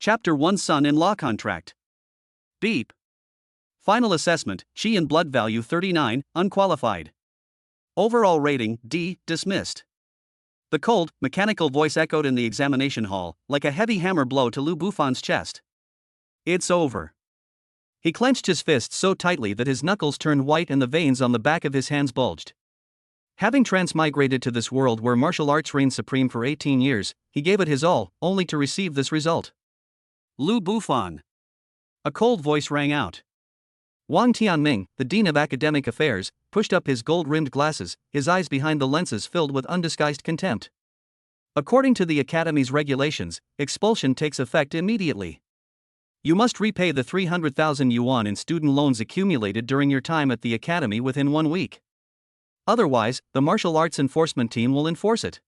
Chapter 1 Son-in-Law Contract. Beep. Final assessment, Chi and blood value 39, unqualified. Overall rating, D, dismissed. The cold, mechanical voice echoed in the examination hall, like a heavy hammer blow to Lu Bufan's chest. It's over. He clenched his fists so tightly that his knuckles turned white and the veins on the back of his hands bulged. Having transmigrated to this world where martial arts reigned supreme for 18 years, he gave it his all, only to receive this result. Lu Bufan. A cold voice rang out. Wang Tianming, the Dean of Academic Affairs, pushed up his gold-rimmed glasses, his eyes behind the lenses filled with undisguised contempt. According to the Academy's regulations, expulsion takes effect immediately. You must repay the 300,000 yuan in student loans accumulated during your time at the Academy within 1 week. Otherwise, the martial arts enforcement team will enforce it.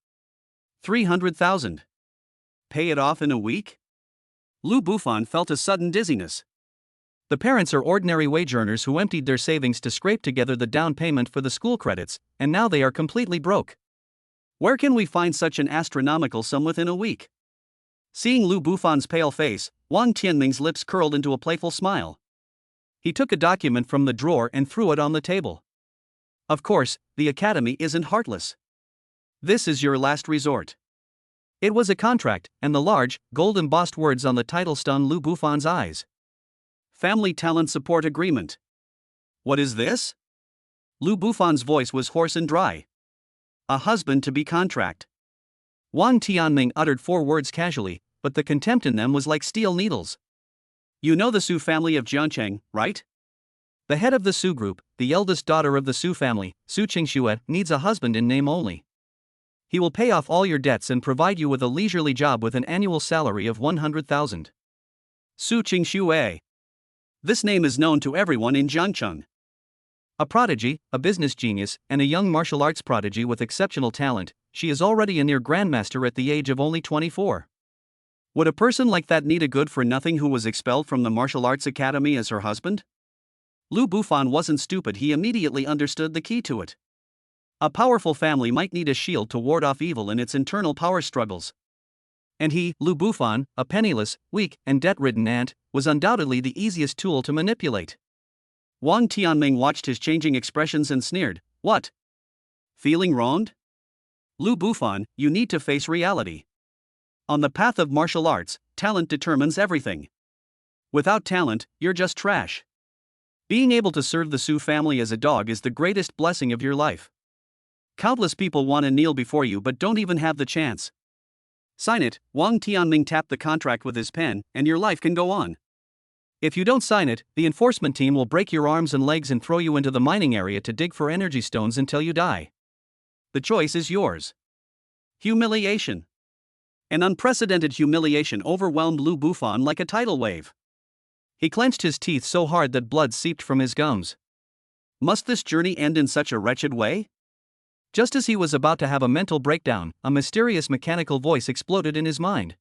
300,000. Pay it off in a week? Lu Bufan felt a sudden dizziness. The parents are ordinary wage earners who emptied their savings to scrape together the down payment for the school credits, and now they are completely broke. Where can we find such an astronomical sum within a week? Seeing Lu Bufan's pale face, Wang Tianming's lips curled into a playful smile. He took a document from the drawer and threw it on the table. Of course, the Academy isn't heartless. This is your last resort. It was a contract, and the large, gold-embossed words on the title stung Lu Bufan's eyes. Family Talent Support Agreement. What is this? Lu Bufan's voice was hoarse and dry. A husband-to-be contract. Wang Tianming uttered 4 words casually, but the contempt in them was like steel needles. You know the Su family of Jiangcheng, right? The head of the Su group, the eldest daughter of the Su family, Su Qingxue, needs a husband in name only. He will pay off all your debts and provide you with a leisurely job with an annual salary of 100,000. Su Qingxue. This name is known to everyone in Jiangcheng. A prodigy, a business genius, and a young martial arts prodigy with exceptional talent, she is already a near grandmaster at the age of only 24. Would a person like that need a good-for-nothing who was expelled from the martial arts academy as her husband? Lu Bufan wasn't stupid, he immediately understood the key to it. A powerful family might need a shield to ward off evil in its internal power struggles. And he, Lu Bufan, a penniless, weak, and debt-ridden ant, was undoubtedly the easiest tool to manipulate. Wang Tianming watched his changing expressions and sneered. What? Feeling wronged? Lu Bufan, you need to face reality. On the path of martial arts, talent determines everything. Without talent, you're just trash. Being able to serve the Su family as a dog is the greatest blessing of your life. Countless people want to kneel before you but don't even have the chance. Sign it. Wang Tianming tapped the contract with his pen, and your life can go on. If you don't sign it, the enforcement team will break your arms and legs and throw you into the mining area to dig for energy stones until you die. The choice is yours. Humiliation. An unprecedented humiliation overwhelmed Lu Bufan like a tidal wave. He clenched his teeth so hard that blood seeped from his gums. Must this journey end in such a wretched way? Just as he was about to have a mental breakdown, a mysterious mechanical voice exploded in his mind.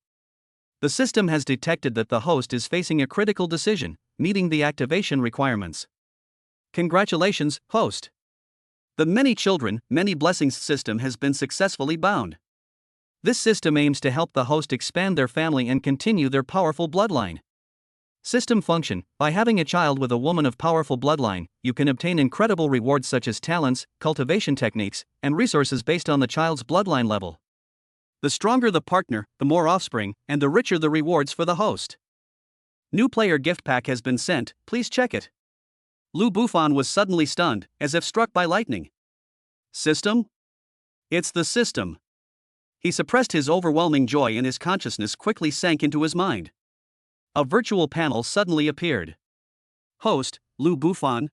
The system has detected that the host is facing a critical decision, meeting the activation requirements. Congratulations, host. The many children, many blessings system has been successfully bound. This system aims to help the host expand their family and continue their powerful bloodline. System function: by having a child with a woman of powerful bloodline, you can obtain incredible rewards such as talents, cultivation techniques, and resources based on the child's bloodline level. The stronger the partner, the more offspring, and the richer the rewards for the host. New player gift pack has been sent, please check it. Lu Bufan was suddenly stunned, as if struck by lightning. System? It's the system. He suppressed his overwhelming joy and his consciousness quickly sank into his mind. A virtual panel suddenly appeared. Host, Lu Bufan.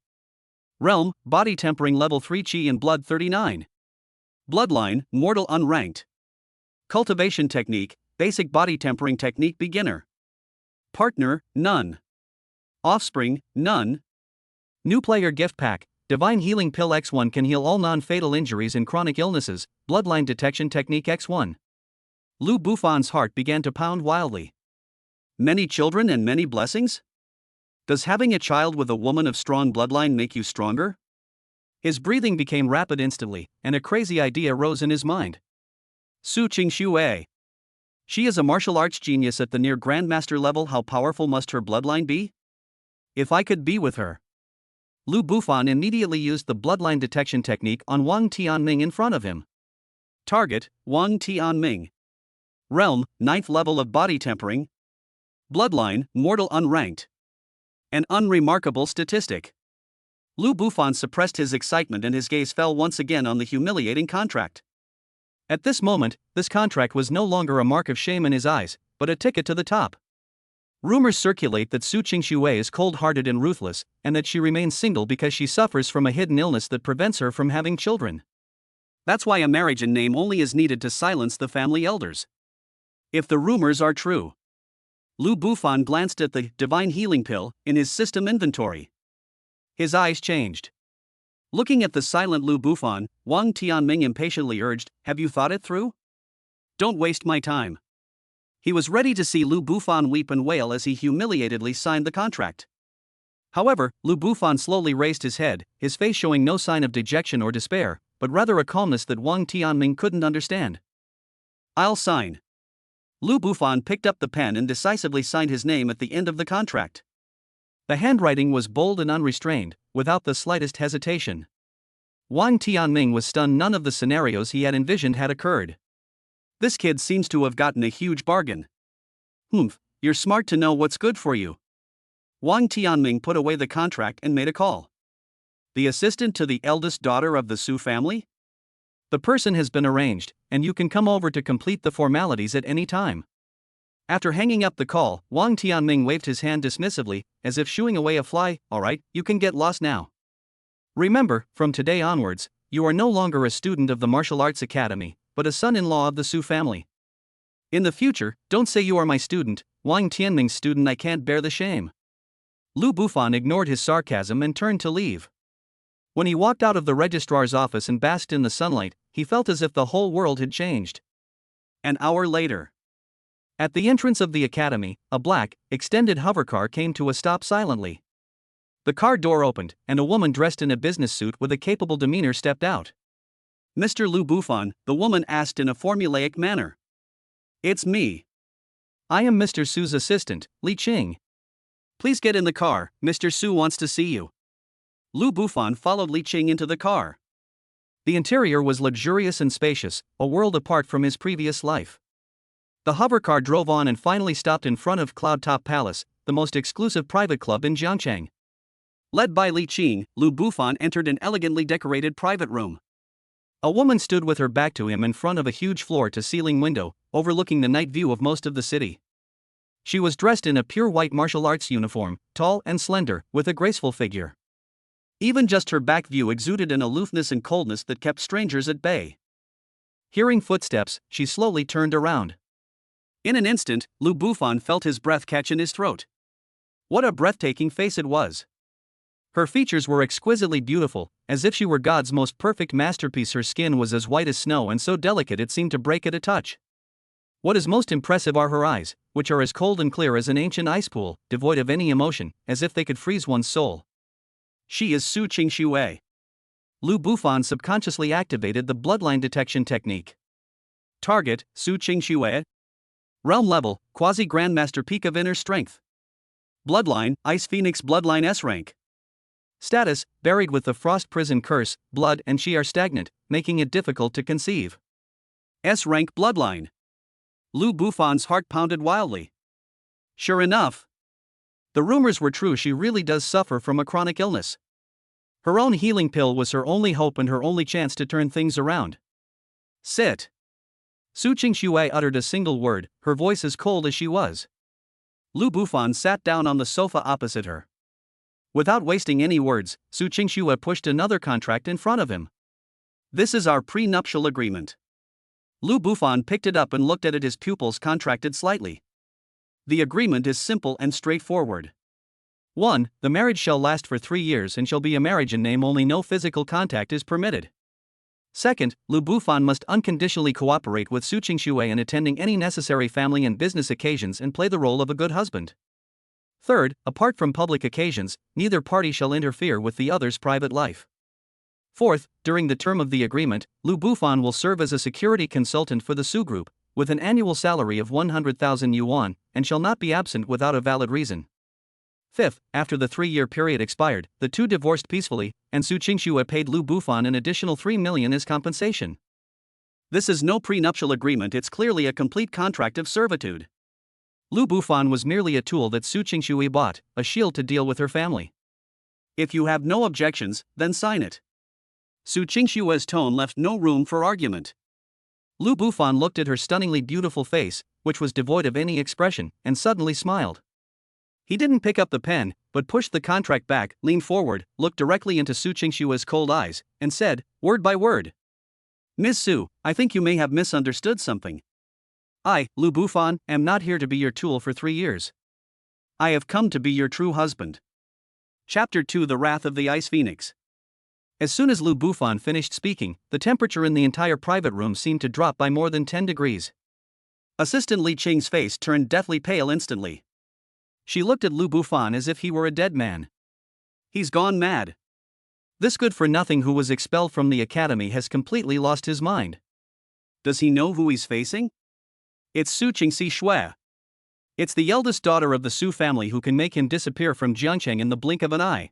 Realm, body tempering level 3 Chi and blood 39. Bloodline, mortal unranked. Cultivation technique, basic body tempering technique beginner. Partner, none. Offspring, none. New player gift pack, Divine Healing Pill X1 can heal all non-fatal injuries and chronic illnesses, bloodline detection technique X1. Lu Bufan's heart began to pound wildly. Many children and many blessings? Does having a child with a woman of strong bloodline make you stronger? His breathing became rapid instantly, and a crazy idea rose in his mind. Su Qingxue. She is a martial arts genius at the near grandmaster level. How powerful must her bloodline be? If I could be with her. Lu Bufan immediately used the bloodline detection technique on Wang Tianming in front of him. Target, Wang Tianming. Realm, 9th level of body tempering. Bloodline, mortal unranked. An unremarkable statistic. Lu Bufan suppressed his excitement and his gaze fell once again on the humiliating contract. At this moment, this contract was no longer a mark of shame in his eyes, but a ticket to the top. Rumors circulate that Su Qingxue is cold-hearted and ruthless, and that she remains single because she suffers from a hidden illness that prevents her from having children. That's why a marriage in name only is needed to silence the family elders. If the rumors are true. Lu Bufan glanced at the divine healing pill in his system inventory. His eyes changed. Looking at the silent Lu Bufan, Wang Tianming impatiently urged, "Have you thought it through? Don't waste my time." He was ready to see Lu Bufan weep and wail as he humiliatedly signed the contract. However, Lu Bufan slowly raised his head, his face showing no sign of dejection or despair, but rather a calmness that Wang Tianming couldn't understand. "I'll sign." Lu Bufan picked up the pen and decisively signed his name at the end of the contract. The handwriting was bold and unrestrained, without the slightest hesitation. Wang Tianming was stunned. None of the scenarios he had envisioned had occurred. This kid seems to have gotten a huge bargain. "Humph, you're smart to know what's good for you." Wang Tianming put away the contract and made a call. "The assistant to the eldest daughter of the Su family? The person has been arranged, and you can come over to complete the formalities at any time." After hanging up the call, Wang Tianming waved his hand dismissively, as if shooing away a fly. "All right, you can get lost now. Remember, from today onwards, you are no longer a student of the martial arts academy, but a son-in-law of the Su family. In the future, don't say you are my student, Wang Tianming's student. I can't bear the shame." Lu Bufan ignored his sarcasm and turned to leave. When he walked out of the registrar's office and basked in the sunlight, he felt as if the whole world had changed. An hour later. At the entrance of the academy, a black, extended hovercar came to a stop silently. The car door opened, and a woman dressed in a business suit with a capable demeanor stepped out. "Mr. Lu Bufan," the woman asked in a formulaic manner. "It's me. I am Mr. Su's assistant, Li Qing. Please get in the car, Mr. Su wants to see you." Lu Bufan followed Li Qing into the car. The interior was luxurious and spacious, a world apart from his previous life. The hovercar drove on and finally stopped in front of Cloud Top Palace, the most exclusive private club in Jiangcheng. Led by Li Qing, Lu Bufan entered an elegantly decorated private room. A woman stood with her back to him in front of a huge floor-to-ceiling window, overlooking the night view of most of the city. She was dressed in a pure white martial arts uniform, tall and slender, with a graceful figure. Even just her back view exuded an aloofness and coldness that kept strangers at bay. Hearing footsteps, she slowly turned around. In an instant, Lu Bufan felt his breath catch in his throat. What a breathtaking face it was! Her features were exquisitely beautiful, as if she were God's most perfect masterpiece. Her skin was as white as snow and so delicate it seemed to break at a touch. What is most impressive are her eyes, which are as cold and clear as an ancient ice pool, devoid of any emotion, as if they could freeze one's soul. She is Su Qingxue. Lu Bufan subconsciously activated the bloodline detection technique. Target, Su Qingxue. Realm level, Quasi-Grandmaster Peak of Inner Strength. Bloodline, Ice Phoenix Bloodline S rank. Status, buried with the Frost Prison Curse, blood and chi are stagnant, making it difficult to conceive. S rank bloodline. Lu Bufan's heart pounded wildly. Sure enough. The rumors were true. She really does suffer from a chronic illness. Her own healing pill was her only hope and her only chance to turn things around. Sit. Su Qingxue uttered a single word, her voice as cold as she was. Lu Bufan sat down on the sofa opposite her. Without wasting any words, Su Qingxue pushed another contract in front of him. "This is our prenuptial agreement." Lu Bufan picked it up and looked at it. His pupils contracted slightly. The agreement is simple and straightforward. 1. The marriage shall last for 3 years and shall be a marriage in name only. No physical contact is permitted. 2. Lu Bufan must unconditionally cooperate with Su Qingxue in attending any necessary family and business occasions and play the role of a good husband. 3. Apart from public occasions, neither party shall interfere with the other's private life. 4. During the term of the agreement, Lu Bufan will serve as a security consultant for the Su Group, with an annual salary of 100,000 yuan, and shall not be absent without a valid reason. Fifth, after the 3-year period expired, the two divorced peacefully, and Su Qingxue paid Lu Bufan an additional 3 million as compensation. This is no prenuptial agreement, it's clearly a complete contract of servitude. Lu Bufan was merely a tool that Su Qingxue bought, a shield to deal with her family. If you have no objections, then sign it. Su Qingxue's tone left no room for argument. Lu Bufan looked at her stunningly beautiful face, which was devoid of any expression, and suddenly smiled. He didn't pick up the pen, but pushed the contract back, leaned forward, looked directly into Su Qingxue's cold eyes, and said, word by word, Ms. Su, I think you may have misunderstood something. I, Lu Bufan, am not here to be your tool for 3 years. I have come to be your true husband. Chapter 2: The Wrath of the Ice Phoenix. As soon as Lu Bufan finished speaking, the temperature in the entire private room seemed to drop by more than 10 degrees. Assistant Li Qing's face turned deathly pale instantly. She looked at Lu Bufan as if he were a dead man. He's gone mad. This good-for-nothing who was expelled from the academy has completely lost his mind. Does he know who he's facing? It's Su Qingxue. It's the eldest daughter of the Su family who can make him disappear from Jiangcheng in the blink of an eye.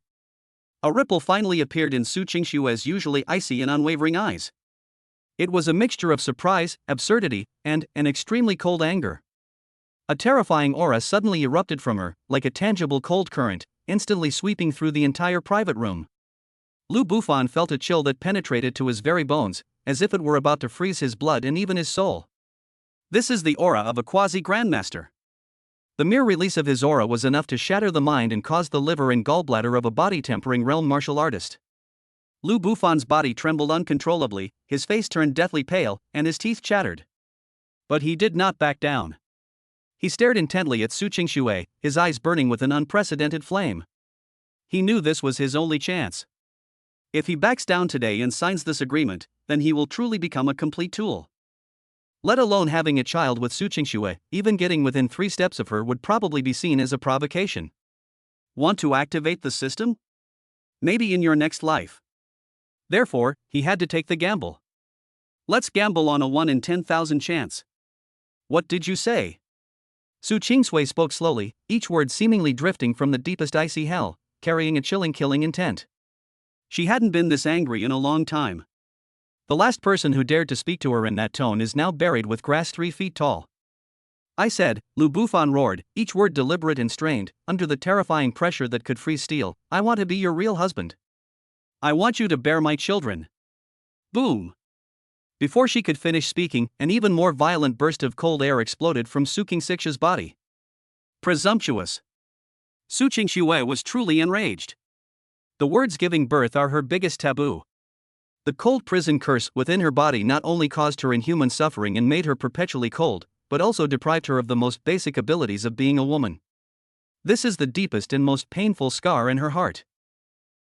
A ripple finally appeared in Su Qingxue's usually icy and unwavering eyes. It was a mixture of surprise, absurdity, and an extremely cold anger. A terrifying aura suddenly erupted from her, like a tangible cold current, instantly sweeping through the entire private room. Lu Bufan felt a chill that penetrated to his very bones, as if it were about to freeze his blood and even his soul. This is the aura of a quasi-grandmaster. The mere release of his aura was enough to shatter the mind and cause the liver and gallbladder of a body-tempering realm martial artist. Lu Bufan's body trembled uncontrollably, his face turned deathly pale, and his teeth chattered. But he did not back down. He stared intently at Su Qingxue, his eyes burning with an unprecedented flame. He knew this was his only chance. If he backs down today and signs this agreement, then he will truly become a complete tool. Let alone having a child with Su Qingxue, even getting within 3 steps of her would probably be seen as a provocation. Want to activate the system? Maybe in your next life. Therefore, he had to take the gamble. Let's gamble on a 1 in 10,000 chance. What did you say? Su Qingxue spoke slowly, each word seemingly drifting from the deepest icy hell, carrying a chilling killing intent. She hadn't been this angry in a long time. The last person who dared to speak to her in that tone is now buried with grass 3 feet tall. I said, Lu Bufan roared, each word deliberate and strained, under the terrifying pressure that could freeze steel, I want to be your real husband. I want you to bear my children. Boom! Before she could finish speaking, an even more violent burst of cold air exploded from Su Qingxue's body. Presumptuous! Su Qingxue was truly enraged. The words giving birth are her biggest taboo. The cold prison curse within her body not only caused her inhuman suffering and made her perpetually cold, but also deprived her of the most basic abilities of being a woman. This is the deepest and most painful scar in her heart.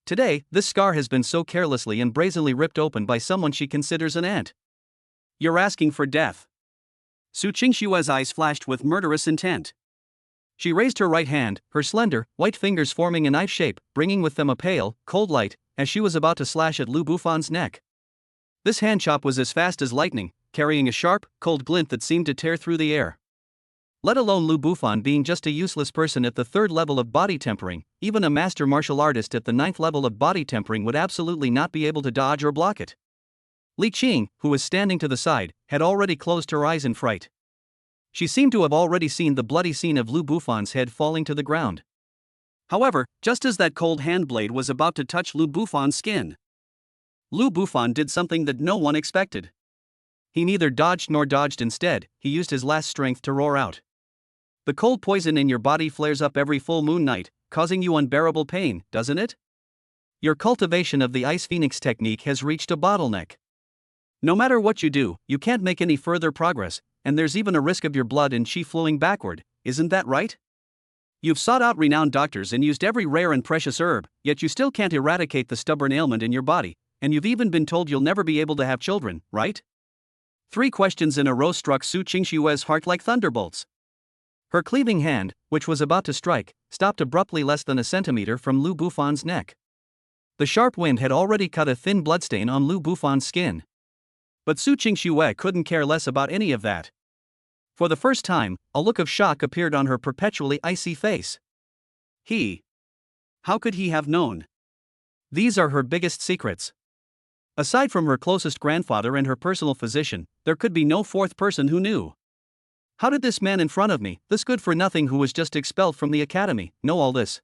Today, this scar has been so carelessly and brazenly ripped open by someone she considers an aunt. You're asking for death. Su Qingxue's eyes flashed with murderous intent. She raised her right hand, her slender, white fingers forming a knife shape, bringing with them a pale, cold light, as she was about to slash at Lu Bufan's neck. This hand chop was as fast as lightning, carrying a sharp, cold glint that seemed to tear through the air. Let alone Lu Bufan being just a useless person at the 3rd level of body tempering, even a master martial artist at the 9th level of body tempering would absolutely not be able to dodge or block it. Li Qing, who was standing to the side, had already closed her eyes in fright. She seemed to have already seen the bloody scene of Lu Bufan's head falling to the ground. However, just as that cold hand blade was about to touch Lu Bufan's skin, Lu Bufan did something that no one expected. He neither dodged nor dodged. Instead, he used his last strength to roar out. The cold poison in your body flares up every full moon night, causing you unbearable pain, doesn't it? Your cultivation of the Ice Phoenix technique has reached a bottleneck. No matter what you do, you can't make any further progress, and there's even a risk of your blood and chi flowing backward, isn't that right? You've sought out renowned doctors and used every rare and precious herb, yet you still can't eradicate the stubborn ailment in your body, and you've even been told you'll never be able to have children, right? 3 questions in a row struck Su Qingxue's heart like thunderbolts. Her cleaving hand, which was about to strike, stopped abruptly less than a centimeter from Lu Bufan's neck. The sharp wind had already cut a thin bloodstain on Lu Bufan's skin. But Su Qingxue couldn't care less about any of that. For the first time, a look of shock appeared on her perpetually icy face. How could he have known? These are her biggest secrets. Aside from her closest grandfather and her personal physician, there could be no fourth person who knew. How did this man in front of me, this good-for-nothing who was just expelled from the academy, know all this?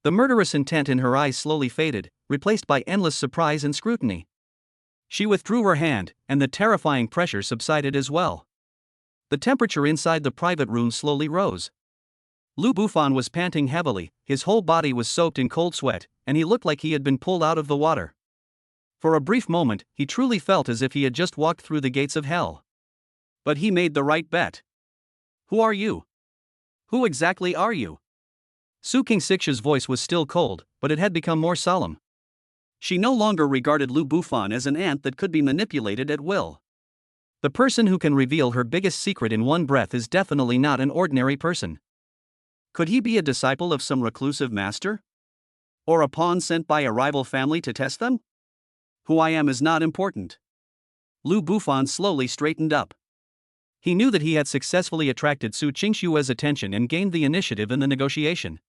The murderous intent in her eyes slowly faded, replaced by endless surprise and scrutiny. She withdrew her hand, and the terrifying pressure subsided as well. The temperature inside the private room slowly rose. Lu Bufan was panting heavily, his whole body was soaked in cold sweat, and he looked like he had been pulled out of the water. For a brief moment, he truly felt as if he had just walked through the gates of hell. But he made the right bet. Who are you? Who exactly are you? Su King Siksha's voice was still cold, but it had become more solemn. She no longer regarded Lu Bufan as an ant that could be manipulated at will. The person who can reveal her biggest secret in one breath is definitely not an ordinary person. Could he be a disciple of some reclusive master? Or a pawn sent by a rival family to test them? Who I am is not important. Lu Bufan slowly straightened up. He knew that he had successfully attracted Su Qingshue's attention and gained the initiative in the negotiation.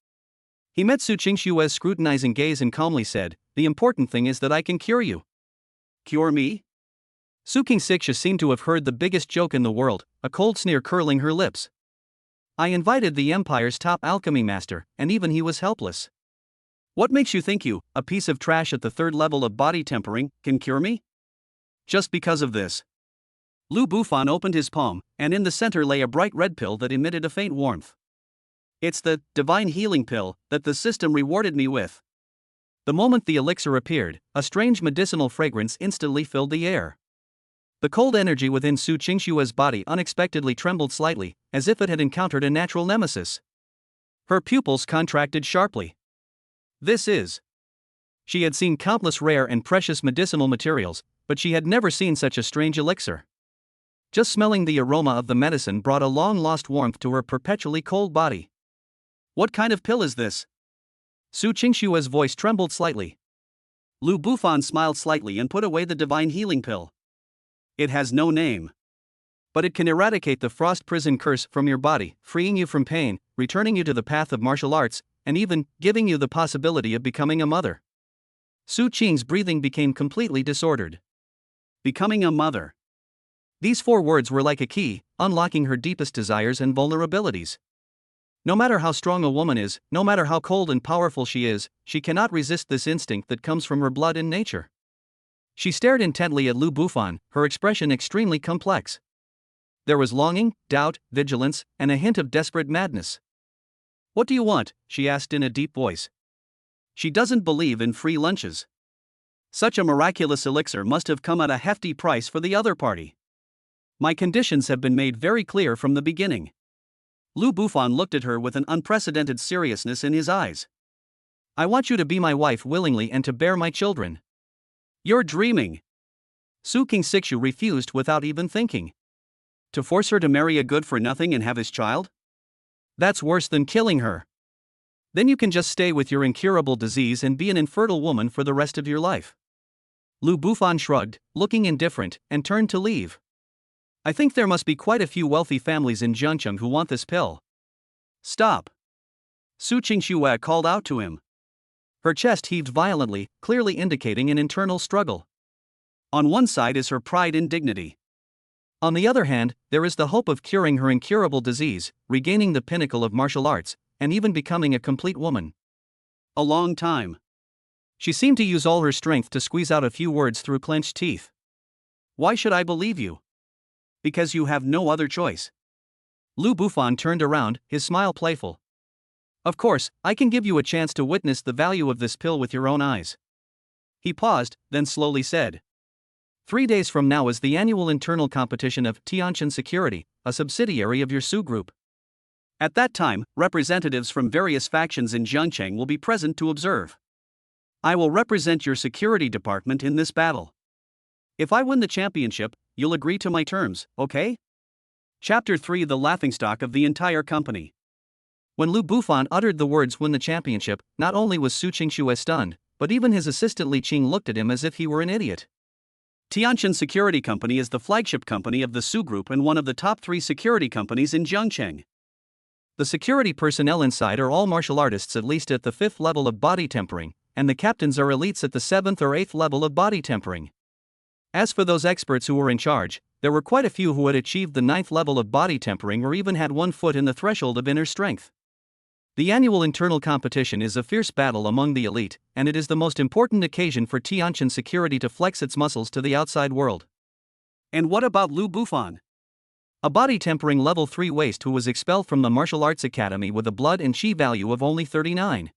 He met Su Qingshue's scrutinizing gaze and calmly said, "The important thing is that I can cure you." Cure me? Su King Siksha seemed to have heard the biggest joke in the world, a cold sneer curling her lips. I invited the Empire's top alchemy master, and even he was helpless. What makes you think you, a piece of trash at the third level of body tempering, can cure me? Just because of this. Lu Bufan opened his palm, and in the center lay a bright red pill that emitted a faint warmth. It's the divine healing pill that the system rewarded me with. The moment the elixir appeared, a strange medicinal fragrance instantly filled the air. The cold energy within Su Qingshue's body unexpectedly trembled slightly, as if it had encountered a natural nemesis. Her pupils contracted sharply. This is. She had seen countless rare and precious medicinal materials, but she had never seen such a strange elixir. Just smelling the aroma of the medicine brought a long-lost warmth to her perpetually cold body. What kind of pill is this? Su Qingshue's voice trembled slightly. Lu Bufan smiled slightly and put away the divine healing pill. It has no name. But it can eradicate the frost prison curse from your body, freeing you from pain, returning you to the path of martial arts, and even giving you the possibility of becoming a mother. Su Qing's breathing became completely disordered. Becoming a mother. These 4 words were like a key, unlocking her deepest desires and vulnerabilities. No matter how strong a woman is, no matter how cold and powerful she is, she cannot resist this instinct that comes from her blood and nature. She stared intently at Lu Bufan, her expression extremely complex. There was longing, doubt, vigilance, and a hint of desperate madness. What do you want? She asked in a deep voice. She doesn't believe in free lunches. Such a miraculous elixir must have come at a hefty price for the other party. My conditions have been made very clear from the beginning. Lu Bufan looked at her with an unprecedented seriousness in his eyes. I want you to be my wife willingly and to bear my children. You're dreaming. Su King Sikshu refused without even thinking. To force her to marry a good-for-nothing and have his child? That's worse than killing her. Then you can just stay with your incurable disease and be an infertile woman for the rest of your life. Lu Bufan shrugged, looking indifferent, and turned to leave. I think there must be quite a few wealthy families in Jiangcheng who want this pill. Stop. Su Qingxue called out to him. Her chest heaved violently, clearly indicating an internal struggle. On one side is her pride and dignity. On the other hand, there is the hope of curing her incurable disease, regaining the pinnacle of martial arts, and even becoming a complete woman. A long time. She seemed to use all her strength to squeeze out a few words through clenched teeth. Why should I believe you? Because you have no other choice. Lu Bufan turned around, his smile playful. Of course, I can give you a chance to witness the value of this pill with your own eyes. He paused, then slowly said. 3 days from now is the annual internal competition of Tianqian Security, a subsidiary of your Su Group. At that time, representatives from various factions in Jiangcheng will be present to observe. I will represent your security department in this battle. If I win the championship, you'll agree to my terms, okay? Chapter 3 The Laughingstock of the Entire Company. When Lu Bufan uttered the words win the championship, not only was Su Qingshuo stunned, but even his assistant Li Qing looked at him as if he were an idiot. Tianjin Security Company is the flagship company of the Su Group and one of the top 3 security companies in Zhengcheng. The security personnel inside are all martial artists at least at the 5th level of body tempering, and the captains are elites at the 7th or 8th level of body tempering. As for those experts who were in charge, there were quite a few who had achieved the 9th level of body tempering or even had one foot in the threshold of inner strength. The annual internal competition is a fierce battle among the elite, and it is the most important occasion for Tianjin Security to flex its muscles to the outside world. And what about Lu Bufan? A body tempering level 3 waste who was expelled from the martial arts academy with a blood and chi value of only 39.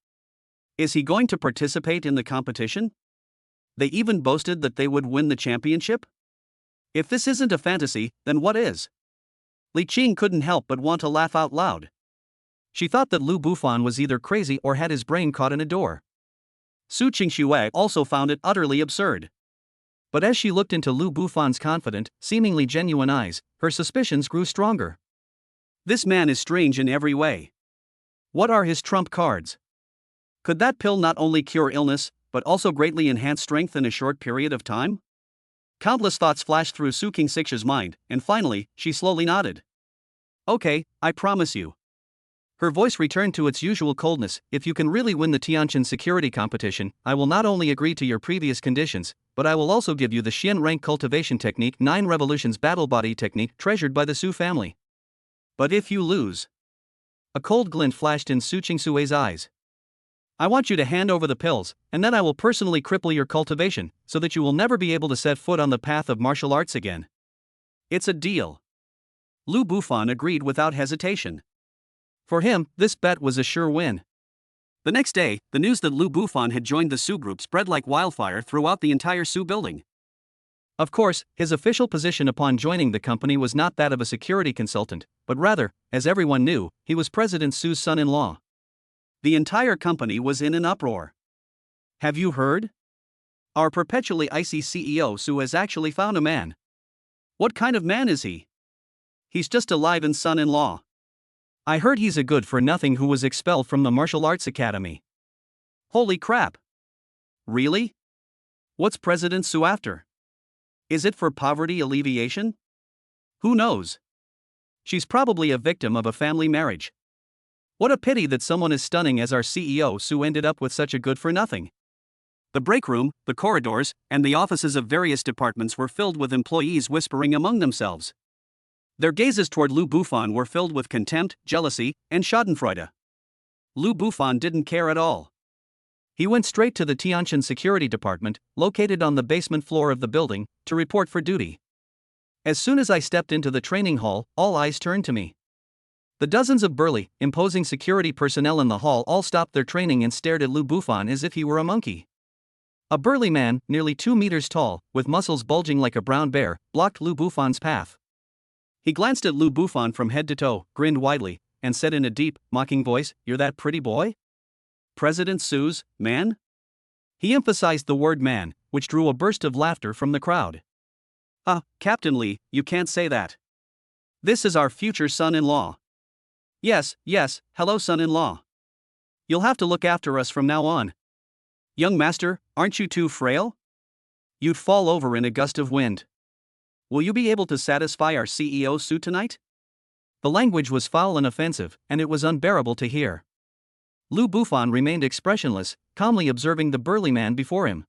Is he going to participate in the competition? They even boasted that they would win the championship? If this isn't a fantasy, then what is? Li Qing couldn't help but want to laugh out loud. She thought that Lu Bufan was either crazy or had his brain caught in a door. Su Qingxue also found it utterly absurd. But as she looked into Lu Bufan's confident, seemingly genuine eyes, her suspicions grew stronger. This man is strange in every way. What are his trump cards? Could that pill not only cure illness, but also greatly enhance strength in a short period of time? Countless thoughts flashed through Su Qingxue's mind, and finally, she slowly nodded. Okay, I promise you. Her voice returned to its usual coldness. If you can really win the Tianjin security competition, I will not only agree to your previous conditions, but I will also give you the Xian rank cultivation technique 9 revolutions battle body technique treasured by the Su family. But if you lose... A cold glint flashed in Su Qingxue's eyes. I want you to hand over the pills, and then I will personally cripple your cultivation, so that you will never be able to set foot on the path of martial arts again. It's a deal. Lu Bufan agreed without hesitation. For him, this bet was a sure win. The next day, the news that Lu Bufan had joined the Su Group spread like wildfire throughout the entire Su building. Of course, his official position upon joining the company was not that of a security consultant, but rather, as everyone knew, he was President Su's son-in-law. The entire company was in an uproar. Have you heard? Our perpetually icy CEO Su has actually found a man. What kind of man is he? He's just a live-in son-in-law. I heard he's a good-for-nothing who was expelled from the martial arts academy. Holy crap! Really? What's President Su after? Is it for poverty alleviation? Who knows? She's probably a victim of a family marriage. What a pity that someone as stunning as our CEO Su ended up with such a good-for-nothing. The break room, the corridors, and the offices of various departments were filled with employees whispering among themselves. Their gazes toward Lu Bufan were filled with contempt, jealousy, and schadenfreude. Lu Bufan didn't care at all. He went straight to the Tianjin Security Department, located on the basement floor of the building, to report for duty. As soon as I stepped into the training hall, all eyes turned to me. The dozens of burly, imposing security personnel in the hall all stopped their training and stared at Lu Bufan as if he were a monkey. A burly man, nearly 2 meters tall, with muscles bulging like a brown bear, blocked Lu Bufan's path. He glanced at Lu Bufan from head to toe, grinned widely, and said in a deep, mocking voice, "You're that pretty boy? President Su's man?" He emphasized the word man, which drew a burst of laughter from the crowd. Captain Li, you can't say that. This is our future son-in-law. Yes, hello son-in-law. You'll have to look after us from now on. Young master, aren't you too frail? You'd fall over in a gust of wind. Will you be able to satisfy our CEO Su tonight? The language was foul and offensive, and it was unbearable to hear. Lu Bufan remained expressionless, calmly observing the burly man before him.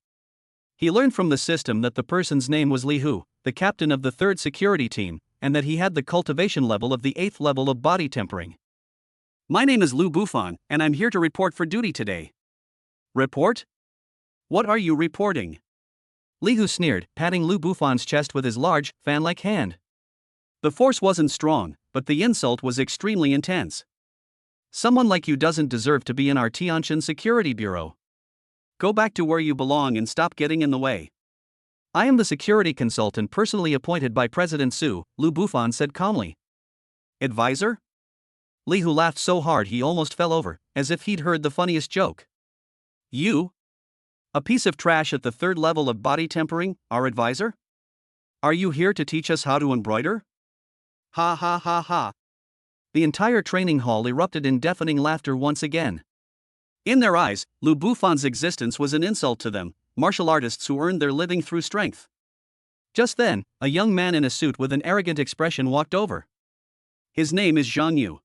He learned from the system that the person's name was Li Hu, the captain of the 3rd security team, and that he had the cultivation level of the 8th level of body tempering. My name is Lu Bufan, and I'm here to report for duty today. Report? What are you reporting? Li Hu sneered, patting Lu Bufan's chest with his large, fan-like hand. The force wasn't strong, but the insult was extremely intense. Someone like you doesn't deserve to be in our Tianjin Security Bureau. Go back to where you belong and stop getting in the way. I am the security consultant personally appointed by President Su, Lu Bufan said calmly. Advisor? Li Hu laughed so hard he almost fell over, as if he'd heard the funniest joke. You? A piece of trash at the 3rd level of body tempering, our advisor? Are you here to teach us how to embroider? Ha ha ha ha. The entire training hall erupted in deafening laughter once again. In their eyes, Lu Bufan's existence was an insult to them, martial artists who earned their living through strength. Just then, a young man in a suit with an arrogant expression walked over. His name is Zhang Yu.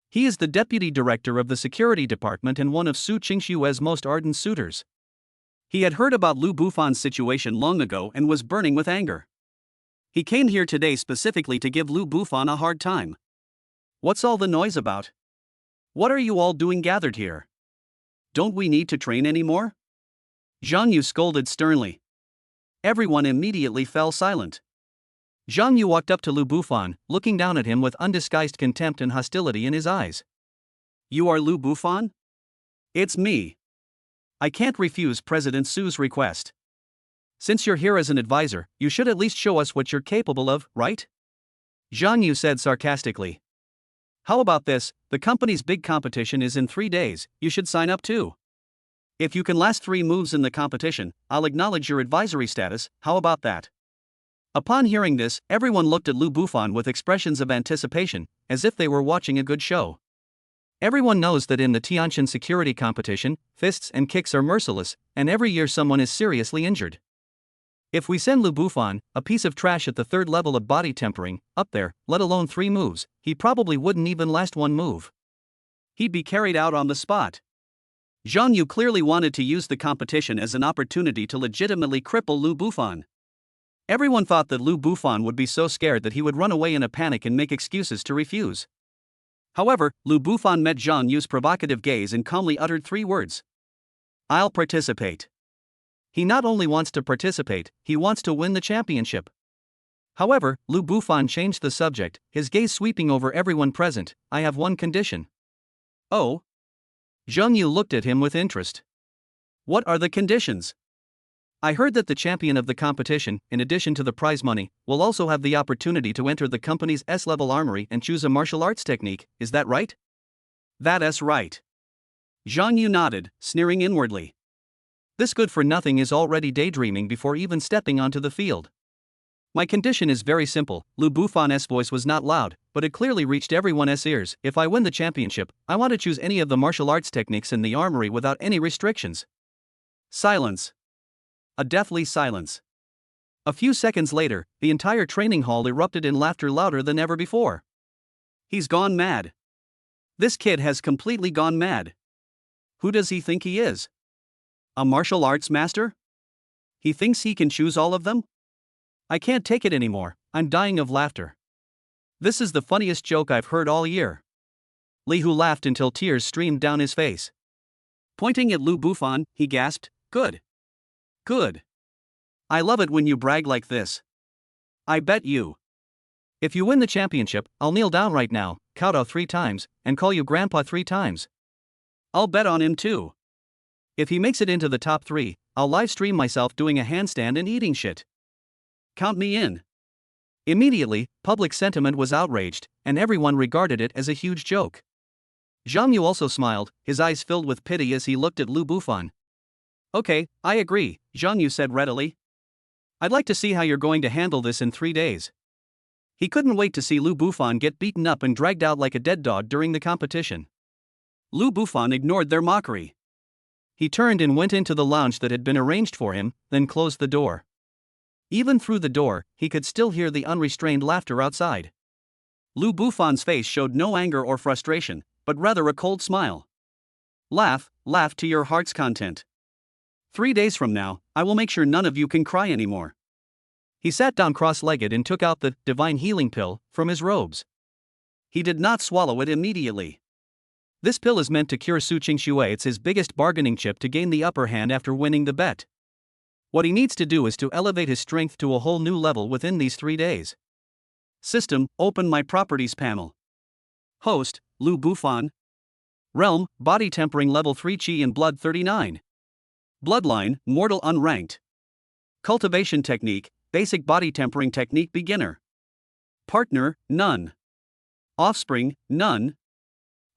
He is the deputy director of the security department and one of Su Qingshue's most ardent suitors. He had heard about Lu Bufan's situation long ago and was burning with anger. He came here today specifically to give Lu Bufan a hard time. What's all the noise about? What are you all doing gathered here? Don't we need to train anymore? Zhang Yu scolded sternly. Everyone immediately fell silent. Zhang Yu walked up to Lu Bufan, looking down at him with undisguised contempt and hostility in his eyes. You are Lu Bufan? It's me. I can't refuse President Su's request. Since you're here as an advisor, you should at least show us what you're capable of, right? Zhang Yu said sarcastically. How about this? The company's big competition is in 3 days, you should sign up too. If you can last 3 moves in the competition, I'll acknowledge your advisory status, how about that? Upon hearing this, everyone looked at Lu Bufan with expressions of anticipation, as if they were watching a good show. Everyone knows that in the Tianqian security competition, fists and kicks are merciless, and every year someone is seriously injured. If we send Lu Bufan, a piece of trash at the 3rd level of body tempering, up there, let alone 3 moves, he probably wouldn't even last 1 move. He'd be carried out on the spot. Zhang Yu clearly wanted to use the competition as an opportunity to legitimately cripple Lu Bufan. Everyone thought that Lu Bufan would be so scared that he would run away in a panic and make excuses to refuse. However, Lu Bufan met Zhang Yu's provocative gaze and calmly uttered 3 words. I'll participate. He not only wants to participate, he wants to win the championship. However, Lu Bufan changed the subject, his gaze sweeping over everyone present. I have one condition. Oh? Zhang Yu looked at him with interest. What are the conditions? I heard that the champion of the competition, in addition to the prize money, will also have the opportunity to enter the company's S-level armory and choose a martial arts technique, is that right? That's right. Zhang Yu nodded, sneering inwardly. This good-for-nothing is already daydreaming before even stepping onto the field. My condition is very simple. Lu Bufan's voice was not loud, but it clearly reached everyone's ears. If I win the championship, I want to choose any of the martial arts techniques in the armory without any restrictions. Silence. A deathly silence. A few seconds later, the entire training hall erupted in laughter louder than ever before. He's gone mad. This kid has completely gone mad. Who does he think he is? A martial arts master? He thinks he can choose all of them? I can't take it anymore, I'm dying of laughter. This is the funniest joke I've heard all year. Li Hu laughed until tears streamed down his face. Pointing at Lu Bufan, he gasped, Good. Good. I love it when you brag like this. I bet you. If you win the championship, I'll kneel down right now, kowtow 3 times, and call you Grandpa 3 times. I'll bet on him too. If he makes it into the top 3, I'll live stream myself doing a handstand and eating shit. Count me in. Immediately, public sentiment was outraged, and everyone regarded it as a huge joke. Zhang Yu also smiled, his eyes filled with pity as he looked at Lu Bufan. Okay, I agree, Zhang Yu said readily. I'd like to see how you're going to handle this in 3 days. He couldn't wait to see Lu Bufan get beaten up and dragged out like a dead dog during the competition. Lu Bufan ignored their mockery. He turned and went into the lounge that had been arranged for him, then closed the door. Even through the door, he could still hear the unrestrained laughter outside. Lu Bufan's face showed no anger or frustration, but rather a cold smile. Laugh to your heart's content. 3 days from now, I will make sure none of you can cry anymore. He sat down cross-legged and took out the divine healing pill from his robes. He did not swallow it immediately. This pill is meant to cure Su Qingshui. It's his biggest bargaining chip to gain the upper hand after winning the bet. What he needs to do is to elevate his strength to a whole new level within these 3 days. System, open my properties panel. Host, Lu Bufan. Realm, body tempering level 3 Qi and blood 39. Bloodline, mortal unranked. Cultivation technique, basic body tempering technique beginner. Partner, none. Offspring, none.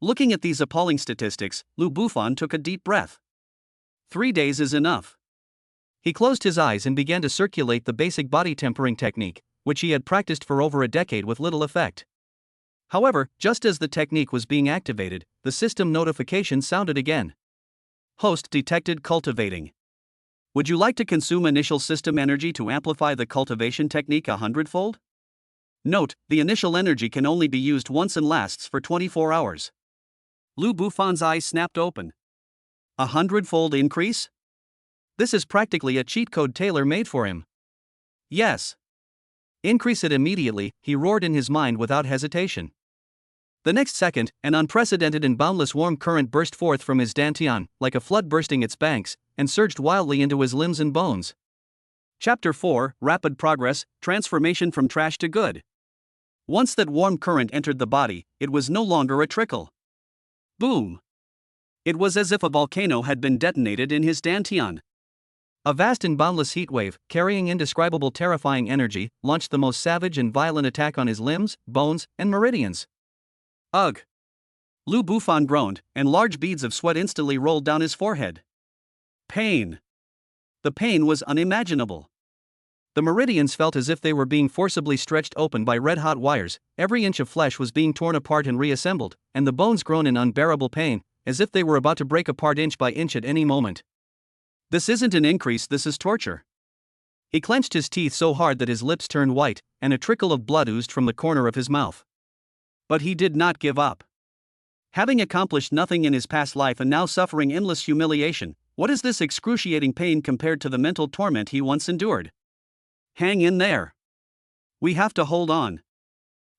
Looking at these appalling statistics, Lu Bufan took a deep breath. 3 days is enough. He closed his eyes and began to circulate the basic body tempering technique, which he had practiced for over a decade with little effect. However, just as the technique was being activated, the system notification sounded again. Host detected cultivating. Would you like to consume initial system energy to amplify the cultivation technique 100-fold? Note, the initial energy can only be used once and lasts for 24 hours. Lu Bufan's eyes snapped open. 100-fold increase? This is practically a cheat code tailor-made for him. Yes. Increase it immediately, he roared in his mind without hesitation. The next second, an unprecedented and boundless warm current burst forth from his dantian, like a flood bursting its banks, and surged wildly into his limbs and bones. Chapter 4, Rapid Progress, Transformation from Trash to Good. Once that warm current entered the body, it was no longer a trickle. Boom! It was as if a volcano had been detonated in his dantian. A vast and boundless heatwave, carrying indescribable terrifying energy, launched the most savage and violent attack on his limbs, bones, and meridians. Ugh! Lu Bufan groaned, and large beads of sweat instantly rolled down his forehead. Pain! The pain was unimaginable. The meridians felt as if they were being forcibly stretched open by red-hot wires, every inch of flesh was being torn apart and reassembled, and the bones groaned in unbearable pain, as if they were about to break apart inch by inch at any moment. This isn't an increase, this is torture. He clenched his teeth so hard that his lips turned white, and a trickle of blood oozed from the corner of his mouth. But he did not give up. Having accomplished nothing in his past life and now suffering endless humiliation, what is this excruciating pain compared to the mental torment he once endured? Hang in there. We have to hold on.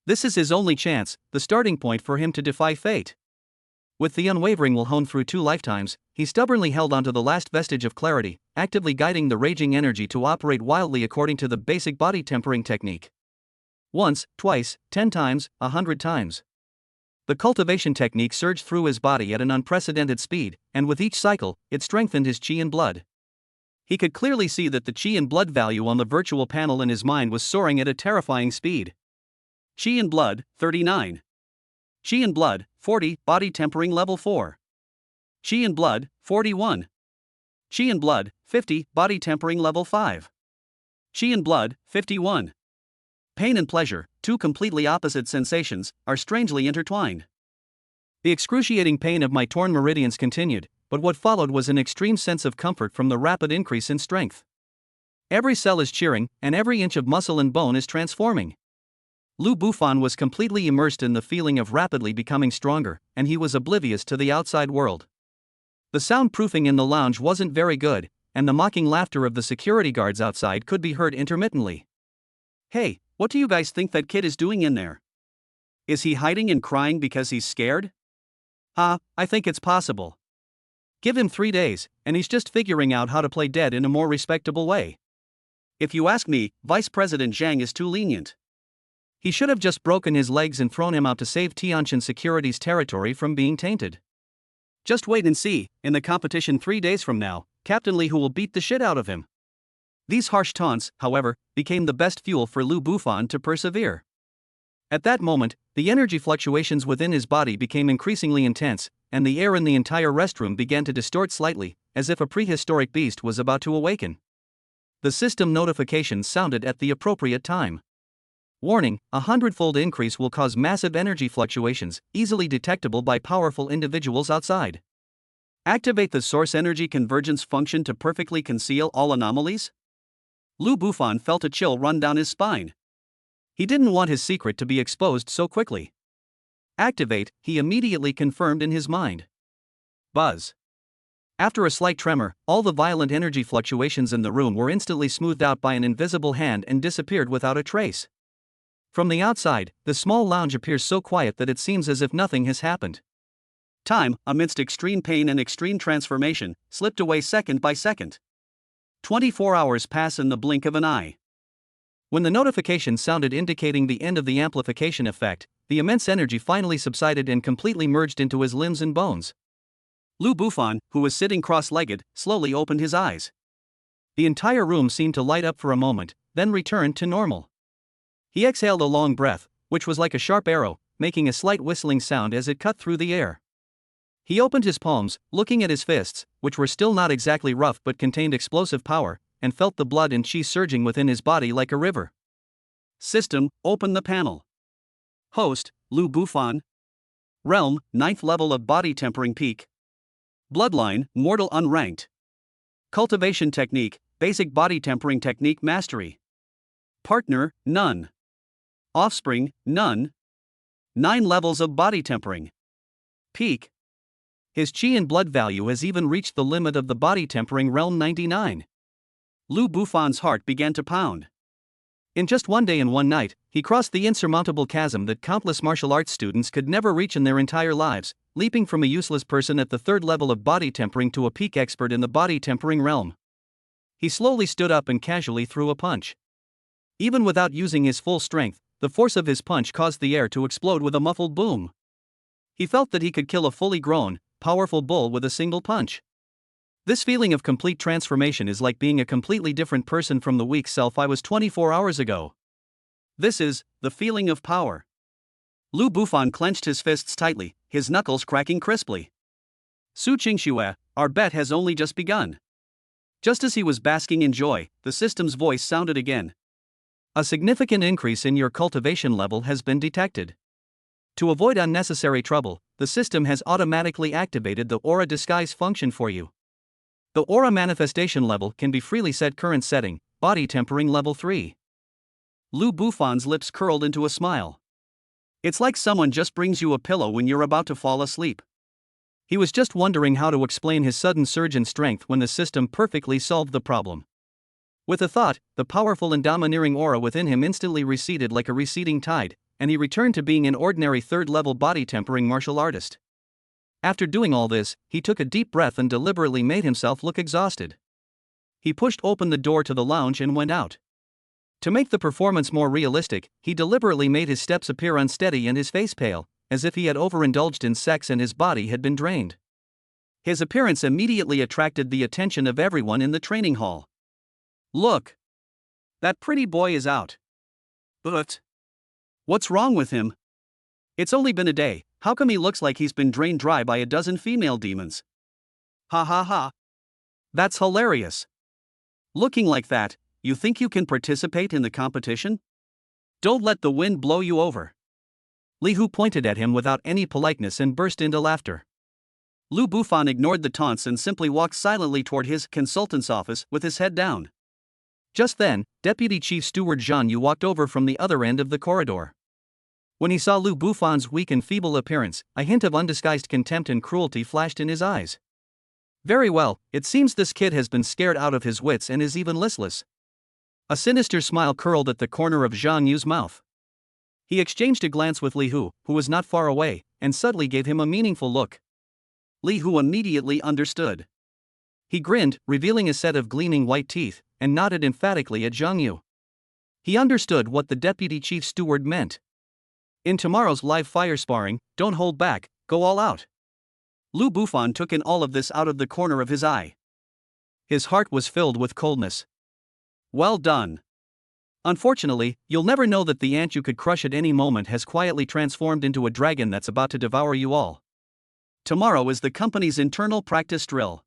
This is his only chance, the starting point for him to defy fate. With the unwavering will honed through 2 lifetimes, he stubbornly held on to the last vestige of clarity, actively guiding the raging energy to operate wildly according to the basic body tempering technique. Once, twice, 10 times, 100 times. The cultivation technique surged through his body at an unprecedented speed, and with each cycle, it strengthened his chi and blood. He could clearly see that the chi and blood value on the virtual panel in his mind was soaring at a terrifying speed. Chi and blood, 39. Chi and blood, 40, body tempering level 4. Chi and blood, 41. Chi and blood, 50, body tempering level 5. Chi and blood, 51. Pain and pleasure, 2 completely opposite sensations, are strangely intertwined. The excruciating pain of my torn meridians continued, but what followed was an extreme sense of comfort from the rapid increase in strength. Every cell is cheering, and every inch of muscle and bone is transforming. Lu Bufan was completely immersed in the feeling of rapidly becoming stronger, and he was oblivious to the outside world. The soundproofing in the lounge wasn't very good, and the mocking laughter of the security guards outside could be heard intermittently. Hey, what do you guys think that kid is doing in there? Is he hiding and crying because he's scared? I think it's possible. Give him 3 days, and he's just figuring out how to play dead in a more respectable way. If you ask me, Vice President Zhang is too lenient. He should have just broken his legs and thrown him out to save Tianjin Security's territory from being tainted. Just wait and see, in the competition 3 days from now, Captain Li Hu will beat the shit out of him. These harsh taunts, however, became the best fuel for Lu Bufan to persevere. At that moment, the energy fluctuations within his body became increasingly intense, and the air in the entire restroom began to distort slightly, as if a prehistoric beast was about to awaken. The system notification sounded at the appropriate time. Warning: a 100-fold increase will cause massive energy fluctuations, easily detectable by powerful individuals outside. Activate the source energy convergence function to perfectly conceal all anomalies? Lu Bufan felt a chill run down his spine. He didn't want his secret to be exposed so quickly. Activate, he immediately confirmed in his mind. Buzz. After a slight tremor, all the violent energy fluctuations in the room were instantly smoothed out by an invisible hand and disappeared without a trace. From the outside, the small lounge appears so quiet that it seems as if nothing has happened. Time, amidst extreme pain and extreme transformation, slipped away second by second. 24 hours pass in the blink of an eye. When the notification sounded indicating the end of the amplification effect, the immense energy finally subsided and completely merged into his limbs and bones. Lu Bufan, who was sitting cross-legged, slowly opened his eyes. The entire room seemed to light up for a moment, then returned to normal. He exhaled a long breath, which was like a sharp arrow, making a slight whistling sound as it cut through the air. He opened his palms, looking at his fists, which were still not exactly rough but contained explosive power, and felt the blood and chi surging within his body like a river. System, open the panel. Host, Lu Bufan. Realm, 9th level of body tempering peak. Bloodline, mortal unranked. Cultivation technique, basic body tempering technique mastery. Partner, none. Offspring, none. 9 levels of body tempering. Peak. His chi and blood value has even reached the limit of the body tempering realm 99. Lu Bufan's heart began to pound. In just one day and one night, he crossed the insurmountable chasm that countless martial arts students could never reach in their entire lives, leaping from a useless person at the 3rd level of body tempering to a peak expert in the body tempering realm. He slowly stood up and casually threw a punch. Even without using his full strength, the force of his punch caused the air to explode with a muffled boom. He felt that he could kill a fully grown, powerful bull with a single punch. This feeling of complete transformation is like being a completely different person from the weak self I was 24 hours ago. This is the feeling of power. Lu Bufan clenched his fists tightly, his knuckles cracking crisply. Su Qingxue, our bet has only just begun. Just as he was basking in joy, the system's voice sounded again. A significant increase in your cultivation level has been detected. To avoid unnecessary trouble, the system has automatically activated the aura disguise function for you. The aura manifestation level can be freely set. Current setting, body tempering level 3. Lu Bufan's lips curled into a smile. It's like someone just brings you a pillow when you're about to fall asleep. He was just wondering how to explain his sudden surge in strength when the system perfectly solved the problem. With a thought, the powerful and domineering aura within him instantly receded like a receding tide, and he returned to being an ordinary 3rd-level body tempering martial artist. After doing all this, he took a deep breath and deliberately made himself look exhausted. He pushed open the door to the lounge and went out. To make the performance more realistic, he deliberately made his steps appear unsteady and his face pale, as if he had overindulged in sex and his body had been drained. His appearance immediately attracted the attention of everyone in the training hall. Look! That pretty boy is out. But what's wrong with him? It's only been a day, how come he looks like he's been drained dry by a dozen female demons? Ha ha ha. That's hilarious. Looking like that, you think you can participate in the competition? Don't let the wind blow you over. Li Hu pointed at him without any politeness and burst into laughter. Lu Bufan ignored the taunts and simply walked silently toward his consultant's office with his head down. Just then, Deputy Chief Steward Zhang Yu walked over from the other end of the corridor. When he saw Lu Bufan's weak and feeble appearance, a hint of undisguised contempt and cruelty flashed in his eyes. Very well, it seems this kid has been scared out of his wits and is even listless. A sinister smile curled at the corner of Zhang Yu's mouth. He exchanged a glance with Li Hu, who was not far away, and suddenly gave him a meaningful look. Li Hu immediately understood. He grinned, revealing a set of gleaming white teeth, and nodded emphatically at Zhang Yu. He understood what the Deputy Chief Steward meant. In tomorrow's live fire sparring, don't hold back, go all out. Lu Bufan took in all of this out of the corner of his eye. His heart was filled with coldness. Well done. Unfortunately, you'll never know that the ant you could crush at any moment has quietly transformed into a dragon that's about to devour you all. Tomorrow is the company's internal practice drill.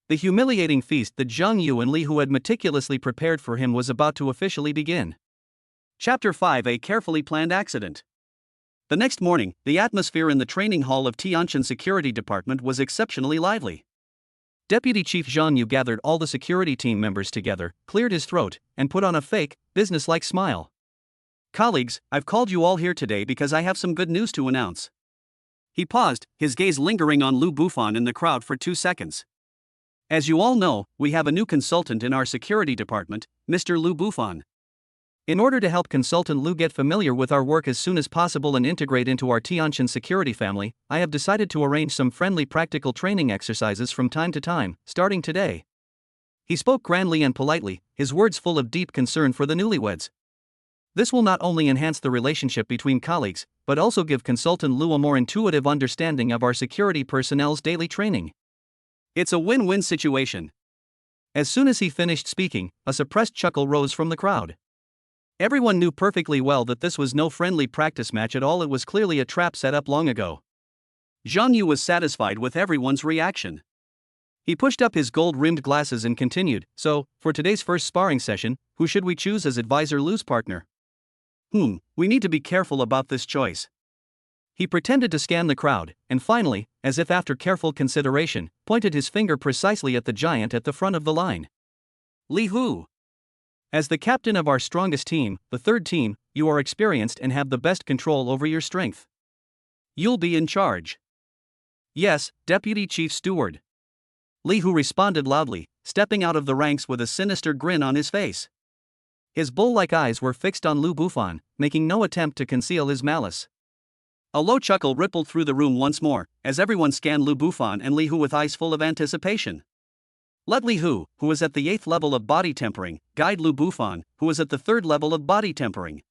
The humiliating feast that Zhang Yu and Li Hu had meticulously prepared for him was about to officially begin. Chapter 5: A carefully planned accident. The next morning, the atmosphere in the training hall of Tianshan Security Department was exceptionally lively. Deputy Chief Zhang Yu gathered all the security team members together, cleared his throat, and put on a fake, businesslike smile. Colleagues, I've called you all here today because I have some good news to announce. He paused, his gaze lingering on Lu Bufan in the crowd for 2 seconds. As you all know, we have a new consultant in our security department, Mr. Lu Bufan. In order to help Consultant Lu get familiar with our work as soon as possible and integrate into our Tianshan security family, I have decided to arrange some friendly practical training exercises from time to time, starting today. He spoke grandly and politely, his words full of deep concern for the newlyweds. This will not only enhance the relationship between colleagues, but also give Consultant Lu a more intuitive understanding of our security personnel's daily training. It's a win-win situation. As soon as he finished speaking, a suppressed chuckle rose from the crowd. Everyone knew perfectly well that this was no friendly practice match at all, it was clearly a trap set up long ago. Zhang Yu was satisfied with everyone's reaction. He pushed up his gold-rimmed glasses and continued, so, for today's first sparring session, who should we choose as advisor Lu's partner? We need to be careful about this choice. He pretended to scan the crowd, and finally, as if after careful consideration, pointed his finger precisely at the giant at the front of the line. Li Hu. As the captain of our strongest team, the third team, you are experienced and have the best control over your strength. You'll be in charge. Yes, Deputy Chief Steward. Li Hu responded loudly, stepping out of the ranks with a sinister grin on his face. His bull-like eyes were fixed on Lu Bufan, making no attempt to conceal his malice. A low chuckle rippled through the room once more, as everyone scanned Lu Bufan and Li Hu with eyes full of anticipation. Let Li Hu, who was at the 8th level of body tempering, guide Lu Bufan, who was at the 3rd level of body tempering.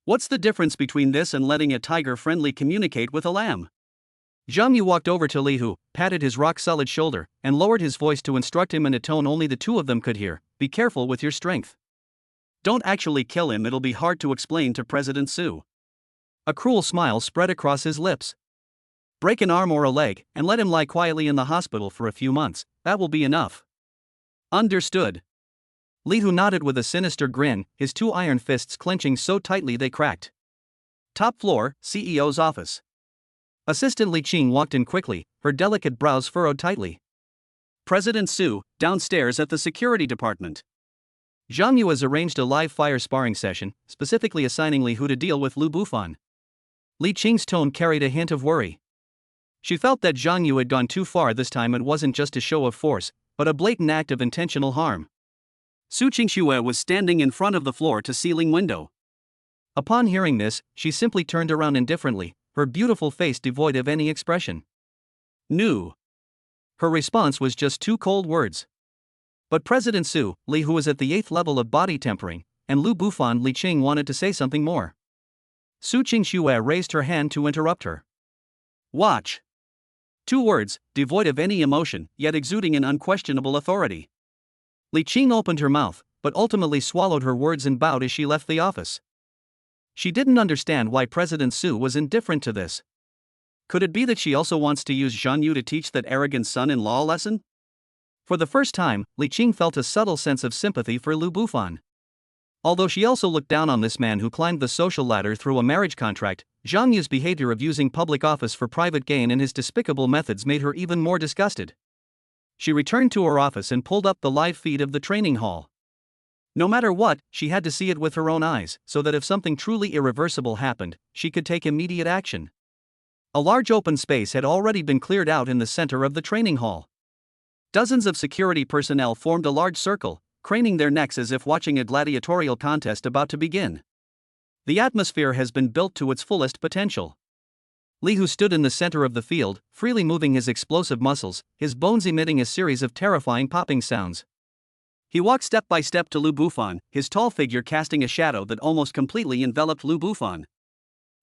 What's the difference between this and letting a tiger friendly communicate with a lamb? Zhang Yu walked over to Li Hu, patted his rock-solid shoulder, and lowered his voice to instruct him in a tone only the two of them could hear. Be careful with your strength. Don't actually kill him, it'll be hard to explain to President Su. A cruel smile spread across his lips. Break an arm or a leg, and let him lie quietly in the hospital for a few months, that will be enough. Understood. Li Hu nodded with a sinister grin, his two iron fists clenching so tightly they cracked. Top floor, CEO's office. Assistant Li Qing walked in quickly, her delicate brows furrowed tightly. President Su, downstairs at the security department. Zhang Yu has arranged a live fire sparring session, specifically assigning Li Hu to deal with Lu Bufan. Li Qing's tone carried a hint of worry. She felt that Zhang Yu had gone too far this time. It wasn't just a show of force, but a blatant act of intentional harm. Su Qingxue was standing in front of the floor-to-ceiling window. Upon hearing this, she simply turned around indifferently, her beautiful face devoid of any expression. No. Her response was just two cold words. But President Su, Li Hu was at the 8th level of body tempering, and Lu Bufan Li Qing wanted to say something more. Su Qingxue raised her hand to interrupt her. Watch. Two words, devoid of any emotion, yet exuding an unquestionable authority. Li Qing opened her mouth, but ultimately swallowed her words and bowed as she left the office. She didn't understand why President Su was indifferent to this. Could it be that she also wants to use Zhang Yu to teach that arrogant son-in-law a lesson? For the first time, Li Qing felt a subtle sense of sympathy for Lu Bufan. Although she also looked down on this man who climbed the social ladder through a marriage contract, Zhang Yu's behavior of using public office for private gain and his despicable methods made her even more disgusted. She returned to her office and pulled up the live feed of the training hall. No matter what, she had to see it with her own eyes, so that if something truly irreversible happened, she could take immediate action. A large open space had already been cleared out in the center of the training hall. Dozens of security personnel formed a large circle, craning their necks as if watching a gladiatorial contest about to begin. The atmosphere has been built to its fullest potential. Li Hu stood in the center of the field, freely moving his explosive muscles, his bones emitting a series of terrifying popping sounds. He walked step by step to Lu Bufan, his tall figure casting a shadow that almost completely enveloped Lu Bufan.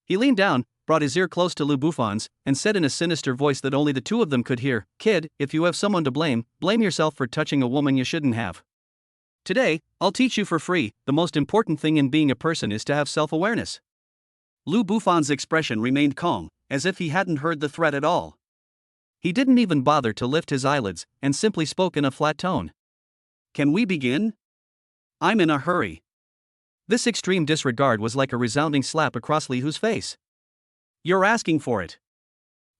He leaned down, brought his ear close to Lu Bufan's, and said in a sinister voice that only the two of them could hear, "Kid, if you have someone to blame, blame yourself for touching a woman you shouldn't have. Today, I'll teach you for free, the most important thing in being a person is to have self-awareness." Lu Bufan's expression remained calm, as if he hadn't heard the threat at all. He didn't even bother to lift his eyelids, and simply spoke in a flat tone. Can we begin? I'm in a hurry. This extreme disregard was like a resounding slap across Li Hu's face. You're asking for it.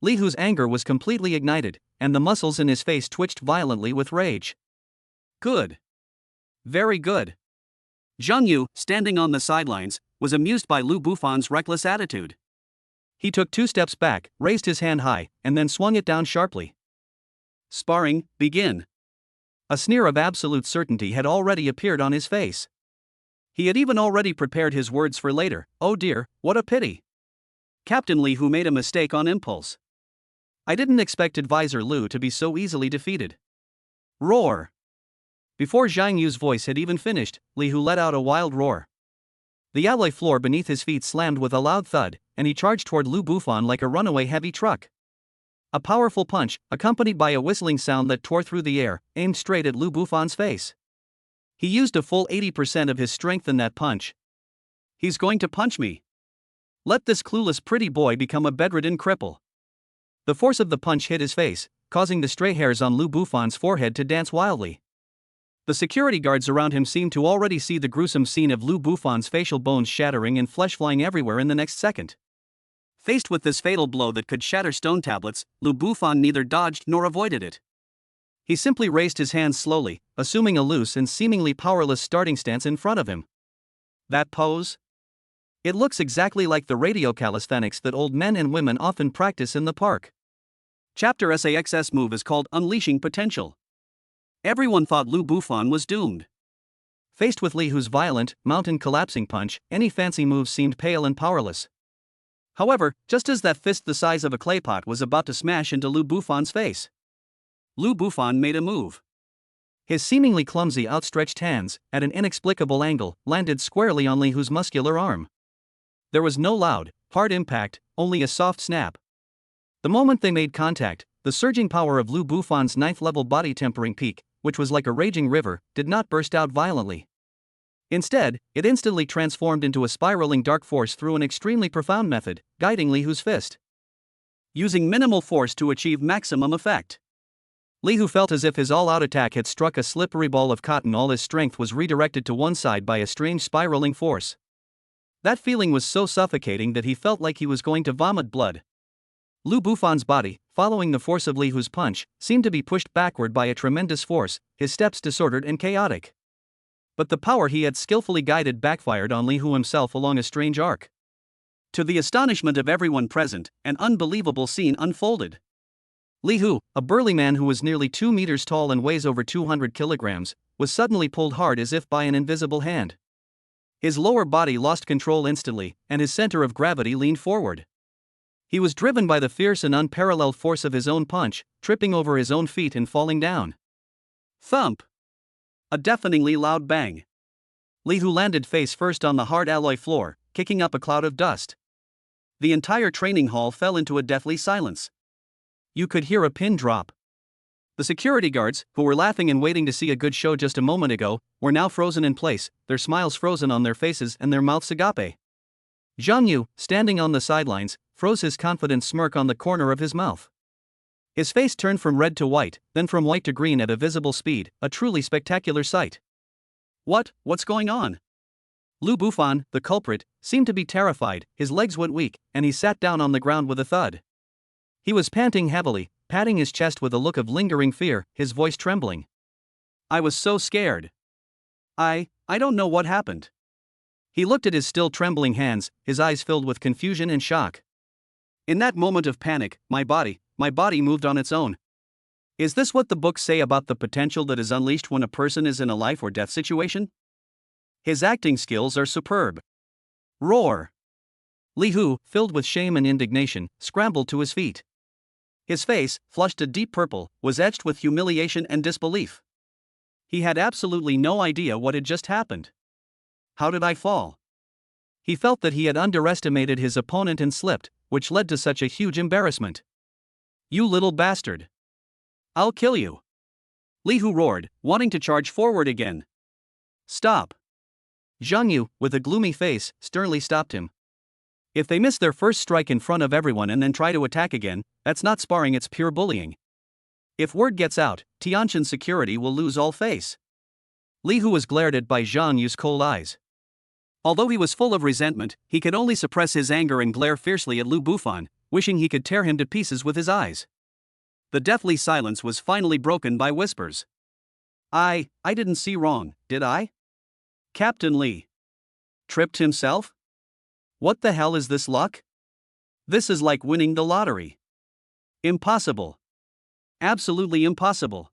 Li Hu's anger was completely ignited, and the muscles in his face twitched violently with rage. Good. Very good. Zhang Yu, standing on the sidelines, was amused by Lu Bufan's reckless attitude. He took 2 steps back, raised his hand high, and then swung it down sharply. Sparring, begin. A sneer of absolute certainty had already appeared on his face. He had even already prepared his words for later. Oh dear, what a pity. Captain Li Hu made a mistake on impulse. I didn't expect Advisor Lu to be so easily defeated. Roar. Before Zhang Yu's voice had even finished, Li Hu let out a wild roar. The alloy floor beneath his feet slammed with a loud thud, and he charged toward Lu Bufan like a runaway heavy truck. A powerful punch, accompanied by a whistling sound that tore through the air, aimed straight at Lu Bufan's face. He used a full 80% of his strength in that punch. He's going to punch me. Let this clueless pretty boy become a bedridden cripple. The force of the punch hit his face, causing the stray hairs on Lu Bufan's forehead to dance wildly. The security guards around him seemed to already see the gruesome scene of Lu Bufan's facial bones shattering and flesh flying everywhere in the next second. Faced with this fatal blow that could shatter stone tablets, Lu Bufan neither dodged nor avoided it. He simply raised his hands slowly, assuming a loose and seemingly powerless starting stance in front of him. That pose? It looks exactly like the radio calisthenics that old men and women often practice in the park. Chapter SAXS move is called Unleashing Potential. Everyone thought Lu Bufan was doomed. Faced with Li Hu's violent, mountain collapsing punch, any fancy moves seemed pale and powerless. However, just as that fist the size of a clay pot was about to smash into Lu Bufan's face, Lu Bufan made a move. His seemingly clumsy outstretched hands, at an inexplicable angle, landed squarely on Li Hu's muscular arm. There was no loud, hard impact, only a soft snap. The moment they made contact, the surging power of Lu Bufan's ninth-level body tempering peak, which was like a raging river, did not burst out violently. Instead, it instantly transformed into a spiraling dark force through an extremely profound method, guiding Li Hu's fist. Using minimal force to achieve maximum effect. Li Hu felt as if his all-out attack had struck a slippery ball of cotton. All his strength was redirected to one side by a strange spiraling force. That feeling was so suffocating that he felt like he was going to vomit blood. Lu Bufan's body, following the force of Li Hu's punch, seemed to be pushed backward by a tremendous force, his steps disordered and chaotic. But the power he had skillfully guided backfired on Li Hu himself along a strange arc. To the astonishment of everyone present, an unbelievable scene unfolded. Li Hu, a burly man who was nearly 2 meters tall and weighs over 200 kilograms, was suddenly pulled hard as if by an invisible hand. His lower body lost control instantly, and his center of gravity leaned forward. He was driven by the fierce and unparalleled force of his own punch, tripping over his own feet and falling down. Thump! A deafeningly loud bang. Li Hu landed face first on the hard alloy floor, kicking up a cloud of dust. The entire training hall fell into a deathly silence. You could hear a pin drop. The security guards, who were laughing and waiting to see a good show just a moment ago, were now frozen in place, their smiles frozen on their faces and their mouths agape. Zhang Yu, standing on the sidelines, froze his confident smirk on the corner of his mouth. His face turned from red to white, then from white to green at a visible speed, a truly spectacular sight. What's going on? Lu Bufan, the culprit, seemed to be terrified, his legs went weak, and he sat down on the ground with a thud. He was panting heavily, patting his chest with a look of lingering fear, his voice trembling. I was so scared. I don't know what happened. He looked at his still trembling hands, his eyes filled with confusion and shock. In that moment of panic, my body moved on its own. Is this what the books say about the potential that is unleashed when a person is in a life or death situation? His acting skills are superb. Roar! Li Hu, filled with shame and indignation, scrambled to his feet. His face, flushed a deep purple, was etched with humiliation and disbelief. He had absolutely no idea what had just happened. How did I fall? He felt that he had underestimated his opponent and slipped, which led to such a huge embarrassment. You little bastard! I'll kill you! Li Hu roared, wanting to charge forward again. Stop! Zhang Yu, with a gloomy face, sternly stopped him. If they miss their first strike in front of everyone and then try to attack again, that's not sparring, it's pure bullying. If word gets out, Tianshan's security will lose all face. Li Hu was glared at by Zhang Yu's cold eyes. Although he was full of resentment, he could only suppress his anger and glare fiercely at Lu Bufan, wishing he could tear him to pieces with his eyes. The deathly silence was finally broken by whispers. I didn't see wrong, did I? Captain Li. Tripped himself? What the hell is this luck? This is like winning the lottery. Impossible. Absolutely impossible.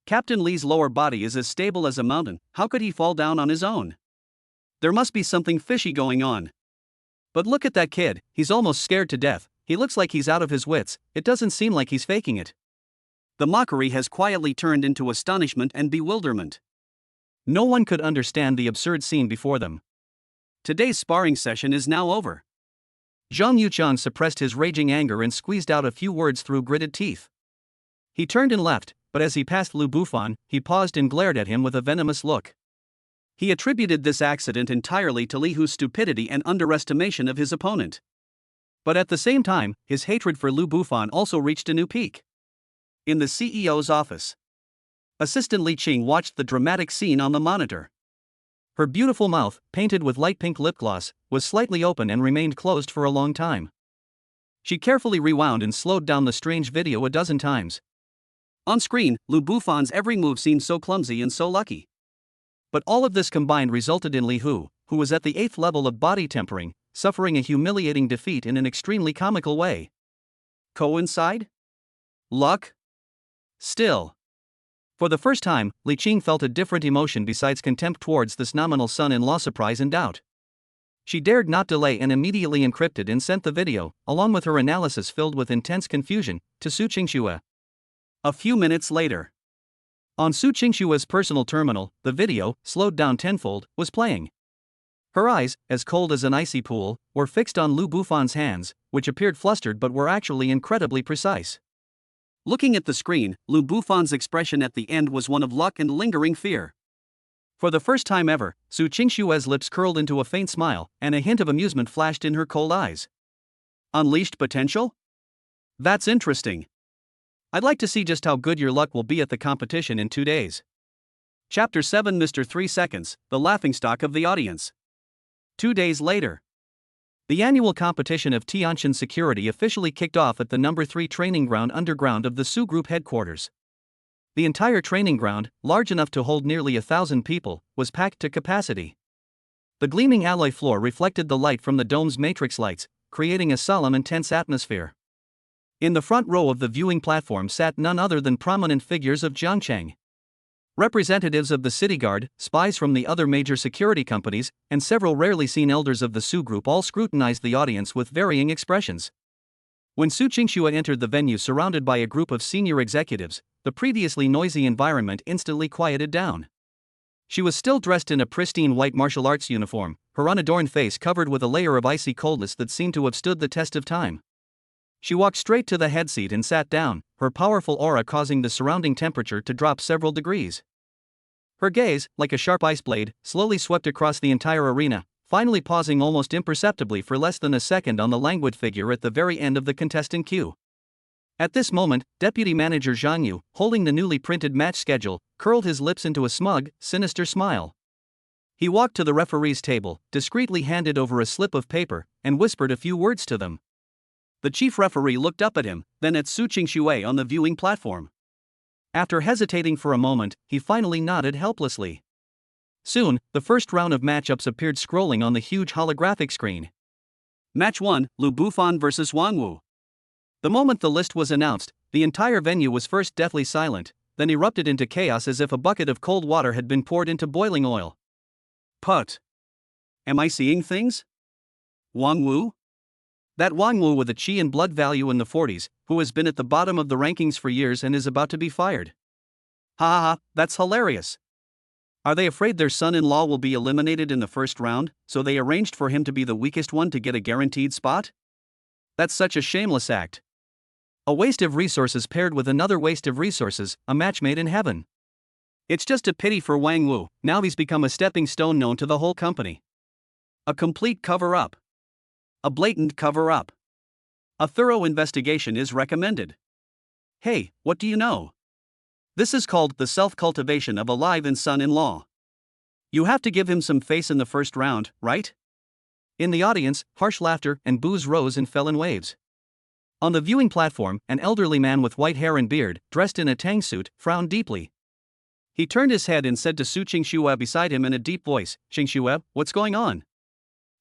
Captain Li's lower body is as stable as a mountain, how could he fall down on his own? There must be something fishy going on. But look at that kid, he's almost scared to death, he looks like he's out of his wits, it doesn't seem like he's faking it. The mockery has quietly turned into astonishment and bewilderment. No one could understand the absurd scene before them. Today's sparring session is now over. Zhang Yuchang suppressed his raging anger and squeezed out a few words through gritted teeth. He turned and left, but as he passed Lu Bufan, he paused and glared at him with a venomous look. He attributed this accident entirely to Li Hu's stupidity and underestimation of his opponent. But at the same time, his hatred for Lu Bufan also reached a new peak. In the CEO's office, Assistant Li Qing watched the dramatic scene on the monitor. Her beautiful mouth, painted with light pink lip gloss, was slightly open and remained closed for a long time. She carefully rewound and slowed down the strange video a dozen times. On screen, Lu Bufan's every move seemed so clumsy and so lucky. But all of this combined resulted in Li Hu, who was at the 8th level of body tempering, suffering a humiliating defeat in an extremely comical way. Coincide? Luck? Still. For the first time, Li Qing felt a different emotion besides contempt towards this nominal son-in-law, surprise and doubt. She dared not delay and immediately encrypted and sent the video, along with her analysis filled with intense confusion, to Su Qingxue. A few minutes later, on Su Qingshue's personal terminal, the video, slowed down tenfold, was playing. Her eyes, as cold as an icy pool, were fixed on Lu Bufan's hands, which appeared flustered but were actually incredibly precise. Looking at the screen, Lu Bufan's expression at the end was one of luck and lingering fear. For the first time ever, Su Qingshue's lips curled into a faint smile, and a hint of amusement flashed in her cold eyes. Unleashed potential? That's interesting. I'd like to see just how good your luck will be at the competition in 2 days. Chapter 7 Mr. 3 Seconds, the laughingstock of the audience. 2 days later. The annual competition of Tianjin Security officially kicked off at the No. 3 training ground underground of the Su Group headquarters. The entire training ground, large enough to hold nearly 1,000 people, was packed to capacity. The gleaming alloy floor reflected the light from the dome's matrix lights, creating a solemn and tense atmosphere. In the front row of the viewing platform sat none other than prominent figures of Jiangcheng. Representatives of the city guard, spies from the other major security companies, and several rarely seen elders of the Su Group all scrutinized the audience with varying expressions. When Su Qingshuo entered the venue surrounded by a group of senior executives, the previously noisy environment instantly quieted down. She was still dressed in a pristine white martial arts uniform, her unadorned face covered with a layer of icy coldness that seemed to have stood the test of time. She walked straight to the head seat and sat down, her powerful aura causing the surrounding temperature to drop several degrees. Her gaze, like a sharp ice blade, slowly swept across the entire arena, finally pausing almost imperceptibly for less than a second on the languid figure at the very end of the contestant queue. At this moment, Deputy Manager Zhang Yu, holding the newly printed match schedule, curled his lips into a smug, sinister smile. He walked to the referee's table, discreetly handed over a slip of paper, and whispered a few words to them. The chief referee looked up at him, then at Su Qingshuo on the viewing platform. After hesitating for a moment, he finally nodded helplessly. Soon, the first round of matchups appeared scrolling on the huge holographic screen. Match 1, Lu Bufan vs. Wang Wu. The moment the list was announced, the entire venue was first deathly silent, then erupted into chaos as if a bucket of cold water had been poured into boiling oil. Put. Am I seeing things? Wang Wu? That Wang Wu with a chi and blood value in the 40s, who has been at the bottom of the rankings for years and is about to be fired. Ha ha ha, that's hilarious. Are they afraid their son-in-law will be eliminated in the first round, so they arranged for him to be the weakest one to get a guaranteed spot? That's such a shameless act. A waste of resources paired with another waste of resources, a match made in heaven. It's just a pity for Wang Wu, now he's become a stepping stone known to the whole company. A complete cover-up. A blatant cover-up. A thorough investigation is recommended. Hey, what do you know? This is called the self-cultivation of a live-in son-in-law. You have to give him some face in the first round, right? In the audience, harsh laughter and boos rose and fell in waves. On the viewing platform, an elderly man with white hair and beard, dressed in a tang suit, frowned deeply. He turned his head and said to Su Qingshuo beside him in a deep voice, "Qingshuo, what's going on?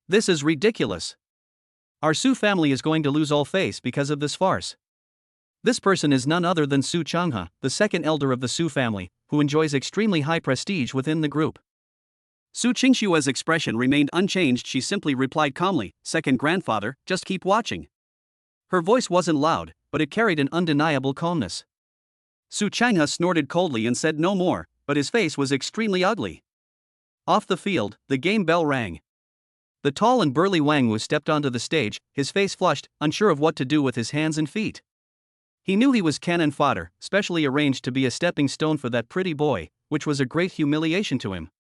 This is ridiculous. Our Su family is going to lose all face because of this farce." This person is none other than Su Changhe, the second elder of the Su family, who enjoys extremely high prestige within the group. Su Qingshue's expression remained unchanged. She simply replied calmly, "Second grandfather, just keep watching." Her voice wasn't loud, but it carried an undeniable calmness. Su Changhe snorted coldly and said no more, but his face was extremely ugly. Off the field, the game bell rang. The tall and burly Wang Wu stepped onto the stage, his face flushed, unsure of what to do with his hands and feet. He knew he was cannon fodder, specially arranged to be a stepping stone for that pretty boy, which was a great humiliation to him.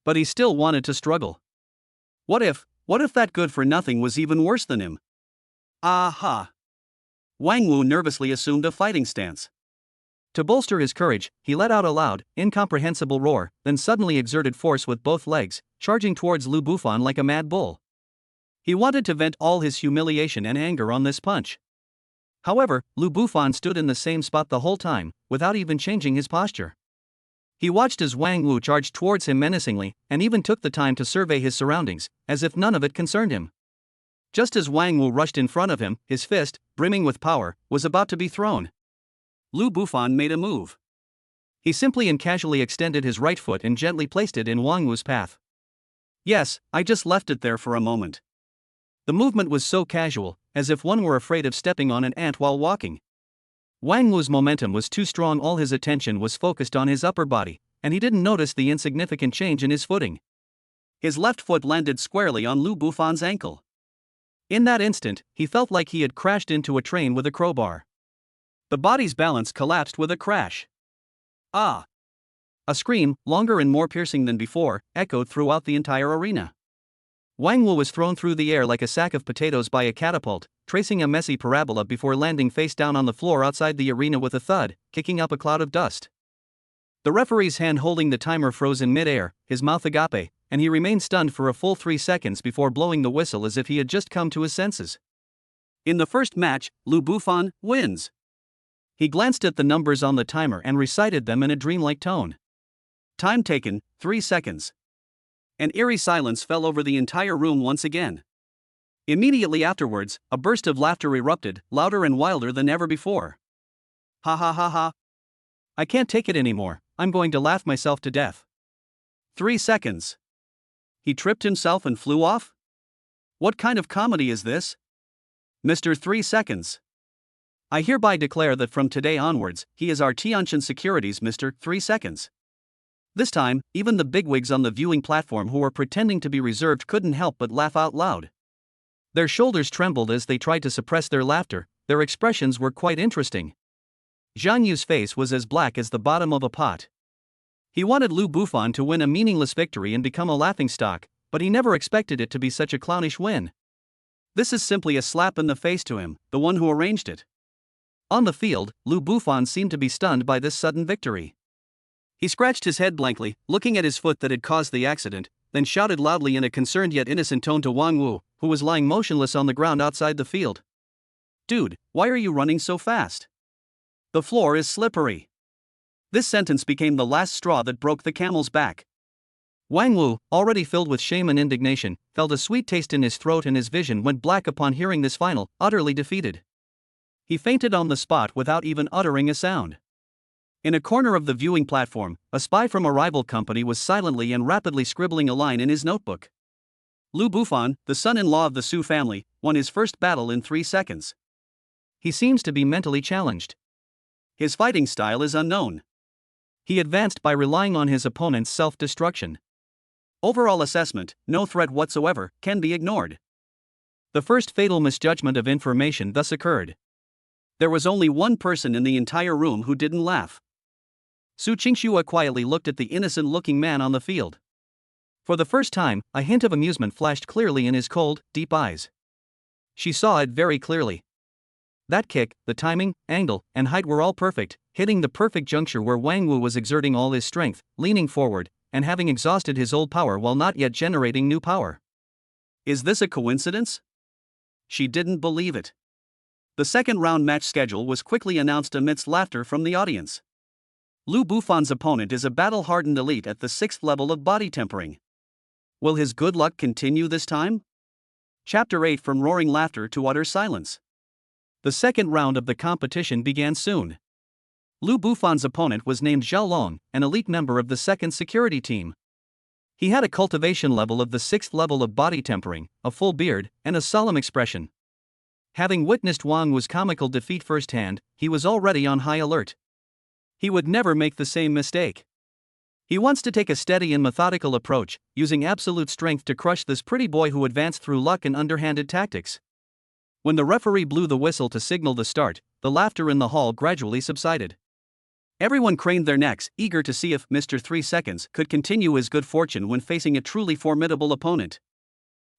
But he still wanted to struggle. What if that good-for-nothing was even worse than him? Aha! Wang Wu nervously assumed a fighting stance. To bolster his courage, he let out a loud, incomprehensible roar, then suddenly exerted force with both legs, charging towards Lu Bufan like a mad bull. He wanted to vent all his humiliation and anger on this punch. However, Lu Bufan stood in the same spot the whole time, without even changing his posture. He watched as Wang Wu charged towards him menacingly, and even took the time to survey his surroundings, as if none of it concerned him. Just as Wang Wu rushed in front of him, his fist, brimming with power, was about to be thrown. Lu Bufan made a move. He simply and casually extended his right foot and gently placed it in Wang Wu's path. Yes, I just left it there for a moment. The movement was so casual, as if one were afraid of stepping on an ant while walking. Wang Wu's momentum was too strong, all his attention was focused on his upper body, and he didn't notice the insignificant change in his footing. His left foot landed squarely on Lu Bufan's ankle. In that instant, he felt like he had crashed into a train with a crowbar. The body's balance collapsed with a crash. Ah! A scream, longer and more piercing than before, echoed throughout the entire arena. Wang Wu was thrown through the air like a sack of potatoes by a catapult, tracing a messy parabola before landing face down on the floor outside the arena with a thud, kicking up a cloud of dust. The referee's hand holding the timer froze in mid-air, his mouth agape, and he remained stunned for a full 3 seconds before blowing the whistle as if he had just come to his senses. In the first match, Lu Bufan wins. He glanced at the numbers on the timer and recited them in a dreamlike tone. Time taken, 3 seconds. An eerie silence fell over the entire room once again. Immediately afterwards, a burst of laughter erupted, louder and wilder than ever before. Ha ha ha ha. I can't take it anymore, I'm going to laugh myself to death. 3 seconds. He tripped himself and flew off? What kind of comedy is this? Mr. 3 seconds. I hereby declare that from today onwards, he is our Tiantian Securities Mr. 3 seconds. This time, even the bigwigs on the viewing platform who were pretending to be reserved couldn't help but laugh out loud. Their shoulders trembled as they tried to suppress their laughter, their expressions were quite interesting. Zhang Yu's face was as black as the bottom of a pot. He wanted Lu Bufan to win a meaningless victory and become a laughingstock, but he never expected it to be such a clownish win. This is simply a slap in the face to him, the one who arranged it. On the field, Lu Bufan seemed to be stunned by this sudden victory. He scratched his head blankly, looking at his foot that had caused the accident, then shouted loudly in a concerned yet innocent tone to Wang Wu, who was lying motionless on the ground outside the field. Dude, why are you running so fast? The floor is slippery. This sentence became the last straw that broke the camel's back. Wang Wu, already filled with shame and indignation, felt a sweet taste in his throat and his vision went black upon hearing this final, utterly defeated. He fainted on the spot without even uttering a sound. In a corner of the viewing platform, a spy from a rival company was silently and rapidly scribbling a line in his notebook. Lu Bufan, the son-in-law of the Su family, won his first battle in 3 seconds. He seems to be mentally challenged. His fighting style is unknown. He advanced by relying on his opponent's self-destruction. Overall assessment, no threat whatsoever, can be ignored. The first fatal misjudgment of information thus occurred. There was only one person in the entire room who didn't laugh. Su Qingxua quietly looked at the innocent-looking man on the field. For the first time, a hint of amusement flashed clearly in his cold, deep eyes. She saw it very clearly. That kick, the timing, angle, and height were all perfect, hitting the perfect juncture where Wang Wu was exerting all his strength, leaning forward, and having exhausted his old power while not yet generating new power. Is this a coincidence? She didn't believe it. The second round match schedule was quickly announced amidst laughter from the audience. Lu Bufan's opponent is a battle-hardened elite at the 6th level of body tempering. Will his good luck continue this time? Chapter 8. From roaring laughter to utter silence. The second round of the competition began soon. Lu Bufan's opponent was named Zhao Long, an elite member of the 2nd security team. He had a cultivation level of the 6th level of body tempering, a full beard, and a solemn expression. Having witnessed Wang Wu's comical defeat firsthand, he was already on high alert. He would never make the same mistake. He wants to take a steady and methodical approach, using absolute strength to crush this pretty boy who advanced through luck and underhanded tactics. When the referee blew the whistle to signal the start, the laughter in the hall gradually subsided. Everyone craned their necks, eager to see if Mr. 3 Seconds could continue his good fortune when facing a truly formidable opponent.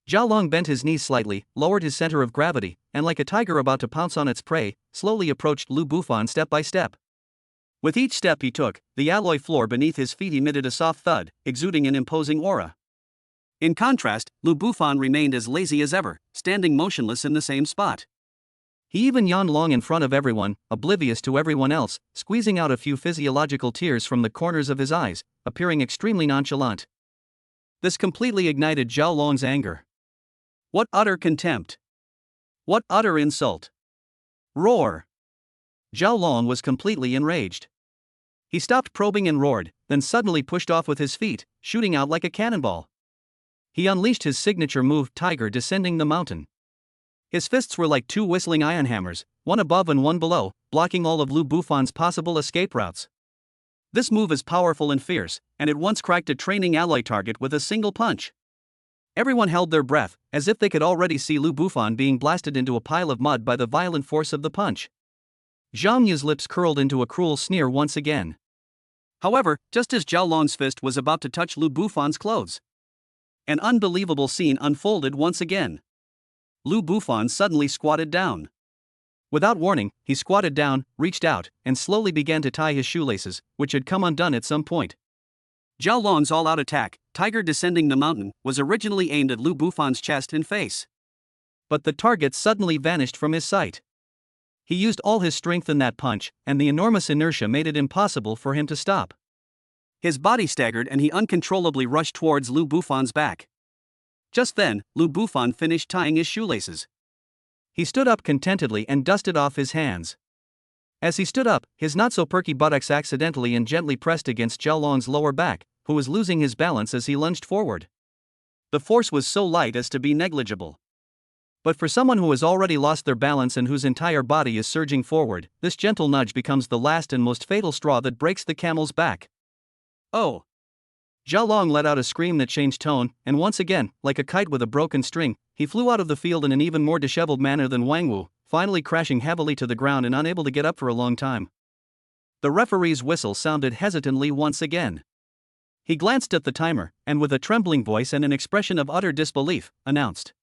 Zhao Long bent his knees slightly, lowered his center of gravity, and like a tiger about to pounce on its prey, slowly approached Lu Bufan step by step. With each step he took, the alloy floor beneath his feet emitted a soft thud, exuding an imposing aura. In contrast, Lu Bufan remained as lazy as ever, standing motionless in the same spot. He even yawned long in front of everyone, oblivious to everyone else, squeezing out a few physiological tears from the corners of his eyes, appearing extremely nonchalant. This completely ignited Zhao Long's anger. What utter contempt! What utter insult! Roar! Zhao Long was completely enraged. He stopped probing and roared, then suddenly pushed off with his feet, shooting out like a cannonball. He unleashed his signature move, Tiger Descending the Mountain. His fists were like two whistling iron hammers, one above and one below, blocking all of Lu Bufan's possible escape routes. This move is powerful and fierce, and it once cracked a training alloy target with a single punch. Everyone held their breath, as if they could already see Lu Bufan being blasted into a pile of mud by the violent force of the punch. Zhang Yu's lips curled into a cruel sneer once again. However, just as Zhao Long's fist was about to touch Lu Bufan's clothes, an unbelievable scene unfolded once again. Lu Bufan suddenly squatted down. Without warning, he squatted down, reached out, and slowly began to tie his shoelaces, which had come undone at some point. Zhao Long's all-out attack, Tiger Descending the Mountain, was originally aimed at Lu Bufan's chest and face. But the target suddenly vanished from his sight. He used all his strength in that punch, and the enormous inertia made it impossible for him to stop. His body staggered and he uncontrollably rushed towards Lu Bufan's back. Just then, Lu Bufan finished tying his shoelaces. He stood up contentedly and dusted off his hands. As he stood up, his not-so-perky buttocks accidentally and gently pressed against Zhao Long's lower back, who was losing his balance as he lunged forward. The force was so light as to be negligible. But for someone who has already lost their balance and whose entire body is surging forward, this gentle nudge becomes the last and most fatal straw that breaks the camel's back. Oh! Zhao Long let out a scream that changed tone, and once again, like a kite with a broken string, he flew out of the field in an even more disheveled manner than Wang Wu, finally crashing heavily to the ground and unable to get up for a long time. The referee's whistle sounded hesitantly once again. He glanced at the timer, and with a trembling voice and an expression of utter disbelief, announced.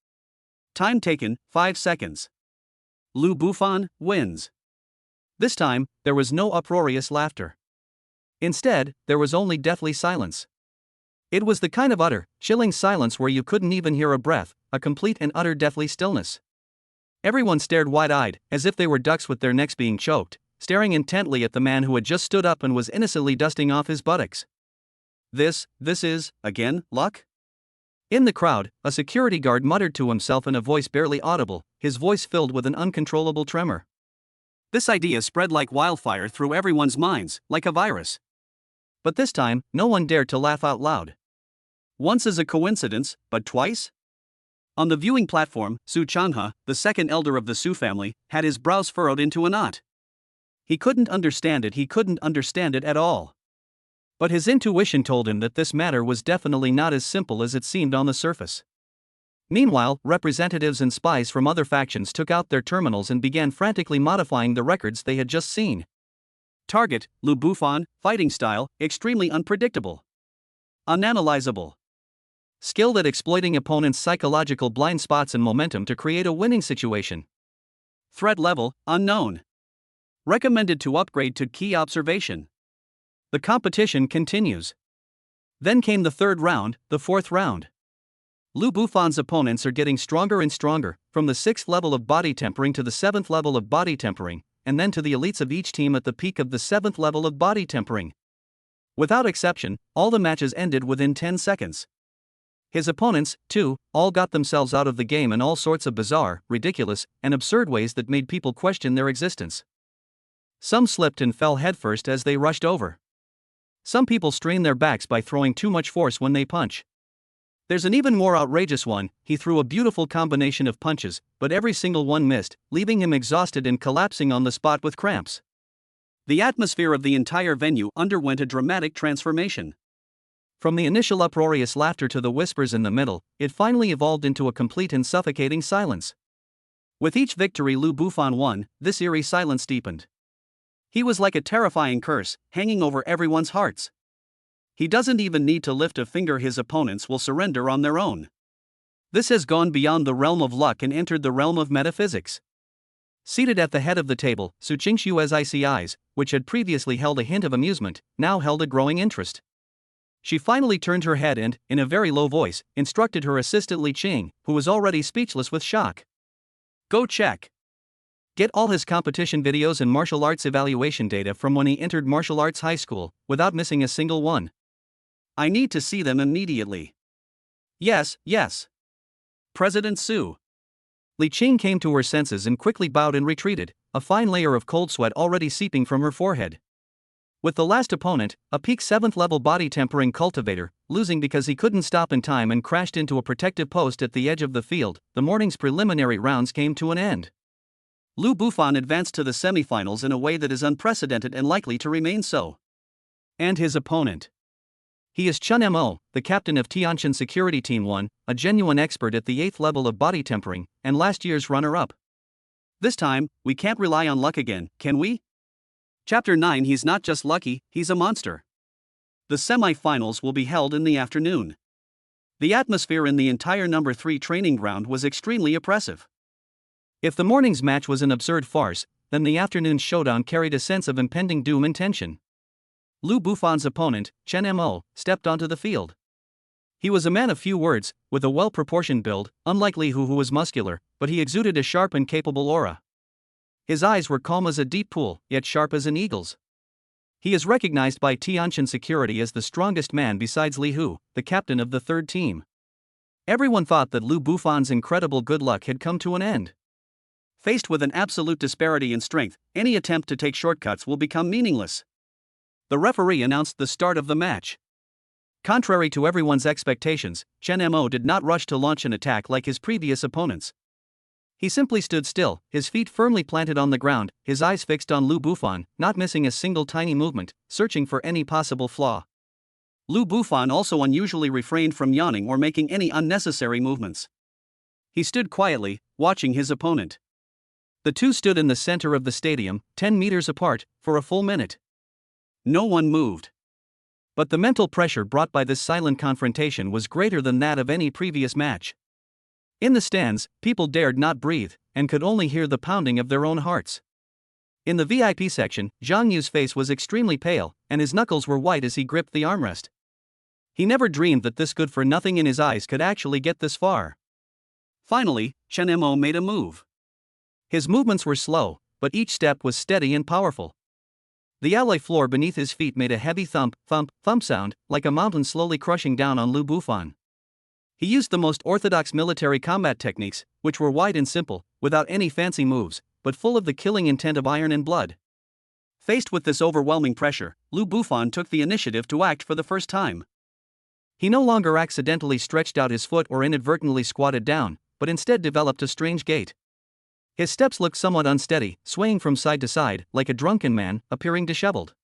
Time taken, 5 seconds. Lu Bufan wins. This time, there was no uproarious laughter. Instead, there was only deathly silence. It was the kind of utter, chilling silence where you couldn't even hear a breath, a complete and utter deathly stillness. Everyone stared wide-eyed, as if they were ducks with their necks being choked, staring intently at the man who had just stood up and was innocently dusting off his buttocks. This is, again, luck? In the crowd, a security guard muttered to himself in a voice barely audible, his voice filled with an uncontrollable tremor. This idea spread like wildfire through everyone's minds, like a virus. But this time, no one dared to laugh out loud. Once is a coincidence, but twice? On the viewing platform, Su Chanhe, the second elder of the Su family, had his brows furrowed into a knot. He couldn't understand it at all. But his intuition told him that this matter was definitely not as simple as it seemed on the surface. Meanwhile, representatives and spies from other factions took out their terminals and began frantically modifying the records they had just seen. Target, Lu Bufan, fighting style, extremely unpredictable. Unanalyzable. Skilled at exploiting opponents' psychological blind spots and momentum to create a winning situation. Threat level, unknown. Recommended to upgrade to key observation. The competition continues. Then came the third round, the fourth round. Lu Bufan's opponents are getting stronger and stronger, from the 6th level of body tempering to the 7th level of body tempering, and then to the elites of each team at the peak of the 7th level of body tempering. Without exception, all the matches ended within 10 seconds. His opponents, too, all got themselves out of the game in all sorts of bizarre, ridiculous, and absurd ways that made people question their existence. Some slipped and fell headfirst as they rushed over. Some people strain their backs by throwing too much force when they punch. There's an even more outrageous one. He threw a beautiful combination of punches, but every single one missed, leaving him exhausted and collapsing on the spot with cramps. The atmosphere of the entire venue underwent a dramatic transformation. From the initial uproarious laughter to the whispers in the middle, it finally evolved into a complete and suffocating silence. With each victory Lu Bufan won, this eerie silence deepened. He was like a terrifying curse, hanging over everyone's hearts. He doesn't even need to lift a finger, his opponents will surrender on their own. This has gone beyond the realm of luck and entered the realm of metaphysics. Seated at the head of the table, Su Qingshu's icy eyes, which had previously held a hint of amusement, now held a growing interest. She finally turned her head and, in a very low voice, instructed her assistant Li Qing, who was already speechless with shock. Go check. Get all his competition videos and martial arts evaluation data from when he entered martial arts high school, without missing a single one. I need to see them immediately. Yes, yes. President Su. Li Qing came to her senses and quickly bowed and retreated, a fine layer of cold sweat already seeping from her forehead. With the last opponent, a peak 7th level body tempering cultivator, losing because he couldn't stop in time and crashed into a protective post at the edge of the field, the morning's preliminary rounds came to an end. Lu Bufan advanced to the semifinals in a way that is unprecedented and likely to remain so. And his opponent. He is Chen Mo, the captain of Tianjin Security Team 1, a genuine expert at the 8th level of body tempering, and last year's runner-up. This time, we can't rely on luck again, can we? Chapter 9. He's not just lucky, he's a monster. The semi-finals will be held in the afternoon. The atmosphere in the entire number 3 training ground was extremely oppressive. If the morning's match was an absurd farce, then the afternoon's showdown carried a sense of impending doom and tension. Lu Bufan's opponent, Chen Mo, stepped onto the field. He was a man of few words, with a well-proportioned build, unlike Li Hu, who was muscular, but he exuded a sharp and capable aura. His eyes were calm as a deep pool, yet sharp as an eagle's. He is recognized by Tianjin Security as the strongest man besides Li Hu, the captain of the 3rd team. Everyone thought that Lu Bufan's incredible good luck had come to an end. Faced with an absolute disparity in strength, any attempt to take shortcuts will become meaningless. The referee announced the start of the match. Contrary to everyone's expectations, Chen Mo did not rush to launch an attack like his previous opponents. He simply stood still, his feet firmly planted on the ground, his eyes fixed on Lu Bufan, not missing a single tiny movement, searching for any possible flaw. Lu Bufan also unusually refrained from yawning or making any unnecessary movements. He stood quietly, watching his opponent. The two stood in the center of the stadium, 10 meters apart, for a full minute. No one moved. But the mental pressure brought by this silent confrontation was greater than that of any previous match. In the stands, people dared not breathe, and could only hear the pounding of their own hearts. In the VIP section, Zhang Yu's face was extremely pale, and his knuckles were white as he gripped the armrest. He never dreamed that this good-for-nothing in his eyes could actually get this far. Finally, Chen Mo made a move. His movements were slow, but each step was steady and powerful. The alloy floor beneath his feet made a heavy thump, thump, thump sound, like a mountain slowly crushing down on Lu Bufan. He used the most orthodox military combat techniques, which were wide and simple, without any fancy moves, but full of the killing intent of iron and blood. Faced with this overwhelming pressure, Lu Bufan took the initiative to act for the first time. He no longer accidentally stretched out his foot or inadvertently squatted down, but instead developed a strange gait. His steps looked somewhat unsteady, swaying from side to side, like a drunken man, appearing disheveled.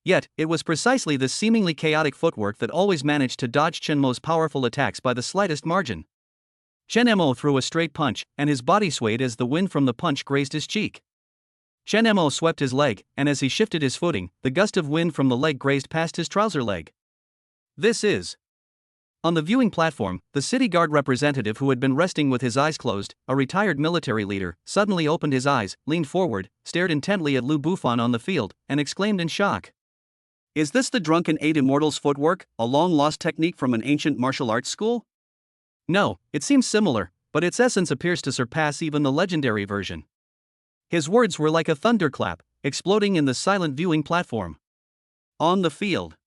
Yet, it was precisely this seemingly chaotic footwork that always managed to dodge Chen Mo's powerful attacks by the slightest margin. Chen Mo threw a straight punch, and his body swayed as the wind from the punch grazed his cheek. Chen Mo swept his leg, and as he shifted his footing, the gust of wind from the leg grazed past his trouser leg. This is... On the viewing platform, the city guard representative, who had been resting with his eyes closed, a retired military leader, suddenly opened his eyes, leaned forward, stared intently at Lu Bufan on the field, and exclaimed in shock. Is this the Drunken 8 Immortals footwork, a long-lost technique from an ancient martial arts school? No, it seems similar, but its essence appears to surpass even the legendary version. His words were like a thunderclap, exploding in the silent viewing platform. On the field,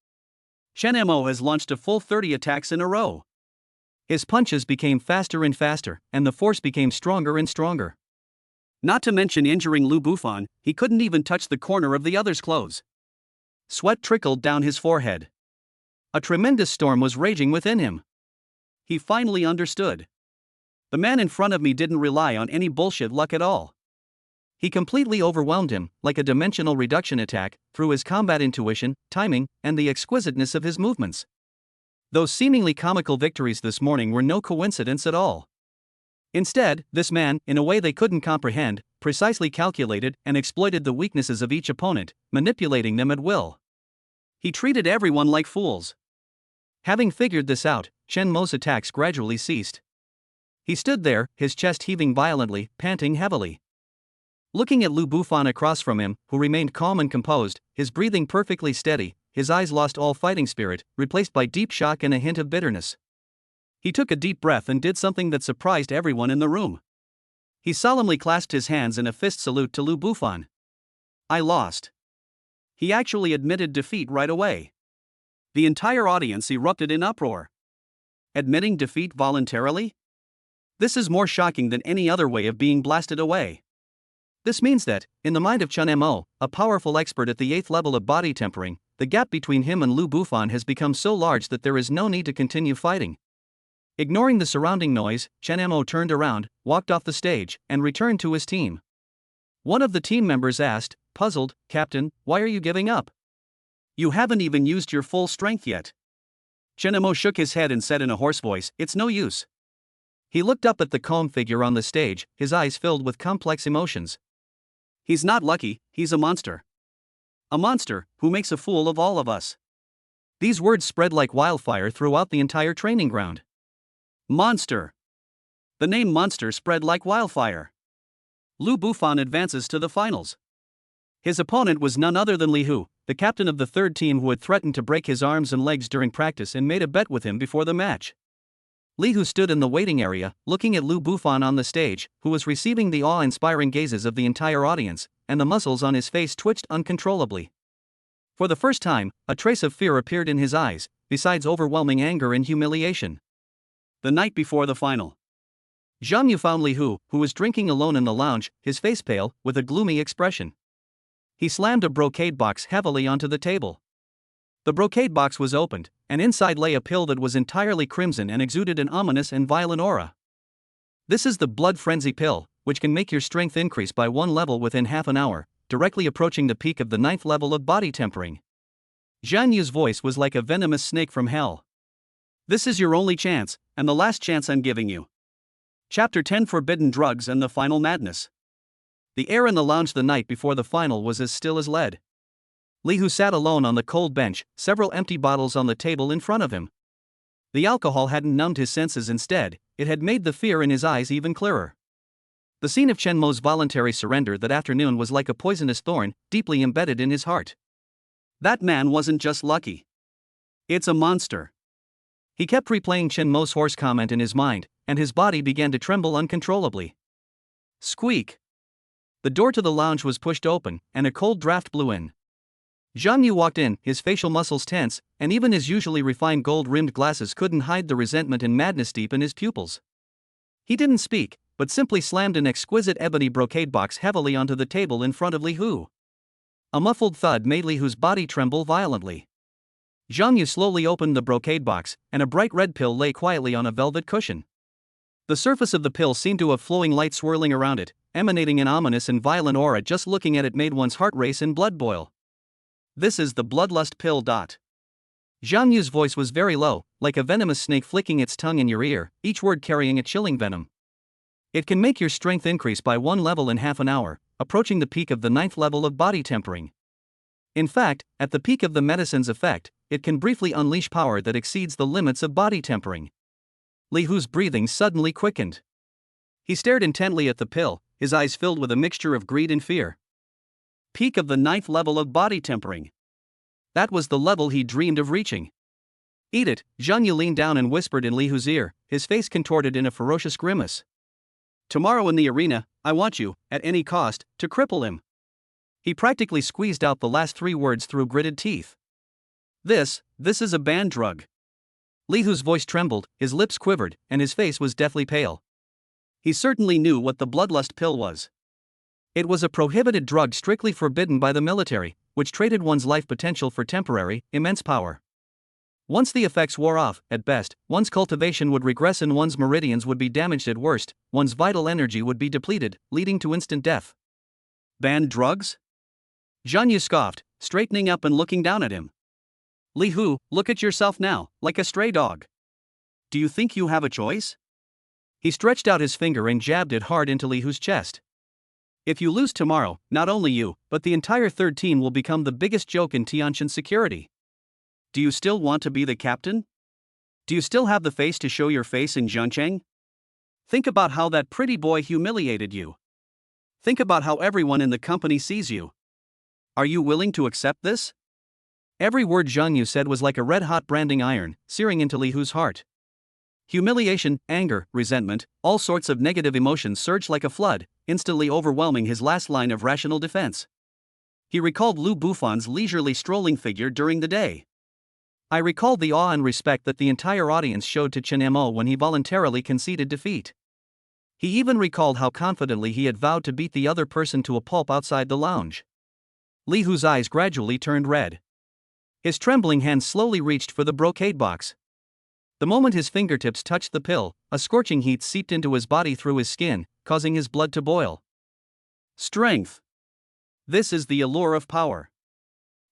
Chen Mo has launched a full 30 attacks in a row. His punches became faster and faster, and the force became stronger and stronger. Not to mention injuring Lu Bufan, he couldn't even touch the corner of the other's clothes. Sweat trickled down his forehead. A tremendous storm was raging within him. He finally understood. The man in front of me didn't rely on any bullshit luck at all. He completely overwhelmed him, like a dimensional reduction attack, through his combat intuition, timing, and the exquisiteness of his movements. Those seemingly comical victories this morning were no coincidence at all. Instead, this man, in a way they couldn't comprehend, precisely calculated and exploited the weaknesses of each opponent, manipulating them at will. He treated everyone like fools. Having figured this out, Chen Mo's attacks gradually ceased. He stood there, his chest heaving violently, panting heavily. Looking at Lu Bufan across from him, who remained calm and composed, his breathing perfectly steady, his eyes lost all fighting spirit, replaced by deep shock and a hint of bitterness. He took a deep breath and did something that surprised everyone in the room. He solemnly clasped his hands in a fist salute to Lu Bufan. I lost. He actually admitted defeat right away. The entire audience erupted in uproar. Admitting defeat voluntarily? This is more shocking than any other way of being blasted away. This means that, in the mind of Chen Mo, a powerful expert at the 8th level of body tempering, the gap between him and Lu Bufan has become so large that there is no need to continue fighting. Ignoring the surrounding noise, Chen Mo turned around, walked off the stage, and returned to his team. One of the team members asked, puzzled, Captain, why are you giving up? You haven't even used your full strength yet. Chen Mo shook his head and said in a hoarse voice, it's no use. He looked up at the calm figure on the stage, his eyes filled with complex emotions. He's not lucky, he's a monster. A monster who makes a fool of all of us. These words spread like wildfire throughout the entire training ground. Monster. The name monster spread like wildfire. Lu Bufan advances to the finals. His opponent was none other than Li Hu, the captain of the third team who had threatened to break his arms and legs during practice and made a bet with him before the match. Li Hu stood in the waiting area, looking at Lu Bufan on the stage, who was receiving the awe-inspiring gazes of the entire audience, and the muscles on his face twitched uncontrollably. For the first time, a trace of fear appeared in his eyes, besides overwhelming anger and humiliation. The night before the final, Zhang Yu found Li Hu, who was drinking alone in the lounge, his face pale, with a gloomy expression. He slammed a brocade box heavily onto the table. The brocade box was opened, and inside lay a pill that was entirely crimson and exuded an ominous and violent aura. This is the blood frenzy pill, which can make your strength increase by 1 level within half an hour, directly approaching the peak of the 9th level of body tempering. Zhang Yu's voice was like a venomous snake from hell. This is your only chance, and the last chance I'm giving you. Chapter 10: Forbidden Drugs and the Final Madness. The air in the lounge the night before the final was as still as lead. Li Hu sat alone on the cold bench, several empty bottles on the table in front of him. The alcohol hadn't numbed his senses, instead, it had made the fear in his eyes even clearer. The scene of Chen Mo's voluntary surrender that afternoon was like a poisonous thorn, deeply embedded in his heart. That man wasn't just lucky. It's a monster. He kept replaying Chen Mo's hoarse comment in his mind, and his body began to tremble uncontrollably. Squeak! The door to the lounge was pushed open, and a cold draft blew in. Zhang Yu walked in, his facial muscles tense, and even his usually refined gold-rimmed glasses couldn't hide the resentment and madness deep in his pupils. He didn't speak, but simply slammed an exquisite ebony brocade box heavily onto the table in front of Li Hu. A muffled thud made Li Hu's body tremble violently. Zhang Yu slowly opened the brocade box, and a bright red pill lay quietly on a velvet cushion. The surface of the pill seemed to have flowing light swirling around it, emanating an ominous and violent aura. Just looking at it made one's heart race and blood boil. This is the bloodlust pill. Zhang Yu's voice was very low, like a venomous snake flicking its tongue in your ear, each word carrying a chilling venom. It can make your strength increase by 1 level in half an hour, approaching the peak of the 9th level of body tempering. In fact, at the peak of the medicine's effect, it can briefly unleash power that exceeds the limits of body tempering. Li Hu's breathing suddenly quickened. He stared intently at the pill, his eyes filled with a mixture of greed and fear. Peak of the 9th level of body tempering. That was the level he dreamed of reaching. Eat it, Zhang Yu leaned down and whispered in Li Hu's ear, his face contorted in a ferocious grimace. Tomorrow in the arena, I want you, at any cost, to cripple him. He practically squeezed out the last 3 words through gritted teeth. This is a banned drug. Li Hu's voice trembled, his lips quivered, and his face was deathly pale. He certainly knew what the bloodlust pill was. It was a prohibited drug strictly forbidden by the military, which traded one's life potential for temporary, immense power. Once the effects wore off, at best, one's cultivation would regress and one's meridians would be damaged. At worst, one's vital energy would be depleted, leading to instant death. Banned drugs? Zhang Yu scoffed, straightening up and looking down at him. Li Hu, look at yourself now, like a stray dog. Do you think you have a choice? He stretched out his finger and jabbed it hard into Li Hu's chest. If you lose tomorrow, not only you, but the entire third team will become the biggest joke in Tianshan security. Do you still want to be the captain? Do you still have the face to show your face in Zhangcheng? Think about how that pretty boy humiliated you. Think about how everyone in the company sees you. Are you willing to accept this? Every word Zhang Yu said was like a red-hot branding iron, searing into Li Hu's heart. Humiliation, anger, resentment, all sorts of negative emotions surged like a flood, instantly overwhelming his last line of rational defense. He recalled Lu Bufan's leisurely strolling figure during the day. I recalled the awe and respect that the entire audience showed to Chen Mo when he voluntarily conceded defeat. He even recalled how confidently he had vowed to beat the other person to a pulp outside the lounge. Li Hu's eyes gradually turned red. His trembling hand slowly reached for the brocade box. The moment his fingertips touched the pill, a scorching heat seeped into his body through his skin, causing his blood to boil. Strength. This is the allure of power.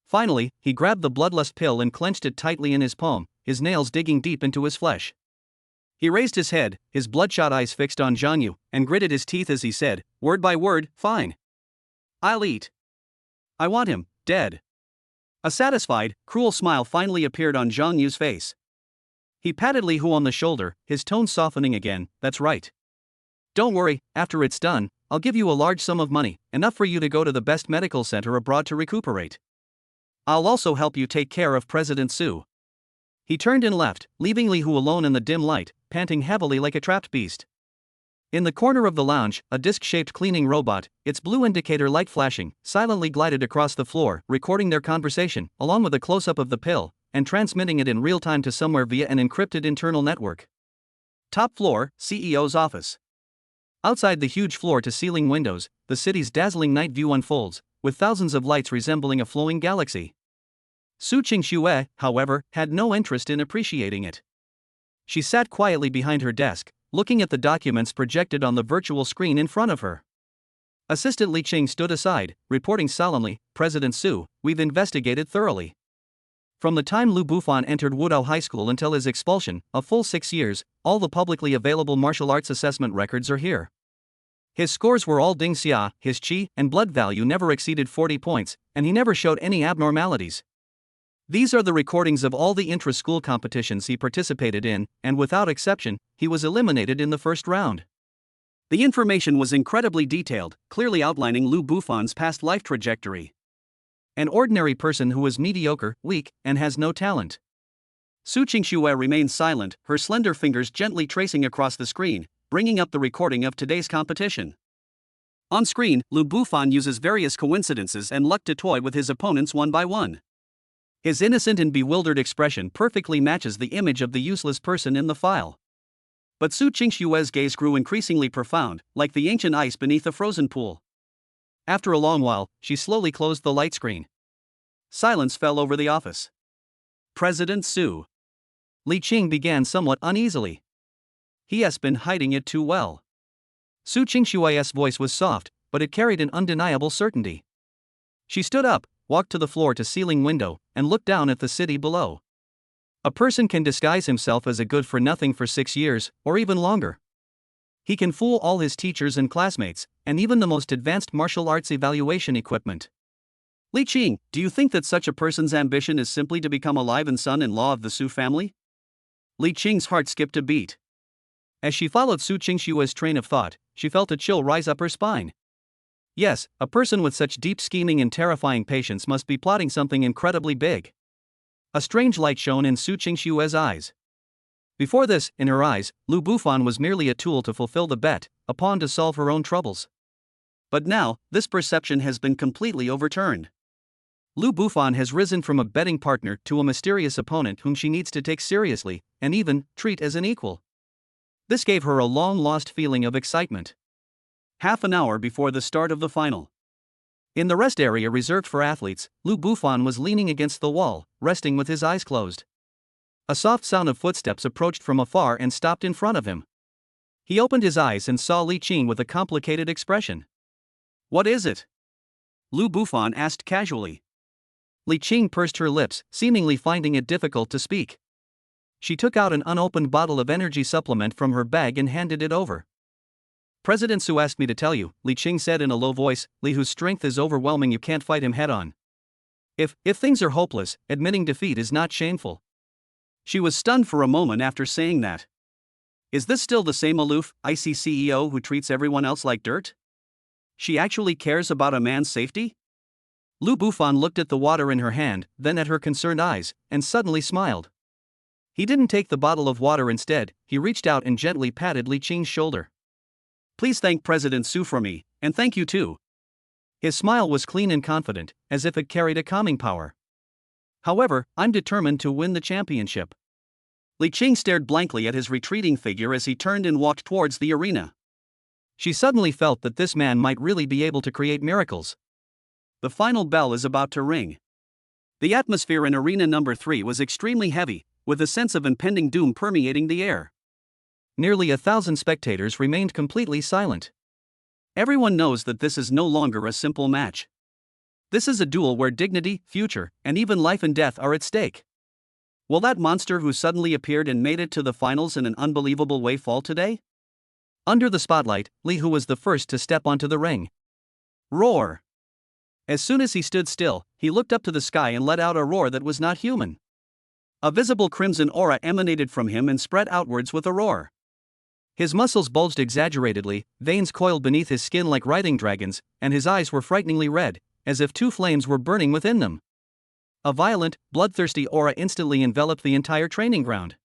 Finally, he grabbed the bloodlust pill and clenched it tightly in his palm, his nails digging deep into his flesh. He raised his head, his bloodshot eyes fixed on Zhang Yu, and gritted his teeth as he said, word by word, fine. I'll eat. I want him, dead. A satisfied, cruel smile finally appeared on Zhang Yu's face. He patted Li Hu on the shoulder, his tone softening again, that's right. Don't worry, after it's done, I'll give you a large sum of money, enough for you to go to the best medical center abroad to recuperate. I'll also help you take care of President Su. He turned and left, leaving Li Hu alone in the dim light, panting heavily like a trapped beast. In the corner of the lounge, a disc-shaped cleaning robot, its blue indicator light flashing, silently glided across the floor, recording their conversation, along with a close-up of the pill, and transmitting it in real time to somewhere via an encrypted internal network. Top floor, CEO's office. Outside the huge floor-to-ceiling windows, the city's dazzling night view unfolds, with thousands of lights resembling a flowing galaxy. Su Qingxue, however, had no interest in appreciating it. She sat quietly behind her desk, looking at the documents projected on the virtual screen in front of her. Assistant Li Qing stood aside, reporting solemnly, President Su, we've investigated thoroughly. From the time Lu Bufan entered Wudao High School until his expulsion, a full 6 years, all the publicly available martial arts assessment records are here. His scores were all ding xia, his qi and blood value never exceeded 40 points, and he never showed any abnormalities. These are the recordings of all the intra-school competitions he participated in, and without exception, he was eliminated in the first round. The information was incredibly detailed, clearly outlining Lu Bufan's past life trajectory. An ordinary person who is mediocre, weak, and has no talent. Su Qingxue remained silent, her slender fingers gently tracing across the screen, bringing up the recording of today's competition. On screen, Lu Bufan uses various coincidences and luck to toy with his opponents one by one. His innocent and bewildered expression perfectly matches the image of the useless person in the file. But Su Qingxue's gaze grew increasingly profound, like the ancient ice beneath a frozen pool. After a long while, she slowly closed the light screen. Silence fell over the office. President Su. Li Qing began somewhat uneasily. He has been hiding it too well. Su Qingxue's voice was soft, but it carried an undeniable certainty. She stood up, walked to the floor-to-ceiling window, and looked down at the city below. A person can disguise himself as a good-for-nothing for 6 years, or even longer. He can fool all his teachers and classmates, and even the most advanced martial arts evaluation equipment. Li Qing, do you think that such a person's ambition is simply to become alive and son-in-law of the Su family? Li Qing's heart skipped a beat. As she followed Su Qingxue's train of thought, she felt a chill rise up her spine. Yes, a person with such deep scheming and terrifying patience must be plotting something incredibly big. A strange light shone in Su Qingxue's eyes. Before this, in her eyes, Lu Bufan was merely a tool to fulfill the bet, a pawn to solve her own troubles. But now, this perception has been completely overturned. Lu Bufan has risen from a betting partner to a mysterious opponent whom she needs to take seriously, and even treat as an equal. This gave her a long-lost feeling of excitement. Half an hour before the start of the final. In the rest area reserved for athletes, Lu Bufan was leaning against the wall, resting with his eyes closed. A soft sound of footsteps approached from afar and stopped in front of him. He opened his eyes and saw Li Qing with a complicated expression. What is it? Lu Bufan asked casually. Li Qing pursed her lips, seemingly finding it difficult to speak. She took out an unopened bottle of energy supplement from her bag and handed it over. President Su asked me to tell you, Li Qing said in a low voice, Li whose strength is overwhelming, you can't fight him head-on. If things are hopeless, admitting defeat is not shameful. She was stunned for a moment after saying that. Is this still the same aloof, icy CEO who treats everyone else like dirt? She actually cares about a man's safety? Lu Bufan looked at the water in her hand, then at her concerned eyes, and suddenly smiled. He didn't take the bottle of water instead, he reached out and gently patted Li Qing's shoulder. Please thank President Su for me, and thank you too. His smile was clean and confident, as if it carried a calming power. However, I'm determined to win the championship. Li Qing stared blankly at his retreating figure as he turned and walked towards the arena. She suddenly felt that this man might really be able to create miracles. The final bell is about to ring. The atmosphere in arena number 3 was extremely heavy, with a sense of impending doom permeating the air. Nearly 1,000 spectators remained completely silent. Everyone knows that this is no longer a simple match. This is a duel where dignity, future, and even life and death are at stake. Will that monster who suddenly appeared and made it to the finals in an unbelievable way fall today? Under the spotlight, Li Hu was the first to step onto the ring. Roar! As soon as he stood still, he looked up to the sky and let out a roar that was not human. A visible crimson aura emanated from him and spread outwards with a roar. His muscles bulged exaggeratedly, veins coiled beneath his skin like writhing dragons, and his eyes were frighteningly red, as if 2 flames were burning within them. A violent, bloodthirsty aura instantly enveloped the entire training ground.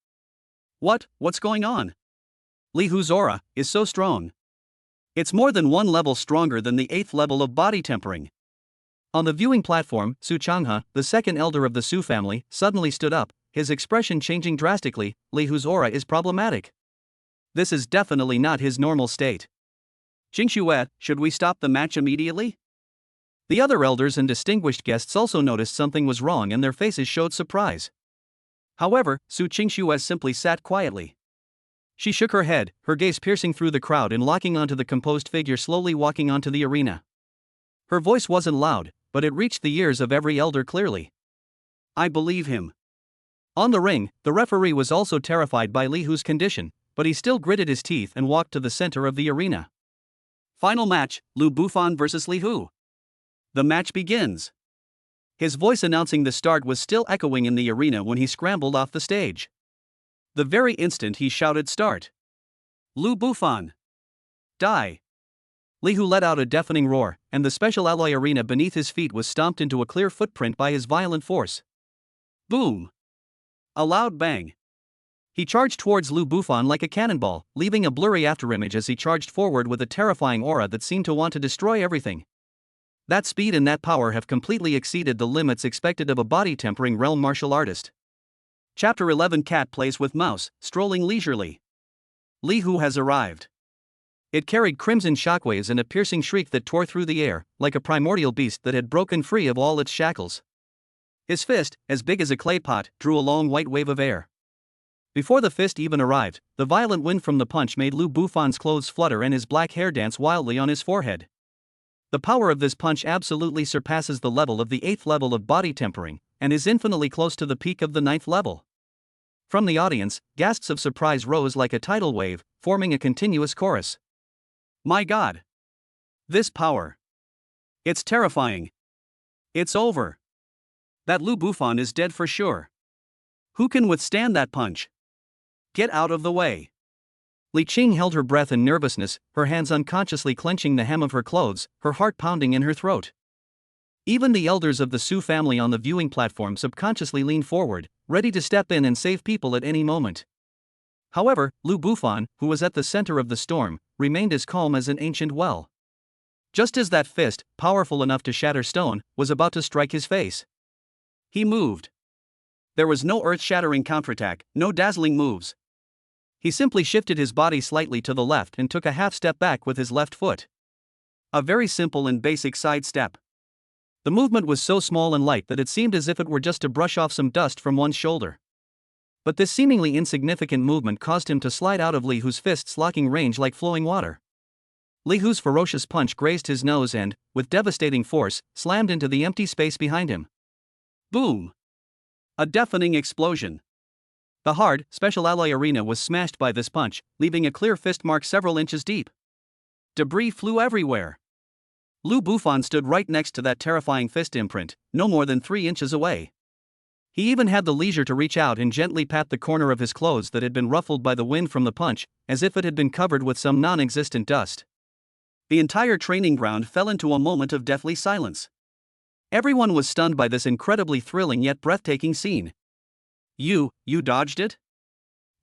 What's going on? Li Hu's aura is so strong. It's more than 1 level stronger than the 8th level of body tempering. On the viewing platform, Su Changhe, the second elder of the Su family, suddenly stood up, his expression changing drastically. Li Hu's aura is problematic. This is definitely not his normal state. Jingxue, should we stop the match immediately? The other elders and distinguished guests also noticed something was wrong and their faces showed surprise. However, Su Qingxue simply sat quietly. She shook her head, her gaze piercing through the crowd and locking onto the composed figure slowly walking onto the arena. Her voice wasn't loud, but it reached the ears of every elder clearly. I believe him. On the ring, the referee was also terrified by Li Hu's condition, but he still gritted his teeth and walked to the center of the arena. Final match, Lu Bufan vs. Li Hu. The match begins. His voice announcing the start was still echoing in the arena when he scrambled off the stage. The very instant he shouted start. Lu Bufan. Die. Li Hu let out a deafening roar, and the special alloy arena beneath his feet was stomped into a clear footprint by his violent force. Boom. A loud bang. He charged towards Lu Bufan like a cannonball, leaving a blurry afterimage as he charged forward with a terrifying aura that seemed to want to destroy everything. That speed and that power have completely exceeded the limits expected of a body-tempering realm martial artist. Chapter 11 Cat plays with mouse, strolling leisurely. Li Hu has arrived. It carried crimson shockwaves and a piercing shriek that tore through the air, like a primordial beast that had broken free of all its shackles. His fist, as big as a clay pot, drew a long white wave of air. Before the fist even arrived, the violent wind from the punch made Lu Bufan's clothes flutter and his black hair dance wildly on his forehead. The power of this punch absolutely surpasses the level of the 8th level of body tempering, and is infinitely close to the peak of the 9th level. From the audience, gasps of surprise rose like a tidal wave, forming a continuous chorus. My God! This power! It's terrifying! It's over! That Lu Bufan is dead for sure! Who can withstand that punch? Get out of the way! Li Qing held her breath in nervousness, her hands unconsciously clenching the hem of her clothes, her heart pounding in her throat. Even the elders of the Su family on the viewing platform subconsciously leaned forward, ready to step in and save people at any moment. However, Lu Bufan, who was at the center of the storm, remained as calm as an ancient well. Just as that fist, powerful enough to shatter stone, was about to strike his face, he moved. There was no earth-shattering counterattack, no dazzling moves. He simply shifted his body slightly to the left and took a half step back with his left foot. A very simple and basic side step. The movement was so small and light that it seemed as if it were just to brush off some dust from one's shoulder. But this seemingly insignificant movement caused him to slide out of Li Hu's fists, locking range like flowing water. Li Hu's ferocious punch grazed his nose and, with devastating force, slammed into the empty space behind him. Boom! A deafening explosion. The hard, special alloy arena was smashed by this punch, leaving a clear fist mark several inches deep. Debris flew everywhere. Lu Bufan stood right next to that terrifying fist imprint, no more than 3 inches away. He even had the leisure to reach out and gently pat the corner of his clothes that had been ruffled by the wind from the punch, as if it had been covered with some non-existent dust. The entire training ground fell into a moment of deathly silence. Everyone was stunned by this incredibly thrilling yet breathtaking scene. You dodged it?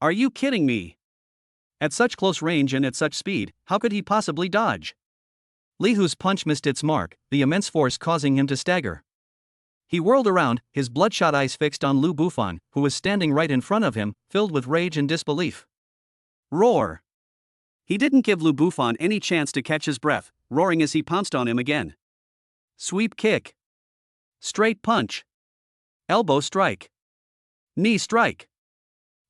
Are you kidding me? At such close range and at such speed, how could he possibly dodge? Li Hu's punch missed its mark, the immense force causing him to stagger. He whirled around, his bloodshot eyes fixed on Lu Bufan, who was standing right in front of him, filled with rage and disbelief. Roar! He didn't give Lu Bufan any chance to catch his breath, roaring as he pounced on him again. Sweep kick. Straight punch. Elbow strike. Knee strike.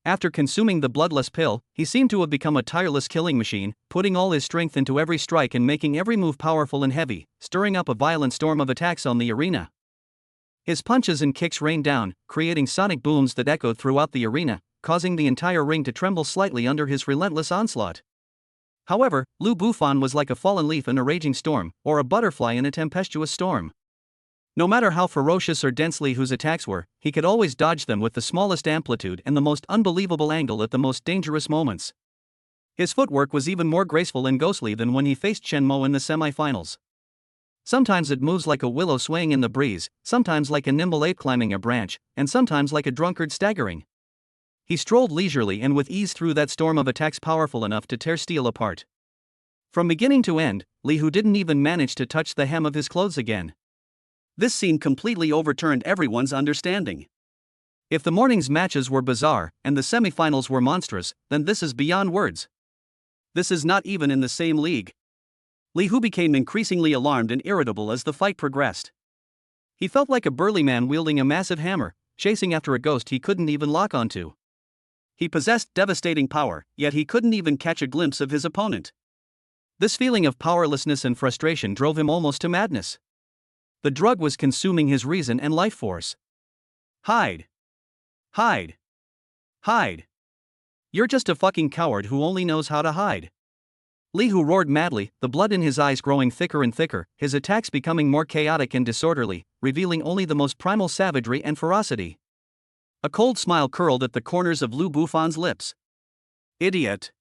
After consuming the bloodless pill, he seemed to have become a tireless killing machine, putting all his strength into every strike and making every move powerful and heavy, stirring up a violent storm of attacks on the arena. His punches and kicks rained down, creating sonic booms that echoed throughout the arena, causing the entire ring to tremble slightly under his relentless onslaught. However, Lu Bufan was like a fallen leaf in a raging storm, or a butterfly in a tempestuous storm. No matter how ferocious or dense Li Hu's attacks were, he could always dodge them with the smallest amplitude and the most unbelievable angle at the most dangerous moments. His footwork was even more graceful and ghostly than when he faced Chen Mo in the semi-finals. Sometimes it moves like a willow swaying in the breeze, sometimes like a nimble ape climbing a branch, and sometimes like a drunkard staggering. He strolled leisurely and with ease through that storm of attacks powerful enough to tear steel apart. From beginning to end, Li Hu didn't even manage to touch the hem of his clothes again. This scene completely overturned everyone's understanding. If the morning's matches were bizarre, and the semifinals were monstrous, then this is beyond words. This is not even in the same league. Li Hu became increasingly alarmed and irritable as the fight progressed. He felt like a burly man wielding a massive hammer, chasing after a ghost he couldn't even lock onto. He possessed devastating power, yet he couldn't even catch a glimpse of his opponent. This feeling of powerlessness and frustration drove him almost to madness. The drug was consuming his reason and life force. Hide. Hide. Hide. You're just a fucking coward who only knows how to hide. Li Hu roared madly, the blood in his eyes growing thicker and thicker, his attacks becoming more chaotic and disorderly, revealing only the most primal savagery and ferocity. A cold smile curled at the corners of Lu Bufan's lips. Idiot.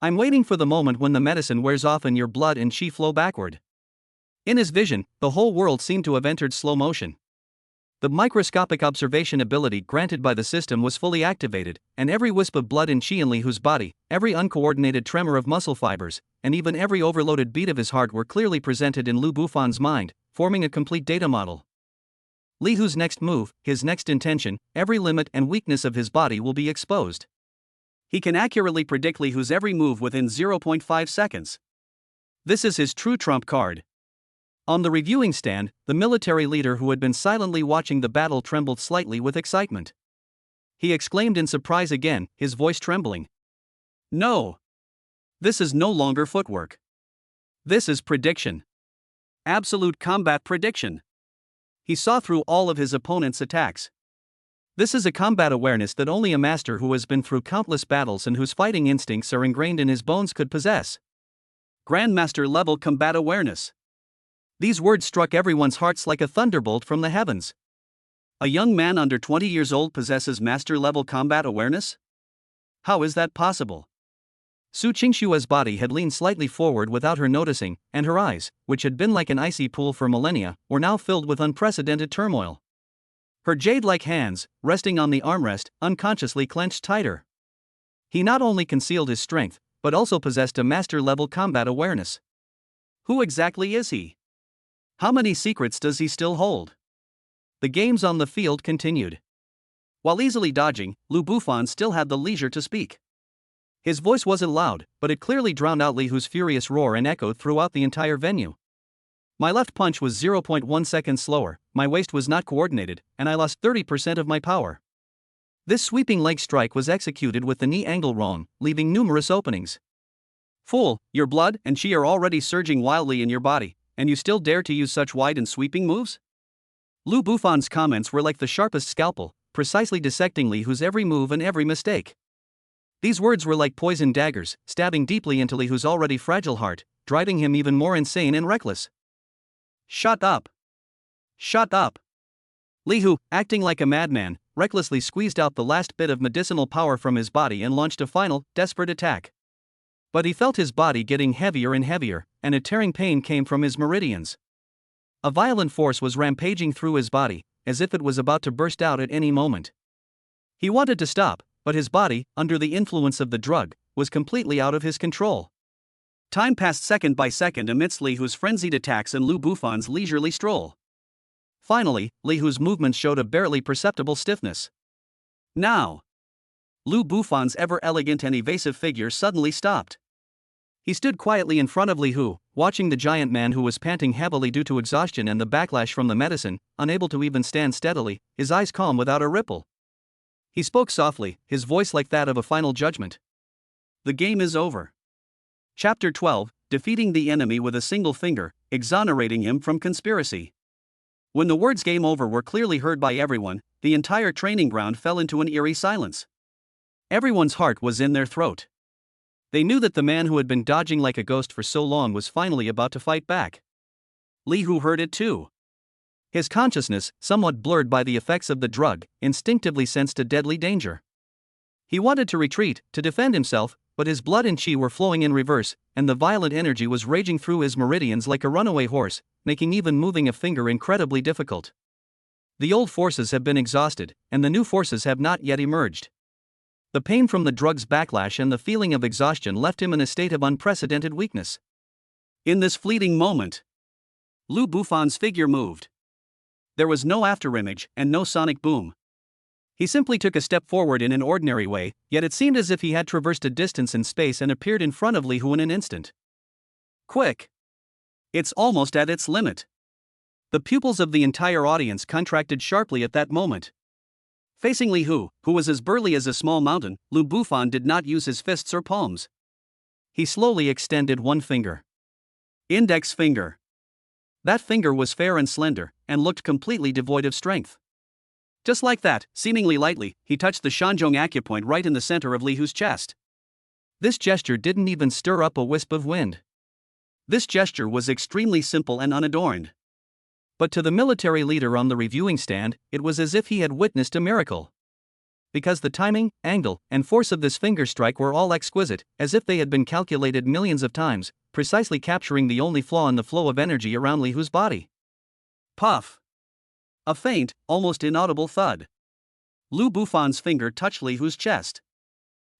I'm waiting for the moment when the medicine wears off and your blood and chi flow backward. In his vision, the whole world seemed to have entered slow motion. The microscopic observation ability granted by the system was fully activated, and every wisp of blood in Chi in Li Hu's body, every uncoordinated tremor of muscle fibers, and even every overloaded beat of his heart were clearly presented in Lu Bufan's mind, forming a complete data model. Li Hu's next move, his next intention, every limit and weakness of his body will be exposed. He can accurately predict Li Hu's every move within 0.5 seconds. This is his true trump card. On the reviewing stand, the military leader who had been silently watching the battle trembled slightly with excitement. He exclaimed in surprise again, his voice trembling. No! This is no longer footwork. This is prediction. Absolute combat prediction. He saw through all of his opponent's attacks. This is a combat awareness that only a master who has been through countless battles and whose fighting instincts are ingrained in his bones could possess. Grandmaster level combat awareness. These words struck everyone's hearts like a thunderbolt from the heavens. A young man under 20 years old possesses master-level combat awareness? How is that possible? Su Qingshua's body had leaned slightly forward without her noticing, and her eyes, which had been like an icy pool for millennia, were now filled with unprecedented turmoil. Her jade-like hands, resting on the armrest, unconsciously clenched tighter. He not only concealed his strength, but also possessed a master-level combat awareness. Who exactly is he? How many secrets does he still hold? The games on the field continued. While easily dodging, Lu Bufan still had the leisure to speak. His voice wasn't loud, but it clearly drowned out Li Hu's furious roar and echoed throughout the entire venue. My left punch was 0.1 seconds slower, my waist was not coordinated, and I lost 30% of my power. This sweeping leg strike was executed with the knee angle wrong, leaving numerous openings. Fool, your blood and chi are already surging wildly in your body, and you still dare to use such wide and sweeping moves? Lu Bufan's comments were like the sharpest scalpel, precisely dissecting Li Hu's every move and every mistake. These words were like poisoned daggers, stabbing deeply into Li Hu's already fragile heart, driving him even more insane and reckless. Shut up! Shut up! Li Hu, acting like a madman, recklessly squeezed out the last bit of medicinal power from his body and launched a final, desperate attack. But he felt his body getting heavier and heavier, and a tearing pain came from his meridians. A violent force was rampaging through his body, as if it was about to burst out at any moment. He wanted to stop, but his body, under the influence of the drug, was completely out of his control. Time passed second by second amidst Li Hu's frenzied attacks and Lu Bufan's leisurely stroll. Finally, Li Hu's movements showed a barely perceptible stiffness. Now! Lu Bufan's ever-elegant and evasive figure suddenly stopped. He stood quietly in front of Li Hu, watching the giant man who was panting heavily due to exhaustion and the backlash from the medicine, unable to even stand steadily, his eyes calm without a ripple. He spoke softly, his voice like that of a final judgment. The game is over. Chapter 12, Defeating the Enemy with a Single Finger, Exonerating Him from Conspiracy. When the words "game over" were clearly heard by everyone, the entire training ground fell into an eerie silence. Everyone's heart was in their throat. They knew that the man who had been dodging like a ghost for so long was finally about to fight back. Li Hu heard it too. His consciousness, somewhat blurred by the effects of the drug, instinctively sensed a deadly danger. He wanted to retreat, to defend himself, but his blood and chi were flowing in reverse, and the violent energy was raging through his meridians like a runaway horse, making even moving a finger incredibly difficult. The old forces have been exhausted, and the new forces have not yet emerged. The pain from the drug's backlash and the feeling of exhaustion left him in a state of unprecedented weakness. In this fleeting moment, Lu Bufan's figure moved. There was no afterimage and no sonic boom. He simply took a step forward in an ordinary way, yet it seemed as if he had traversed a distance in space and appeared in front of Li Hu in an instant. Quick! It's almost at its limit. The pupils of the entire audience contracted sharply at that moment. Facing Li Hu, who was as burly as a small mountain, Lu Bufan did not use his fists or palms. He slowly extended one finger. Index finger. That finger was fair and slender, and looked completely devoid of strength. Just like that, seemingly lightly, he touched the Shanzhong acupoint right in the center of Li Hu's chest. This gesture didn't even stir up a wisp of wind. This gesture was extremely simple and unadorned. But to the military leader on the reviewing stand, it was as if he had witnessed a miracle. Because the timing, angle, and force of this finger strike were all exquisite, as if they had been calculated millions of times, precisely capturing the only flaw in the flow of energy around Li Hu's body. Puff! A faint, almost inaudible thud. Lu Bufan's finger touched Li Hu's chest.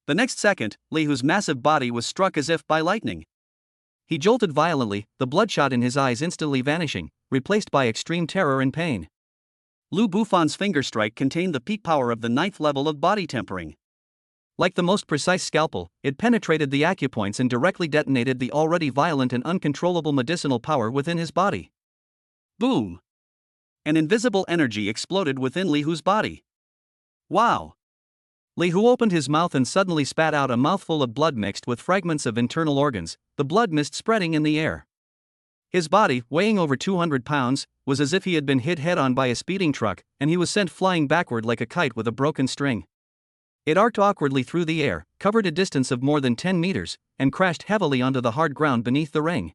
The next second, Li Hu's massive body was struck as if by lightning. He jolted violently, the bloodshot in his eyes instantly vanishing, replaced by extreme terror and pain. Lu Bufan's finger strike contained the peak power of the 9th level of body tempering. Like the most precise scalpel, it penetrated the acupoints and directly detonated the already violent and uncontrollable medicinal power within his body. Boom! An invisible energy exploded within Li Hu's body. Wow! Li Hu opened his mouth and suddenly spat out a mouthful of blood mixed with fragments of internal organs, the blood mist spreading in the air. His body, weighing over 200 pounds, was as if he had been hit head-on by a speeding truck, and he was sent flying backward like a kite with a broken string. It arced awkwardly through the air, covered a distance of more than 10 meters, and crashed heavily onto the hard ground beneath the ring.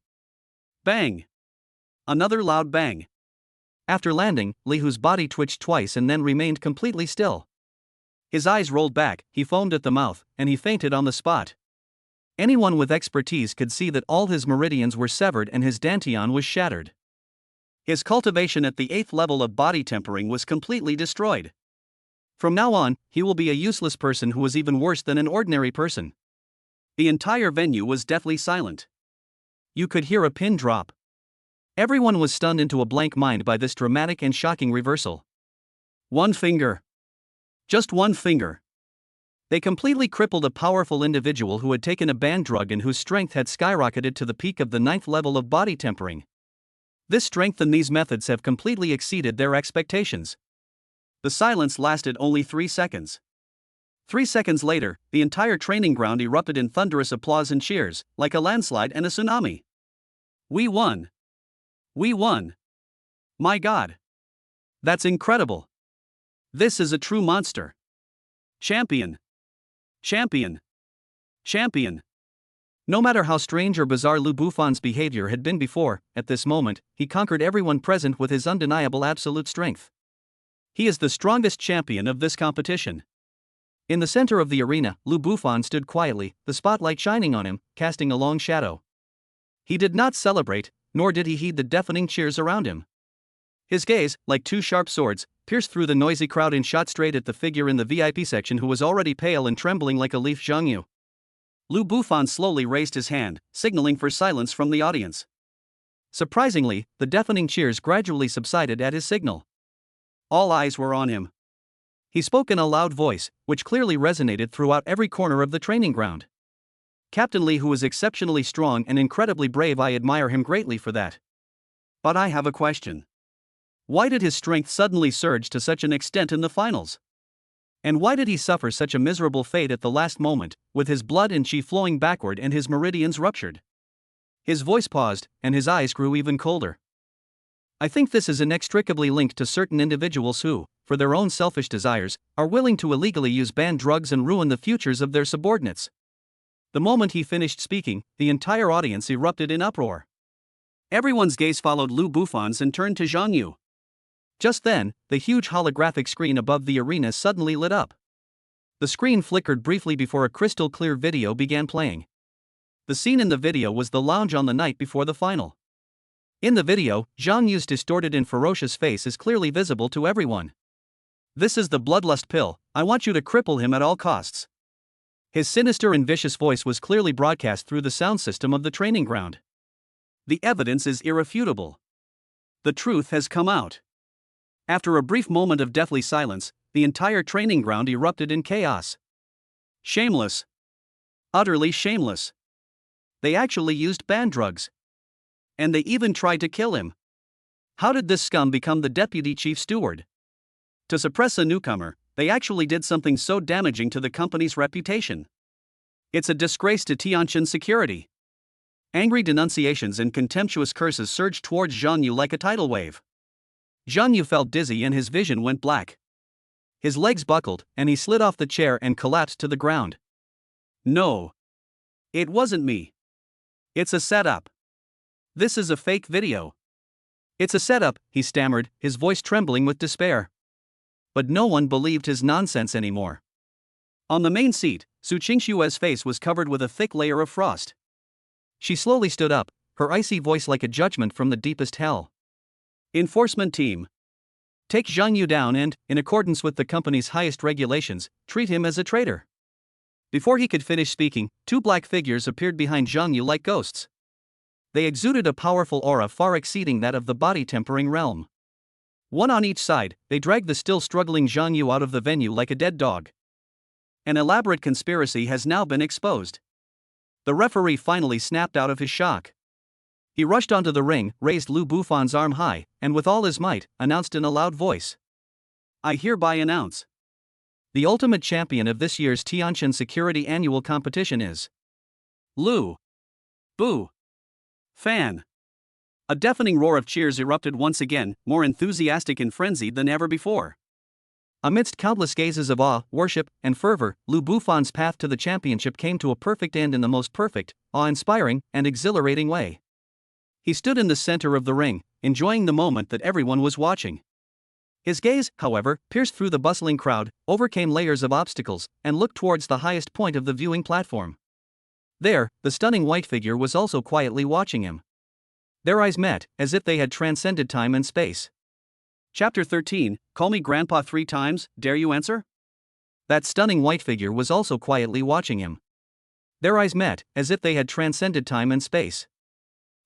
Bang! Another loud bang. After landing, Li Hu's body twitched twice and then remained completely still. His eyes rolled back, he foamed at the mouth, and he fainted on the spot. Anyone with expertise could see that all his meridians were severed and his dantian was shattered. His cultivation at the 8th level of body tempering was completely destroyed. From now on, he will be a useless person who was even worse than an ordinary person. The entire venue was deathly silent. You could hear a pin drop. Everyone was stunned into a blank mind by this dramatic and shocking reversal. One finger. Just one finger. They completely crippled a powerful individual who had taken a banned drug and whose strength had skyrocketed to the peak of the 9th level of body tempering. This strength and these methods have completely exceeded their expectations. The silence lasted only 3 seconds. 3 seconds later, the entire training ground erupted in thunderous applause and cheers, like a landslide and a tsunami. We won! We won! My God! That's incredible! This is a true monster! Champion! Champion! Champion! No matter how strange or bizarre Lu Bufan's behavior had been before, at this moment, he conquered everyone present with his undeniable absolute strength. He is the strongest champion of this competition. In the center of the arena, Lu Bufan stood quietly, the spotlight shining on him, casting a long shadow. He did not celebrate, nor did he heed the deafening cheers around him. His gaze, like two sharp swords, pierced through the noisy crowd and shot straight at the figure in the VIP section who was already pale and trembling like a leaf. Zhang Yu. Lu Bufan slowly raised his hand, signaling for silence from the audience. Surprisingly, the deafening cheers gradually subsided at his signal. All eyes were on him. He spoke in a loud voice, which clearly resonated throughout every corner of the training ground. Captain Li, who is exceptionally strong and incredibly brave, I admire him greatly for that. But I have a question. Why did his strength suddenly surge to such an extent in the finals? And why did he suffer such a miserable fate at the last moment, with his blood and chi flowing backward and his meridians ruptured? His voice paused, and his eyes grew even colder. I think this is inextricably linked to certain individuals who, for their own selfish desires, are willing to illegally use banned drugs and ruin the futures of their subordinates. The moment he finished speaking, the entire audience erupted in uproar. Everyone's gaze followed Lu Bufan's and turned to Zhang Yu. Just then, the huge holographic screen above the arena suddenly lit up. The screen flickered briefly before a crystal-clear video began playing. The scene in the video was the lounge on the night before the final. In the video, Zhang Yu's distorted and ferocious face is clearly visible to everyone. This is the bloodlust pill, I want you to cripple him at all costs. His sinister and vicious voice was clearly broadcast through the sound system of the training ground. The evidence is irrefutable. The truth has come out. After a brief moment of deathly silence, the entire training ground erupted in chaos. Shameless. Utterly shameless. They actually used banned drugs. And they even tried to kill him. How did this scum become the deputy chief steward? To suppress a newcomer, they actually did something so damaging to the company's reputation. It's a disgrace to Tianjin security. Angry denunciations and contemptuous curses surged towards Zhang Yu like a tidal wave. Zhang Yu felt dizzy and his vision went black. His legs buckled, and he slid off the chair and collapsed to the ground. No. It wasn't me. It's a setup. This is a fake video. It's a setup, he stammered, his voice trembling with despair. But no one believed his nonsense anymore. On the main seat, Su Qingshue's face was covered with a thick layer of frost. She slowly stood up, her icy voice like a judgment from the deepest hell. Enforcement team. Take Zhang Yu down and, in accordance with the company's highest regulations, treat him as a traitor. Before he could finish speaking, two black figures appeared behind Zhang Yu like ghosts. They exuded a powerful aura far exceeding that of the body-tempering realm. One on each side, they dragged the still struggling Zhang Yu out of the venue like a dead dog. An elaborate conspiracy has now been exposed. The referee finally snapped out of his shock. He rushed onto the ring, raised Lu Bufan's arm high, and with all his might, announced in a loud voice. I hereby announce. The ultimate champion of this year's Tianjin Security Annual Competition is Lu Bufan. A deafening roar of cheers erupted once again, more enthusiastic and frenzied than ever before. Amidst countless gazes of awe, worship, and fervor, Lu Bufan's path to the championship came to a perfect end in the most perfect, awe-inspiring, and exhilarating way. He stood in the center of the ring, enjoying the moment that everyone was watching. His gaze, however, pierced through the bustling crowd, overcame layers of obstacles, and looked towards the highest point of the viewing platform. There, the stunning white figure was also quietly watching him. Their eyes met, as if they had transcended time and space. Chapter 13, Call me Grandpa 3 times, dare you answer? That stunning white figure was also quietly watching him. Their eyes met, as if they had transcended time and space.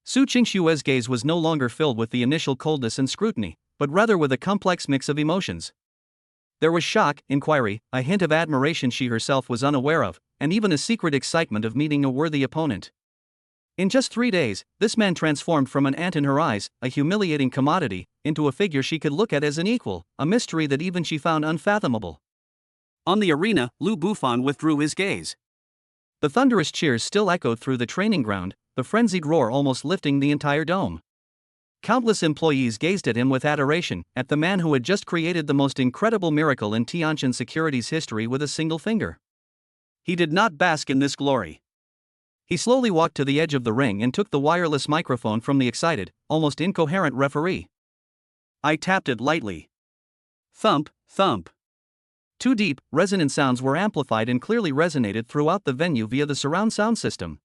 Su Qingshue's gaze was no longer filled with the initial coldness and scrutiny, but rather with a complex mix of emotions. There was shock, inquiry, a hint of admiration she herself was unaware of, and even a secret excitement of meeting a worthy opponent. In just 3 days, this man transformed from an ant in her eyes, a humiliating commodity, into a figure she could look at as an equal, a mystery that even she found unfathomable. On the arena, Lu Bufan withdrew his gaze. The thunderous cheers still echoed through the training ground, the frenzied roar almost lifting the entire dome. Countless employees gazed at him with adoration, at the man who had just created the most incredible miracle in Tianjin Security's history with a single finger. He did not bask in this glory. He slowly walked to the edge of the ring and took the wireless microphone from the excited, almost incoherent referee. I tapped it lightly. Thump, thump. Two deep, resonant sounds were amplified and clearly resonated throughout the venue via the surround sound system.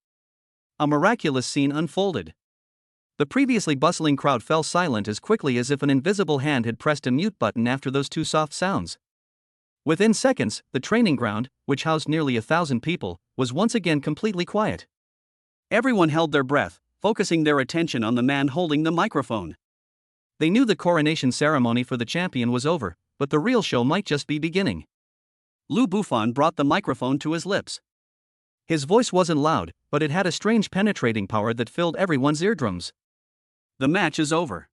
A miraculous scene unfolded. The previously bustling crowd fell silent as quickly as if an invisible hand had pressed a mute button after those two soft sounds. Within seconds, the training ground, which housed nearly 1,000 people, was once again completely quiet. Everyone held their breath, focusing their attention on the man holding the microphone. They knew the coronation ceremony for the champion was over, but the real show might just be beginning. Lu Bufan brought the microphone to his lips. His voice wasn't loud, but it had a strange penetrating power that filled everyone's eardrums. The match is over.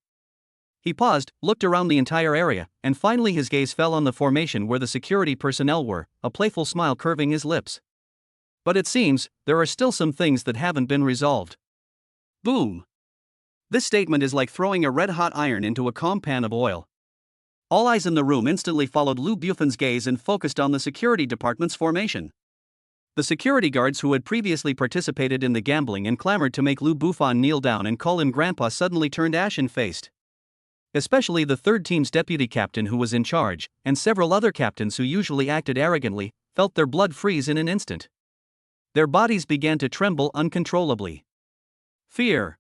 He paused, looked around the entire area, and finally his gaze fell on the formation where the security personnel were, a playful smile curving his lips. But it seems, there are still some things that haven't been resolved. Boom! This statement is like throwing a red-hot iron into a calm pan of oil. All eyes in the room instantly followed Lu Bufan's gaze and focused on the security department's formation. The security guards who had previously participated in the gambling and clamored to make Lu Bufan kneel down and call him grandpa suddenly turned ashen-faced. Especially the third team's deputy captain who was in charge, and several other captains who usually acted arrogantly, felt their blood freeze in an instant. Their bodies began to tremble uncontrollably. Fear.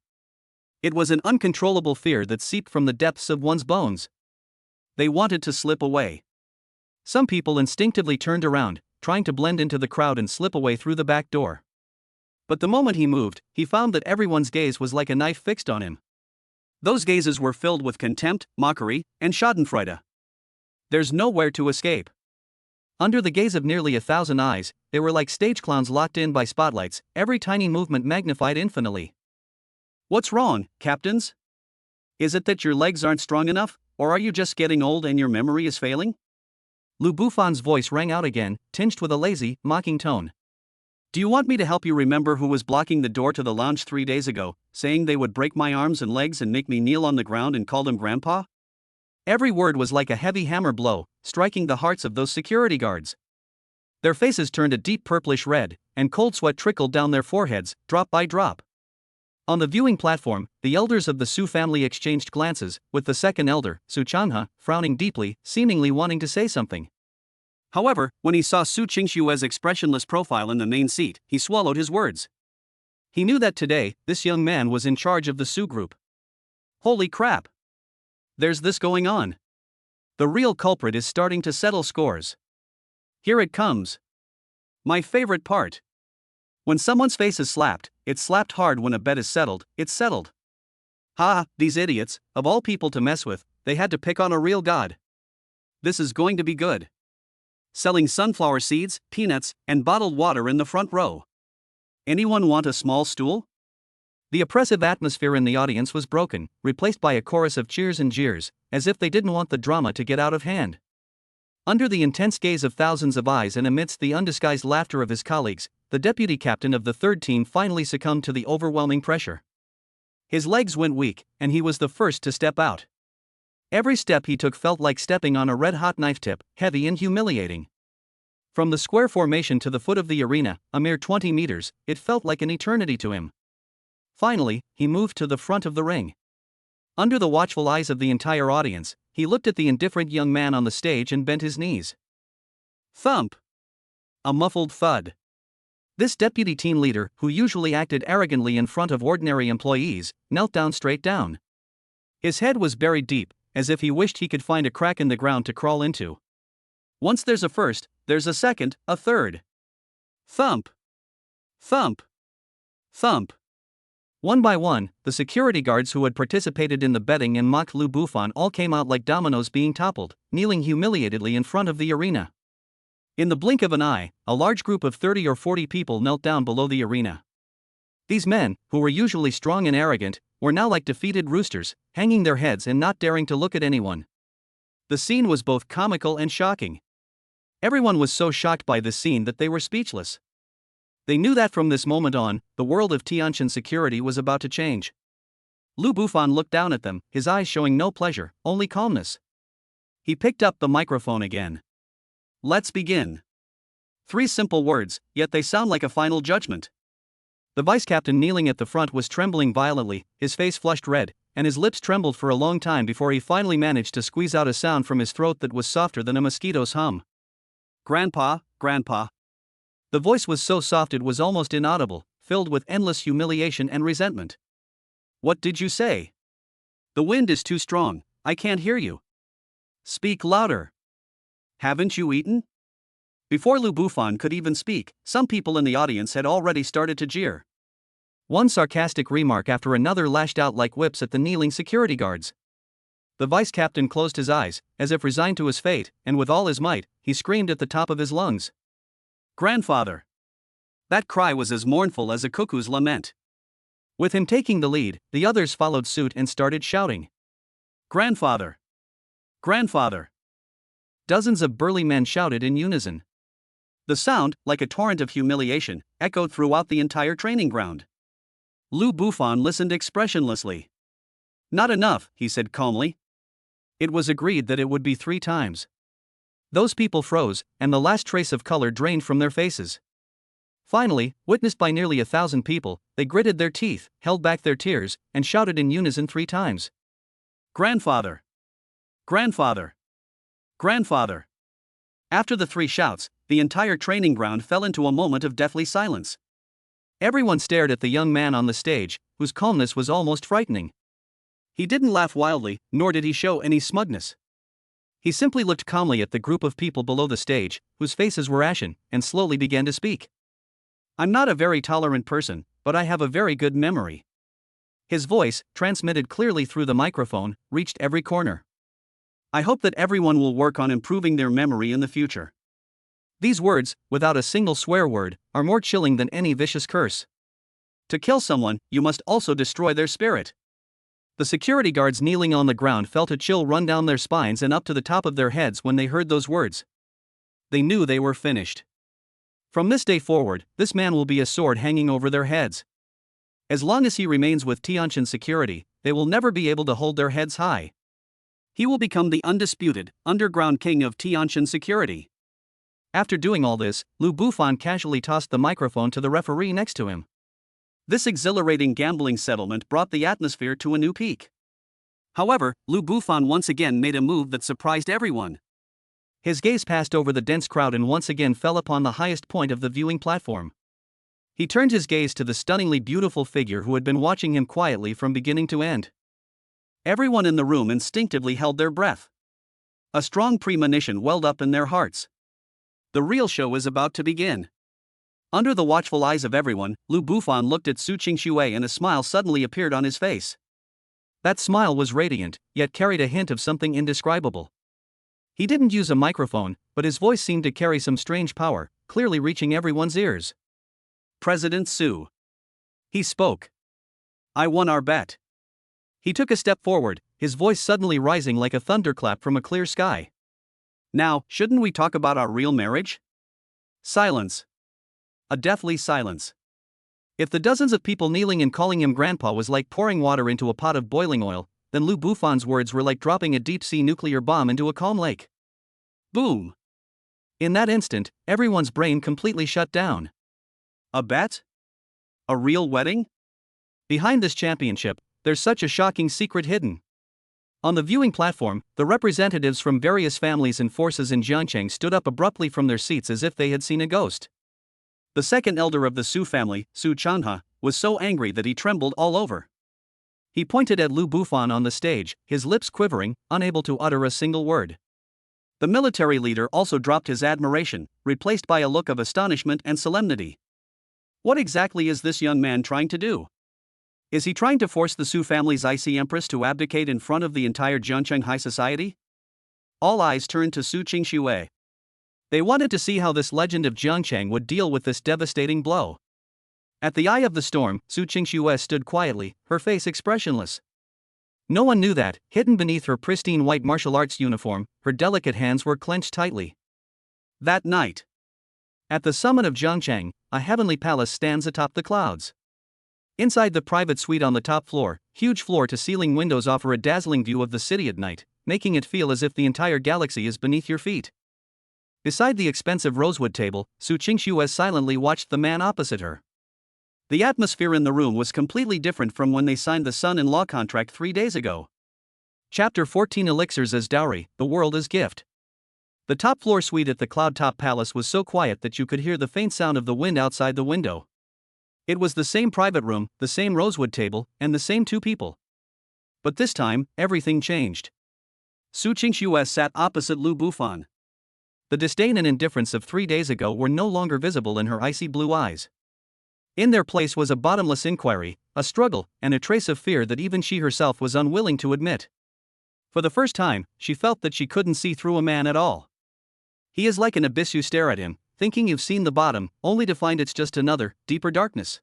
It was an uncontrollable fear that seeped from the depths of one's bones. They wanted to slip away. Some people instinctively turned around, trying to blend into the crowd and slip away through the back door. But the moment he moved, he found that everyone's gaze was like a knife fixed on him. Those gazes were filled with contempt, mockery, and schadenfreude. There's nowhere to escape. Under the gaze of nearly 1,000 eyes, they were like stage clowns locked in by spotlights, every tiny movement magnified infinitely. What's wrong, captains? Is it that your legs aren't strong enough, or are you just getting old and your memory is failing? Lu Bufan's voice rang out again, tinged with a lazy, mocking tone. Do you want me to help you remember who was blocking the door to the lounge 3 days ago, saying they would break my arms and legs and make me kneel on the ground and call them grandpa? Every word was like a heavy hammer blow, striking the hearts of those security guards. Their faces turned a deep purplish red, and cold sweat trickled down their foreheads, drop by drop. On the viewing platform, the elders of the Su family exchanged glances, with the second elder, Su Changhe, frowning deeply, seemingly wanting to say something. However, when he saw Su Qingshue's expressionless profile in the main seat, he swallowed his words. He knew that today, this young man was in charge of the Su group. Holy crap! There's this going on. The real culprit is starting to settle scores. Here it comes. My favorite part. When someone's face is slapped, it's slapped hard. When a bet is settled, it's settled. Ha, these idiots, of all people to mess with, they had to pick on a real god. This is going to be good. Selling sunflower seeds, peanuts, and bottled water in the front row. Anyone want a small stool? The oppressive atmosphere in the audience was broken, replaced by a chorus of cheers and jeers, as if they didn't want the drama to get out of hand. Under the intense gaze of thousands of eyes and amidst the undisguised laughter of his colleagues, the deputy captain of the third team finally succumbed to the overwhelming pressure. His legs went weak, and he was the first to step out. Every step he took felt like stepping on a red-hot knife tip, heavy and humiliating. From the square formation to the foot of the arena, a mere 20 meters, it felt like an eternity to him. Finally, he moved to the front of the ring. Under the watchful eyes of the entire audience, he looked at the indifferent young man on the stage and bent his knees. Thump! A muffled thud. This deputy team leader, who usually acted arrogantly in front of ordinary employees, knelt down straight down. His head was buried deep, as if he wished he could find a crack in the ground to crawl into. Once there's a first, there's a second, a third. Thump! Thump! Thump! One by one, the security guards who had participated in the betting and mocked Lu Bufan all came out like dominoes being toppled, kneeling humiliatedly in front of the arena. In the blink of an eye, a large group of 30 or 40 people knelt down below the arena. These men, who were usually strong and arrogant, were now like defeated roosters, hanging their heads and not daring to look at anyone. The scene was both comical and shocking. Everyone was so shocked by this scene that they were speechless. They knew that from this moment on, the world of Tianshan security was about to change. Lu Bufan looked down at them, his eyes showing no pleasure, only calmness. He picked up the microphone again. Let's begin. 3 simple words, yet they sound like a final judgment. The vice captain kneeling at the front was trembling violently, his face flushed red, and his lips trembled for a long time before he finally managed to squeeze out a sound from his throat that was softer than a mosquito's hum. Grandpa, Grandpa. The voice was so soft it was almost inaudible, filled with endless humiliation and resentment. What did you say? The wind is too strong, I can't hear you. Speak louder. Haven't you eaten? Before Lu Bufan could even speak, some people in the audience had already started to jeer. One sarcastic remark after another lashed out like whips at the kneeling security guards. The vice captain closed his eyes, as if resigned to his fate, and with all his might, he screamed at the top of his lungs. Grandfather! That cry was as mournful as a cuckoo's lament. With him taking the lead, the others followed suit and started shouting. Grandfather! Grandfather! Dozens of burly men shouted in unison. The sound, like a torrent of humiliation, echoed throughout the entire training ground. Lu Bufan listened expressionlessly. Not enough, he said calmly. It was agreed that it would be 3 times. Those people froze, and the last trace of color drained from their faces. Finally, witnessed by nearly 1,000 people, they gritted their teeth, held back their tears, and shouted in unison 3 times. Grandfather! Grandfather! Grandfather! After the 3 shouts, the entire training ground fell into a moment of deathly silence. Everyone stared at the young man on the stage, whose calmness was almost frightening. He didn't laugh wildly, nor did he show any smugness. He simply looked calmly at the group of people below the stage, whose faces were ashen, and slowly began to speak. I'm not a very tolerant person, but I have a very good memory. His voice, transmitted clearly through the microphone, reached every corner. I hope that everyone will work on improving their memory in the future. These words, without a single swear word, are more chilling than any vicious curse. To kill someone, you must also destroy their spirit. The security guards kneeling on the ground felt a chill run down their spines and up to the top of their heads when they heard those words. They knew they were finished. From this day forward, this man will be a sword hanging over their heads. As long as he remains with Tianqian security, they will never be able to hold their heads high. He will become the undisputed, underground king of Tianqian security. After doing all this, Lu Bufan casually tossed the microphone to the referee next to him. This exhilarating gambling settlement brought the atmosphere to a new peak. However, Lu Bufan once again made a move that surprised everyone. His gaze passed over the dense crowd and once again fell upon the highest point of the viewing platform. He turned his gaze to the stunningly beautiful figure who had been watching him quietly from beginning to end. Everyone in the room instinctively held their breath. A strong premonition welled up in their hearts. The real show is about to begin. Under the watchful eyes of everyone, Lu Bufan looked at Su Qingxue and a smile suddenly appeared on his face. That smile was radiant, yet carried a hint of something indescribable. He didn't use a microphone, but his voice seemed to carry some strange power, clearly reaching everyone's ears. President Su. He spoke. I won our bet. He took a step forward, his voice suddenly rising like a thunderclap from a clear sky. Now, shouldn't we talk about our real marriage? Silence. A deathly silence. If the dozens of people kneeling and calling him grandpa was like pouring water into a pot of boiling oil, then Lu Bufan's words were like dropping a deep-sea nuclear bomb into a calm lake. Boom! In that instant, everyone's brain completely shut down. A bet? A real wedding? Behind this championship, there's such a shocking secret hidden. On the viewing platform, the representatives from various families and forces in Jiangcheng stood up abruptly from their seats as if they had seen a ghost. The second elder of the Su family, Su Chanha, was so angry that he trembled all over. He pointed at Lu Bufan on the stage, his lips quivering, unable to utter a single word. The military leader also dropped his admiration, replaced by a look of astonishment and solemnity. What exactly is this young man trying to do? Is he trying to force the Su family's icy empress to abdicate in front of the entire Jiangcheng high society? All eyes turned to Su Qingxue. They wanted to see how this legend of Jiangcheng would deal with this devastating blow. At the eye of the storm, Su Qingxue stood quietly, her face expressionless. No one knew that, hidden beneath her pristine white martial arts uniform, her delicate hands were clenched tightly. That night, at the summit of Jiangcheng, a heavenly palace stands atop the clouds. Inside the private suite on the top floor, huge floor-to-ceiling windows offer a dazzling view of the city at night, making it feel as if the entire galaxy is beneath your feet. Beside the expensive rosewood table, Su Qingxue silently watched the man opposite her. The atmosphere in the room was completely different from when they signed the son-in-law contract 3 days ago. Chapter 14 Elixirs as Dowry, the World as Gift. The top-floor suite at the Cloud Top Palace was so quiet that you could hear the faint sound of the wind outside the window. It was the same private room, the same rosewood table, and the same two people. But this time, everything changed. Su Qingxue sat opposite Lu Bufan. The disdain and indifference of 3 days ago were no longer visible in her icy blue eyes. In their place was a bottomless inquiry, a struggle, and a trace of fear that even she herself was unwilling to admit. For the first time, she felt that she couldn't see through a man at all. He is like an abyss. You stare at him, thinking you've seen the bottom, only to find it's just another, deeper darkness.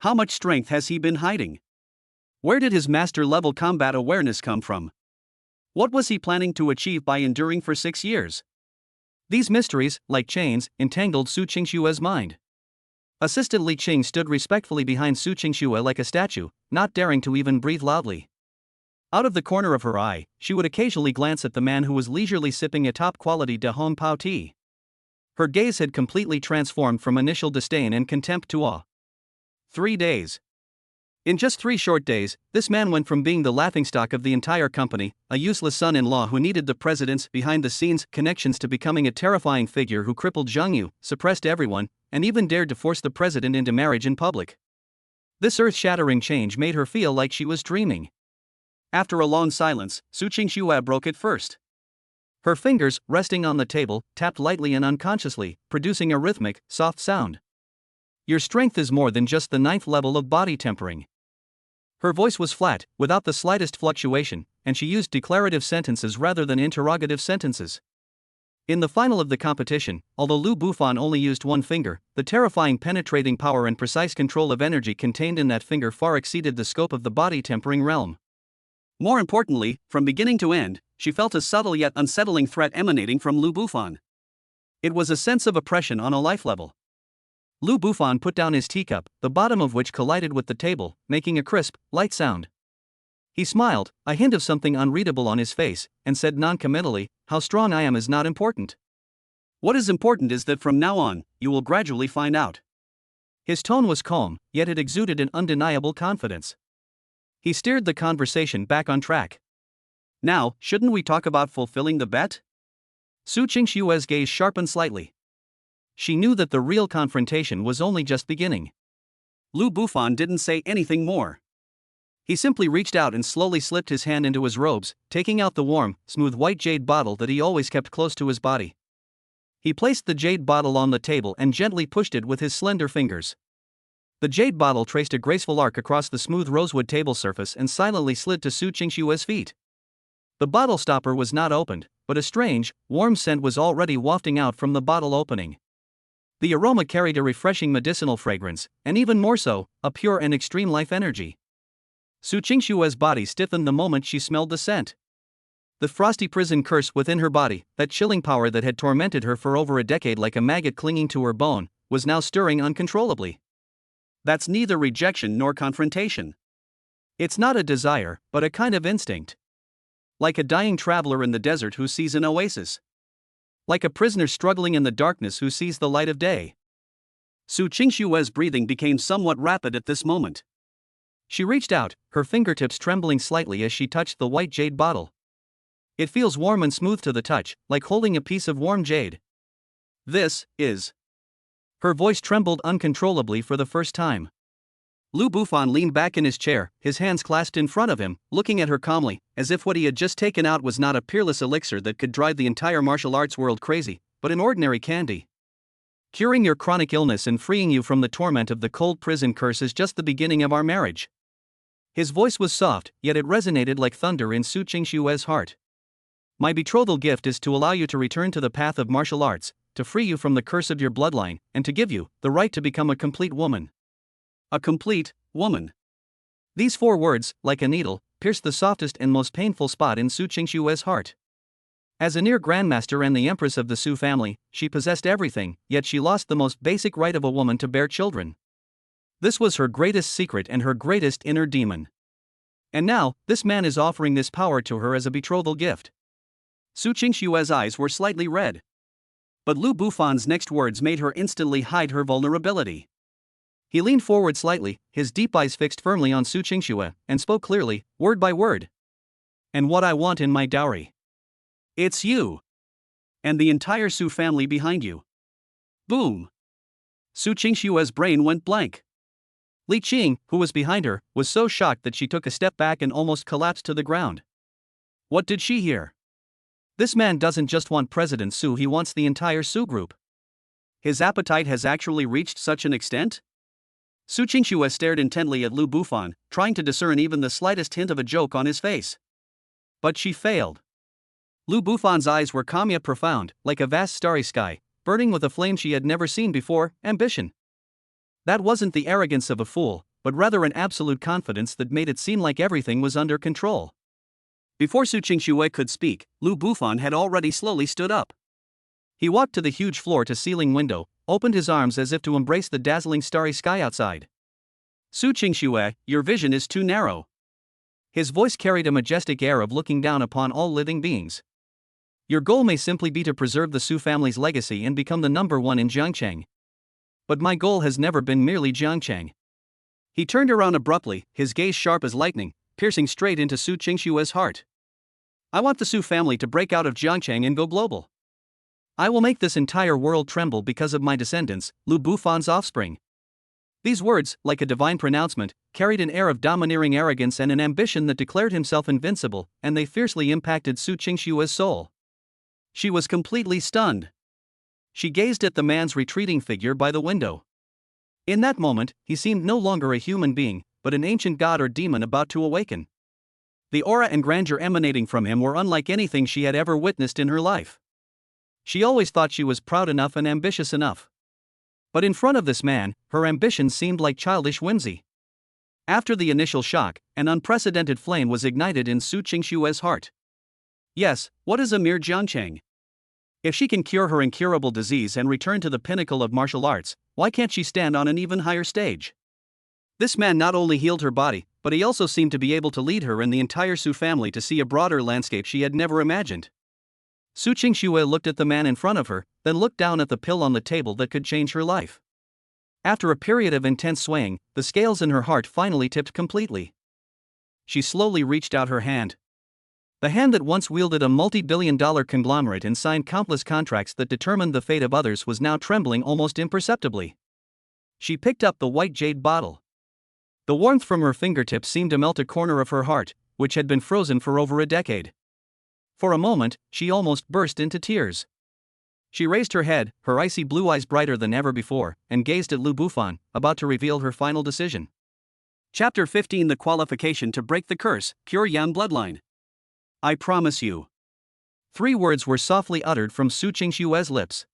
How much strength has he been hiding? Where did his master-level combat awareness come from? What was he planning to achieve by enduring for 6 years? These mysteries, like chains, entangled Su Qingxue's mind. Assistant Li Qing stood respectfully behind Su Qingxue like a statue, not daring to even breathe loudly. Out of the corner of her eye, she would occasionally glance at the man who was leisurely sipping a top-quality De Hong Pao tea. Her gaze had completely transformed from initial disdain and contempt to awe. 3 days. In just 3 short days, this man went from being the laughingstock of the entire company, a useless son-in-law who needed the president's behind-the-scenes connections, to becoming a terrifying figure who crippled Zhang Yu, suppressed everyone, and even dared to force the president into marriage in public. This earth-shattering change made her feel like she was dreaming. After a long silence, Su Qingxue broke it first. Her fingers, resting on the table, tapped lightly and unconsciously, producing a rhythmic, soft sound. Your strength is more than just the 9th level of body tempering. Her voice was flat, without the slightest fluctuation, and she used declarative sentences rather than interrogative sentences. In the final of the competition, although Lu Bufan only used one finger, the terrifying penetrating power and precise control of energy contained in that finger far exceeded the scope of the body tempering realm. More importantly, from beginning to end, she felt a subtle yet unsettling threat emanating from Lu Bufan. It was a sense of oppression on a life level. Lu Bufan put down his teacup, the bottom of which collided with the table, making a crisp, light sound. He smiled, a hint of something unreadable on his face, and said noncommittally, "How strong I am is not important. What is important is that from now on, you will gradually find out." His tone was calm, yet it exuded an undeniable confidence. He steered the conversation back on track. "Now, shouldn't we talk about fulfilling the bet?" Su Qingxue's gaze sharpened slightly. She knew that the real confrontation was only just beginning. Lu Bufan didn't say anything more. He simply reached out and slowly slipped his hand into his robes, taking out the warm, smooth white jade bottle that he always kept close to his body. He placed the jade bottle on the table and gently pushed it with his slender fingers. The jade bottle traced a graceful arc across the smooth rosewood table surface and silently slid to Su Qingxue's feet. The bottle stopper was not opened, but a strange, warm scent was already wafting out from the bottle opening. The aroma carried a refreshing medicinal fragrance, and even more so, a pure and extreme life energy. Su Qingxue's body stiffened the moment she smelled the scent. The frosty prison curse within her body, that chilling power that had tormented her for over a decade like a maggot clinging to her bone, was now stirring uncontrollably. That's neither rejection nor confrontation. It's not a desire, but a kind of instinct. Like a dying traveler in the desert who sees an oasis. Like a prisoner struggling in the darkness who sees the light of day. Su Qingxue's breathing became somewhat rapid at this moment. She reached out, her fingertips trembling slightly as she touched the white jade bottle. It feels warm and smooth to the touch, like holding a piece of warm jade. This is. Her voice trembled uncontrollably for the first time. Lu Bufan leaned back in his chair, his hands clasped in front of him, looking at her calmly, as if what he had just taken out was not a peerless elixir that could drive the entire martial arts world crazy, but an ordinary candy. Curing your chronic illness and freeing you from the torment of the cold prison curse is just the beginning of our marriage. His voice was soft, yet it resonated like thunder in Su Qingxue's heart. My betrothal gift is to allow you to return to the path of martial arts, to free you from the curse of your bloodline, and to give you the right to become a complete woman. A complete woman. These 4 words, like a needle, pierced the softest and most painful spot in Su Qingxue's heart. As a near grandmaster and the empress of the Su family, she possessed everything, yet she lost the most basic right of a woman to bear children. This was her greatest secret and her greatest inner demon. And now, this man is offering this power to her as a betrothal gift. Su Qingxue's eyes were slightly red. But Lu Bufan's next words made her instantly hide her vulnerability. He leaned forward slightly, his deep eyes fixed firmly on Su Qingxue, and spoke clearly, word by word. And what I want in my dowry. It's you. And the entire Su family behind you. Boom. Su Qingxue's brain went blank. Li Qing, who was behind her, was so shocked that she took a step back and almost collapsed to the ground. What did she hear? This man doesn't just want President Su, he wants the entire Su group. His appetite has actually reached such an extent? Su Qingxue stared intently at Lu Bufan, trying to discern even the slightest hint of a joke on his face. But she failed. Lu Bufan's eyes were calm yet profound, like a vast starry sky, burning with a flame she had never seen before, ambition. That wasn't the arrogance of a fool, but rather an absolute confidence that made it seem like everything was under control. Before Su Qingxue could speak, Lu Bufan had already slowly stood up. He walked to the huge floor-to-ceiling window, opened his arms as if to embrace the dazzling starry sky outside. Su Qingxue, your vision is too narrow. His voice carried a majestic air of looking down upon all living beings. Your goal may simply be to preserve the Su family's legacy and become the number one in Jiangcheng. But my goal has never been merely Jiangcheng. He turned around abruptly, his gaze sharp as lightning, piercing straight into Su Qingxue's heart. I want the Su family to break out of Jiangcheng and go global. I will make this entire world tremble because of my descendants, Lu Bufan's offspring. These words, like a divine pronouncement, carried an air of domineering arrogance and an ambition that declared himself invincible, and they fiercely impacted Su Qingxue's soul. She was completely stunned. She gazed at the man's retreating figure by the window. In that moment, he seemed no longer a human being, but an ancient god or demon about to awaken. The aura and grandeur emanating from him were unlike anything she had ever witnessed in her life. She always thought she was proud enough and ambitious enough. But in front of this man, her ambition seemed like childish whimsy. After the initial shock, an unprecedented flame was ignited in Su Qingxue's heart. Yes, what is a mere Jiangcheng? If she can cure her incurable disease and return to the pinnacle of martial arts, why can't she stand on an even higher stage? This man not only healed her body, but he also seemed to be able to lead her and the entire Su family to see a broader landscape she had never imagined. Su Qingxue looked at the man in front of her, then looked down at the pill on the table that could change her life. After a period of intense swaying, the scales in her heart finally tipped completely. She slowly reached out her hand. The hand that once wielded a multi-billion-dollar conglomerate and signed countless contracts that determined the fate of others was now trembling almost imperceptibly. She picked up the white jade bottle. The warmth from her fingertips seemed to melt a corner of her heart, which had been frozen for over a decade. For a moment, she almost burst into tears. She raised her head, her icy blue eyes brighter than ever before, and gazed at Lu Bufan, about to reveal her final decision. Chapter 15: The Qualification to Break the Curse, Pure Yan Bloodline. I promise you. 3 words were softly uttered from Su Qingxue's lips.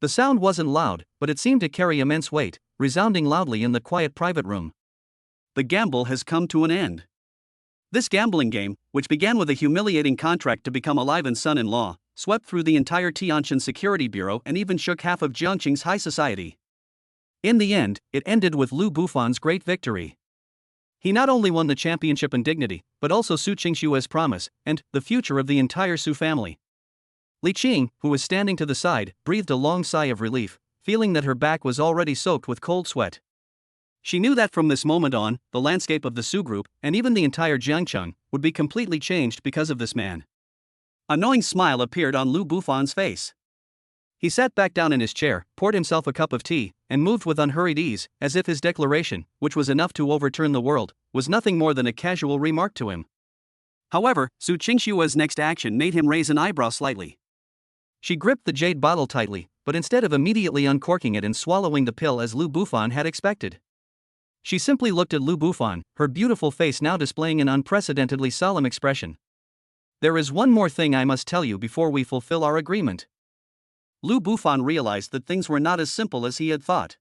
The sound wasn't loud, but it seemed to carry immense weight, resounding loudly in the quiet private room. The gamble has come to an end. This gambling game, which began with a humiliating contract to become Aliven's son-in-law, swept through the entire Tianjin Security Bureau and even shook half of Jiangqing's high society. In the end, it ended with Lu Bufan's great victory. He not only won the championship and dignity, but also Su Qingxue's promise, and the future of the entire Su family. Li Qing, who was standing to the side, breathed a long sigh of relief, feeling that her back was already soaked with cold sweat. She knew that from this moment on, the landscape of the Su group, and even the entire Jiangcheng, would be completely changed because of this man. A knowing smile appeared on Lu Bufan's face. He sat back down in his chair, poured himself a cup of tea, and moved with unhurried ease, as if his declaration, which was enough to overturn the world, was nothing more than a casual remark to him. However, Su Qingxue's next action made him raise an eyebrow slightly. She gripped the jade bottle tightly, but instead of immediately uncorking it and swallowing the pill as Lu Bufan had expected, she simply looked at Lu Bufan, her beautiful face now displaying an unprecedentedly solemn expression. There is one more thing I must tell you before we fulfill our agreement. Lu Bufan realized that things were not as simple as he had thought.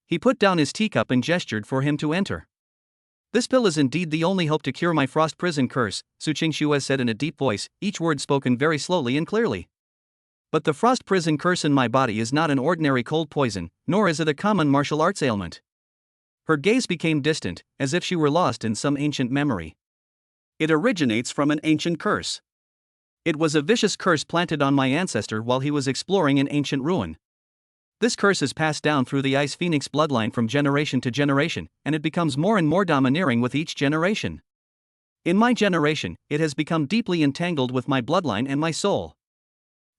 He put down his teacup and gestured for him to enter. This pill is indeed the only hope to cure my frost prison curse, Su Qingxue said in a deep voice, each word spoken very slowly and clearly. But the frost prison curse in my body is not an ordinary cold poison, nor is it a common martial arts ailment. Her gaze became distant, as if she were lost in some ancient memory. It originates from an ancient curse. It was a vicious curse planted on my ancestor while he was exploring an ancient ruin. This curse is passed down through the Ice Phoenix bloodline from generation to generation, and it becomes more and more domineering with each generation. In my generation, it has become deeply entangled with my bloodline and my soul.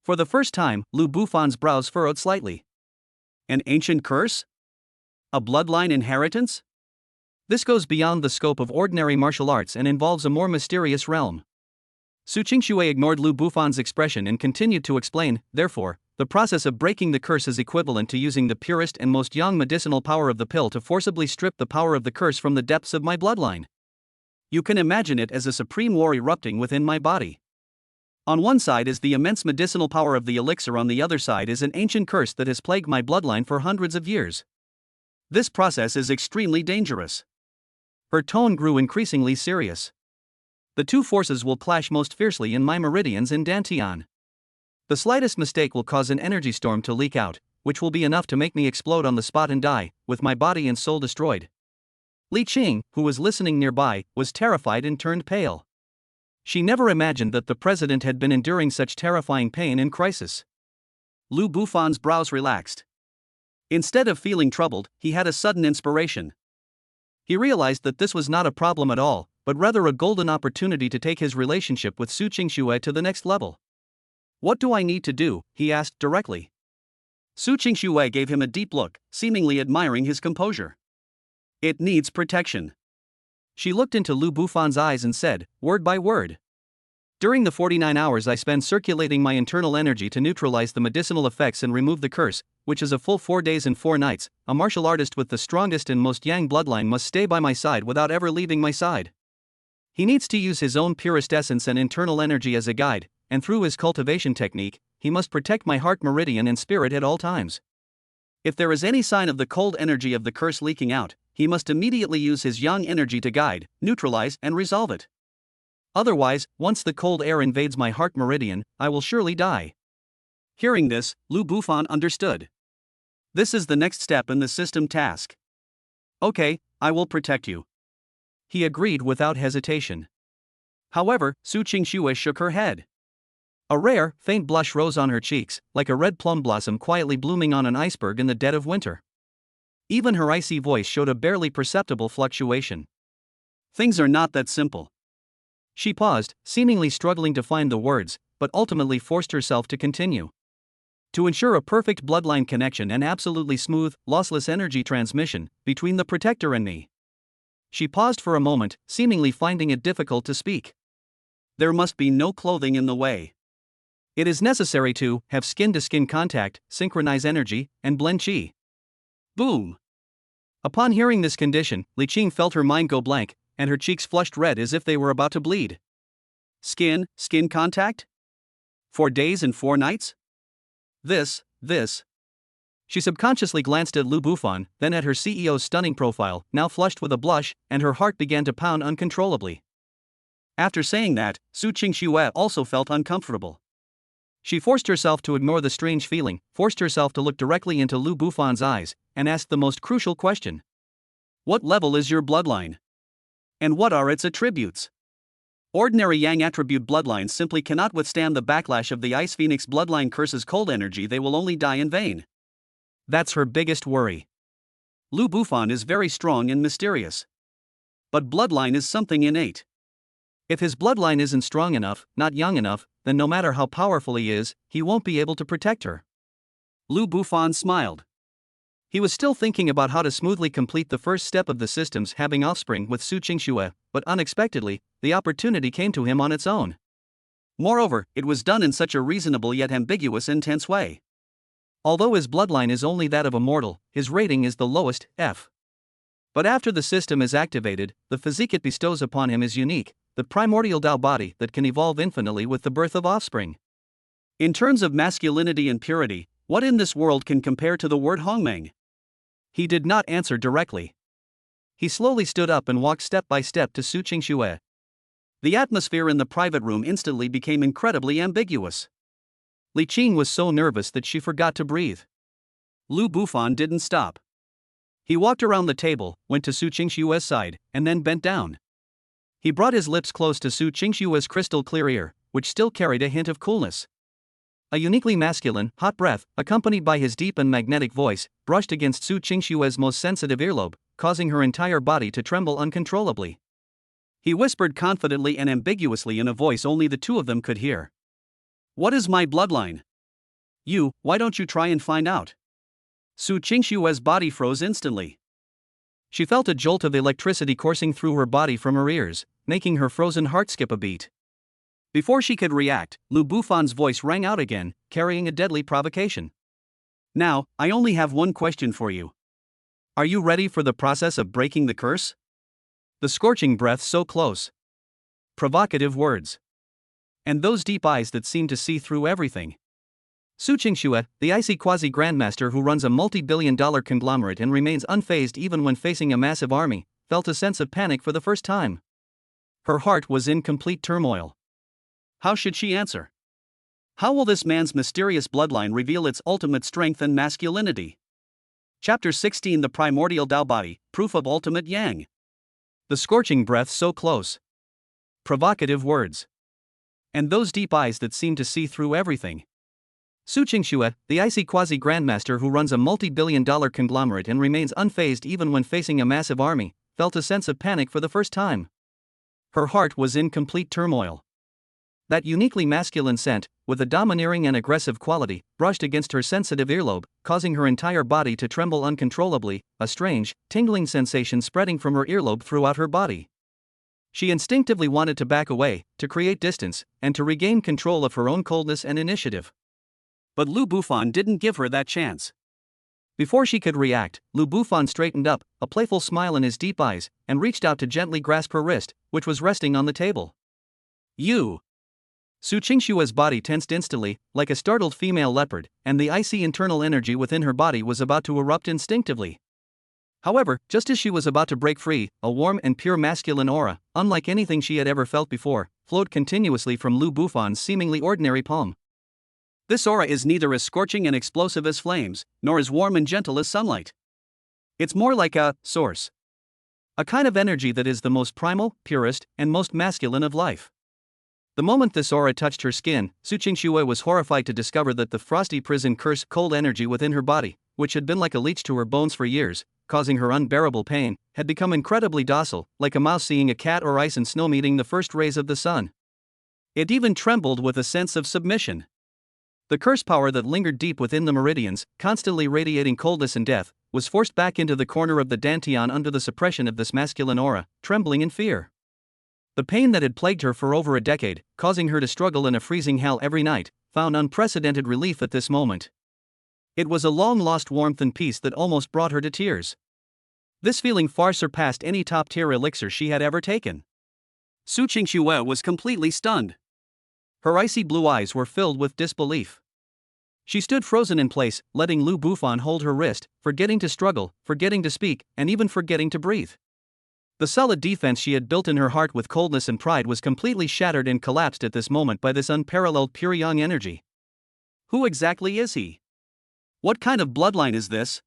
For the first time, Lu Bufan's brows furrowed slightly. An ancient curse? A bloodline inheritance? This goes beyond the scope of ordinary martial arts and involves a more mysterious realm. Su Qingxue ignored Lu Bufan's expression and continued to explain, therefore, the process of breaking the curse is equivalent to using the purest and most yang medicinal power of the pill to forcibly strip the power of the curse from the depths of my bloodline. You can imagine it as a supreme war erupting within my body. On one side is the immense medicinal power of the elixir, on the other side is an ancient curse that has plagued my bloodline for hundreds of years. This process is extremely dangerous. Her tone grew increasingly serious. The two forces will clash most fiercely in my meridians in Dantian. The slightest mistake will cause an energy storm to leak out, which will be enough to make me explode on the spot and die, with my body and soul destroyed. Li Qing, who was listening nearby, was terrified and turned pale. She never imagined that the president had been enduring such terrifying pain and crisis. Lu Bufan's brows relaxed. Instead of feeling troubled, he had a sudden inspiration. He realized that this was not a problem at all, but rather a golden opportunity to take his relationship with Su Qingxue to the next level. What do I need to do? He asked directly. Su Qingxue gave him a deep look, seemingly admiring his composure. It needs protection. She looked into Lu Bufan's eyes and said, word by word. During the 49 hours I spend circulating my internal energy to neutralize the medicinal effects and remove the curse, which is a full 4 days and 4 nights, a martial artist with the strongest and most yang bloodline must stay by my side without ever leaving my side. He needs to use his own purest essence and internal energy as a guide, and through his cultivation technique, he must protect my heart meridian and spirit at all times. If there is any sign of the cold energy of the curse leaking out, he must immediately use his yang energy to guide, neutralize, and resolve it. Otherwise, once the cold air invades my heart meridian, I will surely die. Hearing this, Lu Bufan understood. This is the next step in the system task. Okay, I will protect you. He agreed without hesitation. However, Su Qingxue shook her head. A rare, faint blush rose on her cheeks, like a red plum blossom quietly blooming on an iceberg in the dead of winter. Even her icy voice showed a barely perceptible fluctuation. Things are not that simple. She paused, seemingly struggling to find the words, but ultimately forced herself to continue. To ensure a perfect bloodline connection and absolutely smooth, lossless energy transmission between the protector and me. She paused for a moment, seemingly finding it difficult to speak. There must be no clothing in the way. It is necessary to have skin-to-skin contact, synchronize energy, and blend qi. Boom! Upon hearing this condition, Li Qing felt her mind go blank, and her cheeks flushed red as if they were about to bleed. Skin contact? 4 days and 4 nights? This. She subconsciously glanced at Lu Bufan, then at her CEO's stunning profile, now flushed with a blush, and her heart began to pound uncontrollably. After saying that, Su Qingxue also felt uncomfortable. She forced herself to ignore the strange feeling, forced herself to look directly into Lu Bufan's eyes, and asked the most crucial question. What level is your bloodline? And what are its attributes? Ordinary yang attribute bloodlines simply cannot withstand the backlash of the Ice Phoenix bloodline curse's cold energy. They will only die in vain. That's her biggest worry. Lu Bufan is very strong and mysterious. But bloodline is something innate. If his bloodline isn't strong enough, not young enough, then no matter how powerful he is, he won't be able to protect her. Lu Bufan smiled. He was still thinking about how to smoothly complete the first step of the system's having offspring with Su Qingxue, but unexpectedly, the opportunity came to him on its own. Moreover, it was done in such a reasonable yet ambiguous intense way. Although his bloodline is only that of a mortal, his rating is the lowest, F. But after the system is activated, the physique it bestows upon him is unique, the primordial Tao body that can evolve infinitely with the birth of offspring. In terms of masculinity and purity, what in this world can compare to the word Hongmeng? He did not answer directly. He slowly stood up and walked step by step to Su Qingxue. The atmosphere in the private room instantly became incredibly ambiguous. Li Qing was so nervous that she forgot to breathe. Lu Bufan didn't stop. He walked around the table, went to Su Qingxue's side, and then bent down. He brought his lips close to Su Qingxue's crystal clear ear, which still carried a hint of coolness. A uniquely masculine, hot breath, accompanied by his deep and magnetic voice, brushed against Su Qingxue's most sensitive earlobe, causing her entire body to tremble uncontrollably. He whispered confidently and ambiguously in a voice only the two of them could hear. What is my bloodline? Why don't you try and find out? Su Qingxue's body froze instantly. She felt a jolt of electricity coursing through her body from her ears, making her frozen heart skip a beat. Before she could react, Lu Bufan's voice rang out again, carrying a deadly provocation. Now, I only have one question for you. Are you ready for the process of breaking the curse? The scorching breath so close. Provocative words. And those deep eyes that seem to see through everything. Su Qingxue, the icy quasi-grandmaster who runs a multi-billion-dollar conglomerate and remains unfazed even when facing a massive army, felt a sense of panic for the first time. Her heart was in complete turmoil. How should she answer? How will this man's mysterious bloodline reveal its ultimate strength and masculinity? Chapter 16: The Primordial Tao Body, Proof of Ultimate Yang. The scorching breath so close. Provocative words. And those deep eyes that seem to see through everything. Su Qingxue, the icy quasi-grandmaster who runs a multi-billion-dollar conglomerate and remains unfazed even when facing a massive army, felt a sense of panic for the first time. Her heart was in complete turmoil. That uniquely masculine scent, with a domineering and aggressive quality, brushed against her sensitive earlobe, causing her entire body to tremble uncontrollably, a strange, tingling sensation spreading from her earlobe throughout her body. She instinctively wanted to back away, to create distance, and to regain control of her own coldness and initiative. But Lu Bufan didn't give her that chance. Before she could react, Lu Bufan straightened up, a playful smile in his deep eyes, and reached out to gently grasp her wrist, which was resting on the table. You! Su Qingxue's body tensed instantly, like a startled female leopard, and the icy internal energy within her body was about to erupt instinctively. However, just as she was about to break free, a warm and pure masculine aura, unlike anything she had ever felt before, flowed continuously from Lu Bufan's seemingly ordinary palm. This aura is neither as scorching and explosive as flames, nor as warm and gentle as sunlight. It's more like a source. A kind of energy that is the most primal, purest, and most masculine of life. The moment this aura touched her skin, Su Qingxue was horrified to discover that the frosty prison curse cold energy within her body, which had been like a leech to her bones for years, causing her unbearable pain, had become incredibly docile, like a mouse seeing a cat or ice and snow meeting the first rays of the sun. It even trembled with a sense of submission. The curse power that lingered deep within the meridians, constantly radiating coldness and death, was forced back into the corner of the dantian under the suppression of this masculine aura, trembling in fear. The pain that had plagued her for over a decade, causing her to struggle in a freezing hell every night, found unprecedented relief at this moment. It was a long-lost warmth and peace that almost brought her to tears. This feeling far surpassed any top-tier elixir she had ever taken. Su Qingxue was completely stunned. Her icy blue eyes were filled with disbelief. She stood frozen in place, letting Lu Bufan hold her wrist, forgetting to struggle, forgetting to speak, and even forgetting to breathe. The solid defense she had built in her heart with coldness and pride was completely shattered and collapsed at this moment by this unparalleled pure yang energy. Who exactly is he? What kind of bloodline is this?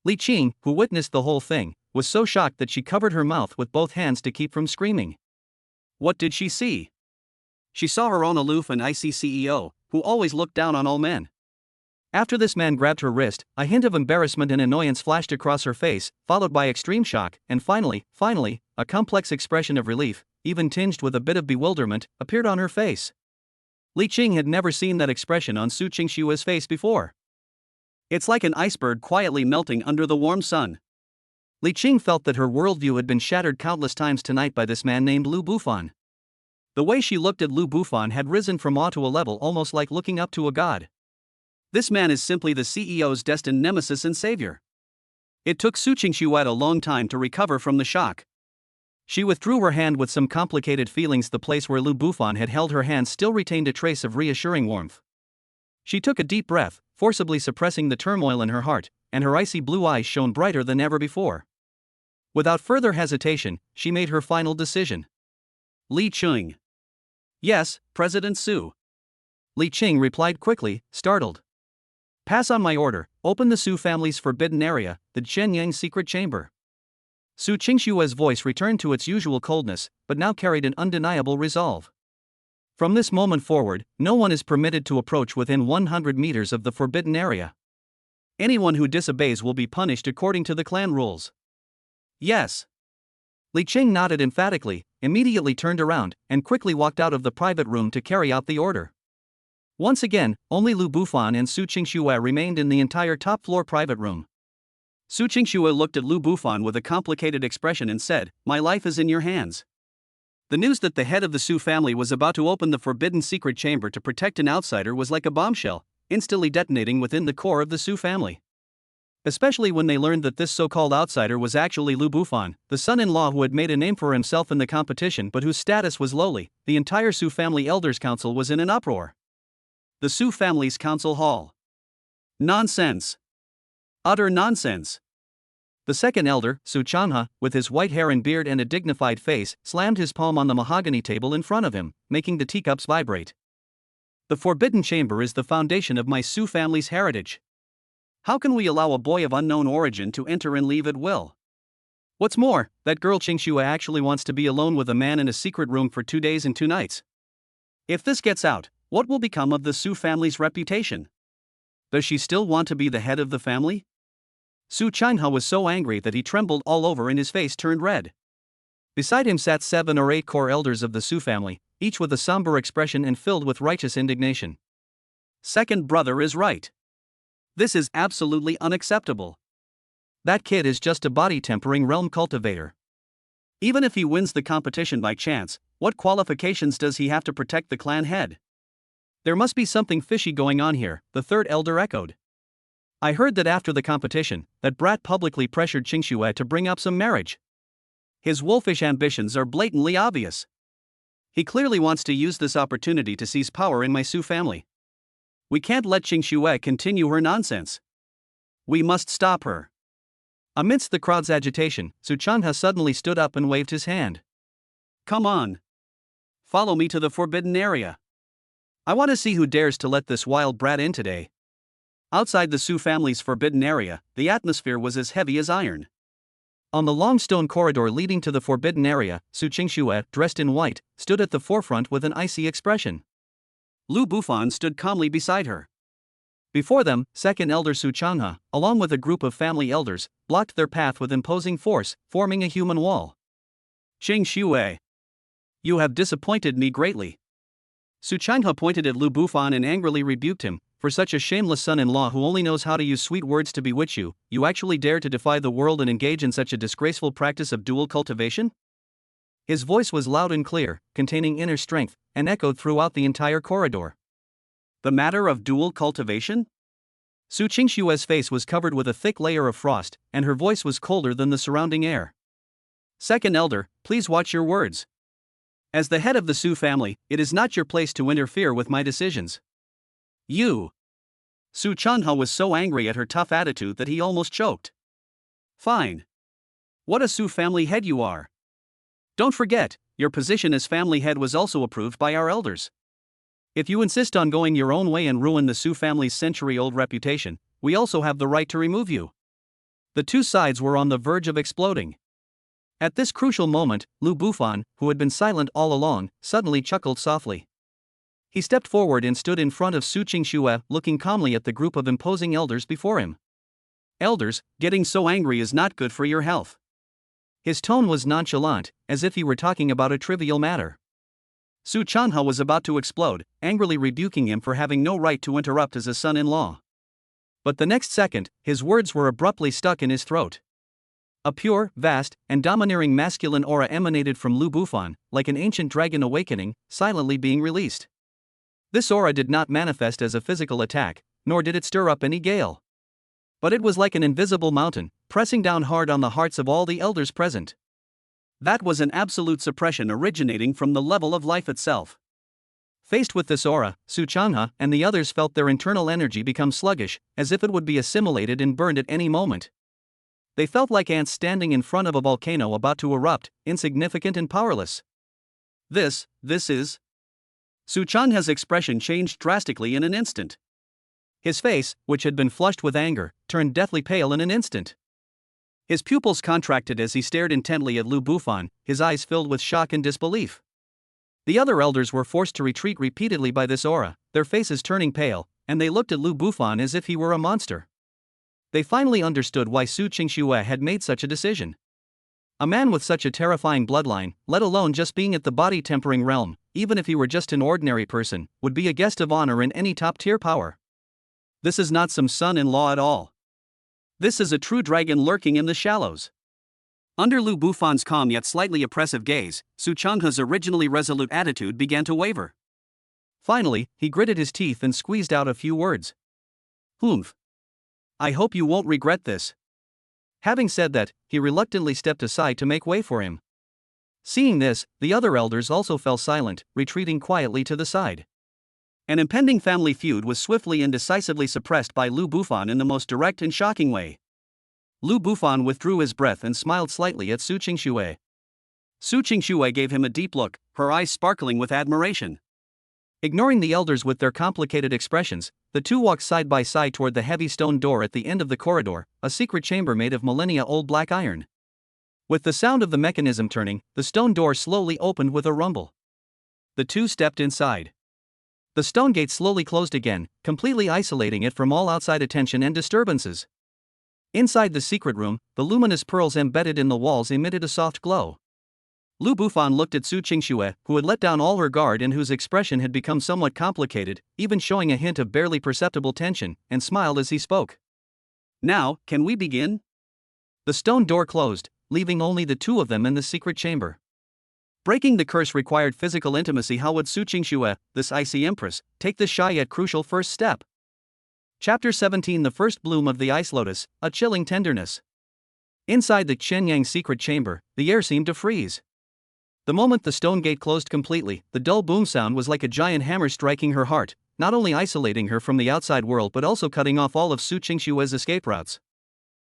Li Qing, who witnessed the whole thing, was so shocked that she covered her mouth with both hands to keep from screaming. What did she see? She saw her own aloof and icy CEO, who always looked down on all men. After this man grabbed her wrist, a hint of embarrassment and annoyance flashed across her face, followed by extreme shock, and finally, a complex expression of relief, even tinged with a bit of bewilderment, appeared on her face. Li Qing had never seen that expression on Su Qingxue's face before. It's like an iceberg quietly melting under the warm sun. Li Qing felt that her worldview had been shattered countless times tonight by this man named Lu Bufan. The way she looked at Lu Bufan had risen from awe to a level almost like looking up to a god. This man is simply the CEO's destined nemesis and savior. It took Su Qingxue a long time to recover from the shock. She withdrew her hand with some complicated feelings. The place where Lu Bufan had held her hand still retained a trace of reassuring warmth. She took a deep breath, forcibly suppressing the turmoil in her heart, and her icy blue eyes shone brighter than ever before. Without further hesitation, she made her final decision. Li Qing. Yes, President Su. Li Qing replied quickly, startled. Pass on my order, open the Su family's forbidden area, the Zhenyang secret chamber. Su Qingxue's voice returned to its usual coldness, but now carried an undeniable resolve. From this moment forward, no one is permitted to approach within 100 meters of the forbidden area. Anyone who disobeys will be punished according to the clan rules. Yes. Li Qing nodded emphatically, immediately turned around, and quickly walked out of the private room to carry out the order. Once again, only Lu Bufan and Su Qingxue remained in the entire top-floor private room. Su Qingxue looked at Lu Bufan with a complicated expression and said, "My life is in your hands." The news that the head of the Su family was about to open the forbidden secret chamber to protect an outsider was like a bombshell, instantly detonating within the core of the Su family. Especially when they learned that this so-called outsider was actually Lu Bufan, the son-in-law who had made a name for himself in the competition but whose status was lowly. The entire Su family elders' council was in an uproar. The Su family's council hall. Nonsense. Utter nonsense. The second elder, Su Chanha, with his white hair and beard and a dignified face, slammed his palm on the mahogany table in front of him, making the teacups vibrate. The forbidden chamber is the foundation of my Su family's heritage. How can we allow a boy of unknown origin to enter and leave at will? What's more, that girl Qingxue actually wants to be alone with a man in a secret room for 2 days and 2 nights. If this gets out, what will become of the Su family's reputation? Does she still want to be the head of the family? Su Chanha was so angry that he trembled all over and his face turned red. Beside him sat 7 or 8 core elders of the Su family, each with a somber expression and filled with righteous indignation. Second brother is right. This is absolutely unacceptable. That kid is just a body-tempering realm cultivator. Even if he wins the competition by chance, what qualifications does he have to protect the clan head? There must be something fishy going on here, the third elder echoed. I heard that after the competition, that brat publicly pressured Qingxue to bring up some marriage. His wolfish ambitions are blatantly obvious. He clearly wants to use this opportunity to seize power in my Su family. We can't let Qingxue continue her nonsense. We must stop her. Amidst the crowd's agitation, Su Chanha suddenly stood up and waved his hand. Come on. Follow me to the forbidden area. I want to see who dares to let this wild brat in today. Outside the Su family's forbidden area, the atmosphere was as heavy as iron. On the long stone corridor leading to the forbidden area, Su Qingxue, dressed in white, stood at the forefront with an icy expression. Lu Bufan stood calmly beside her. Before them, second elder Su Chanha, along with a group of family elders, blocked their path with imposing force, forming a human wall. Qingxue, you have disappointed me greatly. Su Chanha pointed at Lu Bufan and angrily rebuked him. For such a shameless son-in-law who only knows how to use sweet words to bewitch you, you actually dare to defy the world and engage in such a disgraceful practice of dual cultivation? His voice was loud and clear, containing inner strength, and echoed throughout the entire corridor. The matter of dual cultivation? Su Qingxue's face was covered with a thick layer of frost, and her voice was colder than the surrounding air. Second elder, please watch your words. As the head of the Su family, it is not your place to interfere with my decisions. You. Su Chanha was so angry at her tough attitude that he almost choked. Fine. What a Su family head you are. Don't forget, your position as family head was also approved by our elders. If you insist on going your own way and ruin the Su family's century-old reputation, we also have the right to remove you. The two sides were on the verge of exploding. At this crucial moment, Lu Bufan, who had been silent all along, suddenly chuckled softly. He stepped forward and stood in front of Su Qingxue, looking calmly at the group of imposing elders before him. Elders, getting so angry is not good for your health. His tone was nonchalant, as if he were talking about a trivial matter. Su Chanha was about to explode, angrily rebuking him for having no right to interrupt as a son-in-law. But the next second, his words were abruptly stuck in his throat. A pure, vast, and domineering masculine aura emanated from Lu Bufan, like an ancient dragon awakening, silently being released. This aura did not manifest as a physical attack, nor did it stir up any gale. But it was like an invisible mountain, pressing down hard on the hearts of all the elders present. That was an absolute suppression originating from the level of life itself. Faced with this aura, Su Chanha and the others felt their internal energy become sluggish, as if it would be assimilated and burned at any moment. They felt like ants standing in front of a volcano about to erupt, insignificant and powerless. This is... Su Chanha's expression changed drastically in an instant. His face, which had been flushed with anger, turned deathly pale in an instant. His pupils contracted as he stared intently at Lu Bufan, his eyes filled with shock and disbelief. The other elders were forced to retreat repeatedly by this aura, their faces turning pale, and they looked at Lu Bufan as if he were a monster. They finally understood why Su Qingxue had made such a decision. A man with such a terrifying bloodline, let alone just being at the body-tempering realm, even if he were just an ordinary person, would be a guest of honor in any top-tier power. This is not some son-in-law at all. This is a true dragon lurking in the shallows. Under Lu Bufan's calm yet slightly oppressive gaze, Su Changhe's originally resolute attitude began to waver. Finally, he gritted his teeth and squeezed out a few words. "Humph. I hope you won't regret this." Having said that, he reluctantly stepped aside to make way for him. Seeing this, the other elders also fell silent, retreating quietly to the side. An impending family feud was swiftly and decisively suppressed by Lu Bufan in the most direct and shocking way. Lu Bufan withdrew his breath and smiled slightly at Su Qingxue. Su Qingxue gave him a deep look, her eyes sparkling with admiration. Ignoring the elders with their complicated expressions, the two walked side by side toward the heavy stone door at the end of the corridor, a secret chamber made of millennia-old black iron. With the sound of the mechanism turning, the stone door slowly opened with a rumble. The two stepped inside. The stone gate slowly closed again, completely isolating it from all outside attention and disturbances. Inside the secret room, the luminous pearls embedded in the walls emitted a soft glow. Lu Bufan looked at Su Qingxue, who had let down all her guard and whose expression had become somewhat complicated, even showing a hint of barely perceptible tension, and smiled as he spoke. "Now, can we begin?" The stone door closed, leaving only the two of them in the secret chamber. Breaking the curse required physical intimacy. How would Su Qingxue, this icy empress, take this shy yet crucial first step? Chapter 17: The First Bloom of the Ice Lotus, a Chilling Tenderness. Inside the Qianyang secret chamber, the air seemed to freeze. The moment the stone gate closed completely, the dull boom sound was like a giant hammer striking her heart, not only isolating her from the outside world but also cutting off all of Su Qingxue's escape routes.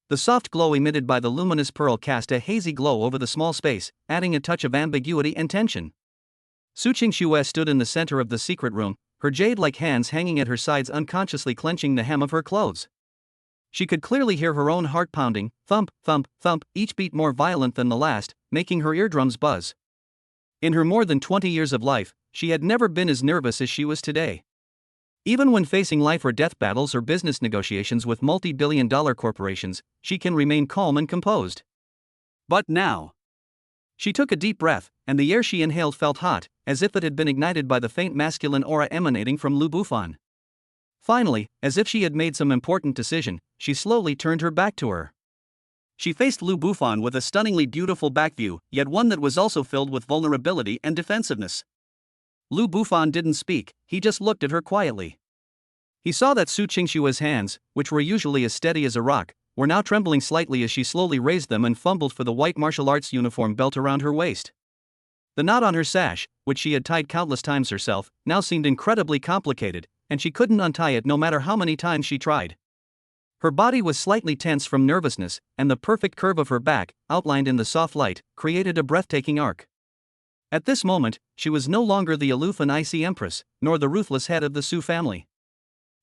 The soft glow emitted by the luminous pearl cast a hazy glow over the small space, adding a touch of ambiguity and tension. Su Qingxue stood in the center of the secret room, her jade-like hands hanging at her sides, unconsciously clenching the hem of her clothes. She could clearly hear her own heart pounding, thump, thump, thump, each beat more violent than the last, making her eardrums buzz. In her more than 20 years of life, she had never been as nervous as she was today. Even when facing life or death battles or business negotiations with multi-billion-dollar corporations, she can remain calm and composed. But now, she took a deep breath, and the air she inhaled felt hot, as if it had been ignited by the faint masculine aura emanating from Lu Bufan. Finally, as if she had made some important decision, she slowly turned her back to her. She faced Lu Bufan with a stunningly beautiful back view, yet one that was also filled with vulnerability and defensiveness. Lu Bufan didn't speak, he just looked at her quietly. He saw that Su Qingxue's hands, which were usually as steady as a rock, were now trembling slightly as she slowly raised them and fumbled for the white martial arts uniform belt around her waist. The knot on her sash, which she had tied countless times herself, now seemed incredibly complicated, and she couldn't untie it no matter how many times she tried. Her body was slightly tense from nervousness, and the perfect curve of her back, outlined in the soft light, created a breathtaking arc. At this moment, she was no longer the aloof and icy empress, nor the ruthless head of the Su family.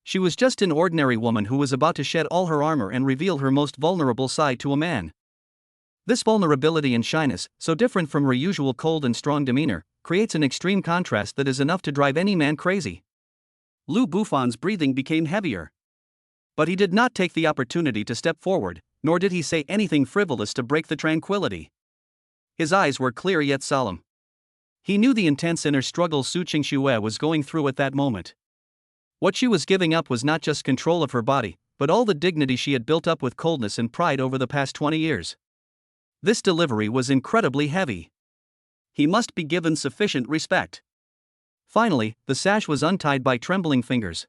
She was just an ordinary woman who was about to shed all her armor and reveal her most vulnerable side to a man. This vulnerability and shyness, so different from her usual cold and strong demeanor, creates an extreme contrast that is enough to drive any man crazy. Lu Bufan's breathing became heavier. But he did not take the opportunity to step forward, nor did he say anything frivolous to break the tranquility. His eyes were clear yet solemn. He knew the intense inner struggle Su Qingxue was going through at that moment. What she was giving up was not just control of her body, but all the dignity she had built up with coldness and pride over the past 20 years. This delivery was incredibly heavy. He must be given sufficient respect. Finally, the sash was untied by trembling fingers.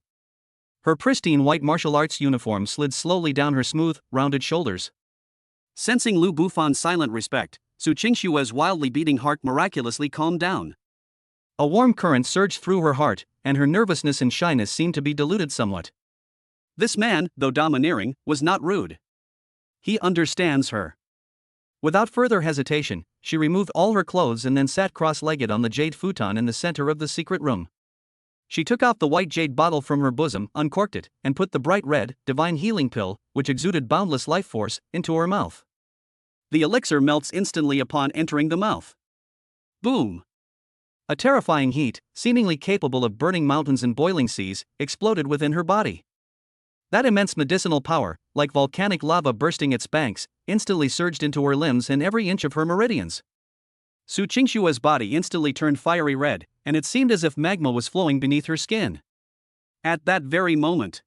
Her pristine white martial arts uniform slid slowly down her smooth, rounded shoulders. Sensing Lu Bufan's silent respect, Su Qingxue's wildly beating heart miraculously calmed down. A warm current surged through her heart, and her nervousness and shyness seemed to be diluted somewhat. This man, though domineering, was not rude. He understands her. Without further hesitation, she removed all her clothes and then sat cross-legged on the jade futon in the center of the secret room. She took out the white jade bottle from her bosom, uncorked it, and put the bright red, divine healing pill, which exuded boundless life force, into her mouth. The elixir melts instantly upon entering the mouth. Boom! A terrifying heat, seemingly capable of burning mountains and boiling seas, exploded within her body. That immense medicinal power, like volcanic lava bursting its banks, instantly surged into her limbs and every inch of her meridians. Su Qingxue's body instantly turned fiery red, and it seemed as if magma was flowing beneath her skin. At that very moment,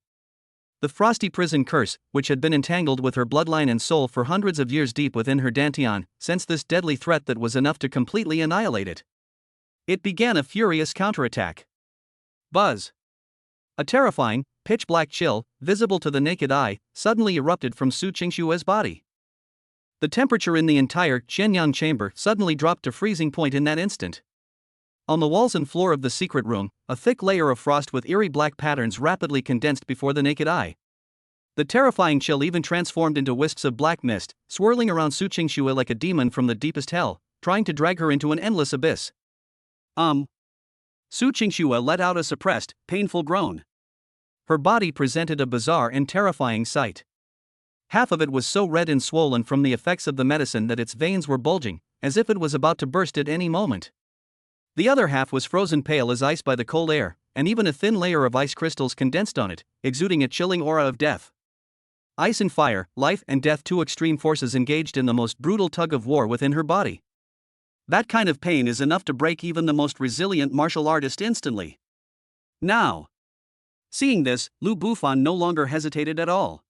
The frosty prison curse, which had been entangled with her bloodline and soul for hundreds of years deep within her dantian, sensed this deadly threat that was enough to completely annihilate it. It began a furious counterattack. Buzz! A terrifying, pitch-black chill, visible to the naked eye, suddenly erupted from Su Qingshue's body. The temperature in the entire Qianyang chamber suddenly dropped to freezing point in that instant. On the walls and floor of the secret room, a thick layer of frost with eerie black patterns rapidly condensed before the naked eye. The terrifying chill even transformed into wisps of black mist, swirling around Su Qingxue like a demon from the deepest hell, trying to drag her into an endless abyss. Su Qingxue let out a suppressed, painful groan. Her body presented a bizarre and terrifying sight. Half of it was so red and swollen from the effects of the medicine that its veins were bulging, as if it was about to burst at any moment. The other half was frozen pale as ice by the cold air, and even a thin layer of ice crystals condensed on it, exuding a chilling aura of death. Ice and fire, life and death, two extreme forces engaged in the most brutal tug of war within her body. That kind of pain is enough to break even the most resilient martial artist instantly. Now, seeing this, Lu Bufan no longer hesitated at all.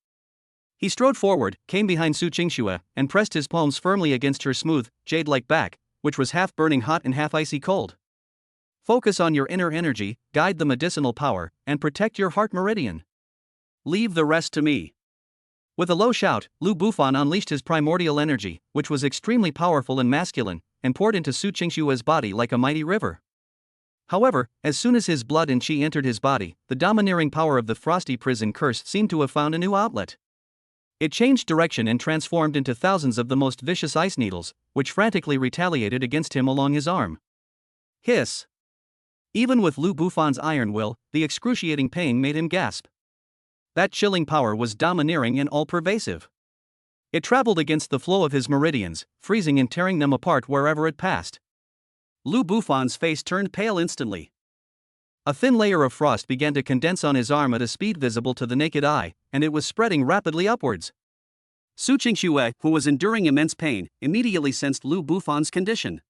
He strode forward, came behind Su Qingxue, and pressed his palms firmly against her smooth, jade-like back, which was half burning hot and half icy cold. Focus on your inner energy, guide the medicinal power, and protect your heart meridian. Leave the rest to me. With a low shout, Lu Bufan unleashed his primordial energy, which was extremely powerful and masculine, and poured into Su Qingshue's body like a mighty river. However, as soon as his blood and qi entered his body, the domineering power of the frosty prison curse seemed to have found a new outlet. It changed direction and transformed into thousands of the most vicious ice needles, which frantically retaliated against him along his arm. Hiss! Even with Lu Bufan's iron will, the excruciating pain made him gasp. That chilling power was domineering and all-pervasive. It traveled against the flow of his meridians, freezing and tearing them apart wherever it passed. Lu Bufan's face turned pale instantly. A thin layer of frost began to condense on his arm at a speed visible to the naked eye, and it was spreading rapidly upwards. Su Qingxue, who was enduring immense pain, immediately sensed Lu Bufan's condition.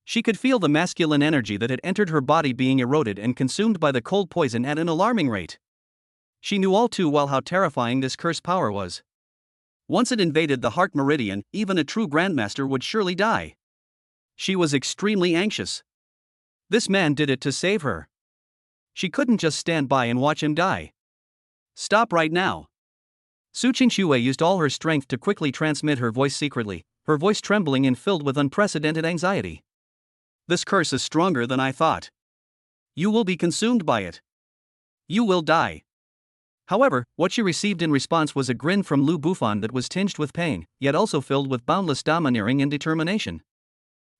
She could feel the masculine energy that had entered her body being eroded and consumed by the cold poison at an alarming rate. She knew all too well how terrifying this cursed power was. Once it invaded the heart meridian, even a true grandmaster would surely die. She was extremely anxious. This man did it to save her. She couldn't just stand by and watch him die. Stop right now. Su Qingxue used all her strength to quickly transmit her voice secretly, her voice trembling and filled with unprecedented anxiety. This curse is stronger than I thought. You will be consumed by it. You will die. However, what she received in response was a grin from Lu Bufan that was tinged with pain, yet also filled with boundless domineering and determination.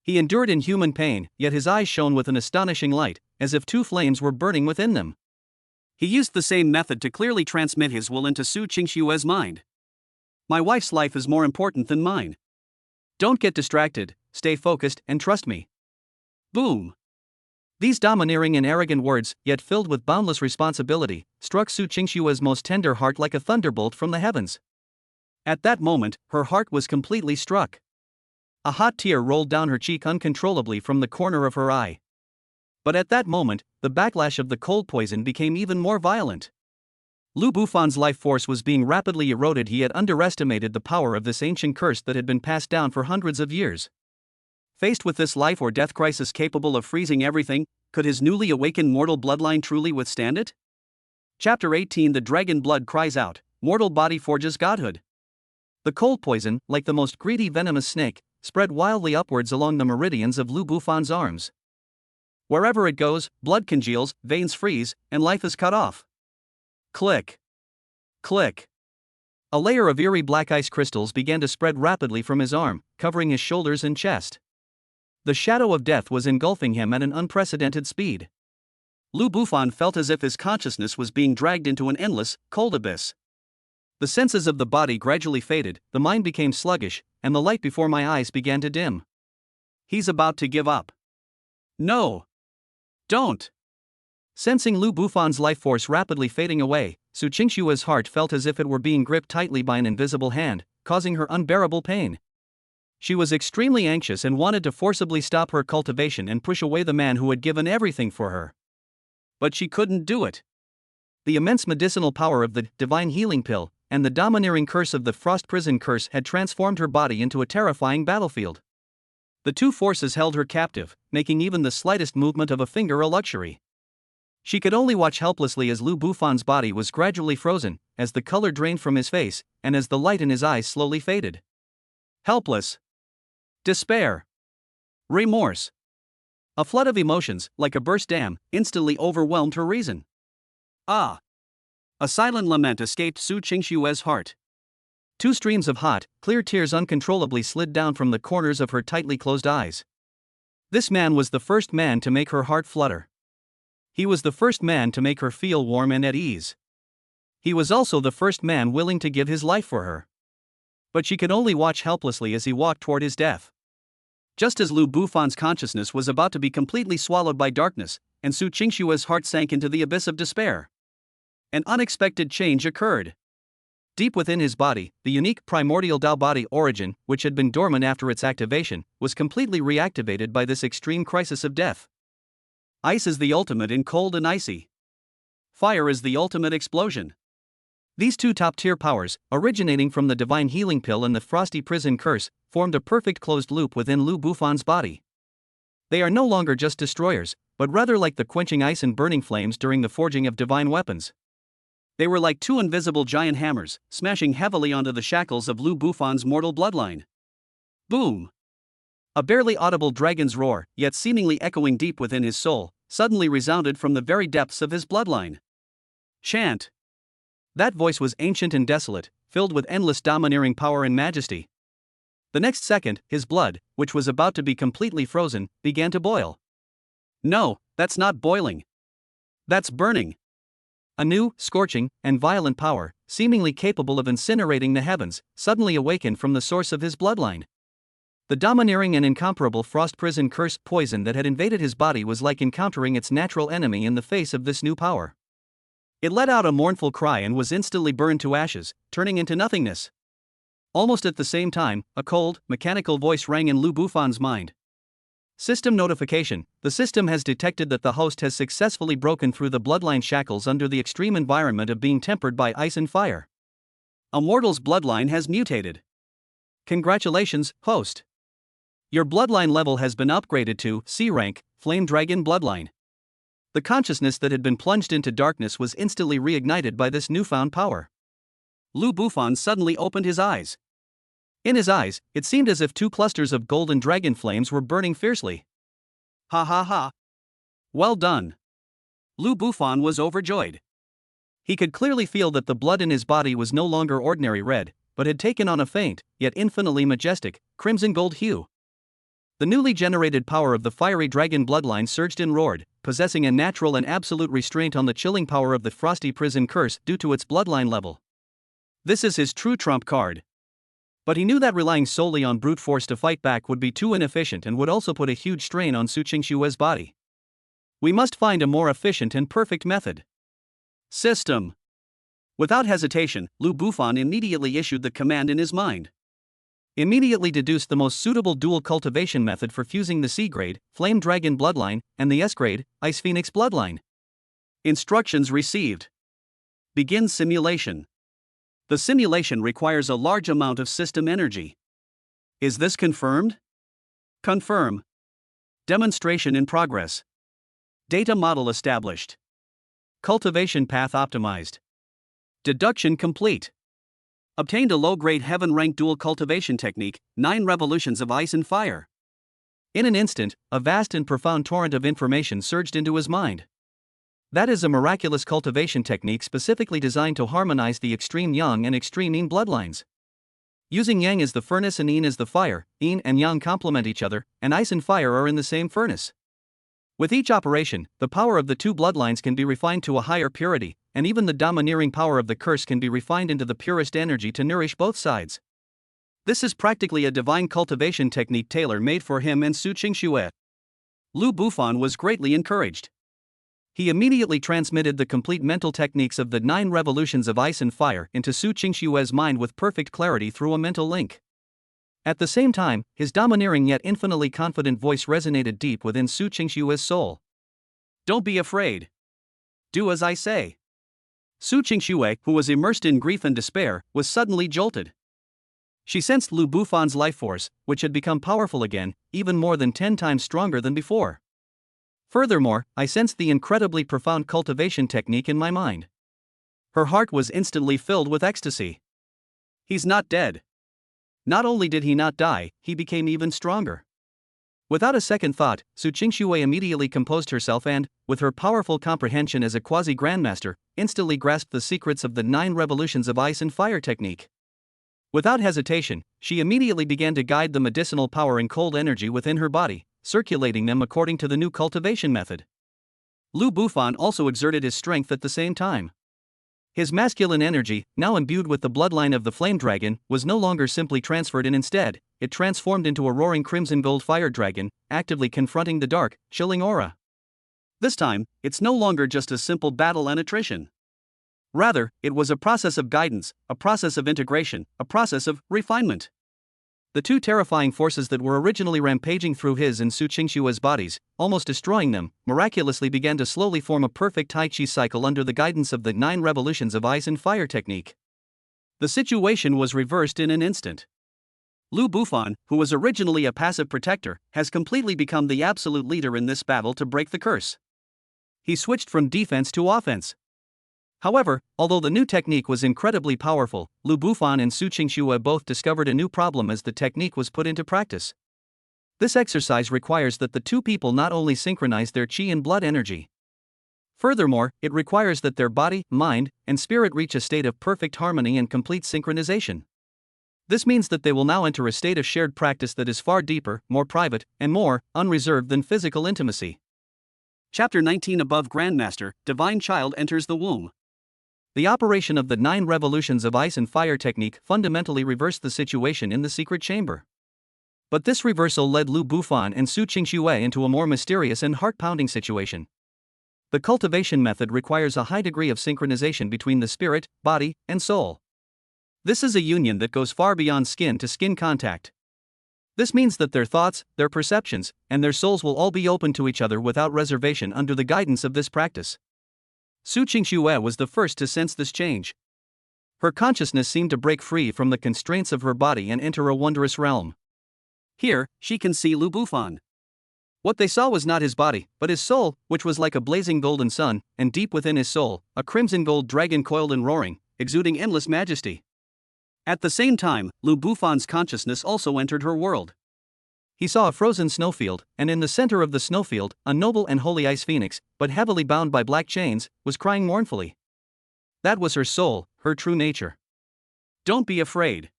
He endured inhuman pain, yet his eyes shone with an astonishing light, as if two flames were burning within them. He used the same method to clearly transmit his will into Su Qingshue's mind. My wife's life is more important than mine. Don't get distracted, stay focused, and trust me. Boom! These domineering and arrogant words, yet filled with boundless responsibility, struck Su Qingshue's most tender heart like a thunderbolt from the heavens. At that moment, her heart was completely struck. A hot tear rolled down her cheek uncontrollably from the corner of her eye. But at that moment, the backlash of the cold poison became even more violent. Lu Bufan's life force was being rapidly eroded. He had underestimated the power of this ancient curse that had been passed down for hundreds of years. Faced with this life or death crisis capable of freezing everything, could his newly awakened mortal bloodline truly withstand it? Chapter 18. The dragon blood cries out, mortal body forges godhood. The cold poison, like the most greedy venomous snake, spread wildly upwards along the meridians of Lu Bufan's arms. Wherever it goes, blood congeals, veins freeze, and life is cut off. Click. Click. A layer of eerie black ice crystals began to spread rapidly from his arm, covering his shoulders and chest. The shadow of death was engulfing him at an unprecedented speed. Lu Bufan felt as if his consciousness was being dragged into an endless, cold abyss. The senses of the body gradually faded, the mind became sluggish, and the light before my eyes began to dim. He's about to give up. No. Don't. Sensing Lu Bufan's life force rapidly fading away, Su Qingshue's heart felt as if it were being gripped tightly by an invisible hand, causing her unbearable pain. She was extremely anxious and wanted to forcibly stop her cultivation and push away the man who had given everything for her. But she couldn't do it. The immense medicinal power of the divine healing pill and the domineering curse of the frost prison curse had transformed her body into a terrifying battlefield. The two forces held her captive, making even the slightest movement of a finger a luxury. She could only watch helplessly as Lu Bufan's body was gradually frozen, as the color drained from his face, and as the light in his eyes slowly faded. Helpless. Despair. Remorse. A flood of emotions, like a burst dam, instantly overwhelmed her reason. Ah! A silent lament escaped Su Qingshue's heart. Two streams of hot, clear tears uncontrollably slid down from the corners of her tightly closed eyes. This man was the first man to make her heart flutter. He was the first man to make her feel warm and at ease. He was also the first man willing to give his life for her. But she could only watch helplessly as he walked toward his death. Just as Lu Bufan's consciousness was about to be completely swallowed by darkness, and Su Qingshue's heart sank into the abyss of despair, an unexpected change occurred. Deep within his body, the unique primordial Tao body origin, which had been dormant after its activation, was completely reactivated by this extreme crisis of death. Ice is the ultimate in cold and icy. Fire is the ultimate explosion. These two top-tier powers, originating from the divine healing pill and the frosty prison curse, formed a perfect closed loop within Lu Bufan's body. They are no longer just destroyers, but rather like the quenching ice and burning flames during the forging of divine weapons. They were like two invisible giant hammers, smashing heavily onto the shackles of Lu Bufan's mortal bloodline. Boom! A barely audible dragon's roar, yet seemingly echoing deep within his soul, suddenly resounded from the very depths of his bloodline. Chant! That voice was ancient and desolate, filled with endless domineering power and majesty. The next second, his blood, which was about to be completely frozen, began to boil. No, that's not boiling. That's burning. A new, scorching, and violent power, seemingly capable of incinerating the heavens, suddenly awakened from the source of his bloodline. The domineering and incomparable frost prison curse poison that had invaded his body was like encountering its natural enemy in the face of this new power. It let out a mournful cry and was instantly burned to ashes, turning into nothingness. Almost at the same time, a cold, mechanical voice rang in Lu Bufan's mind. System notification: the system has detected that the host has successfully broken through the bloodline shackles under the extreme environment of being tempered by ice and fire. A mortal's bloodline has mutated. Congratulations, host. Your bloodline level has been upgraded to C rank, Flame Dragon Bloodline. The consciousness that had been plunged into darkness was instantly reignited by this newfound power. Lu Bufan suddenly opened his eyes. In his eyes, it seemed as if two clusters of golden dragon flames were burning fiercely. Ha ha ha. Well done. Lu Bufan was overjoyed. He could clearly feel that the blood in his body was no longer ordinary red, but had taken on a faint, yet infinitely majestic, crimson gold hue. The newly generated power of the fiery dragon bloodline surged and roared, possessing a natural and absolute restraint on the chilling power of the frosty prison curse due to its bloodline level. This is his true trump card. But he knew that relying solely on brute force to fight back would be too inefficient and would also put a huge strain on Su Qingshue's body. We must find a more efficient and perfect method. System. Without hesitation, Lu Bufan immediately issued the command in his mind. Immediately deduced the most suitable dual cultivation method for fusing the C-grade, Flame Dragon bloodline, and the S-grade, Ice Phoenix bloodline. Instructions received. Begin simulation. The simulation requires a large amount of system energy. Is this confirmed? Confirm. Demonstration in progress. Data model established. Cultivation path optimized. Deduction complete. Obtained a low-grade heaven-ranked dual cultivation technique, 9 revolutions of ice and fire. In an instant, a vast and profound torrent of information surged into his mind. That is a miraculous cultivation technique specifically designed to harmonize the extreme yang and extreme yin bloodlines. Using yang as the furnace and yin as the fire, yin and yang complement each other, and ice and fire are in the same furnace. With each operation, the power of the two bloodlines can be refined to a higher purity, and even the domineering power of the curse can be refined into the purest energy to nourish both sides. This is practically a divine cultivation technique tailor-made for him and Su Qingxue. Lu Bufan was greatly encouraged. He immediately transmitted the complete mental techniques of the 9 revolutions of ice and fire into Su Qingshue's mind with perfect clarity through a mental link. At the same time, his domineering yet infinitely confident voice resonated deep within Su Qingshue's soul. Don't be afraid. Do as I say. Su Qingxue, who was immersed in grief and despair, was suddenly jolted. She sensed Lu Bufan's life force, which had become powerful again, even more than 10 times stronger than before. Furthermore, I sensed the incredibly profound cultivation technique in my mind. Her heart was instantly filled with ecstasy. He's not dead. Not only did he not die, he became even stronger. Without a second thought, Su Qingxue immediately composed herself and, with her powerful comprehension as a quasi-grandmaster, instantly grasped the secrets of the 9 revolutions of ice and fire technique. Without hesitation, she immediately began to guide the medicinal power and cold energy within her body, circulating them according to the new cultivation method. Lu Bufan also exerted his strength at the same time. His masculine energy, now imbued with the bloodline of the flame dragon, was no longer simply transferred and instead, it transformed into a roaring crimson gold fire dragon, actively confronting the dark, chilling aura. This time, it's no longer just a simple battle and attrition. Rather, it was a process of guidance, a process of integration, a process of refinement. The 2 terrifying forces that were originally rampaging through his and Su Qingxue's bodies, almost destroying them, miraculously began to slowly form a perfect Tai Chi cycle under the guidance of the 9 revolutions of ice and fire technique. The situation was reversed in an instant. Lu Bufan, who was originally a passive protector, has completely become the absolute leader in this battle to break the curse. He switched from defense to offense. However, although the new technique was incredibly powerful, Lu Bufan and Su Qingxue both discovered a new problem as the technique was put into practice. This exercise requires that the 2 people not only synchronize their qi and blood energy. Furthermore, it requires that their body, mind, and spirit reach a state of perfect harmony and complete synchronization. This means that they will now enter a state of shared practice that is far deeper, more private, and more unreserved than physical intimacy. Chapter 19 Above Grandmaster, Divine Child enters the womb. The operation of the 9 revolutions of ice and fire technique fundamentally reversed the situation in the secret chamber. But this reversal led Lu Bufan and Su Qingxue into a more mysterious and heart-pounding situation. The cultivation method requires a high degree of synchronization between the spirit, body, and soul. This is a union that goes far beyond skin-to-skin contact. This means that their thoughts, their perceptions, and their souls will all be open to each other without reservation under the guidance of this practice. Su Qingxue was the first to sense this change. Her consciousness seemed to break free from the constraints of her body and enter a wondrous realm. Here, she can see Lu Bufan. What they saw was not his body, but his soul, which was like a blazing golden sun, and deep within his soul, a crimson gold dragon coiled and roaring, exuding endless majesty. At the same time, Lu Bufan's consciousness also entered her world. He saw a frozen snowfield, and in the center of the snowfield, a noble and holy ice phoenix, but heavily bound by black chains, was crying mournfully. That was her soul, her true nature. Don't be afraid.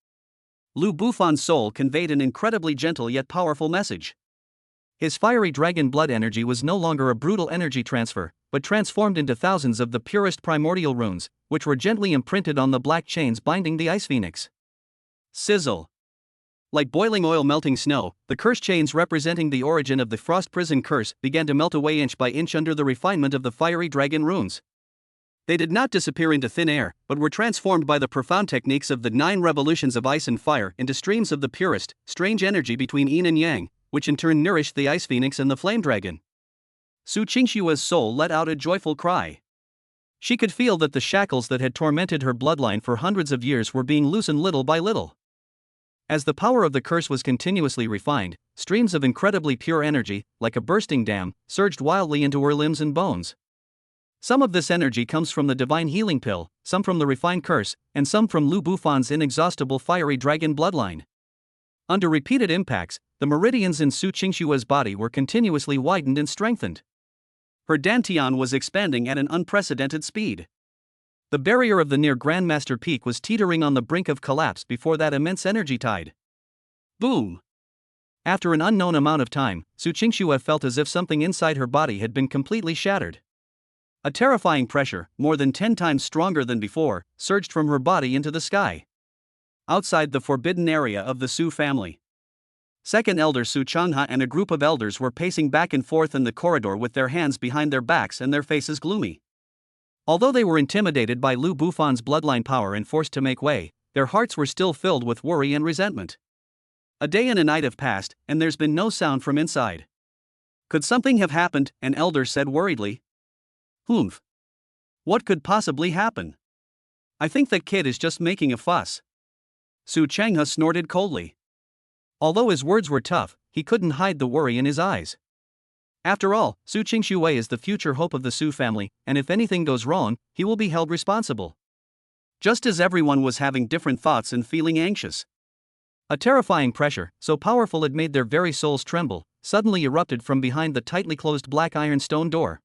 Lu Bufan's soul conveyed an incredibly gentle yet powerful message. His fiery dragon blood energy was no longer a brutal energy transfer, but transformed into thousands of the purest primordial runes, which were gently imprinted on the black chains binding the ice phoenix. Sizzle. Like boiling oil melting snow, the curse chains representing the origin of the frost prison curse began to melt away inch by inch under the refinement of the fiery dragon runes. They did not disappear into thin air, but were transformed by the profound techniques of the 9 revolutions of ice and fire into streams of the purest, strange energy between yin and yang, which in turn nourished the ice phoenix and the flame dragon. Su Qingxue's soul let out a joyful cry. She could feel that the shackles that had tormented her bloodline for hundreds of years were being loosened little by little. As the power of the curse was continuously refined, streams of incredibly pure energy, like a bursting dam, surged wildly into her limbs and bones. Some of this energy comes from the divine healing pill, some from the refined curse, and some from Lu Bufan's inexhaustible fiery dragon bloodline. Under repeated impacts, the meridians in Su Qingxue's body were continuously widened and strengthened. Her dantian was expanding at an unprecedented speed. The barrier of the near Grandmaster Peak was teetering on the brink of collapse before that immense energy tide. Boom! After an unknown amount of time, Su Qingxue felt as if something inside her body had been completely shattered. A terrifying pressure, more than 10 times stronger than before, surged from her body into the sky. Outside the forbidden area of the Su family, Second Elder Su Changha and a group of elders were pacing back and forth in the corridor with their hands behind their backs and their faces gloomy. Although they were intimidated by Lu Bufan's bloodline power and forced to make way, their hearts were still filled with worry and resentment. A day and a night have passed, and there's been no sound from inside. Could something have happened? An elder said worriedly. Humph. What could possibly happen? I think that kid is just making a fuss. Su Changhe snorted coldly. Although his words were tough, he couldn't hide the worry in his eyes. After all, Su Qingxue is the future hope of the Su family, and if anything goes wrong, he will be held responsible. Just as everyone was having different thoughts and feeling anxious. A terrifying pressure, so powerful it made their very souls tremble, suddenly erupted from behind the tightly closed black ironstone door.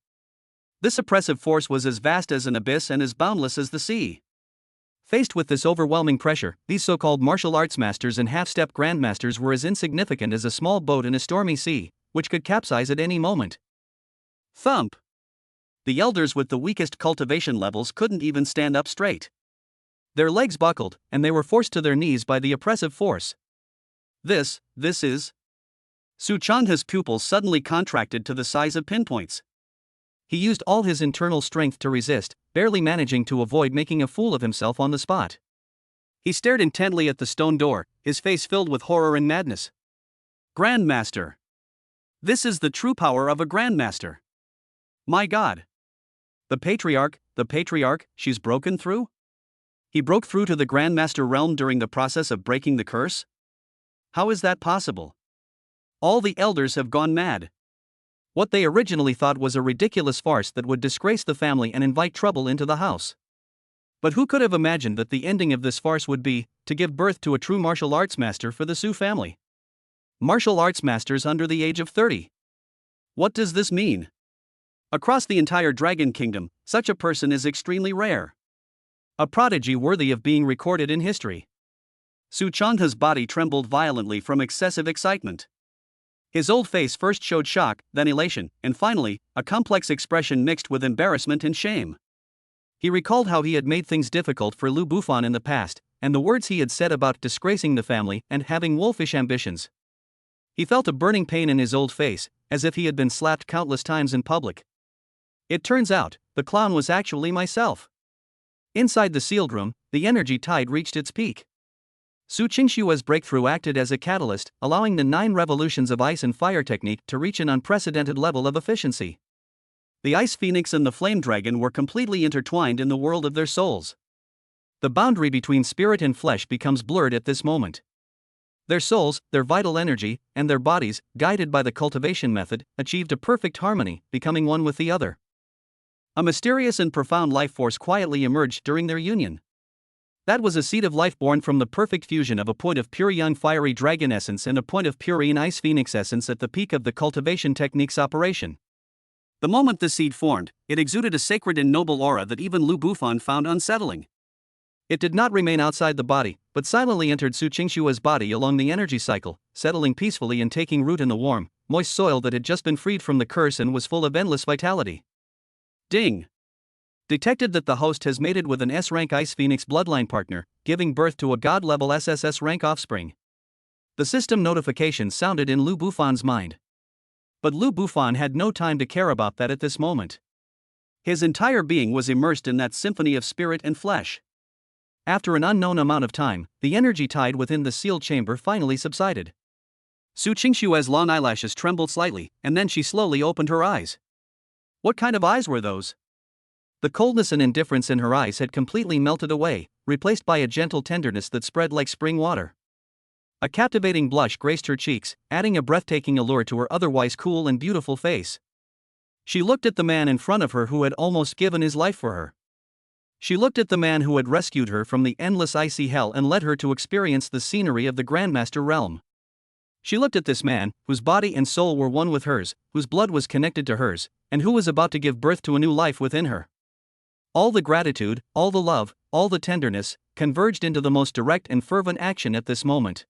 This oppressive force was as vast as an abyss and as boundless as the sea. Faced with this overwhelming pressure, these so-called martial arts masters and half-step grandmasters were as insignificant as a small boat in a stormy sea, which could capsize at any moment. Thump! The elders with the weakest cultivation levels couldn't even stand up straight. Their legs buckled, and they were forced to their knees by the oppressive force. This is... Su Changhe's pupils suddenly contracted to the size of pinpoints. He used all his internal strength to resist, barely managing to avoid making a fool of himself on the spot. He stared intently at the stone door, his face filled with horror and madness. Grandmaster! This is the true power of a grandmaster. My God! The patriarch, she's broken through? He broke through to the grandmaster realm during the process of breaking the curse? How is that possible? All the elders have gone mad. What they originally thought was a ridiculous farce that would disgrace the family and invite trouble into the house. But who could have imagined that the ending of this farce would be to give birth to a true martial arts master for the Su family? Martial arts masters under the age of 30. What does this mean? Across the entire Dragon Kingdom, such a person is extremely rare. A prodigy worthy of being recorded in history. Su Changhe's body trembled violently from excessive excitement. His old face first showed shock, then elation, and finally, a complex expression mixed with embarrassment and shame. He recalled how he had made things difficult for Lu Bufan in the past, and the words he had said about disgracing the family and having wolfish ambitions. He felt a burning pain in his old face, as if he had been slapped countless times in public. It turns out, the clown was actually myself. Inside the sealed room, the energy tide reached its peak. Su Qingshue's breakthrough acted as a catalyst, allowing the 9 revolutions of ice and fire technique to reach an unprecedented level of efficiency. The Ice Phoenix and the Flame Dragon were completely intertwined in the world of their souls. The boundary between spirit and flesh becomes blurred at this moment. Their souls, their vital energy, and their bodies, guided by the cultivation method, achieved a perfect harmony, becoming one with the other. A mysterious and profound life force quietly emerged during their union. That was a seed of life born from the perfect fusion of a point of pure young fiery dragon essence and a point of purine ice phoenix essence at the peak of the cultivation technique's operation. The moment the seed formed, it exuded a sacred and noble aura that even Lu Bufan found unsettling. It did not remain outside the body, but silently entered Su Qingshue's body along the energy cycle, settling peacefully and taking root in the warm, moist soil that had just been freed from the curse and was full of endless vitality. Ding! Detected that the host has mated with an S-rank Ice Phoenix bloodline partner, giving birth to a god-level SSS rank offspring. The system notification sounded in Lu Bufan's mind. But Lu Bufan had no time to care about that at this moment. His entire being was immersed in that symphony of spirit and flesh. After an unknown amount of time, the energy tide within the sealed chamber finally subsided. Su Qingshue's long eyelashes trembled slightly, and then she slowly opened her eyes. What kind of eyes were those? The coldness and indifference in her eyes had completely melted away, replaced by a gentle tenderness that spread like spring water. A captivating blush graced her cheeks, adding a breathtaking allure to her otherwise cool and beautiful face. She looked at the man in front of her who had almost given his life for her. She looked at the man who had rescued her from the endless icy hell and led her to experience the scenery of the Grandmaster realm. She looked at this man, whose body and soul were one with hers, whose blood was connected to hers, and who was about to give birth to a new life within her. All the gratitude, all the love, all the tenderness, converged into the most direct and fervent action at this moment.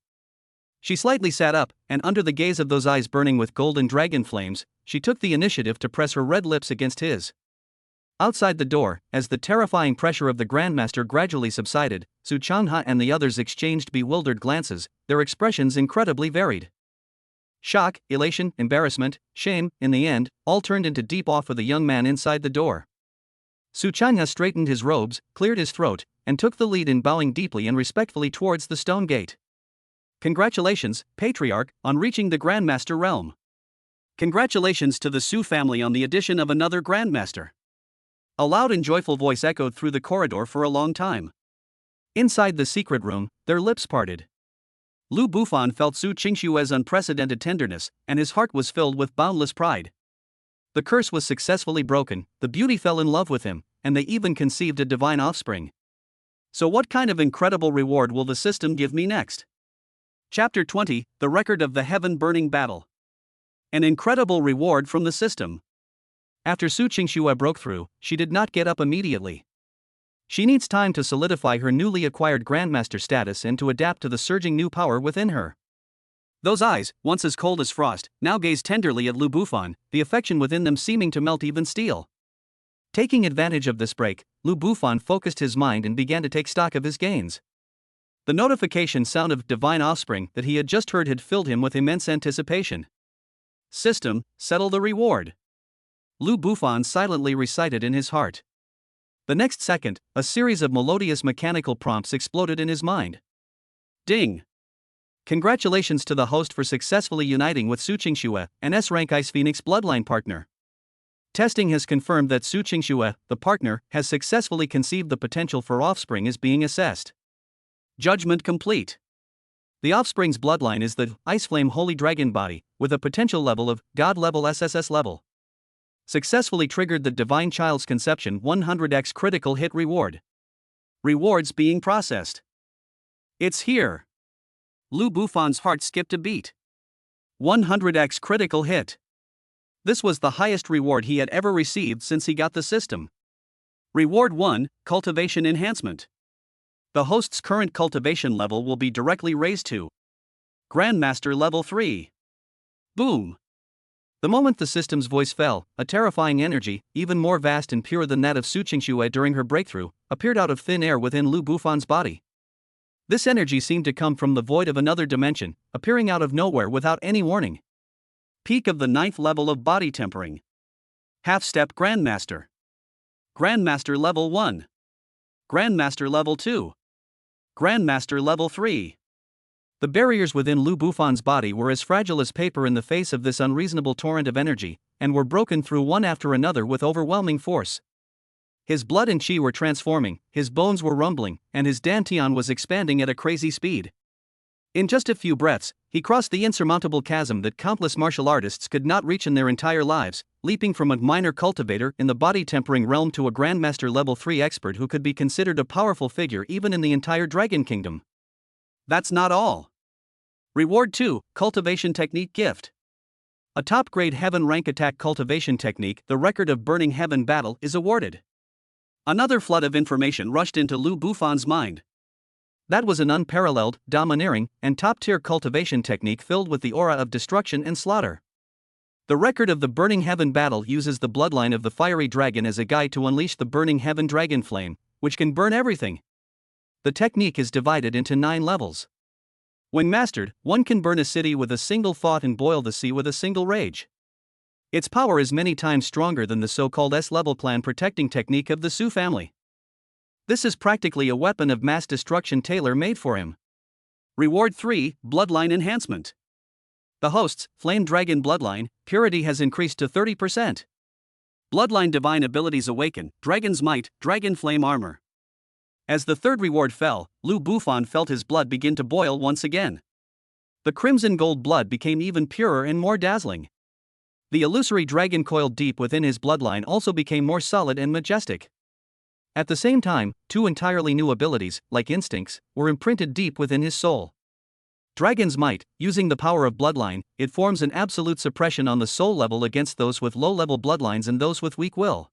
She slightly sat up, and under the gaze of those eyes burning with golden dragon flames, she took the initiative to press her red lips against his. Outside the door, as the terrifying pressure of the Grandmaster gradually subsided, Su Changhe and the others exchanged bewildered glances, their expressions incredibly varied. Shock, elation, embarrassment, shame, in the end, all turned into deep awe for the young man inside the door. Su Changhe straightened his robes, cleared his throat, and took the lead in bowing deeply and respectfully towards the stone gate. Congratulations, Patriarch, on reaching the Grandmaster realm. Congratulations to the Su family on the addition of another Grandmaster. A loud and joyful voice echoed through the corridor for a long time. Inside the secret room, their lips parted. Lu Bufan felt Su Qingshue's unprecedented tenderness, and his heart was filled with boundless pride. The curse was successfully broken, the beauty fell in love with him, and they even conceived a divine offspring. So what kind of incredible reward will the system give me next? Chapter 20, The Record of the Heaven-Burning Battle. An incredible reward from the system. After Su Qingxue broke through, she did not get up immediately. She needs time to solidify her newly acquired Grandmaster status and to adapt to the surging new power within her. Those eyes, once as cold as frost, now gazed tenderly at Lu Bufan, the affection within them seeming to melt even steel. Taking advantage of this break, Lu Bufan focused his mind and began to take stock of his gains. The notification sound of divine offspring that he had just heard had filled him with immense anticipation. System, settle the reward. Lu Bufan silently recited in his heart. The next second, a series of melodious mechanical prompts exploded in his mind. Ding! Congratulations to the host for successfully uniting with Su Qingxue, an S-rank Phoenix bloodline partner. Testing has confirmed that Su Qingxue, the partner, has successfully conceived the potential for offspring is being assessed. Judgment complete. The offspring's bloodline is the Ice Flame Holy Dragon body, with a potential level of God level SSS level. Successfully triggered the Divine Child's Conception 100x critical hit reward. Rewards being processed. It's here. Lu Bufan's heart skipped a beat. 100x critical hit. This was the highest reward he had ever received since he got the system. Reward 1, Cultivation Enhancement. The host's current cultivation level will be directly raised to Grandmaster Level 3. Boom! The moment the system's voice fell, a terrifying energy, even more vast and pure than that of Su Qingxue during her breakthrough, appeared out of thin air within Lu Bufan's body. This energy seemed to come from the void of another dimension, appearing out of nowhere without any warning. Peak of the 9th level of body tempering. Half-step Grandmaster. Grandmaster Level 1. Grandmaster Level 2. Grandmaster Level 3. The barriers within Lu Bufan's body were as fragile as paper in the face of this unreasonable torrent of energy, and were broken through one after another with overwhelming force. His blood and chi were transforming, his bones were rumbling, and his dantian was expanding at a crazy speed. In just a few breaths, he crossed the insurmountable chasm that countless martial artists could not reach in their entire lives, leaping from a minor cultivator in the body-tempering realm to a Grandmaster Level 3 expert who could be considered a powerful figure even in the entire Dragon Kingdom. That's not all. Reward 2, Cultivation Technique Gift. A top-grade Heaven rank attack cultivation technique, the Record of Burning Heaven Battle, is awarded. Another flood of information rushed into Lu Bufan's mind. That was an unparalleled, domineering, and top-tier cultivation technique filled with the aura of destruction and slaughter. The Record of the Burning Heaven Battle uses the bloodline of the fiery dragon as a guide to unleash the Burning Heaven Dragon Flame, which can burn everything. The technique is divided into 9 levels. When mastered, one can burn a city with a single thought and boil the sea with a single rage. Its power is many times stronger than the so-called S-level clan protecting technique of the Su family. This is practically a weapon of mass destruction tailor-made for him. Reward 3, Bloodline Enhancement. The host's Flame Dragon bloodline purity has increased to 30%. Bloodline divine abilities awaken, Dragon's Might, Dragon Flame Armor. As the third reward fell, Lu Bufan felt his blood begin to boil once again. The crimson gold blood became even purer and more dazzling. The illusory dragon coiled deep within his bloodline also became more solid and majestic. At the same time, 2 entirely new abilities, like instincts, were imprinted deep within his soul. Dragon's Might, using the power of bloodline, it forms an absolute suppression on the soul level against those with low-level bloodlines and those with weak will.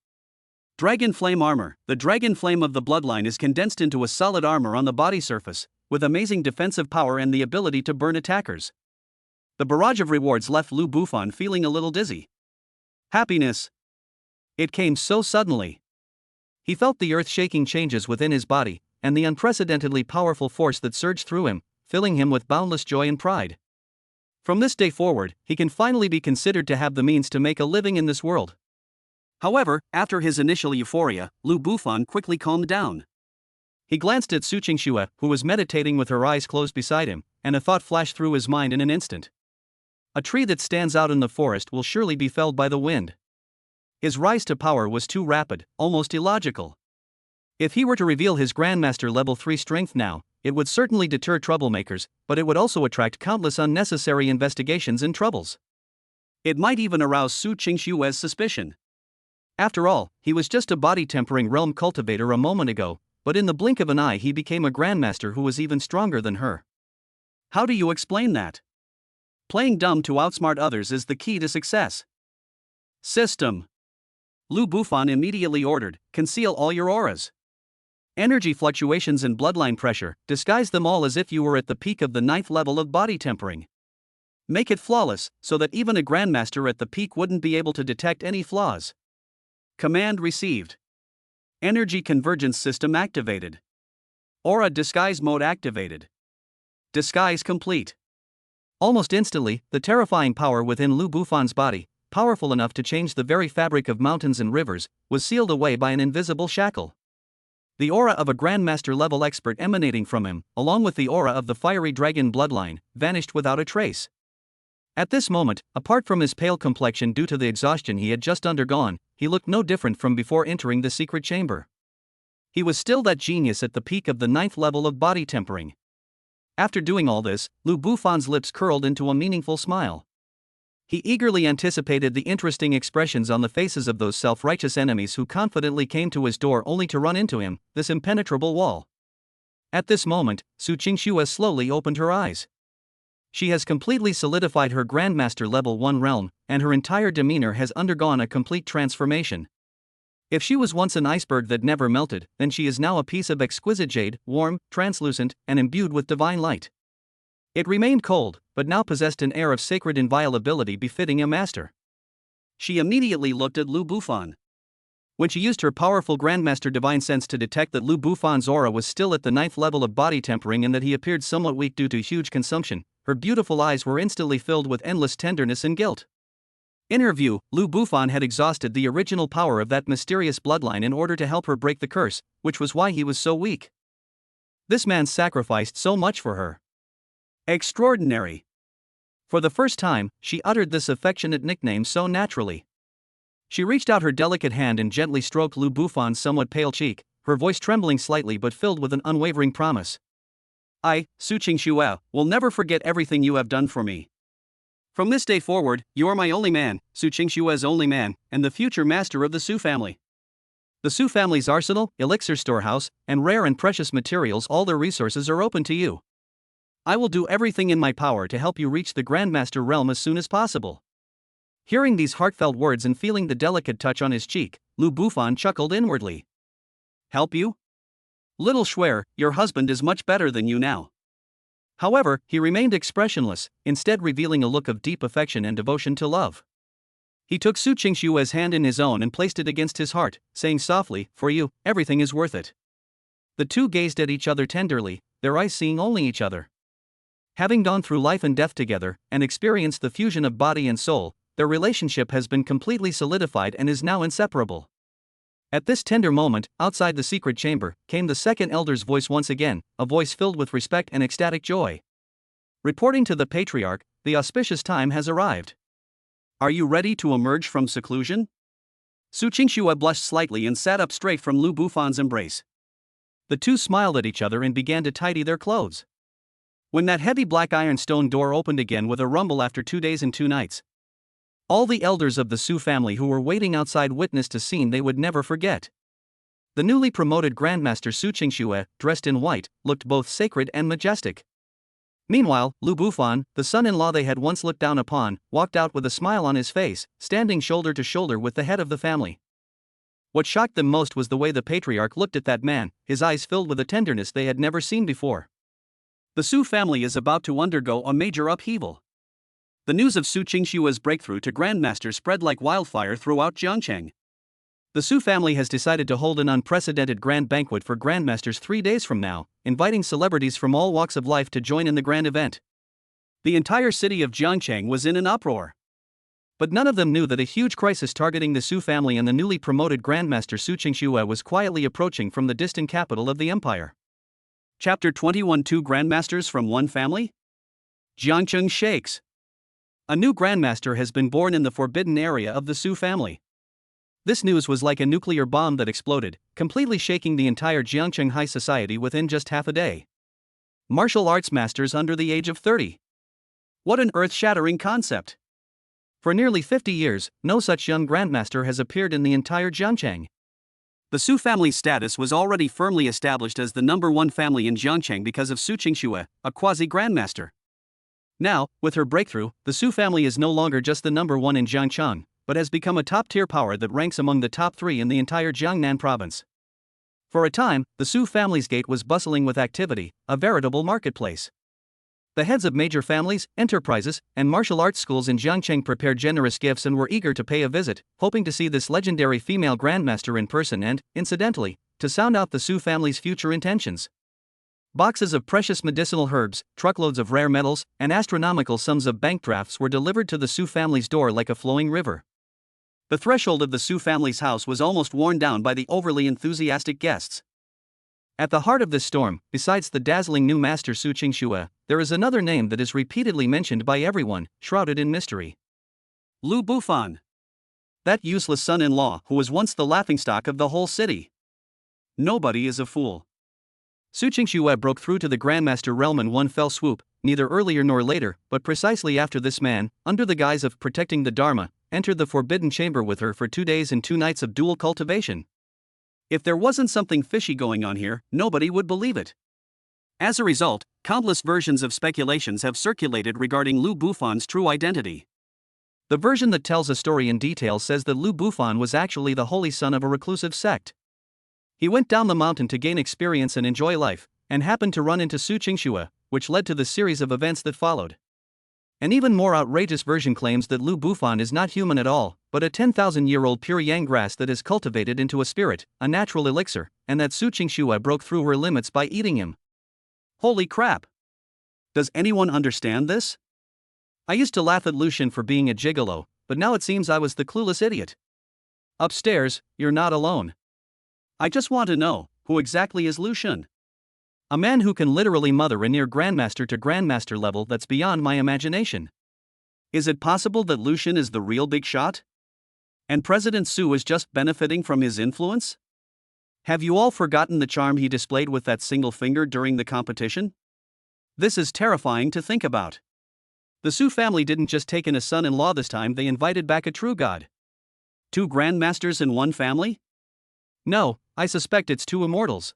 Dragon Flame Armor. The Dragon Flame of the bloodline is condensed into a solid armor on the body surface, with amazing defensive power and the ability to burn attackers. The barrage of rewards left Lu Bufan feeling a little dizzy. Happiness. It came so suddenly. He felt the earth-shaking changes within his body, and the unprecedentedly powerful force that surged through him, filling him with boundless joy and pride. From this day forward, he can finally be considered to have the means to make a living in this world. However, after his initial euphoria, Lu Bufan quickly calmed down. He glanced at Su Qingxue, who was meditating with her eyes closed beside him, and a thought flashed through his mind in an instant. A tree that stands out in the forest will surely be felled by the wind. His rise to power was too rapid, almost illogical. If he were to reveal his Grandmaster level 3 strength now, it would certainly deter troublemakers, but it would also attract countless unnecessary investigations and troubles. It might even arouse Su Qingshue's suspicion. After all, he was just a body-tempering realm cultivator a moment ago, but in the blink of an eye he became a Grandmaster who was even stronger than her. How do you explain that? Playing dumb to outsmart others is the key to success. System. Lu Bufan immediately ordered, conceal all your auras. Energy fluctuations and bloodline pressure, disguise them all as if you were at the peak of the 9th level of body tempering. Make it flawless, so that even a Grandmaster at the peak wouldn't be able to detect any flaws. Command received. Energy convergence system activated. Aura disguise mode activated. Disguise complete. Almost instantly, the terrifying power within Lu Bufan's body, powerful enough to change the very fabric of mountains and rivers, was sealed away by an invisible shackle. The aura of a Grandmaster-level expert emanating from him, along with the aura of the fiery dragon bloodline, vanished without a trace. At this moment, apart from his pale complexion due to the exhaustion he had just undergone, he looked no different from before entering the secret chamber. He was still that genius at the peak of the 9th level of body tempering. After doing all this, Lu Bufan's lips curled into a meaningful smile. He eagerly anticipated the interesting expressions on the faces of those self-righteous enemies who confidently came to his door only to run into him, this impenetrable wall. At this moment, Su Qingxue slowly opened her eyes. She has completely solidified her Grandmaster level 1 realm, and her entire demeanor has undergone a complete transformation. If she was once an iceberg that never melted, then she is now a piece of exquisite jade, warm, translucent, and imbued with divine light. It remained cold, but now possessed an air of sacred inviolability befitting a master. She immediately looked at Lu Bufan. When she used her powerful Grandmaster Divine Sense to detect that Lu Bufan's aura was still at the 9th level of body tempering and that he appeared somewhat weak due to huge consumption, her beautiful eyes were instantly filled with endless tenderness and guilt. In her view, Lu Bufan had exhausted the original power of that mysterious bloodline in order to help her break the curse, which was why he was so weak. This man sacrificed so much for her. Extraordinary. For the first time, she uttered this affectionate nickname so naturally. She reached out her delicate hand and gently stroked Lu Bufan's somewhat pale cheek, her voice trembling slightly but filled with an unwavering promise. I, Su Qingxue, will never forget everything you have done for me. From this day forward, you are my only man, Su Qingxue's only man, and the future master of the Su family. The Su family's arsenal, elixir storehouse, and rare and precious materials, all their resources are open to you. I will do everything in my power to help you reach the Grandmaster realm as soon as possible. Hearing these heartfelt words and feeling the delicate touch on his cheek, Lu Bufan chuckled inwardly. Help you? Little Shuer, your husband is much better than you now. However, he remained expressionless, instead revealing a look of deep affection and devotion to love. He took Su Qingxue's hand in his own and placed it against his heart, saying softly, for you, everything is worth it. The two gazed at each other tenderly, their eyes seeing only each other. Having gone through life and death together, and experienced the fusion of body and soul, their relationship has been completely solidified and is now inseparable. At this tender moment, outside the secret chamber, came the second elder's voice once again, a voice filled with respect and ecstatic joy. Reporting to the patriarch, the auspicious time has arrived. Are you ready to emerge from seclusion? Su Qingxue blushed slightly and sat up straight from Lu Bufan's embrace. The two smiled at each other and began to tidy their clothes. When that heavy black ironstone door opened again with a rumble after 2 days and 2 nights, all the elders of the Su family who were waiting outside witnessed a scene they would never forget. The newly promoted Grandmaster Su Qingxue, dressed in white, looked both sacred and majestic. Meanwhile, Lu Bufan, the son-in-law they had once looked down upon, walked out with a smile on his face, standing shoulder to shoulder with the head of the family. What shocked them most was the way the patriarch looked at that man, his eyes filled with a tenderness they had never seen before. The Su family is about to undergo a major upheaval. The news of Su Qingxue's breakthrough to Grandmaster spread like wildfire throughout Jiangcheng. The Su family has decided to hold an unprecedented grand banquet for Grandmasters 3 days from now, inviting celebrities from all walks of life to join in the grand event. The entire city of Jiangcheng was in an uproar. But none of them knew that a huge crisis targeting the Su family and the newly promoted Grandmaster Su Qingxue was quietly approaching from the distant capital of the empire. Chapter 21: Two Grandmasters from One Family? Jiangcheng shakes. A new Grandmaster has been born in the forbidden area of the Su family. This news was like a nuclear bomb that exploded, completely shaking the entire Jiangcheng high society within just half a day. Martial arts masters under the age of 30. What an earth-shattering concept! For nearly 50 years, no such young grandmaster has appeared in the entire Jiangcheng. The Su family's status was already firmly established as the #1 family in Jiangcheng because of Su Qingxue, a quasi-grandmaster. Now, with her breakthrough, the Su family is no longer just the #1 in Jiangcheng, but has become a top-tier power that ranks among the top 3 in the entire Jiangnan province. For a time, the Su family's gate was bustling with activity, a veritable marketplace. The heads of major families, enterprises, and martial arts schools in Jiangcheng prepared generous gifts and were eager to pay a visit, hoping to see this legendary female grandmaster in person and, incidentally, to sound out the Su family's future intentions. Boxes of precious medicinal herbs, truckloads of rare metals, and astronomical sums of bank drafts were delivered to the Su family's door like a flowing river. The threshold of the Su family's house was almost worn down by the overly enthusiastic guests. At the heart of this storm, besides the dazzling new master Su Qingxue, there is another name that is repeatedly mentioned by everyone, shrouded in mystery. Lu Bufan. That useless son-in-law who was once the laughingstock of the whole city. Nobody is a fool. Su Qingxue broke through to the Grandmaster realm in one fell swoop, neither earlier nor later, but precisely after this man, under the guise of protecting the Dharma, entered the forbidden chamber with her for 2 days and 2 nights of dual cultivation. If there wasn't something fishy going on here, nobody would believe it. As a result, countless versions of speculations have circulated regarding Lu Bufan's true identity. The version that tells a story in detail says that Lu Bufan was actually the holy son of a reclusive sect. He went down the mountain to gain experience and enjoy life, and happened to run into Su Qingxue, which led to the series of events that followed. An even more outrageous version claims that Lu Bufan is not human at all, but a 10,000-year-old pure yang grass that is cultivated into a spirit, a natural elixir, and that Su Qingxue broke through her limits by eating him. Holy crap! Does anyone understand this? I used to laugh at Lucian for being a gigolo, but now it seems I was the clueless idiot. Upstairs, you're not alone. I just want to know, who exactly is Lucian? A man who can literally mother a near grandmaster to grandmaster level that's beyond my imagination. Is it possible that Lucian is the real big shot? And President Su is just benefiting from his influence? Have you all forgotten the charm he displayed with that single finger during the competition? This is terrifying to think about. The Su family didn't just take in a son-in-law this time, they invited back a true god. 2 grandmasters in one family? No, I suspect it's 2 immortals.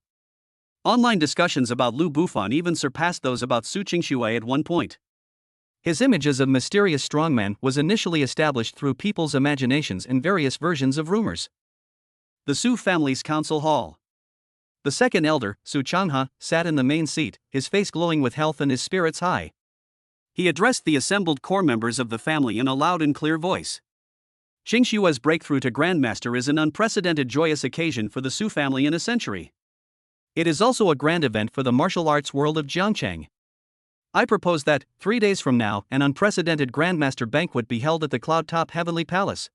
Online discussions about Lu Bufan even surpassed those about Su Qingxue at one point. His image as a mysterious strongman was initially established through people's imaginations in various versions of rumors. The Su family's council hall. The second elder, Su Changhe, sat in the main seat, his face glowing with health and his spirits high. He addressed the assembled core members of the family in a loud and clear voice. Qingxue's breakthrough to Grandmaster is an unprecedented joyous occasion for the Su family in a century. It is also a grand event for the martial arts world of Jiangcheng. I propose that, 3 days from now, an unprecedented Grandmaster banquet be held at the cloud-top Heavenly Palace.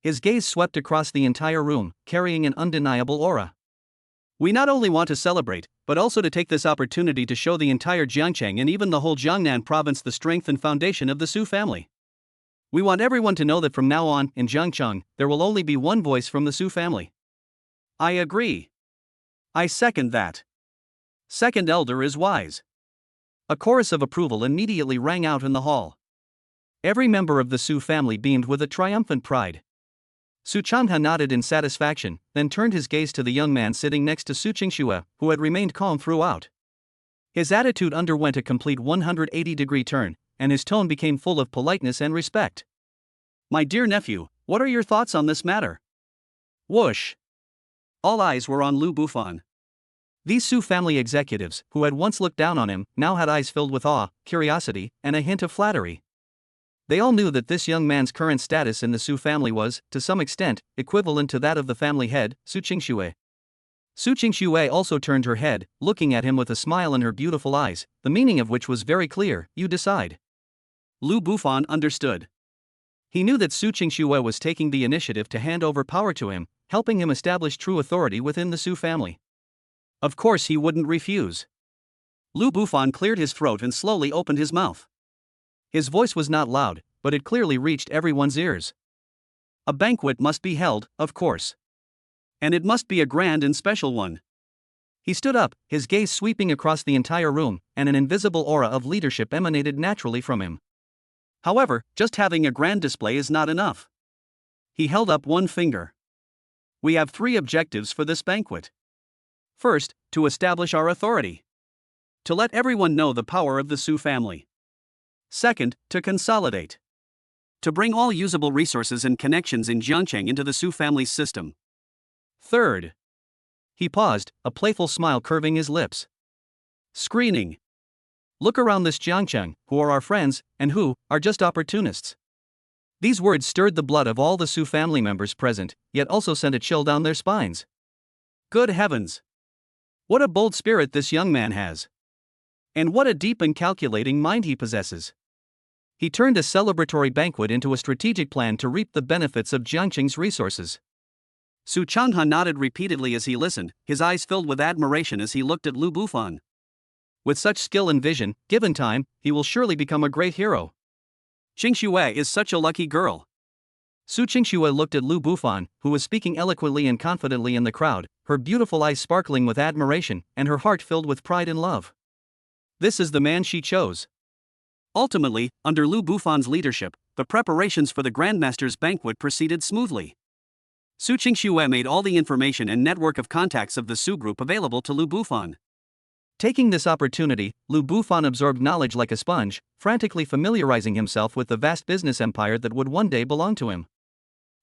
His gaze swept across the entire room, carrying an undeniable aura. We not only want to celebrate, but also to take this opportunity to show the entire Jiangcheng and even the whole Jiangnan province the strength and foundation of the Su family. We want everyone to know that from now on, in Jiangcheng, there will only be one voice from the Su family. I agree. I second that. Second elder is wise. A chorus of approval immediately rang out in the hall. Every member of the Su family beamed with a triumphant pride. Su Changhe nodded in satisfaction, then turned his gaze to the young man sitting next to Su Qingxue, who had remained calm throughout. His attitude underwent a complete 180-degree turn, and his tone became full of politeness and respect. My dear nephew, what are your thoughts on this matter? Whoosh! All eyes were on Lu Bufan. These Su family executives, who had once looked down on him, now had eyes filled with awe, curiosity, and a hint of flattery. They all knew that this young man's current status in the Su family was, to some extent, equivalent to that of the family head, Su Qingxue. Su Qingxue also turned her head, looking at him with a smile in her beautiful eyes, the meaning of which was very clear, you decide. Lu Bufan understood. He knew that Su Qingxue was taking the initiative to hand over power to him, helping him establish true authority within the Su family. Of course he wouldn't refuse. Lu Bufan cleared his throat and slowly opened his mouth. His voice was not loud, but it clearly reached everyone's ears. A banquet must be held, of course. And it must be a grand and special one. He stood up, his gaze sweeping across the entire room, and an invisible aura of leadership emanated naturally from him. However, just having a grand display is not enough. He held up one finger. We have 3 objectives for this banquet. First, to establish our authority. To let everyone know the power of the Su family. Second, to consolidate. To bring all usable resources and connections in Jiangcheng into the Su family's system. Third. He paused, a playful smile curving his lips. Screening. Look around this Jiangcheng, who are our friends, and who are just opportunists. These words stirred the blood of all the Su family members present, yet also sent a chill down their spines. Good heavens! What a bold spirit this young man has! And what a deep and calculating mind he possesses! He turned a celebratory banquet into a strategic plan to reap the benefits of Jiangcheng's resources. Su Changhe nodded repeatedly as he listened, his eyes filled with admiration as he looked at Lu Bufan. With such skill and vision, given time, he will surely become a great hero. Qingxue is such a lucky girl. Su Qingxue looked at Lu Bufan, who was speaking eloquently and confidently in the crowd, her beautiful eyes sparkling with admiration, and her heart filled with pride and love. This is the man she chose. Ultimately, under Lu Bufan's leadership, the preparations for the Grandmaster's banquet proceeded smoothly. Su Qingxue made all the information and network of contacts of the Su group available to Lu Bufan. Taking this opportunity, Lu Bufan absorbed knowledge like a sponge, frantically familiarizing himself with the vast business empire that would one day belong to him.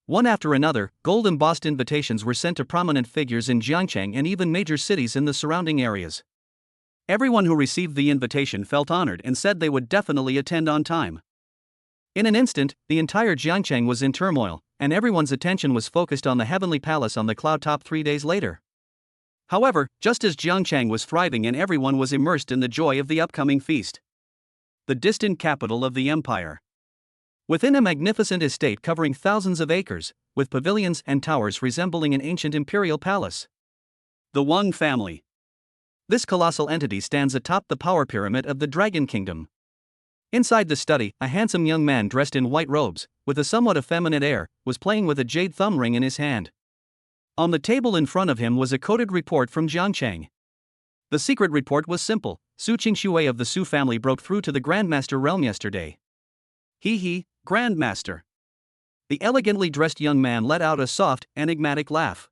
One after another, gold-embossed invitations were sent to prominent figures in Jiangcheng and even major cities in the surrounding areas. Everyone who received the invitation felt honored and said they would definitely attend on time. In an instant, the entire Jiangcheng was in turmoil, and everyone's attention was focused on the heavenly palace on the cloud top 3 days later. However, just as Jiangcheng was thriving and everyone was immersed in the joy of the upcoming feast. The distant capital of the empire. Within a magnificent estate covering thousands of acres, with pavilions and towers resembling an ancient imperial palace. The Wang family. This colossal entity stands atop the power pyramid of the Dragon Kingdom. Inside the study, a handsome young man dressed in white robes, with a somewhat effeminate air, was playing with a jade thumb ring in his hand. On the table in front of him was a coded report from Jiangcheng. The secret report was simple: Su Qingxue of the Su family broke through to the Grandmaster realm yesterday. He, Grandmaster. The elegantly dressed young man let out a soft, enigmatic laugh.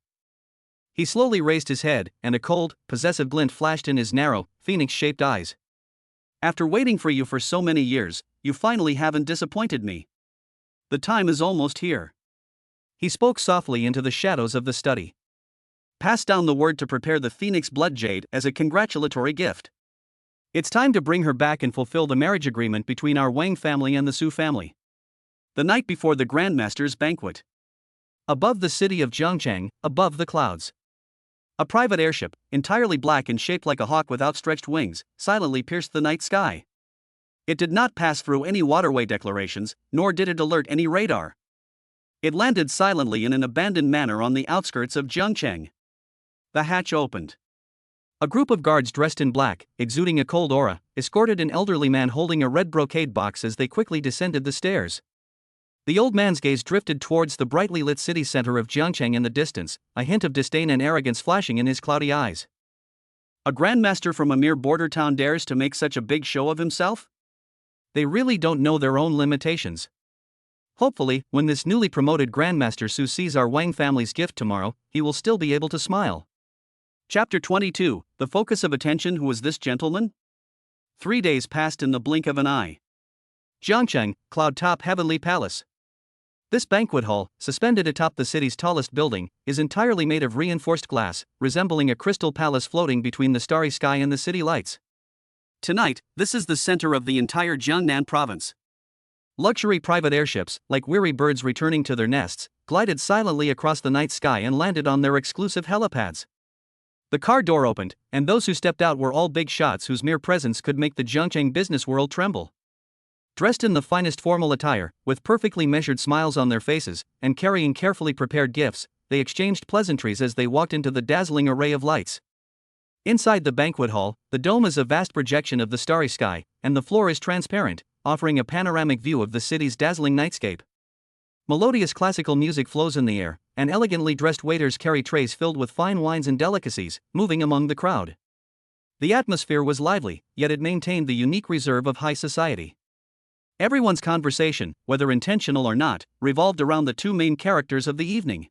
He slowly raised his head, and a cold, possessive glint flashed in his narrow, phoenix-shaped eyes. After waiting for you for so many years, you finally haven't disappointed me. The time is almost here. He spoke softly into the shadows of the study. Pass down the word to prepare the Phoenix Blood Jade as a congratulatory gift. It's time to bring her back and fulfill the marriage agreement between our Wang family and the Su family. The night before the Grandmaster's banquet. Above the city of Jiangcheng, above the clouds. A private airship, entirely black and shaped like a hawk with outstretched wings, silently pierced the night sky. It did not pass through any waterway declarations, nor did it alert any radar. It landed silently in an abandoned manner on the outskirts of Jiangcheng. The hatch opened. A group of guards dressed in black, exuding a cold aura, escorted an elderly man holding a red brocade box as they quickly descended the stairs. The old man's gaze drifted towards the brightly lit city center of Jiangcheng in the distance, a hint of disdain and arrogance flashing in his cloudy eyes. A grandmaster from a mere border town dares to make such a big show of himself? They really don't know their own limitations. Hopefully, when this newly promoted Grandmaster Su sees our Wang family's gift tomorrow, he will still be able to smile. Chapter 22, the focus of attention. Who was this gentleman? 3 days passed in the blink of an eye. Jiangcheng, cloud-top heavenly palace. This banquet hall, suspended atop the city's tallest building, is entirely made of reinforced glass, resembling a crystal palace floating between the starry sky and the city lights. Tonight, this is the center of the entire Jiangnan province. Luxury private airships, like weary birds returning to their nests, glided silently across the night sky and landed on their exclusive helipads. The car door opened, and those who stepped out were all big shots whose mere presence could make the Jiangcheng business world tremble. Dressed in the finest formal attire, with perfectly measured smiles on their faces, and carrying carefully prepared gifts, they exchanged pleasantries as they walked into the dazzling array of lights. Inside the banquet hall, the dome is a vast projection of the starry sky, and the floor is transparent, offering a panoramic view of the city's dazzling nightscape. Melodious classical music flows in the air, and elegantly dressed waiters carry trays filled with fine wines and delicacies, moving among the crowd. The atmosphere was lively, yet it maintained the unique reserve of high society. Everyone's conversation, whether intentional or not, revolved around the two main characters of the evening: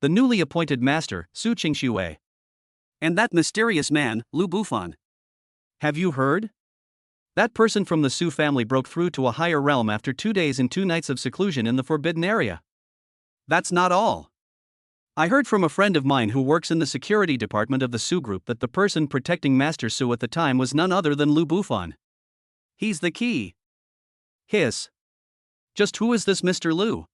the newly appointed master, Su Qingxue, and that mysterious man, Lu Bufan. Have you heard? That person from the Su family broke through to a higher realm after 2 days and 2 nights of seclusion in the forbidden area. That's not all. I heard from a friend of mine who works in the security department of the Su group that the person protecting Master Su at the time was none other than Lu Bufan. He's the key. Hiss. Just who is this Mr. Lu?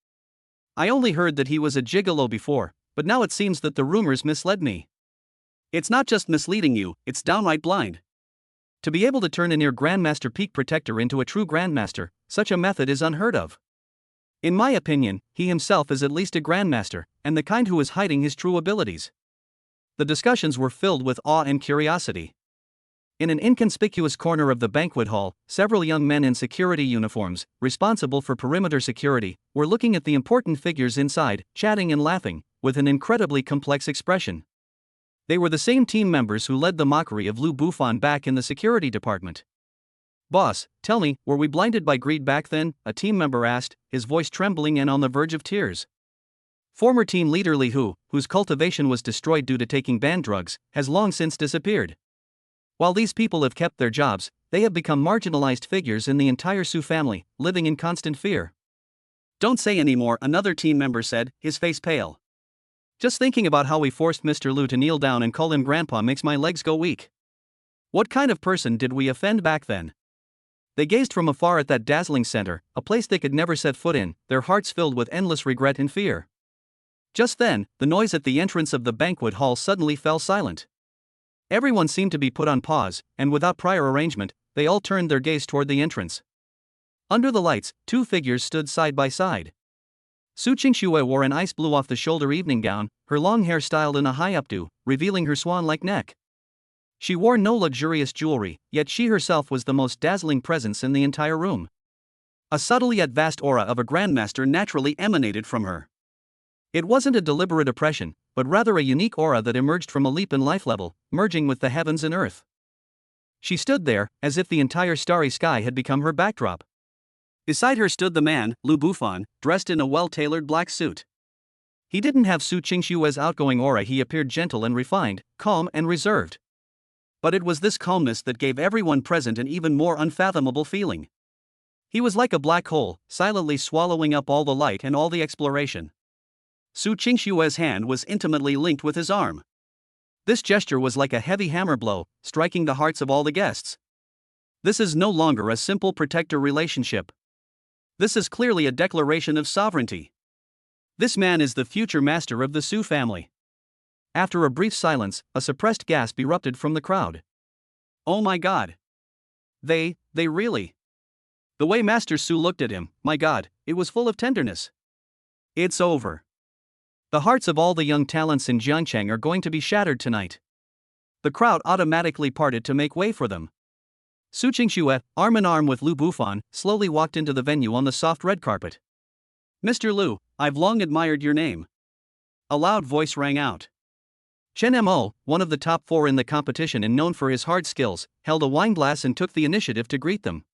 I only heard that he was a gigolo before, but now it seems that the rumors misled me. It's not just misleading you, it's downright blind. To be able to turn a near Grandmaster Peak Protector into a true Grandmaster, such a method is unheard of. In my opinion, he himself is at least a Grandmaster, and the kind who is hiding his true abilities. The discussions were filled with awe and curiosity. In an inconspicuous corner of the banquet hall, several young men in security uniforms, responsible for perimeter security, were looking at the important figures inside, chatting and laughing, with an incredibly complex expression. They were the same team members who led the mockery of Lu Bufan back in the security department. "Boss, tell me, were we blinded by greed back then?" a team member asked, his voice trembling and on the verge of tears. Former team leader Li Hu, whose cultivation was destroyed due to taking banned drugs, has long since disappeared. While these people have kept their jobs, they have become marginalized figures in the entire Su family, living in constant fear. "Don't say any more," another team member said, his face pale. "Just thinking about how we forced Mr. Lu to kneel down and call him Grandpa makes my legs go weak. What kind of person did we offend back then?" They gazed from afar at that dazzling center, a place they could never set foot in, their hearts filled with endless regret and fear. Just then, the noise at the entrance of the banquet hall suddenly fell silent. Everyone seemed to be put on pause, and without prior arrangement, they all turned their gaze toward the entrance. Under the lights, two figures stood side by side. Su Qingxue wore an ice blue off-the-shoulder evening gown, her long hair styled in a high updo, revealing her swan-like neck. She wore no luxurious jewelry, yet she herself was the most dazzling presence in the entire room. A subtle yet vast aura of a grandmaster naturally emanated from her. It wasn't a deliberate oppression, but rather a unique aura that emerged from a leap in life level, merging with the heavens and earth. She stood there, as if the entire starry sky had become her backdrop. Beside her stood the man, Lu Bufan, dressed in a well-tailored black suit. He didn't have Su Qingxue's outgoing aura. He appeared gentle and refined, calm and reserved. But it was this calmness that gave everyone present an even more unfathomable feeling. He was like a black hole, silently swallowing up all the light and all the exploration. Su Qingxue's hand was intimately linked with his arm. This gesture was like a heavy hammer blow, striking the hearts of all the guests. This is no longer a simple protector relationship. This is clearly a declaration of sovereignty. This man is the future master of the Su family. After a brief silence, a suppressed gasp erupted from the crowd. "Oh my God. They really." The way Master Su looked at him, my God, it was full of tenderness. "It's over. The hearts of all the young talents in Jiangcheng are going to be shattered tonight." The crowd automatically parted to make way for them. Su Qingxue, arm in arm with Lu Bufan, slowly walked into the venue on the soft red carpet. "Mr. Lu, I've long admired your name." A loud voice rang out. Chen Mo, one of the top 4 in the competition and known for his hard skills, held a wineglass and took the initiative to greet them.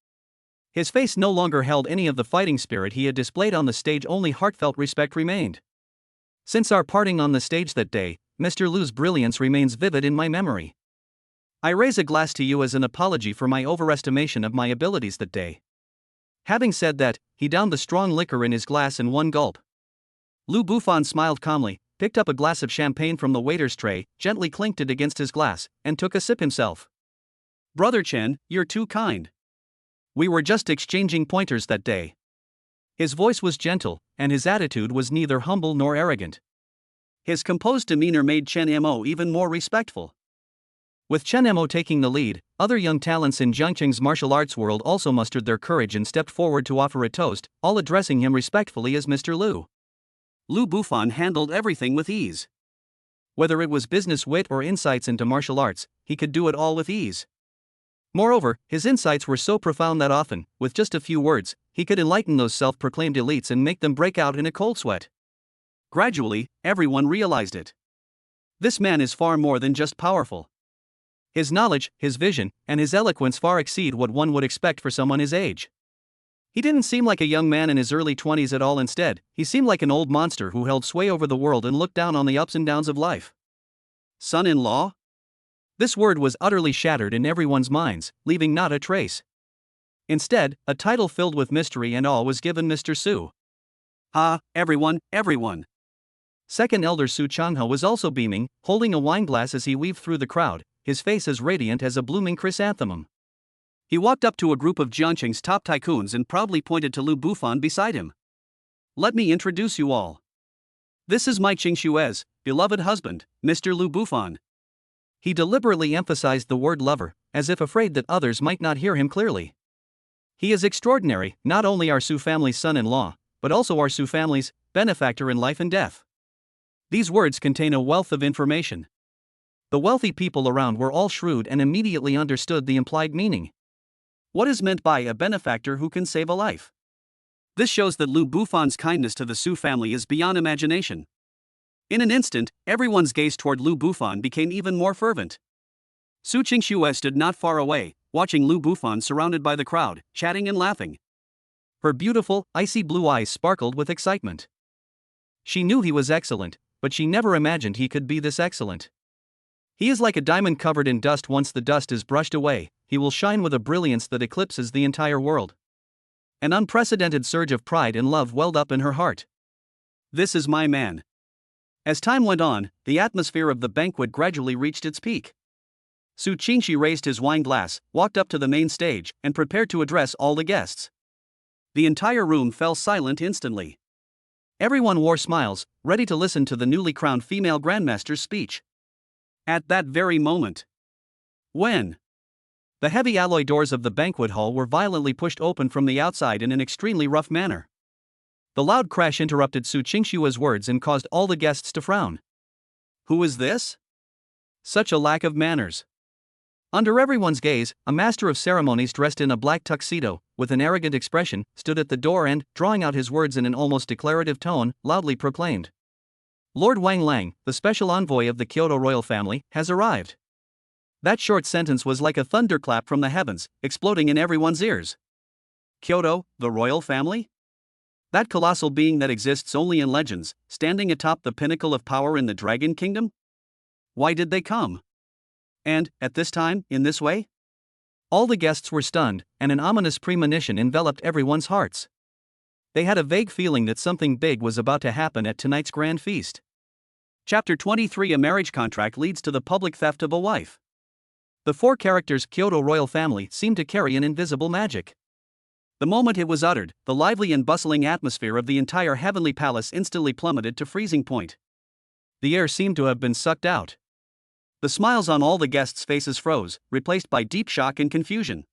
His face no longer held any of the fighting spirit he had displayed on the stage, only heartfelt respect remained. Since our parting on the stage that day, Mr. Lu's brilliance remains vivid in my memory. I raise a glass to you as an apology for my overestimation of my abilities that day. Having said that, he downed the strong liquor in his glass in one gulp. Lu Bufan smiled calmly, picked up a glass of champagne from the waiter's tray, gently clinked it against his glass, and took a sip himself. "Brother Chen, you're too kind. We were just exchanging pointers that day." His voice was gentle, and his attitude was neither humble nor arrogant. His composed demeanor made Chen Mo even more respectful. With Chen Mo taking the lead, other young talents in Jiangcheng's martial arts world also mustered their courage and stepped forward to offer a toast, all addressing him respectfully as Mr. Lu. Lu Bufan handled everything with ease. Whether it was business wit or insights into martial arts, he could do it all with ease. Moreover, his insights were so profound that often, with just a few words, he could enlighten those self-proclaimed elites and make them break out in a cold sweat. Gradually, everyone realized it. This man is far more than just powerful. His knowledge, his vision, and his eloquence far exceed what one would expect for someone his age. He didn't seem like a young man in his early 20s at all. Instead, he seemed like an old monster who held sway over the world and looked down on the ups and downs of life. Son-in-law? This word was utterly shattered in everyone's minds, leaving not a trace. Instead, a title filled with mystery and awe was given Mr. Su. Ah, everyone. Second Elder Su Changha was also beaming, holding a wineglass as he weaved through the crowd, his face as radiant as a blooming chrysanthemum. He walked up to a group of Jiangqing's top tycoons and proudly pointed to Lu Bufan beside him. Let me introduce you all. This is my Qingshue's beloved husband, Mr. Lu Bufan. He deliberately emphasized the word lover, as if afraid that others might not hear him clearly. He is extraordinary, not only our Su family's son-in-law, but also our Su family's benefactor in life and death. These words contain a wealth of information. The wealthy people around were all shrewd and immediately understood the implied meaning. What is meant by a benefactor who can save a life? This shows that Lu Bufan's kindness to the Su family is beyond imagination. In an instant, everyone's gaze toward Lu Bufan became even more fervent. Su Qingxue stood not far away, watching Lu Bufan surrounded by the crowd, chatting and laughing. Her beautiful, icy blue eyes sparkled with excitement. She knew he was excellent, but she never imagined he could be this excellent. He is like a diamond covered in dust. Once the dust is brushed away, he will shine with a brilliance that eclipses the entire world. An unprecedented surge of pride and love welled up in her heart. This is my man. As time went on, the atmosphere of the banquet gradually reached its peak. Su Qingxi raised his wine glass, walked up to the main stage, and prepared to address all the guests. The entire room fell silent instantly. Everyone wore smiles, ready to listen to the newly crowned female grandmaster's speech. At that very moment, when the heavy alloy doors of the banquet hall were violently pushed open from the outside in an extremely rough manner. The loud crash interrupted Su Qingxue's words and caused all the guests to frown. Who is this? Such a lack of manners. Under everyone's gaze, a master of ceremonies dressed in a black tuxedo, with an arrogant expression, stood at the door and, drawing out his words in an almost declarative tone, loudly proclaimed. Lord Wang Lang, the special envoy of the Kyoto royal family, has arrived. That short sentence was like a thunderclap from the heavens, exploding in everyone's ears. Kyoto, the royal family? That colossal being that exists only in legends, standing atop the pinnacle of power in the Dragon Kingdom? Why did they come? And, at this time, in this way? All the guests were stunned, and an ominous premonition enveloped everyone's hearts. They had a vague feeling that something big was about to happen at tonight's grand feast. Chapter 23: A marriage contract leads to the public theft of a wife. The four characters Kyoto royal family seemed to carry an invisible magic. The moment it was uttered, the lively and bustling atmosphere of the entire heavenly palace instantly plummeted to freezing point. The air seemed to have been sucked out. The smiles on all the guests' faces froze, replaced by deep shock and confusion.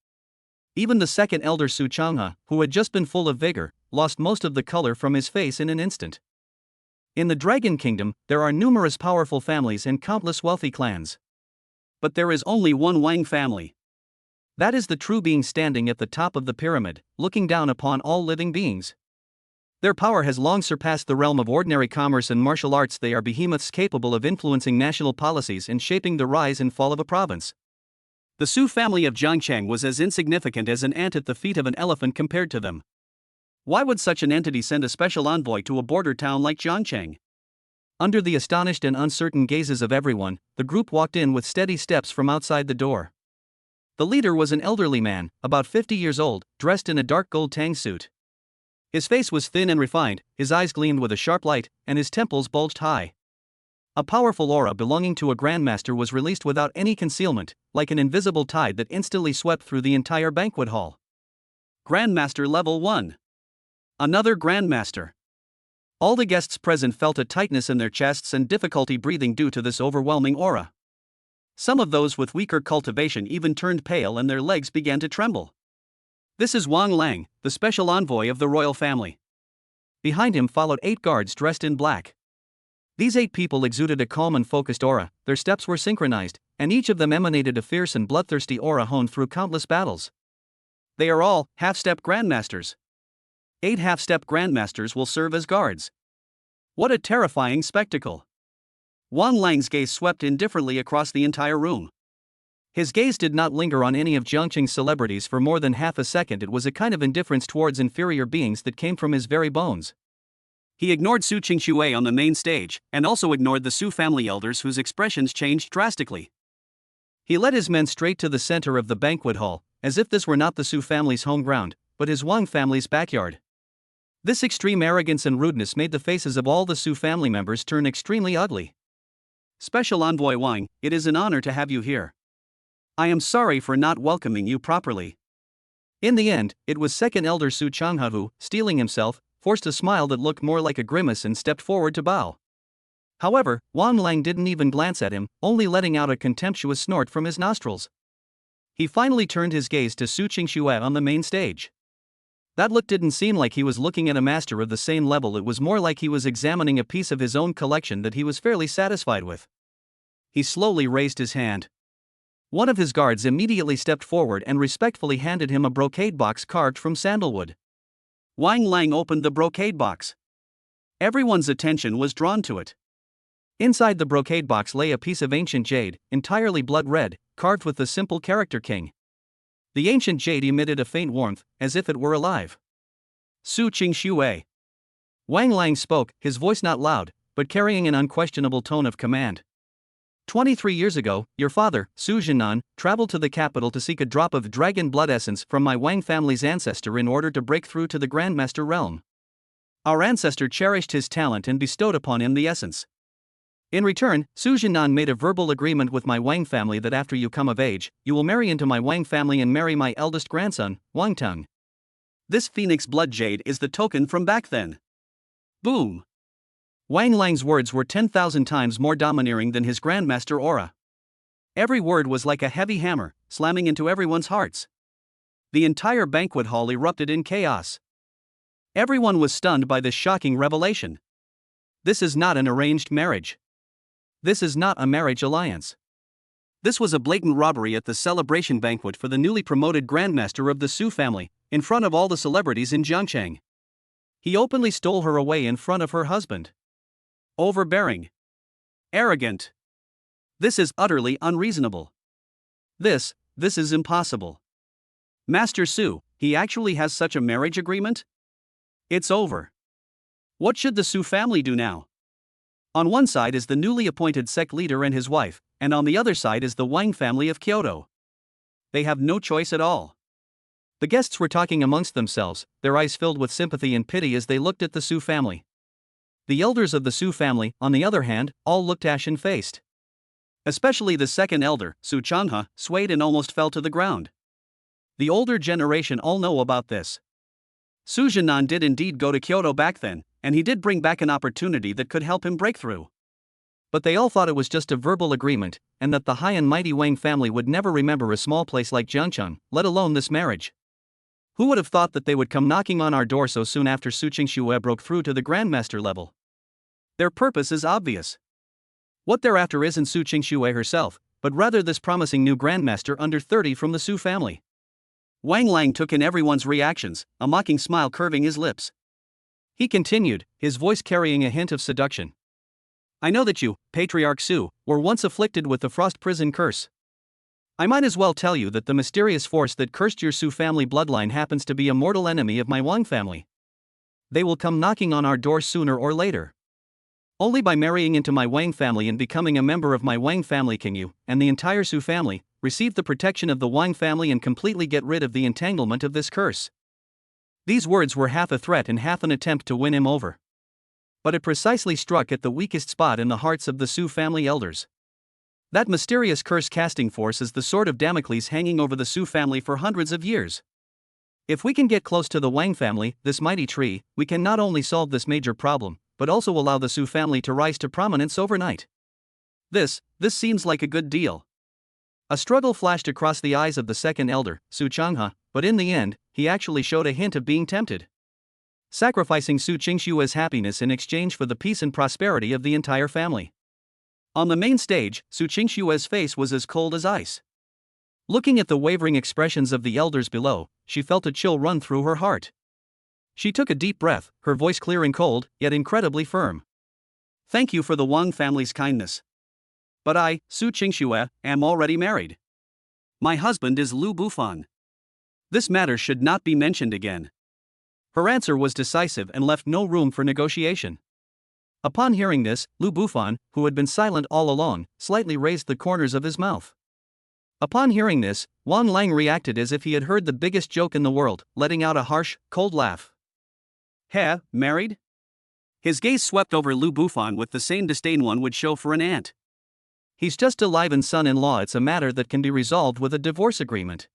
Even the second elder Su Changha, who had just been full of vigor, lost most of the color from his face in an instant. In the Dragon Kingdom, there are numerous powerful families and countless wealthy clans. But there is only one Wang family. That is the true being standing at the top of the pyramid, looking down upon all living beings. Their power has long surpassed the realm of ordinary commerce and martial arts. They are behemoths capable of influencing national policies and shaping the rise and fall of a province. The Su family of Jiangcheng was as insignificant as an ant at the feet of an elephant compared to them. Why would such an entity send a special envoy to a border town like Jiangcheng? Under the astonished and uncertain gazes of everyone, the group walked in with steady steps from outside the door. The leader was an elderly man, about 50 years old, dressed in a dark gold tang suit. His face was thin and refined, his eyes gleamed with a sharp light, and his temples bulged high. A powerful aura belonging to a grandmaster was released without any concealment, like an invisible tide that instantly swept through the entire banquet hall. Grandmaster Level 1. Another grandmaster. All the guests present felt a tightness in their chests and difficulty breathing due to this overwhelming aura. Some of those with weaker cultivation even turned pale and their legs began to tremble. This is Wang Lang, the special envoy of the royal family. Behind him followed 8 guards dressed in black. These 8 people exuded a calm and focused aura, their steps were synchronized, and each of them emanated a fierce and bloodthirsty aura honed through countless battles. They are all half-step grandmasters. 8 half-step grandmasters will serve as guards. What a terrifying spectacle! Wang Lang's gaze swept indifferently across the entire room. His gaze did not linger on any of Jiangqing's celebrities for more than half a second. It was a kind of indifference towards inferior beings that came from his very bones. He ignored Su Qingxue on the main stage, and also ignored the Su family elders whose expressions changed drastically. He led his men straight to the center of the banquet hall, as if this were not the Su family's home ground, but his Wang family's backyard. This extreme arrogance and rudeness made the faces of all the Su family members turn extremely ugly. Special Envoy Wang, it is an honor to have you here. I am sorry for not welcoming you properly. In the end, it was second elder Su Changhe who, steeling himself, forced a smile that looked more like a grimace and stepped forward to bow. However, Wang Lang didn't even glance at him, only letting out a contemptuous snort from his nostrils. He finally turned his gaze to Su Qingxue on the main stage. That look didn't seem like he was looking at a master of the same level. It was more like he was examining a piece of his own collection that he was fairly satisfied with. He slowly raised his hand. One of his guards immediately stepped forward and respectfully handed him a brocade box carved from sandalwood. Wang Lang opened the brocade box. Everyone's attention was drawn to it. Inside the brocade box lay a piece of ancient jade, entirely blood red, carved with the simple character king. The ancient jade emitted a faint warmth, as if it were alive. Su Qingxue. Wang Lang spoke, his voice not loud, but carrying an unquestionable tone of command. 23 years ago, your father, Su Jinan, traveled to the capital to seek a drop of dragon blood essence from my Wang family's ancestor in order to break through to the Grandmaster realm. Our ancestor cherished his talent and bestowed upon him the essence. In return, Su Jinan made a verbal agreement with my Wang family that after you come of age, you will marry into my Wang family and marry my eldest grandson, Wang Teng. This phoenix blood jade is the token from back then. Boom! Wang Lang's words were 10,000 times more domineering than his grandmaster aura. Every word was like a heavy hammer, slamming into everyone's hearts. The entire banquet hall erupted in chaos. Everyone was stunned by this shocking revelation. This is not an arranged marriage. This is not a marriage alliance. This was a blatant robbery at the celebration banquet for the newly promoted grandmaster of the Su family, in front of all the celebrities in Jiangcheng. He openly stole her away in front of her husband. Overbearing. Arrogant. This is utterly unreasonable. This is impossible. Master Su, he actually has such a marriage agreement? It's over. What should the Su family do now? On one side is the newly appointed sect leader and his wife, and on the other side is the Wang family of Kyoto. They have no choice at all. The guests were talking amongst themselves, their eyes filled with sympathy and pity as they looked at the Su family. The elders of the Su family, on the other hand, all looked ashen-faced. Especially the second elder, Su Changhe, swayed and almost fell to the ground. The older generation all know about this. Su Jinan did indeed go to Kyoto back then, and he did bring back an opportunity that could help him break through. But they all thought it was just a verbal agreement, and that the high and mighty Wang family would never remember a small place like Jiangcheng, let alone this marriage. Who would have thought that they would come knocking on our door so soon after Su Qingxue broke through to the Grandmaster level? Their purpose is obvious. What they're after isn't Su Qingxue herself, but rather this promising new Grandmaster under 30 from the Su family. Wang Lang took in everyone's reactions, a mocking smile curving his lips. He continued, his voice carrying a hint of seduction. I know that you, Patriarch Su, were once afflicted with the frost prison curse. I might as well tell you that the mysterious force that cursed your Su family bloodline happens to be a mortal enemy of my Wang family. They will come knocking on our door sooner or later. Only by marrying into my Wang family and becoming a member of my Wang family can you, and the entire Su family, receive the protection of the Wang family and completely get rid of the entanglement of this curse. These words were half a threat and half an attempt to win him over. But it precisely struck at the weakest spot in the hearts of the Su family elders. That mysterious curse-casting force is the sword of Damocles hanging over the Su family for hundreds of years. If we can get close to the Wang family, this mighty tree, we can not only solve this major problem, but also allow the Su family to rise to prominence overnight. This seems like a good deal. A struggle flashed across the eyes of the second elder, Su Changhe, but in the end, he actually showed a hint of being tempted. Sacrificing Su Qingxue's happiness in exchange for the peace and prosperity of the entire family. On the main stage, Su Qingshue's face was as cold as ice. Looking at the wavering expressions of the elders below, she felt a chill run through her heart. She took a deep breath, her voice clear and cold, yet incredibly firm. Thank you for the Wang family's kindness. But I, Su Qingxue, am already married. My husband is Lu Bufan. This matter should not be mentioned again. Her answer was decisive and left no room for negotiation. Upon hearing this, Lu Bufan, who had been silent all along, slightly raised the corners of his mouth. Upon hearing this, Wang Lang reacted as if he had heard the biggest joke in the world, letting out a harsh, cold laugh. Heh, married? His gaze swept over Lu Bufan with the same disdain one would show for an ant. He's just a live-in son-in-law. It's a matter that can be resolved with a divorce agreement.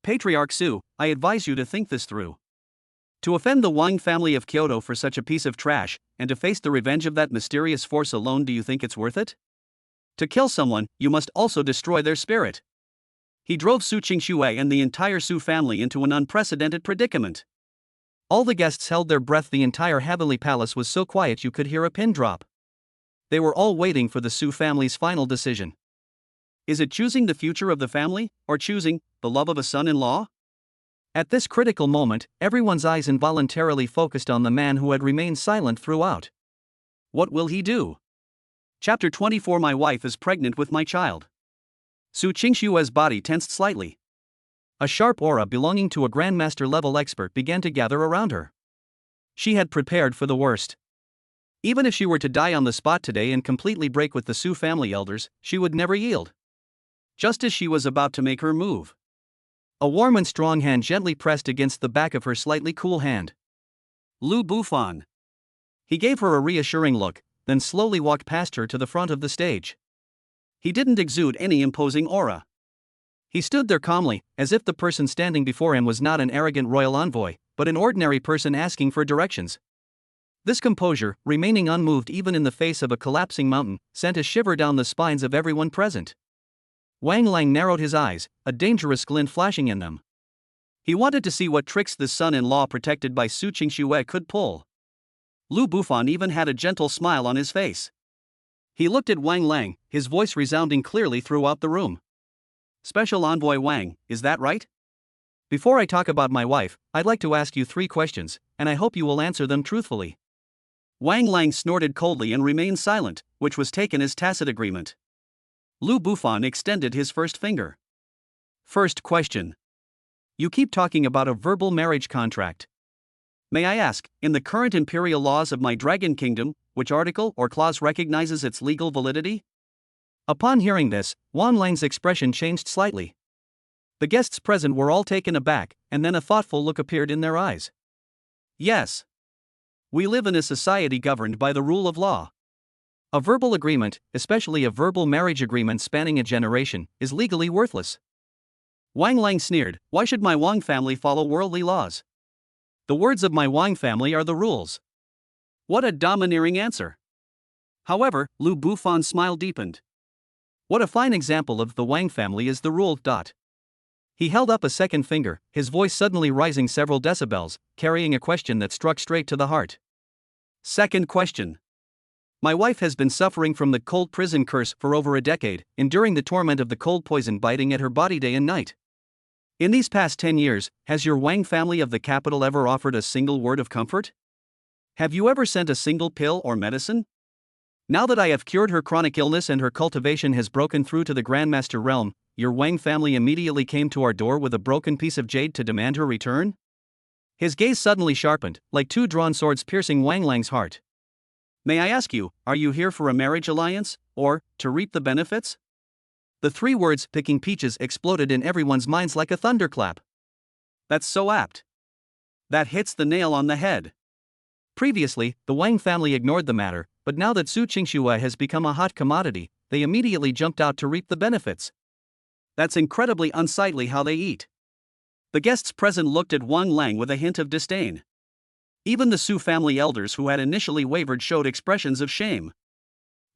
Patriarch Su, I advise you to think this through. To offend the Wang family of Kyoto for such a piece of trash, and to face the revenge of that mysterious force alone, do you think it's worth it? To kill someone, you must also destroy their spirit. He drove Su Qingxue and the entire Su family into an unprecedented predicament. All the guests held their breath. The entire heavenly palace was so quiet you could hear a pin drop. They were all waiting for the Su family's final decision. Is it choosing the future of the family, or choosing the love of a son-in-law? At this critical moment, everyone's eyes involuntarily focused on the man who had remained silent throughout. What will he do? Chapter 24. My wife is pregnant with my child. Su Qingshue's body tensed slightly. A sharp aura belonging to a grandmaster-level expert began to gather around her. She had prepared for the worst. Even if she were to die on the spot today and completely break with the Su family elders, she would never yield. Just as she was about to make her move, a warm and strong hand gently pressed against the back of her slightly cool hand. Lu Bufan. He gave her a reassuring look, then slowly walked past her to the front of the stage. He didn't exude any imposing aura. He stood there calmly, as if the person standing before him was not an arrogant royal envoy, but an ordinary person asking for directions. This composure, remaining unmoved even in the face of a collapsing mountain, sent a shiver down the spines of everyone present. Wang Lang narrowed his eyes, a dangerous glint flashing in them. He wanted to see what tricks this son-in-law protected by Su Qingshuo could pull. Lu Bufan even had a gentle smile on his face. He looked at Wang Lang, his voice resounding clearly throughout the room. Special Envoy Wang, is that right? Before I talk about my wife, I'd like to ask you 3 questions, and I hope you will answer them truthfully. Wang Lang snorted coldly and remained silent, which was taken as tacit agreement. Lu Bufan extended his first finger. First question. You keep talking about a verbal marriage contract. May I ask, in the current imperial laws of my dragon kingdom, which article or clause recognizes its legal validity? Upon hearing this, Wang Lang's expression changed slightly. The guests present were all taken aback, and then a thoughtful look appeared in their eyes. Yes. We live in a society governed by the rule of law. A verbal agreement, especially a verbal marriage agreement spanning a generation, is legally worthless. Wang Lang sneered, why should my Wang family follow worldly laws? The words of my Wang family are the rules. What a domineering answer. However, Lu Bufan's smile deepened. What a fine example of the Wang family is the rule. He held up a second finger, his voice suddenly rising several decibels, carrying a question that struck straight to the heart. Second question. My wife has been suffering from the cold prison curse for over a decade, enduring the torment of the cold poison biting at her body day and night. In these past 10 years, has your Wang family of the capital ever offered a single word of comfort? Have you ever sent a single pill or medicine? Now that I have cured her chronic illness and her cultivation has broken through to the Grandmaster realm, your Wang family immediately came to our door with a broken piece of jade to demand her return? His gaze suddenly sharpened, like 2 drawn swords piercing Wang Lang's heart. May I ask you, are you here for a marriage alliance, or to reap the benefits? The 3 words, picking peaches, exploded in everyone's minds like a thunderclap. That's so apt. That hits the nail on the head. Previously, the Wang family ignored the matter, but now that Su Qingshuo has become a hot commodity, they immediately jumped out to reap the benefits. That's incredibly unsightly how they eat. The guests present looked at Wang Lang with a hint of disdain. Even the Su family elders who had initially wavered showed expressions of shame.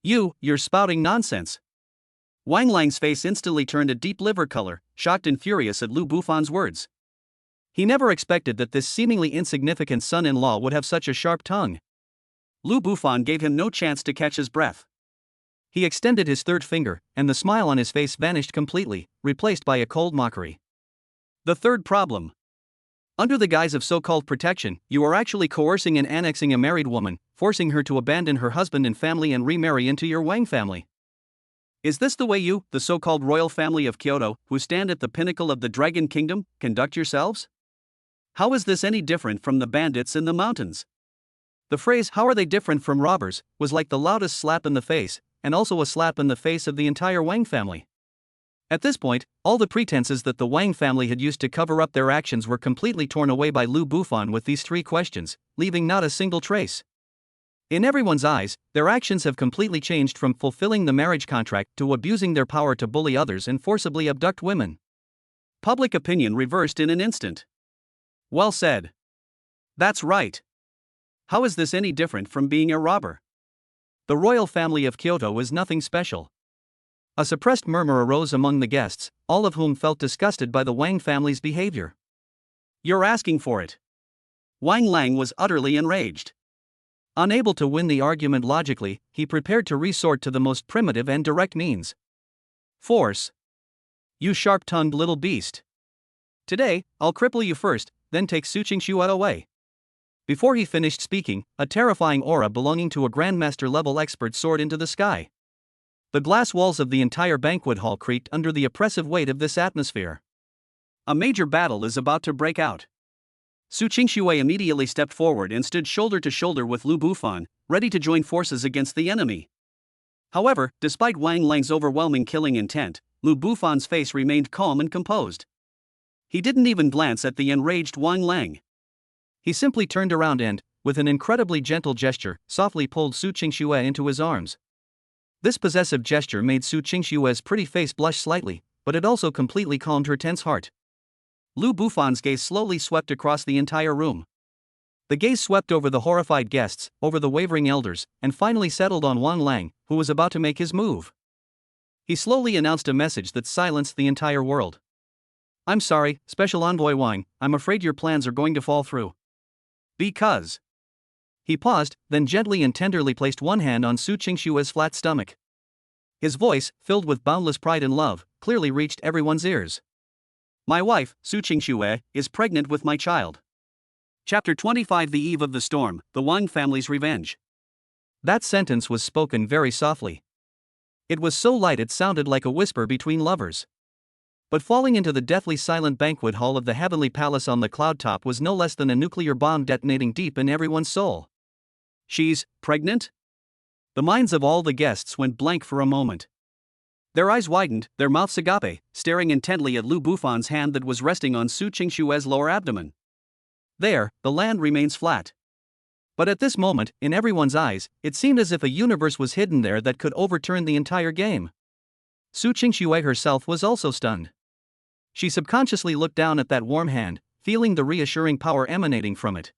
You're spouting nonsense. Wang Lang's face instantly turned a deep liver color, shocked and furious at Lu Bufan's words. He never expected that this seemingly insignificant son-in-law would have such a sharp tongue. Lu Bufan gave him no chance to catch his breath. He extended his third finger, and the smile on his face vanished completely, replaced by a cold mockery. The third problem. Under the guise of so-called protection, you are actually coercing and annexing a married woman, forcing her to abandon her husband and family and remarry into your Wang family. Is this the way you, the so-called royal family of Kyoto, who stand at the pinnacle of the Dragon Kingdom, conduct yourselves? How is this any different from the bandits in the mountains? The phrase, "how are they different from robbers," was like the loudest slap in the face, and also a slap in the face of the entire Wang family. At this point, all the pretenses that the Wang family had used to cover up their actions were completely torn away by Lu Bufan with these three questions, leaving not a single trace. In everyone's eyes, their actions have completely changed from fulfilling the marriage contract to abusing their power to bully others and forcibly abduct women. Public opinion reversed in an instant. Well said. That's right. How is this any different from being a robber? The royal family of Kyoto is nothing special. A suppressed murmur arose among the guests, all of whom felt disgusted by the Wang family's behavior. You're asking for it. Wang Lang was utterly enraged. Unable to win the argument logically, he prepared to resort to the most primitive and direct means. Force. You sharp-tongued little beast. Today, I'll cripple you first, then take Su Qingxue away. Before he finished speaking, a terrifying aura belonging to a Grandmaster-level expert soared into the sky. The glass walls of the entire banquet hall creaked under the oppressive weight of this atmosphere. A major battle is about to break out. Su Qingxue immediately stepped forward and stood shoulder to shoulder with Lu Bufan, ready to join forces against the enemy. However, despite Wang Lang's overwhelming killing intent, Lu Bufan's face remained calm and composed. He didn't even glance at the enraged Wang Lang. He simply turned around and, with an incredibly gentle gesture, softly pulled Su Qingxue into his arms. This possessive gesture made Su Qingxue's pretty face blush slightly, but it also completely calmed her tense heart. Lu Bufan's gaze slowly swept across the entire room. The gaze swept over the horrified guests, over the wavering elders, and finally settled on Wang Lang, who was about to make his move. He slowly announced a message that silenced the entire world. I'm sorry, Special Envoy Wang, I'm afraid your plans are going to fall through. Because. He paused, then gently and tenderly placed one hand on Su Qingxue's flat stomach. His voice, filled with boundless pride and love, clearly reached everyone's ears. My wife, Su Qingxue, is pregnant with my child. Chapter 25 The Eve of the Storm, the Wang family's revenge. That sentence was spoken very softly. It was so light it sounded like a whisper between lovers. But falling into the deathly silent banquet hall of the heavenly palace on the cloud top was no less than a nuclear bomb detonating deep in everyone's soul. She's pregnant? The minds of all the guests went blank for a moment. Their eyes widened, their mouths agape, staring intently at Lu Bufan's hand that was resting on Su Qingxue's lower abdomen. There, the land remains flat. But at this moment, in everyone's eyes, it seemed as if a universe was hidden there that could overturn the entire game. Su Qingxue herself was also stunned. She subconsciously looked down at that warm hand, feeling the reassuring power emanating from it.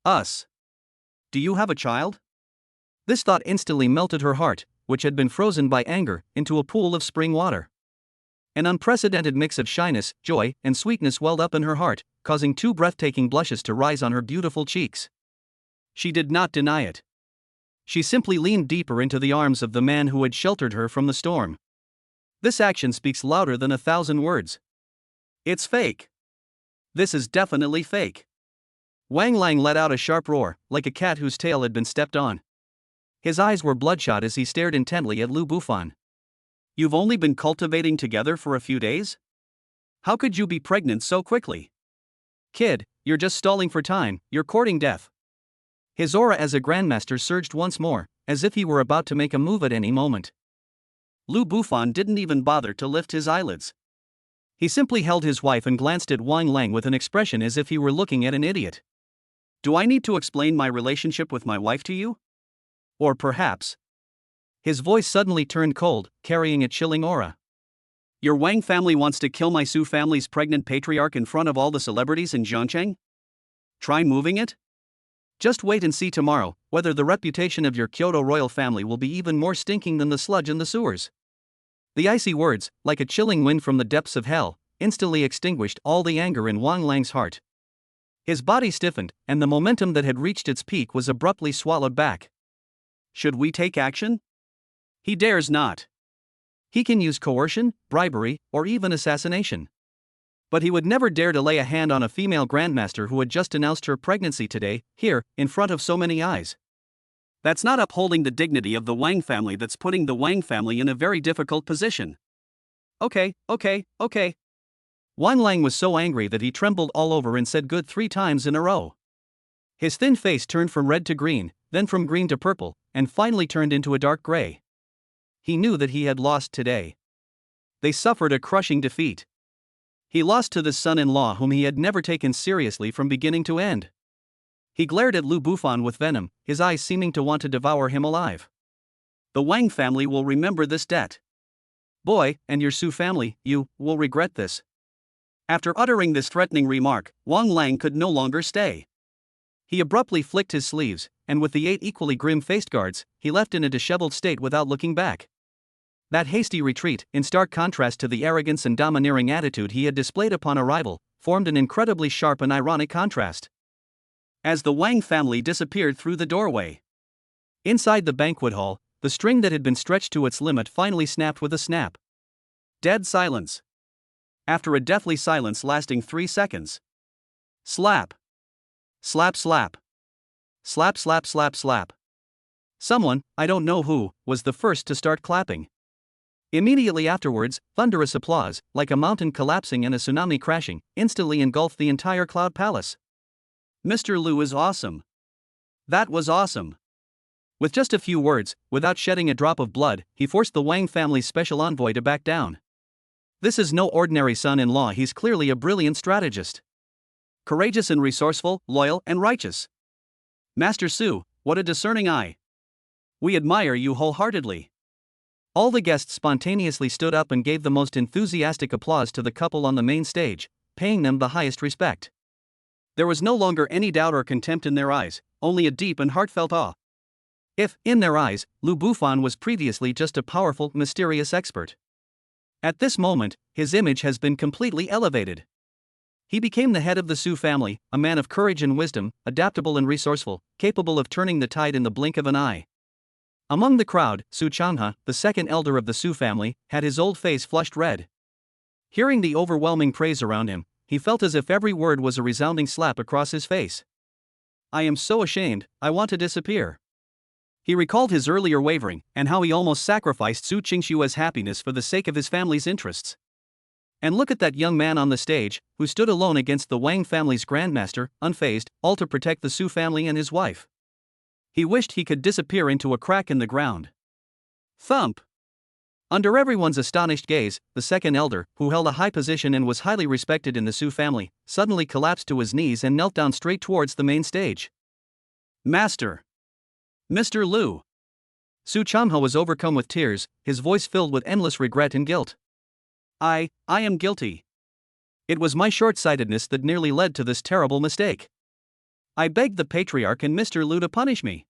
Us. Do you have a child? This thought instantly melted her heart, which had been frozen by anger, into a pool of spring water. An unprecedented mix of shyness, joy, and sweetness welled up in her heart, causing two breathtaking blushes to rise on her beautiful cheeks. She did not deny it. She simply leaned deeper into the arms of the man who had sheltered her from the storm. This action speaks louder than 1,000 words. It's fake. This is definitely fake. Wang Lang let out a sharp roar, like a cat whose tail had been stepped on. His eyes were bloodshot as he stared intently at Lu Bufan. You've only been cultivating together for a few days? How could you be pregnant so quickly? Kid, you're just stalling for time, you're courting death. His aura as a grandmaster surged once more, as if he were about to make a move at any moment. Lu Bufan didn't even bother to lift his eyelids. He simply held his wife and glanced at Wang Lang with an expression as if he were looking at an idiot. Do I need to explain my relationship with my wife to you? Or perhaps. His voice suddenly turned cold, carrying a chilling aura. Your Wang family wants to kill my Su family's pregnant patriarch in front of all the celebrities in Zhangcheng? Try moving it? Just wait and see tomorrow whether the reputation of your Kyoto royal family will be even more stinking than the sludge in the sewers. The icy words, like a chilling wind from the depths of hell, instantly extinguished all the anger in Wang Lang's heart. His body stiffened, and the momentum that had reached its peak was abruptly swallowed back. Should we take action? He dares not. He can use coercion, bribery, or even assassination. But he would never dare to lay a hand on a female grandmaster who had just announced her pregnancy today, here, in front of so many eyes. That's not upholding the dignity of the Wang family, that's putting the Wang family in a very difficult position. Okay. Wang Lang was so angry that he trembled all over and said good 3 times in a row. His thin face turned from red to green, then from green to purple, and finally turned into a dark gray. He knew that he had lost today. They suffered a crushing defeat. He lost to the son-in-law whom he had never taken seriously from beginning to end. He glared at Lu Bufan with venom, his eyes seeming to want to devour him alive. The Wang family will remember this debt. Boy, and your Su family, you will regret this. After uttering this threatening remark, Wang Lang could no longer stay. He abruptly flicked his sleeves, and with the 8 equally grim-faced guards, he left in a disheveled state without looking back. That hasty retreat, in stark contrast to the arrogance and domineering attitude he had displayed upon arrival, formed an incredibly sharp and ironic contrast. As the Wang family disappeared through the doorway. Inside the banquet hall, the string that had been stretched to its limit finally snapped with a snap. Dead silence. After a deathly silence lasting 3 seconds. Slap. Slap slap. Slap slap slap slap. Someone, I don't know who, was the first to start clapping. Immediately afterwards, thunderous applause, like a mountain collapsing and a tsunami crashing, instantly engulfed the entire Cloud Palace. Mr. Lu is awesome. That was awesome. With just a few words, without shedding a drop of blood, he forced the Wang family's special envoy to back down. This is no ordinary son-in-law, he's clearly a brilliant strategist. Courageous and resourceful, loyal and righteous. Master Su, what a discerning eye. We admire you wholeheartedly. All the guests spontaneously stood up and gave the most enthusiastic applause to the couple on the main stage, paying them the highest respect. There was no longer any doubt or contempt in their eyes, only a deep and heartfelt awe. If, in their eyes, Lu Bufan was previously just a powerful, mysterious expert. At this moment, his image has been completely elevated. He became the head of the Su family, a man of courage and wisdom, adaptable and resourceful, capable of turning the tide in the blink of an eye. Among the crowd, Su Changhe, the second elder of the Su family, had his old face flushed red. Hearing the overwhelming praise around him, he felt as if every word was a resounding slap across his face. I am so ashamed, I want to disappear. He recalled his earlier wavering, and how he almost sacrificed Su Qingshue's happiness for the sake of his family's interests. And look at that young man on the stage, who stood alone against the Wang family's grandmaster, unfazed, all to protect the Su family and his wife. He wished he could disappear into a crack in the ground. Thump! Under everyone's astonished gaze, the second elder, who held a high position and was highly respected in the Su family, suddenly collapsed to his knees and knelt down straight towards the main stage. Master! Mr. Lu! Su Changhe was overcome with tears, his voice filled with endless regret and guilt. I am guilty. It was my short-sightedness that nearly led to this terrible mistake. I begged the patriarch and Mr. Lu to punish me.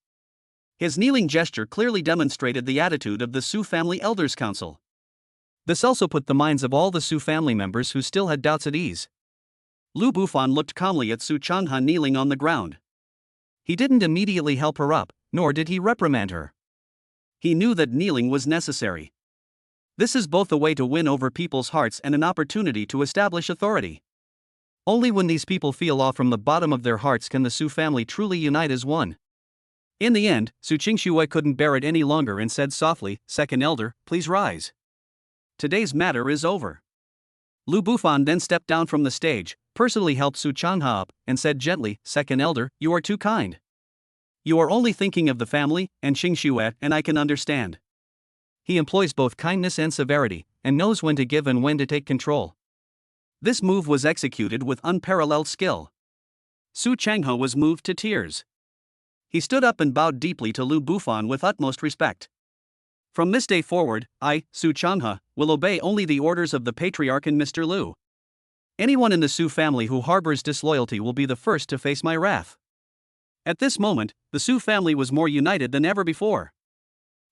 His kneeling gesture clearly demonstrated the attitude of the Su family elders' council. This also put the minds of all the Su family members who still had doubts at ease. Lu Bufan looked calmly at Su Changhe kneeling on the ground. He didn't immediately help her up, nor did he reprimand her. He knew that kneeling was necessary. This is both a way to win over people's hearts and an opportunity to establish authority. Only when these people feel awe from the bottom of their hearts can the Su family truly unite as one. In the end, Su Qingxue couldn't bear it any longer and said softly, "Second elder, please rise. Today's matter is over." Lu Bufan then stepped down from the stage, personally helped Su Changhe up, and said gently, "Second elder, you are too kind. You are only thinking of the family, and Qingxue, and I can understand. He employs both kindness and severity, and knows when to give and when to take control." This move was executed with unparalleled skill. Su Changhe was moved to tears. He stood up and bowed deeply to Lu Bufan with utmost respect. From this day forward, I, Su Changhe, will obey only the orders of the patriarch and Mr. Lu. Anyone in the Su family who harbors disloyalty will be the first to face my wrath. At this moment, the Su family was more united than ever before.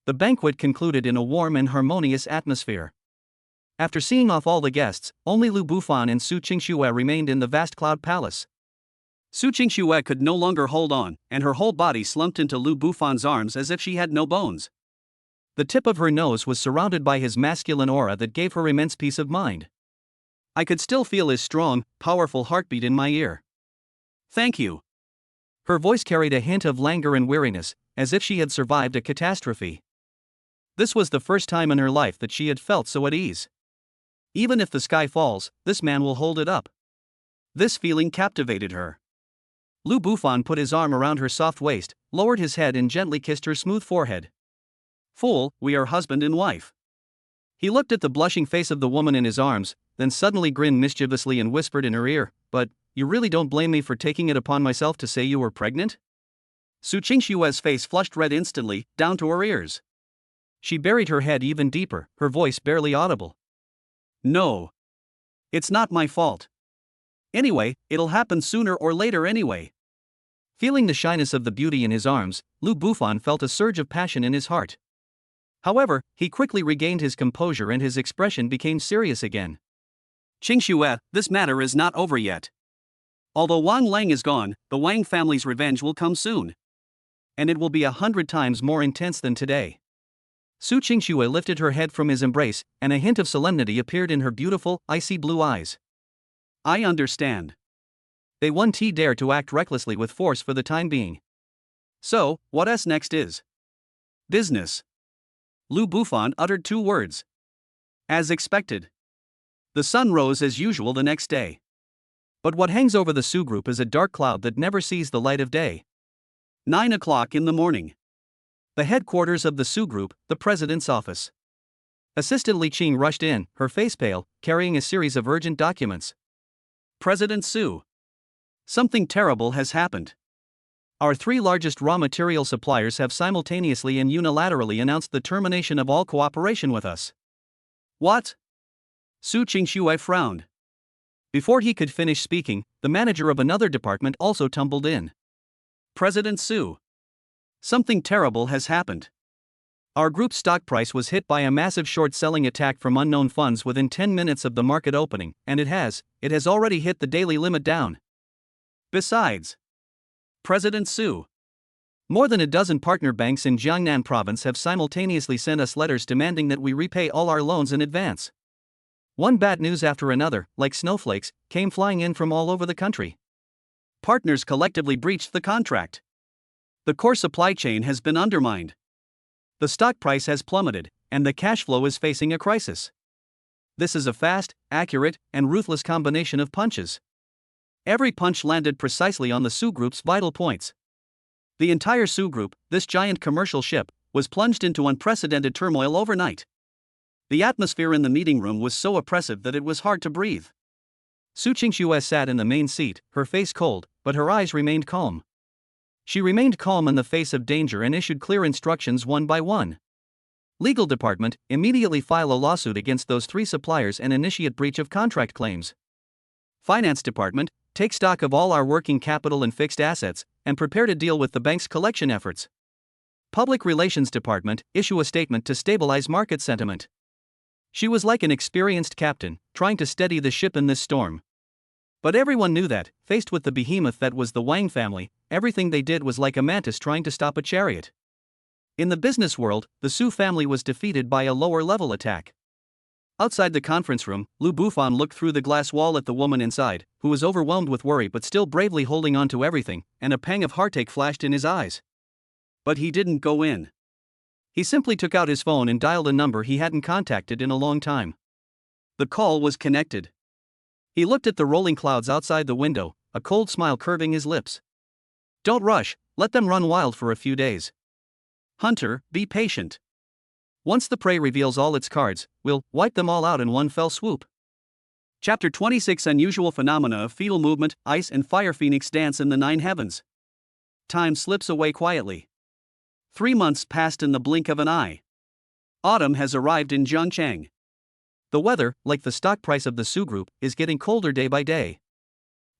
The banquet concluded in a warm and harmonious atmosphere. After seeing off all the guests, only Lu Bufan and Su Qingxue remained in the vast Cloud Palace. Su Qingxue could no longer hold on, and her whole body slumped into Lu Bufan's arms as if she had no bones. The tip of her nose was surrounded by his masculine aura that gave her immense peace of mind. I could still feel his strong, powerful heartbeat in my ear. "Thank you." Her voice carried a hint of languor and weariness, as if she had survived a catastrophe. This was the first time in her life that she had felt so at ease. Even if the sky falls, this man will hold it up. This feeling captivated her. Lu Bufan put his arm around her soft waist, lowered his head and gently kissed her smooth forehead. "Fool, we are husband and wife." He looked at the blushing face of the woman in his arms, then suddenly grinned mischievously and whispered in her ear, "But, you really don't blame me for taking it upon myself to say you were pregnant?" Su Qingxue's face flushed red instantly, down to her ears. She buried her head even deeper, her voice barely audible. "No. It's not my fault. Anyway, it'll happen sooner or later anyway." Feeling the shyness of the beauty in his arms, Lu Bufan felt a surge of passion in his heart. However, he quickly regained his composure and his expression became serious again. "Qingxue, this matter is not over yet. Although Wang Lang is gone, the Wang family's revenge will come soon. And it will be 100 times more intense than today." Su Qingxue lifted her head from his embrace, and a hint of solemnity appeared in her beautiful, icy blue eyes. "I understand." They won't dare to act recklessly with force for the time being. "So, what's next is business." Lu Bufan uttered 2 words. As expected. The sun rose as usual the next day. But what hangs over the Su group is a dark cloud that never sees the light of day. 9 o'clock in the morning. The headquarters of the Su group, the president's office. Assistant Li Qing rushed in, her face pale, carrying a series of urgent documents. "President Su. Something terrible has happened. Our 3 largest raw material suppliers have simultaneously and unilaterally announced the termination of all cooperation with us." "What?" Su Qingxue frowned. Before he could finish speaking, the manager of another department also tumbled in. "President Su. Something terrible has happened. Our group's stock price was hit by a massive short-selling attack from unknown funds within 10 minutes of the market opening, and it has already hit the daily limit down. Besides, President Su, more than a dozen partner banks in Jiangnan province have simultaneously sent us letters demanding that we repay all our loans in advance." One bad news after another, like snowflakes, came flying in from all over the country. Partners collectively breached the contract. The core supply chain has been undermined. The stock price has plummeted, and the cash flow is facing a crisis. This is a fast, accurate, and ruthless combination of punches. Every punch landed precisely on the Su Group's vital points. The entire Su Group, this giant commercial ship, was plunged into unprecedented turmoil overnight. The atmosphere in the meeting room was so oppressive that it was hard to breathe. Su Qingxue sat in the main seat, her face cold, but her eyes remained calm. She remained calm in the face of danger and issued clear instructions one by one. Legal department, immediately file a lawsuit against those 3 suppliers and initiate breach of contract claims. Finance department, take stock of all our working capital and fixed assets, and prepare to deal with the bank's collection efforts. Public relations department, issue a statement to stabilize market sentiment. She was like an experienced captain, trying to steady the ship in this storm. But everyone knew that, faced with the behemoth that was the Wang family, everything they did was like a mantis trying to stop a chariot. In the business world, the Su family was defeated by a lower-level attack. Outside the conference room, Lu Bufan looked through the glass wall at the woman inside, who was overwhelmed with worry but still bravely holding on to everything, and a pang of heartache flashed in his eyes. But he didn't go in. He simply took out his phone and dialed a number he hadn't contacted in a long time. The call was connected. He looked at the rolling clouds outside the window, a cold smile curving his lips. "Don't rush, let them run wild for a few days. Hunter, be patient. Once the prey reveals all its cards, we'll wipe them all out in one fell swoop." Chapter 26: Unusual Phenomena of Fetal Movement, Ice and Fire Phoenix Dance in the 9 Heavens. Time slips away quietly. 3 months passed in the blink of an eye. Autumn has arrived in Zhangcheng. The weather, like the stock price of the Su Group, is getting colder day by day.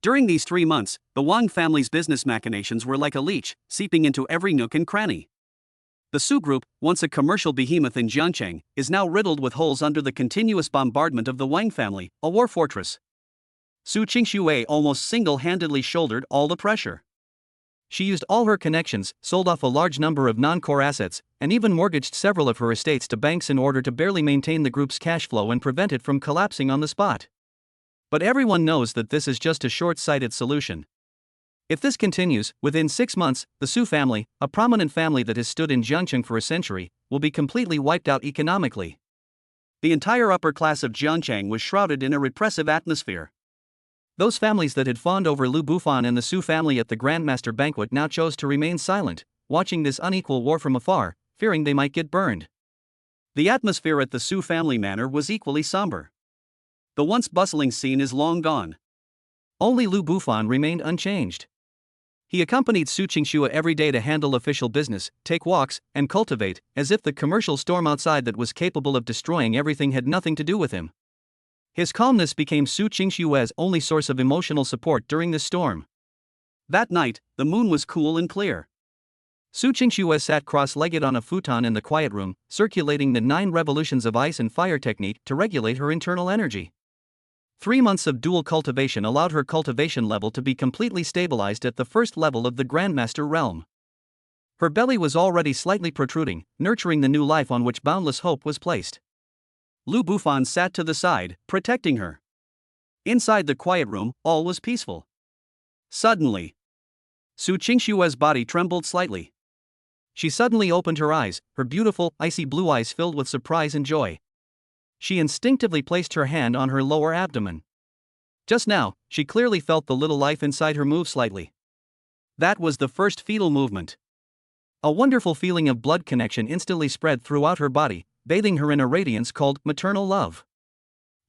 During these 3 months, the Wang family's business machinations were like a leech, seeping into every nook and cranny. The Su Group, once a commercial behemoth in Jiangcheng, is now riddled with holes under the continuous bombardment of the Wang family, a war fortress. Su Qingxue almost single-handedly shouldered all the pressure. She used all her connections, sold off a large number of non-core assets, and even mortgaged several of her estates to banks in order to barely maintain the group's cash flow and prevent it from collapsing on the spot. But everyone knows that this is just a short-sighted solution. If this continues, within 6 months, the Su family, a prominent family that has stood in Jiangcheng for a century, will be completely wiped out economically. The entire upper class of Jiangcheng was shrouded in a repressive atmosphere. Those families that had fawned over Lu Bufan and the Su family at the Grandmaster banquet now chose to remain silent, watching this unequal war from afar, fearing they might get burned. The atmosphere at the Su family manor was equally somber. The once bustling scene is long gone. Only Lu Bufan remained unchanged. He accompanied Su Qingxue every day to handle official business, take walks, and cultivate, as if the commercial storm outside that was capable of destroying everything had nothing to do with him. His calmness became Su Qingxue's only source of emotional support during this storm. That night, the moon was cool and clear. Su Qingxue sat cross-legged on a futon in the quiet room, circulating the 9 revolutions of ice and fire technique to regulate her internal energy. 3 months of dual cultivation allowed her cultivation level to be completely stabilized at the first level of the Grandmaster realm. Her belly was already slightly protruding, nurturing the new life on which boundless hope was placed. Lu Bufan sat to the side, protecting her. Inside the quiet room, all was peaceful. Suddenly, Su Qingxue's body trembled slightly. She suddenly opened her eyes, her beautiful, icy blue eyes filled with surprise and joy. She instinctively placed her hand on her lower abdomen. Just now, she clearly felt the little life inside her move slightly. That was the first fetal movement. A wonderful feeling of blood connection instantly spread throughout her body, bathing her in a radiance called maternal love.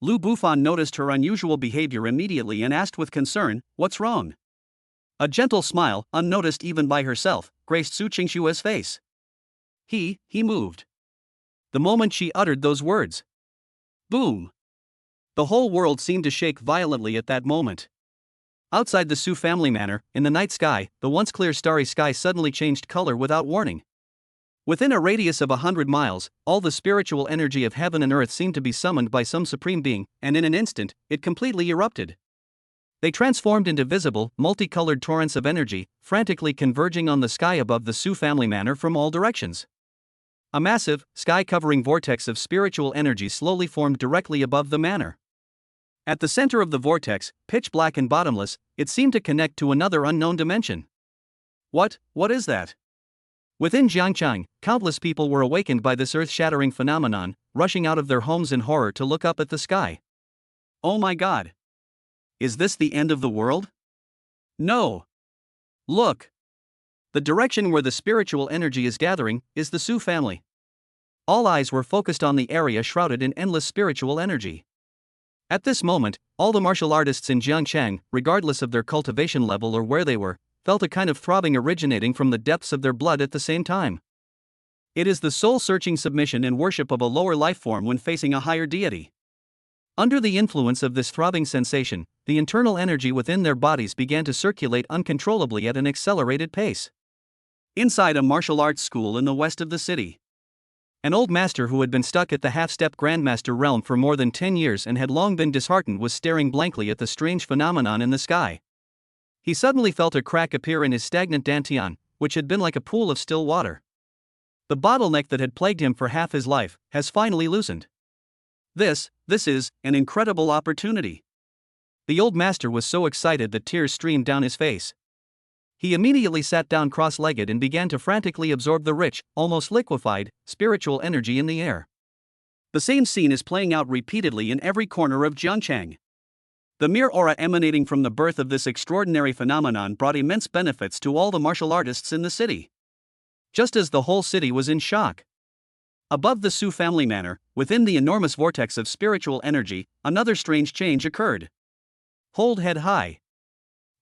Lu Bufan noticed her unusual behavior immediately and asked with concern, "What's wrong?" A gentle smile, unnoticed even by herself, graced Su Qingxue's face. He moved. The moment she uttered those words, boom! The whole world seemed to shake violently at that moment. Outside the Su family manor, in the night sky, the once clear starry sky suddenly changed color without warning. Within a radius of 100 miles, all the spiritual energy of heaven and earth seemed to be summoned by some supreme being, and in an instant, it completely erupted. They transformed into visible, multicolored torrents of energy, frantically converging on the sky above the Su family manor from all directions. A massive, sky-covering vortex of spiritual energy slowly formed directly above the manor. At the center of the vortex, pitch black and bottomless, it seemed to connect to another unknown dimension. What is that? Within Jiangcheng, countless people were awakened by this earth-shattering phenomenon, rushing out of their homes in horror to look up at the sky. Oh my God! Is this the end of the world? No! Look! The direction where the spiritual energy is gathering is the Su family. All eyes were focused on the area shrouded in endless spiritual energy. At this moment, all the martial artists in Jiangcheng, regardless of their cultivation level or where they were, felt a kind of throbbing originating from the depths of their blood at the same time. It is the soul-searching submission and worship of a lower life form when facing a higher deity. Under the influence of this throbbing sensation, the internal energy within their bodies began to circulate uncontrollably at an accelerated pace. Inside a martial arts school in the west of the city, an old master who had been stuck at the half-step Grandmaster realm for more than 10 years and had long been disheartened was staring blankly at the strange phenomenon in the sky. He suddenly felt a crack appear in his stagnant dantian, which had been like a pool of still water. The bottleneck that had plagued him for half his life has finally loosened. This is an incredible opportunity. The old master was so excited that tears streamed down his face. He immediately sat down cross-legged and began to frantically absorb the rich, almost liquefied, spiritual energy in the air. The same scene is playing out repeatedly in every corner of Jiangcheng. The mere aura emanating from the birth of this extraordinary phenomenon brought immense benefits to all the martial artists in the city. Just as the whole city was in shock. Above the Su family manor, within the enormous vortex of spiritual energy, another strange change occurred. Hold head high.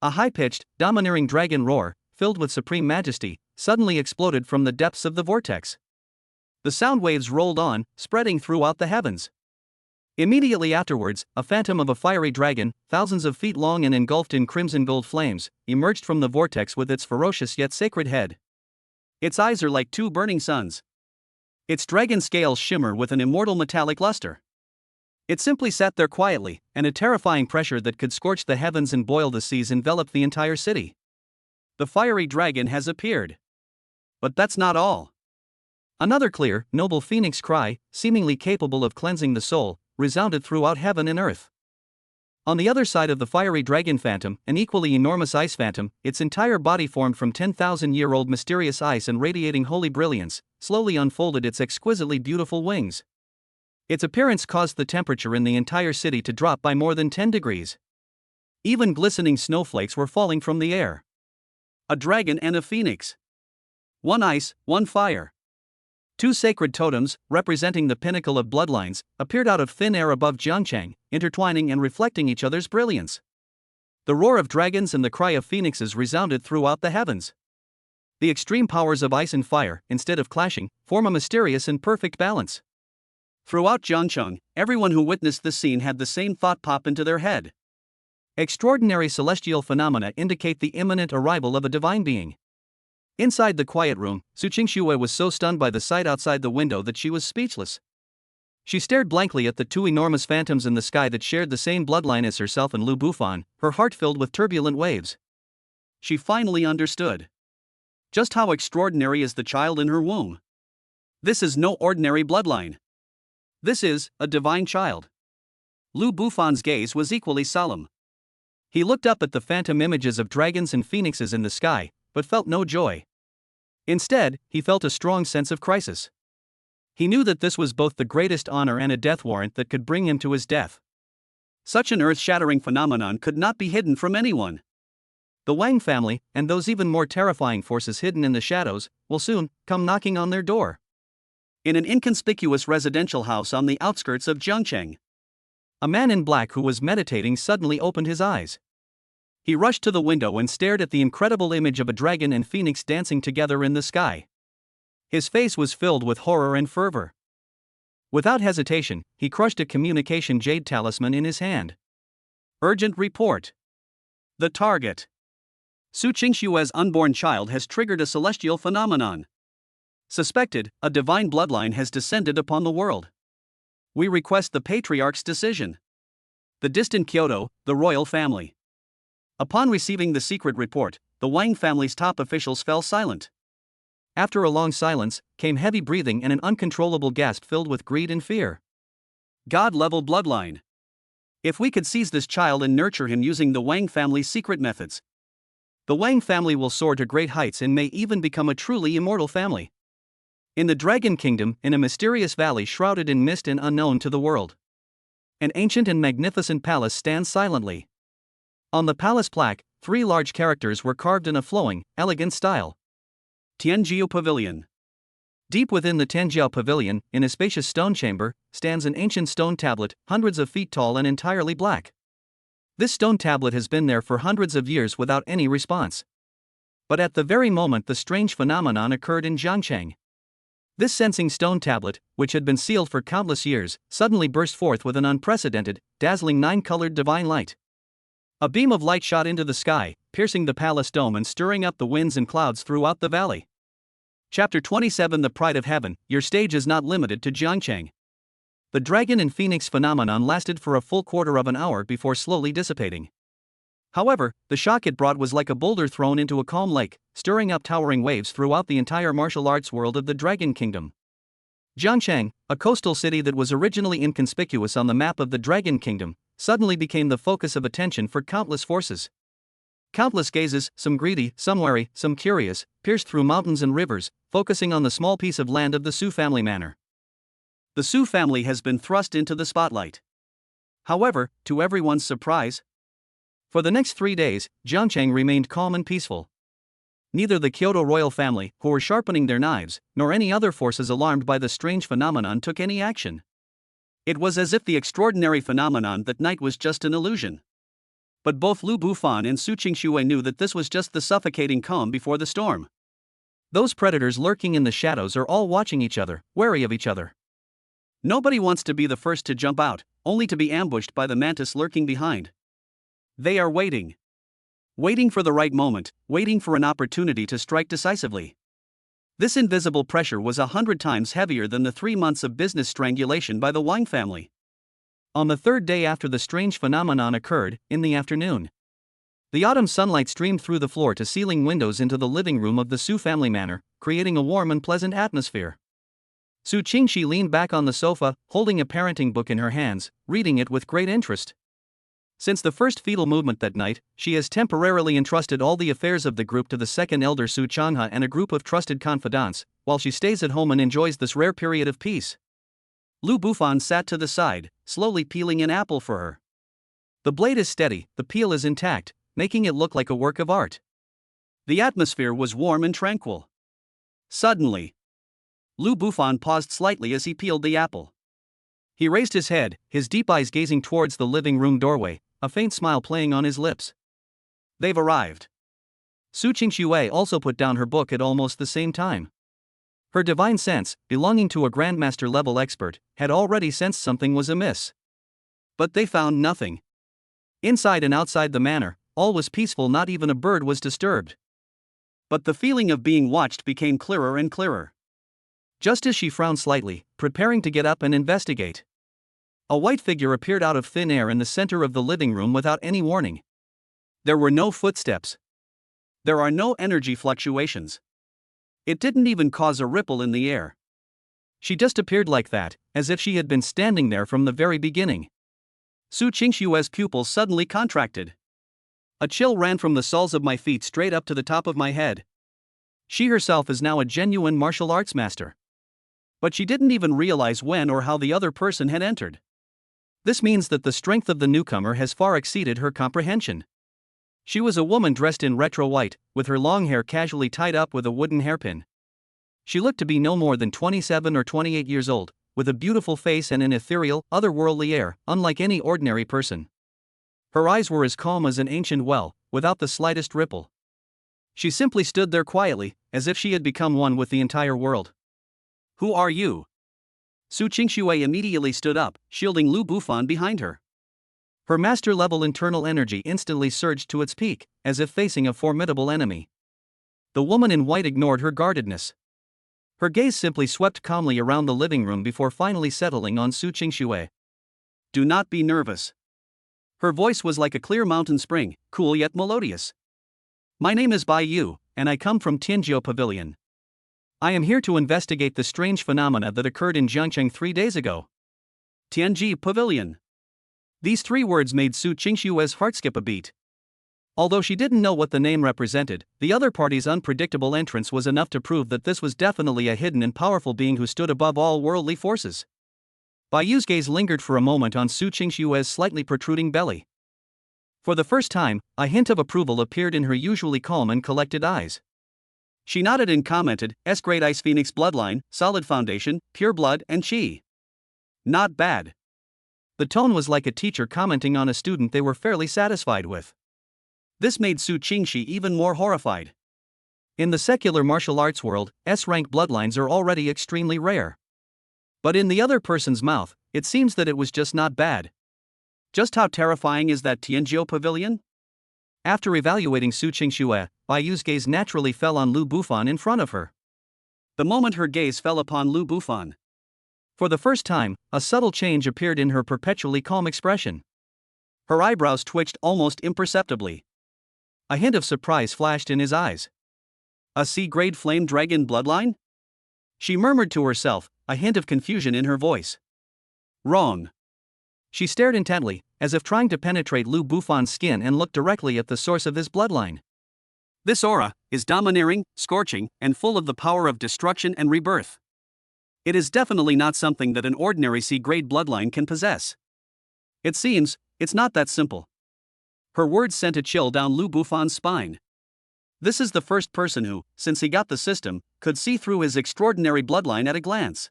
A high-pitched, domineering dragon roar, filled with supreme majesty, suddenly exploded from the depths of the vortex. The sound waves rolled on, spreading throughout the heavens. Immediately afterwards, a phantom of a fiery dragon, thousands of feet long and engulfed in crimson gold flames, emerged from the vortex with its ferocious yet sacred head. Its eyes are like 2 burning suns. Its dragon scales shimmer with an immortal metallic luster. It simply sat there quietly, and a terrifying pressure that could scorch the heavens and boil the seas enveloped the entire city. The fiery dragon has appeared. But that's not all. Another clear, noble phoenix cry, seemingly capable of cleansing the soul, resounded throughout heaven and earth. On the other side of the fiery dragon phantom, an equally enormous ice phantom, its entire body formed from 10,000-year-old mysterious ice and radiating holy brilliance, slowly unfolded its exquisitely beautiful wings. Its appearance caused the temperature in the entire city to drop by more than 10 degrees. Even glistening snowflakes were falling from the air. A dragon and a phoenix. One ice, one fire. Two sacred totems, representing the pinnacle of bloodlines, appeared out of thin air above Jiangcheng, intertwining and reflecting each other's brilliance. The roar of dragons and the cry of phoenixes resounded throughout the heavens. The extreme powers of ice and fire, instead of clashing, form a mysterious and perfect balance. Throughout Jiangcheng, everyone who witnessed this scene had the same thought pop into their head. Extraordinary celestial phenomena indicate the imminent arrival of a divine being. Inside the quiet room, Su Qingxue was so stunned by the sight outside the window that she was speechless. She stared blankly at the two enormous phantoms in the sky that shared the same bloodline as herself and Lu Bufan, her heart filled with turbulent waves. She finally understood. Just how extraordinary is the child in her womb. This is no ordinary bloodline. This is a divine child. Lu Bufan's gaze was equally solemn. He looked up at the phantom images of dragons and phoenixes in the sky, but felt no joy. Instead, he felt a strong sense of crisis. He knew that this was both the greatest honor and a death warrant that could bring him to his death. Such an earth-shattering phenomenon could not be hidden from anyone. The Wang family, and those even more terrifying forces hidden in the shadows, will soon come knocking on their door. In an inconspicuous residential house on the outskirts of Jiangcheng, a man in black who was meditating suddenly opened his eyes. He rushed to the window and stared at the incredible image of a dragon and phoenix dancing together in the sky. His face was filled with horror and fervor. Without hesitation, he crushed a communication jade talisman in his hand. Urgent report. The target. Su Qingxue's unborn child has triggered a celestial phenomenon. Suspected, a divine bloodline has descended upon the world. We request the patriarch's decision. The distant Kyoto, the royal family. Upon receiving the secret report, the Wang family's top officials fell silent. After a long silence, came heavy breathing and an uncontrollable gasp filled with greed and fear. God-level bloodline. If we could seize this child and nurture him using the Wang family's secret methods, the Wang family will soar to great heights and may even become a truly immortal family. In the Dragon Kingdom, in a mysterious valley shrouded in mist and unknown to the world, an ancient and magnificent palace stands silently. On the palace plaque, 3 large characters were carved in a flowing, elegant style. Tianjiu Pavilion. Deep within the Tianjiao Pavilion, in a spacious stone chamber, stands an ancient stone tablet, hundreds of feet tall and entirely black. This stone tablet has been there for hundreds of years without any response. But at the very moment the strange phenomenon occurred in Jiangcheng. This sensing stone tablet, which had been sealed for countless years, suddenly burst forth with an unprecedented, dazzling 9-colored divine light. A beam of light shot into the sky, piercing the palace dome and stirring up the winds and clouds throughout the valley. Chapter 27 The Pride of Heaven. Your stage is not limited to Jiangcheng. The dragon and phoenix phenomenon lasted for a full quarter of an hour before slowly dissipating. However, the shock it brought was like a boulder thrown into a calm lake, stirring up towering waves throughout the entire martial arts world of the Dragon Kingdom. Jiangcheng, a coastal city that was originally inconspicuous on the map of the Dragon Kingdom, suddenly became the focus of attention for countless forces. Countless gazes, some greedy, some wary, some curious, pierced through mountains and rivers, focusing on the small piece of land of the Su family manor. The Su family has been thrust into the spotlight. However, to everyone's surprise, for the next 3 days, Jiangcheng remained calm and peaceful. Neither the Kyoto royal family, who were sharpening their knives, nor any other forces alarmed by the strange phenomenon took any action. It was as if the extraordinary phenomenon that night was just an illusion. But both Lu Bufan and Su Qingxue knew that this was just the suffocating calm before the storm. Those predators lurking in the shadows are all watching each other, wary of each other. Nobody wants to be the first to jump out, only to be ambushed by the mantis lurking behind. They are waiting. Waiting for the right moment, waiting for an opportunity to strike decisively. This invisible pressure was 100 times heavier than the 3 months of business strangulation by the Wang family. On the third day after the strange phenomenon occurred, in the afternoon, the autumn sunlight streamed through the floor-to-ceiling windows into the living room of the Su family manor, creating a warm and pleasant atmosphere. Su Qingxi leaned back on the sofa, holding a parenting book in her hands, reading it with great interest. Since the first fetal movement that night, she has temporarily entrusted all the affairs of the group to the second elder Su Changhe and a group of trusted confidants, while she stays at home and enjoys this rare period of peace. Lu Bufan sat to the side, slowly peeling an apple for her. The blade is steady, the peel is intact, making it look like a work of art. The atmosphere was warm and tranquil. Suddenly, Lu Bufan paused slightly as he peeled the apple. He raised his head, his deep eyes gazing towards the living room doorway, a faint smile playing on his lips. They've arrived. Su Qingxue also put down her book at almost the same time. Her divine sense, belonging to a grandmaster-level expert, had already sensed something was amiss. But they found nothing. Inside and outside the manor, all was peaceful, not even a bird was disturbed. But the feeling of being watched became clearer and clearer. Just as she frowned slightly, preparing to get up and investigate, a white figure appeared out of thin air in the center of the living room without any warning. There were no footsteps. There are no energy fluctuations. It didn't even cause a ripple in the air. She just appeared like that, as if she had been standing there from the very beginning. Su Qingxue's pupils suddenly contracted. A chill ran from the soles of my feet straight up to the top of my head. She herself is now a genuine martial arts master. But she didn't even realize when or how the other person had entered. This means that the strength of the newcomer has far exceeded her comprehension. She was a woman dressed in retro white, with her long hair casually tied up with a wooden hairpin. She looked to be no more than 27 or 28 years old, with a beautiful face and an ethereal, otherworldly air, unlike any ordinary person. Her eyes were as calm as an ancient well, without the slightest ripple. She simply stood there quietly, as if she had become one with the entire world. Who are you? Su Qingxue immediately stood up, shielding Lu Bufan behind her. Her master-level internal energy instantly surged to its peak, as if facing a formidable enemy. The woman in white ignored her guardedness. Her gaze simply swept calmly around the living room before finally settling on Su Qingxue. Do not be nervous. Her voice was like a clear mountain spring, cool yet melodious. My name is Bai Yu, and I come from Tianjiu Pavilion. I am here to investigate the strange phenomena that occurred in Jiangcheng 3 days ago. Tianji Pavilion. These 3 words made Su Qingxue's heart skip a beat. Although she didn't know what the name represented, the other party's unpredictable entrance was enough to prove that this was definitely a hidden and powerful being who stood above all worldly forces. Bai Yu's gaze lingered for a moment on Su Qingxue's slightly protruding belly. For the first time, a hint of approval appeared in her usually calm and collected eyes. She nodded and commented, Great Ice Phoenix bloodline, solid foundation, pure blood and chi. Not bad. The tone was like a teacher commenting on a student they were fairly satisfied with. This made Su Qingxi even more horrified. In the secular martial arts world, S-rank bloodlines are already extremely rare. But in the other person's mouth, it seems that it was just not bad. Just how terrifying is that Tianjiu Pavilion? After evaluating Su Qingxue, Bai Yu's gaze naturally fell on Lu Bufan in front of her. The moment her gaze fell upon Lu Bufan, for the first time, a subtle change appeared in her perpetually calm expression. Her eyebrows twitched almost imperceptibly. A hint of surprise flashed in his eyes. A C-grade flame dragon bloodline? She murmured to herself, a hint of confusion in her voice. Wrong. She stared intently, as if trying to penetrate Lu Bufan's skin and looked directly at the source of his bloodline. This aura is domineering, scorching, and full of the power of destruction and rebirth. It is definitely not something that an ordinary C-grade bloodline can possess. It seems, it's not that simple. Her words sent a chill down Lu Bufan's spine. This is the first person who, since he got the system, could see through his extraordinary bloodline at a glance.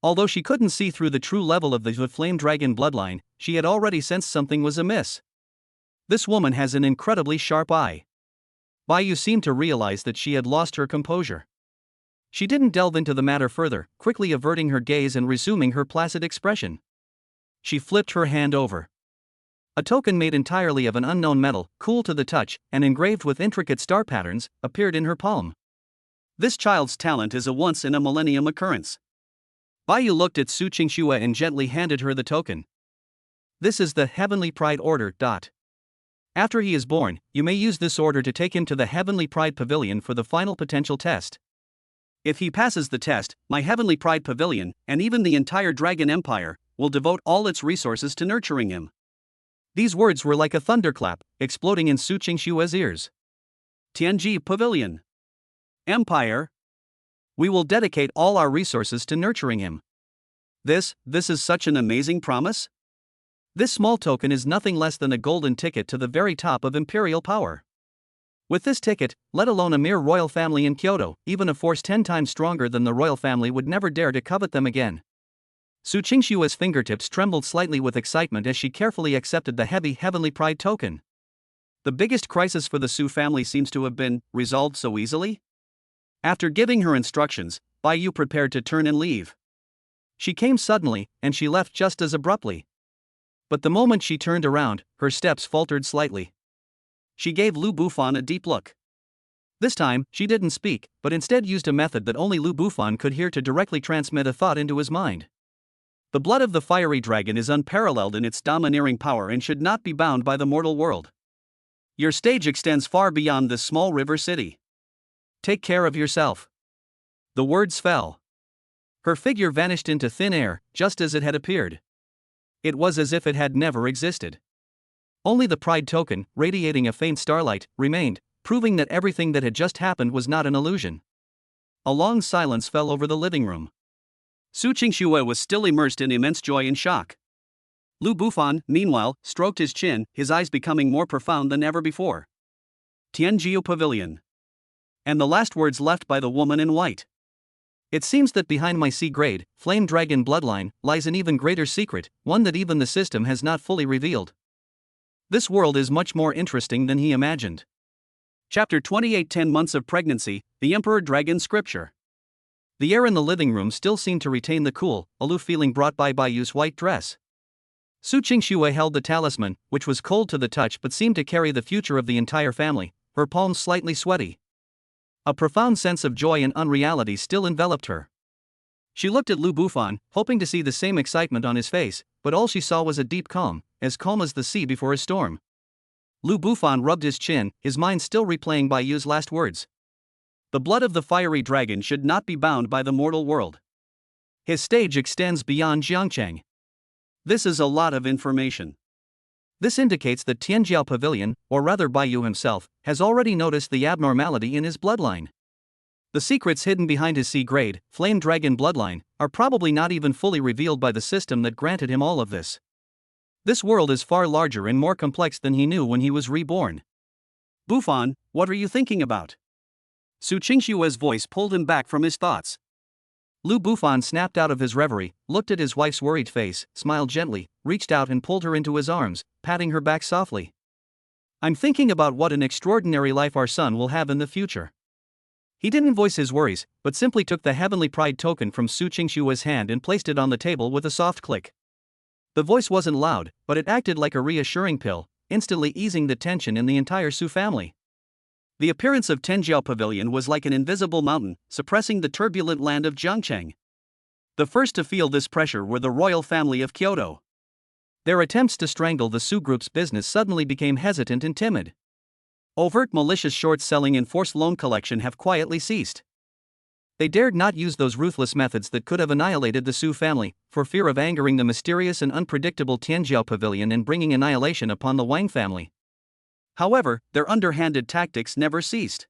Although she couldn't see through the true level of the flame dragon bloodline, she had already sensed something was amiss. This woman has an incredibly sharp eye. Bai Yu seemed to realize that she had lost her composure. She didn't delve into the matter further, quickly averting her gaze and resuming her placid expression. She flipped her hand over. A token made entirely of an unknown metal, cool to the touch, and engraved with intricate star patterns, appeared in her palm. This child's talent is a once-in-a-millennium occurrence. Bai Yu looked at Su Qingxue and gently handed her the token. This is the heavenly pride order. After he is born, you may use this order to take him to the heavenly pride pavilion for the final potential test. If he passes the test, my heavenly pride pavilion, and even the entire dragon empire, will devote all its resources to nurturing him. These words were like a thunderclap, exploding in Su Qingshue's ears. Tianji Pavilion. Empire. We will dedicate all our resources to nurturing him. This is such an amazing promise? This small token is nothing less than a golden ticket to the very top of imperial power. With this ticket, let alone a mere royal family in Kyoto, even a force 10 times stronger than the royal family would never dare to covet them again. Su Qingshue's fingertips trembled slightly with excitement as she carefully accepted the heavy heavenly pride token. The biggest crisis for the Su family seems to have been resolved so easily. After giving her instructions, Bai Yu prepared to turn and leave. She came suddenly, and she left just as abruptly. But the moment she turned around, her steps faltered slightly. She gave Lu Bufan a deep look. This time, she didn't speak, but instead used a method that only Lu Bufan could hear to directly transmit a thought into his mind. The blood of the fiery dragon is unparalleled in its domineering power and should not be bound by the mortal world. Your stage extends far beyond this small river city. Take care of yourself. The words fell. Her figure vanished into thin air, just as it had appeared. It was as if it had never existed. Only the pride token, radiating a faint starlight, remained, proving that everything that had just happened was not an illusion. A long silence fell over the living room. Su Qingxue was still immersed in immense joy and shock. Lu Bufan, meanwhile, stroked his chin, his eyes becoming more profound than ever before. Tianjiu Pavilion. And the last words left by the woman in white. It seems that behind my C-grade, flame dragon bloodline, lies an even greater secret, one that even the system has not fully revealed. This world is much more interesting than he imagined. Chapter 28 10 months of pregnancy, the Emperor Dragon Scripture. The air in the living room still seemed to retain the cool, aloof feeling brought by Bai Yu's white dress. Su Qingxue held the talisman, which was cold to the touch but seemed to carry the future of the entire family, her palms slightly sweaty. A profound sense of joy and unreality still enveloped her. She looked at Lu Bufan, hoping to see the same excitement on his face, but all she saw was a deep calm, as calm as the sea before a storm. Lu Bufan rubbed his chin, his mind still replaying Bai Yu's last words. The blood of the fiery dragon should not be bound by the mortal world. His stage extends beyond Jiangcheng. This is a lot of information. This indicates that Tianjiao Pavilion, or rather Bai Yu himself, has already noticed the abnormality in his bloodline. The secrets hidden behind his C-grade, flame dragon bloodline, are probably not even fully revealed by the system that granted him all of this. This world is far larger and more complex than he knew when he was reborn. Bufan, what are you thinking about? Su Qingshue's voice pulled him back from his thoughts. Lu Bufan snapped out of his reverie, looked at his wife's worried face, smiled gently, reached out and pulled her into his arms, patting her back softly. I'm thinking about what an extraordinary life our son will have in the future. He didn't voice his worries, but simply took the heavenly pride token from Su Qingshue's hand and placed it on the table with a soft click. The voice wasn't loud, but it acted like a reassuring pill, instantly easing the tension in the entire Su family. The appearance of Tianjiao Pavilion was like an invisible mountain, suppressing the turbulent land of Jiangcheng. The first to feel this pressure were the royal family of Kyoto. Their attempts to strangle the Su group's business suddenly became hesitant and timid. Overt malicious short selling and forced loan collection have quietly ceased. They dared not use those ruthless methods that could have annihilated the Su family, for fear of angering the mysterious and unpredictable Tianjiao Pavilion and bringing annihilation upon the Wang family. However, their underhanded tactics never ceased.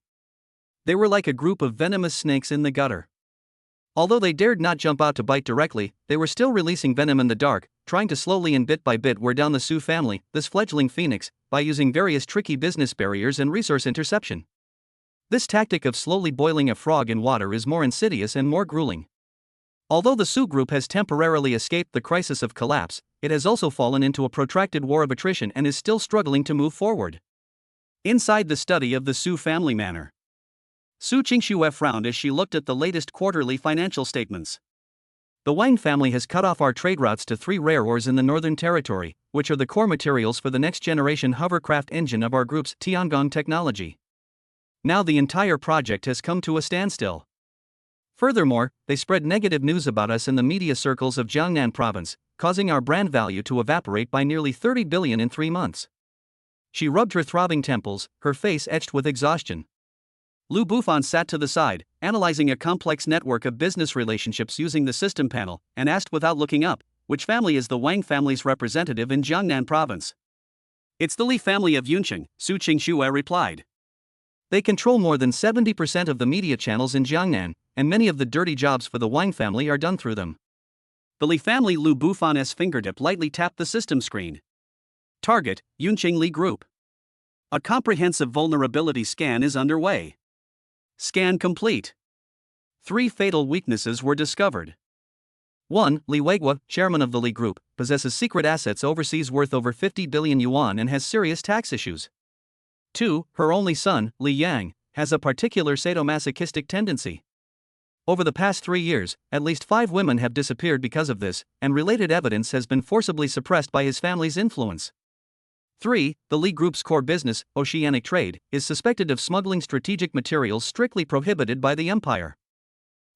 They were like a group of venomous snakes in the gutter. Although they dared not jump out to bite directly, they were still releasing venom in the dark, trying to slowly and bit by bit wear down the Su family, this fledgling phoenix, by using various tricky business barriers and resource interception. This tactic of slowly boiling a frog in water is more insidious and more grueling. Although the Su group has temporarily escaped the crisis of collapse, it has also fallen into a protracted war of attrition and is still struggling to move forward. Inside the study of the Su family manor, Su Qingshuo frowned as she looked at the latest quarterly financial statements. The Wang family has cut off our trade routes to 3 rare ores in the Northern Territory, which are the core materials for the next-generation hovercraft engine of our group's Tiangong technology. Now the entire project has come to a standstill. Furthermore, they spread negative news about us in the media circles of Jiangnan province, causing our brand value to evaporate by nearly 30 billion in 3 months. She rubbed her throbbing temples, her face etched with exhaustion. Lu Bufan sat to the side, analyzing a complex network of business relationships using the system panel, and asked without looking up, which family is the Wang family's representative in Jiangnan province? It's the Li family of Yunqing, Su Qingxue replied. They control more than 70% of the media channels in Jiangnan, and many of the dirty jobs for the Wang family are done through them. The Li family. Lu Bufan's fingertip lightly tapped the system screen. Target, Yunqing Li Group. A comprehensive vulnerability scan is underway. Scan complete. 3 fatal weaknesses were discovered. 1. Li Weiguo, chairman of the Li Group, possesses secret assets overseas worth over 50 billion yuan and has serious tax issues. 2. Her only son, Li Yang, has a particular sadomasochistic tendency. Over the past 3 years, at least 5 women have disappeared because of this, and related evidence has been forcibly suppressed by his family's influence. 3. The Li Group's core business, oceanic trade, is suspected of smuggling strategic materials strictly prohibited by the empire.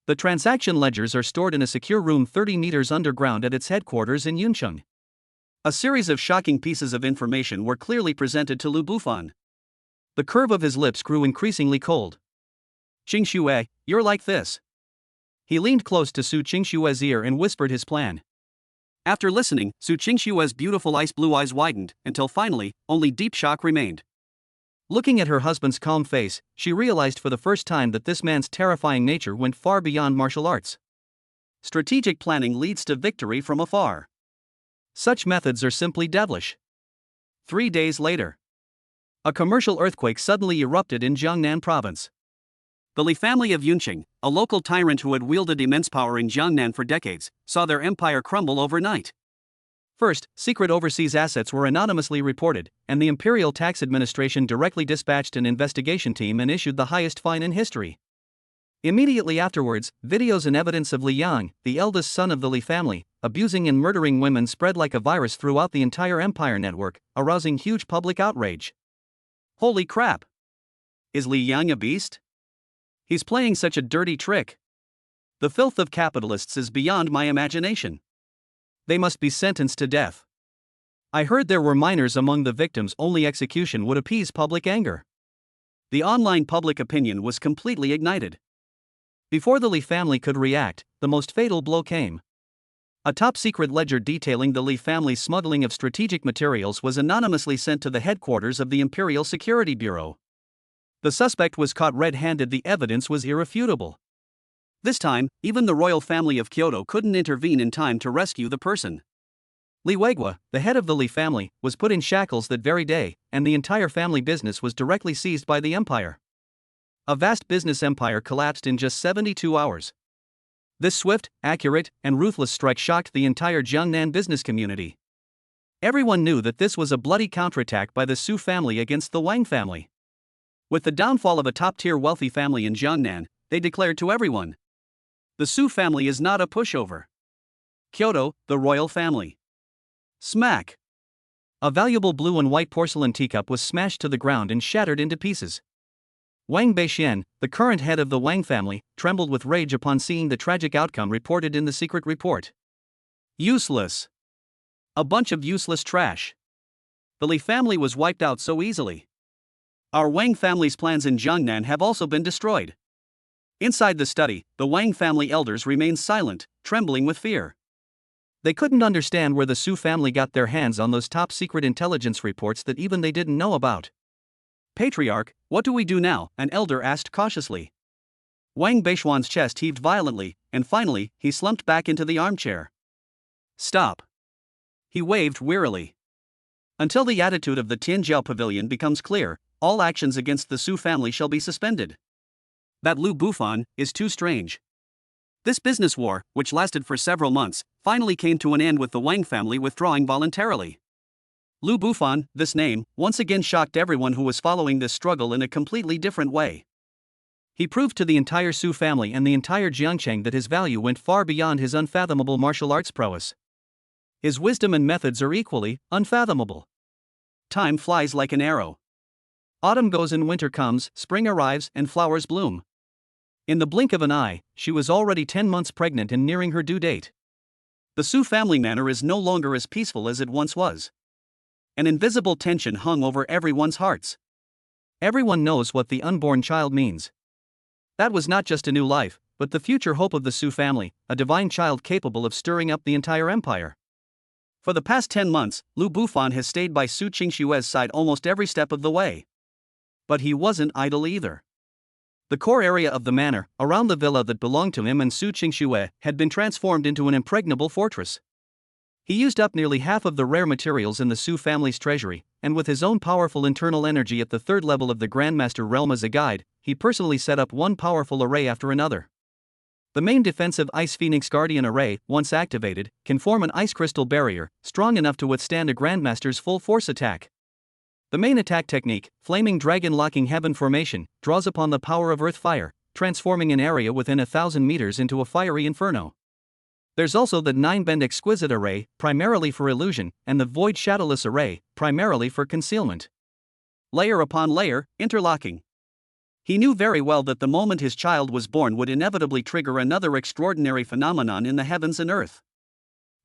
The transaction ledgers are stored in a secure room 30 meters underground at its headquarters in Yuncheng. A series of shocking pieces of information were clearly presented to Lu Bufan. The curve of his lips grew increasingly cold. Qingxue, you're like this. He leaned close to Su Qingxue's ear and whispered his plan. After listening, Su Qingxue's beautiful ice blue eyes widened, until finally, only deep shock remained. Looking at her husband's calm face, she realized for the first time that this man's terrifying nature went far beyond martial arts. Strategic planning leads to victory from afar. Such methods are simply devilish. 3 days later, a commercial earthquake suddenly erupted in Jiangnan province. The Li family of Yunqing, a local tyrant who had wielded immense power in Jiangnan for decades, saw their empire crumble overnight. First, secret overseas assets were anonymously reported, and the Imperial Tax Administration directly dispatched an investigation team and issued the highest fine in history. Immediately afterwards, videos and evidence of Li Yang, the eldest son of the Li family, abusing and murdering women spread like a virus throughout the entire empire network, arousing huge public outrage. Holy crap! Is Li Yang a beast? He's playing such a dirty trick. The filth of capitalists is beyond my imagination. They must be sentenced to death. I heard there were minors among the victims. Only execution would appease public anger. The online public opinion was completely ignited. Before the Li family could react, the most fatal blow came. A top-secret ledger detailing the Li family's smuggling of strategic materials was anonymously sent to the headquarters of the Imperial Security Bureau. The suspect was caught red-handed. The evidence was irrefutable. This time, even the royal family of Kyoto couldn't intervene in time to rescue the person. Li Weiguo, the head of the Li family, was put in shackles that very day, and the entire family business was directly seized by the empire. A vast business empire collapsed in just 72 hours. This swift, accurate, and ruthless strike shocked the entire Jiangnan business community. Everyone knew that this was a bloody counterattack by the Su family against the Wang family. With the downfall of a top-tier wealthy family in Jiangnan, they declared to everyone, the Su family is not a pushover. Kyoto, the royal family. Smack! A valuable blue and white porcelain teacup was smashed to the ground and shattered into pieces. Wang Beixian, the current head of the Wang family, trembled with rage upon seeing the tragic outcome reported in the secret report. Useless. A bunch of useless trash. The Li family was wiped out so easily. Our Wang family's plans in Jiangnan have also been destroyed. Inside the study, the Wang family elders remained silent, trembling with fear. They couldn't understand where the Su family got their hands on those top-secret intelligence reports that even they didn't know about. Patriarch, what do we do now? An elder asked cautiously. Wang Beixuan's chest heaved violently, and finally, he slumped back into the armchair. Stop. He waved wearily. Until the attitude of the Tianjiao Pavilion becomes clear, all actions against the Su family shall be suspended. That Lu Bufan is too strange. This business war, which lasted for several months, finally came to an end with the Wang family withdrawing voluntarily. Lu Bufan, this name, once again shocked everyone who was following this struggle in a completely different way. He proved to the entire Su family and the entire Jiangcheng that his value went far beyond his unfathomable martial arts prowess. His wisdom and methods are equally unfathomable. Time flies like an arrow. Autumn goes and winter comes, spring arrives and flowers bloom. In the blink of an eye, she was already 10 months pregnant and nearing her due date. The Su family manor is no longer as peaceful as it once was. An invisible tension hung over everyone's hearts. Everyone knows what the unborn child means. That was not just a new life, but the future hope of the Su family, a divine child capable of stirring up the entire empire. For the past 10 months, Lu Bufan has stayed by Su Qingshue's side almost every step of the way. But he wasn't idle either. The core area of the manor, around the villa that belonged to him and Su Qingxue, had been transformed into an impregnable fortress. He used up nearly half of the rare materials in the Su family's treasury, and with his own powerful internal energy at the third level of the Grandmaster realm as a guide, he personally set up one powerful array after another. The main defensive Ice Phoenix Guardian array, once activated, can form an ice crystal barrier, strong enough to withstand a Grandmaster's full force attack. The main attack technique, Flaming Dragon Locking Heaven Formation, draws upon the power of Earth Fire, transforming an area within 1,000 meters into a fiery inferno. There's also the 9-bend Exquisite array, primarily for illusion, and the Void Shadowless array, primarily for concealment. Layer upon layer, interlocking. He knew very well that the moment his child was born would inevitably trigger another extraordinary phenomenon in the heavens and earth.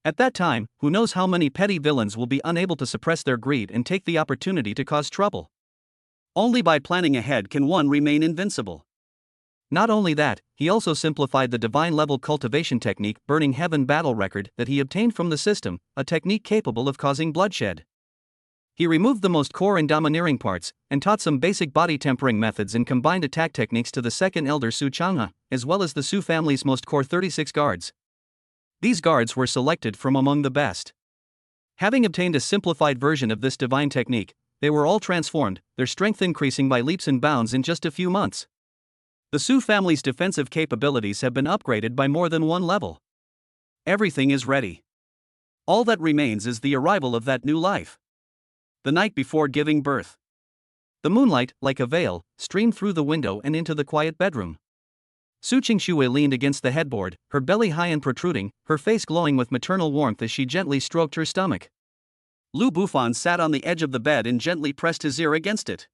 At that time, who knows how many petty villains will be unable to suppress their greed and take the opportunity to cause trouble. Only by planning ahead can one remain invincible. Not only that, he also simplified the divine-level cultivation technique Burning Heaven Battle Record that he obtained from the system, a technique capable of causing bloodshed. He removed the most core and domineering parts, and taught some basic body tempering methods and combined attack techniques to the second elder Su Chang'e, as well as the Su family's most core 36 guards. These guards were selected from among the best. Having obtained a simplified version of this divine technique, they were all transformed, their strength increasing by leaps and bounds in just a few months. The Su family's defensive capabilities have been upgraded by more than one level. Everything is ready. All that remains is the arrival of that new life. The night before giving birth. The moonlight, like a veil, streamed through the window and into the quiet bedroom. Su Qingxue leaned against the headboard, her belly high and protruding, her face glowing with maternal warmth as she gently stroked her stomach. Lu Bufan sat on the edge of the bed and gently pressed his ear against it.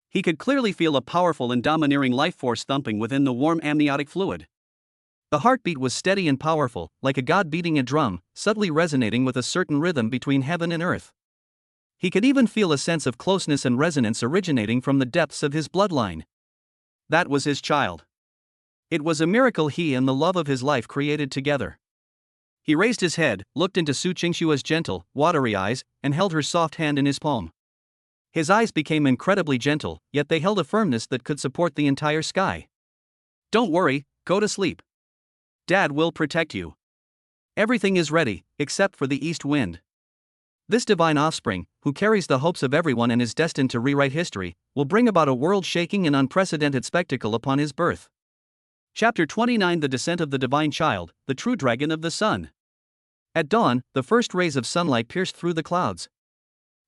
He could clearly feel a powerful and domineering life force thumping within the warm amniotic fluid. The heartbeat was steady and powerful, like a god beating a drum, subtly resonating with a certain rhythm between heaven and earth. He could even feel a sense of closeness and resonance originating from the depths of his bloodline. That was his child. It was a miracle he and the love of his life created together. He raised his head, looked into Su Qingshue's gentle, watery eyes, and held her soft hand in his palm. His eyes became incredibly gentle, yet they held a firmness that could support the entire sky. Don't worry, go to sleep. Dad will protect you. Everything is ready, except for the east wind. This divine offspring, who carries the hopes of everyone and is destined to rewrite history, will bring about a world-shaking and unprecedented spectacle upon his birth. Chapter 29: The Descent of the Divine Child, the True Dragon of the Sun. At dawn, the first rays of sunlight pierced through the clouds.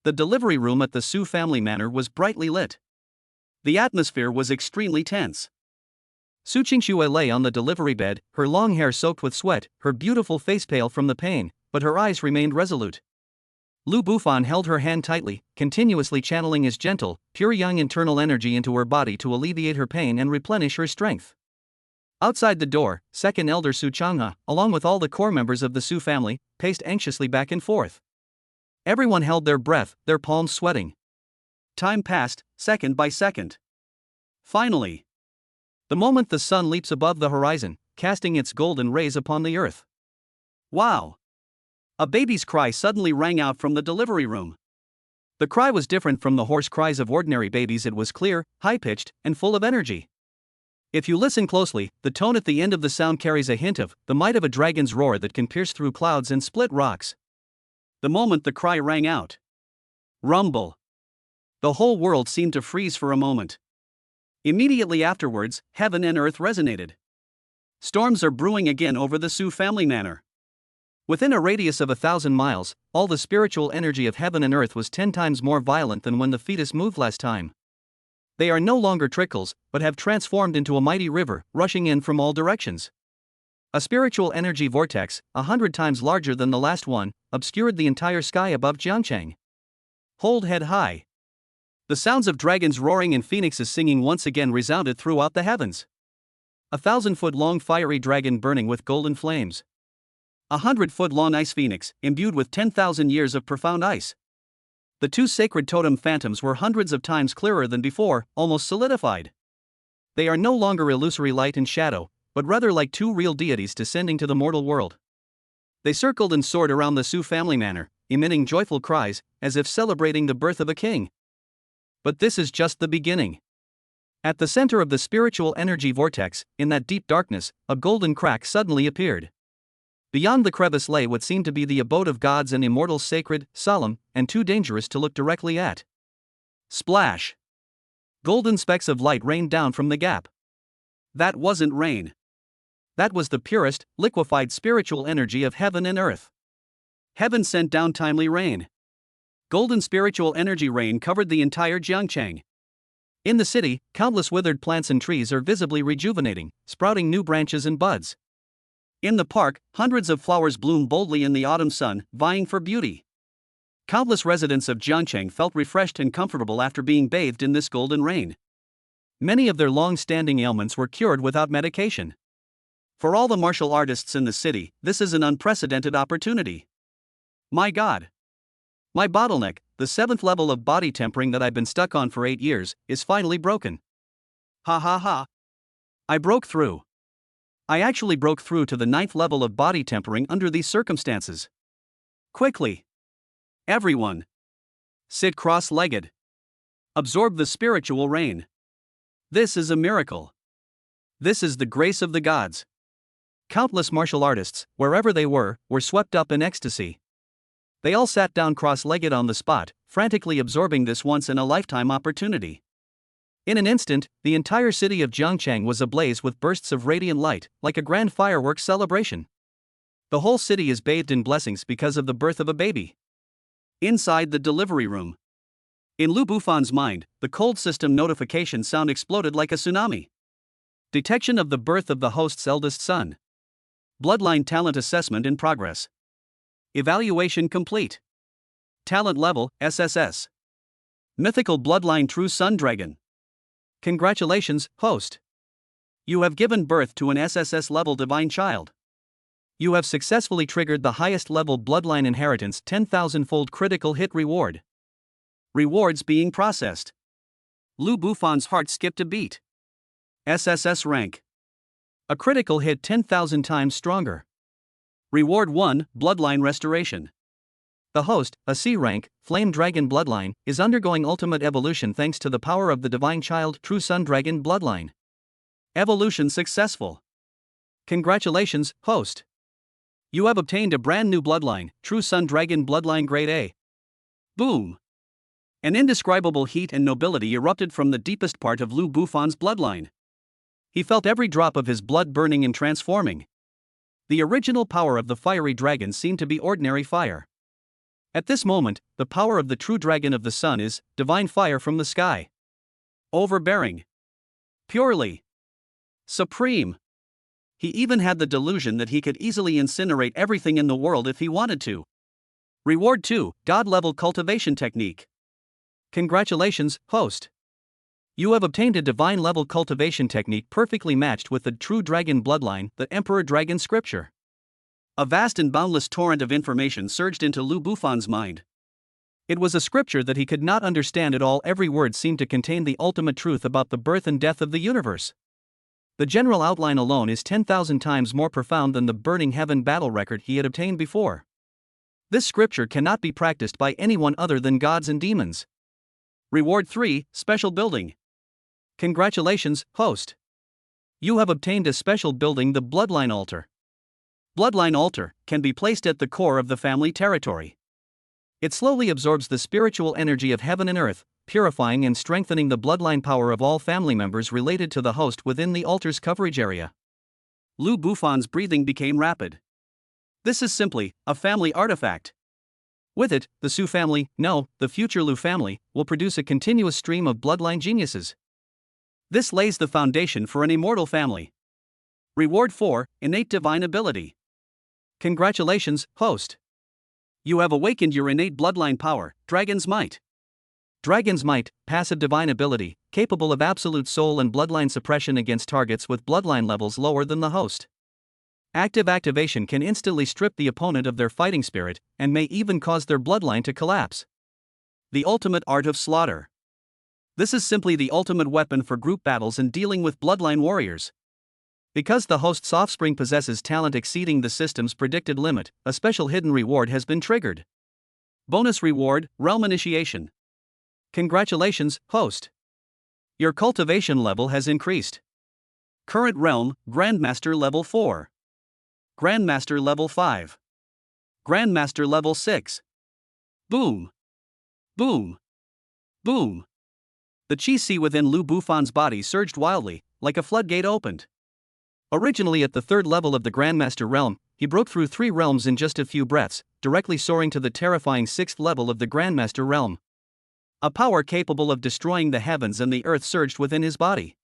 The delivery room at the Su family manor was brightly lit. The atmosphere was extremely tense. Su Qingxue lay on the delivery bed, her long hair soaked with sweat, her beautiful face pale from the pain, but her eyes remained resolute. Lu Bufan held her hand tightly, continuously channeling his gentle, pure young internal energy into her body to alleviate her pain and replenish her strength. Outside the door, second elder Su Chang'e, along with all the core members of the Su family, paced anxiously back and forth. Everyone held their breath, their palms sweating. Time passed, second by second. Finally, the moment the sun leaps above the horizon, casting its golden rays upon the earth. Wow! A baby's cry suddenly rang out from the delivery room. The cry was different from the hoarse cries of ordinary babies. It was clear, high-pitched, and full of energy. If you listen closely, the tone at the end of the sound carries a hint of the might of a dragon's roar that can pierce through clouds and split rocks. The moment the cry rang out, rumble! The whole world seemed to freeze for a moment. Immediately afterwards, heaven and earth resonated. Storms are brewing again over the Su family manor. Within a radius of 1,000 miles, all the spiritual energy of heaven and earth was 10 times more violent than when the fetus moved last time. They are no longer trickles, but have transformed into a mighty river, rushing in from all directions. A spiritual energy vortex, 100 times larger than the last one, obscured the entire sky above Jiangcheng. Hold head high. The sounds of dragons roaring and phoenixes singing once again resounded throughout the heavens. 1,000-foot-long fiery dragon burning with golden flames. 100-foot-long ice phoenix, imbued with 10,000 years of profound ice. The two sacred totem phantoms were hundreds of times clearer than before, almost solidified. They are no longer illusory light and shadow, but rather like two real deities descending to the mortal world. They circled and soared around the Su family manor, emitting joyful cries, as if celebrating the birth of a king. But this is just the beginning. At the center of the spiritual energy vortex, in that deep darkness, a golden crack suddenly appeared. Beyond the crevice lay what seemed to be the abode of gods and immortals, sacred, solemn, and too dangerous to look directly at. Splash! Golden specks of light rained down from the gap. That wasn't rain. That was the purest, liquefied spiritual energy of heaven and earth. Heaven sent down timely rain. Golden spiritual energy rain covered the entire Jiangchang. In the city, countless withered plants and trees are visibly rejuvenating, sprouting new branches and buds. In the park, hundreds of flowers bloom boldly in the autumn sun, vying for beauty. Countless residents of Jiangcheng felt refreshed and comfortable after being bathed in this golden rain. Many of their long-standing ailments were cured without medication. For all the martial artists in the city, this is an unprecedented opportunity. My God! My bottleneck, the 7th level of body tempering that I've been stuck on for 8 years, is finally broken. Ha ha ha! I broke through. I actually broke through to the 9th level of body tempering under these circumstances. Quickly! Everyone! Sit cross-legged. Absorb the spiritual rain. This is a miracle. This is the grace of the gods. Countless martial artists, wherever they were swept up in ecstasy. They all sat down cross-legged on the spot, frantically absorbing this once-in-a-lifetime opportunity. In an instant, the entire city of Jiangcheng was ablaze with bursts of radiant light, like a grand fireworks celebration. The whole city is bathed in blessings because of the birth of a baby. Inside the delivery room. In Lu Bufan's mind, the cold system notification sound exploded like a tsunami. Detection of the birth of the host's eldest son. Bloodline talent assessment in progress. Evaluation complete. Talent level, SSS. Mythical bloodline true sun dragon. Congratulations, host. You have given birth to an SSS level divine child. You have successfully triggered the highest level bloodline inheritance 10,000-fold critical hit reward. Rewards being processed. Lu Bufan's heart skipped a beat. SSS rank. A critical hit 10,000 times stronger. Reward 1, Bloodline Restoration. The host, a C rank, Flame Dragon bloodline, is undergoing ultimate evolution thanks to the power of the Divine Child True Sun Dragon bloodline. Evolution successful. Congratulations, host. You have obtained a brand new bloodline, True Sun Dragon bloodline grade A. Boom. An indescribable heat and nobility erupted from the deepest part of Lu Bufan's bloodline. He felt every drop of his blood burning and transforming. The original power of the fiery dragon seemed to be ordinary fire. At this moment, the power of the true dragon of the sun is divine fire from the sky. Overbearing. Purely. Supreme. He even had the delusion that he could easily incinerate everything in the world if he wanted to. Reward 2, God-level cultivation technique. Congratulations, host. You have obtained a divine-level cultivation technique perfectly matched with the true dragon bloodline, the Emperor Dragon scripture. A vast and boundless torrent of information surged into Lu Bufan's mind. It was a scripture that he could not understand at all. Every word seemed to contain the ultimate truth about the birth and death of the universe. The general outline alone is 10,000 times more profound than the burning heaven battle record he had obtained before. This scripture cannot be practiced by anyone other than gods and demons. Reward 3, Special Building. Congratulations, host. You have obtained a special building, the Bloodline Altar. Bloodline Altar can be placed at the core of the family territory. It slowly absorbs the spiritual energy of heaven and earth, purifying and strengthening the bloodline power of all family members related to the host within the altar's coverage area. Lu Bufan's breathing became rapid. This is simply a family artifact. With it, the Su family, no, the future Lu family, will produce a continuous stream of bloodline geniuses. This lays the foundation for an immortal family. Reward 4, Innate Divine Ability. Congratulations, host. You have awakened your innate bloodline power, Dragon's Might. Dragon's Might, passive divine ability, capable of absolute soul and bloodline suppression against targets with bloodline levels lower than the host. Active activation can instantly strip the opponent of their fighting spirit, and may even cause their bloodline to collapse. The ultimate art of slaughter. This is simply the ultimate weapon for group battles and dealing with bloodline warriors. Because the host's offspring possesses talent exceeding the system's predicted limit, a special hidden reward has been triggered. Bonus reward, Realm Initiation. Congratulations, host. Your cultivation level has increased. Current realm, Grandmaster level 4. Grandmaster level 5. Grandmaster level 6. Boom. Boom. Boom. The chi within Lu Bufan's body surged wildly, like a floodgate opened. Originally at the 3rd level of the Grandmaster realm, he broke through 3 realms in just a few breaths, directly soaring to the terrifying 6th level of the Grandmaster realm. A power capable of destroying the heavens and the earth surged within his body.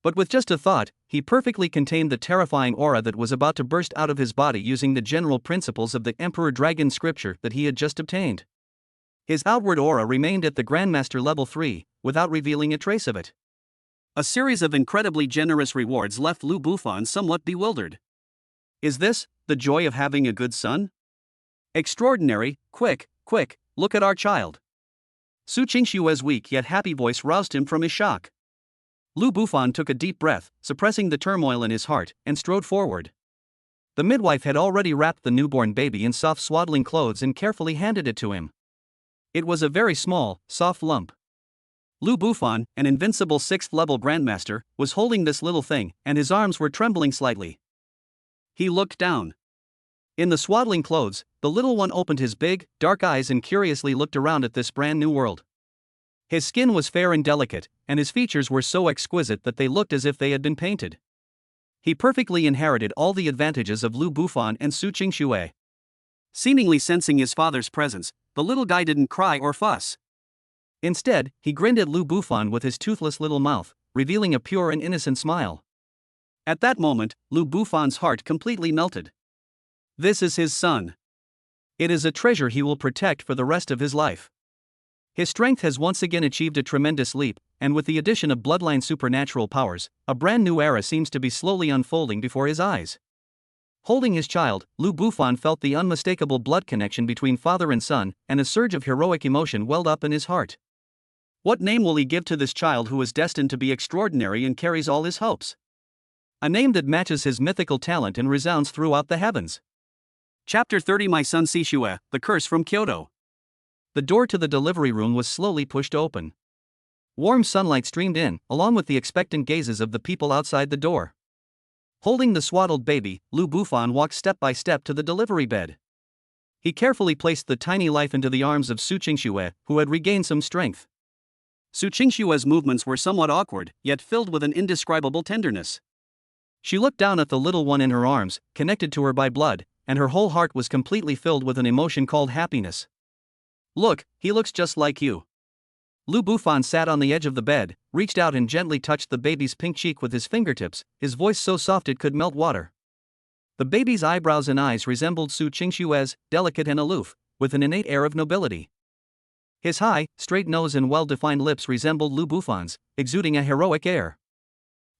But with just a thought, he perfectly contained the terrifying aura that was about to burst out of his body using the general principles of the Emperor Dragon scripture that he had just obtained. His outward aura remained at the Grandmaster level 3, without revealing a trace of it. A series of incredibly generous rewards left Lu Bufan somewhat bewildered. Is this the joy of having a good son? Extraordinary, quick, look at our child. Su Qingshue's weak yet happy voice roused him from his shock. Lu Bufan took a deep breath, suppressing the turmoil in his heart, and strode forward. The midwife had already wrapped the newborn baby in soft swaddling clothes and carefully handed it to him. It was a very small, soft lump. Lu Bufan, an invincible 6th-level Grandmaster, was holding this little thing, and his arms were trembling slightly. He looked down. In the swaddling clothes, the little one opened his big, dark eyes and curiously looked around at this brand new world. His skin was fair and delicate, and his features were so exquisite that they looked as if they had been painted. He perfectly inherited all the advantages of Lu Bufan and Su Qingxue. Seemingly sensing his father's presence, the little guy didn't cry or fuss. Instead, he grinned at Lu Bufan with his toothless little mouth, revealing a pure and innocent smile. At that moment, Lu Bufan's heart completely melted. This is his son. It is a treasure he will protect for the rest of his life. His strength has once again achieved a tremendous leap, and with the addition of bloodline supernatural powers, a brand new era seems to be slowly unfolding before his eyes. Holding his child, Lu Bufan felt the unmistakable blood connection between father and son, and a surge of heroic emotion welled up in his heart. What name will he give to this child who is destined to be extraordinary and carries all his hopes? A name that matches his mythical talent and resounds throughout the heavens. Chapter 30 My Son Sishue, The Curse from Kyoto. The door to the delivery room was slowly pushed open. Warm sunlight streamed in, along with the expectant gazes of the people outside the door. Holding the swaddled baby, Lu Bufan walked step by step to the delivery bed. He carefully placed the tiny life into the arms of Su Qingshuo, who had regained some strength. Su Qingshue's movements were somewhat awkward, yet filled with an indescribable tenderness. She looked down at the little one in her arms, connected to her by blood, and her whole heart was completely filled with an emotion called happiness. Look, he looks just like you. Lu Bufan sat on the edge of the bed, reached out and gently touched the baby's pink cheek with his fingertips, his voice so soft it could melt water. The baby's eyebrows and eyes resembled Su Qingshue's, delicate and aloof, with an innate air of nobility. His high, straight nose and well-defined lips resembled Lu Bufan's, exuding a heroic air.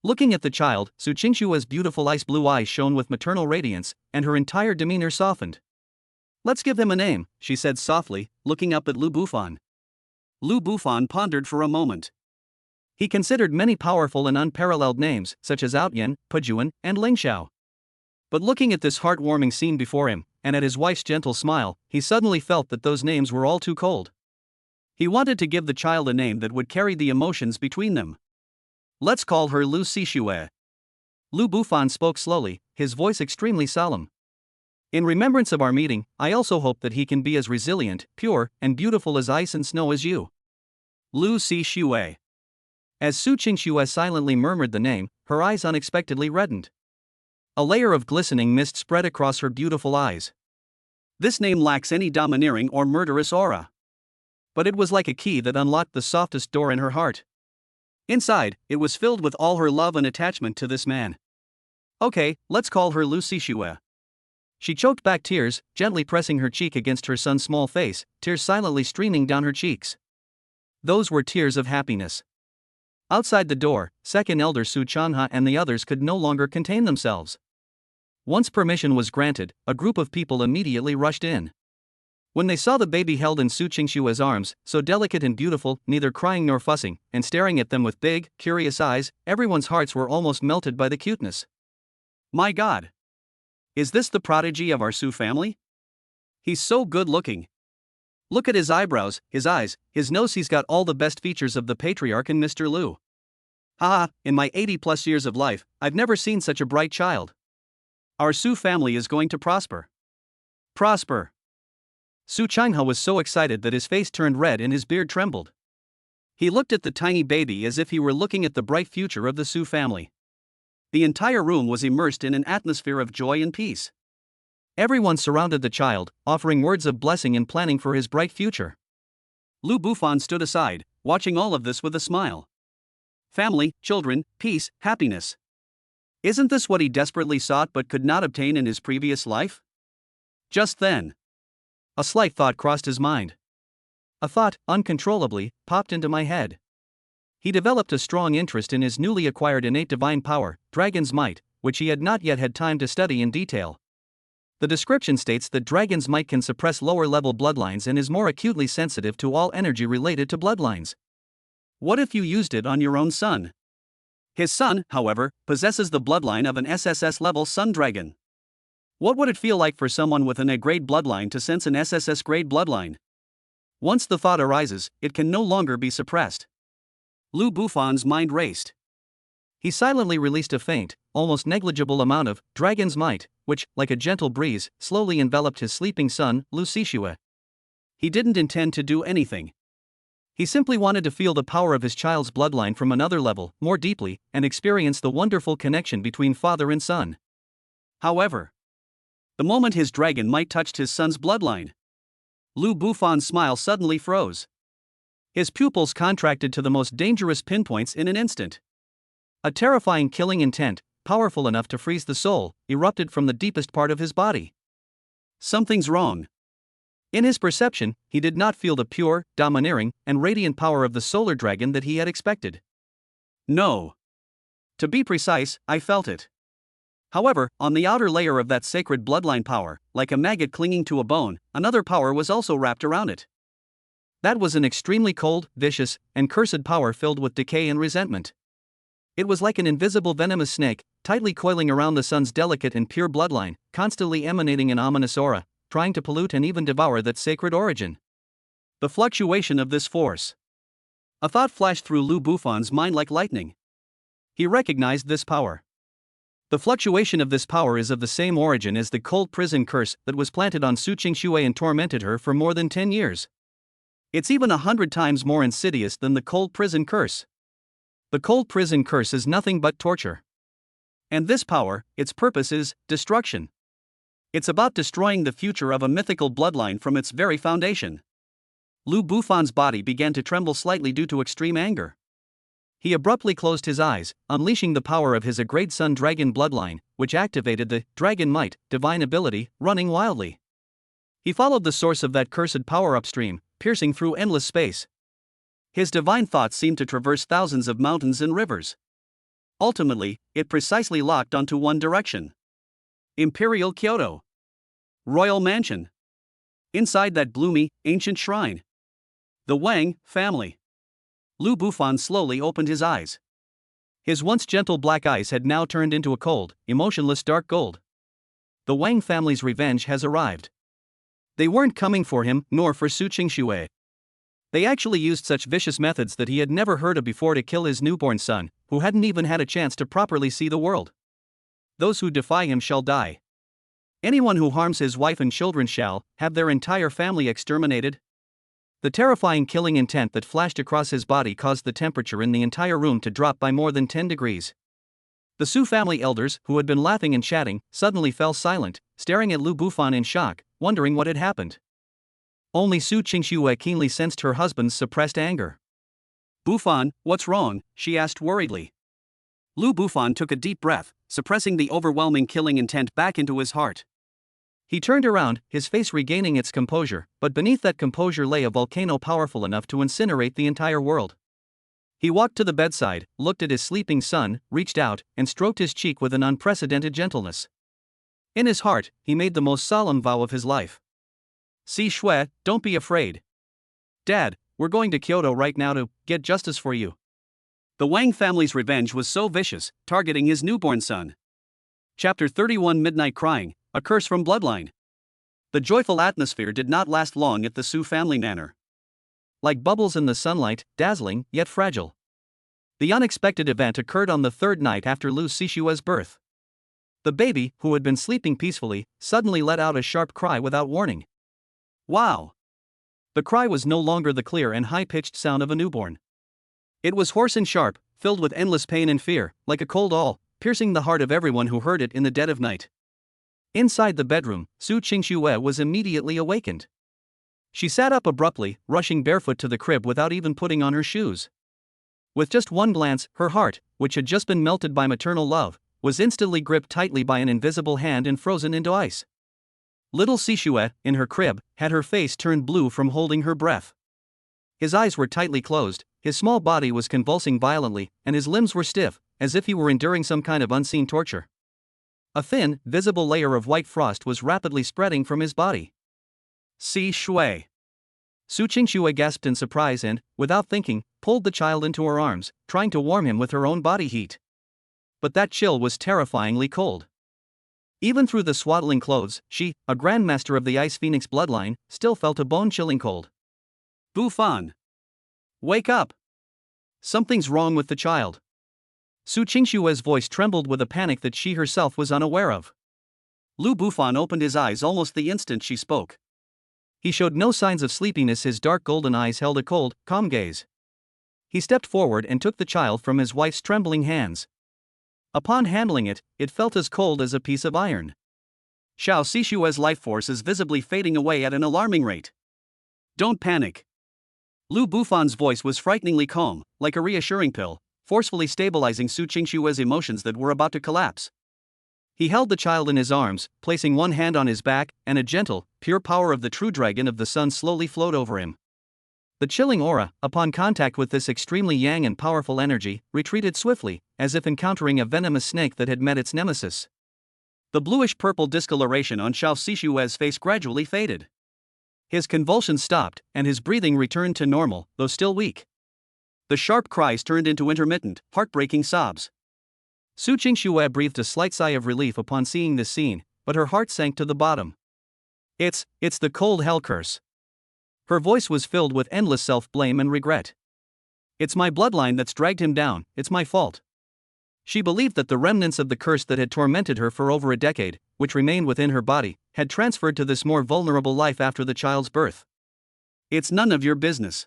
Looking at the child, Su Qingshue's beautiful ice-blue eyes shone with maternal radiance, and her entire demeanor softened. Let's give him a name, she said softly, looking up at Lu Bufan. Lu Bufan pondered for a moment. He considered many powerful and unparalleled names, such as Outyan, Pajuan, and Lingxiao. But looking at this heartwarming scene before him, and at his wife's gentle smile, he suddenly felt that those names were all too cold. He wanted to give the child a name that would carry the emotions between them. Let's call her Lu Sishue. Lu Bufan spoke slowly, his voice extremely solemn. In remembrance of our meeting, I also hope that he can be as resilient, pure, and beautiful as ice and snow as you. Lu Sishue. As Su Qingshuo silently murmured the name, her eyes unexpectedly reddened. A layer of glistening mist spread across her beautiful eyes. This name lacks any domineering or murderous aura. But it was like a key that unlocked the softest door in her heart. Inside, it was filled with all her love and attachment to this man. Okay, let's call her Lu Sishue. She choked back tears, gently pressing her cheek against her son's small face, tears silently streaming down her cheeks. Those were tears of happiness. Outside the door, second elder Su Chanha and the others could no longer contain themselves. Once permission was granted, a group of people immediately rushed in. When they saw the baby held in Su Qingshue's arms, so delicate and beautiful, neither crying nor fussing, and staring at them with big, curious eyes, everyone's hearts were almost melted by the cuteness. My God! Is this the prodigy of our Su family? He's so good looking. Look at his eyebrows, his eyes, his nose. He's got all the best features of the patriarch in Mr. Liu. Haha, in my 80+ years of life, I've never seen such a bright child. Our Su family is going to prosper. Prosper. Su Changhe was so excited that his face turned red and his beard trembled. He looked at the tiny baby as if he were looking at the bright future of the Su family. The entire room was immersed in an atmosphere of joy and peace. Everyone surrounded the child, offering words of blessing and planning for his bright future. Lu Bufan stood aside, watching all of this with a smile. Family, children, peace, happiness. Isn't this what he desperately sought but could not obtain in his previous life? Just then, a slight thought crossed his mind. A thought, uncontrollably, popped into my head. He developed a strong interest in his newly acquired innate divine power, Dragon's Might, which he had not yet had time to study in detail. The description states that Dragon's Might can suppress lower-level bloodlines and is more acutely sensitive to all energy related to bloodlines. What if you used it on your own son? His son, however, possesses the bloodline of an SSS-level sun dragon. What would it feel like for someone with an A-grade bloodline to sense an SSS-grade bloodline? Once the thought arises, it can no longer be suppressed. Lu Bufan's mind raced. He silently released a faint, almost negligible amount of Dragon's Might, which, like a gentle breeze, slowly enveloped his sleeping son, Lu Xixue. He didn't intend to do anything. He simply wanted to feel the power of his child's bloodline from another level, more deeply, and experience the wonderful connection between father and son. However, the moment his dragon might touched his son's bloodline, Lu Bufan's smile suddenly froze. His pupils contracted to the most dangerous pinpoints in an instant. A terrifying killing intent, powerful enough to freeze the soul, erupted from the deepest part of his body. Something's wrong. In his perception, he did not feel the pure, domineering, and radiant power of the solar dragon that he had expected. No. To be precise, I felt it. However, on the outer layer of that sacred bloodline power, like a maggot clinging to a bone, another power was also wrapped around it. That was an extremely cold, vicious, and cursed power filled with decay and resentment. It was like an invisible venomous snake, tightly coiling around the son's delicate and pure bloodline, constantly emanating an ominous aura, trying to pollute and even devour that sacred origin. The fluctuation of this force. A thought flashed through Lu Bufan's mind like lightning. He recognized this power. The fluctuation of this power is of the same origin as the cold prison curse that was planted on Su Qingshui and tormented her for more than 10 years. It's even 100 times more insidious than the cold prison curse. The cold prison curse is nothing but torture. And this power, its purpose is destruction. It's about destroying the future of a mythical bloodline from its very foundation. Lu Bufan's body began to tremble slightly due to extreme anger. He abruptly closed his eyes, unleashing the power of his A-grade sun dragon bloodline, which activated the Dragon Might, divine ability, running wildly. He followed the source of that cursed power upstream, piercing through endless space. His divine thoughts seemed to traverse thousands of mountains and rivers. Ultimately, it precisely locked onto one direction. Imperial Kyoto. Royal Mansion. Inside that gloomy, ancient shrine. The Wang family. Lu Bufan slowly opened his eyes. His once gentle black eyes had now turned into a cold, emotionless dark gold. The Wang family's revenge has arrived. They weren't coming for him, nor for Su Qingshui. They actually used such vicious methods that he had never heard of before to kill his newborn son, who hadn't even had a chance to properly see the world. Those who defy him shall die. Anyone who harms his wife and children shall have their entire family exterminated. The terrifying killing intent that flashed across his body caused the temperature in the entire room to drop by more than 10 degrees. The Su family elders, who had been laughing and chatting, suddenly fell silent, staring at Lu Bufan in shock, wondering what had happened. Only Su Qingshui keenly sensed her husband's suppressed anger. "Bufan, what's wrong?" she asked worriedly. Lu Bufan took a deep breath, suppressing the overwhelming killing intent back into his heart. He turned around, his face regaining its composure, but beneath that composure lay a volcano powerful enough to incinerate the entire world. He walked to the bedside, looked at his sleeping son, reached out, and stroked his cheek with an unprecedented gentleness. In his heart, he made the most solemn vow of his life. Si Shui, don't be afraid. Dad, we're going to Kyoto right now to get justice for you. The Wang family's revenge was so vicious, targeting his newborn son. Chapter 31 Midnight Crying, a curse from bloodline. The joyful atmosphere did not last long at the Su family manor. Like bubbles in the sunlight, dazzling, yet fragile. The unexpected event occurred on the third night after Lu Sishue's birth. The baby, who had been sleeping peacefully, suddenly let out a sharp cry without warning. Wow! The cry was no longer the clear and high-pitched sound of a newborn. It was hoarse and sharp, filled with endless pain and fear, like a cold awl, piercing the heart of everyone who heard it in the dead of night. Inside the bedroom, Su Qingxue was immediately awakened. She sat up abruptly, rushing barefoot to the crib without even putting on her shoes. With just one glance, her heart, which had just been melted by maternal love, was instantly gripped tightly by an invisible hand and frozen into ice. Little Sisue, in her crib, had her face turned blue from holding her breath. His eyes were tightly closed, his small body was convulsing violently, and his limbs were stiff, as if he were enduring some kind of unseen torture. A thin, visible layer of white frost was rapidly spreading from his body. Si Shui. Su Qingxue gasped in surprise and, without thinking, pulled the child into her arms, trying to warm him with her own body heat. But that chill was terrifyingly cold. Even through the swaddling clothes, she, a grandmaster of the Ice Phoenix bloodline, still felt a bone-chilling cold. Bufan! Wake up! Something's wrong with the child. Su Qingxue's voice trembled with a panic that she herself was unaware of. Lu Bufan opened his eyes almost the instant she spoke. He showed no signs of sleepiness, his dark golden eyes held a cold, calm gaze. He stepped forward and took the child from his wife's trembling hands. Upon handling it, it felt as cold as a piece of iron. Xiao Sishue's life force is visibly fading away at an alarming rate. Don't panic. Lu Bufan's voice was frighteningly calm, like a reassuring pill, forcefully stabilizing Su Qingxue's emotions that were about to collapse. He held the child in his arms, placing one hand on his back, and a gentle, pure power of the true dragon of the sun slowly flowed over him. The chilling aura, upon contact with this extremely yang and powerful energy, retreated swiftly, as if encountering a venomous snake that had met its nemesis. The bluish-purple discoloration on Xiao Sishue's face gradually faded. His convulsions stopped, and his breathing returned to normal, though still weak. The sharp cries turned into intermittent, heartbreaking sobs. Su Qingxue breathed a slight sigh of relief upon seeing this scene, but her heart sank to the bottom. It's the cold hell curse. Her voice was filled with endless self-blame and regret. It's my bloodline that's dragged him down, it's my fault. She believed that the remnants of the curse that had tormented her for over a decade, which remained within her body, had transferred to this more vulnerable life after the child's birth. It's none of your business.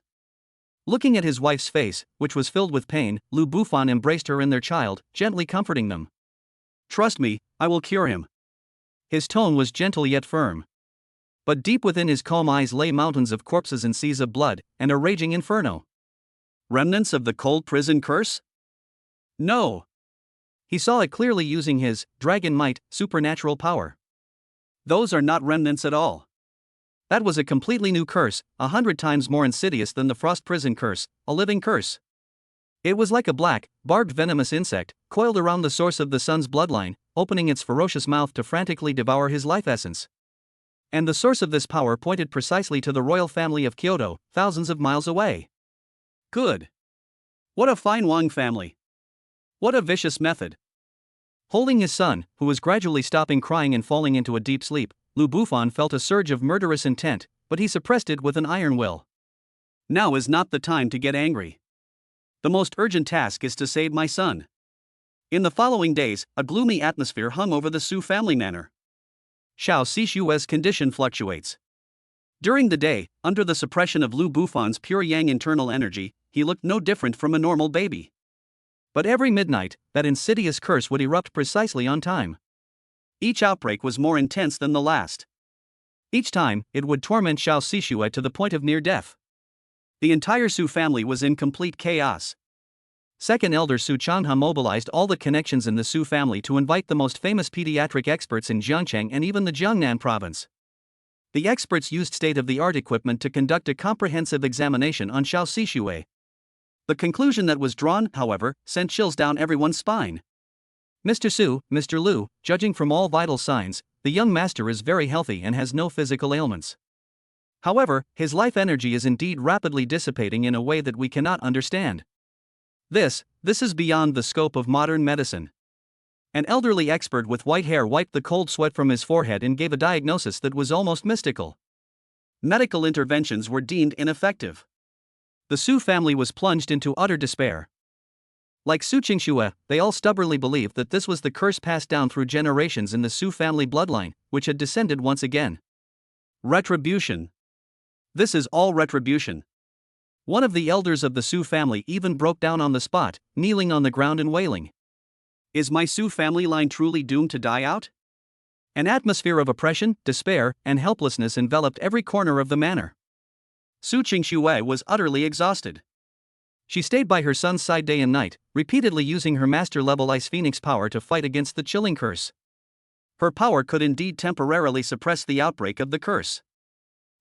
Looking at his wife's face, which was filled with pain, Lu Bufan embraced her and their child, gently comforting them. Trust me, I will cure him. His tone was gentle yet firm. But deep within his calm eyes lay mountains of corpses and seas of blood, and a raging inferno. Remnants of the cold prison curse? No. He saw it clearly using his dragon might, supernatural power. Those are not remnants at all. That was a completely new curse, 100 times more insidious than the frost prison curse, a living curse. It was like a black, barbed venomous insect, coiled around the source of the sun's bloodline, opening its ferocious mouth to frantically devour his life essence. And the source of this power pointed precisely to the royal family of Kyoto, thousands of miles away. Good. What a fine Wang family. What a vicious method. Holding his son, who was gradually stopping crying and falling into a deep sleep, Lu Bufan felt a surge of murderous intent, but he suppressed it with an iron will. Now is not the time to get angry. The most urgent task is to save my son. In the following days, a gloomy atmosphere hung over the Su family manor. Xiao Sishue's condition fluctuates. During the day, under the suppression of Lu Bufan's pure yang internal energy, he looked no different from a normal baby. But every midnight, that insidious curse would erupt precisely on time. Each outbreak was more intense than the last. Each time, it would torment Xiao Sisue to the point of near death. The entire Su family was in complete chaos. Second Elder Su Changhe mobilized all the connections in the Su family to invite the most famous pediatric experts in Jiangcheng and even the Jiangnan province. The experts used state-of-the-art equipment to conduct a comprehensive examination on Xiao Sisue. The conclusion that was drawn, however, sent chills down everyone's spine. Mr. Su, Mr. Lu, judging from all vital signs, the young master is very healthy and has no physical ailments. However, his life energy is indeed rapidly dissipating in a way that we cannot understand. This is beyond the scope of modern medicine. An elderly expert with white hair wiped the cold sweat from his forehead and gave a diagnosis that was almost mystical. Medical interventions were deemed ineffective. The Su family was plunged into utter despair. Like Su Qingxue, they all stubbornly believed that this was the curse passed down through generations in the Su family bloodline, which had descended once again. Retribution. This is all retribution. One of the elders of the Su family even broke down on the spot, kneeling on the ground and wailing. Is my Su family line truly doomed to die out? An atmosphere of oppression, despair, and helplessness enveloped every corner of the manor. Su Qingxue was utterly exhausted. She stayed by her son's side day and night, repeatedly using her master-level Ice Phoenix power to fight against the chilling curse. Her power could indeed temporarily suppress the outbreak of the curse.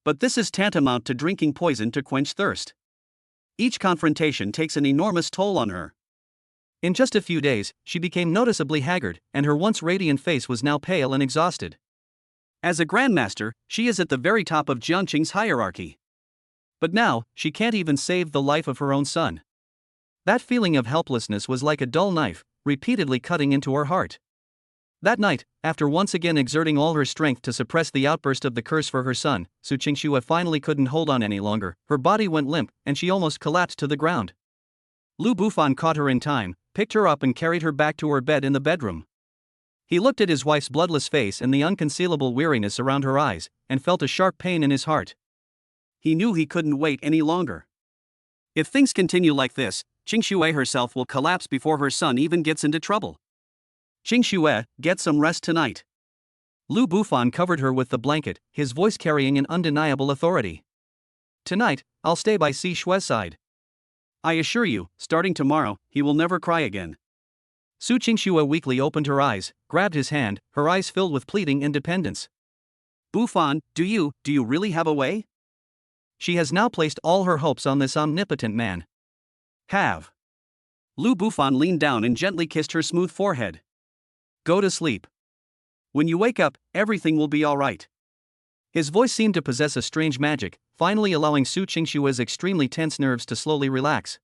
But this is tantamount to drinking poison to quench thirst. Each confrontation takes an enormous toll on her. In just a few days, she became noticeably haggard, and her once radiant face was now pale and exhausted. As a grandmaster, she is at the very top of Jiangqing's hierarchy. But now, she can't even save the life of her own son. That feeling of helplessness was like a dull knife, repeatedly cutting into her heart. That night, after once again exerting all her strength to suppress the outburst of the curse for her son, Su Qingxue finally couldn't hold on any longer. Her body went limp, and she almost collapsed to the ground. Lu Bufan caught her in time, picked her up and carried her back to her bed in the bedroom. He looked at his wife's bloodless face and the unconcealable weariness around her eyes, and felt a sharp pain in his heart. He knew he couldn't wait any longer. If things continue like this, Qingxue herself will collapse before her son even gets into trouble. Qingxue, get some rest tonight. Lu Bufan covered her with the blanket, his voice carrying an undeniable authority. Tonight, I'll stay by Si Shue's side. I assure you, starting tomorrow, he will never cry again. Su Qingxue weakly opened her eyes, grabbed his hand, her eyes filled with pleading independence. Bufan, do you really have a way? She has now placed all her hopes on this omnipotent man. Have. Lu Bufan leaned down and gently kissed her smooth forehead. Go to sleep. When you wake up, everything will be all right. His voice seemed to possess a strange magic, finally allowing Su Qingxue's extremely tense nerves to slowly relax.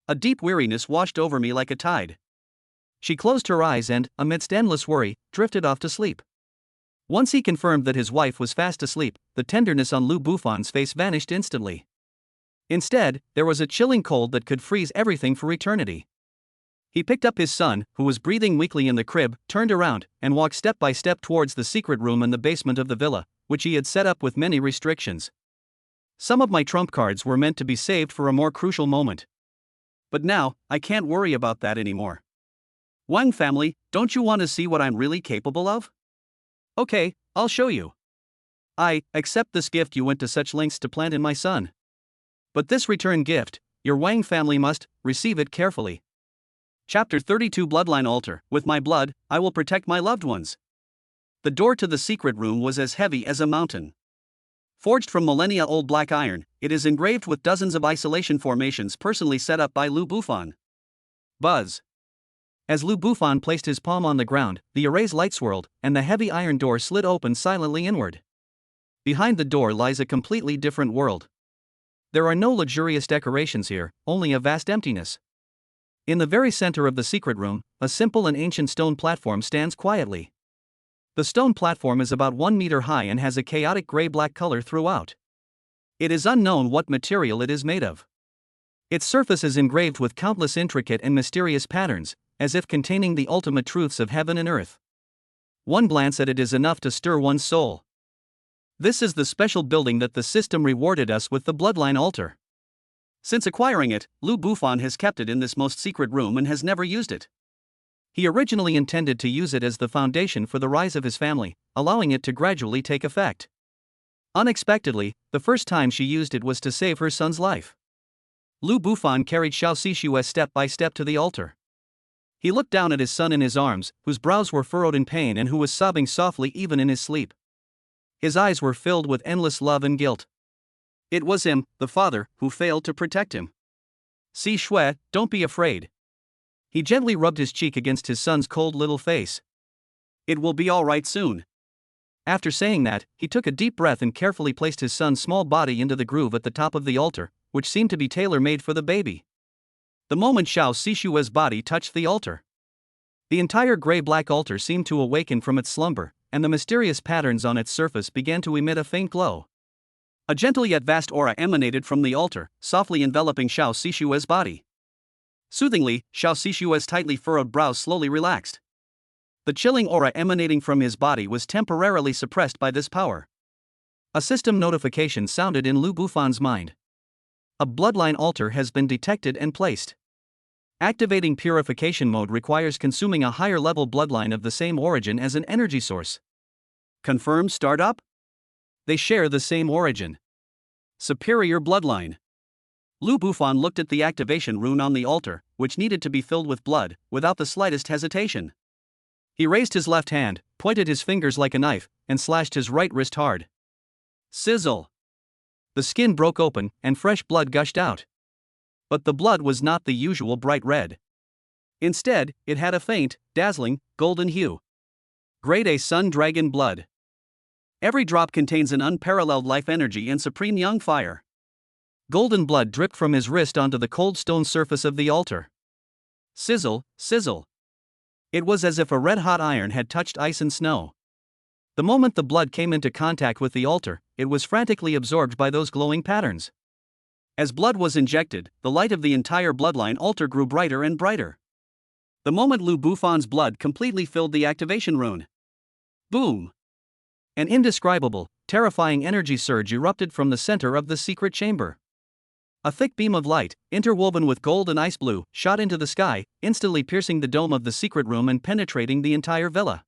A deep weariness washed over me like a tide. She closed her eyes and, amidst endless worry, drifted off to sleep. Once he confirmed that his wife was fast asleep, the tenderness on Lu Bufan's face vanished instantly. Instead, there was a chilling cold that could freeze everything for eternity. He picked up his son, who was breathing weakly in the crib, turned around, and walked step by step towards the secret room in the basement of the villa, which he had set up with many restrictions. Some of my trump cards were meant to be saved for a more crucial moment. But now, I can't worry about that anymore. Wang family, don't you want to see what I'm really capable of? Okay, I'll show you. I accept this gift you went to such lengths to plant in my son. But this return gift, your Wang family must receive it carefully. Chapter 32 Bloodline Altar. With my blood, I will protect my loved ones. The door to the secret room was as heavy as a mountain. Forged from millennia-old black iron, it is engraved with dozens of isolation formations personally set up by Lu Bufan. Buzz. As Lu Bufan placed his palm on the ground, the array's light swirled, and the heavy iron door slid open silently inward. Behind the door lies a completely different world. There are no luxurious decorations here, only a vast emptiness. In the very center of the secret room, a simple and ancient stone platform stands quietly. The stone platform is about 1 meter high and has a chaotic gray-black color throughout. It is unknown what material it is made of. Its surface is engraved with countless intricate and mysterious patterns, as if containing the ultimate truths of heaven and earth. One glance at it is enough to stir one's soul. This is the special building that the system rewarded us with the Bloodline Altar. Since acquiring it, Lu Bufan has kept it in this most secret room and has never used it. He originally intended to use it as the foundation for the rise of his family, allowing it to gradually take effect. Unexpectedly, the first time she used it was to save her son's life. Lu Bufan carried Xiao Sixue step by step to the altar. He looked down at his son in his arms, whose brows were furrowed in pain and who was sobbing softly even in his sleep. His eyes were filled with endless love and guilt. It was him, the father, who failed to protect him. Si Shui, don't be afraid. He gently rubbed his cheek against his son's cold little face. It will be all right soon. After saying that, he took a deep breath and carefully placed his son's small body into the groove at the top of the altar, which seemed to be tailor-made for the baby. The moment Xiao Sishua's body touched the altar, the entire gray-black altar seemed to awaken from its slumber, and the mysterious patterns on its surface began to emit a faint glow. A gentle yet vast aura emanated from the altar, softly enveloping Xiao Sishua's body. Soothingly, Xiao Sishua's tightly furrowed brows slowly relaxed. The chilling aura emanating from his body was temporarily suppressed by this power. A system notification sounded in Lu Bufan's mind. A bloodline altar has been detected and placed. Activating purification mode requires consuming a higher level bloodline of the same origin as an energy source. Confirm startup? They share the same origin. Superior bloodline. Lu Bufan looked at the activation rune on the altar, which needed to be filled with blood, without the slightest hesitation. He raised his left hand, pointed his fingers like a knife, and slashed his right wrist hard. Sizzle! The skin broke open, and fresh blood gushed out. But the blood was not the usual bright red. Instead, it had a faint, dazzling, golden hue. Grade A Sun Dragon blood. Every drop contains an unparalleled life energy and supreme young fire. Golden blood dripped from his wrist onto the cold stone surface of the altar. Sizzle, sizzle. It was as if a red-hot iron had touched ice and snow. The moment the blood came into contact with the altar, it was frantically absorbed by those glowing patterns. As blood was injected, the light of the entire bloodline altar grew brighter and brighter. The moment Lu Bufan's blood completely filled the activation rune. Boom! An indescribable, terrifying energy surge erupted from the center of the secret chamber. A thick beam of light, interwoven with gold and ice blue, shot into the sky, instantly piercing the dome of the secret room and penetrating the entire villa.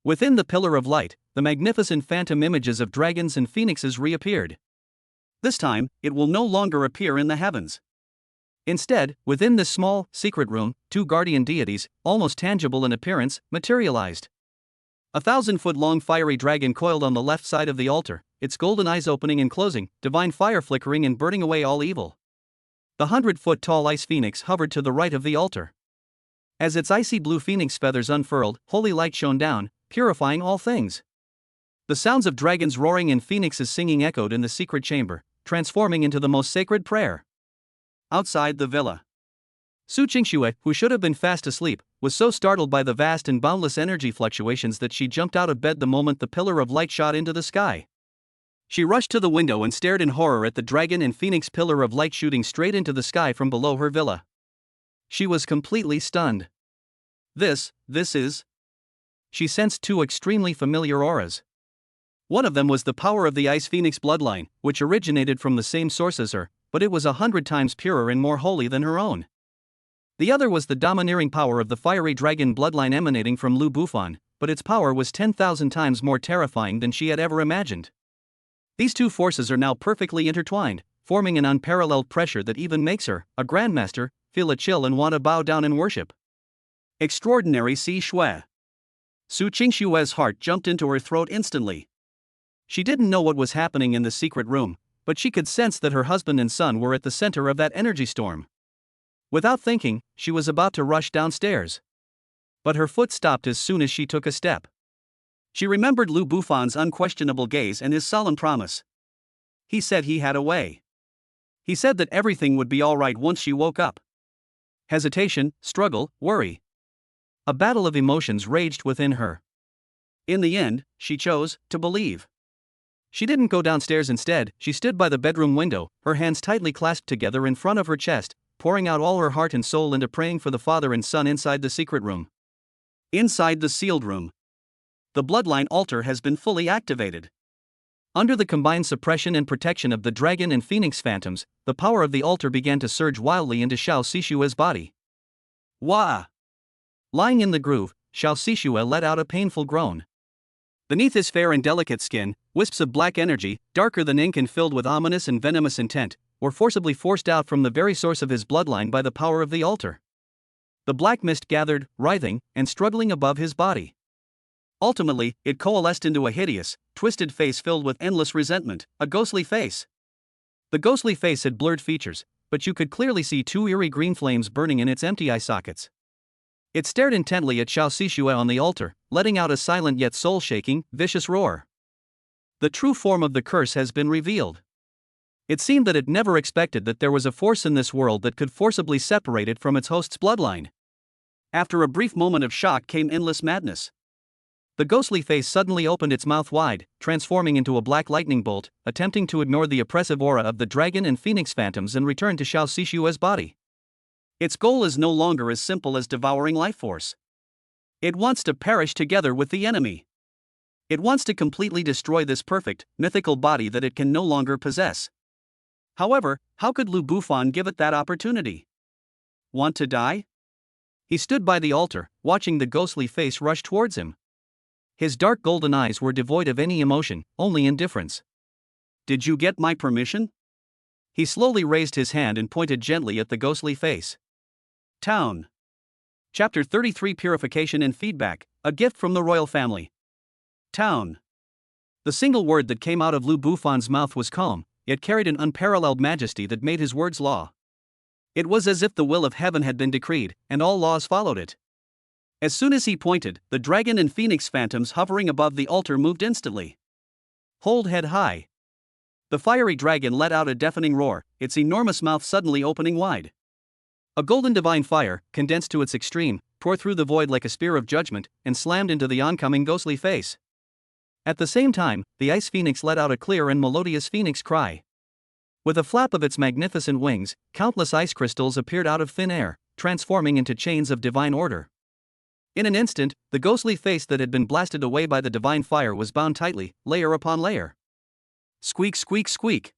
Within the pillar of light, the magnificent phantom images of dragons and phoenixes reappeared. This time, it will no longer appear in the heavens. Instead, within this small, secret room, two guardian deities, almost tangible in appearance, materialized. A 1,000-foot-long fiery dragon coiled on the left side of the altar, its golden eyes opening and closing, divine fire flickering and burning away all evil. The 100-foot-tall ice phoenix hovered to the right of the altar. As its icy blue phoenix feathers unfurled, holy light shone down, purifying all things. The sounds of dragons roaring and phoenixes singing echoed in the secret chamber, transforming into the most sacred prayer. Outside the villa, Su Qingxue, who should have been fast asleep, was so startled by the vast and boundless energy fluctuations that she jumped out of bed the moment the pillar of light shot into the sky. She rushed to the window and stared in horror at the dragon and phoenix pillar of light shooting straight into the sky from below her villa. She was completely stunned. This is... She sensed two extremely familiar auras. One of them was the power of the Ice Phoenix bloodline, which originated from the same source as her, but it was 100 times purer and more holy than her own. The other was the domineering power of the fiery dragon bloodline emanating from Lu Bufan, but its power was 10,000 times more terrifying than she had ever imagined. These two forces are now perfectly intertwined, forming an unparalleled pressure that even makes her, a grandmaster, feel a chill and want to bow down in worship. Extraordinary Si Shui. Su Qingxue's heart jumped into her throat instantly. She didn't know what was happening in the secret room, but she could sense that her husband and son were at the center of that energy storm. Without thinking, she was about to rush downstairs. But her foot stopped as soon as she took a step. She remembered Lu Bufan's unquestionable gaze and his solemn promise. He said he had a way. He said that everything would be all right once she woke up. Hesitation, struggle, worry. A battle of emotions raged within her. In the end, she chose to believe. She didn't go downstairs instead, she stood by the bedroom window, her hands tightly clasped together in front of her chest, pouring out all her heart and soul into praying for the father and son inside the secret room. Inside the sealed room, the bloodline altar has been fully activated. Under the combined suppression and protection of the dragon and phoenix phantoms, the power of the altar began to surge wildly into Xiao Sishua's body. Wah! Lying in the groove, Xiao Sishua let out a painful groan. Beneath his fair and delicate skin, wisps of black energy, darker than ink and filled with ominous and venomous intent, were forcibly forced out from the very source of his bloodline by the power of the altar. The black mist gathered, writhing, and struggling above his body. Ultimately, it coalesced into a hideous, twisted face filled with endless resentment, a ghostly face. The ghostly face had blurred features, but you could clearly see two eerie green flames burning in its empty eye sockets. It stared intently at Xiao Sixue on the altar, letting out a silent yet soul-shaking, vicious roar. The true form of the curse has been revealed. It seemed that it never expected that there was a force in this world that could forcibly separate it from its host's bloodline. After a brief moment of shock came endless madness. The ghostly face suddenly opened its mouth wide, transforming into a black lightning bolt, attempting to ignore the oppressive aura of the dragon and phoenix phantoms and return to Xiao Sixue's body. Its goal is no longer as simple as devouring life force. It wants to perish together with the enemy. It wants to completely destroy this perfect, mythical body that it can no longer possess. However, how could Lu Bufan give it that opportunity? Want to die? He stood by the altar, watching the ghostly face rush towards him. His dark golden eyes were devoid of any emotion, only indifference. Did you get my permission? He slowly raised his hand and pointed gently at the ghostly face. Town. Chapter 33 Purification and Feedback, a gift from the royal family. Town. The single word that came out of Lu Bufan's mouth was calm, yet carried an unparalleled majesty that made his words law. It was as if the will of heaven had been decreed, and all laws followed it. As soon as he pointed, the dragon and phoenix phantoms hovering above the altar moved instantly. Hold head high. The fiery dragon let out a deafening roar, its enormous mouth suddenly opening wide. A golden divine fire, condensed to its extreme, tore through the void like a spear of judgment, and slammed into the oncoming ghostly face. At the same time, the ice phoenix let out a clear and melodious phoenix cry. With a flap of its magnificent wings, countless ice crystals appeared out of thin air, transforming into chains of divine order. In an instant, the ghostly face that had been blasted away by the divine fire was bound tightly, layer upon layer. Squeak, squeak, squeak.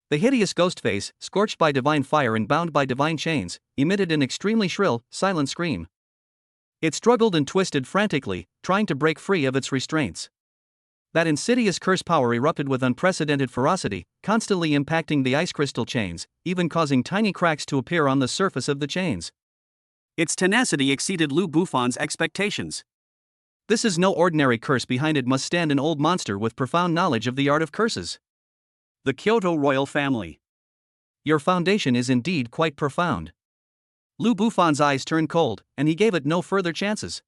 The hideous ghost face, scorched by divine fire and bound by divine chains, emitted an extremely shrill, silent scream. It struggled and twisted frantically, trying to break free of its restraints. That insidious curse power erupted with unprecedented ferocity, constantly impacting the ice crystal chains, even causing tiny cracks to appear on the surface of the chains. Its tenacity exceeded Lu Bufan's expectations. This is no ordinary curse. Behind it must stand an old monster with profound knowledge of the art of curses. The Kyoto royal family. Your foundation is indeed quite profound. Lu Bufan's eyes turned cold, and he gave it no further chances.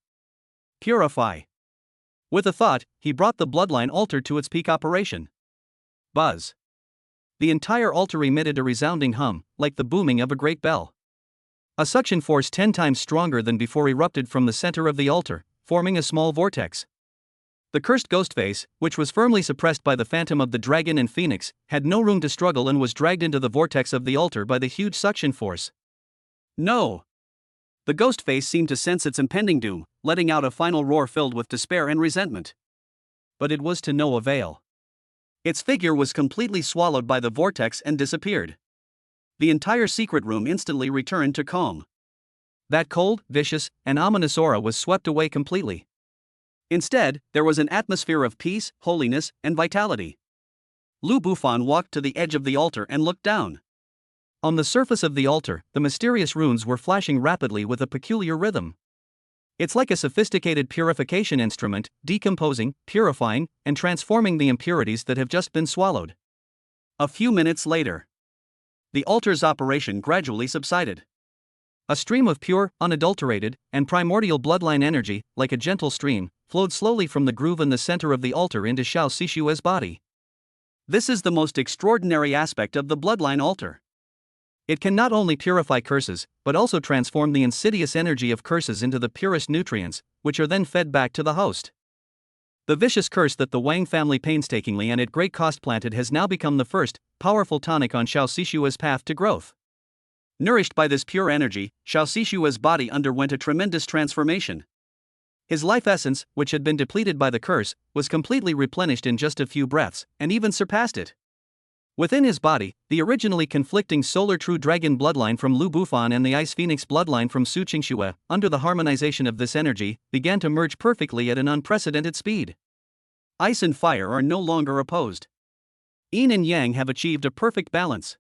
Purify. With a thought, he brought the bloodline altar to its peak operation. Buzz. The entire altar emitted a resounding hum, like the booming of a great bell. A suction force 10 times stronger than before erupted from the center of the altar, forming a small vortex. The cursed ghost face, which was firmly suppressed by the phantom of the dragon and phoenix, had no room to struggle and was dragged into the vortex of the altar by the huge suction force. No! The ghost face seemed to sense its impending doom, letting out a final roar filled with despair and resentment. But it was to no avail. Its figure was completely swallowed by the vortex and disappeared. The entire secret room instantly returned to calm. That cold, vicious, and ominous aura was swept away completely. Instead, there was an atmosphere of peace, holiness, and vitality. Lu Bufan walked to the edge of the altar and looked down. On the surface of the altar, the mysterious runes were flashing rapidly with a peculiar rhythm. It's like a sophisticated purification instrument, decomposing, purifying, and transforming the impurities that have just been swallowed. A few minutes later, the altar's operation gradually subsided. A stream of pure, unadulterated, and primordial bloodline energy, like a gentle stream, flowed slowly from the groove in the center of the altar into Xiao Sixue's body. This is the most extraordinary aspect of the bloodline altar. It can not only purify curses, but also transform the insidious energy of curses into the purest nutrients, which are then fed back to the host. The vicious curse that the Wang family painstakingly and at great cost planted has now become the first, powerful tonic on Xiao Sixue's path to growth. Nourished by this pure energy, Xiao Sixue's body underwent a tremendous transformation. His life essence, which had been depleted by the curse, was completely replenished in just a few breaths, and even surpassed it. Within his body, the originally conflicting Solar True Dragon bloodline from Lu Bufan and the Ice Phoenix bloodline from Su Qingxue, under the harmonization of this energy, began to merge perfectly at an unprecedented speed. Ice and fire are no longer opposed. Yin and Yang have achieved a perfect balance.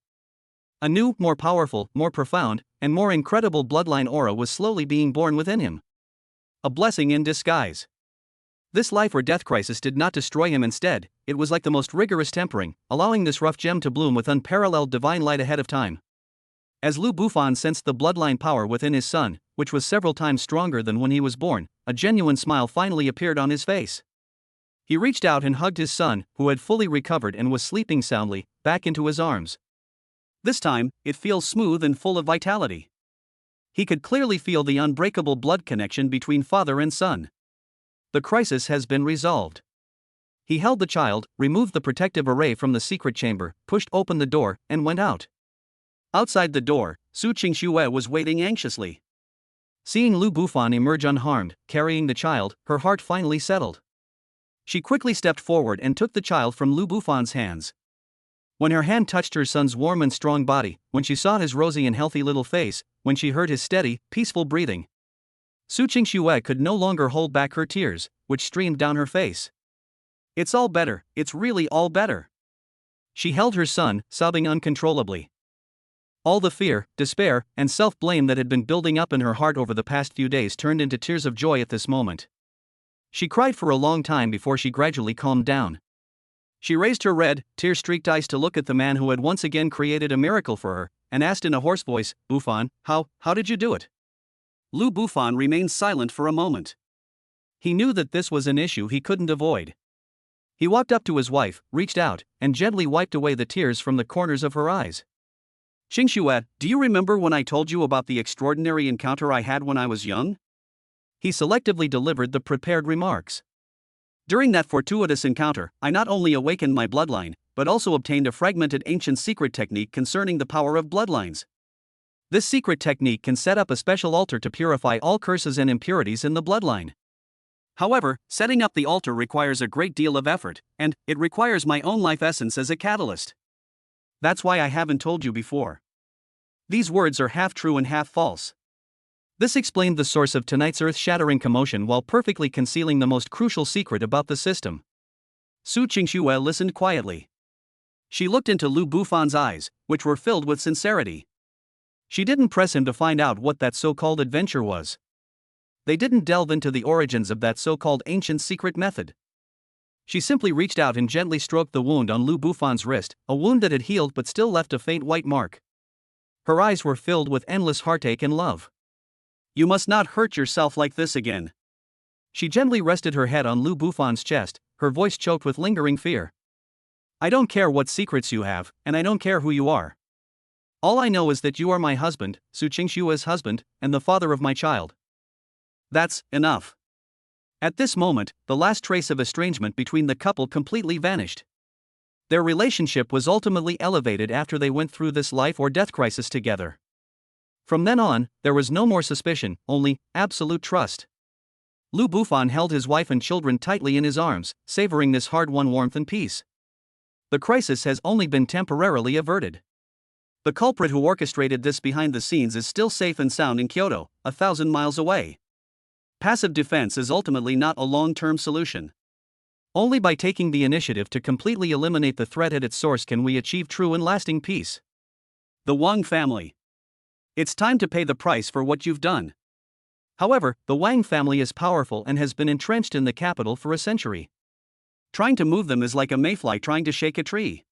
A new, more powerful, more profound, and more incredible bloodline aura was slowly being born within him. A blessing in disguise. This life or death crisis did not destroy him. Instead, it was like the most rigorous tempering, allowing this rough gem to bloom with unparalleled divine light ahead of time. As Lu Bufan sensed the bloodline power within his son, which was several times stronger than when he was born, a genuine smile finally appeared on his face. He reached out and hugged his son, who had fully recovered and was sleeping soundly, back into his arms. This time, it feels smooth and full of vitality. He could clearly feel the unbreakable blood connection between father and son. The crisis has been resolved. He held the child, removed the protective array from the secret chamber, pushed open the door, and went out. Outside the door, Su Qingxue was waiting anxiously. Seeing Lu Bufan emerge unharmed, carrying the child, her heart finally settled. She quickly stepped forward and took the child from Lu Bufan's hands. When her hand touched her son's warm and strong body, when she saw his rosy and healthy little face, when she heard his steady, peaceful breathing, Su Qingxue could no longer hold back her tears, which streamed down her face. It's all better, it's really all better. She held her son, sobbing uncontrollably. All the fear, despair, and self-blame that had been building up in her heart over the past few days turned into tears of joy at this moment. She cried for a long time before she gradually calmed down. She raised her red, tear-streaked eyes to look at the man who had once again created a miracle for her, and asked in a hoarse voice, "Bufan, how did you do it?" Lu Bufan remained silent for a moment. He knew that this was an issue he couldn't avoid. He walked up to his wife, reached out, and gently wiped away the tears from the corners of her eyes. "Qingxue, do you remember when I told you about the extraordinary encounter I had when I was young?" He selectively delivered the prepared remarks. "During that fortuitous encounter, I not only awakened my bloodline, but also obtained a fragmented ancient secret technique concerning the power of bloodlines. This secret technique can set up a special altar to purify all curses and impurities in the bloodline. However, setting up the altar requires a great deal of effort, and it requires my own life essence as a catalyst. That's why I haven't told you before." These words are half true and half false. This explained the source of tonight's earth-shattering commotion while perfectly concealing the most crucial secret about the system. Su Qingxue listened quietly. She looked into Lu Bufan's eyes, which were filled with sincerity. She didn't press him to find out what that so-called adventure was. They didn't delve into the origins of that so-called ancient secret method. She simply reached out and gently stroked the wound on Lu Bufan's wrist, a wound that had healed but still left a faint white mark. Her eyes were filled with endless heartache and love. "You must not hurt yourself like this again." She gently rested her head on Lu Bufan's chest, her voice choked with lingering fear. "I don't care what secrets you have, and I don't care who you are. All I know is that you are my husband, Su Qingxue's husband, and the father of my child. That's enough." At this moment, the last trace of estrangement between the couple completely vanished. Their relationship was ultimately elevated after they went through this life or death crisis together. From then on, there was no more suspicion, only absolute trust. Lu Bufan held his wife and children tightly in his arms, savoring this hard-won warmth and peace. The crisis has only been temporarily averted. The culprit who orchestrated this behind the scenes is still safe and sound in Kyoto, 1,000 miles away. Passive defense is ultimately not a long-term solution. Only by taking the initiative to completely eliminate the threat at its source can we achieve true and lasting peace. The Wang family. It's time to pay the price for what you've done. However, the Wang family is powerful and has been entrenched in the capital for a century. Trying to move them is like a mayfly trying to shake a tree.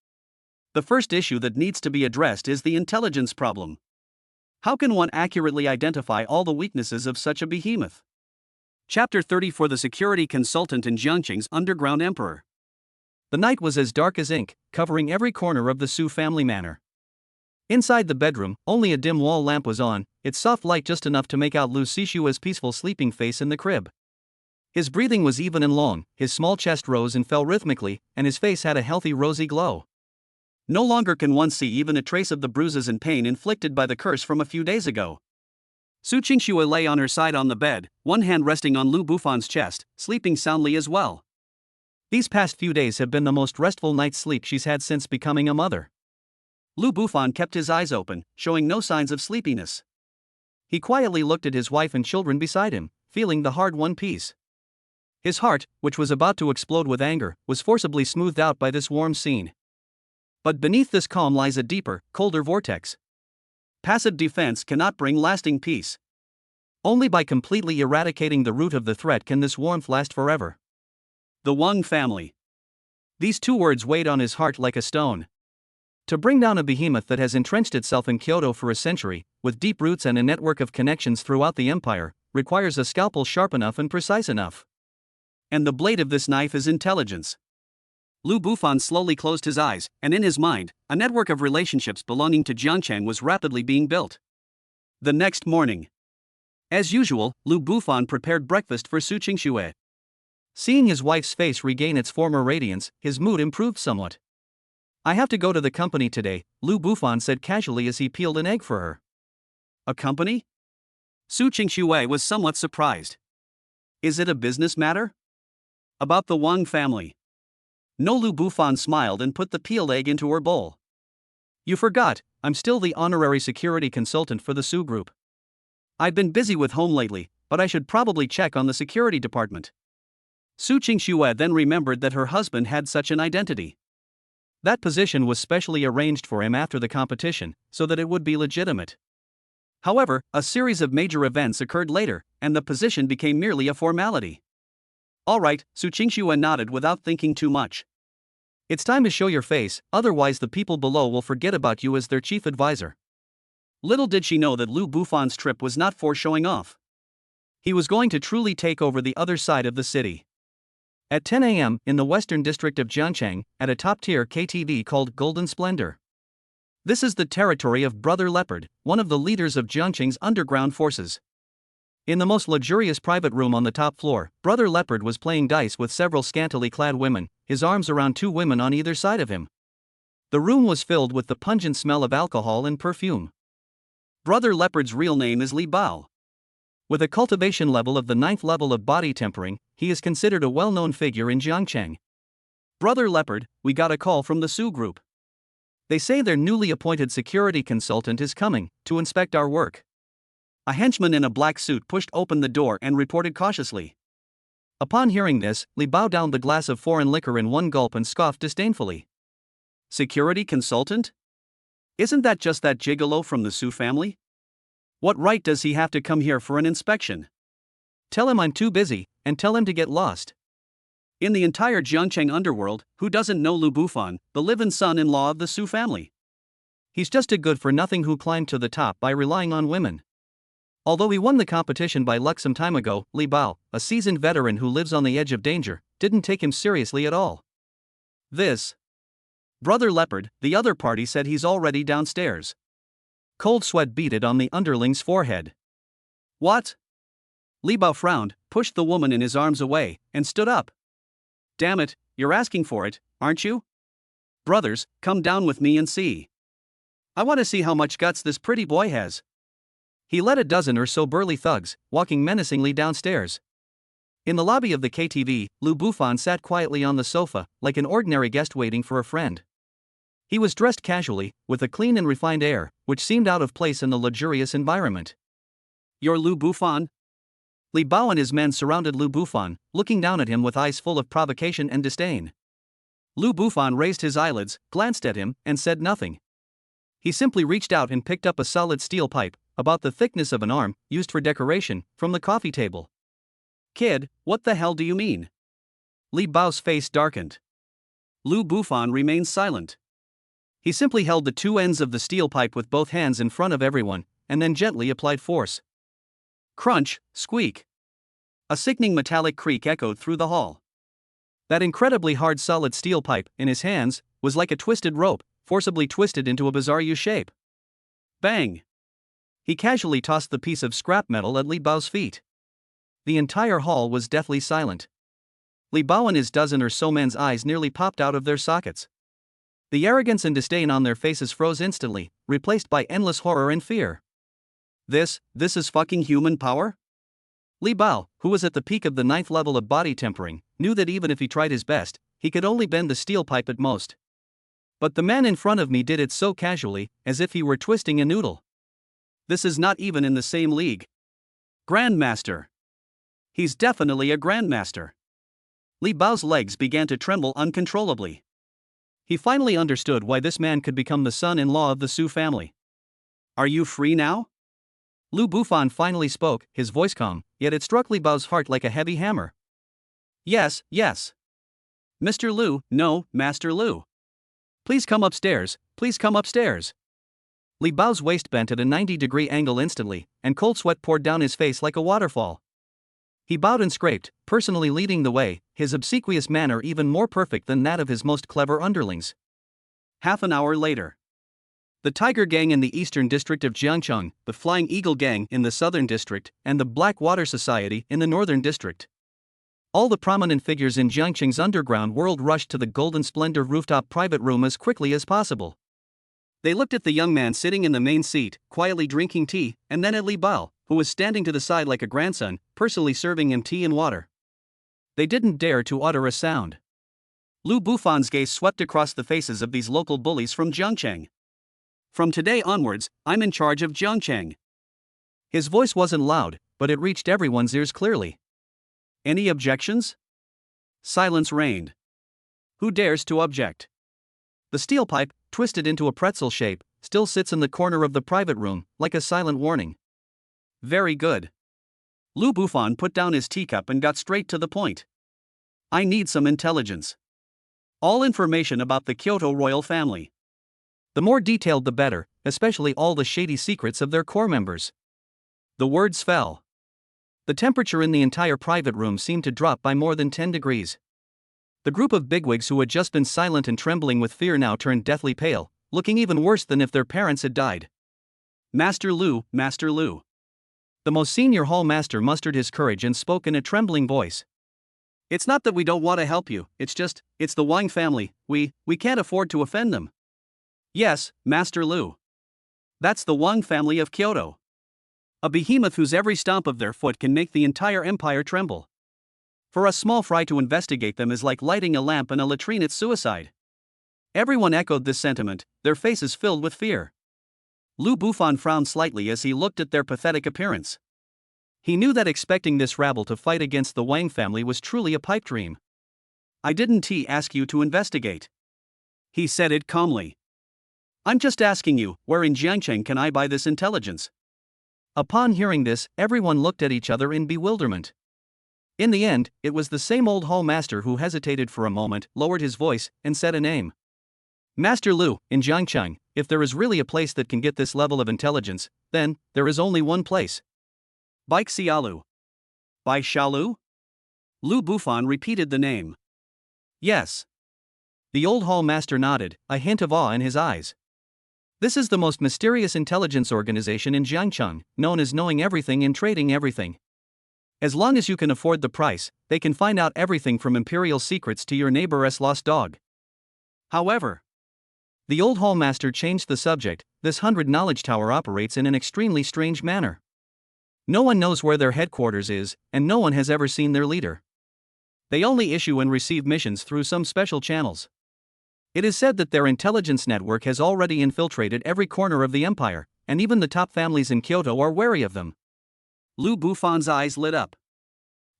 The first issue that needs to be addressed is the intelligence problem. How can one accurately identify all the weaknesses of such a behemoth? Chapter 30 for the security consultant in Jiangqing's underground emperor. The night was as dark as ink, covering every corner of the Su family manor. Inside the bedroom, only a dim wall lamp was on, its soft light just enough to make out Lu Sishua's peaceful sleeping face in the crib. His breathing was even and long, his small chest rose and fell rhythmically, and his face had a healthy rosy glow. No longer can one see even a trace of the bruises and pain inflicted by the curse from a few days ago. Su Qingxue lay on her side on the bed, one hand resting on Lu Bufan's chest, sleeping soundly as well. These past few days have been the most restful night's sleep she's had since becoming a mother. Lu Bufan kept his eyes open, showing no signs of sleepiness. He quietly looked at his wife and children beside him, feeling the hard-won peace. His heart, which was about to explode with anger, was forcibly smoothed out by this warm scene. But beneath this calm lies a deeper, colder vortex. Passive defense cannot bring lasting peace. Only by completely eradicating the root of the threat can this warmth last forever. The Wang family. These two words weighed on his heart like a stone. To bring down a behemoth that has entrenched itself in Kyoto for a century, with deep roots and a network of connections throughout the empire, requires a scalpel sharp enough and precise enough. And the blade of this knife is intelligence. Lu Bufan slowly closed his eyes, and in his mind, a network of relationships belonging to Jiangchang was rapidly being built. The next morning, as usual, Lu Bufan prepared breakfast for Su Qingxue. Seeing his wife's face regain its former radiance, his mood improved somewhat. "I have to go to the company today," Lu Bufan said casually as he peeled an egg for her. "A company?" Su Qingxue was somewhat surprised. "Is it a business matter?" "About the Wang family." No, Lu Bufan smiled and put the peeled egg into her bowl. "You forgot, I'm still the honorary security consultant for the Su Group. I've been busy with home lately, but I should probably check on the security department." Su Qingxue then remembered that her husband had such an identity. That position was specially arranged for him after the competition, so that it would be legitimate. However, a series of major events occurred later, and the position became merely a formality. "All right," Su Qingxue nodded without thinking too much. "It's time to show your face, otherwise the people below will forget about you as their chief advisor." Little did she know that Lu Bufan's trip was not for showing off. He was going to truly take over the other side of the city. At 10 a.m., in the western district of Jiangchang, at a top-tier KTV called Golden Splendor. This is the territory of Brother Leopard, one of the leaders of Jiangchang's underground forces. In the most luxurious private room on the top floor, Brother Leopard was playing dice with several scantily clad women, his arms around two women on either side of him. The room was filled with the pungent smell of alcohol and perfume. Brother Leopard's real name is Li Bao. With a cultivation level of the 9th level of body tempering, he is considered a well-known figure in Jiangchang. "Brother Leopard, we got a call from the Su Group. They say their newly appointed security consultant is coming to inspect our work." A henchman in a black suit pushed open the door and reported cautiously. Upon hearing this, Li Bao downed the glass of foreign liquor in one gulp and scoffed disdainfully. "Security consultant? Isn't that just that gigolo from the Su family? What right does he have to come here for an inspection? Tell him I'm too busy, and tell him to get lost." In the entire Jiangchang underworld, who doesn't know Lu Bufan, the live-in son-in-law of the Su family? He's just a good-for-nothing who climbed to the top by relying on women. Although he won the competition by luck some time ago, Li Bao, a seasoned veteran who lives on the edge of danger, didn't take him seriously at all. This Brother Leopard, the other party said he's already downstairs. Cold sweat beaded on the underling's forehead. "What?" Li Bao frowned, pushed the woman in his arms away, and stood up. "Damn it, you're asking for it, aren't you? Brothers, come down with me and see. I want to see how much guts this pretty boy has." He led a dozen or so burly thugs, walking menacingly downstairs. In the lobby of the KTV, Lu Bufan sat quietly on the sofa, like an ordinary guest waiting for a friend. He was dressed casually, with a clean and refined air, which seemed out of place in the luxurious environment. "You're Lu Bufan?" Li Bao and his men surrounded Lu Bufan, looking down at him with eyes full of provocation and disdain. Lu Bufan raised his eyelids, glanced at him, and said nothing. He simply reached out and picked up a solid steel pipe, about the thickness of an arm, used for decoration, from the coffee table. "Kid, what the hell do you mean?" Li Bao's face darkened. Lu Bufan remained silent. He simply held the two ends of the steel pipe with both hands in front of everyone, and then gently applied force. Crunch, squeak. A sickening metallic creak echoed through the hall. That incredibly hard solid steel pipe, in his hands, was like a twisted rope, forcibly twisted into a bizarre U-shape. Bang! He casually tossed the piece of scrap metal at Li Bao's feet. The entire hall was deathly silent. Li Bao and his dozen or so men's eyes nearly popped out of their sockets. The arrogance and disdain on their faces froze instantly, replaced by endless horror and fear. This is fucking human power? Li Bao, who was at the peak of the 9th level of body tempering, knew that even if he tried his best, he could only bend the steel pipe at most. But the man in front of me did it so casually, as if he were twisting a noodle. This is not even in the same league. Grandmaster. He's definitely a grandmaster. Li Bao's legs began to tremble uncontrollably. He finally understood why this man could become the son-in-law of the Su family. "Are you free now?" Lu Bufan finally spoke, his voice calm, yet it struck Li Bao's heart like a heavy hammer. Yes. Mr. Lu, no, Master Lu. Please come upstairs, please come upstairs. Li Bao's waist bent at a 90-degree angle instantly, and cold sweat poured down his face like a waterfall. He bowed and scraped, personally leading the way, his obsequious manner even more perfect than that of his most clever underlings. Half an hour later. The Tiger Gang in the eastern district of Jiangcheng, the Flying Eagle Gang in the southern district, and the Black Water Society in the northern district. All the prominent figures in Jiangcheng's underground world rushed to the Golden Splendor rooftop private room as quickly as possible. They looked at the young man sitting in the main seat, quietly drinking tea, and then at Li Bao, who was standing to the side like a grandson, personally serving him tea and water. They didn't dare to utter a sound. Lu Bufan's gaze swept across the faces of these local bullies from Jiangcheng. From today onwards, I'm in charge of Jiangcheng. His voice wasn't loud, but it reached everyone's ears clearly. Any objections? Silence reigned. Who dares to object? The steel pipe, twisted into a pretzel shape, still sits in the corner of the private room, like a silent warning. Very good. Lu Bufan put down his teacup and got straight to the point. I need some intelligence. All information about the Kyoto royal family. The more detailed the better, especially all the shady secrets of their core members. The words fell. The temperature in the entire private room seemed to drop by more than 10 degrees. The group of bigwigs who had just been silent and trembling with fear now turned deathly pale, looking even worse than if their parents had died. Master Lu, Master Lu. The most senior hall master mustered his courage and spoke in a trembling voice. It's not that we don't want to help you, it's the Wang family, we can't afford to offend them. Yes, Master Lu. That's the Wang family of Kyoto. A behemoth whose every stomp of their foot can make the entire empire tremble. For a small fry to investigate them is like lighting a lamp in a latrine at suicide. Everyone echoed this sentiment, their faces filled with fear. Lu Bufan frowned slightly as he looked at their pathetic appearance. He knew that expecting this rabble to fight against the Wang family was truly a pipe dream. I didn't ask you to investigate. He said it calmly. I'm just asking you, where in Jiangcheng can I buy this intelligence? Upon hearing this, everyone looked at each other in bewilderment. In the end, it was the same old hall master who hesitated for a moment, lowered his voice, and said a name. Master Lu, in Jiangcheng, if there is really a place that can get this level of intelligence, then there is only one place. Baik Xiaolu. Bai Xiaolu? Lu Bufan repeated the name. Yes. The old hall master nodded, a hint of awe in his eyes. This is the most mysterious intelligence organization in Jiangcheng, known as knowing everything and trading everything. As long as you can afford the price, they can find out everything from imperial secrets to your neighbor's lost dog. However, the old hall master changed the subject. This 100 knowledge tower operates in an extremely strange manner. No one knows where their headquarters is, and no one has ever seen their leader. They only issue and receive missions through some special channels. It is said that their intelligence network has already infiltrated every corner of the empire, and even the top families in Kyoto are wary of them. Lu Bufan's eyes lit up.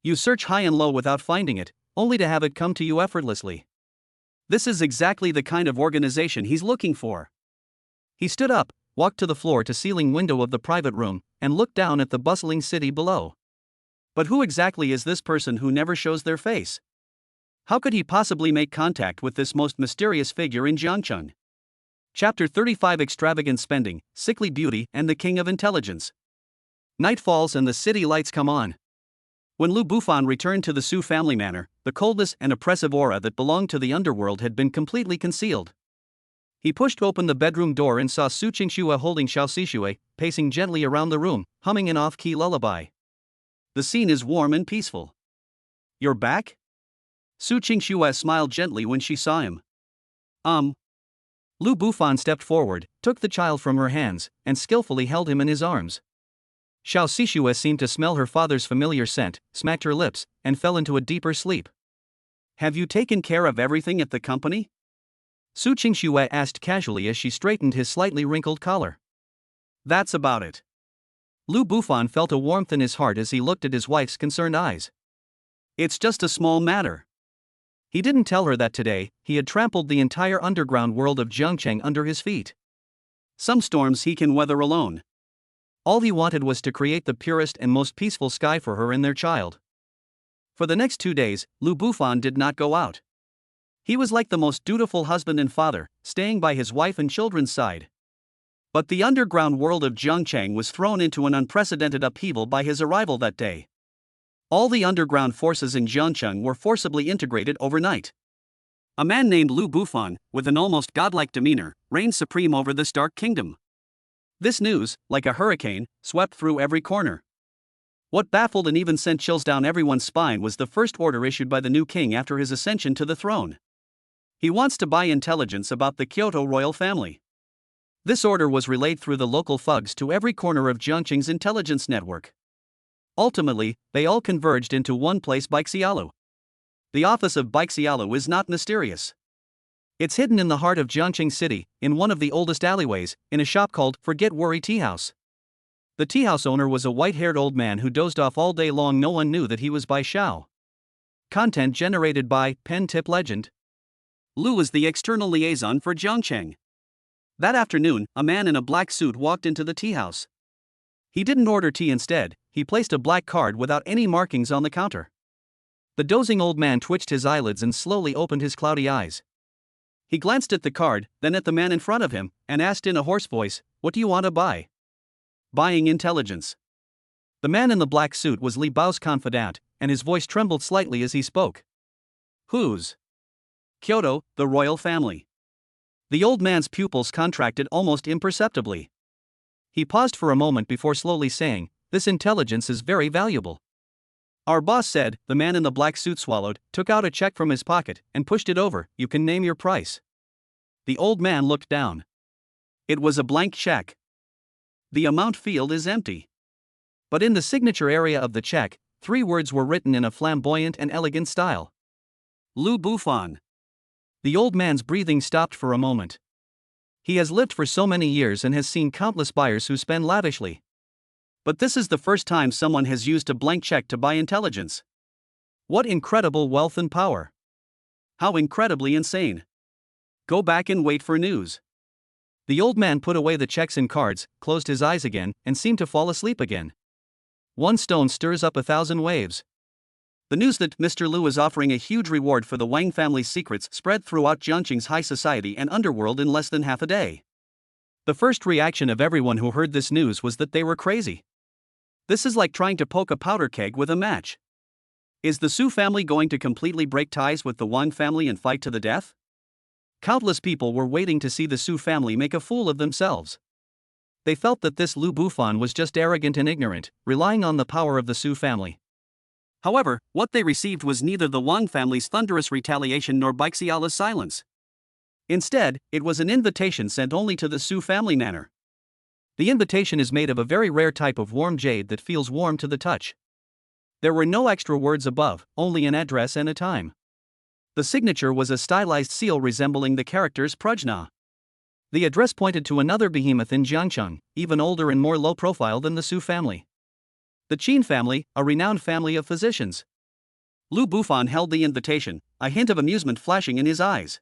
You search high and low without finding it, only to have it come to you effortlessly. This is exactly the kind of organization he's looking for. He stood up, walked to the floor-to-ceiling window of the private room, and looked down at the bustling city below. But who exactly is this person who never shows their face? How could he possibly make contact with this most mysterious figure in Jiangcheng? Chapter 35 Extravagant Spending, Sickly Beauty and the King of Intelligence. Night falls and the city lights come on. When Lu Bufan returned to the Su family manor, the coldness and oppressive aura that belonged to the underworld had been completely concealed. He pushed open the bedroom door and saw Su Qingxue holding Xiao Sixue, pacing gently around the room, humming an off-key lullaby. The scene is warm and peaceful. You're back? Su Qingxue smiled gently when she saw him. Lu Bufan stepped forward, took the child from her hands, and skillfully held him in his arms. Xiao Sixue seemed to smell her father's familiar scent, smacked her lips, and fell into a deeper sleep. Have you taken care of everything at the company? Su Qingxue asked casually as she straightened his slightly wrinkled collar. That's about it. Lu Bufan felt a warmth in his heart as he looked at his wife's concerned eyes. It's just a small matter. He didn't tell her that today, he had trampled the entire underground world of Jiangcheng under his feet. Some storms he can weather alone. All he wanted was to create the purest and most peaceful sky for her and their child. For the next 2 days, Lu Bufan did not go out. He was like the most dutiful husband and father, staying by his wife and children's side. But the underground world of Jiangcheng was thrown into an unprecedented upheaval by his arrival that day. All the underground forces in Jiangcheng were forcibly integrated overnight. A man named Lu Bufan, with an almost godlike demeanor, reigned supreme over this dark kingdom. This news, like a hurricane, swept through every corner. What baffled and even sent chills down everyone's spine was the first order issued by the new king after his ascension to the throne. He wants to buy intelligence about the Kyoto royal family. This order was relayed through the local thugs to every corner of Jiangcheng's intelligence network. Ultimately, they all converged into one place: Baixialu. The office of Baixialu is not mysterious. It's hidden in the heart of Jiangcheng City, in one of the oldest alleyways, in a shop called Forget Worry Tea House. The tea house owner was a white-haired old man who dozed off all day long. No one knew that he was Bai Xiao. Content generated by Pen Tip Legend. Lu was the external liaison for Jiangcheng. That afternoon, a man in a black suit walked into the tea house. He didn't order tea. Instead, he placed a black card without any markings on the counter. The dozing old man twitched his eyelids and slowly opened his cloudy eyes. He glanced at the card, then at the man in front of him, and asked in a hoarse voice, "What do you want to buy?" "Buying intelligence." The man in the black suit was Li Bao's confidant, and his voice trembled slightly as he spoke. "Whose?" "Kyoto, the royal family." The old man's pupils contracted almost imperceptibly. He paused for a moment before slowly saying, "This intelligence is very valuable." "Our boss said," the man in the black suit swallowed, took out a check from his pocket, and pushed it over. "You can name your price." The old man looked down. It was a blank check. The amount field is empty. But in the signature area of the check, 3 words were written in a flamboyant and elegant style. Lu Bufan. The old man's breathing stopped for a moment. He has lived for so many years and has seen countless buyers who spend lavishly. But this is the first time someone has used a blank check to buy intelligence. What incredible wealth and power! How incredibly insane! Go back and wait for news. The old man put away the checks and cards, closed his eyes again, and seemed to fall asleep again. One stone stirs up 1,000 waves. The news that Mr. Lu is offering a huge reward for the Wang family's secrets spread throughout Jiangcheng's high society and underworld in less than half a day. The first reaction of everyone who heard this news was that they were crazy. This is like trying to poke a powder keg with a match. Is the Su family going to completely break ties with the Wang family and fight to the death? Countless people were waiting to see the Su family make a fool of themselves. They felt that this Lu Bufan was just arrogant and ignorant, relying on the power of the Su family. However, what they received was neither the Wang family's thunderous retaliation nor Baixiala's silence. Instead, it was an invitation sent only to the Su family manor. The invitation is made of a very rare type of warm jade that feels warm to the touch. There were no extra words above, only an address and a time. The signature was a stylized seal resembling the characters Prajna. The address pointed to another behemoth in Jiangcheng, even older and more low-profile than the Su family. The Qin family, a renowned family of physicians. Lu Bufan held the invitation, a hint of amusement flashing in his eyes.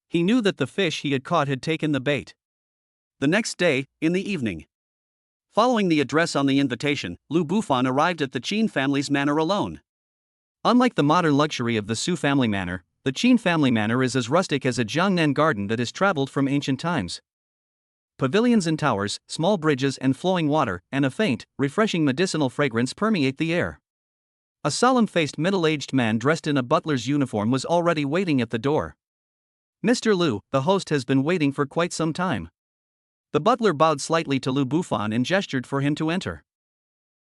He knew that the fish he had caught had taken the bait. The next day, in the evening, following the address on the invitation, Lu Bufan arrived at the Qin family's manor alone. Unlike the modern luxury of the Su family manor, the Qin family manor is as rustic as a Jiangnan garden that has traveled from ancient times. Pavilions and towers, small bridges and flowing water, and a faint, refreshing medicinal fragrance permeate the air. A solemn-faced middle-aged man dressed in a butler's uniform was already waiting at the door. "Mr. Lu, the host has been waiting for quite some time." The butler bowed slightly to Lu Bufan and gestured for him to enter.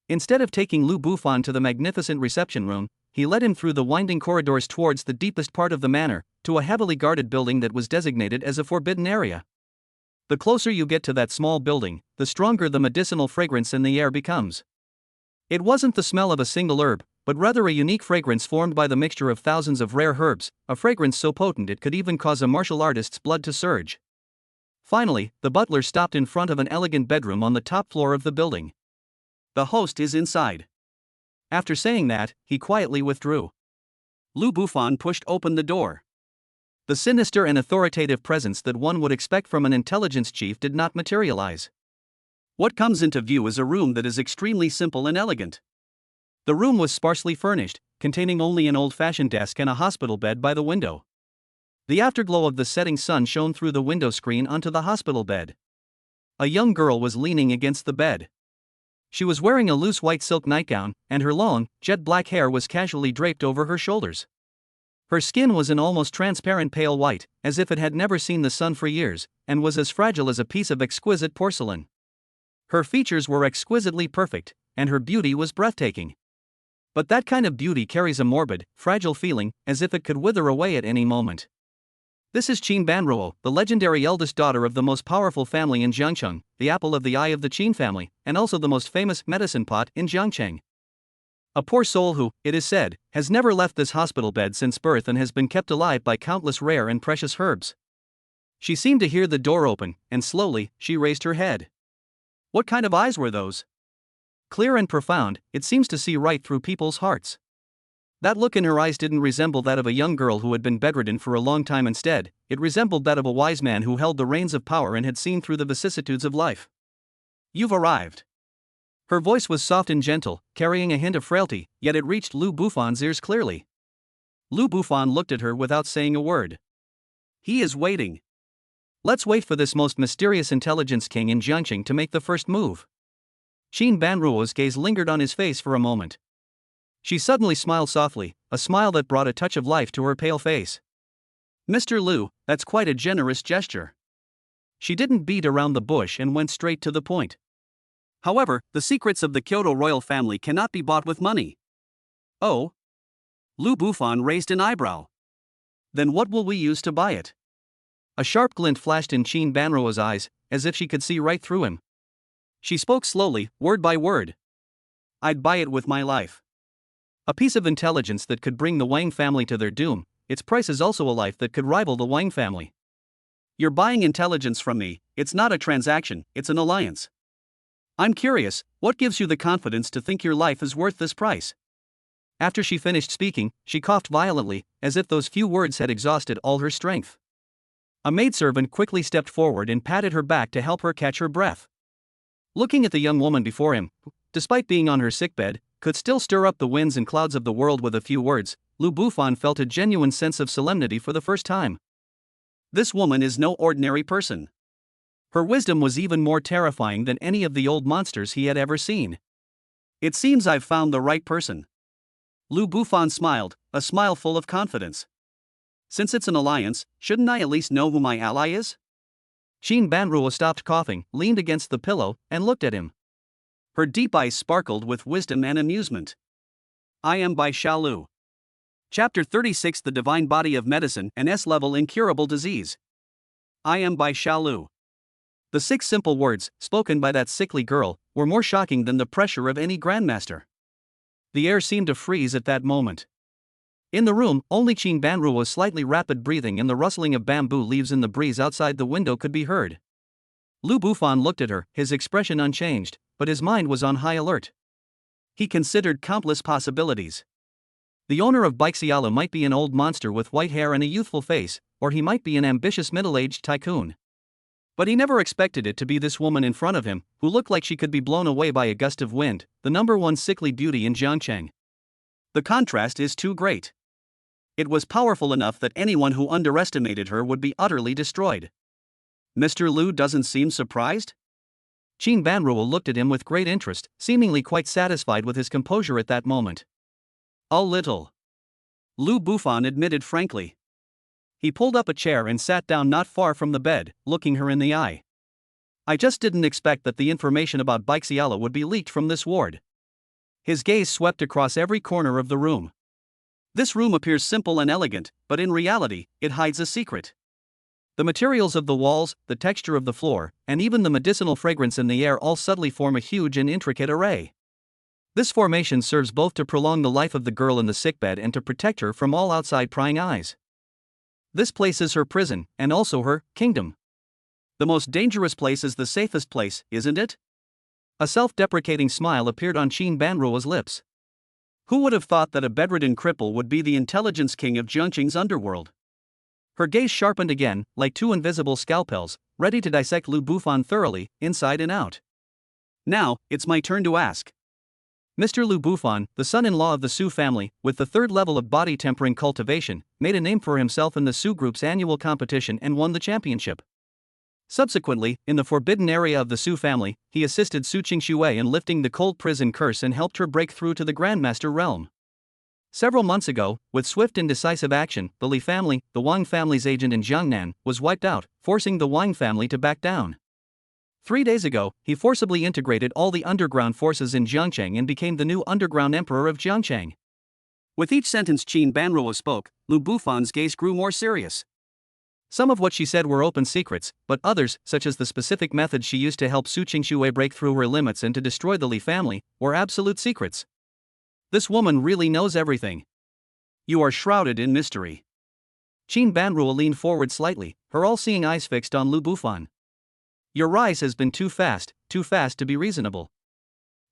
Instead of taking Lu Bufan to the magnificent reception room, he led him through the winding corridors towards the deepest part of the manor, to a heavily guarded building that was designated as a forbidden area. The closer you get to that small building, the stronger the medicinal fragrance in the air becomes. It wasn't the smell of a single herb, but rather a unique fragrance formed by the mixture of thousands of rare herbs, a fragrance so potent it could even cause a martial artist's blood to surge. Finally, the butler stopped in front of an elegant bedroom on the top floor of the building. "The host is inside." After saying that, he quietly withdrew. Lu Bufan pushed open the door. The sinister and authoritative presence that one would expect from an intelligence chief did not materialize. What comes into view is a room that is extremely simple and elegant. The room was sparsely furnished, containing only an old-fashioned desk and a hospital bed by the window. The afterglow of the setting sun shone through the window screen onto the hospital bed. A young girl was leaning against the bed. She was wearing a loose white silk nightgown, and her long, jet black hair was casually draped over her shoulders. Her skin was an almost transparent pale white, as if it had never seen the sun for years, and was as fragile as a piece of exquisite porcelain. Her features were exquisitely perfect, and her beauty was breathtaking. But that kind of beauty carries a morbid, fragile feeling, as if it could wither away at any moment. This is Qin Banruo, the legendary eldest daughter of the most powerful family in Jiangcheng, the apple of the eye of the Qin family, and also the most famous medicine pot in Jiangcheng. A poor soul who, it is said, has never left this hospital bed since birth and has been kept alive by countless rare and precious herbs. She seemed to hear the door open, and slowly, she raised her head. What kind of eyes were those? Clear and profound, it seems to see right through people's hearts. That look in her eyes didn't resemble that of a young girl who had been bedridden for a long time. Instead, it resembled that of a wise man who held the reins of power and had seen through the vicissitudes of life. You've arrived. Her voice was soft and gentle, carrying a hint of frailty, yet it reached Lu Bufan's ears clearly. Lu Bufan looked at her without saying a word. He is waiting. Let's wait for this most mysterious intelligence king in Jiangcheng to make the first move. Qin Banruo's gaze lingered on his face for a moment. She suddenly smiled softly, a smile that brought a touch of life to her pale face. Mr. Lu, that's quite a generous gesture. She didn't beat around the bush and went straight to the point. However, the secrets of the Kyoto royal family cannot be bought with money. Oh? Lu Bufan raised an eyebrow. Then what will we use to buy it? A sharp glint flashed in Qin Banruo's eyes, as if she could see right through him. She spoke slowly, word by word. I'd buy it with my life. A piece of intelligence that could bring the Wang family to their doom. Its price is also a life that could rival the Wang family. You're buying intelligence from me. It's not a transaction, it's an alliance. I'm curious, what gives you the confidence to think your life is worth this price? After she finished speaking, she coughed violently, as if those few words had exhausted all her strength. A maidservant quickly stepped forward and patted her back to help her catch her breath. Looking at the young woman before him, who, despite being on her sickbed, could still stir up the winds and clouds of the world with a few words, Lu Bufan felt a genuine sense of solemnity for the first time. This woman is no ordinary person. Her wisdom was even more terrifying than any of the old monsters he had ever seen. It seems I've found the right person. Lu Bufan smiled, a smile full of confidence. Since it's an alliance, shouldn't I at least know who my ally is? Qin Banruo stopped coughing, leaned against the pillow, and looked at him. Her deep eyes sparkled with wisdom and amusement. I am by Xiaolu. Chapter 36 The Divine Body of Medicine and S-Level Incurable Disease. I am by Xiaolu. The 6 simple words, spoken by that sickly girl, were more shocking than the pressure of any grandmaster. The air seemed to freeze at that moment. In the room, only Qin Banruo's slightly rapid breathing and the rustling of bamboo leaves in the breeze outside the window could be heard. Lu Bufan looked at her, his expression unchanged, but his mind was on high alert. He considered countless possibilities. The owner of Baixiala might be an old monster with white hair and a youthful face, or he might be an ambitious middle-aged tycoon. But he never expected it to be this woman in front of him, who looked like she could be blown away by a gust of wind, the #1 sickly beauty in Jiangcheng. The contrast is too great. It was powerful enough that anyone who underestimated her would be utterly destroyed. Mr. Lu doesn't seem surprised? Qin Banruo looked at him with great interest, seemingly quite satisfied with his composure at that moment. A little. Lu Bufan admitted frankly. He pulled up a chair and sat down not far from the bed, looking her in the eye. I just didn't expect that the information about Baixiala would be leaked from this ward. His gaze swept across every corner of the room. This room appears simple and elegant, but in reality, it hides a secret. The materials of the walls, the texture of the floor, and even the medicinal fragrance in the air all subtly form a huge and intricate array. This formation serves both to prolong the life of the girl in the sickbed and to protect her from all outside prying eyes. This place is her prison, and also her kingdom. The most dangerous place is the safest place, isn't it? A self-deprecating smile appeared on Qin Banruo's lips. Who would have thought that a bedridden cripple would be the intelligence king of Jiangcheng's underworld? Her gaze sharpened again, like 2 invisible scalpels, ready to dissect Lu Bufan thoroughly, inside and out. Now, it's my turn to ask. Mr. Lu Bufan, the son-in-law of the Su family, with the third level of body tempering cultivation, made a name for himself in the Su group's annual competition and won the championship. Subsequently, in the forbidden area of the Su family, he assisted Su Qingshui in lifting the cold prison curse and helped her break through to the Grandmaster realm. Several months ago, with swift and decisive action, the Li family, the Wang family's agent in Jiangnan, was wiped out, forcing the Wang family to back down. 3 days ago, he forcibly integrated all the underground forces in Jiangcheng and became the new underground emperor of Jiangcheng. With each sentence Qin Banruo spoke, Lu Bufan's gaze grew more serious. Some of what she said were open secrets, but others, such as the specific methods she used to help Su Qingshui break through her limits and to destroy the Li family, were absolute secrets. This woman really knows everything. You are shrouded in mystery. Qin Banruo leaned forward slightly, her all-seeing eyes fixed on Lu Bufan. Your rise has been too fast to be reasonable.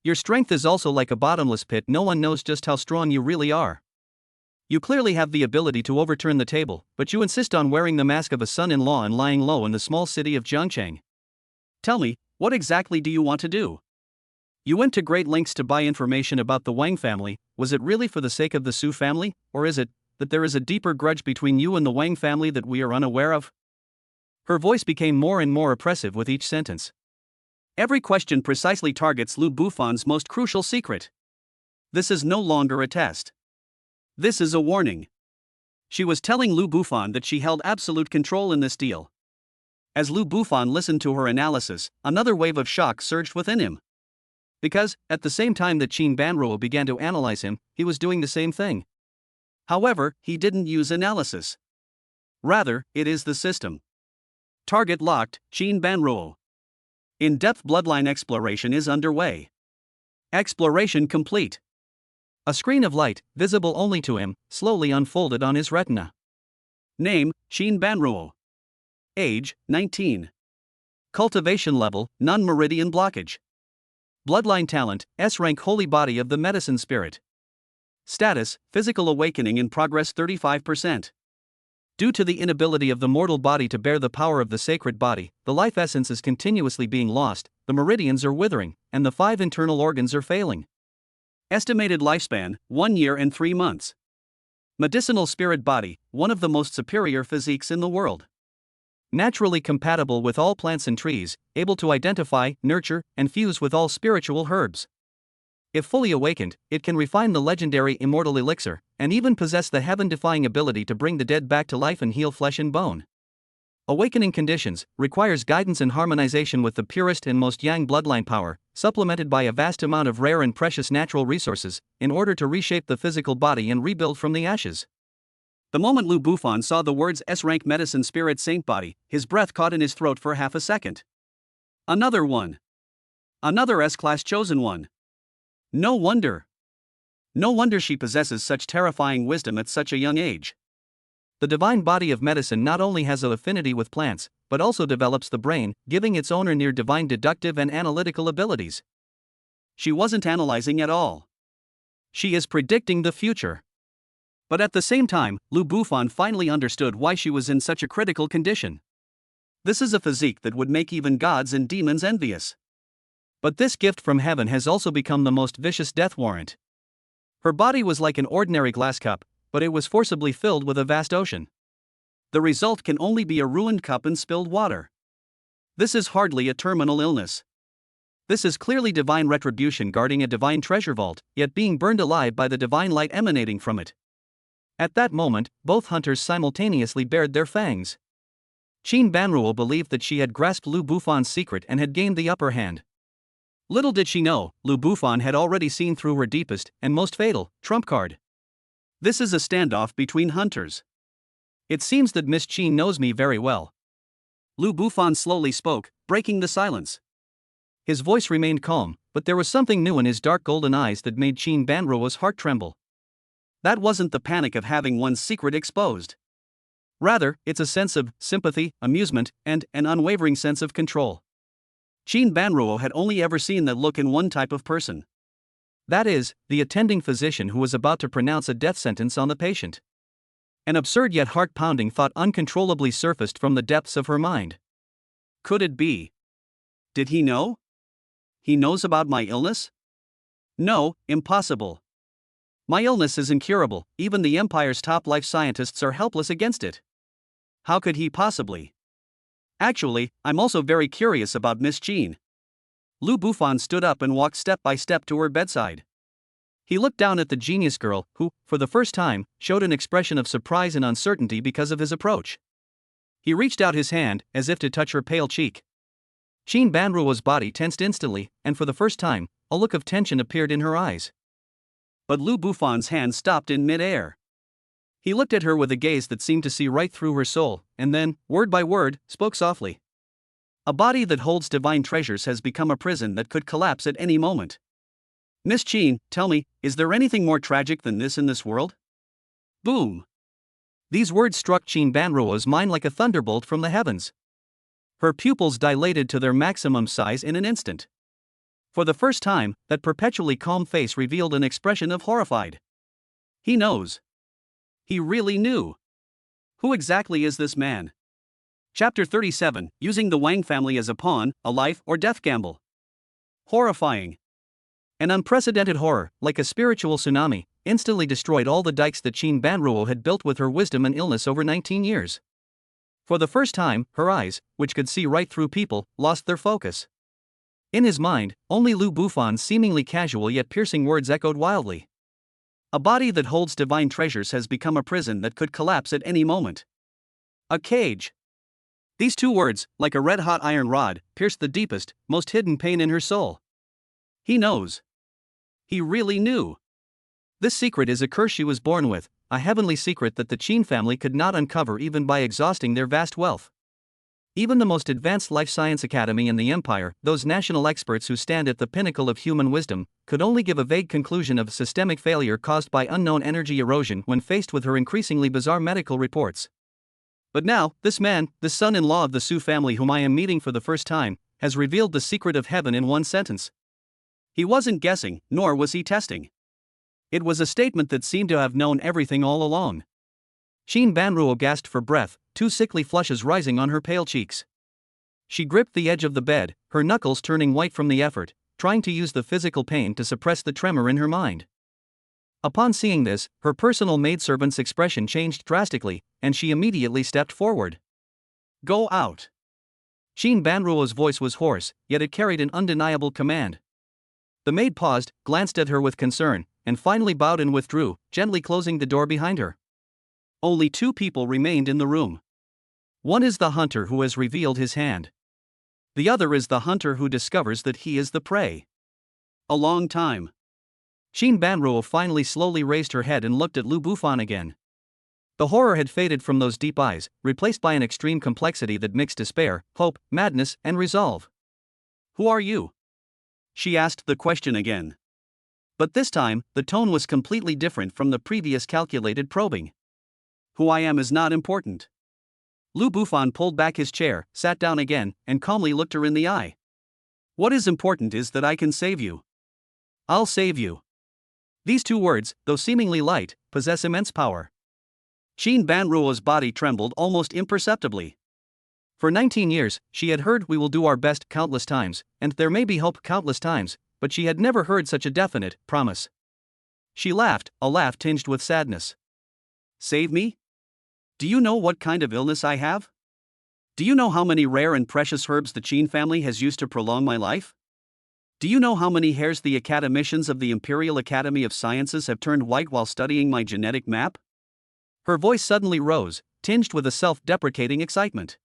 Your strength is also like a bottomless pit, no one knows just how strong you really are. You clearly have the ability to overturn the table, but you insist on wearing the mask of a son-in-law and lying low in the small city of Jiangcheng. Tell me, what exactly do you want to do? You went to great lengths to buy information about the Wang family. Was it really for the sake of the Su family, or is it that there is a deeper grudge between you and the Wang family that we are unaware of? Her voice became more and more oppressive with each sentence. Every question precisely targets Lu Bufan's most crucial secret. This is no longer a test. This is a warning. She was telling Lu Bufan that she held absolute control in this deal. As Lu Bufan listened to her analysis, another wave of shock surged within him. Because, at the same time that Qin Banruo began to analyze him, he was doing the same thing. However, he didn't use analysis. Rather, it is the system. Target locked, Qin Banruo. In-depth bloodline exploration is underway. Exploration complete. A screen of light, visible only to him, slowly unfolded on his retina. Name, Qin Banruo. Age, 19. Cultivation level, non-meridian blockage. Bloodline talent, S-rank holy body of the medicine spirit. Status, physical awakening in progress 35%. Due to the inability of the mortal body to bear the power of the sacred body, the life essence is continuously being lost, the meridians are withering, and the 5 internal organs are failing. Estimated lifespan, 1 year and 3 months. Medicinal spirit body, one of the most superior physiques in the world. Naturally compatible with all plants and trees, able to identify, nurture, and fuse with all spiritual herbs. If fully awakened, it can refine the legendary immortal elixir, and even possess the heaven-defying ability to bring the dead back to life and heal flesh and bone. Awakening conditions requires guidance and harmonization with the purest and most yang bloodline power, supplemented by a vast amount of rare and precious natural resources, in order to reshape the physical body and rebuild from the ashes. The moment Lu Bufan saw the words S-rank medicine spirit saint body, his breath caught in his throat for half a second. Another one. Another S-class chosen one. No wonder. No wonder she possesses such terrifying wisdom at such a young age. The divine body of medicine not only has an affinity with plants, but also develops the brain, giving its owner near divine deductive and analytical abilities. She wasn't analyzing at all. She is predicting the future. But at the same time, Lu Bufan finally understood why she was in such a critical condition. This is a physique that would make even gods and demons envious. But this gift from heaven has also become the most vicious death warrant. Her body was like an ordinary glass cup, but it was forcibly filled with a vast ocean. The result can only be a ruined cup and spilled water. This is hardly a terminal illness. This is clearly divine retribution guarding a divine treasure vault, yet being burned alive by the divine light emanating from it. At that moment, both hunters simultaneously bared their fangs. Qin Banruo believed that she had grasped Lu Bufan's secret and had gained the upper hand. Little did she know, Lu Bufan had already seen through her deepest and most fatal trump card. This is a standoff between hunters. It seems that Miss Qin knows me very well. Lu Bufan slowly spoke, breaking the silence. His voice remained calm, but there was something new in his dark golden eyes that made Qin Banruo's heart tremble. That wasn't the panic of having one's secret exposed. Rather, it's a sense of sympathy, amusement, and an unwavering sense of control. Qin Banruo had only ever seen that look in one type of person. That is, the attending physician who was about to pronounce a death sentence on the patient. An absurd yet heart-pounding thought uncontrollably surfaced from the depths of her mind. Could it be? Did he know? He knows about my illness? No, impossible. My illness is incurable, even the Empire's top life scientists are helpless against it. How could he possibly? Actually, I'm also very curious about Miss Jean. Lu Bufan stood up and walked step by step to her bedside. He looked down at the genius girl, who, for the first time, showed an expression of surprise and uncertainty because of his approach. He reached out his hand, as if to touch her pale cheek. Jean Banruo's body tensed instantly, and for the first time, a look of tension appeared in her eyes. But Lu Bufan's hand stopped in mid-air. He looked at her with a gaze that seemed to see right through her soul, and then, word by word, spoke softly. A body that holds divine treasures has become a prison that could collapse at any moment. Miss Jean, tell me, is there anything more tragic than this in this world? Boom! These words struck Jean Banruo's mind like a thunderbolt from the heavens. Her pupils dilated to their maximum size in an instant. For the first time, that perpetually calm face revealed an expression of horrified. He knows. He really knew. Who exactly is this man? Chapter 37, Using the Wang family as a pawn, a life or death gamble. Horrifying. An unprecedented horror, like a spiritual tsunami, instantly destroyed all the dikes that Jean Banruo had built with her wisdom and illness over 19 years. For the first time, her eyes, which could see right through people, lost their focus. In his mind, only Lu Bufan's seemingly casual yet piercing words echoed wildly. A body that holds divine treasures has become a prison that could collapse at any moment. A cage. These two words, like a red-hot iron rod, pierced the deepest, most hidden pain in her soul. He knows. He really knew. This secret is a curse she was born with, a heavenly secret that the Qin family could not uncover even by exhausting their vast wealth. Even the most advanced life science academy in the empire, those national experts who stand at the pinnacle of human wisdom, could only give a vague conclusion of systemic failure caused by unknown energy erosion when faced with her increasingly bizarre medical reports. But now, this man, the son-in-law of the Su family whom I am meeting for the first time, has revealed the secret of heaven in one sentence. He wasn't guessing, nor was he testing. It was a statement that seemed to have known everything all along. Jean Banruo gasped for breath, two sickly flushes rising on her pale cheeks. She gripped the edge of the bed, her knuckles turning white from the effort, trying to use the physical pain to suppress the tremor in her mind. Upon seeing this, her personal maidservant's expression changed drastically, and she immediately stepped forward. Go out. Jean Banruo's voice was hoarse, yet it carried an undeniable command. The maid paused, glanced at her with concern, and finally bowed and withdrew, gently closing the door behind her. Only two people remained in the room. One is the hunter who has revealed his hand. The other is the hunter who discovers that he is the prey. A long time. Jean Banruo finally slowly raised her head and looked at Lu Bufan again. The horror had faded from those deep eyes, replaced by an extreme complexity that mixed despair, hope, madness, and resolve. Who are you? She asked the question again. But this time, the tone was completely different from the previous calculated probing. Who I am is not important. Lu Bufan pulled back his chair, sat down again, and calmly looked her in the eye. What is important is that I can save you. I'll save you. These two words, though seemingly light, possess immense power. Jean Banruo's body trembled almost imperceptibly. For 19 years, she had heard "we will do our best" countless times, and "there may be hope" countless times, but she had never heard such a definite promise. She laughed, a laugh tinged with sadness. Save me? Do you know what kind of illness I have? Do you know how many rare and precious herbs the Qin family has used to prolong my life? Do you know how many hairs the academicians of the Imperial Academy of Sciences have turned white while studying my genetic map? Her voice suddenly rose, tinged with a self-deprecating excitement.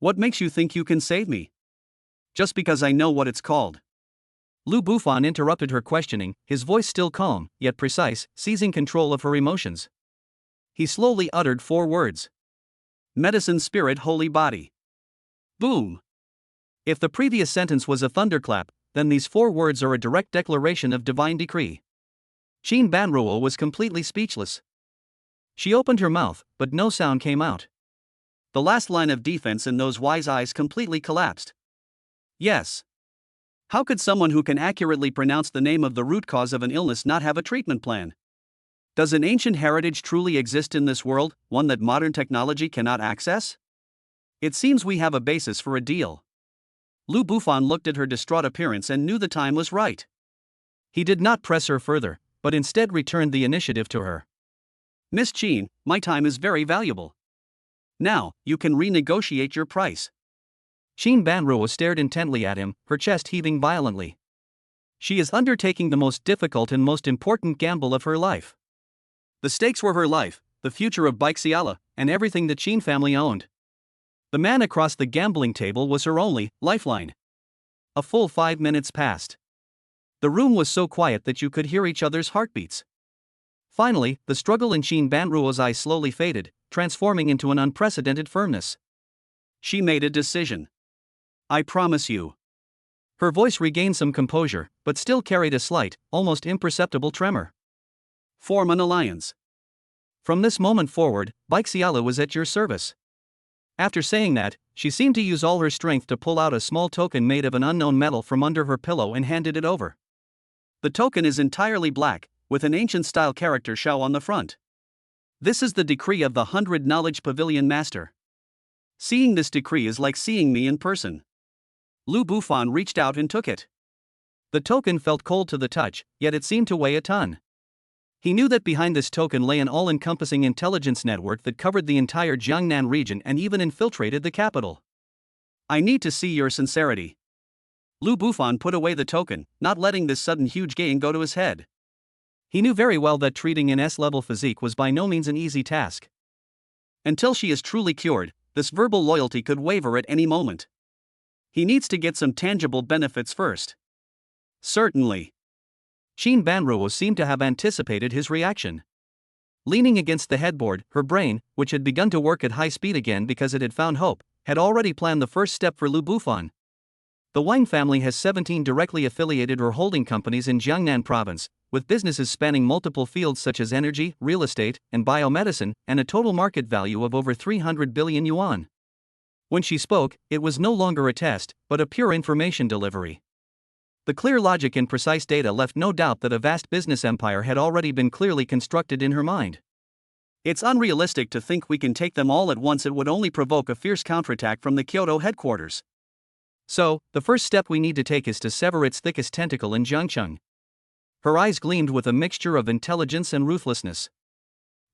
What makes you think you can save me? Just because I know what it's called. Lu Bufan interrupted her questioning, his voice still calm, yet precise, seizing control of her emotions. He slowly uttered 4 words. Medicine, spirit, holy body. Boom! If the previous sentence was a thunderclap, then these 4 words are a direct declaration of divine decree. Jean Banruo was completely speechless. She opened her mouth, but no sound came out. The last line of defense in those wise eyes completely collapsed. Yes. How could someone who can accurately pronounce the name of the root cause of an illness not have a treatment plan? Does an ancient heritage truly exist in this world, one that modern technology cannot access? It seems we have a basis for a deal. Lu Bufan looked at her distraught appearance and knew the time was right. He did not press her further, but instead returned the initiative to her. Miss Qin, my time is very valuable. Now, you can renegotiate your price. Qin Banruo stared intently at him, her chest heaving violently. She is undertaking the most difficult and most important gamble of her life. The stakes were her life, the future of Baixiala, and everything the Qin family owned. The man across the gambling table was her only lifeline. A full 5 minutes passed. The room was so quiet that you could hear each other's heartbeats. Finally, the struggle in Qin Banruo's eyes slowly faded, transforming into an unprecedented firmness. She made a decision. I promise you. Her voice regained some composure, but still carried a slight, almost imperceptible tremor. Form an alliance. From this moment forward, Baixiala was at your service. After saying that, she seemed to use all her strength to pull out a small token made of an unknown metal from under her pillow and handed it over. The token is entirely black, with an ancient-style character Shao on the front. This is the decree of the 100 Knowledge Pavilion Master. Seeing this decree is like seeing me in person. Lu Bufan reached out and took it. The token felt cold to the touch, yet it seemed to weigh a ton. He knew that behind this token lay an all-encompassing intelligence network that covered the entire Jiangnan region and even infiltrated the capital. I need to see your sincerity. Lu Bufan put away the token, not letting this sudden huge gain go to his head. He knew very well that treating an S-level physique was by no means an easy task. Until she is truly cured, this verbal loyalty could waver at any moment. He needs to get some tangible benefits first. Certainly. Qin Banruo seemed to have anticipated his reaction. Leaning against the headboard, her brain, which had begun to work at high speed again because it had found hope, had already planned the first step for Lu Bufan. The Wang family has 17 directly affiliated or holding companies in Jiangnan province, with businesses spanning multiple fields such as energy, real estate, and biomedicine, and a total market value of over 300 billion yuan. When she spoke, it was no longer a test, but a pure information delivery. The clear logic and precise data left no doubt that a vast business empire had already been clearly constructed in her mind. It's unrealistic to think we can take them all at once. It would only provoke a fierce counterattack from the Kyoto headquarters. So, the first step we need to take is to sever its thickest tentacle in Jiangcheng. Her eyes gleamed with a mixture of intelligence and ruthlessness.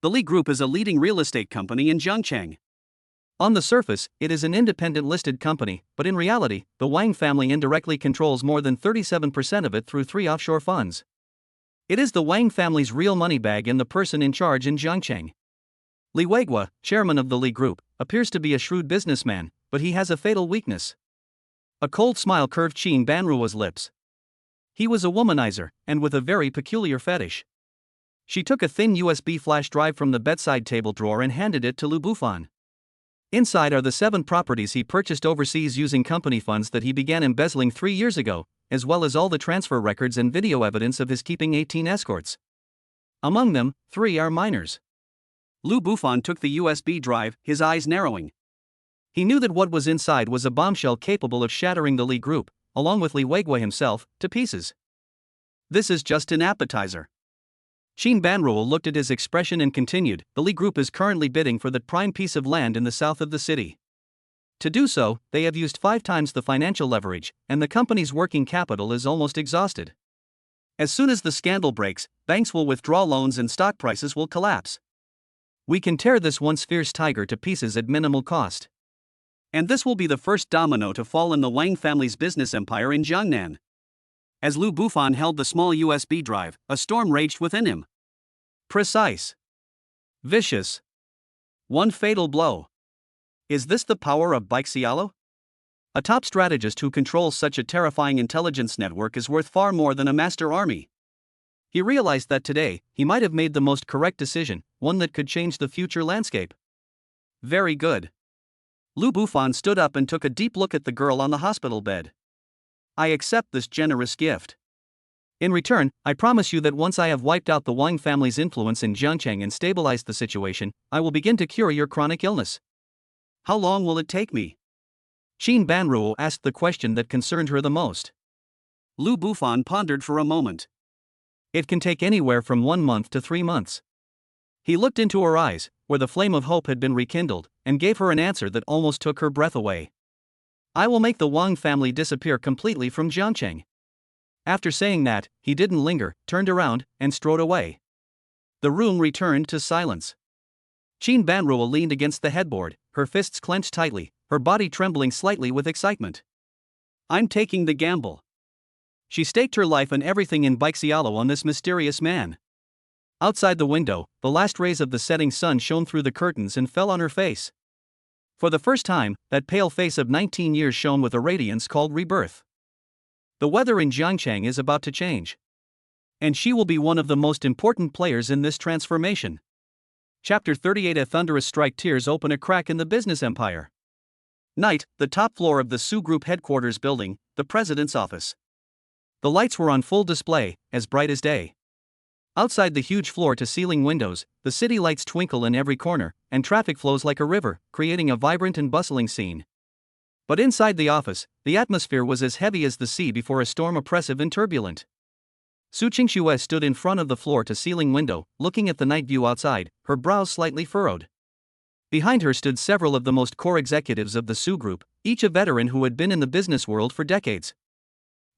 The Li Group is a leading real estate company in Jiangcheng. On the surface, it is an independent listed company, but in reality, the Wang family indirectly controls more than 37% of it through 3 offshore funds. It is the Wang family's real money bag and the person in charge in Jiangcheng. Li Weigua, chairman of the Li Group, appears to be a shrewd businessman, but he has a fatal weakness. A cold smile curved Qin Banruo's lips. He was a womanizer, and with a very peculiar fetish. She took a thin USB flash drive from the bedside table drawer and handed it to Lu Bufan. Inside are the 7 properties he purchased overseas using company funds that he began embezzling 3 years ago, as well as all the transfer records and video evidence of his keeping 18 escorts. Among them, 3 are minors. Lu Bufan took the USB drive, his eyes narrowing. He knew that what was inside was a bombshell capable of shattering the Li Group, along with Li Weigua himself, to pieces. This is just an appetizer. Qin Banruo looked at his expression and continued, the Li Group is currently bidding for that prime piece of land in the south of the city. To do so, they have used 5 times the financial leverage, and the company's working capital is almost exhausted. As soon as the scandal breaks, banks will withdraw loans and stock prices will collapse. We can tear this once fierce tiger to pieces at minimal cost. And this will be the first domino to fall in the Wang family's business empire in Jiangnan. As Lu Bufan held the small USB drive, a storm raged within him. Precise. Vicious. One fatal blow. Is this the power of Baixialo? A top strategist who controls such a terrifying intelligence network is worth far more than a master army. He realized that today, he might have made the most correct decision, one that could change the future landscape. Very good. Lu Bufan stood up and took a deep look at the girl on the hospital bed. I accept this generous gift. In return, I promise you that once I have wiped out the Wang family's influence in Jiangcheng and stabilized the situation, I will begin to cure your chronic illness. How long will it take me? Qin Banruo asked the question that concerned her the most. Lu Bufan pondered for a moment. It can take anywhere from 1 month to 3 months. He looked into her eyes, where the flame of hope had been rekindled, and gave her an answer that almost took her breath away. I will make the Wang family disappear completely from Jiangcheng. After saying that, he didn't linger, turned around, and strode away. The room returned to silence. Qin Banruo leaned against the headboard, her fists clenched tightly, her body trembling slightly with excitement. I'm taking the gamble. She staked her life and everything in Baixialo on this mysterious man. Outside the window, the last rays of the setting sun shone through the curtains and fell on her face. For the first time, that pale face of 19 years shone with a radiance called rebirth. The weather in Jiangchang is about to change. And she will be one of the most important players in this transformation. Chapter 38. A thunderous strike. Tears open a crack in the business empire. Night, the top floor of the Su Group headquarters building, the president's office. The lights were on full display, as bright as day. Outside the huge floor-to-ceiling windows, the city lights twinkle in every corner, and traffic flows like a river, creating a vibrant and bustling scene. But inside the office, the atmosphere was as heavy as the sea before a storm, oppressive and turbulent. Su Qingxue stood in front of the floor-to-ceiling window, looking at the night view outside, her brows slightly furrowed. Behind her stood several of the most core executives of the Su Group, each a veteran who had been in the business world for decades.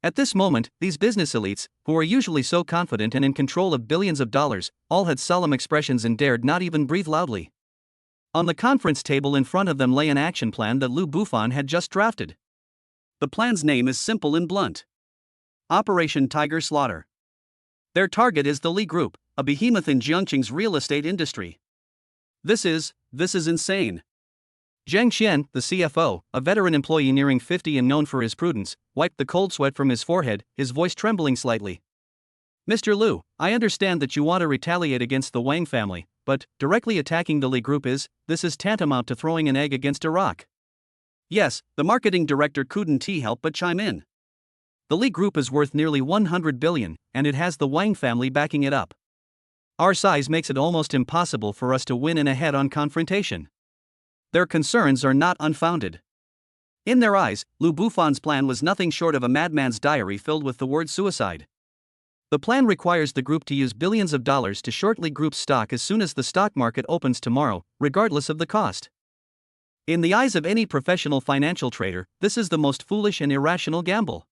At this moment, these business elites, who are usually so confident and in control of billions of dollars, all had solemn expressions and dared not even breathe loudly. On the conference table in front of them lay an action plan that Lu Bufan had just drafted. The plan's name is simple and blunt: Operation Tiger Slaughter. Their target is the Li Group, a behemoth in Jiangqing's real estate industry. This is insane. Zhang Xian, the CFO, a veteran employee nearing 50 and known for his prudence, wiped the cold sweat from his forehead, his voice trembling slightly. Mr. Lu, I understand that you want to retaliate against the Wang family, but directly attacking the Li Group is tantamount to throwing an egg against a rock. Yes, the marketing director couldn't help but chime in. The Li Group is worth nearly 100 billion, and it has the Wang family backing it up. Our size makes it almost impossible for us to win in a head-on confrontation. Their concerns are not unfounded. In their eyes, Lu Bufan's plan was nothing short of a madman's diary filled with the word suicide. The plan requires the group to use billions of dollars to short Li Group's stock as soon as the stock market opens tomorrow, regardless of the cost. In the eyes of any professional financial trader, this is the most foolish and irrational gamble.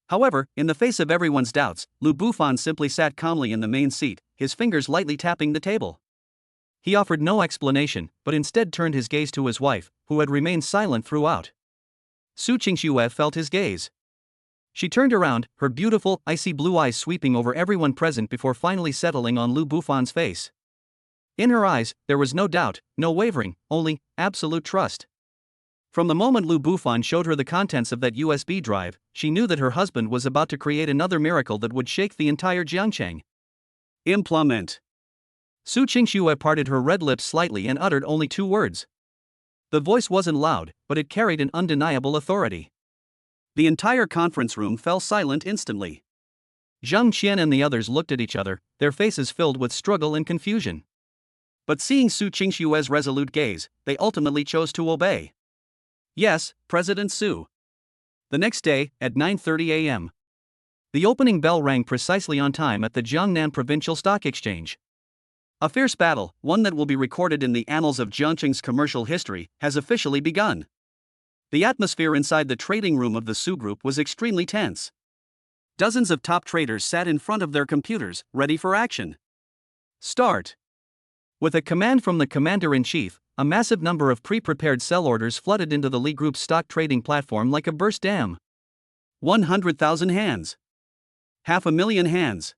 However, in the face of everyone's doubts, Lu Bufan simply sat calmly in the main seat, his fingers lightly tapping the table. He offered no explanation, but instead turned his gaze to his wife, who had remained silent throughout. Su Qingxue felt his gaze. She turned around, her beautiful, icy blue eyes sweeping over everyone present before finally settling on Lu Bufan's face. In her eyes, there was no doubt, no wavering, only absolute trust. From the moment Lu Bufan showed her the contents of that USB drive, she knew that her husband was about to create another miracle that would shake the entire Jiangchang. Implement. Su Qingxue parted her red lips slightly and uttered only two words. The voice wasn't loud, but it carried an undeniable authority. The entire conference room fell silent instantly. Zhang Qian and the others looked at each other, their faces filled with struggle and confusion. But seeing Su Qingxue's resolute gaze, they ultimately chose to obey. Yes, President Su. The next day, at 9:30 a.m. The opening bell rang precisely on time at the Jiangnan Provincial Stock Exchange. A fierce battle, one that will be recorded in the annals of Jiangqing's commercial history, has officially begun. The atmosphere inside the trading room of the Su Group was extremely tense. Dozens of top traders sat in front of their computers, ready for action. Start. With a command from the commander-in-chief, a massive number of pre-prepared sell orders flooded into the Li Group's stock trading platform like a burst dam. 100,000 hands. 500,000 hands.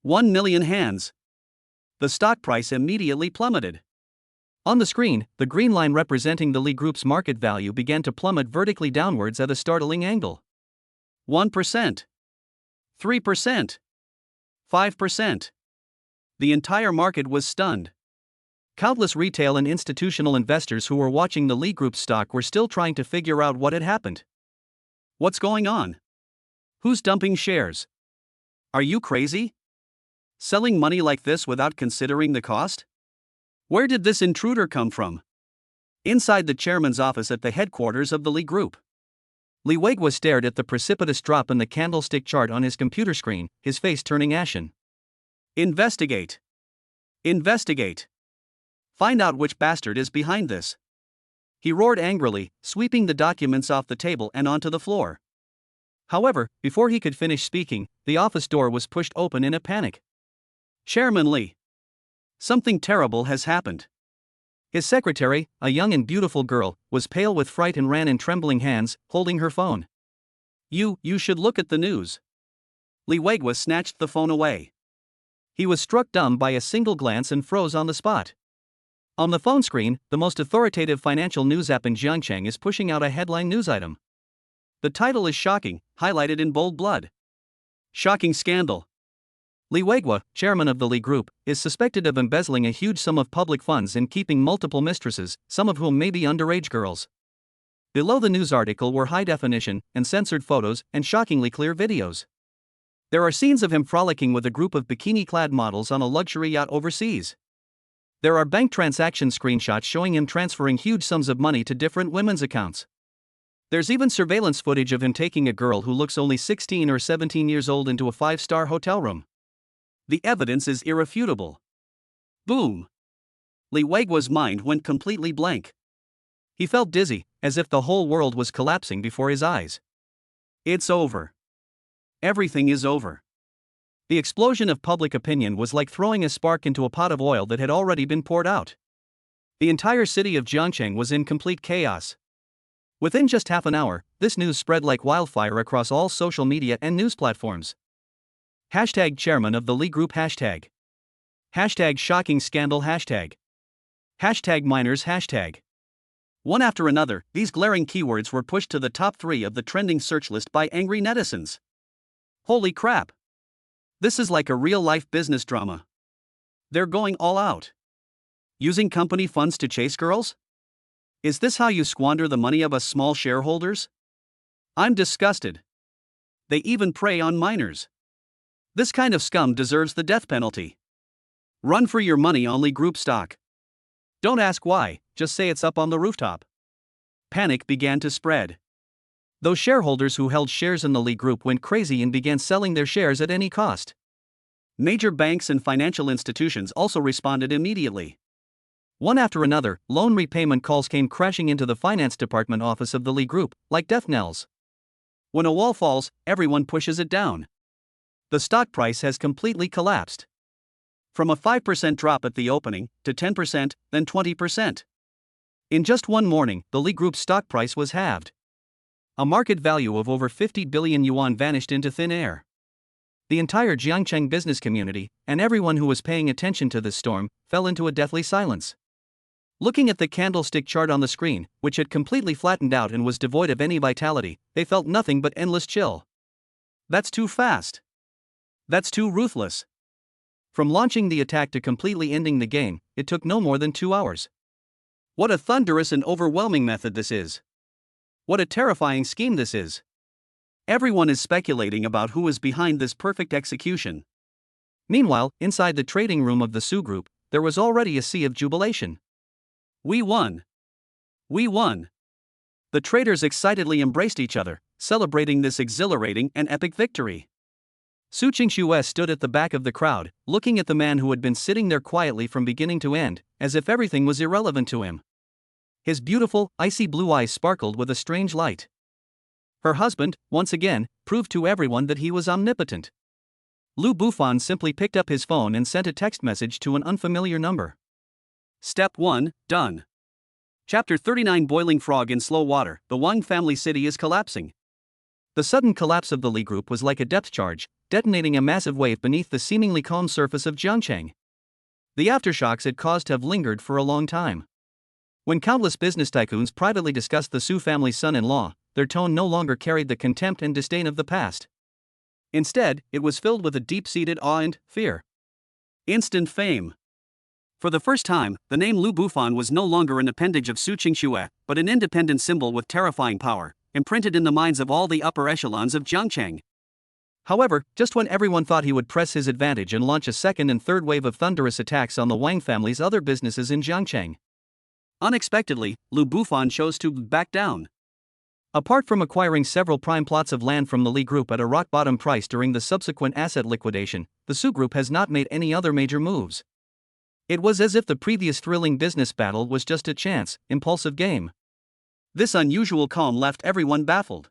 1 million hands. The stock price immediately plummeted. On the screen, the green line representing the Li Group's market value began to plummet vertically downwards at a startling angle. 1%. 3%. 5%. The entire market was stunned. Countless retail and institutional investors who were watching the Li Group's stock were still trying to figure out what had happened. What's going on? Who's dumping shares? Are you crazy? Selling money like this without considering the cost? Where did this intruder come from? Inside the chairman's office at the headquarters of the Li Group, Li Weiguo stared at the precipitous drop in the candlestick chart on his computer screen, his face turning ashen. Investigate. Investigate. Find out which bastard is behind this. He roared angrily, sweeping the documents off the table and onto the floor. However, before he could finish speaking, the office door was pushed open in a panic. Chairman Lee. Something terrible has happened. His secretary, a young and beautiful girl, was pale with fright and ran in trembling hands, holding her phone. You should look at the news. Lee Wegwa snatched the phone away. He was struck dumb by a single glance and froze on the spot. On the phone screen, the most authoritative financial news app in Jiangcheng is pushing out a headline news item. The title is shocking, highlighted in bold blood. Shocking scandal. Lee Wegwa, chairman of the Lee Group, is suspected of embezzling a huge sum of public funds and keeping multiple mistresses, some of whom may be underage girls. Below the news article were high-definition and censored photos and shockingly clear videos. There are scenes of him frolicking with a group of bikini-clad models on a luxury yacht overseas. There are bank transaction screenshots showing him transferring huge sums of money to different women's accounts. There's even surveillance footage of him taking a girl who looks only 16 or 17 years old into a 5-star hotel room. The evidence is irrefutable. Boom! Lee Wegwa's mind went completely blank. He felt dizzy, as if the whole world was collapsing before his eyes. It's over. Everything is over. The explosion of public opinion was like throwing a spark into a pot of oil that had already been poured out. The entire city of Jiangcheng was in complete chaos. Within just half an hour, this news spread like wildfire across all social media and news platforms. Hashtag chairman of the Lee Group hashtag. Hashtag shocking scandal hashtag. Hashtag minors hashtag. One after another, these glaring keywords were pushed to the top 3 of the trending search list by angry netizens. Holy crap! This is like a real-life business drama. They're going all out. Using company funds to chase girls? Is this how you squander the money of us small shareholders? I'm disgusted. They even prey on minors. This kind of scum deserves the death penalty. Run for your money on Lee Group stock. Don't ask why, just say it's up on the rooftop. Panic began to spread. Those shareholders who held shares in the Lee Group went crazy and began selling their shares at any cost. Major banks and financial institutions also responded immediately. One after another, loan repayment calls came crashing into the finance department office of the Lee Group, like death knells. When a wall falls, everyone pushes it down. The stock price has completely collapsed. From a 5% drop at the opening, to 10%, then 20%. In just one morning, the Lee Group's stock price was halved. A market value of over 50 billion yuan vanished into thin air. The entire Jiangcheng business community, and everyone who was paying attention to this storm, fell into a deathly silence. Looking at the candlestick chart on the screen, which had completely flattened out and was devoid of any vitality, they felt nothing but endless chill. That's too fast. That's too ruthless. From launching the attack to completely ending the game, it took no more than 2 hours. What a thunderous and overwhelming method this is. What a terrifying scheme this is. Everyone is speculating about who is behind this perfect execution. Meanwhile, inside the trading room of the Su Group, there was already a sea of jubilation. We won! We won! The traders excitedly embraced each other, celebrating this exhilarating and epic victory. Su Qingxue stood at the back of the crowd, looking at the man who had been sitting there quietly from beginning to end, as if everything was irrelevant to him. His beautiful, icy blue eyes sparkled with a strange light. Her husband, once again, proved to everyone that he was omnipotent. Lu Bufan simply picked up his phone and sent a text message to an unfamiliar number. Step 1, done. Chapter 39 Boiling frog in slow water, the Wang family city is collapsing. The sudden collapse of the Lee Group was like a depth charge, detonating a massive wave beneath the seemingly calm surface of Jiangcheng. The aftershocks it caused have lingered for a long time. When countless business tycoons privately discussed the Su family's son-in-law, their tone no longer carried the contempt and disdain of the past. Instead, it was filled with a deep-seated awe and fear. Instant fame. For the first time, the name Lu Bufan was no longer an appendage of Su Qingxue, but an independent symbol with terrifying power, imprinted in the minds of all the upper echelons of Jiangcheng. However, just when everyone thought he would press his advantage and launch a second and third wave of thunderous attacks on the Wang family's other businesses in Jiangcheng, unexpectedly, Lu Bufan chose to back down. Apart from acquiring several prime plots of land from the Lee Group at a rock-bottom price during the subsequent asset liquidation, the Su Group has not made any other major moves. It was as if the previous thrilling business battle was just a chance, impulsive game. This unusual calm left everyone baffled.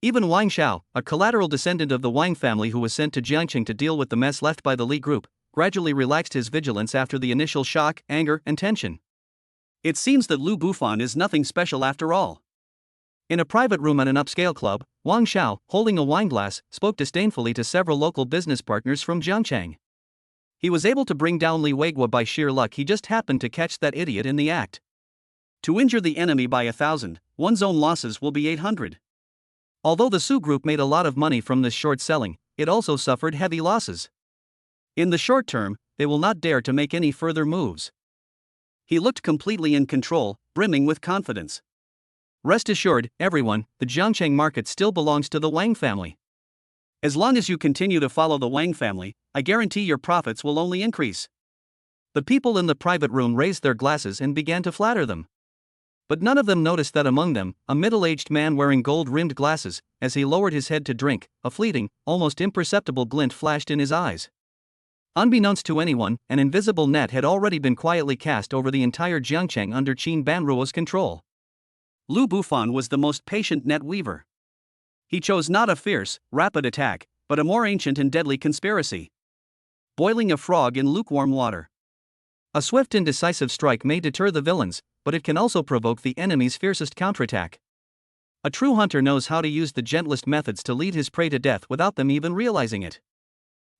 Even Wang Xiao, a collateral descendant of the Wang family who was sent to Jiangqing to deal with the mess left by the Li group, gradually relaxed his vigilance after the initial shock, anger, and tension. It seems that Lu Bufan is nothing special after all. In a private room at an upscale club, Wang Xiao, holding a wineglass, spoke disdainfully to several local business partners from Jiangchang. He was able to bring down Li Weiguo by sheer luck. He just happened to catch that idiot in the act. To injure the enemy by 1,000, one's own losses will be 800. Although the Su group made a lot of money from this short selling, it also suffered heavy losses. In the short term, they will not dare to make any further moves. He looked completely in control, brimming with confidence. Rest assured, everyone, the Jiangcheng market still belongs to the Wang family. As long as you continue to follow the Wang family, I guarantee your profits will only increase. The people in the private room raised their glasses and began to flatter them. But none of them noticed that among them, a middle-aged man wearing gold-rimmed glasses, as he lowered his head to drink, a fleeting, almost imperceptible glint flashed in his eyes. Unbeknownst to anyone, an invisible net had already been quietly cast over the entire Jiangcheng under Qin Banruo's control. Lu Bufan was the most patient net weaver. He chose not a fierce, rapid attack, but a more ancient and deadly conspiracy. Boiling a frog in lukewarm water. A swift and decisive strike may deter the villains, but it can also provoke the enemy's fiercest counterattack. A true hunter knows how to use the gentlest methods to lead his prey to death without them even realizing it.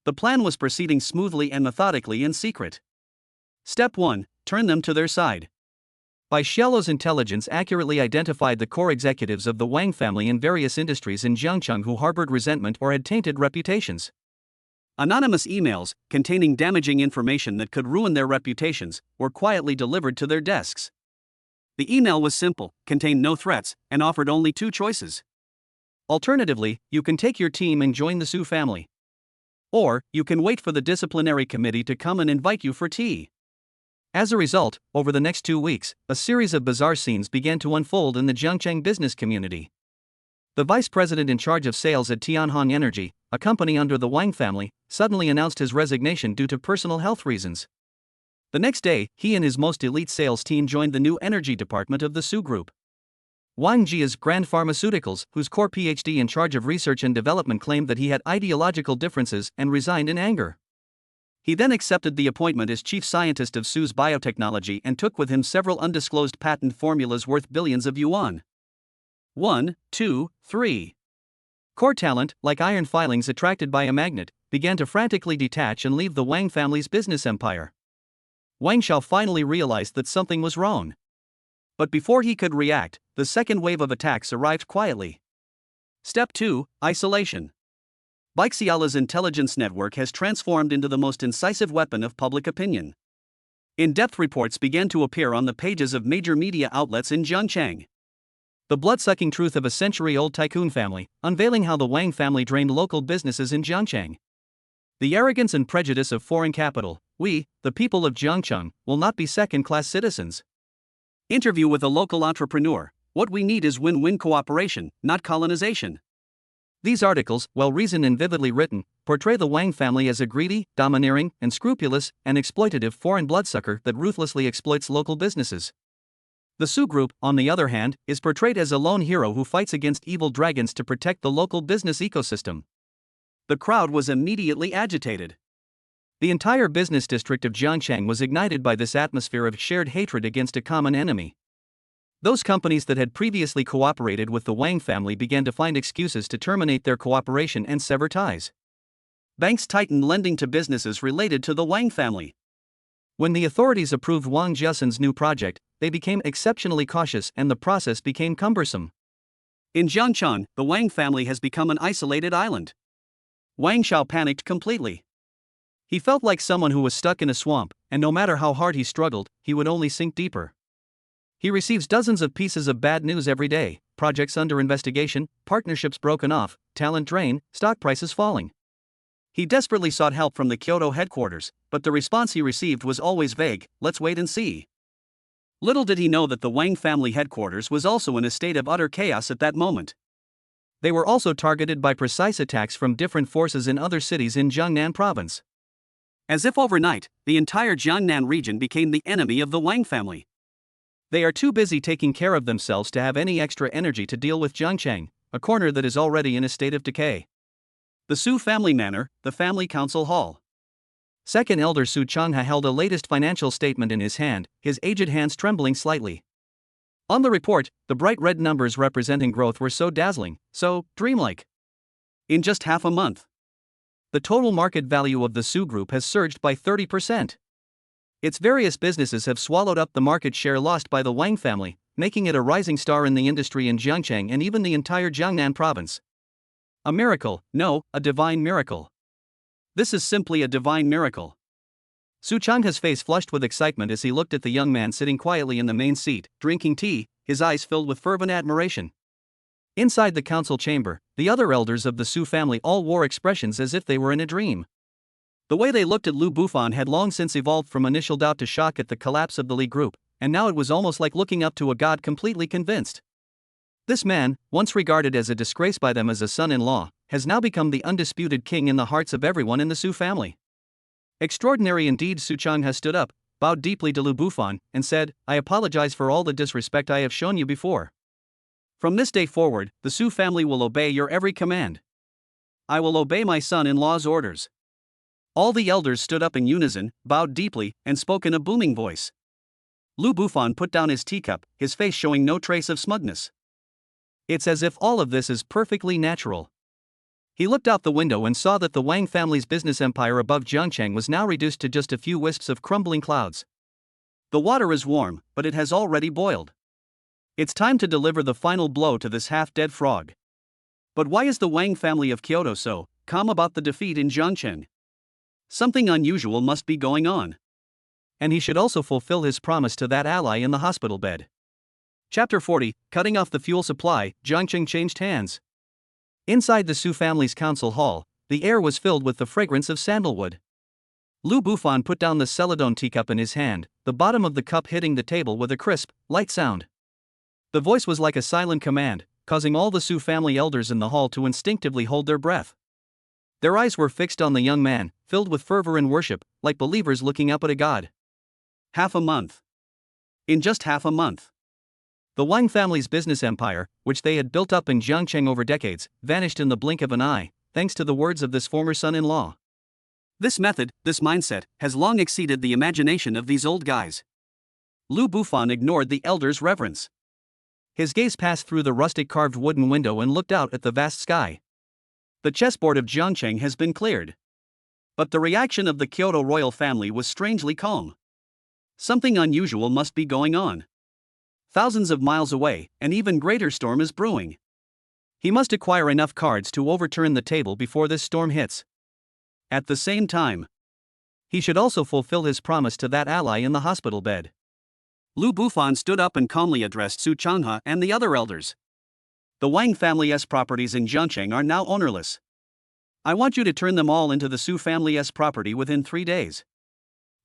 The plan was proceeding smoothly and methodically in secret. Step 1. Turn them to their side. Bai Xiaolo's intelligence accurately identified the core executives of the Wang family in various industries in Jiangcheng who harbored resentment or had tainted reputations. Anonymous emails, containing damaging information that could ruin their reputations, were quietly delivered to their desks. The email was simple, contained no threats, and offered only 2 choices. Alternatively, you can take your team and join the Su family. Or, you can wait for the disciplinary committee to come and invite you for tea. As a result, over the next 2 weeks, a series of bizarre scenes began to unfold in the Jiangcheng business community. The vice president in charge of sales at Tianhong Energy, a company under the Wang family, suddenly announced his resignation due to personal health reasons. The next day, he and his most elite sales team joined the new energy department of the Su group. Wang Jia's Grand Pharmaceuticals, whose core PhD in charge of research and development claimed that he had ideological differences and resigned in anger. He then accepted the appointment as chief scientist of Su's biotechnology and took with him several undisclosed patent formulas worth billions of yuan. 1, 2, 3. Core talent, like iron filings attracted by a magnet, began to frantically detach and leave the Wang family's business empire. Wang Xiao finally realized that something was wrong. But before he could react, the second wave of attacks arrived quietly. Step 2. Isolation. Baixiala's intelligence network has transformed into the most incisive weapon of public opinion. In-depth reports began to appear on the pages of major media outlets in Jiangcheng. The blood-sucking truth of a century-old tycoon family, unveiling how the Wang family drained local businesses in Jiangcheng. The arrogance and prejudice of foreign capital. We, the people of Jiangcheng, will not be second-class citizens. Interview with a local entrepreneur. What we need is win-win cooperation, not colonization. These articles, well-reasoned and vividly written, portray the Wang family as a greedy, domineering, and scrupulous, and exploitative foreign bloodsucker that ruthlessly exploits local businesses. The Su group, on the other hand, is portrayed as a lone hero who fights against evil dragons to protect the local business ecosystem. The crowd was immediately agitated. The entire business district of Jiangcheng was ignited by this atmosphere of shared hatred against a common enemy. Those companies that had previously cooperated with the Wang family began to find excuses to terminate their cooperation and sever ties. Banks tightened lending to businesses related to the Wang family. When the authorities approved Wang Jiasen's new project, they became exceptionally cautious and the process became cumbersome. In Jiangcheng, the Wang family has become an isolated island. Wang Xiao panicked completely. He felt like someone who was stuck in a swamp, and no matter how hard he struggled, he would only sink deeper. He receives dozens of pieces of bad news every day: projects under investigation, partnerships broken off, talent drain, stock prices falling. He desperately sought help from the Kyoto headquarters, but the response he received was always vague: let's wait and see. Little did he know that the Wang family headquarters was also in a state of utter chaos at that moment. They were also targeted by precise attacks from different forces in other cities in Jiangnan province. As if overnight, the entire Jiangnan region became the enemy of the Wang family. They are too busy taking care of themselves to have any extra energy to deal with Jiangcheng, a corner that is already in a state of decay. The Su family manor, the family council hall. Second elder Su Changha held a latest financial statement in his hand, his aged hands trembling slightly. On the report, the bright red numbers representing growth were so dazzling, so dreamlike. In just half a month, the total market value of the Su Group has surged by 30%. Its various businesses have swallowed up the market share lost by the Wang family, making it a rising star in the industry in Jiangcheng and even the entire Jiangnan province. A miracle, no, a divine miracle. This is simply a divine miracle. Su Changha's face flushed with excitement as he looked at the young man sitting quietly in the main seat, drinking tea, his eyes filled with fervent admiration. Inside the council chamber, the other elders of the Su family all wore expressions as if they were in a dream. The way they looked at Lu Bufan had long since evolved from initial doubt to shock at the collapse of the Li group, and now it was almost like looking up to a god completely convinced. This man, once regarded as a disgrace by them as a son-in-law, has now become the undisputed king in the hearts of everyone in the Su family. Extraordinary indeed. Su Changha stood up, bowed deeply to Lu Bufan, and said, "I apologize for all the disrespect I have shown you before. From this day forward, the Su family will obey your every command. I will obey my son-in-law's orders." All the elders stood up in unison, bowed deeply, and spoke in a booming voice. Lu Bufan put down his teacup, his face showing no trace of smugness. It's as if all of this is perfectly natural. He looked out the window and saw that the Wang family's business empire above Jiangcheng was now reduced to just a few wisps of crumbling clouds. The water is warm, but it has already boiled. It's time to deliver the final blow to this half-dead frog. But why is the Wang family of Kyoto so calm about the defeat in Jiangcheng? Something unusual must be going on. And he should also fulfill his promise to that ally in the hospital bed. Chapter 40, Cutting off the fuel supply. Jiangcheng changed hands. Inside the Su family's council hall, the air was filled with the fragrance of sandalwood. Lu Bufan put down the celadone teacup in his hand, the bottom of the cup hitting the table with a crisp, light sound. The voice was like a silent command, causing all the Su family elders in the hall to instinctively hold their breath. Their eyes were fixed on the young man, filled with fervor and worship, like believers looking up at a god. Half a month. In just half a month, the Wang family's business empire, which they had built up in Jiangcheng over decades, vanished in the blink of an eye, thanks to the words of this former son-in-law. This method, this mindset, has long exceeded the imagination of these old guys. Lu Bufan ignored the elders' reverence. His gaze passed through the rustic carved wooden window and looked out at the vast sky. The chessboard of Jiangcheng has been cleared. But the reaction of the Kyoto royal family was strangely calm. Something unusual must be going on. Thousands of miles away, an even greater storm is brewing. He must acquire enough cards to overturn the table before this storm hits. At the same time, he should also fulfill his promise to that ally in the hospital bed. Lu Bufan stood up and calmly addressed Su Changha and the other elders. The Wang family's properties in Jiangcheng are now ownerless. I want you to turn them all into the Su family's property within 3 days.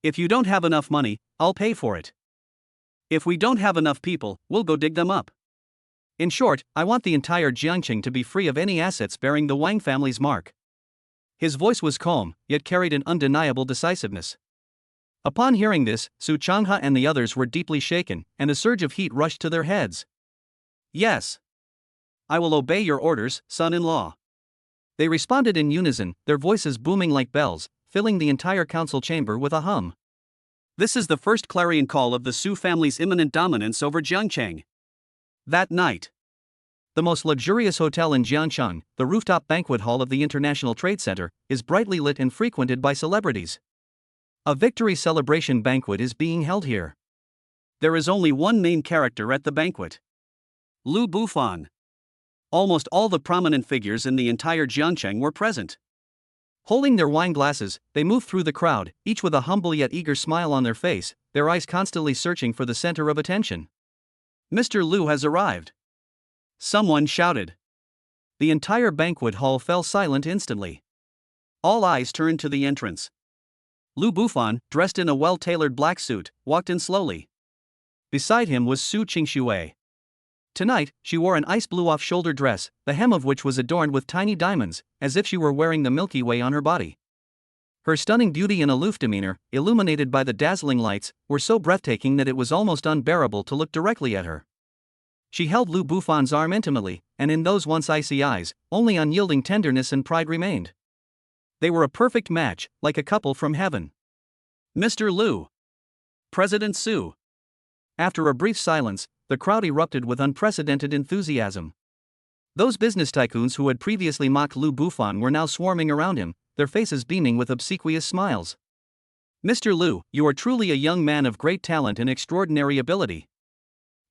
If you don't have enough money, I'll pay for it. If we don't have enough people, we'll go dig them up. In short, I want the entire Jiangcheng to be free of any assets bearing the Wang family's mark. His voice was calm, yet carried an undeniable decisiveness. Upon hearing this, Su Changha and the others were deeply shaken, and a surge of heat rushed to their heads. Yes. I will obey your orders, son-in-law. They responded in unison, their voices booming like bells, filling the entire council chamber with a hum. This is the first clarion call of the Su family's imminent dominance over Jiangcheng. That night, the most luxurious hotel in Jiangcheng, the rooftop banquet hall of the International Trade Center, is brightly lit and frequented by celebrities. A victory celebration banquet is being held here. There is only one main character at the banquet: Lu Bufan. Almost all the prominent figures in the entire Jiangcheng were present. Holding their wine glasses, they moved through the crowd, each with a humble yet eager smile on their face, their eyes constantly searching for the center of attention. Mr. Lu has arrived. Someone shouted. The entire banquet hall fell silent instantly. All eyes turned to the entrance. Lu Bufan, dressed in a well-tailored black suit, walked in slowly. Beside him was Su Qingxue. Tonight, she wore an ice blue off-shoulder dress, the hem of which was adorned with tiny diamonds, as if she were wearing the Milky Way on her body. Her stunning beauty and aloof demeanor, illuminated by the dazzling lights, were so breathtaking that it was almost unbearable to look directly at her. She held Lu Bufan's arm intimately, and in those once icy eyes, only unyielding tenderness and pride remained. They were a perfect match, like a couple from heaven. Mr. Lu. President Su. After a brief silence, the crowd erupted with unprecedented enthusiasm. Those business tycoons who had previously mocked Lu Bufan were now swarming around him, their faces beaming with obsequious smiles. Mr. Lu, you are truly a young man of great talent and extraordinary ability.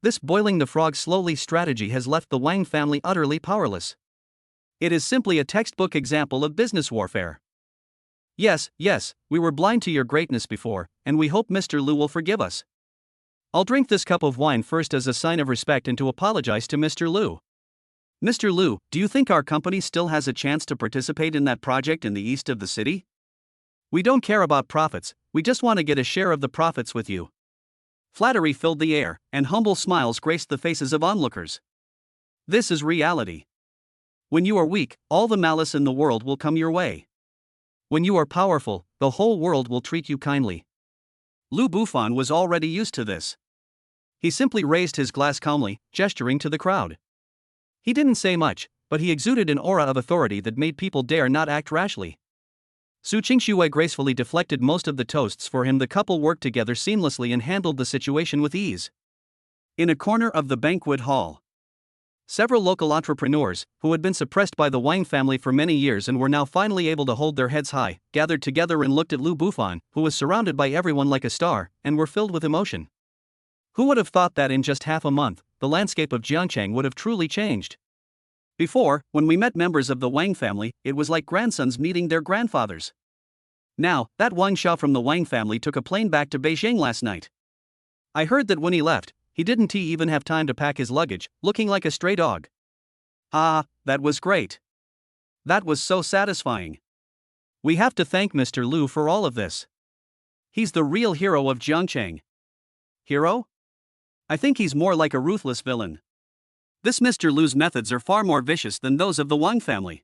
This boiling the frog slowly strategy has left the Wang family utterly powerless. It is simply a textbook example of business warfare. Yes, we were blind to your greatness before, and we hope Mr. Lu will forgive us. I'll drink this cup of wine first as a sign of respect and to apologize to Mr. Lu. Mr. Lu, do you think our company still has a chance to participate in that project in the east of the city? We don't care about profits, we just want to get a share of the profits with you. Flattery filled the air, and humble smiles graced the faces of onlookers. This is reality. When you are weak, all the malice in the world will come your way. When you are powerful, the whole world will treat you kindly. Lu Bufan was already used to this. He simply raised his glass calmly, gesturing to the crowd. He didn't say much, but he exuded an aura of authority that made people dare not act rashly. Su Qingxue gracefully deflected most of the toasts for him. The couple worked together seamlessly and handled the situation with ease. In a corner of the banquet hall, several local entrepreneurs, who had been suppressed by the Wang family for many years and were now finally able to hold their heads high, gathered together and looked at Lu Bufan, who was surrounded by everyone like a star, and were filled with emotion. Who would have thought that in just half a month, the landscape of Jiangcheng would have truly changed? Before, when we met members of the Wang family, it was like grandsons meeting their grandfathers. Now, that Wang Xiao from the Wang family took a plane back to Beijing last night. I heard that when he left, he didn't even have time to pack his luggage, looking like a stray dog. Ah, that was great. That was so satisfying. We have to thank Mr. Lu for all of this. He's the real hero of Jiangcheng. Hero? I think he's more like a ruthless villain. This Mr. Lu's methods are far more vicious than those of the Wang family.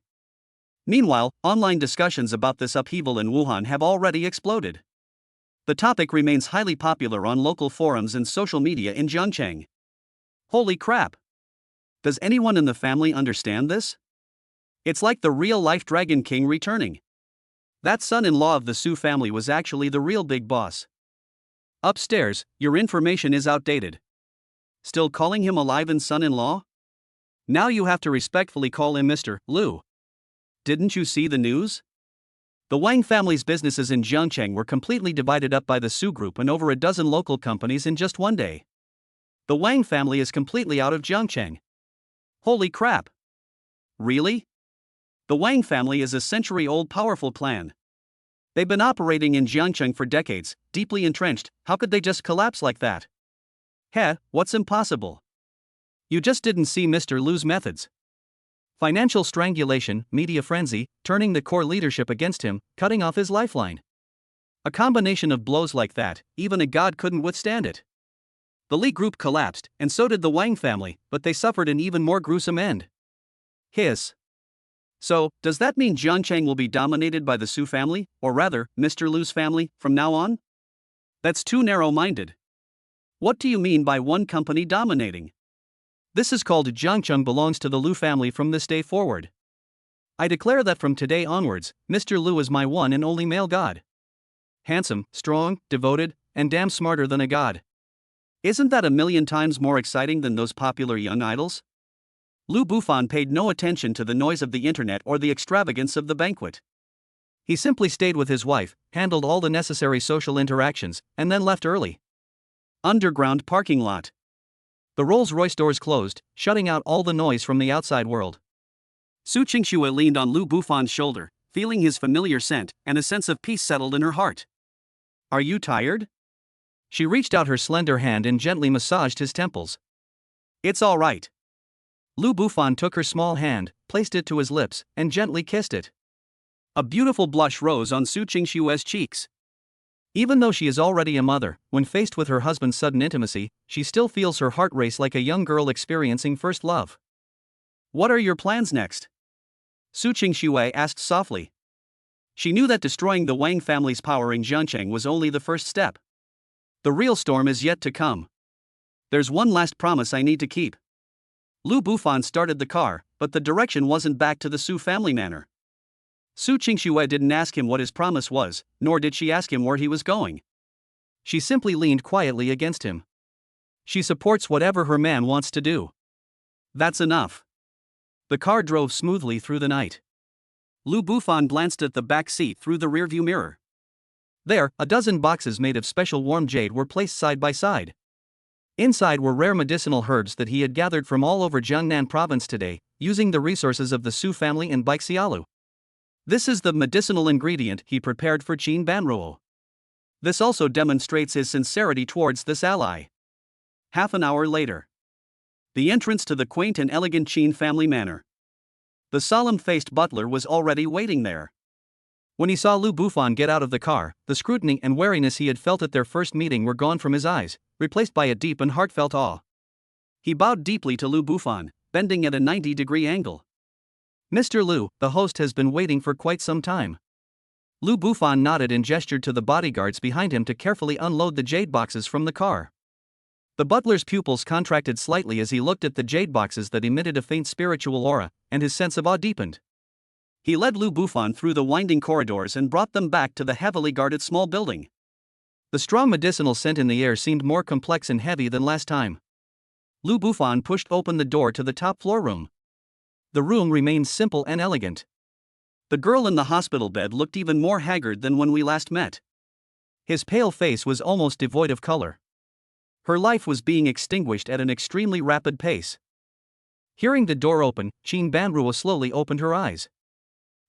Meanwhile, online discussions about this upheaval in Wuhan have already exploded. The topic remains highly popular on local forums and social media in Jiangcheng. Holy crap! Does anyone in the family understand this? It's like the real-life Dragon King returning. That son-in-law of the Su family was actually the real big boss. Upstairs, your information is outdated. Still calling him alive and son-in-law? Now you have to respectfully call him Mr. Lu. Didn't you see the news? The Wang family's businesses in Jiangcheng were completely divided up by the Su group and over a dozen local companies in just one day. The Wang family is completely out of Jiangcheng. Holy crap! Really? The Wang family is a century-old powerful clan. They've been operating in Jiangcheng for decades, deeply entrenched. How could they just collapse like that? What's impossible? You just didn't see Mr. Lu's methods. Financial strangulation, media frenzy, turning the core leadership against him, cutting off his lifeline. A combination of blows like that, even a god couldn't withstand it. The Li group collapsed, and so did the Wang family, but they suffered an even more gruesome end. Hiss. So, does that mean Jiangcheng will be dominated by the Su family, or rather, Mr. Lu's family, from now on? That's too narrow-minded. What do you mean by one company dominating? This is called Jiangcheng belongs to the Lu family from this day forward. I declare that from today onwards, Mr. Lu is my one and only male god. Handsome, strong, devoted, and damn smarter than a god. Isn't that a million times more exciting than those popular young idols? Lu Bufan paid no attention to the noise of the internet or the extravagance of the banquet. He simply stayed with his wife, handled all the necessary social interactions, and then left early. Underground parking lot. The Rolls-Royce doors closed, shutting out all the noise from the outside world. Su Qingxue leaned on Lu Bufan's shoulder, feeling his familiar scent, and a sense of peace settled in her heart. Are you tired? She reached out her slender hand and gently massaged his temples. It's all right. Lu Bufan took her small hand, placed it to his lips, and gently kissed it. A beautiful blush rose on Su Qingxue's cheeks. Even though she is already a mother, when faced with her husband's sudden intimacy, she still feels her heart race like a young girl experiencing first love. What are your plans next? Su Qingxue asked softly. She knew that destroying the Wang family's power in Jiangcheng was only the first step. The real storm is yet to come. There's one last promise I need to keep. Lu Bufan started the car, but the direction wasn't back to the Su family manor. Su Qingxue didn't ask him what his promise was, nor did she ask him where he was going. She simply leaned quietly against him. She supports whatever her man wants to do. That's enough. The car drove smoothly through the night. Lu Bufan glanced at the back seat through the rearview mirror. There, a dozen boxes made of special warm jade were placed side by side. Inside were rare medicinal herbs that he had gathered from all over Jiangnan province today, using the resources of the Su family and Baixialu. This is the medicinal ingredient he prepared for Qin Banruo. This also demonstrates his sincerity towards this ally. Half an hour later. The entrance to the quaint and elegant Qin family manor. The solemn-faced butler was already waiting there. When he saw Lu Bufan get out of the car, the scrutiny and wariness he had felt at their first meeting were gone from his eyes, replaced by a deep and heartfelt awe. He bowed deeply to Lu Bufan, bending at a 90-degree angle. "Mr. Lu, the host has been waiting for quite some time." Lu Bufan nodded and gestured to the bodyguards behind him to carefully unload the jade boxes from the car. The butler's pupils contracted slightly as he looked at the jade boxes that emitted a faint spiritual aura, and his sense of awe deepened. He led Lu Bufan through the winding corridors and brought them back to the heavily guarded small building. The strong medicinal scent in the air seemed more complex and heavy than last time. Lu Bufan pushed open the door to the top floor room. The room remained simple and elegant. The girl in the hospital bed looked even more haggard than when we last met. His pale face was almost devoid of color. Her life was being extinguished at an extremely rapid pace. Hearing the door open, Qin Banruo slowly opened her eyes.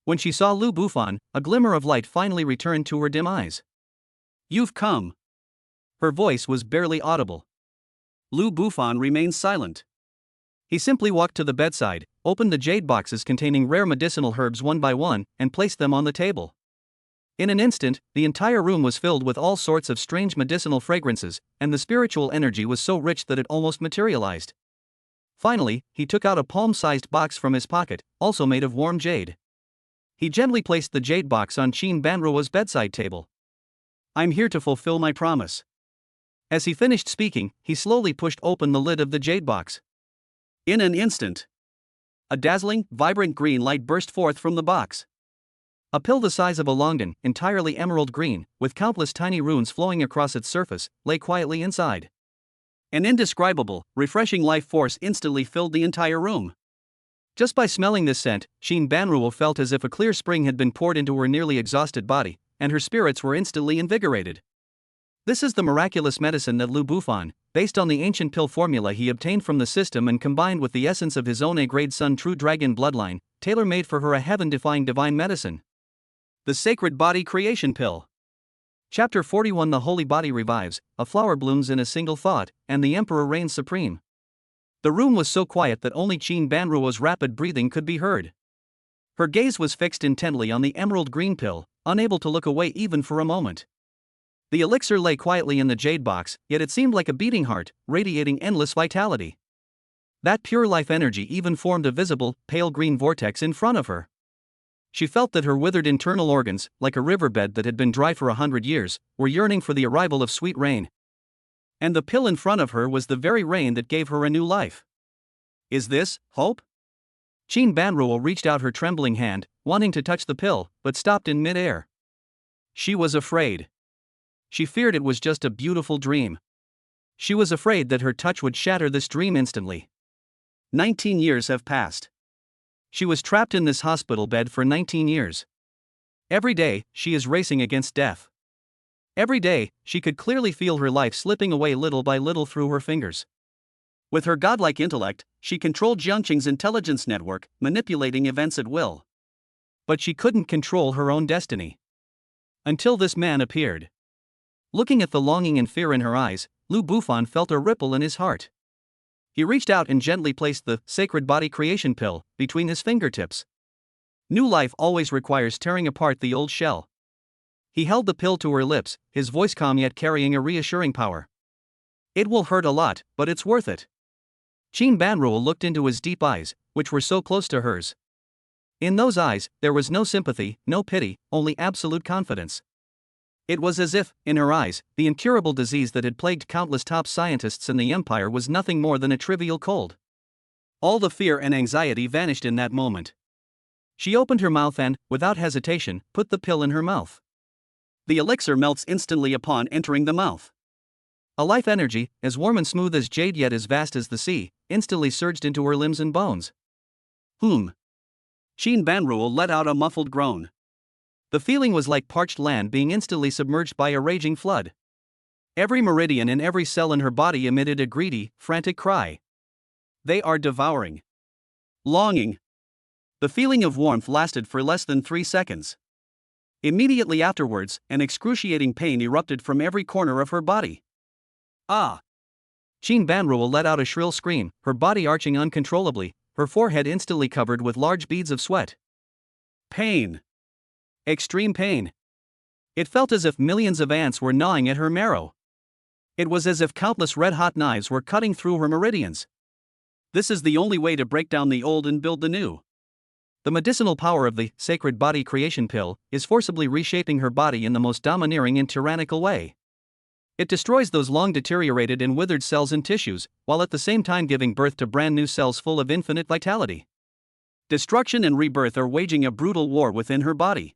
When she saw Lu Bufan, a glimmer of light finally returned to her dim eyes. "You've come." Her voice was barely audible. Lu Bufan remained silent. He simply walked to the bedside, opened the jade boxes containing rare medicinal herbs one by one, and placed them on the table. In an instant, the entire room was filled with all sorts of strange medicinal fragrances, and the spiritual energy was so rich that it almost materialized. Finally, he took out a palm-sized box from his pocket, also made of warm jade. He gently placed the jade box on Qin Banruo's bedside table. "I'm here to fulfill my promise." As he finished speaking, he slowly pushed open the lid of the jade box. In an instant, a dazzling, vibrant green light burst forth from the box. A pill the size of a longan, entirely emerald green, with countless tiny runes flowing across its surface, lay quietly inside. An indescribable, refreshing life force instantly filled the entire room. Just by smelling this scent, Qin Banruo felt as if a clear spring had been poured into her nearly exhausted body, and her spirits were instantly invigorated. This is the miraculous medicine that Lu Bufan, based on the ancient pill formula he obtained from the system and combined with the essence of his own A-grade Sun True Dragon bloodline, tailor-made for her a heaven-defying divine medicine. The Sacred Body Creation Pill. Chapter 41. The Holy Body revives, a flower blooms in a single thought, and the Emperor reigns supreme. The room was so quiet that only Qin Banruo's rapid breathing could be heard. Her gaze was fixed intently on the emerald green pill, unable to look away even for a moment. The elixir lay quietly in the jade box, yet it seemed like a beating heart, radiating endless vitality. That pure life energy even formed a visible, pale green vortex in front of her. She felt that her withered internal organs, like a riverbed that had been dry for 100 years, were yearning for the arrival of sweet rain. And the pill in front of her was the very rain that gave her a new life. Is this hope? Qin Banruo reached out her trembling hand, wanting to touch the pill, but stopped in mid-air. She was afraid. She feared it was just a beautiful dream. She was afraid that her touch would shatter this dream instantly. 19 years have passed. She was trapped in this hospital bed for 19 years. Every day, she is racing against death. Every day, she could clearly feel her life slipping away little by little through her fingers. With her godlike intellect, she controlled Jiangqing's intelligence network, manipulating events at will. But she couldn't control her own destiny. Until this man appeared. Looking at the longing and fear in her eyes, Lu Bufan felt a ripple in his heart. He reached out and gently placed the Sacred Body Creation Pill between his fingertips. New life always requires tearing apart the old shell. He held the pill to her lips, his voice calm yet carrying a reassuring power. "It will hurt a lot, but it's worth it." Qin Banruo looked into his deep eyes, which were so close to hers. In those eyes, there was no sympathy, no pity, only absolute confidence. It was as if, in her eyes, the incurable disease that had plagued countless top scientists in the empire was nothing more than a trivial cold. All the fear and anxiety vanished in that moment. She opened her mouth and, without hesitation, put the pill in her mouth. The elixir melts instantly upon entering the mouth. A life energy, as warm and smooth as jade yet as vast as the sea, instantly surged into her limbs and bones. Sheen Banruel let out a muffled groan. The feeling was like parched land being instantly submerged by a raging flood. Every meridian in every cell in her body emitted a greedy, frantic cry. They are devouring. Longing. The feeling of warmth lasted for less than 3 seconds. Immediately afterwards, an excruciating pain erupted from every corner of her body. Ah! Sheen Banruel let out a shrill scream, her body arching uncontrollably, her forehead instantly covered with large beads of sweat. Pain. Extreme pain. It felt as if millions of ants were gnawing at her marrow. It was as if countless red-hot knives were cutting through her meridians. This is the only way to break down the old and build the new. The medicinal power of the sacred body creation pill is forcibly reshaping her body in the most domineering and tyrannical way. It destroys those long deteriorated and withered cells and tissues, while at the same time giving birth to brand new cells full of infinite vitality. Destruction and rebirth are waging a brutal war within her body.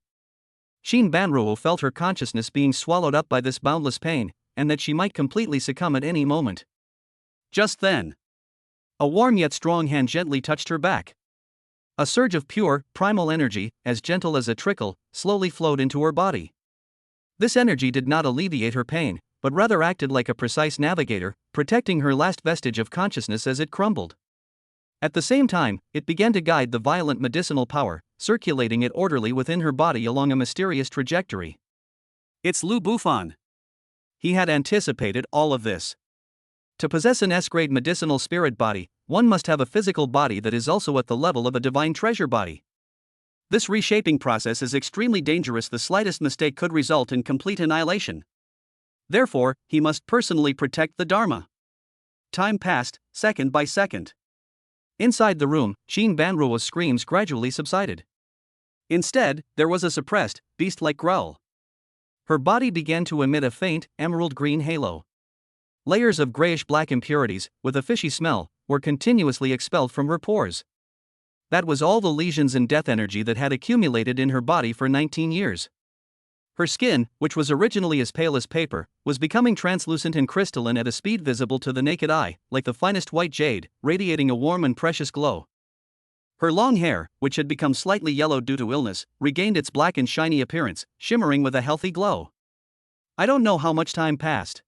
Sheen Banruel felt her consciousness being swallowed up by this boundless pain, and that she might completely succumb at any moment. Just then, a warm yet strong hand gently touched her back. A surge of pure, primal energy, as gentle as a trickle, slowly flowed into her body. This energy did not alleviate her pain, but rather acted like a precise navigator, protecting her last vestige of consciousness as it crumbled. At the same time, it began to guide the violent medicinal power, circulating it orderly within her body along a mysterious trajectory. It's Lu Bufan. He had anticipated all of this. To possess an S-grade medicinal spirit body, one must have a physical body that is also at the level of a divine treasure body. This reshaping process is extremely dangerous. The slightest mistake could result in complete annihilation. Therefore, he must personally protect the Dharma. Time passed, second by second. Inside the room, Sheen Banruel's screams gradually subsided. Instead, there was a suppressed, beast-like growl. Her body began to emit a faint, emerald-green halo. Layers of grayish-black impurities, with a fishy smell, were continuously expelled from her pores. That was all the lesions and death energy that had accumulated in her body for 19 years. Her skin, which was originally as pale as paper, was becoming translucent and crystalline at a speed visible to the naked eye, like the finest white jade, radiating a warm and precious glow. Her long hair, which had become slightly yellowed due to illness, regained its black and shiny appearance, shimmering with a healthy glow. I don't know how much time passed.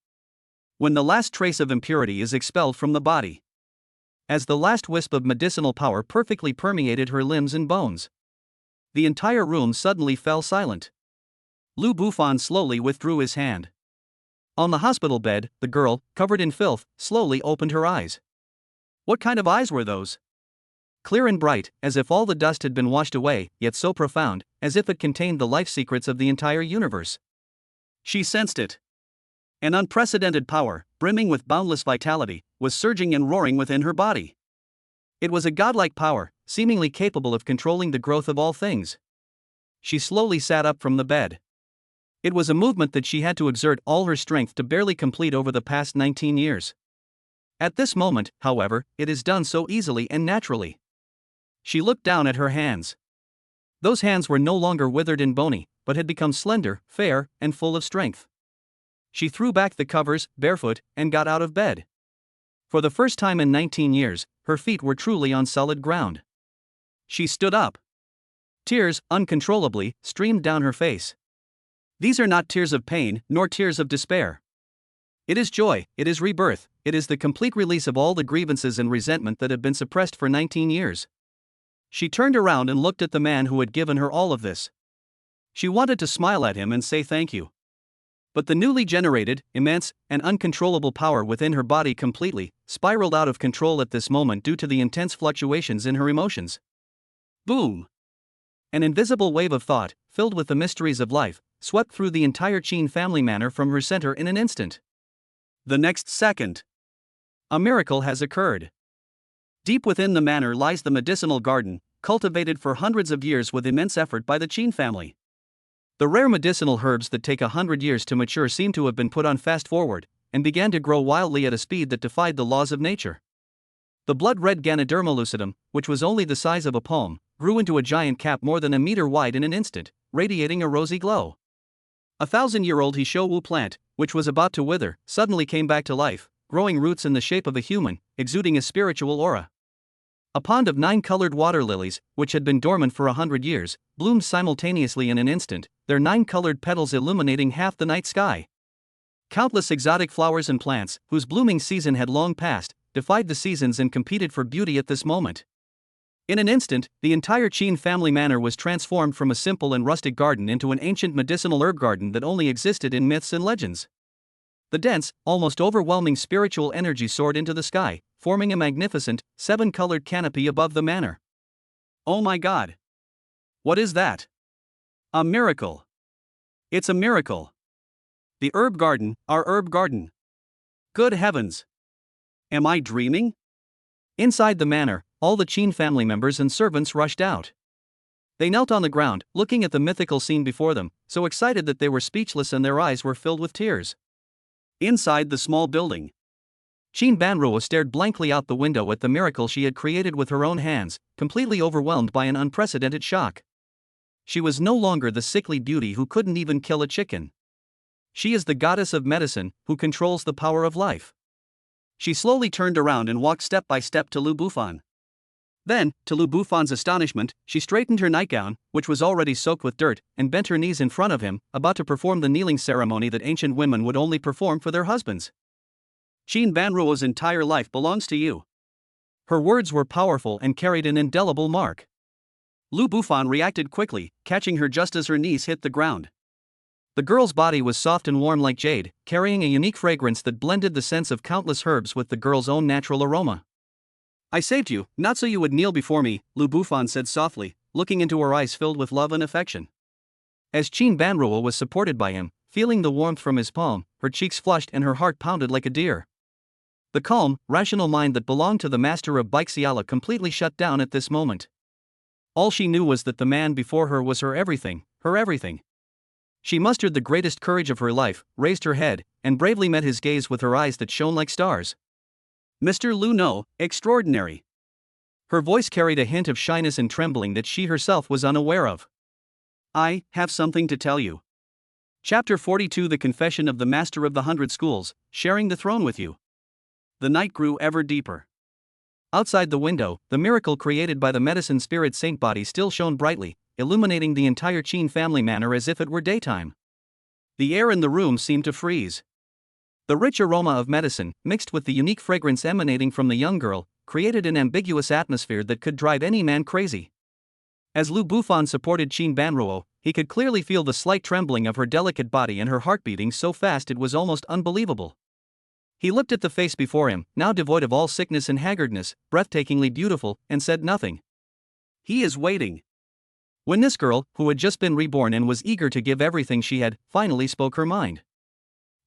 When the last trace of impurity is expelled from the body. As the last wisp of medicinal power perfectly permeated her limbs and bones. The entire room suddenly fell silent. Lu Bufan slowly withdrew his hand. On the hospital bed, the girl, covered in filth, slowly opened her eyes. What kind of eyes were those? Clear and bright, as if all the dust had been washed away, yet so profound, as if it contained the life secrets of the entire universe. She sensed it. An unprecedented power, brimming with boundless vitality, was surging and roaring within her body. It was a godlike power, seemingly capable of controlling the growth of all things. She slowly sat up from the bed. It was a movement that she had to exert all her strength to barely complete over the past 19 years. At this moment, however, it is done so easily and naturally. She looked down at her hands. Those hands were no longer withered and bony, but had become slender, fair, and full of strength. She threw back the covers, barefoot, and got out of bed. For the first time in 19 years, her feet were truly on solid ground. She stood up. Tears, uncontrollably, streamed down her face. These are not tears of pain, nor tears of despair. It is joy, it is rebirth, it is the complete release of all the grievances and resentment that have been suppressed for 19 years. She turned around and looked at the man who had given her all of this. She wanted to smile at him and say thank you. But the newly generated, immense, and uncontrollable power within her body completely spiraled out of control at this moment due to the intense fluctuations in her emotions. Boom! An invisible wave of thought, filled with the mysteries of life, swept through the entire Sheen family manor from her center in an instant. The next second, a miracle has occurred. Deep within the manor lies the medicinal garden, cultivated for hundreds of years with immense effort by the Sheen family. The rare medicinal herbs that take 100 years to mature seem to have been put on fast forward, and began to grow wildly at a speed that defied the laws of nature. The blood-red Ganoderma lucidum, which was only the size of a palm, grew into a giant cap more than a meter wide in an instant, radiating a rosy glow. A 1,000-year-old Hishowu plant, which was about to wither, suddenly came back to life, growing roots in the shape of a human, exuding a spiritual aura. A pond of 9 colored water lilies, which had been dormant for 100 years, bloomed simultaneously in an instant, their 9 colored petals illuminating half the night sky. Countless exotic flowers and plants, whose blooming season had long passed, defied the seasons and competed for beauty at this moment. In an instant, the entire Qin family manor was transformed from a simple and rustic garden into an ancient medicinal herb garden that only existed in myths and legends. The dense, almost overwhelming spiritual energy soared into the sky, forming a magnificent, 7-colored canopy above the manor. Oh my God! What is that? A miracle! It's a miracle! The herb garden, our herb garden! Good heavens! Am I dreaming? Inside the manor, all the Qin family members and servants rushed out. They knelt on the ground, looking at the mythical scene before them, so excited that they were speechless and their eyes were filled with tears. Inside the small building, Qin Banruo stared blankly out the window at the miracle she had created with her own hands, completely overwhelmed by an unprecedented shock. She was no longer the sickly beauty who couldn't even kill a chicken. She is the goddess of medicine, who controls the power of life. She slowly turned around and walked step by step to Lu Bufan. Then, to Lu Bufan's astonishment, she straightened her nightgown, which was already soaked with dirt, and bent her knees in front of him, about to perform the kneeling ceremony that ancient women would only perform for their husbands. Qin Banruo's entire life belongs to you. Her words were powerful and carried an indelible mark. Lu Bufan reacted quickly, catching her just as her knees hit the ground. The girl's body was soft and warm like jade, carrying a unique fragrance that blended the scents of countless herbs with the girl's own natural aroma. I saved you, not so you would kneel before me, Lu Bufan said softly, looking into her eyes filled with love and affection. As Qin Banruo was supported by him, feeling the warmth from his palm, her cheeks flushed and her heart pounded like a deer. The calm, rational mind that belonged to the master of Baixiala completely shut down at this moment. All she knew was that the man before her was her everything, her everything. She mustered the greatest courage of her life, raised her head, and bravely met his gaze with her eyes that shone like stars. Mr. Lu No, extraordinary. Her voice carried a hint of shyness and trembling that she herself was unaware of. I have something to tell you. Chapter 42 The Confession of the Master of the 100 Schools, sharing the throne with you. The night grew ever deeper. Outside the window, the miracle created by the medicine spirit saint body still shone brightly, illuminating the entire Qin family manor as if it were daytime. The air in the room seemed to freeze. The rich aroma of medicine, mixed with the unique fragrance emanating from the young girl, created an ambiguous atmosphere that could drive any man crazy. As Lu Bufan supported Qin Banruo, he could clearly feel the slight trembling of her delicate body and her heart beating so fast it was almost unbelievable. He looked at the face before him, now devoid of all sickness and haggardness, breathtakingly beautiful, and said nothing. He is waiting. When this girl, who had just been reborn and was eager to give everything she had, finally spoke her mind.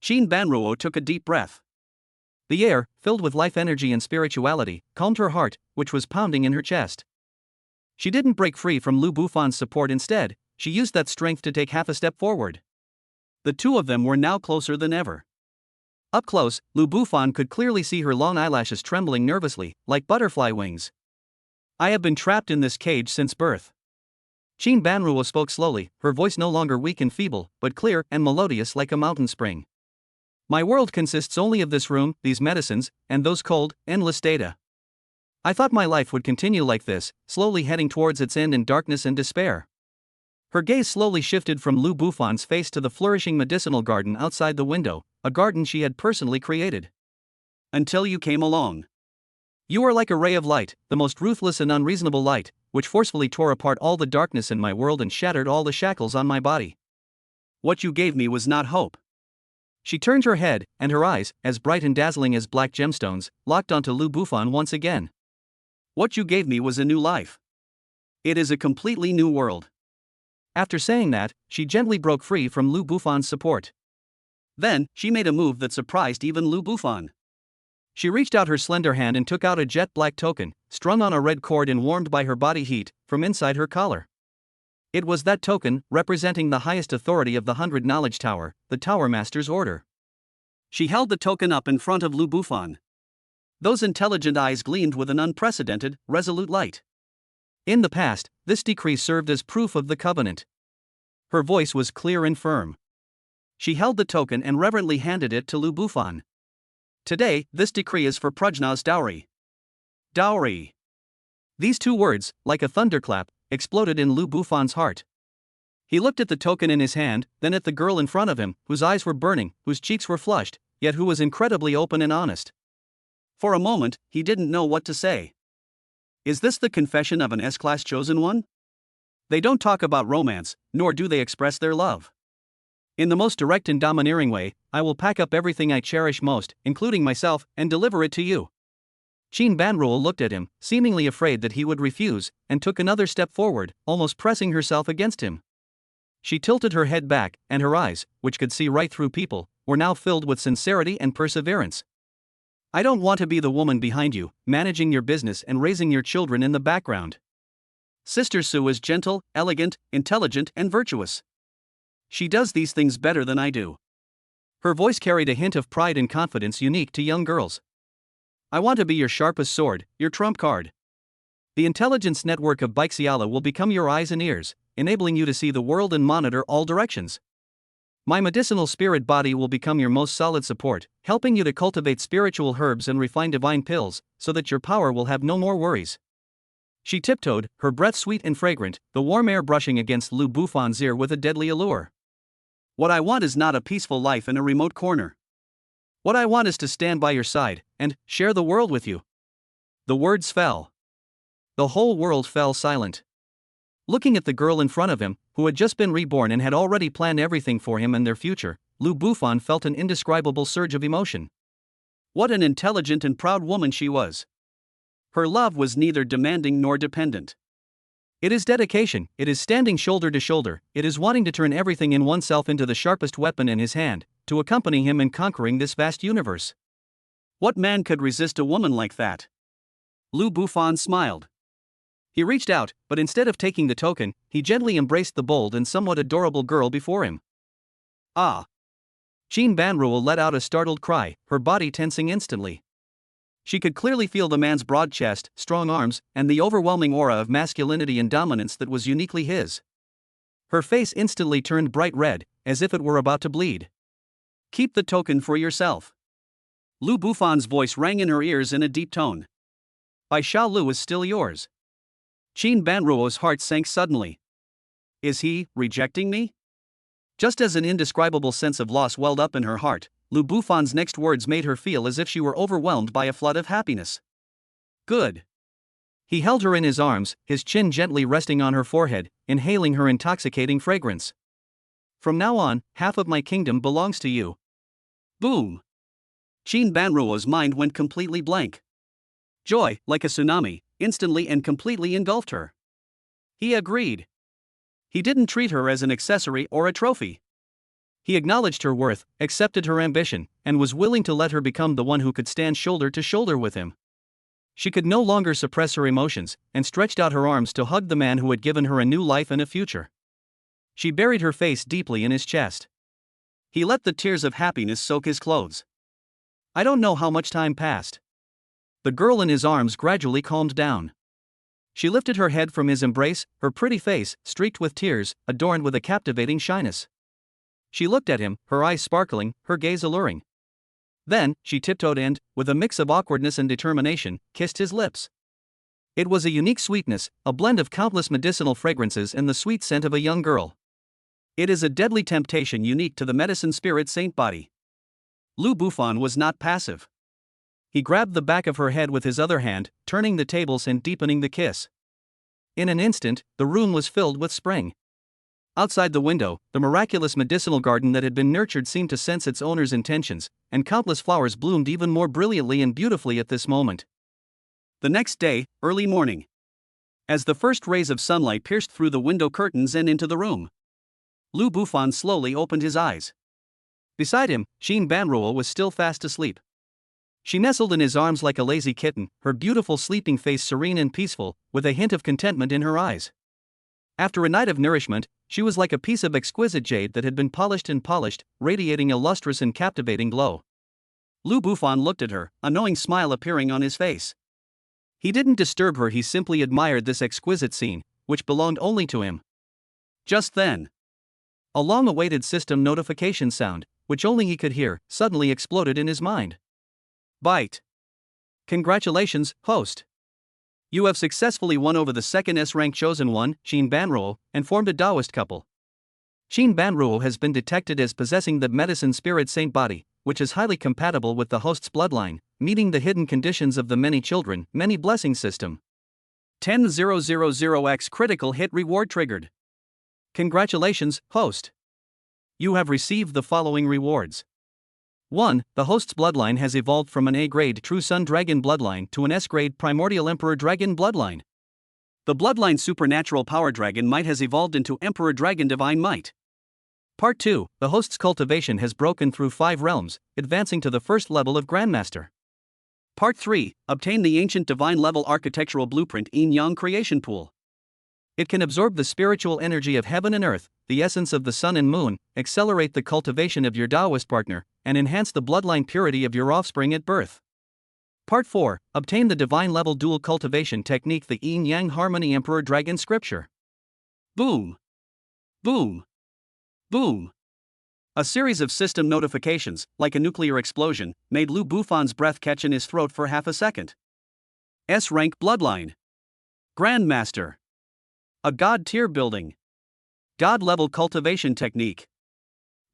Qin Banruo took a deep breath. The air, filled with life energy and spirituality, calmed her heart, which was pounding in her chest. She didn't break free from Lu Bufan's support. Instead, she used that strength to take half a step forward. The two of them were now closer than ever. Up close, Lu Bufan could clearly see her long eyelashes trembling nervously, like butterfly wings. I have been trapped in this cage since birth. Qin Banruo spoke slowly, her voice no longer weak and feeble, but clear and melodious like a mountain spring. My world consists only of this room, these medicines, and those cold, endless data. I thought my life would continue like this, slowly heading towards its end in darkness and despair. Her gaze slowly shifted from Lu Bufan's face to the flourishing medicinal garden outside the window, a garden she had personally created. Until you came along. You are like a ray of light, the most ruthless and unreasonable light, which forcefully tore apart all the darkness in my world and shattered all the shackles on my body. What you gave me was not hope. She turned her head, and her eyes, as bright and dazzling as black gemstones, locked onto Lu Bufan once again. What you gave me was a new life. It is a completely new world. After saying that, she gently broke free from Lu Bufan's support. Then, she made a move that surprised even Lu Bufan. She reached out her slender hand and took out a jet black token, strung on a red cord and warmed by her body heat, from inside her collar. It was that token, representing the highest authority of the 100 Knowledge Tower, the Tower Master's order. She held the token up in front of Lu Bufan. Those intelligent eyes gleamed with an unprecedented, resolute light. In the past, this decree served as proof of the covenant. Her voice was clear and firm. She held the token and reverently handed it to Lu Bufan. Today, this decree is for Prajna's dowry. Dowry. These two words, like a thunderclap, exploded in Lu Bufan's heart. He looked at the token in his hand, then at the girl in front of him, whose eyes were burning, whose cheeks were flushed, yet who was incredibly open and honest. For a moment, he didn't know what to say. Is this the confession of an S-class chosen one? They don't talk about romance, nor do they express their love. In the most direct and domineering way, I will pack up everything I cherish most, including myself, and deliver it to you. Qin Banruo looked at him, seemingly afraid that he would refuse, and took another step forward, almost pressing herself against him. She tilted her head back, and her eyes, which could see right through people, were now filled with sincerity and perseverance. I don't want to be the woman behind you, managing your business and raising your children in the background. Sister Su is gentle, elegant, intelligent, and virtuous. She does these things better than I do. Her voice carried a hint of pride and confidence unique to young girls. I want to be your sharpest sword, your trump card. The intelligence network of Baixiala will become your eyes and ears, enabling you to see the world and monitor all directions. My medicinal spirit body will become your most solid support, helping you to cultivate spiritual herbs and refine divine pills, so that your power will have no more worries. She tiptoed, her breath sweet and fragrant, the warm air brushing against Lu Bufan's ear with a deadly allure. What I want is not a peaceful life in a remote corner. What I want is to stand by your side, and share the world with you. The words fell. The whole world fell silent. Looking at the girl in front of him, who had just been reborn and had already planned everything for him and their future, Lu Bufan felt an indescribable surge of emotion. What an intelligent and proud woman she was. Her love was neither demanding nor dependent. It is dedication, it is standing shoulder to shoulder, it is wanting to turn everything in oneself into the sharpest weapon in his hand, to accompany him in conquering this vast universe. What man could resist a woman like that? Lu Bufan smiled. He reached out, but instead of taking the token, he gently embraced the bold and somewhat adorable girl before him. Ah! Qin Banruo let out a startled cry, her body tensing instantly. She could clearly feel the man's broad chest, strong arms, and the overwhelming aura of masculinity and dominance that was uniquely his. Her face instantly turned bright red, as if it were about to bleed. Keep the token for yourself. Lu Bufan's voice rang in her ears in a deep tone. Bai Lu is still yours. Qin Banruo's heart sank suddenly. Is he rejecting me? Just as an indescribable sense of loss welled up in her heart, Lu Bufan's next words made her feel as if she were overwhelmed by a flood of happiness. Good. He held her in his arms, his chin gently resting on her forehead, inhaling her intoxicating fragrance. From now on, half of my kingdom belongs to you. Boom! Qin Banruo's mind went completely blank. Joy, like a tsunami, instantly and completely engulfed her. He agreed. He didn't treat her as an accessory or a trophy. He acknowledged her worth, accepted her ambition, and was willing to let her become the one who could stand shoulder to shoulder with him. She could no longer suppress her emotions, and stretched out her arms to hug the man who had given her a new life and a future. She buried her face deeply in his chest. He let the tears of happiness soak his clothes. I don't know how much time passed. The girl in his arms gradually calmed down. She lifted her head from his embrace, her pretty face, streaked with tears, adorned with a captivating shyness. She looked at him, her eyes sparkling, her gaze alluring. Then, she tiptoed and, with a mix of awkwardness and determination, kissed his lips. It was a unique sweetness, a blend of countless medicinal fragrances and the sweet scent of a young girl. It is a deadly temptation unique to the medicine spirit saint body. Lu Bufan was not passive. He grabbed the back of her head with his other hand, turning the tables and deepening the kiss. In an instant, the room was filled with spring. Outside the window, the miraculous medicinal garden that had been nurtured seemed to sense its owner's intentions, and countless flowers bloomed even more brilliantly and beautifully at this moment. The next day, early morning. As the first rays of sunlight pierced through the window curtains and into the room, Lu Bufan slowly opened his eyes. Beside him, Qin Banruo was still fast asleep. She nestled in his arms like a lazy kitten, her beautiful sleeping face serene and peaceful, with a hint of contentment in her eyes. After a night of nourishment, she was like a piece of exquisite jade that had been polished and polished, radiating a lustrous and captivating glow. Lu Bufan looked at her, a knowing smile appearing on his face. He didn't disturb her, he simply admired this exquisite scene, which belonged only to him. Just then, a long-awaited system notification sound, which only he could hear, suddenly exploded in his mind. Byte. Congratulations, host. You have successfully won over the second S-rank chosen one, Qin Banruo, and formed a Taoist couple. Qin Banruo has been detected as possessing the medicine spirit saint body, which is highly compatible with the host's bloodline, meeting the hidden conditions of the many children, many blessing system. 10,000x critical hit reward triggered. Congratulations, host. You have received the following rewards. 1. The host's bloodline has evolved from an A-grade True Sun Dragon bloodline to an S-grade Primordial Emperor Dragon bloodline. The bloodline supernatural power dragon might has evolved into Emperor Dragon Divine Might. Part 2. The host's cultivation has broken through 5 realms, advancing to the first level of Grandmaster. Part 3. Obtain the ancient divine level architectural blueprint Yin Yang creation pool. It can absorb the spiritual energy of heaven and earth, the essence of the sun and moon, accelerate the cultivation of your Taoist partner, and enhance the bloodline purity of your offspring at birth. Part 4. Obtain the divine level dual cultivation technique, the Yin Yang Harmony Emperor Dragon Scripture. Boom. Boom. Boom. A series of system notifications, like a nuclear explosion, made Lu Bufan's breath catch in his throat for half a second. S-rank bloodline. Grandmaster. A god tier building. God level cultivation technique.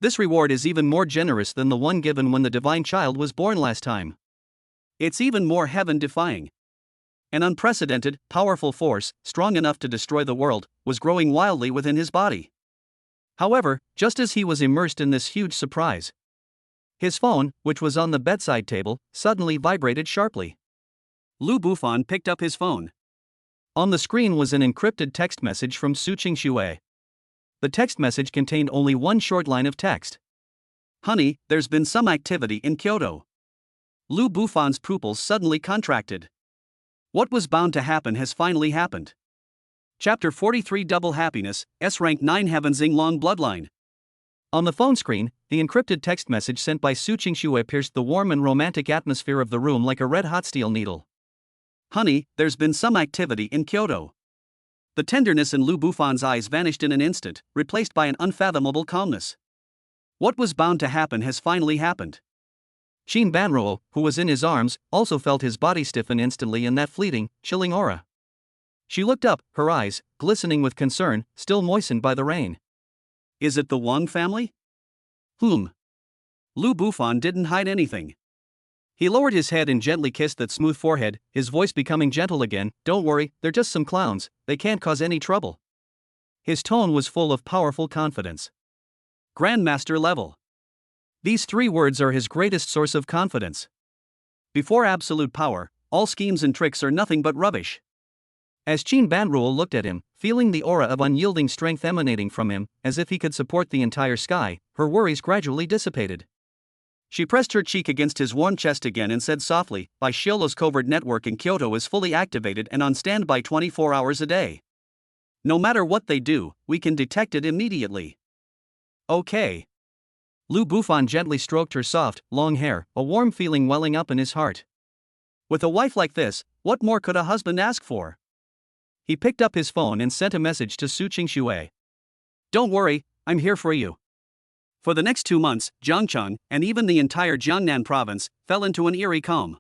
This reward is even more generous than the one given when the divine child was born last time. It's even more heaven-defying. An unprecedented, powerful force, strong enough to destroy the world, was growing wildly within his body. However, just as he was immersed in this huge surprise, his phone, which was on the bedside table, suddenly vibrated sharply. Lu Bufan picked up his phone. On the screen was an encrypted text message from Su Qingxue. The text message contained only one short line of text. Honey, there's been some activity in Kyoto. Lu Bufan's pupils suddenly contracted. What was bound to happen has finally happened. Chapter 43 Double Happiness, S-Rank 9 Heaven Xinglong Bloodline. On the phone screen, the encrypted text message sent by Su Qingxue pierced the warm and romantic atmosphere of the room like a red-hot steel needle. Honey, there's been some activity in Kyoto. The tenderness in Lu Bufan's eyes vanished in an instant, replaced by an unfathomable calmness. What was bound to happen has finally happened. Qin Banruo, who was in his arms, also felt his body stiffen instantly in that fleeting, chilling aura. She looked up, her eyes, glistening with concern, still moistened by the rain. Is it the Wang family? Lu Bufan didn't hide anything. He lowered his head and gently kissed that smooth forehead, his voice becoming gentle again. Don't worry, they're just some clowns, they can't cause any trouble. His tone was full of powerful confidence. Grandmaster level. These 3 words are his greatest source of confidence. Before absolute power, all schemes and tricks are nothing but rubbish. As Qin Banruo looked at him, feeling the aura of unyielding strength emanating from him, as if he could support the entire sky, her worries gradually dissipated. She pressed her cheek against his warm chest again and said softly, By Shiolo's covert network in Kyoto is fully activated and on standby 24 hours a day. No matter what they do, we can detect it immediately. Okay. Lu Bufan gently stroked her soft, long hair, a warm feeling welling up in his heart. With a wife like this, what more could a husband ask for? He picked up his phone and sent a message to Su Qingxue. Don't worry, I'm here for you. For the next 2 months, Jiangcheng, and even the entire Jiangnan province, fell into an eerie calm.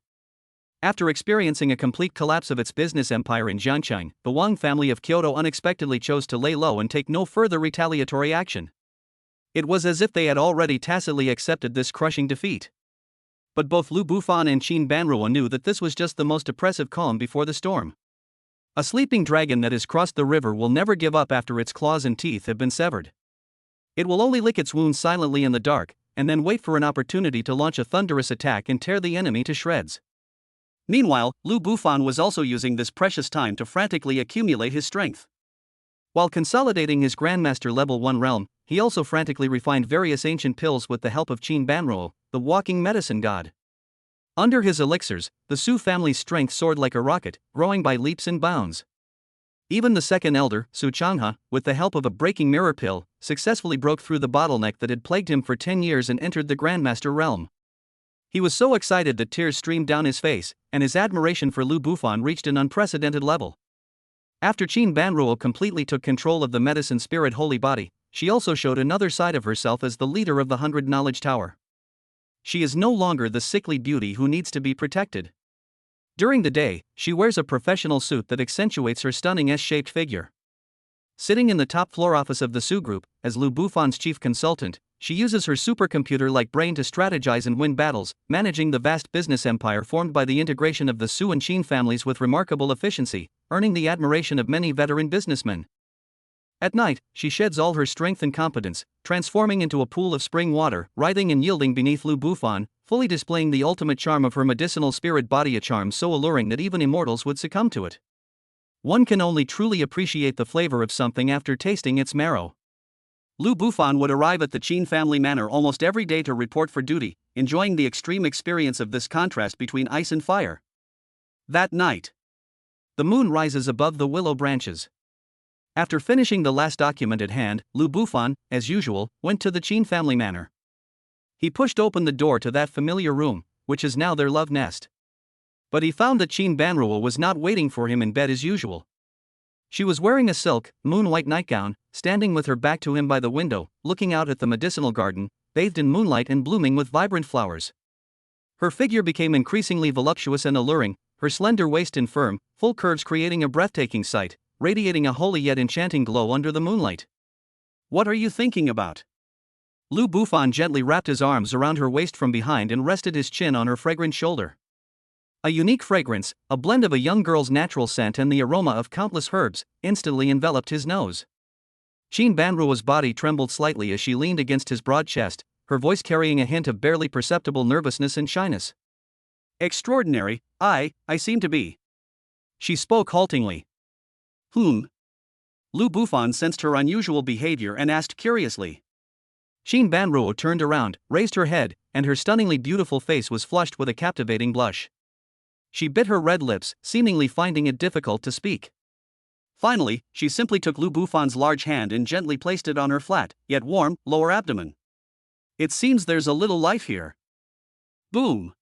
After experiencing a complete collapse of its business empire in Jiangcheng, the Wang family of Kyoto unexpectedly chose to lay low and take no further retaliatory action. It was as if they had already tacitly accepted this crushing defeat. But both Lu Bufan and Qin Banruo knew that this was just the most oppressive calm before the storm. A sleeping dragon that has crossed the river will never give up after its claws and teeth have been severed. It will only lick its wounds silently in the dark, and then wait for an opportunity to launch a thunderous attack and tear the enemy to shreds. Meanwhile, Lu Bufan was also using this precious time to frantically accumulate his strength. While consolidating his Grandmaster Level 1 realm, he also frantically refined various ancient pills with the help of Qin Banruo, the walking medicine god. Under his elixirs, the Su family's strength soared like a rocket, growing by leaps and bounds. Even the second elder, Su Changhe, with the help of a breaking mirror pill, successfully broke through the bottleneck that had plagued him for 10 years and entered the Grandmaster realm. He was so excited that tears streamed down his face, and his admiration for Lu Bufan reached an unprecedented level. After Qin Banruo completely took control of the medicine spirit holy body, she also showed another side of herself as the leader of the 100 Knowledge Tower. She is no longer the sickly beauty who needs to be protected. During the day, she wears a professional suit that accentuates her stunning S-shaped figure. Sitting in the top floor office of the Su Group, as Lu Bufan's chief consultant, she uses her supercomputer-like brain to strategize and win battles, managing the vast business empire formed by the integration of the Su and Qin families with remarkable efficiency, earning the admiration of many veteran businessmen. At night, she sheds all her strength and competence, transforming into a pool of spring water, writhing and yielding beneath Lu Bufan, fully displaying the ultimate charm of her medicinal spirit body, a charm so alluring that even immortals would succumb to it. One can only truly appreciate the flavor of something after tasting its marrow. Lu Bufan would arrive at the Qin family manor almost every day to report for duty, enjoying the extreme experience of this contrast between ice and fire. That night, the moon rises above the willow branches. After finishing the last document at hand, Lu Bufan, as usual, went to the Qin family manor. He pushed open the door to that familiar room, which is now their love nest. But he found that Qin Banruo was not waiting for him in bed as usual. She was wearing a silk, moon-white nightgown, standing with her back to him by the window, looking out at the medicinal garden, bathed in moonlight and blooming with vibrant flowers. Her figure became increasingly voluptuous and alluring, her slender waist and firm, full curves creating a breathtaking sight, radiating a holy yet enchanting glow under the moonlight. "What are you thinking about?" Lu Bufan gently wrapped his arms around her waist from behind and rested his chin on her fragrant shoulder. A unique fragrance, a blend of a young girl's natural scent and the aroma of countless herbs, instantly enveloped his nose. Qin Banruo's body trembled slightly as she leaned against his broad chest, her voice carrying a hint of barely perceptible nervousness and shyness. "Extraordinary, I seem to be." She spoke haltingly. Lu Bufan sensed her unusual behavior and asked curiously. Qin Banruo turned around, raised her head, and her stunningly beautiful face was flushed with a captivating blush. She bit her red lips, seemingly finding it difficult to speak. Finally, she simply took Lu Bufan's large hand and gently placed it on her flat, yet warm, lower abdomen. "It seems there's a little life here." Boom!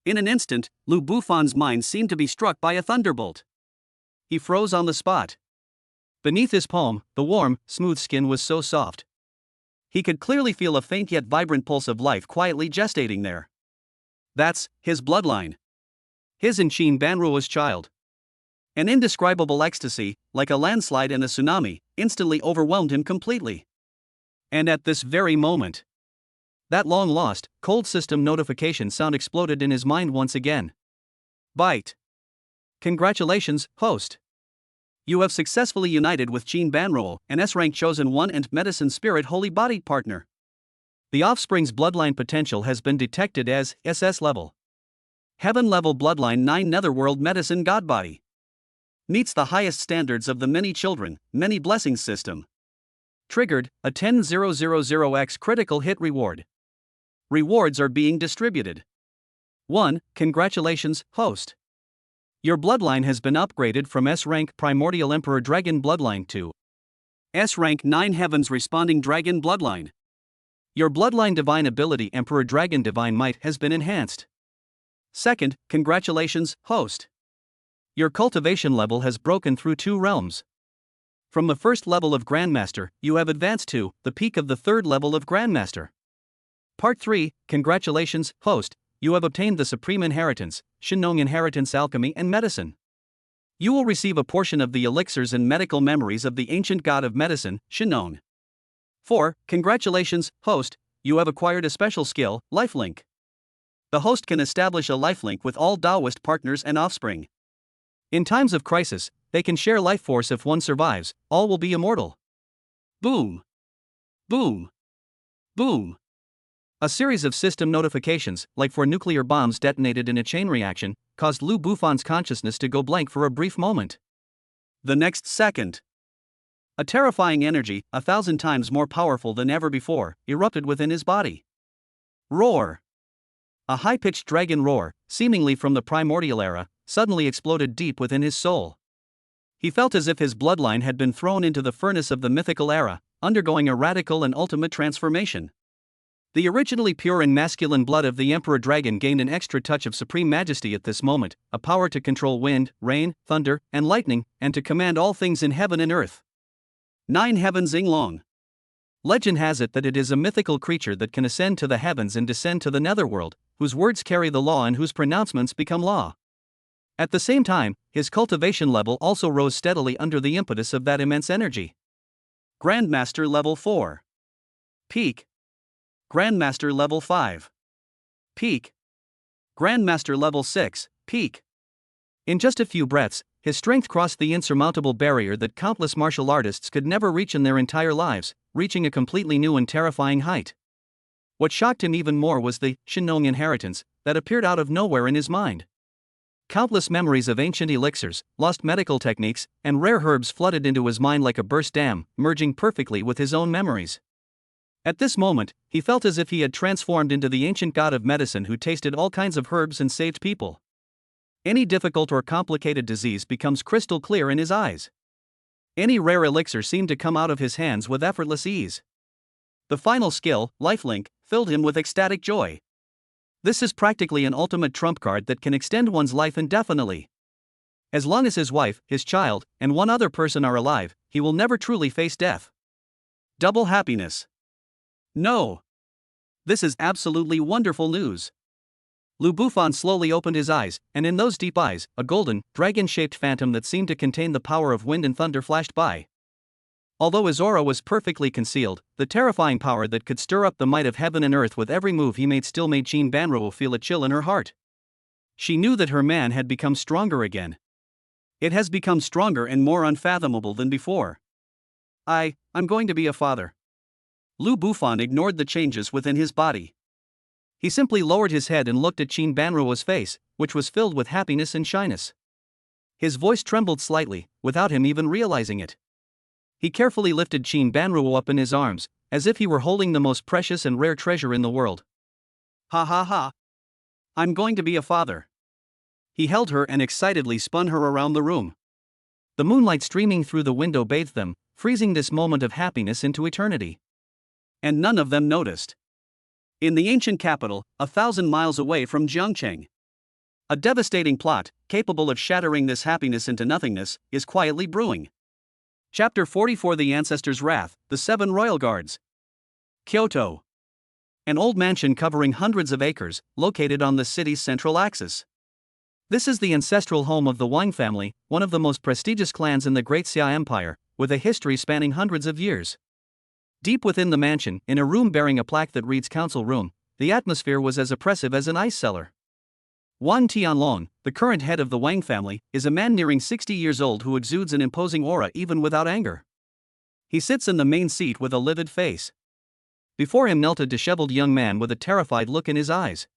In an instant, Lu Bufan's mind seemed to be struck by a thunderbolt. He froze on the spot. Beneath his palm, the warm, smooth skin was so soft. He could clearly feel a faint yet vibrant pulse of life quietly gestating there. That's his bloodline. His and Qin Banruo's child. An indescribable ecstasy, like a landslide and a tsunami, instantly overwhelmed him completely. And at this very moment, that long-lost, cold system notification sound exploded in his mind once again. "Bite. Congratulations, host. You have successfully united with Qin Banruo, an S-rank chosen one and medicine spirit holy body partner. The offspring's bloodline potential has been detected as SS level. Heaven level bloodline 9 netherworld medicine godbody. Meets the highest standards of the many children, many blessings system. Triggered, a 10,000x critical hit reward. Rewards are being distributed. 1. Congratulations, host. Your bloodline has been upgraded from S-rank Primordial Emperor Dragon Bloodline to S-rank 9 Heavens Responding Dragon Bloodline. Your bloodline divine ability Emperor Dragon Divine Might has been enhanced. 2nd, congratulations, host. Your cultivation level has broken through 2 realms. From the 1st level of Grandmaster, you have advanced to the peak of the 3rd level of Grandmaster. Part 3, congratulations, host. You have obtained the Supreme Inheritance, Shinnong Inheritance Alchemy and Medicine. You will receive a portion of the elixirs and medical memories of the ancient god of medicine, Shinnong. 4. Congratulations, host. You have acquired a special skill, Lifelink. The host can establish a lifelink with all Taoist partners and offspring. In times of crisis, they can share life force. If one survives, all will be immortal. Boom! Boom! Boom! A series of system notifications, like for nuclear bombs detonated in a chain reaction, caused Lu Bufan's consciousness to go blank for a brief moment. The next second, a terrifying energy, 1,000 times more powerful than ever before, erupted within his body. Roar! A high-pitched dragon roar, seemingly from the primordial era, suddenly exploded deep within his soul. He felt as if his bloodline had been thrown into the furnace of the mythical era, undergoing a radical and ultimate transformation. The originally pure and masculine blood of the Emperor Dragon gained an extra touch of supreme majesty at this moment, a power to control wind, rain, thunder, and lightning, and to command all things in heaven and earth. 9 Heavens Inglong. Legend has it that it is a mythical creature that can ascend to the heavens and descend to the netherworld, whose words carry the law and whose pronouncements become law. At the same time, his cultivation level also rose steadily under the impetus of that immense energy. Grandmaster Level 4. Peak. Grandmaster Level 5. Peak. Grandmaster Level 6. Peak. In just a few breaths, his strength crossed the insurmountable barrier that countless martial artists could never reach in their entire lives, reaching a completely new and terrifying height. What shocked him even more was the Shinong inheritance that appeared out of nowhere in his mind. Countless memories of ancient elixirs, lost medical techniques, and rare herbs flooded into his mind like a burst dam, merging perfectly with his own memories. At this moment, he felt as if he had transformed into the ancient god of medicine who tasted all kinds of herbs and saved people. Any difficult or complicated disease becomes crystal clear in his eyes. Any rare elixir seemed to come out of his hands with effortless ease. The final skill, Lifelink, filled him with ecstatic joy. This is practically an ultimate trump card that can extend one's life indefinitely. As long as his wife, his child, and one other person are alive, he will never truly face death. Double happiness. No. This is absolutely wonderful news. Lu Bufan slowly opened his eyes, and in those deep eyes, a golden, dragon-shaped phantom that seemed to contain the power of wind and thunder flashed by. Although his aura was perfectly concealed, the terrifying power that could stir up the might of heaven and earth with every move he made still made Qin Banruo feel a chill in her heart. She knew that her man had become stronger again. It has become stronger and more unfathomable than before. I'm going to be a father. Lu Bufan ignored the changes within his body. He simply lowered his head and looked at Qin Banruo's face, which was filled with happiness and shyness. His voice trembled slightly, without him even realizing it. He carefully lifted Qin Banruo up in his arms, as if he were holding the most precious and rare treasure in the world. Ha ha ha. I'm going to be a father. He held her and excitedly spun her around the room. The moonlight streaming through the window bathed them, freezing this moment of happiness into eternity. And none of them noticed. In the ancient capital, 1,000 miles away from Jiangcheng, a devastating plot, capable of shattering this happiness into nothingness, is quietly brewing. Chapter 44: The Ancestors' Wrath, the 7 Royal Guards. Kyoto. An old mansion covering hundreds of acres, located on the city's central axis. This is the ancestral home of the Wang family, one of the most prestigious clans in the Great Xia Empire, with a history spanning hundreds of years. Deep within the mansion, in a room bearing a plaque that reads Council Room, the atmosphere was as oppressive as an ice cellar. Wang Tianlong, the current head of the Wang family, is a man nearing 60 years old who exudes an imposing aura even without anger. He sits in the main seat with a livid face. Before him knelt a disheveled young man with a terrified look in his eyes.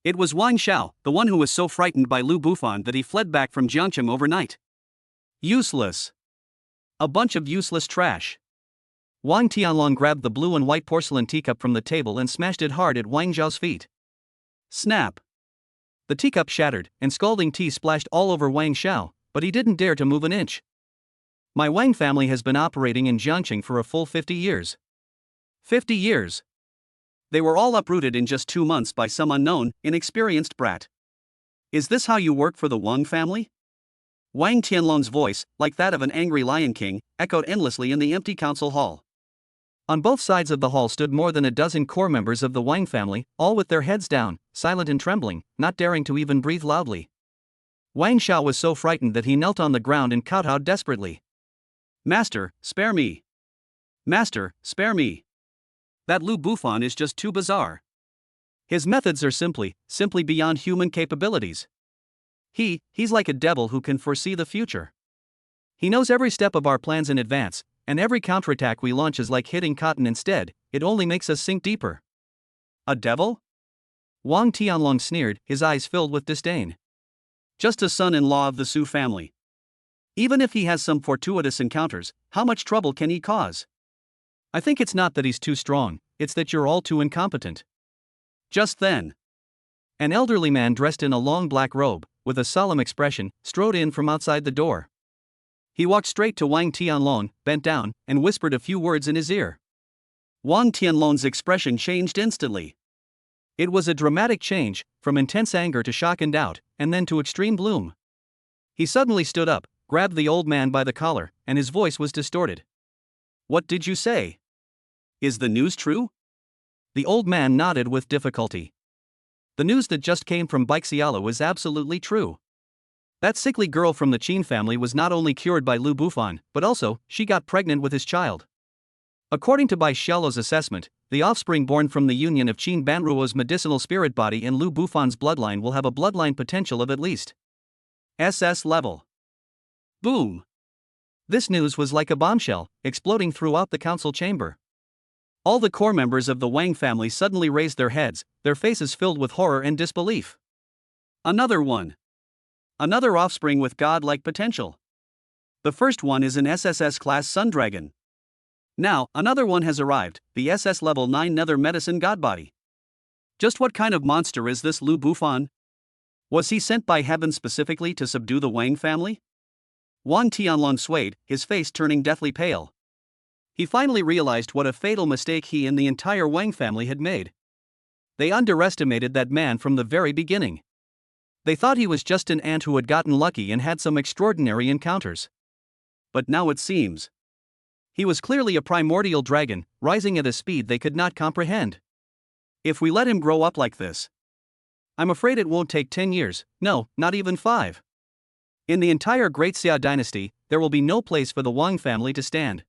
It was Wang Xiao, the one who was so frightened by Lu Bufan that he fled back from Jiangcheng overnight. Useless. A bunch of useless trash. Wang Tianlong grabbed the blue and white porcelain teacup from the table and smashed it hard at Wang Zhao's feet. Snap. The teacup shattered, and scalding tea splashed all over Wang Xiao, but he didn't dare to move an inch. My Wang family has been operating in Jiangcheng for a full 50 years. 50 years. They were all uprooted in just 2 months by some unknown, inexperienced brat. Is this how you work for the Wang family? Wang Tianlong's voice, like that of an angry lion king, echoed endlessly in the empty council hall. On both sides of the hall stood more than a dozen core members of the Wang family, all with their heads down, silent and trembling, not daring to even breathe loudly. Wang Xiao was so frightened that he knelt on the ground and kowtowed desperately. Master, spare me. Master, spare me. That Lu Bufan is just too bizarre. His methods are simply beyond human capabilities. He's like a devil who can foresee the future. He knows every step of our plans in advance, and every counterattack we launch is like hitting cotton instead, it only makes us sink deeper. A devil? Wang Tianlong sneered, his eyes filled with disdain. Just a son-in-law of the Su family. Even if he has some fortuitous encounters, how much trouble can he cause? I think it's not that he's too strong, it's that you're all too incompetent. Just then, an elderly man dressed in a long black robe, with a solemn expression, strode in from outside the door. He walked straight to Wang Tianlong, bent down, and whispered a few words in his ear. Wang Tianlong's expression changed instantly. It was a dramatic change, from intense anger to shock and doubt, and then to extreme gloom. He suddenly stood up, grabbed the old man by the collar, and his voice was distorted. "What did you say? Is the news true?" The old man nodded with difficulty. The news that just came from Baixiala was absolutely true. That sickly girl from the Qin family was not only cured by Lu Bufan, but also, she got pregnant with his child. According to Bai Xiaolo's assessment, the offspring born from the union of Qin Banruo's medicinal spirit body and Lu Bufan's bloodline will have a bloodline potential of at least SS level. Boom! This news was like a bombshell, exploding throughout the council chamber. All the core members of the Wang family suddenly raised their heads, their faces filled with horror and disbelief. Another one. Another offspring with god-like potential. The first one is an SSS class Sun Dragon. Now, another one has arrived, the SS level 9 Nether Medicine Godbody. Just what kind of monster is this Lu Bufan? Was he sent by heaven specifically to subdue the Wang family? Wang Tianlong swayed, his face turning deathly pale. He finally realized what a fatal mistake he and the entire Wang family had made. They underestimated that man from the very beginning. They thought he was just an ant who had gotten lucky and had some extraordinary encounters. But now it seems he was clearly a primordial dragon, rising at a speed they could not comprehend. If we let him grow up like this, I'm afraid it won't take 10 years, no, not even 5. In the entire Great Xia dynasty, there will be no place for the Wang family to stand.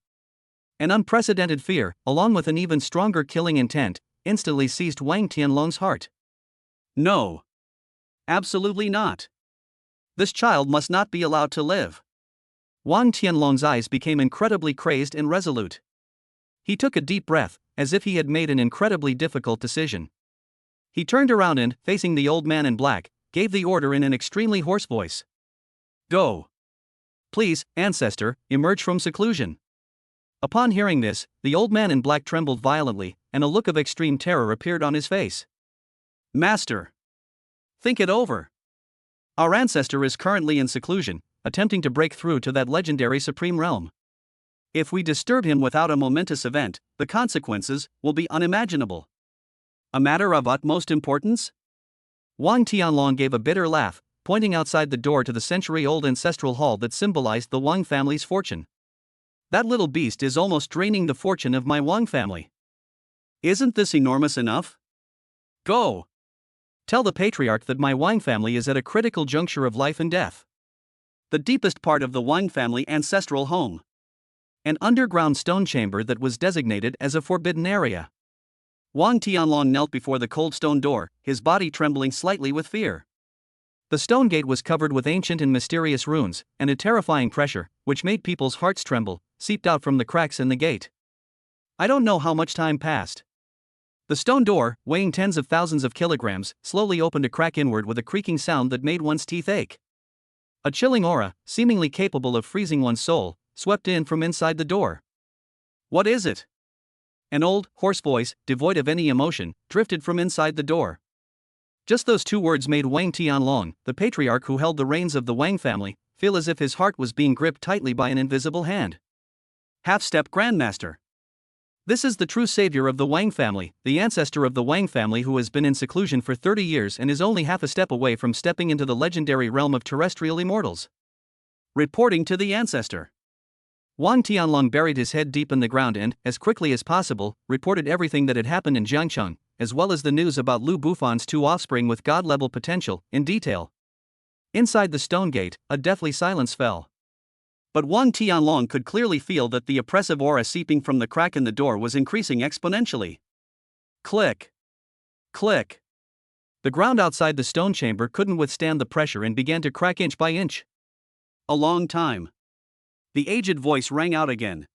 An unprecedented fear, along with an even stronger killing intent, instantly seized Wang Tianlong's heart. No. Absolutely not. This child must not be allowed to live. Wang Tianlong's eyes became incredibly crazed and resolute. He took a deep breath, as if he had made an incredibly difficult decision. He turned around and, facing the old man in black, gave the order in an extremely hoarse voice. Go. Please, ancestor, emerge from seclusion. Upon hearing this, the old man in black trembled violently, and a look of extreme terror appeared on his face. Master. Think it over. Our ancestor is currently in seclusion, attempting to break through to that legendary supreme realm. If we disturb him without a momentous event, the consequences will be unimaginable. A matter of utmost importance? Wang Tianlong gave a bitter laugh, pointing outside the door to the century-old ancestral hall that symbolized the Wang family's fortune. That little beast is almost draining the fortune of my Wang family. Isn't this enormous enough? Go! Tell the patriarch that my Wang family is at a critical juncture of life and death. The deepest part of the Wang family ancestral home. An underground stone chamber that was designated as a forbidden area. Wang Tianlong knelt before the cold stone door, his body trembling slightly with fear. The stone gate was covered with ancient and mysterious runes, and a terrifying pressure, which made people's hearts tremble, seeped out from the cracks in the gate. I don't know how much time passed. The stone door, weighing tens of thousands of kilograms, slowly opened a crack inward with a creaking sound that made one's teeth ache. A chilling aura, seemingly capable of freezing one's soul, swept in from inside the door. What is it? An old, hoarse voice, devoid of any emotion, drifted from inside the door. Just those two words made Wang Tianlong, the patriarch who held the reins of the Wang family, feel as if his heart was being gripped tightly by an invisible hand. Half-step Grandmaster. This is the true savior of the Wang family, the ancestor of the Wang family who has been in seclusion for 30 years and is only half a step away from stepping into the legendary realm of terrestrial immortals. Reporting to the ancestor. Wang Tianlong buried his head deep in the ground and, as quickly as possible, reported everything that had happened in Jiangcheng, as well as the news about Lu Bufan's 2 offspring with god-level potential, in detail. Inside the stone gate, a deathly silence fell. But Wang Tianlong could clearly feel that the oppressive aura seeping from the crack in the door was increasing exponentially. Click. Click. The ground outside the stone chamber couldn't withstand the pressure and began to crack inch by inch. A long time. The aged voice rang out again.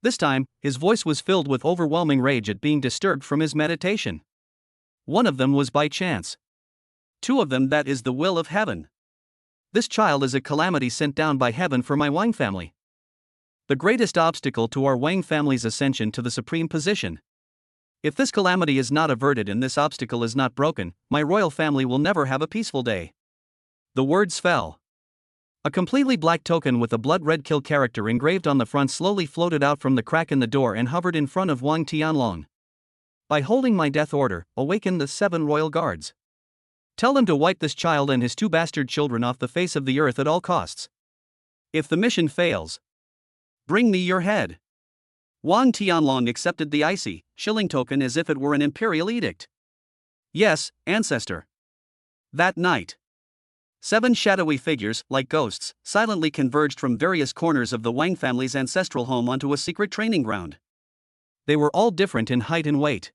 This time, his voice was filled with overwhelming rage at being disturbed from his meditation. One of them was by chance. 2 of them, that is the will of heaven. This child is a calamity sent down by heaven for my Wang family. The greatest obstacle to our Wang family's ascension to the supreme position. If this calamity is not averted and this obstacle is not broken, my royal family will never have a peaceful day. The words fell. A completely black token with a blood-red kill character engraved on the front slowly floated out from the crack in the door and hovered in front of Wang Tianlong. By holding my death order, awaken the 7 royal guards. Tell them to wipe this child and his 2 bastard children off the face of the earth at all costs. If the mission fails, bring me your head. Wang Tianlong accepted the icy, chilling token as if it were an imperial edict. Yes, ancestor. That night, 7 shadowy figures, like ghosts, silently converged from various corners of the Wang family's ancestral home onto a secret training ground. They were all different in height and weight,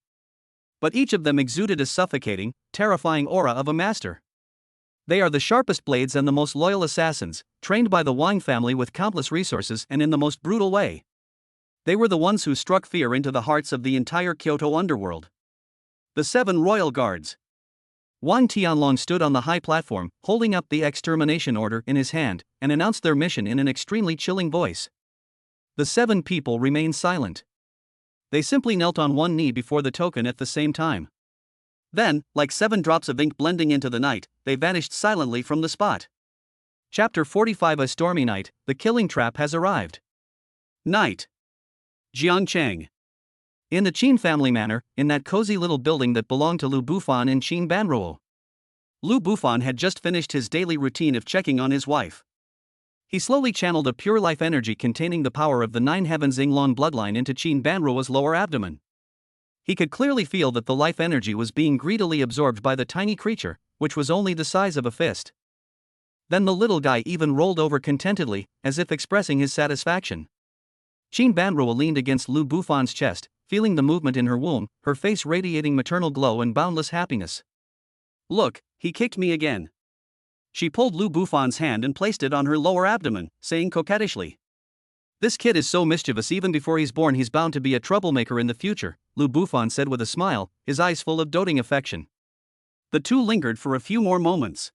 but each of them exuded a suffocating, terrifying aura of a master. They are the sharpest blades and the most loyal assassins, trained by the Wang family with countless resources and in the most brutal way. They were the ones who struck fear into the hearts of the entire Kyoto underworld. The 7 royal guards. Wang Tianlong stood on the high platform, holding up the extermination order in his hand, and announced their mission in an extremely chilling voice. The 7 people remained silent. They simply knelt on one knee before the token at the same time. Then, like 7 drops of ink blending into the night, they vanished silently from the spot. Chapter 45. A stormy night, the killing trap has arrived. Night. Jiangcheng. In the Qin family manor, in that cozy little building that belonged to Lu Bufan in Qin Banruo. Lu Bufan had just finished his daily routine of checking on his wife. He slowly channeled a pure life energy containing the power of the 9 heavens Yinglong bloodline into Qin Banruo's lower abdomen. He could clearly feel that the life energy was being greedily absorbed by the tiny creature, which was only the size of a fist. Then the little guy even rolled over contentedly, as if expressing his satisfaction. Qin Banruo leaned against Lu Bufan's chest, feeling the movement in her womb, her face radiating maternal glow and boundless happiness. Look, he kicked me again. She pulled Lu Bufan's hand and placed it on her lower abdomen, saying coquettishly, "This kid is so mischievous even before he's born, he's bound to be a troublemaker in the future," Lu Bufan said with a smile, his eyes full of doting affection. The two lingered for a few more moments.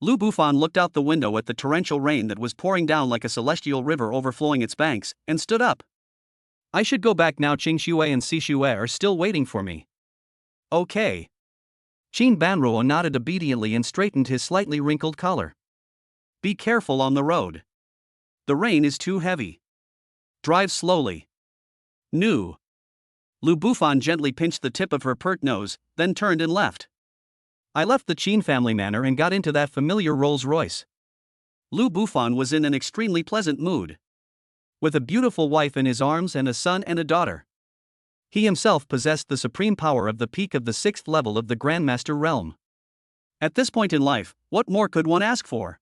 Lu Bufan looked out the window at the torrential rain that was pouring down like a celestial river overflowing its banks, and stood up. "I should go back now. Qing Xue and Si Xue are still waiting for me." "Okay." Qin Banruo nodded obediently and straightened his slightly wrinkled collar. "Be careful on the road. The rain is too heavy. Drive slowly." "No." Lu Bufan gently pinched the tip of her pert nose, then turned and left. I left the Qin family manor and got into that familiar Rolls-Royce. Lu Bufan was in an extremely pleasant mood. With a beautiful wife in his arms and a son and a daughter. He himself possessed the supreme power of the peak of the 6th level of the Grandmaster realm. At this point in life, what more could one ask for?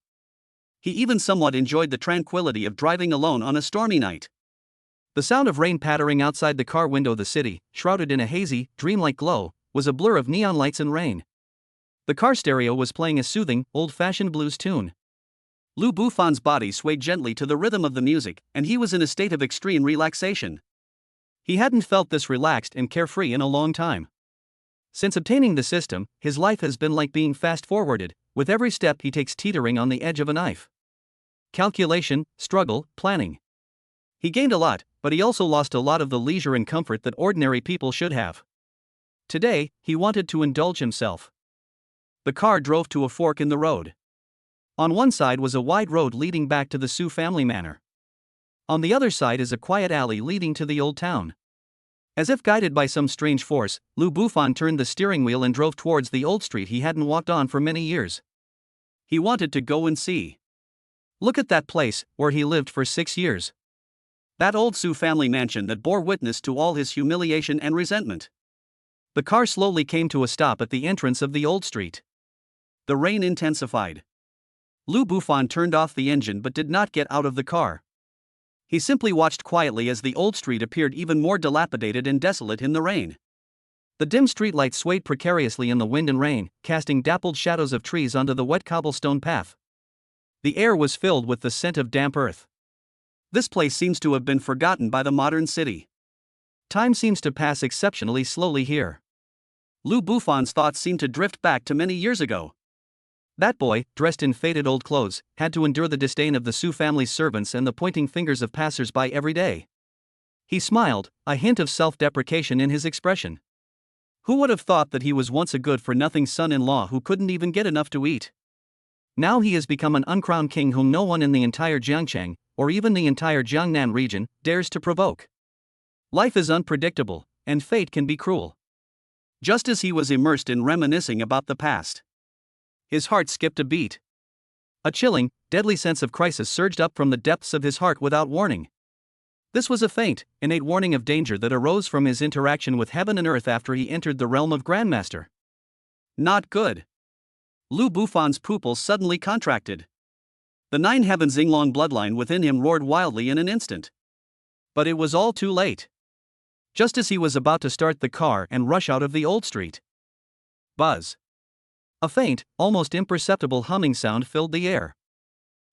He even somewhat enjoyed the tranquility of driving alone on a stormy night. The sound of rain pattering outside the car window. The city, shrouded in a hazy, dreamlike glow, was a blur of neon lights and rain. The car stereo was playing a soothing, old-fashioned blues tune. Lu Bufan's body swayed gently to the rhythm of the music, and he was in a state of extreme relaxation. He hadn't felt this relaxed and carefree in a long time. Since obtaining the system, his life has been like being fast-forwarded, with every step he takes teetering on the edge of a knife. Calculation, struggle, planning. He gained a lot, but he also lost a lot of the leisure and comfort that ordinary people should have. Today, he wanted to indulge himself. The car drove to a fork in the road. On one side was a wide road leading back to the Su family manor. On the other side is a quiet alley leading to the old town. As if guided by some strange force, Lu Bufan turned the steering wheel and drove towards the old street he hadn't walked on for many years. He wanted to go and see. Look at that place, where he lived for 6 years. That old Su family mansion that bore witness to all his humiliation and resentment. The car slowly came to a stop at the entrance of the old street. The rain intensified. Lu Bufan turned off the engine but did not get out of the car. He simply watched quietly as the old street appeared even more dilapidated and desolate in the rain. The dim streetlights swayed precariously in the wind and rain, casting dappled shadows of trees onto the wet cobblestone path. The air was filled with the scent of damp earth. This place seems to have been forgotten by the modern city. Time seems to pass exceptionally slowly here. Lu Bufan's thoughts seemed to drift back to many years ago. That boy, dressed in faded old clothes, had to endure the disdain of the Su family's servants and the pointing fingers of passers-by every day. He smiled, a hint of self-deprecation in his expression. Who would have thought that he was once a good-for-nothing son-in-law who couldn't even get enough to eat? Now he has become an uncrowned king whom no one in the entire Jiangcheng, or even the entire Jiangnan region, dares to provoke. Life is unpredictable, and fate can be cruel. Just as he was immersed in reminiscing about the past, his heart skipped a beat. A chilling, deadly sense of crisis surged up from the depths of his heart without warning. This was a faint, innate warning of danger that arose from his interaction with heaven and earth after he entered the realm of Grandmaster. Not good. Lu Bufan's pupils suddenly contracted. The 9 heavens Xinglong bloodline within him roared wildly in an instant. But it was all too late. Just as he was about to start the car and rush out of the old street. Buzz. A faint, almost imperceptible humming sound filled the air.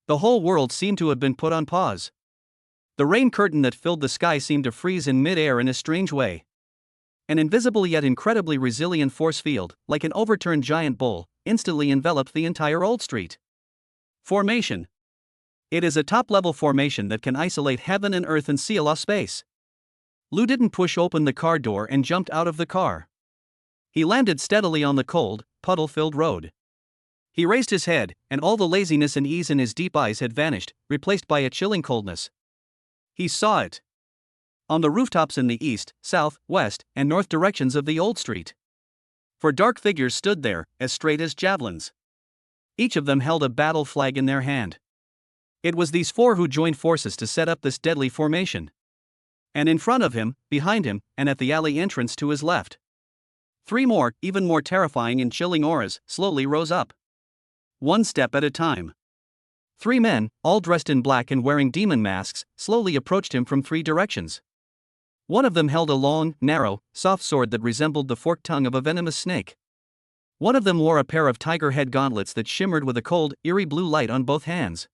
The whole world seemed to have been put on pause. The rain curtain that filled the sky seemed to freeze in mid-air in a strange way. An invisible yet incredibly resilient force field, like an overturned giant bowl, instantly enveloped the entire old street. Formation. It is a top-level formation that can isolate heaven and earth and seal off space. Lu didn't push open the car door and jumped out of the car. He landed steadily on the cold, puddle-filled road. He raised his head, and all the laziness and ease in his deep eyes had vanished, replaced by a chilling coldness. He saw it. On the rooftops in the east, south, west, and north directions of the old street. 4 dark figures stood there, as straight as javelins. Each of them held a battle flag in their hand. It was these 4 who joined forces to set up this deadly formation. And in front of him, behind him, and at the alley entrance to his left, 3 more, even more terrifying and chilling auras, slowly rose up. One step at a time. 3 men, all dressed in black and wearing demon masks, slowly approached him from 3 directions. One of them held a long, narrow, soft sword that resembled the forked tongue of a venomous snake. One of them wore a pair of tiger head gauntlets that shimmered with a cold, eerie blue light on both hands.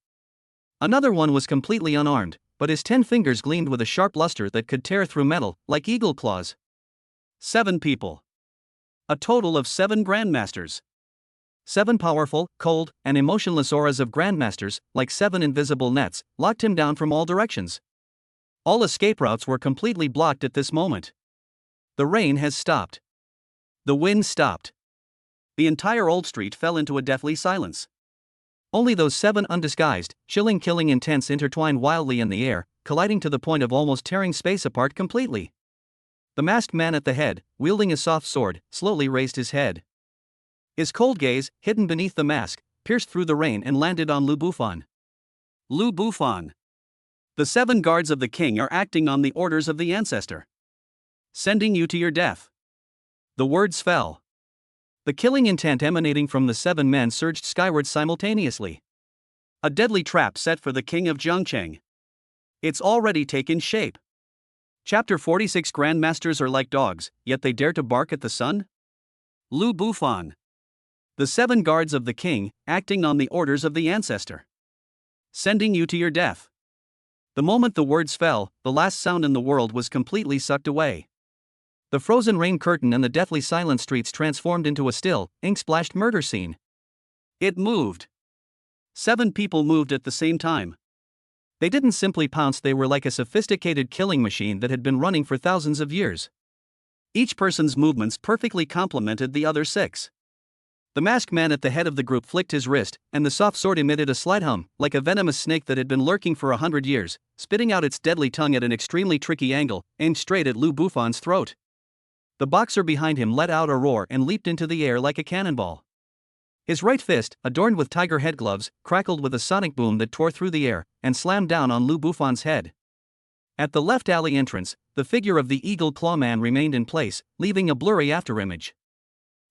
Another one was completely unarmed, but his 10 fingers gleamed with a sharp luster that could tear through metal, like eagle claws. 7 people. A total of 7 grandmasters. 7 powerful, cold, and emotionless auras of grandmasters, like 7 invisible nets, locked him down from all directions. All escape routes were completely blocked at this moment. The rain has stopped. The wind stopped. The entire old street fell into a deathly silence. Only those 7 undisguised, chilling killing intents intertwined wildly in the air, colliding to the point of almost tearing space apart completely. The masked man at the head, wielding a soft sword, slowly raised his head. His cold gaze, hidden beneath the mask, pierced through the rain and landed on Lu Bufan. Lu Bufan. The 7 guards of the king are acting on the orders of the ancestor. Sending you to your death. The words fell. The killing intent emanating from the 7 men surged skyward simultaneously. A deadly trap set for the king of Jiangcheng. It's already taken shape. Chapter 46. Grandmasters are like dogs, yet they dare to bark at the sun? Lu Bufan. The 7 guards of the king, acting on the orders of the ancestor. Sending you to your death. The moment the words fell, the last sound in the world was completely sucked away. The frozen rain curtain and the deathly silent streets transformed into a still, ink-splashed murder scene. It moved. 7 people moved at the same time. They didn't simply pounce, they were like a sophisticated killing machine that had been running for thousands of years. Each person's movements perfectly complemented the other 6. The masked man at the head of the group flicked his wrist, and the soft sword emitted a slight hum, like a venomous snake that had been lurking for 100 years, spitting out its deadly tongue at an extremely tricky angle, aimed straight at Lu Bufan's throat. The boxer behind him let out a roar and leaped into the air like a cannonball. His right fist, adorned with tiger head gloves, crackled with a sonic boom that tore through the air, and slammed down on Lu Bufan's head. At the left alley entrance, the figure of the eagle claw man remained in place, leaving a blurry afterimage.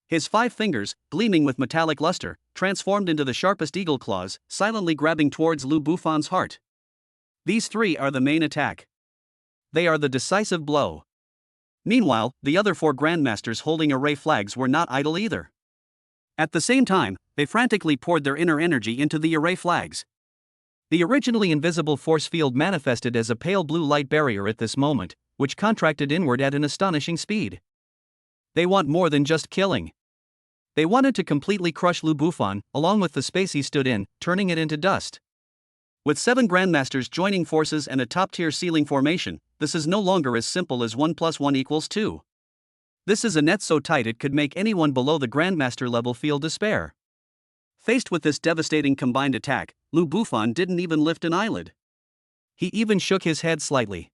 His 5 fingers, gleaming with metallic luster, transformed into the sharpest eagle claws, silently grabbing towards Lu Bufan's heart. These 3 are the main attack. They are the decisive blow. Meanwhile, the other 4 grandmasters holding array flags were not idle either. At the same time, they frantically poured their inner energy into the array flags. The originally invisible force field manifested as a pale blue light barrier at this moment, which contracted inward at an astonishing speed. They want more than just killing. They wanted to completely crush Lu Bufan, along with the space he stood in, turning it into dust. With 7 grandmasters joining forces and a top-tier sealing formation, this is no longer as simple as 1 + 1 = 2. This is a net so tight it could make anyone below the grandmaster level feel despair. Faced with this devastating combined attack, Lu Bufan didn't even lift an eyelid. He even shook his head slightly.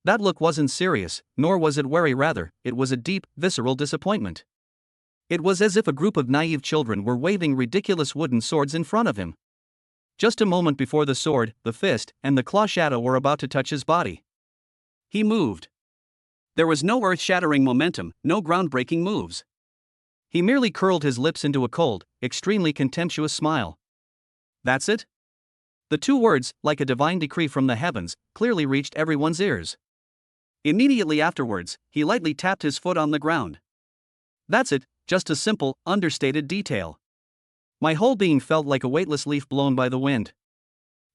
That look wasn't serious, nor was it worry, rather, it was a deep, visceral disappointment. It was as if a group of naive children were waving ridiculous wooden swords in front of him. Just a moment before the sword, the fist, and the claw shadow were about to touch his body. He moved. There was no earth-shattering momentum, no groundbreaking moves. He merely curled his lips into a cold, extremely contemptuous smile. That's it? The two words, like a divine decree from the heavens, clearly reached everyone's ears. Immediately afterwards, he lightly tapped his foot on the ground. That's it, just a simple, understated detail. My whole being felt like a weightless leaf blown by the wind.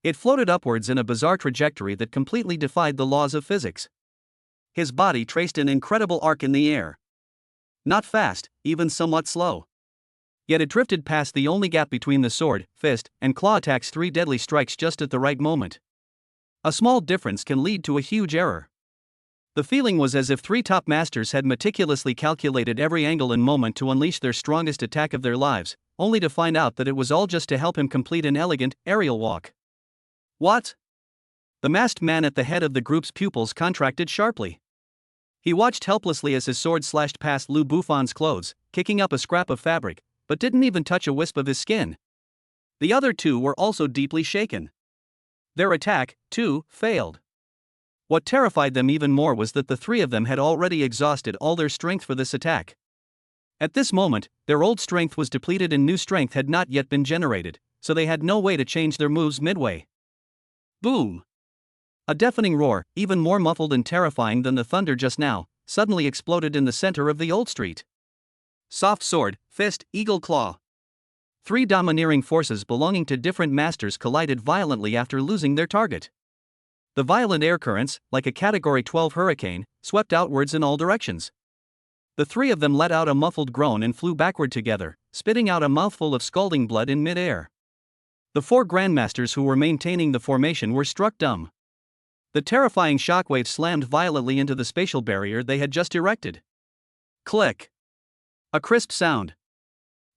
It floated upwards in a bizarre trajectory that completely defied the laws of physics. His body traced an incredible arc in the air. Not fast, even somewhat slow. Yet it drifted past the only gap between the sword, fist, and claw attacks, 3 deadly strikes just at the right moment. A small difference can lead to a huge error. The feeling was as if 3 top masters had meticulously calculated every angle and moment to unleash their strongest attack of their lives, only to find out that it was all just to help him complete an elegant, aerial walk. What? The masked man at the head of the group's pupils contracted sharply. He watched helplessly as his sword slashed past Lu Bufan's clothes, kicking up a scrap of fabric, but didn't even touch a wisp of his skin. The other 2 were also deeply shaken. Their attack, too, failed. What terrified them even more was that the 3 of them had already exhausted all their strength for this attack. At this moment, their old strength was depleted and new strength had not yet been generated, so they had no way to change their moves midway. Boom! A deafening roar, even more muffled and terrifying than the thunder just now, suddenly exploded in the center of the old street. Soft sword, fist, eagle claw. 3 domineering forces belonging to different masters collided violently after losing their target. The violent air currents, like a Category 12 hurricane, swept outwards in all directions. The 3 of them let out a muffled groan and flew backward together, spitting out a mouthful of scalding blood in mid-air. The 4 grandmasters who were maintaining the formation were struck dumb. The terrifying shockwave slammed violently into the spatial barrier they had just erected. Click! A crisp sound.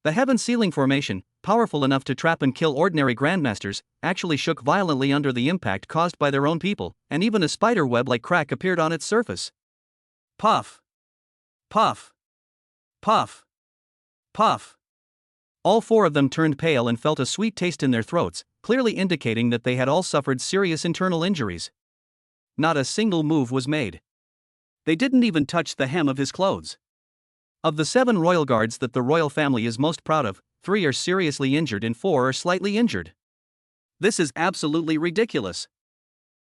The heaven-sealing formation, powerful enough to trap and kill ordinary grandmasters, actually shook violently under the impact caused by their own people, and even a spider web-like crack appeared on its surface. Puff! Puff! Puff! Puff! All 4 of them turned pale and felt a sweet taste in their throats, clearly indicating that they had all suffered serious internal injuries. Not a single move was made. They didn't even touch the hem of his clothes. Of the 7 royal guards that the royal family is most proud of, 3 are seriously injured and 4 are slightly injured. This is absolutely ridiculous.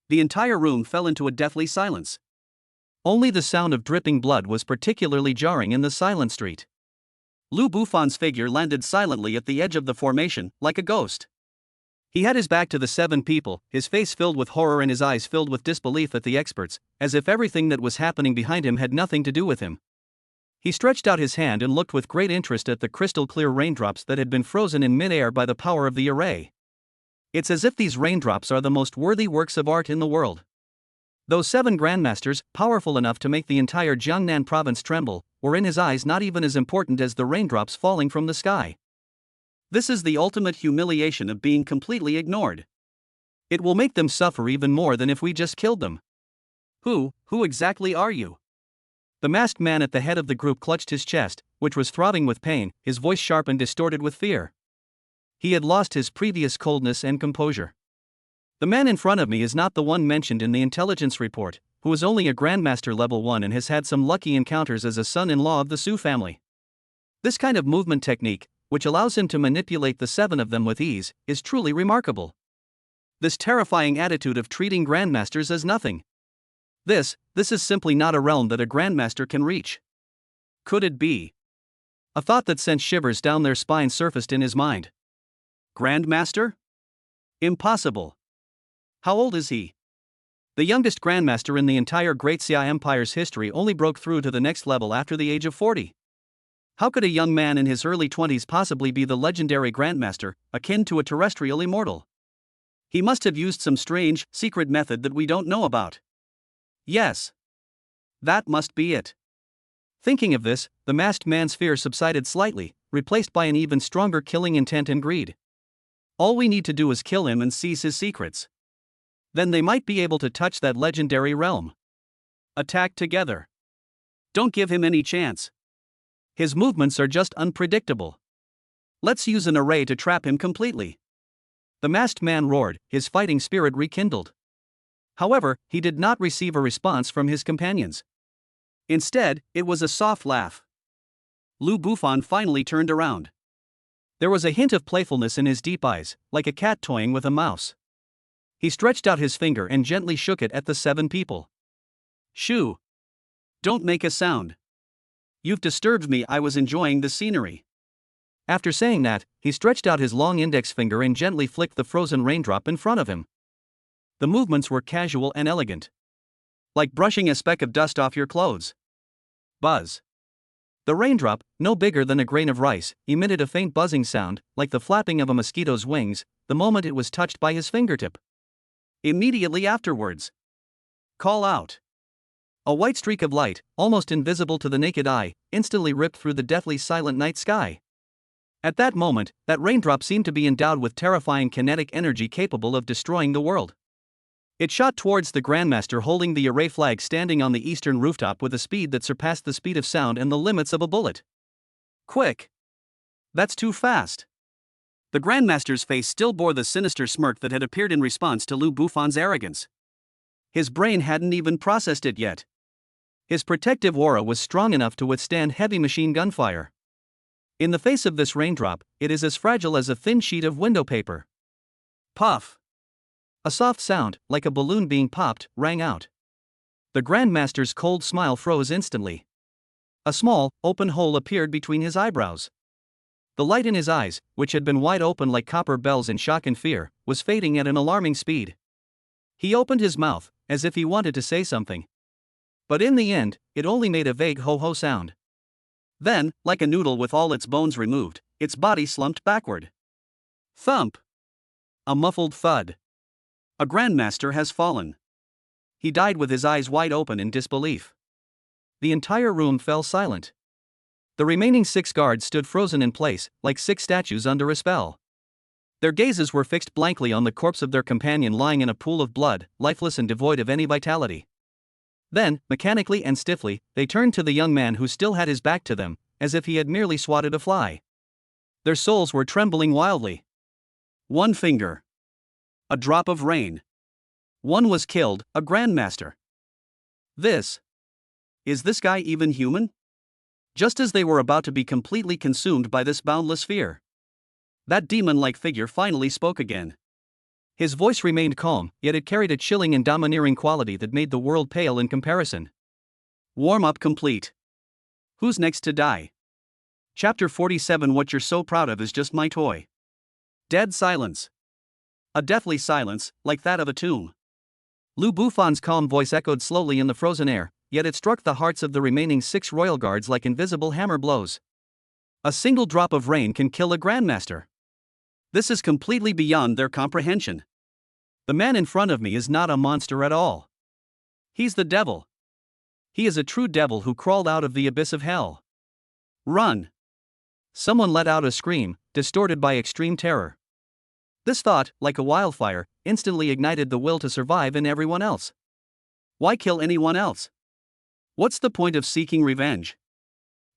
The entire room fell into a deathly silence. Only the sound of dripping blood was particularly jarring in the silent street. Lu Bufan's figure landed silently at the edge of the formation, like a ghost. He had his back to the 7 people, his face filled with horror and his eyes filled with disbelief at the experts, as if everything that was happening behind him had nothing to do with him. He stretched out his hand and looked with great interest at the crystal-clear raindrops that had been frozen in mid-air by the power of the array. It's as if these raindrops are the most worthy works of art in the world. Those 7 grandmasters, powerful enough to make the entire Jiangnan province tremble, were in his eyes not even as important as the raindrops falling from the sky. This is the ultimate humiliation of being completely ignored. It will make them suffer even more than if we just killed them. Who exactly are you? The masked man at the head of the group clutched his chest, which was throbbing with pain, his voice sharp and distorted with fear. He had lost his previous coldness and composure. The man in front of me is not the one mentioned in the intelligence report, who is only a Grandmaster level 1 and has had some lucky encounters as a son-in-law of the Su family. This kind of movement technique, which allows him to manipulate the 7 of them with ease, is truly remarkable. This terrifying attitude of treating grandmasters as nothing. This is simply not a realm that a grandmaster can reach. Could it be? A thought that sent shivers down their spine surfaced in his mind. Grandmaster? Impossible. How old is he? The youngest grandmaster in the entire Great Xia Empire's history only broke through to the next level after the age of 40. How could a young man in his early 20s possibly be the legendary grandmaster, akin to a terrestrial immortal? He must have used some strange, secret method that we don't know about. Yes. That must be it. Thinking of this, the masked man's fear subsided slightly, replaced by an even stronger killing intent and greed. All we need to do is kill him and seize his secrets. Then they might be able to touch that legendary realm. Attack together. Don't give him any chance. His movements are just unpredictable. Let's use an array to trap him completely. The masked man roared, his fighting spirit rekindled. However, he did not receive a response from his companions. Instead, it was a soft laugh. Lu Bufan finally turned around. There was a hint of playfulness in his deep eyes, like a cat toying with a mouse. He stretched out his finger and gently shook it at the 7 people. Shoo! Don't make a sound. You've disturbed me. I was enjoying the scenery. After saying that, he stretched out his long index finger and gently flicked the frozen raindrop in front of him. The movements were casual and elegant. Like brushing a speck of dust off your clothes. Buzz. The raindrop, no bigger than a grain of rice, emitted a faint buzzing sound, like the flapping of a mosquito's wings, the moment it was touched by his fingertip. Immediately afterwards. Call out. A white streak of light, almost invisible to the naked eye, instantly ripped through the deathly silent night sky. At that moment, that raindrop seemed to be endowed with terrifying kinetic energy capable of destroying the world. It shot towards the Grandmaster holding the array flag standing on the eastern rooftop with a speed that surpassed the speed of sound and the limits of a bullet. Quick! That's too fast! The Grandmaster's face still bore the sinister smirk that had appeared in response to Lu Bufan's arrogance. His brain hadn't even processed it yet. His protective aura was strong enough to withstand heavy machine gun fire. In the face of this raindrop, it is as fragile as a thin sheet of window paper. Puff! A soft sound, like a balloon being popped, rang out. The Grandmaster's cold smile froze instantly. A small, open hole appeared between his eyebrows. The light in his eyes, which had been wide open like copper bells in shock and fear, was fading at an alarming speed. He opened his mouth, as if he wanted to say something. But in the end, it only made a vague ho-ho sound. Then, like a noodle with all its bones removed, its body slumped backward. Thump! A muffled thud. A Grandmaster has fallen. He died with his eyes wide open in disbelief. The entire room fell silent. The remaining 6 guards stood frozen in place, like 6 statues under a spell. Their gazes were fixed blankly on the corpse of their companion lying in a pool of blood, lifeless and devoid of any vitality. Then, mechanically and stiffly, they turned to the young man who still had his back to them, as if he had merely swatted a fly. Their souls were trembling wildly. 1 finger. A drop of rain. 1 was killed, a Grandmaster. Is this guy even human? Just as they were about to be completely consumed by this boundless fear, that demon-like figure finally spoke again. His voice remained calm, yet it carried a chilling and domineering quality that made the world pale in comparison. Warm-up complete. Who's next to die? Chapter 47. What you're so proud of is just my toy. Dead silence. A deathly silence, like that of a tomb. Lu Bufan's calm voice echoed slowly in the frozen air, yet it struck the hearts of the remaining 6 royal guards like invisible hammer blows. A single drop of rain can kill a Grandmaster. This is completely beyond their comprehension. The man in front of me is not a monster at all. He's the devil. He is a true devil who crawled out of the abyss of hell. Run! Someone let out a scream, distorted by extreme terror. This thought, like a wildfire, instantly ignited the will to survive in everyone else. Why kill anyone else? What's the point of seeking revenge?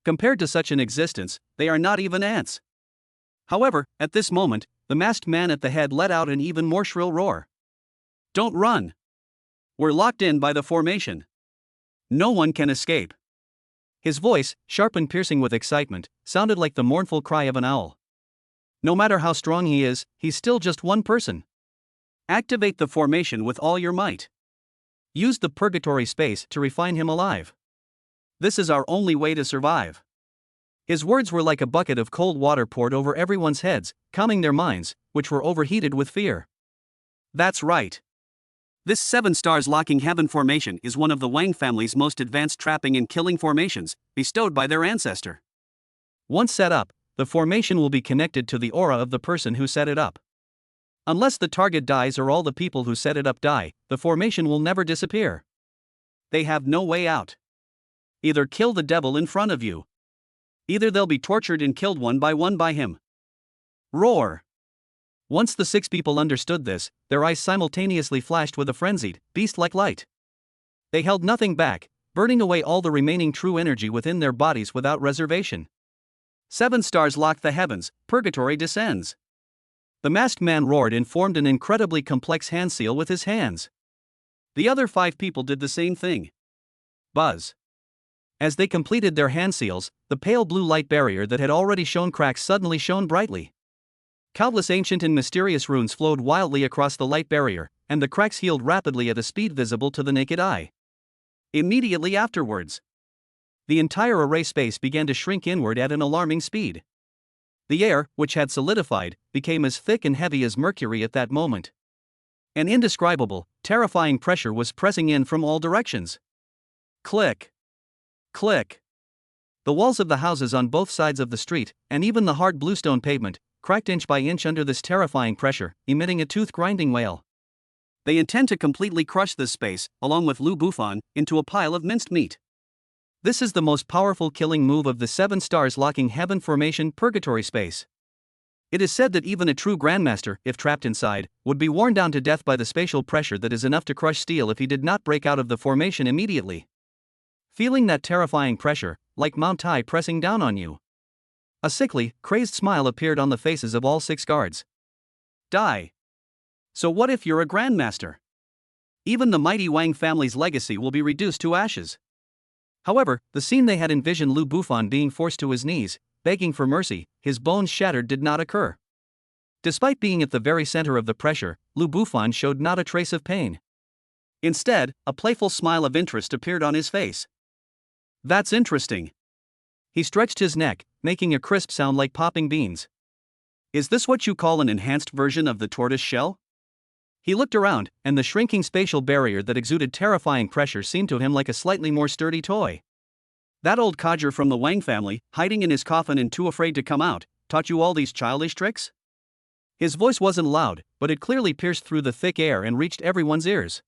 Compared to such an existence, they are not even ants. However, at this moment, the masked man at the head let out an even more shrill roar. Don't run! We're locked in by the formation. No one can escape. His voice, sharp and piercing with excitement, sounded like the mournful cry of an owl. No matter how strong he is, he's still just one person. Activate the formation with all your might. Use the purgatory space to refine him alive. This is our only way to survive. His words were like a bucket of cold water poured over everyone's heads, calming their minds, which were overheated with fear. That's right. This 7 stars locking heaven formation is one of the Wang family's most advanced trapping and killing formations, bestowed by their ancestor. Once set up, the formation will be connected to the aura of the person who set it up. Unless the target dies or all the people who set it up die, the formation will never disappear. They have no way out. Either kill the devil in front of you. Either they'll be tortured and killed one by him. Roar! Once the 6 people understood this, their eyes simultaneously flashed with a frenzied, beast-like light. They held nothing back, burning away all the remaining true energy within their bodies without reservation. 7 stars lock the heavens, purgatory descends. The masked man roared and formed an incredibly complex hand seal with his hands. The other 5 people did the same thing. Buzz. As they completed their hand seals, the pale blue light barrier that had already shown cracks suddenly shone brightly. Countless ancient and mysterious runes flowed wildly across the light barrier, and the cracks healed rapidly at a speed visible to the naked eye. Immediately afterwards, the entire array space began to shrink inward at an alarming speed. The air, which had solidified, became as thick and heavy as mercury at that moment. An indescribable, terrifying pressure was pressing in from all directions. Click! Click! The walls of the houses on both sides of the street, and even the hard bluestone pavement, cracked inch by inch under this terrifying pressure, emitting a tooth-grinding wail. They intend to completely crush this space, along with Lu Bufan, into a pile of minced meat. This is the most powerful killing move of the 7 stars locking heaven formation purgatory space. It is said that even a true grandmaster, if trapped inside, would be worn down to death by the spatial pressure that is enough to crush steel if he did not break out of the formation immediately. Feeling that terrifying pressure, like Mount Tai pressing down on you. A sickly, crazed smile appeared on the faces of all 6 guards. Die. So what if you're a grandmaster? Even the mighty Wang family's legacy will be reduced to ashes. However, the scene they had envisioned Lu Bufan being forced to his knees, begging for mercy, his bones shattered did not occur. Despite being at the very center of the pressure, Lu Bufan showed not a trace of pain. Instead, a playful smile of interest appeared on his face. That's interesting. He stretched his neck, making a crisp sound like popping beans. Is this what you call an enhanced version of the tortoise shell? He looked around, and the shrinking spatial barrier that exuded terrifying pressure seemed to him like a slightly more sturdy toy. That old codger from the Wang family, hiding in his coffin and too afraid to come out, taught you all these childish tricks? His voice wasn't loud, but it clearly pierced through the thick air and reached everyone's ears.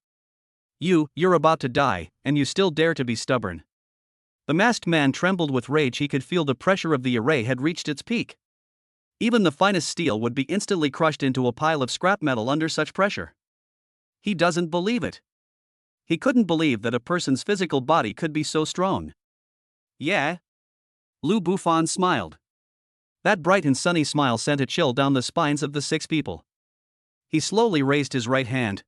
You're about to die, and you still dare to be stubborn. The masked man trembled with rage. He could feel the pressure of the array had reached its peak. Even the finest steel would be instantly crushed into a pile of scrap metal under such pressure. He doesn't believe it. He couldn't believe that a person's physical body could be so strong. Yeah? Lu Bufan smiled. That bright and sunny smile sent a chill down the spines of the 6 people. He slowly raised his right hand.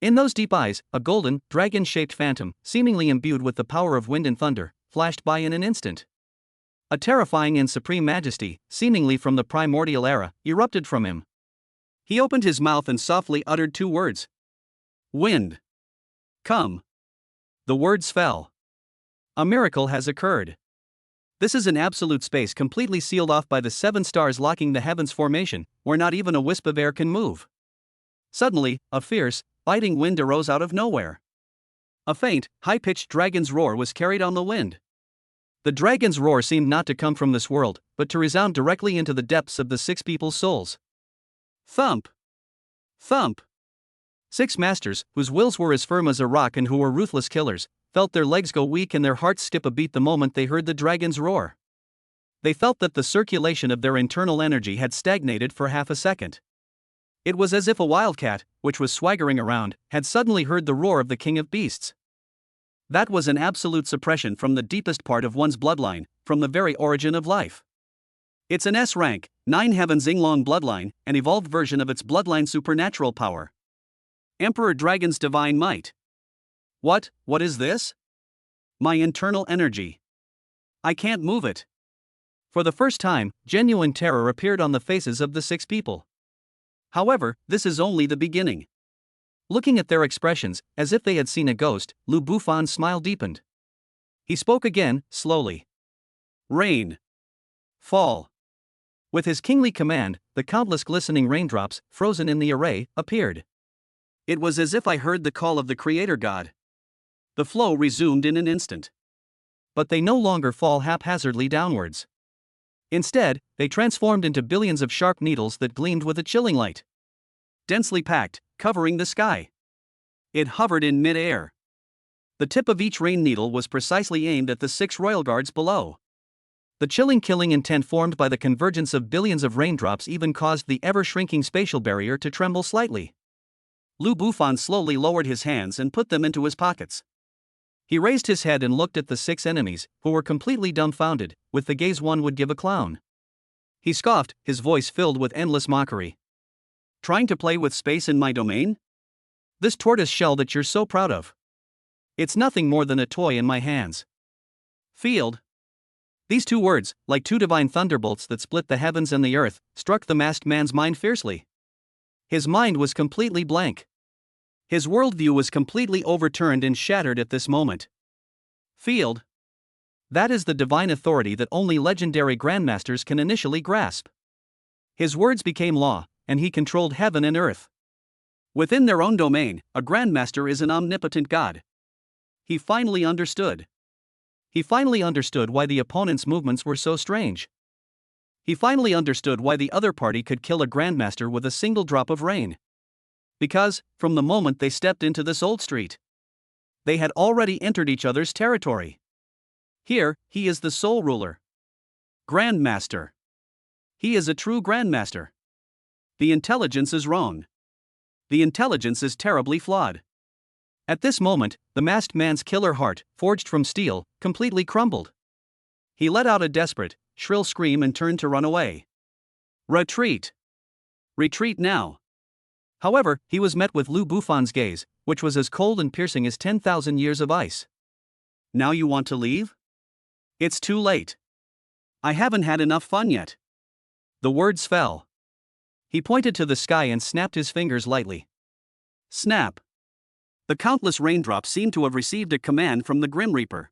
In those deep eyes, a golden, dragon-shaped phantom, seemingly imbued with the power of wind and thunder, flashed by in an instant. A terrifying and supreme majesty, seemingly from the primordial era, erupted from him. He opened his mouth and softly uttered 2 words. Wind. Come. The words fell. A miracle has occurred. This is an absolute space completely sealed off by the 7 stars locking the heavens formation, where not even a wisp of air can move. Suddenly, a fierce, biting wind arose out of nowhere. A faint, high-pitched dragon's roar was carried on the wind. The dragon's roar seemed not to come from this world, but to resound directly into the depths of the 6 people's souls. Thump! Thump! 6 masters, whose wills were as firm as a rock and who were ruthless killers, felt their legs go weak and their hearts skip a beat the moment they heard the dragon's roar. They felt that the circulation of their internal energy had stagnated for half a second. It was as if a wildcat, which was swaggering around, had suddenly heard the roar of the king of beasts. That was an absolute suppression from the deepest part of one's bloodline, from the very origin of life. It's an S-rank, 9 heavens Yinglong bloodline, an evolved version of its bloodline supernatural power. Emperor Dragon's divine might. What is this? My internal energy. I can't move it. For the first time, genuine terror appeared on the faces of the 6 people. However, this is only the beginning. Looking at their expressions, as if they had seen a ghost, Lu Bufan's smile deepened. He spoke again, slowly. Rain. Fall. With his kingly command, the countless glistening raindrops, frozen in the array, appeared. It was as if I heard the call of the Creator God. The flow resumed in an instant. But they no longer fall haphazardly downwards. Instead, they transformed into billions of sharp needles that gleamed with a chilling light. Densely packed, covering the sky. It hovered in mid-air. The tip of each rain needle was precisely aimed at the 6 royal guards below. The chilling killing intent formed by the convergence of billions of raindrops even caused the ever-shrinking spatial barrier to tremble slightly. Lu Bufan slowly lowered his hands and put them into his pockets. He raised his head and looked at the 6 enemies, who were completely dumbfounded, with the gaze one would give a clown. He scoffed, his voice filled with endless mockery. Trying to play with space in my domain? This tortoise shell that you're so proud of. It's nothing more than a toy in my hands. Field. These 2 words, like 2 divine thunderbolts that split the heavens and the earth, struck the masked man's mind fiercely. His mind was completely blank. His worldview was completely overturned and shattered at this moment. Field. That is the divine authority that only legendary grandmasters can initially grasp. His words became law, and he controlled heaven and earth. Within their own domain, a grandmaster is an omnipotent god. He finally understood. He finally understood why the opponent's movements were so strange. He finally understood why the other party could kill a grandmaster with a single drop of rain. Because, from the moment they stepped into this old street, they had already entered each other's territory. Here, he is the sole ruler. Grandmaster. He is a true grandmaster. The intelligence is wrong. The intelligence is terribly flawed. At this moment, the masked man's killer heart, forged from steel, completely crumbled. He let out a desperate, shrill scream and turned to run away. Retreat! Retreat now! However, he was met with Lu Bufan's gaze, which was as cold and piercing as 10,000 years of ice. Now you want to leave? It's too late. I haven't had enough fun yet. The words fell. He pointed to the sky and snapped his fingers lightly. Snap! The countless raindrops seemed to have received a command from the Grim Reaper.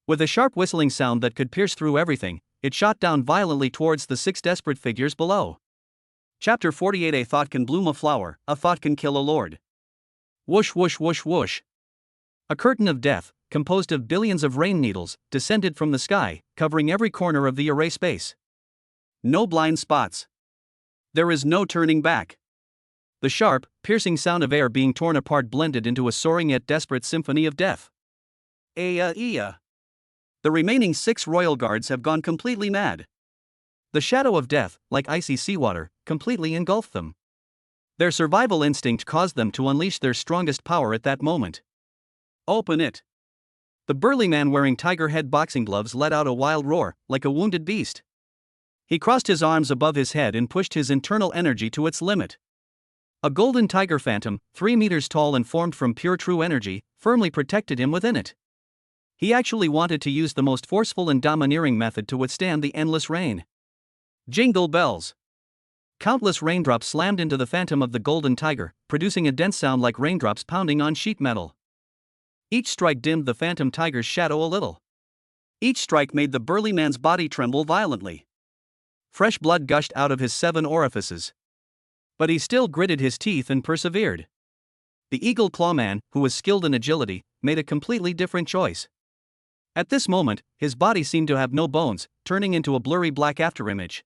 With a sharp whistling sound that could pierce through everything, it shot down violently towards the 6 desperate figures below. Chapter 48. A thought can bloom a flower, a thought can kill a lord. Whoosh whoosh whoosh whoosh. A curtain of death, composed of billions of rain needles, descended from the sky, covering every corner of the array space. No blind spots. There is no turning back. The sharp, piercing sound of air being torn apart blended into a soaring yet desperate symphony of death. The remaining 6 royal guards have gone completely mad. The shadow of death, like icy seawater, completely engulfed them. Their survival instinct caused them to unleash their strongest power at that moment. Open it! The burly man wearing tiger head boxing gloves let out a wild roar, like a wounded beast. He crossed his arms above his head and pushed his internal energy to its limit. A golden tiger phantom, 3 meters tall and formed from pure true energy, firmly protected him within it. He actually wanted to use the most forceful and domineering method to withstand the endless rain. Jingle bells! Countless raindrops slammed into the phantom of the golden tiger, producing a dense sound like raindrops pounding on sheet metal. Each strike dimmed the phantom tiger's shadow a little. Each strike made the burly man's body tremble violently. Fresh blood gushed out of his 7 orifices. But he still gritted his teeth and persevered. The eagle clawman, who was skilled in agility, made a completely different choice. At this moment, his body seemed to have no bones, turning into a blurry black afterimage.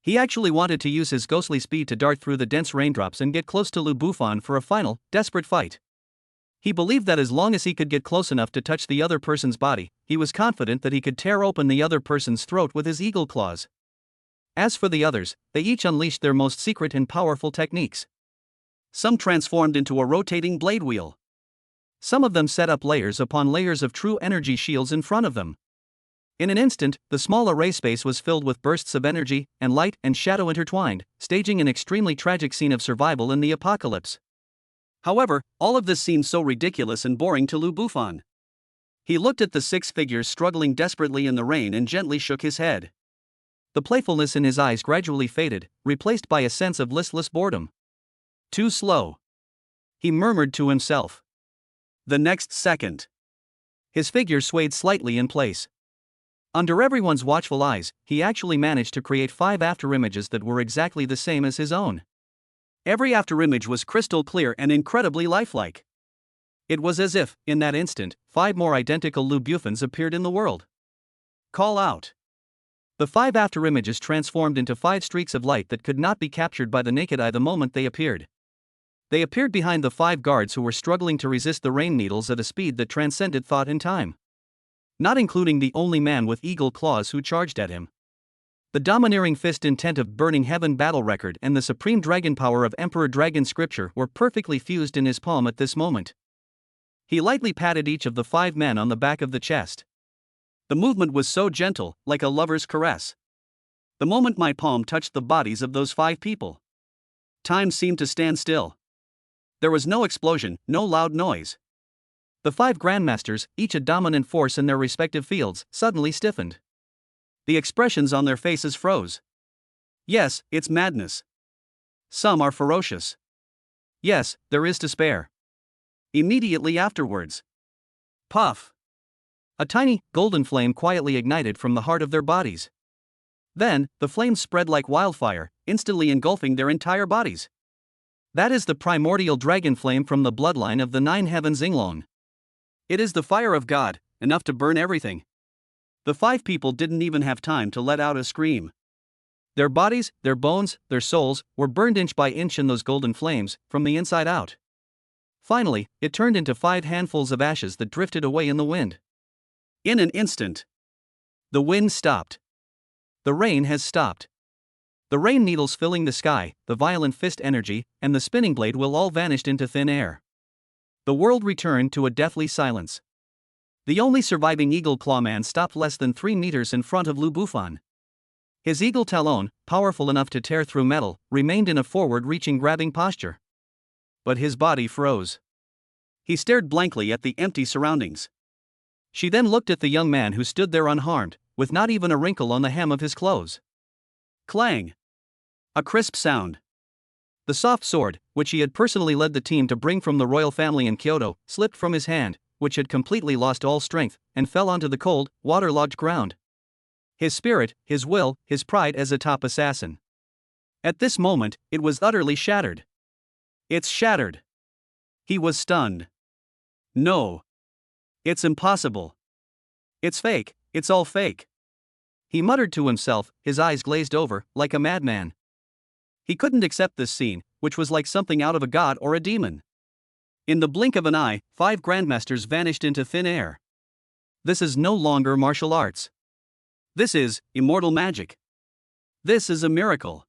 He actually wanted to use his ghostly speed to dart through the dense raindrops and get close to Lu Bufan for a final, desperate fight. He believed that as long as he could get close enough to touch the other person's body, he was confident that he could tear open the other person's throat with his eagle claws. As for the others, they each unleashed their most secret and powerful techniques. Some transformed into a rotating blade wheel. Some of them set up layers upon layers of true energy shields in front of them. In an instant, the small array space was filled with bursts of energy, and light and shadow intertwined, staging an extremely tragic scene of survival in the apocalypse. However, all of this seemed so ridiculous and boring to Lu Bufan. He looked at the 6 figures struggling desperately in the rain and gently shook his head. The playfulness in his eyes gradually faded, replaced by a sense of listless boredom. Too slow. He murmured to himself. The next second, his figure swayed slightly in place. Under everyone's watchful eyes, he actually managed to create 5 afterimages that were exactly the same as his own. Every afterimage was crystal clear and incredibly lifelike. It was as if, in that instant, 5 more identical Lu Bufans appeared in the world. Call out. The 5 afterimages transformed into 5 streaks of light that could not be captured by the naked eye the moment they appeared. They appeared behind the 5 guards who were struggling to resist the rain needles at a speed that transcended thought and time. not including the only man with eagle claws who charged at him. The domineering fist intent of burning heaven battle record and the supreme dragon power of Emperor Dragon scripture were perfectly fused in his palm at this moment. He lightly patted each of the 5 men on the back of the chest. The movement was so gentle, like a lover's caress. The moment my palm touched the bodies of those 5 people, time seemed to stand still. There was no explosion, no loud noise. The 5 grandmasters, each a dominant force in their respective fields, suddenly stiffened. The expressions on their faces froze. Yes, it's madness. Some are ferocious. Yes, there is despair. Immediately afterwards, puff! A tiny, golden flame quietly ignited from the heart of their bodies. Then, the flames spread like wildfire, instantly engulfing their entire bodies. That is the primordial dragon flame from the bloodline of the 9 heavens Inglong. It is the fire of God, enough to burn everything. The 5 people didn't even have time to let out a scream. Their bodies, their bones, their souls, were burned inch by inch in those golden flames, from the inside out. Finally, it turned into 5 handfuls of ashes that drifted away in the wind. In an instant, the wind stopped. The rain has stopped. The rain needles filling the sky, the violent fist energy, and the spinning blade will all vanished into thin air. The world returned to a deathly silence. The only surviving eagle claw man stopped less than 3 meters in front of Lu Bufan. His eagle talon, powerful enough to tear through metal, remained in a forward-reaching grabbing posture. But his body froze. He stared blankly at the empty surroundings. She then looked at the young man who stood there unharmed, with not even a wrinkle on the hem of his clothes. Clang! A crisp sound. The soft sword, which he had personally led the team to bring from the royal family in Kyoto, slipped from his hand, which had completely lost all strength, and fell onto the cold, waterlogged ground. His spirit, his will, his pride as a top assassin. At this moment, it was utterly shattered. It's shattered. He was stunned. No. It's impossible. It's fake, it's all fake. He muttered to himself, his eyes glazed over, like a madman. He couldn't accept this scene, which was like something out of a god or a demon. In the blink of an eye, 5 grandmasters vanished into thin air. This is no longer martial arts. This is immortal magic. This is a miracle.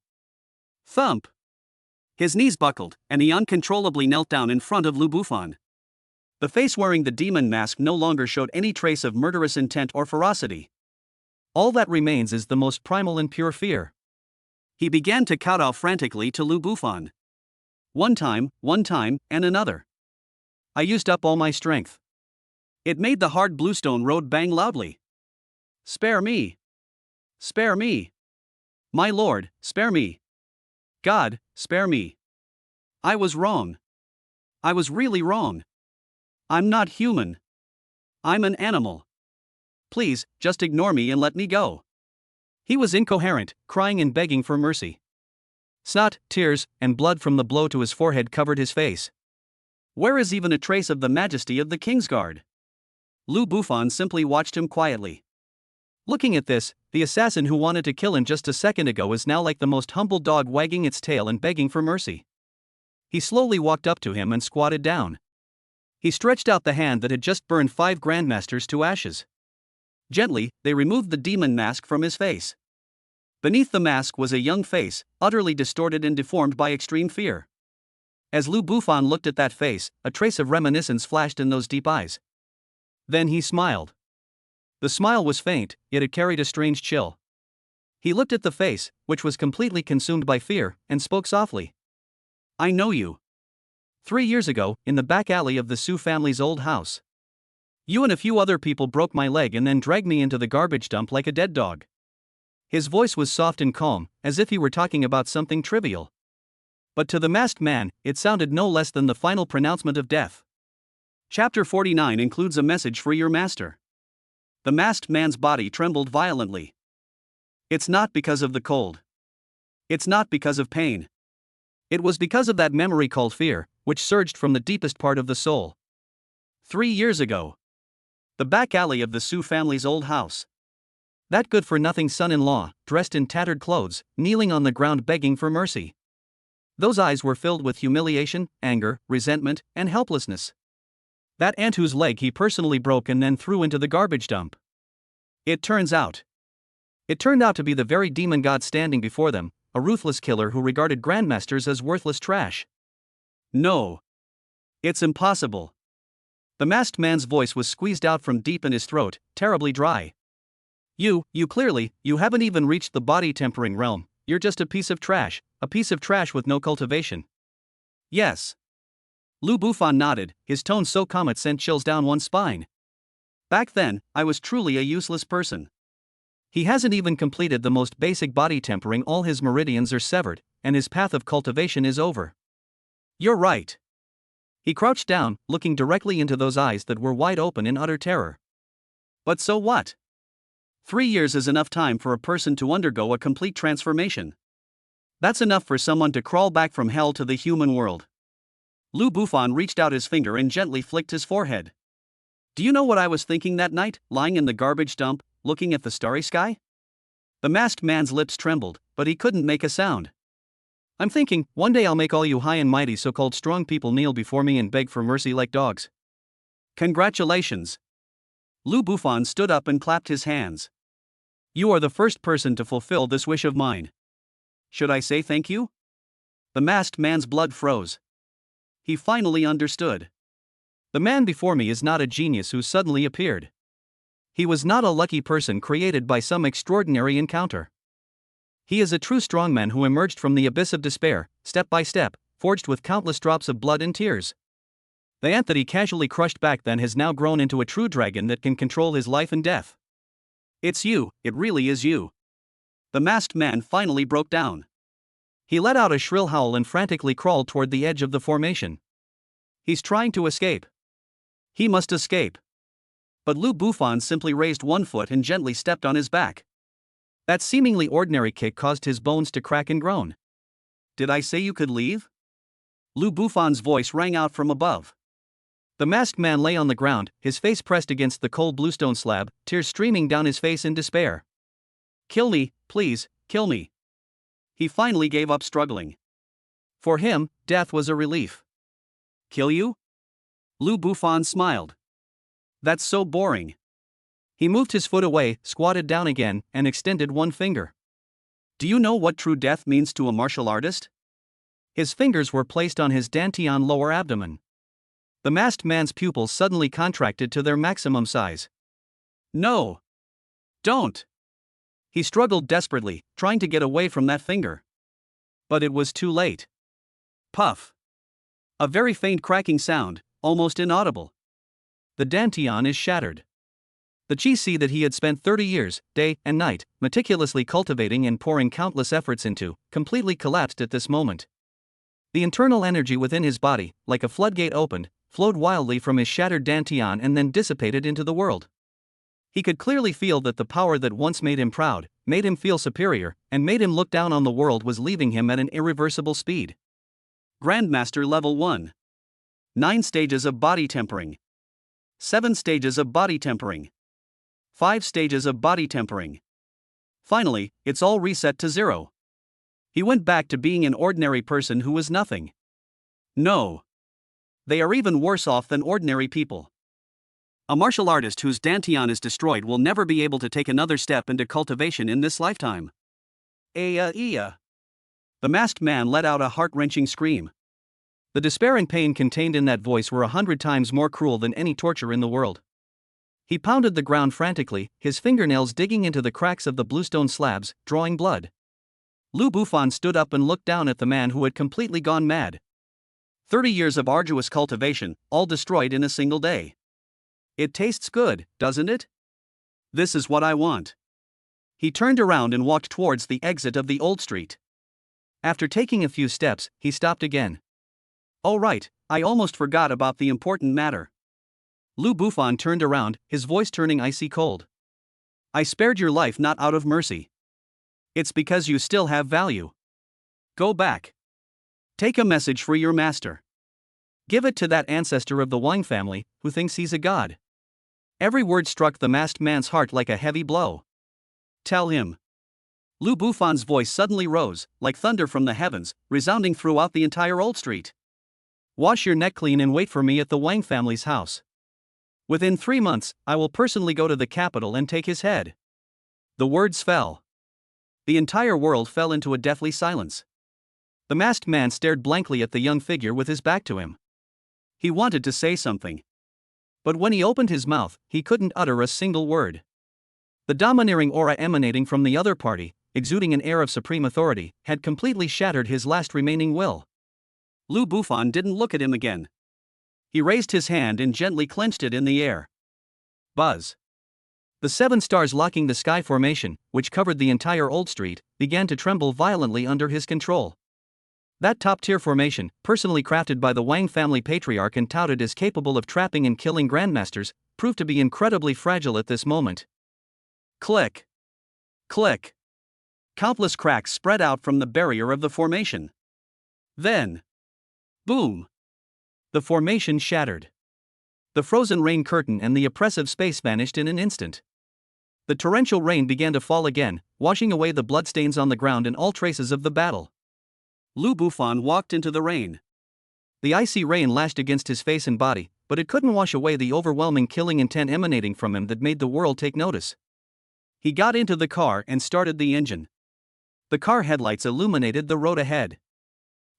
Thump! His knees buckled, and he uncontrollably knelt down in front of Lu Bufan. The face wearing the demon mask no longer showed any trace of murderous intent or ferocity. All that remains is the most primal and pure fear. He began to kowtow frantically to Lu Bufan. One time, and another. I used up all my strength. It made the hard bluestone road bang loudly. Spare me! Spare me! My lord, spare me! God, spare me! I was wrong. I was really wrong. I'm not human. I'm an animal. Please, just ignore me and let me go. He was incoherent, crying and begging for mercy. Snot, tears, and blood from the blow to his forehead covered his face. Where is even a trace of the majesty of the Kingsguard? Lu Bufan simply watched him quietly. Looking at this, the assassin who wanted to kill him just a second ago is now like the most humble dog wagging its tail and begging for mercy. He slowly walked up to him and squatted down. He stretched out the hand that had just burned 5 grandmasters to ashes. Gently, they removed the demon mask from his face. Beneath the mask was a young face, utterly distorted and deformed by extreme fear. As Lu Bufan looked at that face, a trace of reminiscence flashed in those deep eyes. Then he smiled. The smile was faint, yet it carried a strange chill. He looked at the face, which was completely consumed by fear, and spoke softly. I know you. 3 years ago, in the back alley of the Su family's old house. You and a few other people broke my leg and then dragged me into the garbage dump like a dead dog. His voice was soft and calm, as if he were talking about something trivial. But to the masked man, it sounded no less than the final pronouncement of death. Chapter 49 includes a message for your master. The masked man's body trembled violently. It's not because of the cold. It's not because of pain. It was because of that memory called fear, which surged from the deepest part of the soul. 3 years ago. The back alley of the Su family's old house. That good-for-nothing son-in-law, dressed in tattered clothes, kneeling on the ground begging for mercy. Those eyes were filled with humiliation, anger, resentment, and helplessness. That aunt whose leg he personally broke and then threw into the garbage dump. It turns out. It turned out to be the very demon god standing before them, a ruthless killer who regarded grandmasters as worthless trash. No. It's impossible. The masked man's voice was squeezed out from deep in his throat, terribly dry. You haven't even reached the body-tempering realm, you're just a piece of trash with no cultivation. Yes. Lu Bufan nodded, his tone so calm it sent chills down one's spine. Back then, I was truly a useless person. He hasn't even completed the most basic body tempering, all his meridians are severed, and his path of cultivation is over. You're right. He crouched down, looking directly into those eyes that were wide open in utter terror. But so what? 3 years is enough time for a person to undergo a complete transformation. That's enough for someone to crawl back from hell to the human world. Lu Bufan reached out his finger and gently flicked his forehead. Do you know what I was thinking that night, lying in the garbage dump, looking at the starry sky? The masked man's lips trembled, but he couldn't make a sound. I'm thinking, one day I'll make all you high and mighty so-called strong people kneel before me and beg for mercy like dogs. Congratulations. Lu Bufan stood up and clapped his hands. You are the first person to fulfill this wish of mine. Should I say thank you? The masked man's blood froze. He finally understood. The man before me is not a genius who suddenly appeared. He was not a lucky person created by some extraordinary encounter. He is a true strongman who emerged from the abyss of despair, step by step, forged with countless drops of blood and tears. The ant that he casually crushed back then has now grown into a true dragon that can control his life and death. It's you, it really is you. The masked man finally broke down. He let out a shrill howl and frantically crawled toward the edge of the formation. He's trying to escape. He must escape. But Lu Bufan simply raised one foot and gently stepped on his back. That seemingly ordinary kick caused his bones to crack and groan. Did I say you could leave? Lu Bufan's voice rang out from above. The masked man lay on the ground, his face pressed against the cold bluestone slab, tears streaming down his face in despair. Kill me, please, kill me. He finally gave up struggling. For him, death was a relief. Kill you? Lu Bufan smiled. That's so boring. He moved his foot away, squatted down again, and extended one finger. Do you know what true death means to a martial artist? His fingers were placed on his dantian lower abdomen. The masked man's pupils suddenly contracted to their maximum size. No! Don't! He struggled desperately, trying to get away from that finger. But it was too late. Puff! A very faint cracking sound, almost inaudible. The dantian is shattered. The chi that he had spent 30 years, day and night, meticulously cultivating and pouring countless efforts into, completely collapsed at this moment. The internal energy within his body, like a floodgate opened, flowed wildly from his shattered dantian and then dissipated into the world. He could clearly feel that the power that once made him proud, made him feel superior, and made him look down on the world was leaving him at an irreversible speed. Grandmaster Level 1. 9 stages of body tempering. 7 stages of body tempering. 5 stages of body tempering. Finally, it's all reset to 0. He went back to being an ordinary person who was nothing. No. They are even worse off than ordinary people. A martial artist whose dantian is destroyed will never be able to take another step into cultivation in this lifetime. The masked man let out a heart-wrenching scream. The despair and pain contained in that voice were 100 times more cruel than any torture in the world. He pounded the ground frantically, his fingernails digging into the cracks of the bluestone slabs, drawing blood. Lu Bufan stood up and looked down at the man who had completely gone mad. 30 years of arduous cultivation, all destroyed in a single day. It tastes good, doesn't it? This is what I want. He turned around and walked towards the exit of the old street. After taking a few steps, he stopped again. Oh right, I almost forgot about the important matter. Lu Bufan turned around, his voice turning icy cold. I spared your life not out of mercy. It's because you still have value. Go back. Take a message for your master. Give it to that ancestor of the Wang family, who thinks he's a god. Every word struck the masked man's heart like a heavy blow. Tell him. Lu Bufan's voice suddenly rose, like thunder from the heavens, resounding throughout the entire old street. Wash your neck clean and wait for me at the Wang family's house. Within 3 months, I will personally go to the capital and take his head. The words fell. The entire world fell into a deathly silence. The masked man stared blankly at the young figure with his back to him. He wanted to say something. But when he opened his mouth, he couldn't utter a single word. The domineering aura emanating from the other party, exuding an air of supreme authority, had completely shattered his last remaining will. Lu Bufan didn't look at him again. He raised his hand and gently clenched it in the air. Buzz. The 7 stars locking the sky formation, which covered the entire Old Street, began to tremble violently under his control. That top-tier formation, personally crafted by the Wang family patriarch and touted as capable of trapping and killing grandmasters, proved to be incredibly fragile at this moment. Click. Click. Countless cracks spread out from the barrier of the formation. Then, boom! The formation shattered. The frozen rain curtain and the oppressive space vanished in an instant. The torrential rain began to fall again, washing away the bloodstains on the ground and all traces of the battle. Lu Bufan walked into the rain. The icy rain lashed against his face and body, but it couldn't wash away the overwhelming killing intent emanating from him that made the world take notice. He got into the car and started the engine. The car headlights illuminated the road ahead.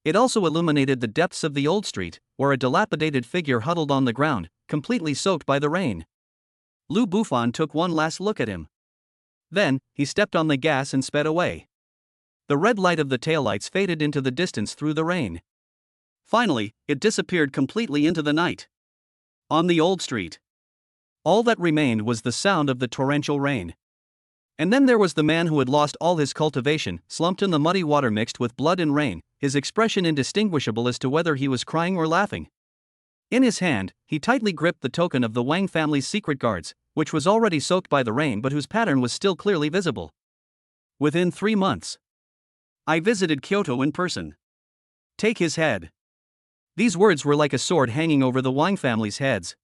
It also illuminated the depths of the old street, where a dilapidated figure huddled on the ground, completely soaked by the rain. Lu Bufan took one last look at him. Then, he stepped on the gas and sped away. The red light of the taillights faded into the distance through the rain. Finally, it disappeared completely into the night. On the old street, all that remained was the sound of the torrential rain. And then there was the man who had lost all his cultivation, slumped in the muddy water mixed with blood and rain, his expression indistinguishable as to whether he was crying or laughing. In his hand, he tightly gripped the token of the Wang family's secret guards, which was already soaked by the rain but whose pattern was still clearly visible. Within 3 months, I visited Kyoto in person. Take his head. These words were like a sword hanging over the Wang family's heads.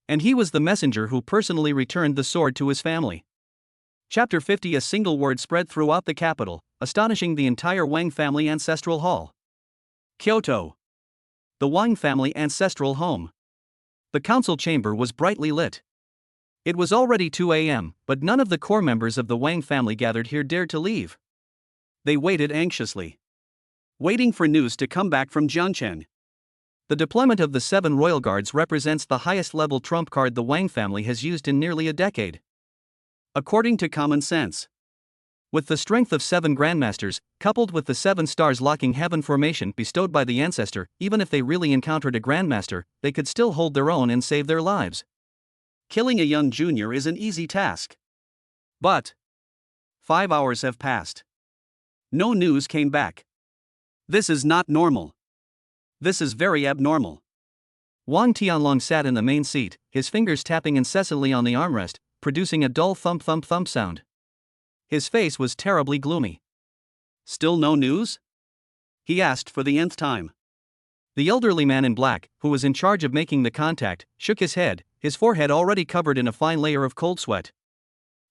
And he was the messenger who personally returned the sword to his family. Chapter 50. A single word spread throughout the capital, astonishing the entire Wang family ancestral hall. Kyoto. The Wang family ancestral home. The council chamber was brightly lit. It was already 2 a.m., but none of the core members of the Wang family gathered here dared to leave. They waited anxiously, waiting for news to come back from Jiangchen. The deployment of the 7 royal guards represents the highest level trump card the Wang family has used in nearly a decade. According to common sense, with the strength of 7 grandmasters, coupled with the 7 stars locking heaven formation bestowed by the ancestor, even if they really encountered a grandmaster, they could still hold their own and save their lives. Killing a young junior is an easy task. But 5 hours have passed. No news came back. This is not normal. This is very abnormal. Wang Tianlong sat in the main seat, his fingers tapping incessantly on the armrest, producing a dull thump-thump-thump sound. His face was terribly gloomy. Still no news? He asked for the nth time. The elderly man in black, who was in charge of making the contact, shook his head, his forehead already covered in a fine layer of cold sweat.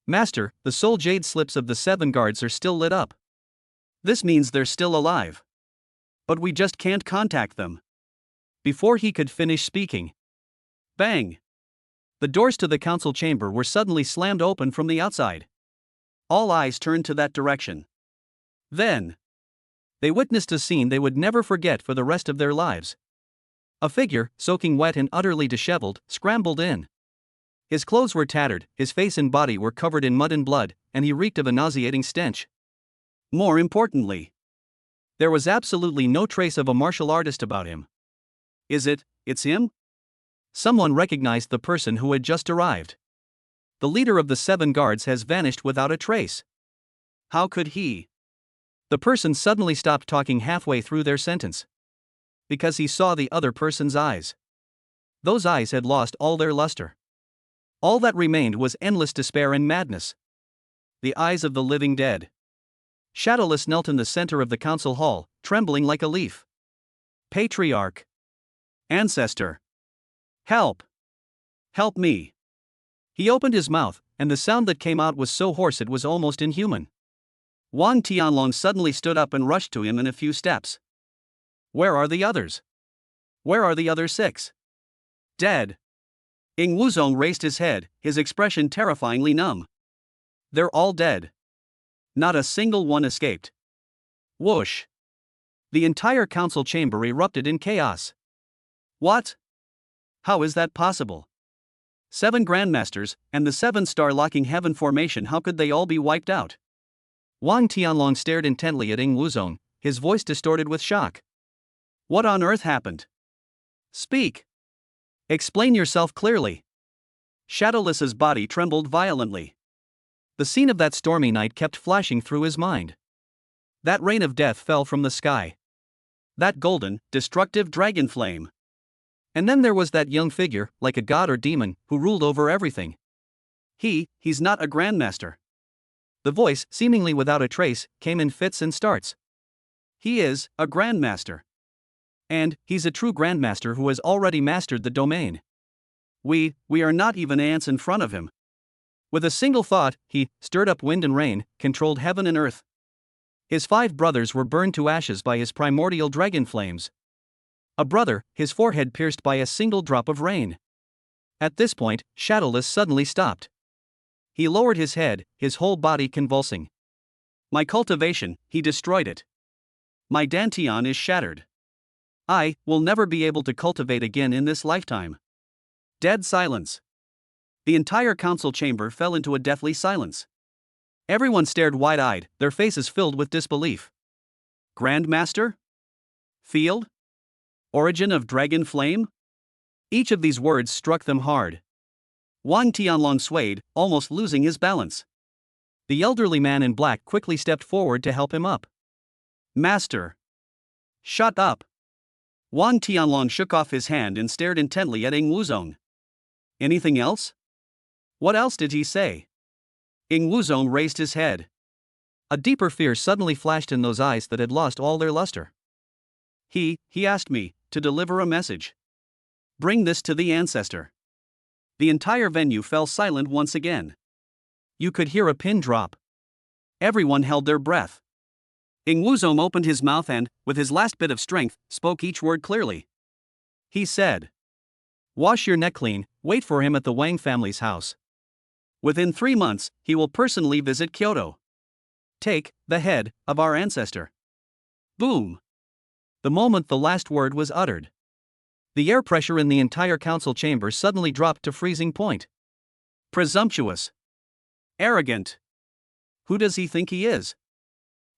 Master, the soul jade slips of the 7 guards are still lit up. This means they're still alive. But we just can't contact them. Before he could finish speaking, bang! The doors to the council chamber were suddenly slammed open from the outside. All eyes turned to that direction. Then, they witnessed a scene they would never forget for the rest of their lives. A figure, soaking wet and utterly disheveled, scrambled in. His clothes were tattered, his face and body were covered in mud and blood, and he reeked of a nauseating stench. More importantly, there was absolutely no trace of a martial artist about him. It's him? Someone recognized the person who had just arrived. The leader of the 7 guards has vanished without a trace. How could he? The person suddenly stopped talking halfway through their sentence. Because he saw the other person's eyes. Those eyes had lost all their luster. All that remained was endless despair and madness. The eyes of the living dead. Shadowless knelt in the center of the council hall, trembling like a leaf. Patriarch. Ancestor. Help! Help me! He opened his mouth, and the sound that came out was so hoarse it was almost inhuman. Wang Tianlong suddenly stood up and rushed to him in a few steps. Where are the others? Where are the other 6? Dead. Ing Wuzong raised his head, his expression terrifyingly numb. They're all dead. Not a single one escaped. Whoosh! The entire council chamber erupted in chaos. What? How is that possible? 7 grandmasters, and the 7-star locking heaven formation, how could they all be wiped out? Wang Tianlong stared intently at Ing Wuzong, his voice distorted with shock. What on earth happened? Speak. Explain yourself clearly. Shadowless's body trembled violently. The scene of that stormy night kept flashing through his mind. That rain of death fell from the sky. That golden, destructive dragon flame. And then there was that young figure, like a god or demon, who ruled over everything. He's not a grandmaster. The voice, seemingly without a trace, came in fits and starts. He is a grandmaster. And he's a true grandmaster who has already mastered the domain. We are not even ants in front of him. With a single thought, he stirred up wind and rain, controlled heaven and earth. His 5 brothers were burned to ashes by his primordial dragon flames. A brother, his forehead pierced by a single drop of rain. At this point, Shadowless suddenly stopped. He lowered his head, his whole body convulsing. My cultivation, he destroyed it. My dantian is shattered. I will never be able to cultivate again in this lifetime. Dead silence. The entire council chamber fell into a deathly silence. Everyone stared wide-eyed, their faces filled with disbelief. Grandmaster? Field? Origin of dragon flame? Each of these words struck them hard. Wang Tianlong swayed, almost losing his balance. The elderly man in black quickly stepped forward to help him up. Master! Shut up! Wang Tianlong shook off his hand and stared intently at Ing Wuzong. Anything else? What else did he say? Ing Wuzong raised his head. A deeper fear suddenly flashed in those eyes that had lost all their luster. He asked me to deliver a message. Bring this to the ancestor. The entire venue fell silent once again. You could hear a pin drop. Everyone held their breath. Ing Wuzong opened his mouth and, with his last bit of strength, spoke each word clearly. He said, wash your neck clean, wait for him at the Wang family's house. Within 3 months, he will personally visit Kyoto. Take the head of our ancestor. Boom! The moment the last word was uttered, the air pressure in the entire council chamber suddenly dropped to freezing point. Presumptuous. Arrogant. Who does he think he is?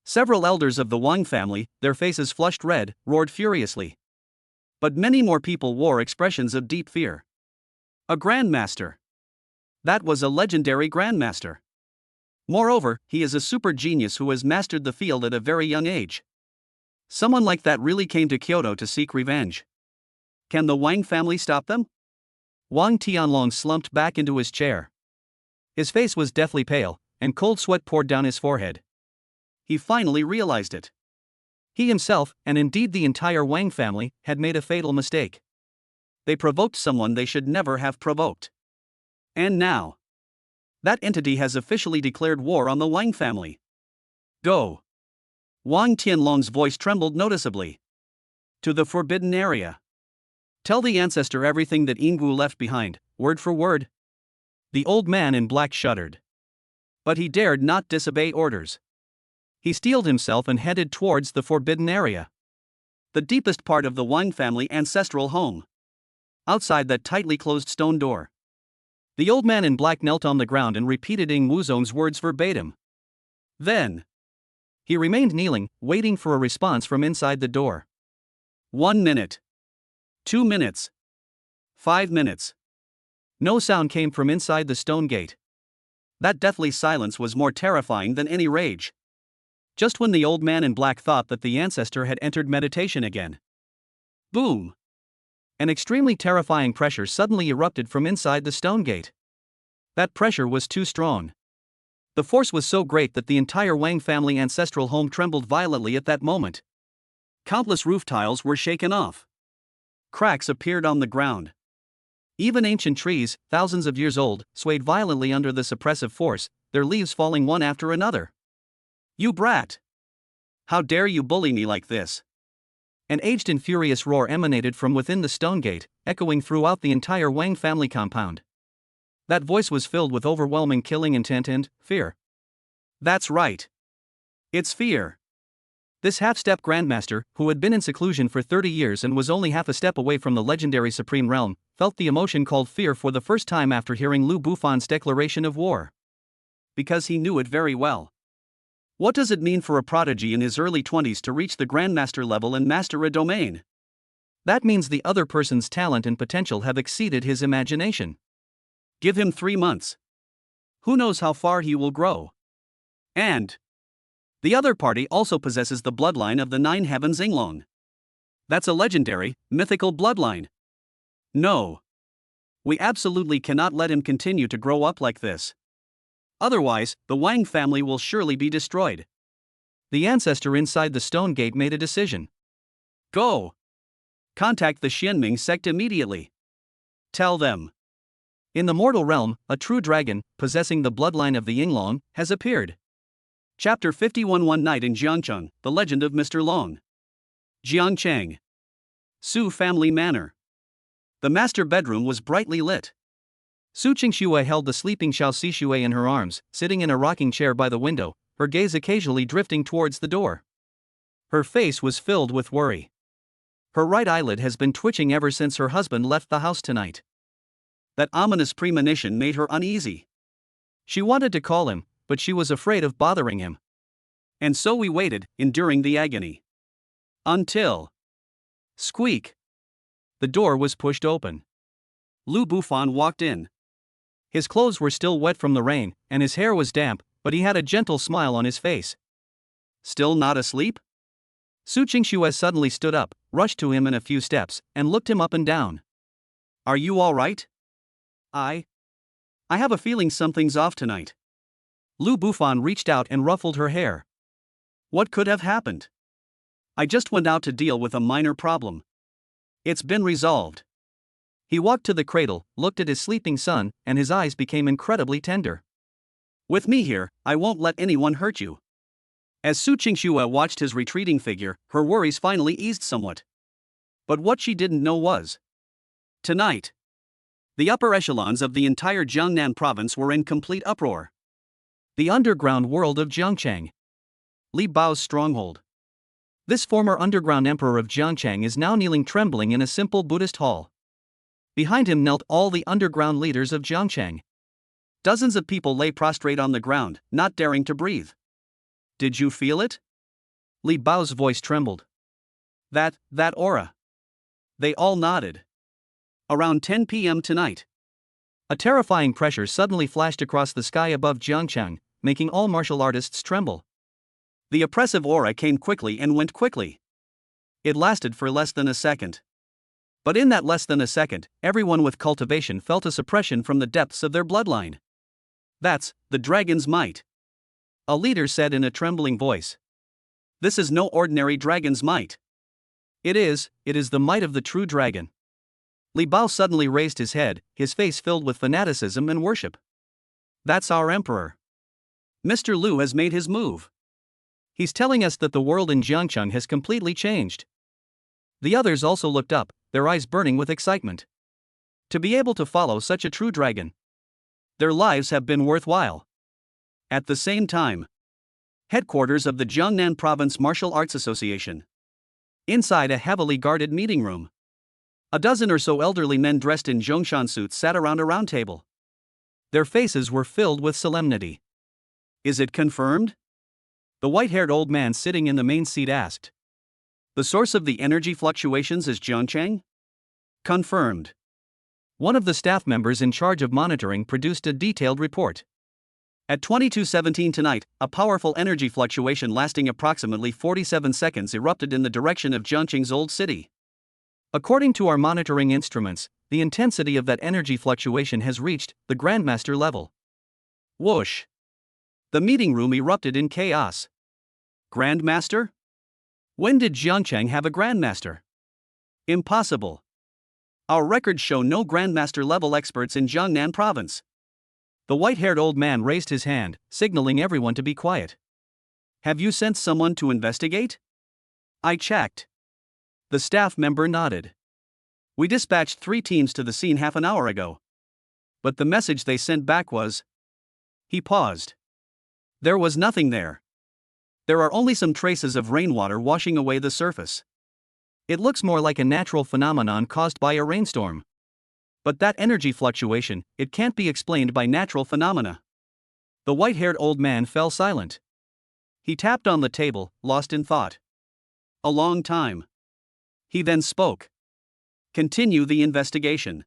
Several elders of the Wang family, their faces flushed red, roared furiously. But many more people wore expressions of deep fear. A grandmaster. That was a legendary grandmaster. Moreover, he is a super genius who has mastered the field at a very young age. Someone like that really came to Kyoto to seek revenge. Can the Wang family stop them? Wang Tianlong slumped back into his chair. His face was deathly pale, and cold sweat poured down his forehead. He finally realized it. He himself, and indeed the entire Wang family, had made a fatal mistake. They provoked someone they should never have provoked. And now, that entity has officially declared war on the Wang family. Go! Wang Tianlong's voice trembled noticeably. To the forbidden area. Tell the ancestor everything that Ingwu left behind, word for word. The old man in black shuddered. But he dared not disobey orders. He steeled himself and headed towards the forbidden area. The deepest part of the Wang family ancestral home. Outside that tightly closed stone door. The old man in black knelt on the ground and repeated Ing Wuzong's words verbatim. Then, he remained kneeling, waiting for a response from inside the door. 1 minute. 2 minutes. 5 minutes. No sound came from inside the stone gate. That deathly silence was more terrifying than any rage. Just when the old man in black thought that the ancestor had entered meditation again. Boom! An extremely terrifying pressure suddenly erupted from inside the stone gate. That pressure was too strong. The force was so great that the entire Wang family ancestral home trembled violently at that moment. Countless roof tiles were shaken off. Cracks appeared on the ground. Even ancient trees, thousands of years old, swayed violently under the suppressive force, their leaves falling one after another. You brat! How dare you bully me like this? An aged and furious roar emanated from within the stone gate, echoing throughout the entire Wang family compound. That voice was filled with overwhelming killing intent and fear. That's right. It's fear. This half-step grandmaster, who had been in seclusion for 30 years and was only half a step away from the legendary supreme realm, felt the emotion called fear for the first time after hearing Lu Bufan's declaration of war. Because he knew it very well. What does it mean for a prodigy in his early 20s to reach the grandmaster level and master a domain? That means the other person's talent and potential have exceeded his imagination. Give him 3 months. Who knows how far he will grow? And the other party also possesses the bloodline of the 9 heavens Yinglong. That's a legendary, mythical bloodline. No. We absolutely cannot let him continue to grow up like this. Otherwise, the Wang family will surely be destroyed. The ancestor inside the stone gate made a decision. Go! Contact the Xianming sect immediately. Tell them. In the mortal realm, a true dragon, possessing the bloodline of the Yinglong, has appeared. Chapter 51 One night in Jiangcheng, the legend of Mr. Long. Jiangcheng. Su family manor. The master bedroom was brightly lit. Su Qingxue held the sleeping Xiao Xixue in her arms, sitting in a rocking chair by the window, her gaze occasionally drifting towards the door. Her face was filled with worry. Her right eyelid has been twitching ever since her husband left the house tonight. That ominous premonition made her uneasy. She wanted to call him, but she was afraid of bothering him. And so we waited, enduring the agony. Until... Squeak! The door was pushed open. Lu Bufan walked in. His clothes were still wet from the rain, and his hair was damp, but he had a gentle smile on his face. Still not asleep? Su Qingxue suddenly stood up, rushed to him in a few steps, and looked him up and down. Are you all right? I have a feeling something's off tonight. Lu Bufan reached out and ruffled her hair. What could have happened? I just went out to deal with a minor problem. It's been resolved. He walked to the cradle, looked at his sleeping son, and his eyes became incredibly tender. With me here, I won't let anyone hurt you. As Su Qingxue watched his retreating figure, her worries finally eased somewhat. But what she didn't know was, tonight, the upper echelons of the entire Jiangnan province were in complete uproar. The underground world of Jiangcheng. Li Bao's stronghold. This former underground emperor of Jiangcheng is now kneeling trembling in a simple Buddhist hall. Behind him knelt all the underground leaders of Jiangcheng. Dozens of people lay prostrate on the ground, not daring to breathe. Did you feel it? Li Bao's voice trembled. That aura. They all nodded. Around 10 p.m. tonight. A terrifying pressure suddenly flashed across the sky above Jiangcheng, making all martial artists tremble. The oppressive aura came quickly and went quickly. It lasted for less than a second. But in that less than a second, everyone with cultivation felt a suppression from the depths of their bloodline. That's the dragon's might. A leader said in a trembling voice. This is no ordinary dragon's might. It is the might of the true dragon. Li Bao suddenly raised his head, his face filled with fanaticism and worship. That's our emperor. Mr. Lu has made his move. He's telling us that the world in Jiangcheng has completely changed. The others also looked up, their eyes burning with excitement. To be able to follow such a true dragon. Their lives have been worthwhile. At the same time, headquarters of the Jiangnan Province Martial Arts Association. Inside a heavily guarded meeting room. A dozen or so elderly men dressed in Zhongshan suits sat around a round table. Their faces were filled with solemnity. Is it confirmed? The white-haired old man sitting in the main seat asked. The source of the energy fluctuations is Jiangcheng? Confirmed. One of the staff members in charge of monitoring produced a detailed report. At 22:17 tonight, a powerful energy fluctuation lasting approximately 47 seconds erupted in the direction of Jiangcheng's old city. According to our monitoring instruments, the intensity of that energy fluctuation has reached the Grandmaster level. Whoosh! The meeting room erupted in chaos. Grandmaster? When did Jiangcheng have a Grandmaster? Impossible. Our records show no Grandmaster level experts in Jiangnan province. The white-haired old man raised his hand, signaling everyone to be quiet. Have you sent someone to investigate? I checked. The staff member nodded. We dispatched 3 teams to the scene half an hour ago. But the message they sent back was. He paused. There was nothing there. There are only some traces of rainwater washing away the surface. It looks more like a natural phenomenon caused by a rainstorm. But that energy fluctuation, it can't be explained by natural phenomena. The white-haired old man fell silent. He tapped on the table, lost in thought. A long time. He then spoke. Continue the investigation.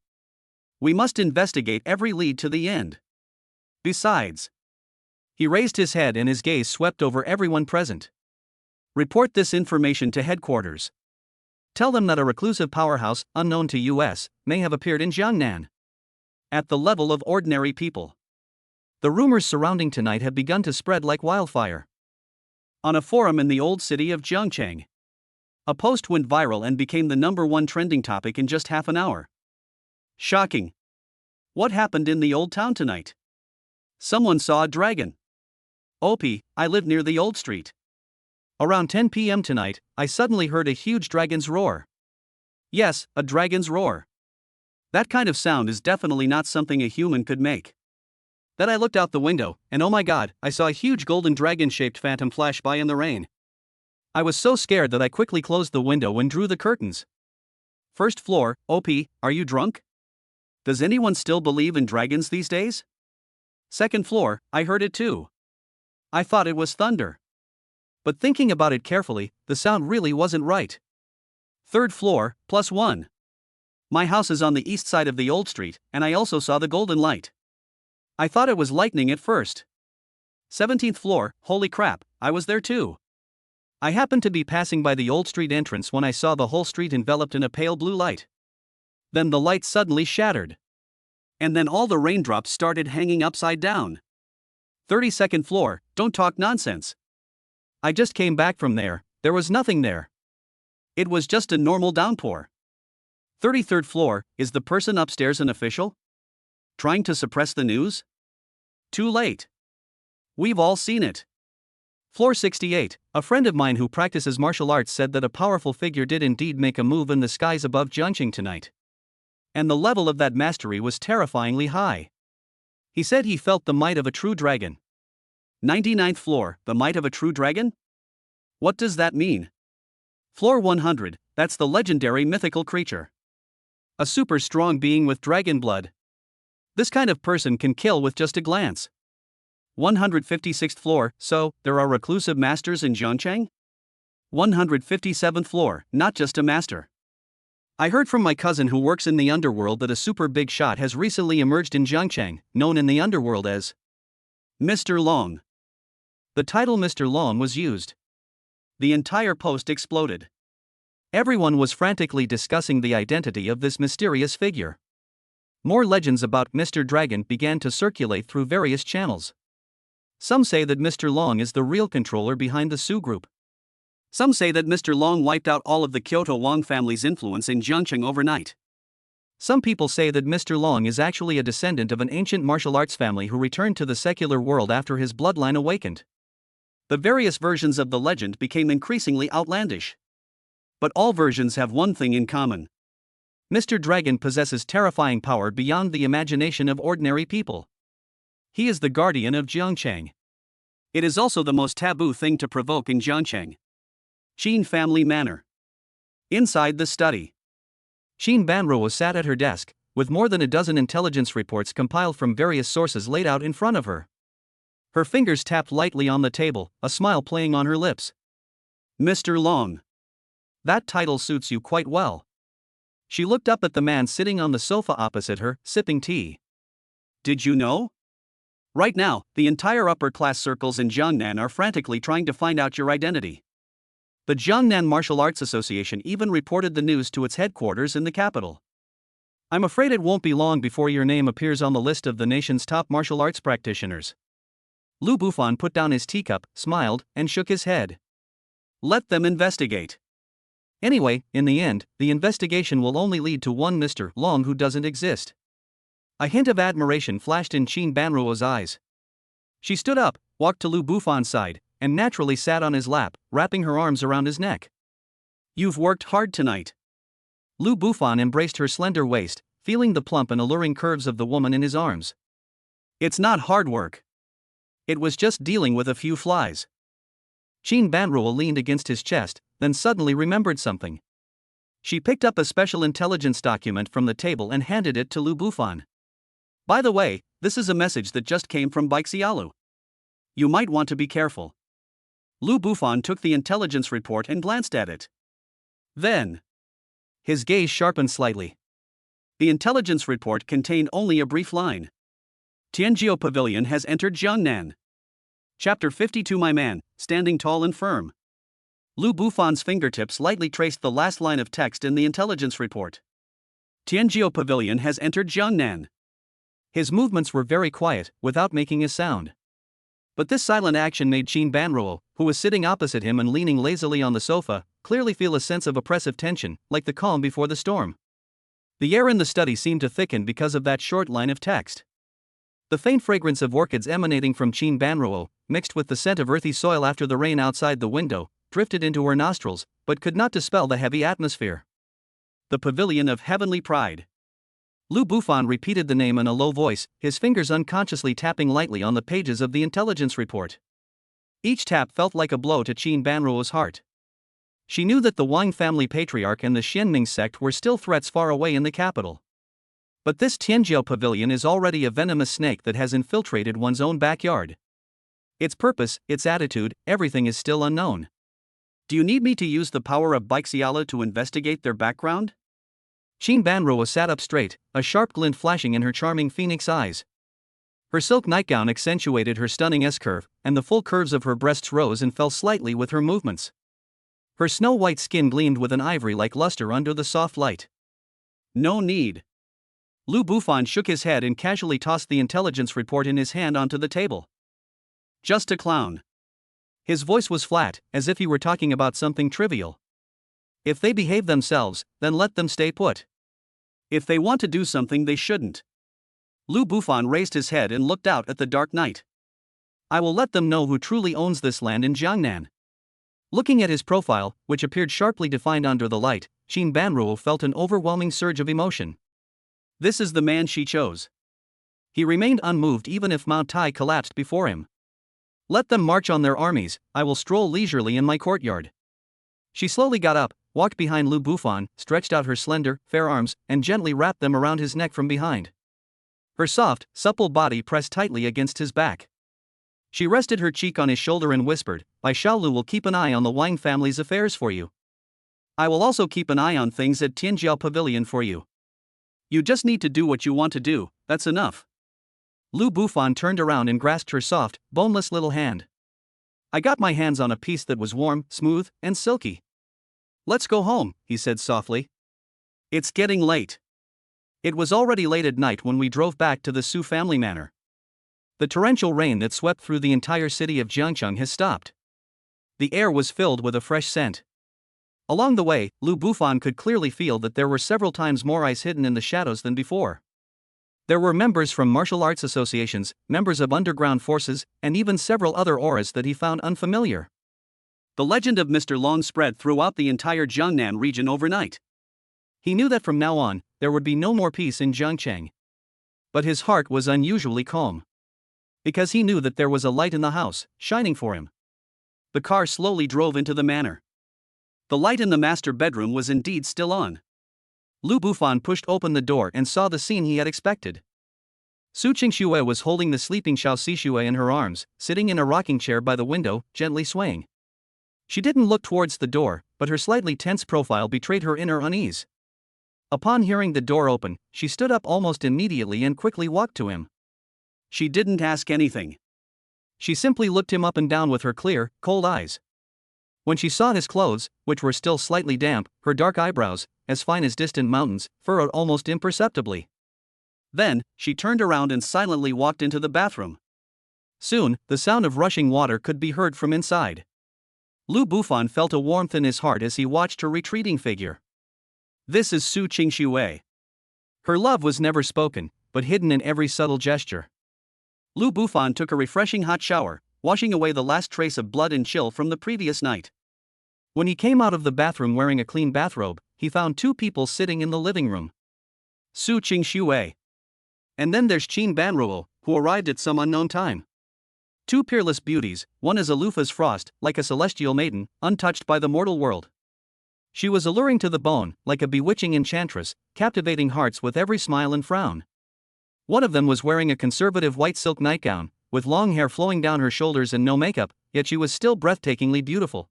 We must investigate every lead to the end. Besides. He raised his head and his gaze swept over everyone present. Report this information to headquarters. Tell them that a reclusive powerhouse, unknown to US, may have appeared in Jiangnan. At the level of ordinary people. The rumors surrounding tonight have begun to spread like wildfire. On a forum in the old city of Jiangcheng. A post went viral and became the #1 trending topic in just half an hour. Shocking. What happened in the old town tonight? Someone saw a dragon. OP, I live near the old street. Around 10 p.m. tonight, I suddenly heard a huge dragon's roar. Yes, a dragon's roar. That kind of sound is definitely not something a human could make. Then I looked out the window, and oh my god, I saw a huge golden dragon-shaped phantom flash by in the rain. I was so scared that I quickly closed the window and drew the curtains. First floor, OP, are you drunk? Does anyone still believe in dragons these days? Second floor, I heard it too. I thought it was thunder. But thinking about it carefully, the sound really wasn't right. Third floor, +1. My house is on the east side of the old street, and I also saw the golden light. I thought it was lightning at first. 17th floor, holy crap, I was there too. I happened to be passing by the old street entrance when I saw the whole street enveloped in a pale blue light. Then the light suddenly shattered. And then all the raindrops started hanging upside down. 32nd floor, don't talk nonsense. I just came back from there was nothing there. It was just a normal downpour. 33rd floor, is the person upstairs an official? Trying to suppress the news? Too late. We've all seen it. Floor 68, a friend of mine who practices martial arts said that a powerful figure did indeed make a move in the skies above Jiangxing tonight. And the level of that mastery was terrifyingly high. He said he felt the might of a true dragon. 99th floor, the might of a true dragon? What does that mean? Floor 100, that's the legendary mythical creature. A super strong being with dragon blood. This kind of person can kill with just a glance. 156th floor, so, there are reclusive masters in Jiangcheng? 157th floor, not just a master. I heard from my cousin who works in the underworld that a super big shot has recently emerged in Jiangcheng, known in the underworld as Mr. Long. The title Mr. Long was used. The entire post exploded. Everyone was frantically discussing the identity of this mysterious figure. More legends about Mr. Dragon began to circulate through various channels. Some say that Mr. Long is the real controller behind the Su group. Some say that Mr. Long wiped out all of the Kyoto Wang family's influence in Jiangcheng overnight. Some people say that Mr. Long is actually a descendant of an ancient martial arts family who returned to the secular world after his bloodline awakened. The various versions of the legend became increasingly outlandish. But all versions have one thing in common. Mr. Dragon possesses terrifying power beyond the imagination of ordinary people. He is the guardian of Jiangcheng. It is also the most taboo thing to provoke in Jiangcheng. Qin Family Manor. Inside the study. Qin Banruo sat at her desk, with more than a dozen intelligence reports compiled from various sources laid out in front of her. Her fingers tapped lightly on the table, a smile playing on her lips. Mr. Long. That title suits you quite well. She looked up at the man sitting on the sofa opposite her, sipping tea. Did you know? Right now, the entire upper-class circles in Jiangnan are frantically trying to find out your identity. The Jiangnan Martial Arts Association even reported the news to its headquarters in the capital. I'm afraid it won't be long before your name appears on the list of the nation's top martial arts practitioners. Lu Bufan put down his teacup, smiled, and shook his head. Let them investigate. Anyway, in the end, the investigation will only lead to one Mr. Long who doesn't exist. A hint of admiration flashed in Qin Banruo's eyes. She stood up, walked to Lu Bufan's side, and naturally sat on his lap, wrapping her arms around his neck. You've worked hard tonight. Lu Bufan embraced her slender waist, feeling the plump and alluring curves of the woman in his arms. It's not hard work. It was just dealing with a few flies. Qin Banruo leaned against his chest, then suddenly remembered something. She picked up a special intelligence document from the table and handed it to Lu Bufan. By the way, this is a message that just came from Baixialu. You might want to be careful. Lu Bufan took the intelligence report and glanced at it. Then, his gaze sharpened slightly. The intelligence report contained only a brief line. Tianjiao Pavilion has entered Jiangnan. Chapter 52. My man, standing tall and firm. Lu Bufan's fingertips lightly traced the last line of text in the intelligence report. Tianjiao Pavilion has entered Jiangnan. His movements were very quiet, without making a sound. But this silent action made Qin Banruo, who was sitting opposite him and leaning lazily on the sofa, clearly feel a sense of oppressive tension, like the calm before the storm. The air in the study seemed to thicken because of that short line of text. The faint fragrance of orchids emanating from Qin Banruo, mixed with the scent of earthy soil after the rain outside the window, drifted into her nostrils, but could not dispel the heavy atmosphere. The Pavilion of Heavenly Pride. Lu Bufan repeated the name in a low voice, his fingers unconsciously tapping lightly on the pages of the intelligence report. Each tap felt like a blow to Qin Banruo's heart. She knew that the Wang family patriarch and the Xianming sect were still threats far away in the capital. But this Tianjiao Pavilion is already a venomous snake that has infiltrated one's own backyard. Its purpose, its attitude, everything is still unknown. Do you need me to use the power of Baixiala to investigate their background? Qin Banruo sat up straight, a sharp glint flashing in her charming phoenix eyes. Her silk nightgown accentuated her stunning S-curve, and the full curves of her breasts rose and fell slightly with her movements. Her snow-white skin gleamed with an ivory-like luster under the soft light. No need. Lu Bufan shook his head and casually tossed the intelligence report in his hand onto the table. Just a clown. His voice was flat, as if he were talking about something trivial. If they behave themselves, then let them stay put. If they want to do something they shouldn't. Lu Bufan raised his head and looked out at the dark night. I will let them know who truly owns this land in Jiangnan. Looking at his profile, which appeared sharply defined under the light, Qin Banruo felt an overwhelming surge of emotion. This is the man she chose. He remained unmoved even if Mount Tai collapsed before him. Let them march on their armies, I will stroll leisurely in my courtyard. She slowly got up, walked behind Lu Bufan, stretched out her slender, fair arms, and gently wrapped them around his neck from behind. Her soft, supple body pressed tightly against his back. She rested her cheek on his shoulder and whispered, Baixialu will keep an eye on the Wang family's affairs for you. I will also keep an eye on things at Tianjiao Pavilion for you. You just need to do what you want to do, that's enough. Lu Bufan turned around and grasped her soft, boneless little hand. I got my hands on a piece that was warm, smooth, and silky. Let's go home, he said softly. It's getting late. It was already late at night when we drove back to the Su family manor. The torrential rain that swept through the entire city of Jiangcheng has stopped. The air was filled with a fresh scent. Along the way, Lu Bufan could clearly feel that there were several times more ice hidden in the shadows than before. There were members from martial arts associations, members of underground forces, and even several other auras that he found unfamiliar. The legend of Mr. Long spread throughout the entire Jiangnan region overnight. He knew that from now on, there would be no more peace in Jiangcheng. But his heart was unusually calm. Because he knew that there was a light in the house, shining for him. The car slowly drove into the manor. The light in the master bedroom was indeed still on. Lu Bufan pushed open the door and saw the scene he had expected. Su Qingxue was holding the sleeping Xiao Sixue in her arms, sitting in a rocking chair by the window, gently swaying. She didn't look towards the door, but her slightly tense profile betrayed her inner unease. Upon hearing the door open, she stood up almost immediately and quickly walked to him. She didn't ask anything. She simply looked him up and down with her clear, cold eyes. When she saw his clothes, which were still slightly damp, her dark eyebrows, as fine as distant mountains, furrowed almost imperceptibly. Then, she turned around and silently walked into the bathroom. Soon, the sound of rushing water could be heard from inside. Lu Bufan felt a warmth in his heart as he watched her retreating figure. This is Su Qingxue. Her love was never spoken, but hidden in every subtle gesture. Lu Bufan took a refreshing hot shower, washing away the last trace of blood and chill from the previous night. When he came out of the bathroom wearing a clean bathrobe, he found two people sitting in the living room. Su Qingxue. And then there's Qin Banruo, who arrived at some unknown time. Two peerless beauties, one as aloof as frost, like a celestial maiden, untouched by the mortal world. She was alluring to the bone, like a bewitching enchantress, captivating hearts with every smile and frown. One of them was wearing a conservative white silk nightgown, with long hair flowing down her shoulders and no makeup, yet she was still breathtakingly beautiful.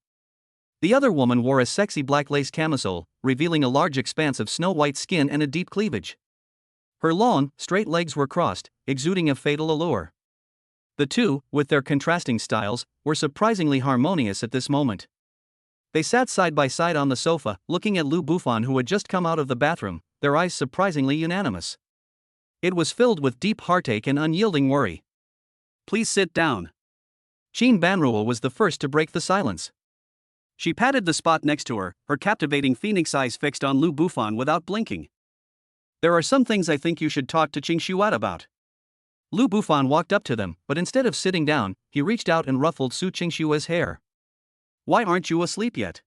The other woman wore a sexy black lace camisole, revealing a large expanse of snow-white skin and a deep cleavage. Her long, straight legs were crossed, exuding a fatal allure. The two, with their contrasting styles, were surprisingly harmonious at this moment. They sat side by side on the sofa, looking at Lu Bufan, who had just come out of the bathroom, their eyes surprisingly unanimous. It was filled with deep heartache and unyielding worry. "Please sit down." Qin Banruo was the first to break the silence. She patted the spot next to her captivating phoenix eyes fixed on Lu Bufan without blinking. "There are some things I think you should talk to Qingxuat about." Lu Bufan walked up to them, but instead of sitting down, he reached out and ruffled Su Qingxue's hair. "Why aren't you asleep yet?"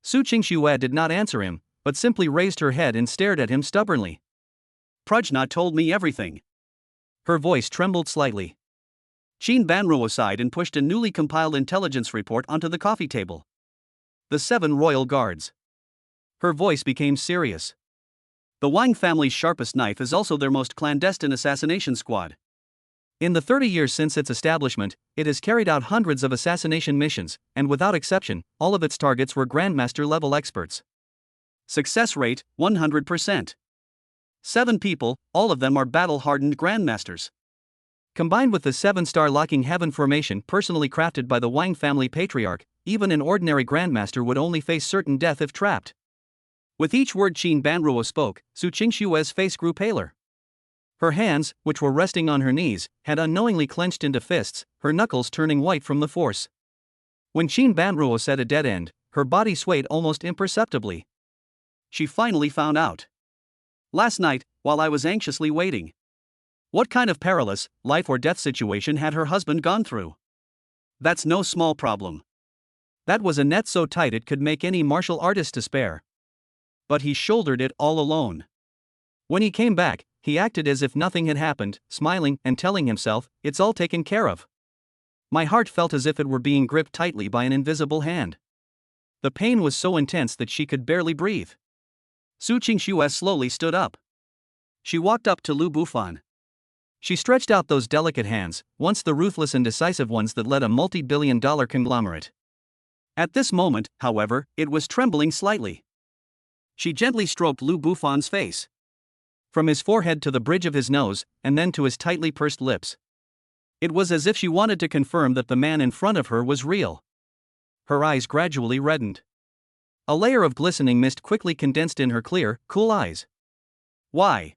Su Qingxue did not answer him, but simply raised her head and stared at him stubbornly. "Prajna told me everything." Her voice trembled slightly. Qin Banruo sighed and pushed a newly compiled intelligence report onto the coffee table. "The 7 royal guards." Her voice became serious. "The Wang family's sharpest knife is also their most clandestine assassination squad. In the 30 years since its establishment, it has carried out hundreds of assassination missions, and without exception, all of its targets were Grandmaster-level experts. Success rate, 100%. 7 people, all of them are battle-hardened Grandmasters. Combined with the 7-star locking heaven formation personally crafted by the Wang family patriarch, even an ordinary Grandmaster would only face certain death if trapped." With each word Qin Banruo spoke, Su Qingxue's face grew paler. Her hands, which were resting on her knees, had unknowingly clenched into fists, her knuckles turning white from the force. When Qin Banruo said a dead end, her body swayed almost imperceptibly. "She finally found out. Last night, while I was anxiously waiting. What kind of perilous, life or death situation had her husband gone through? That's no small problem. That was a net so tight it could make any martial artist despair. But he shouldered it all alone. When he came back, he acted as if nothing had happened, smiling and telling himself, 'It's all taken care of.' My heart felt as if it were being gripped tightly by an invisible hand. The pain was so intense that she could barely breathe." Su Qingxue slowly stood up. She walked up to Lu Bufan. She stretched out those delicate hands, once the ruthless and decisive ones that led a multi-billion-dollar conglomerate. At this moment, however, it was trembling slightly. She gently stroked Lu Bufan's face. From his forehead to the bridge of his nose, and then to his tightly pursed lips. It was as if she wanted to confirm that the man in front of her was real. Her eyes gradually reddened. A layer of glistening mist quickly condensed in her clear, cool eyes. "Why?"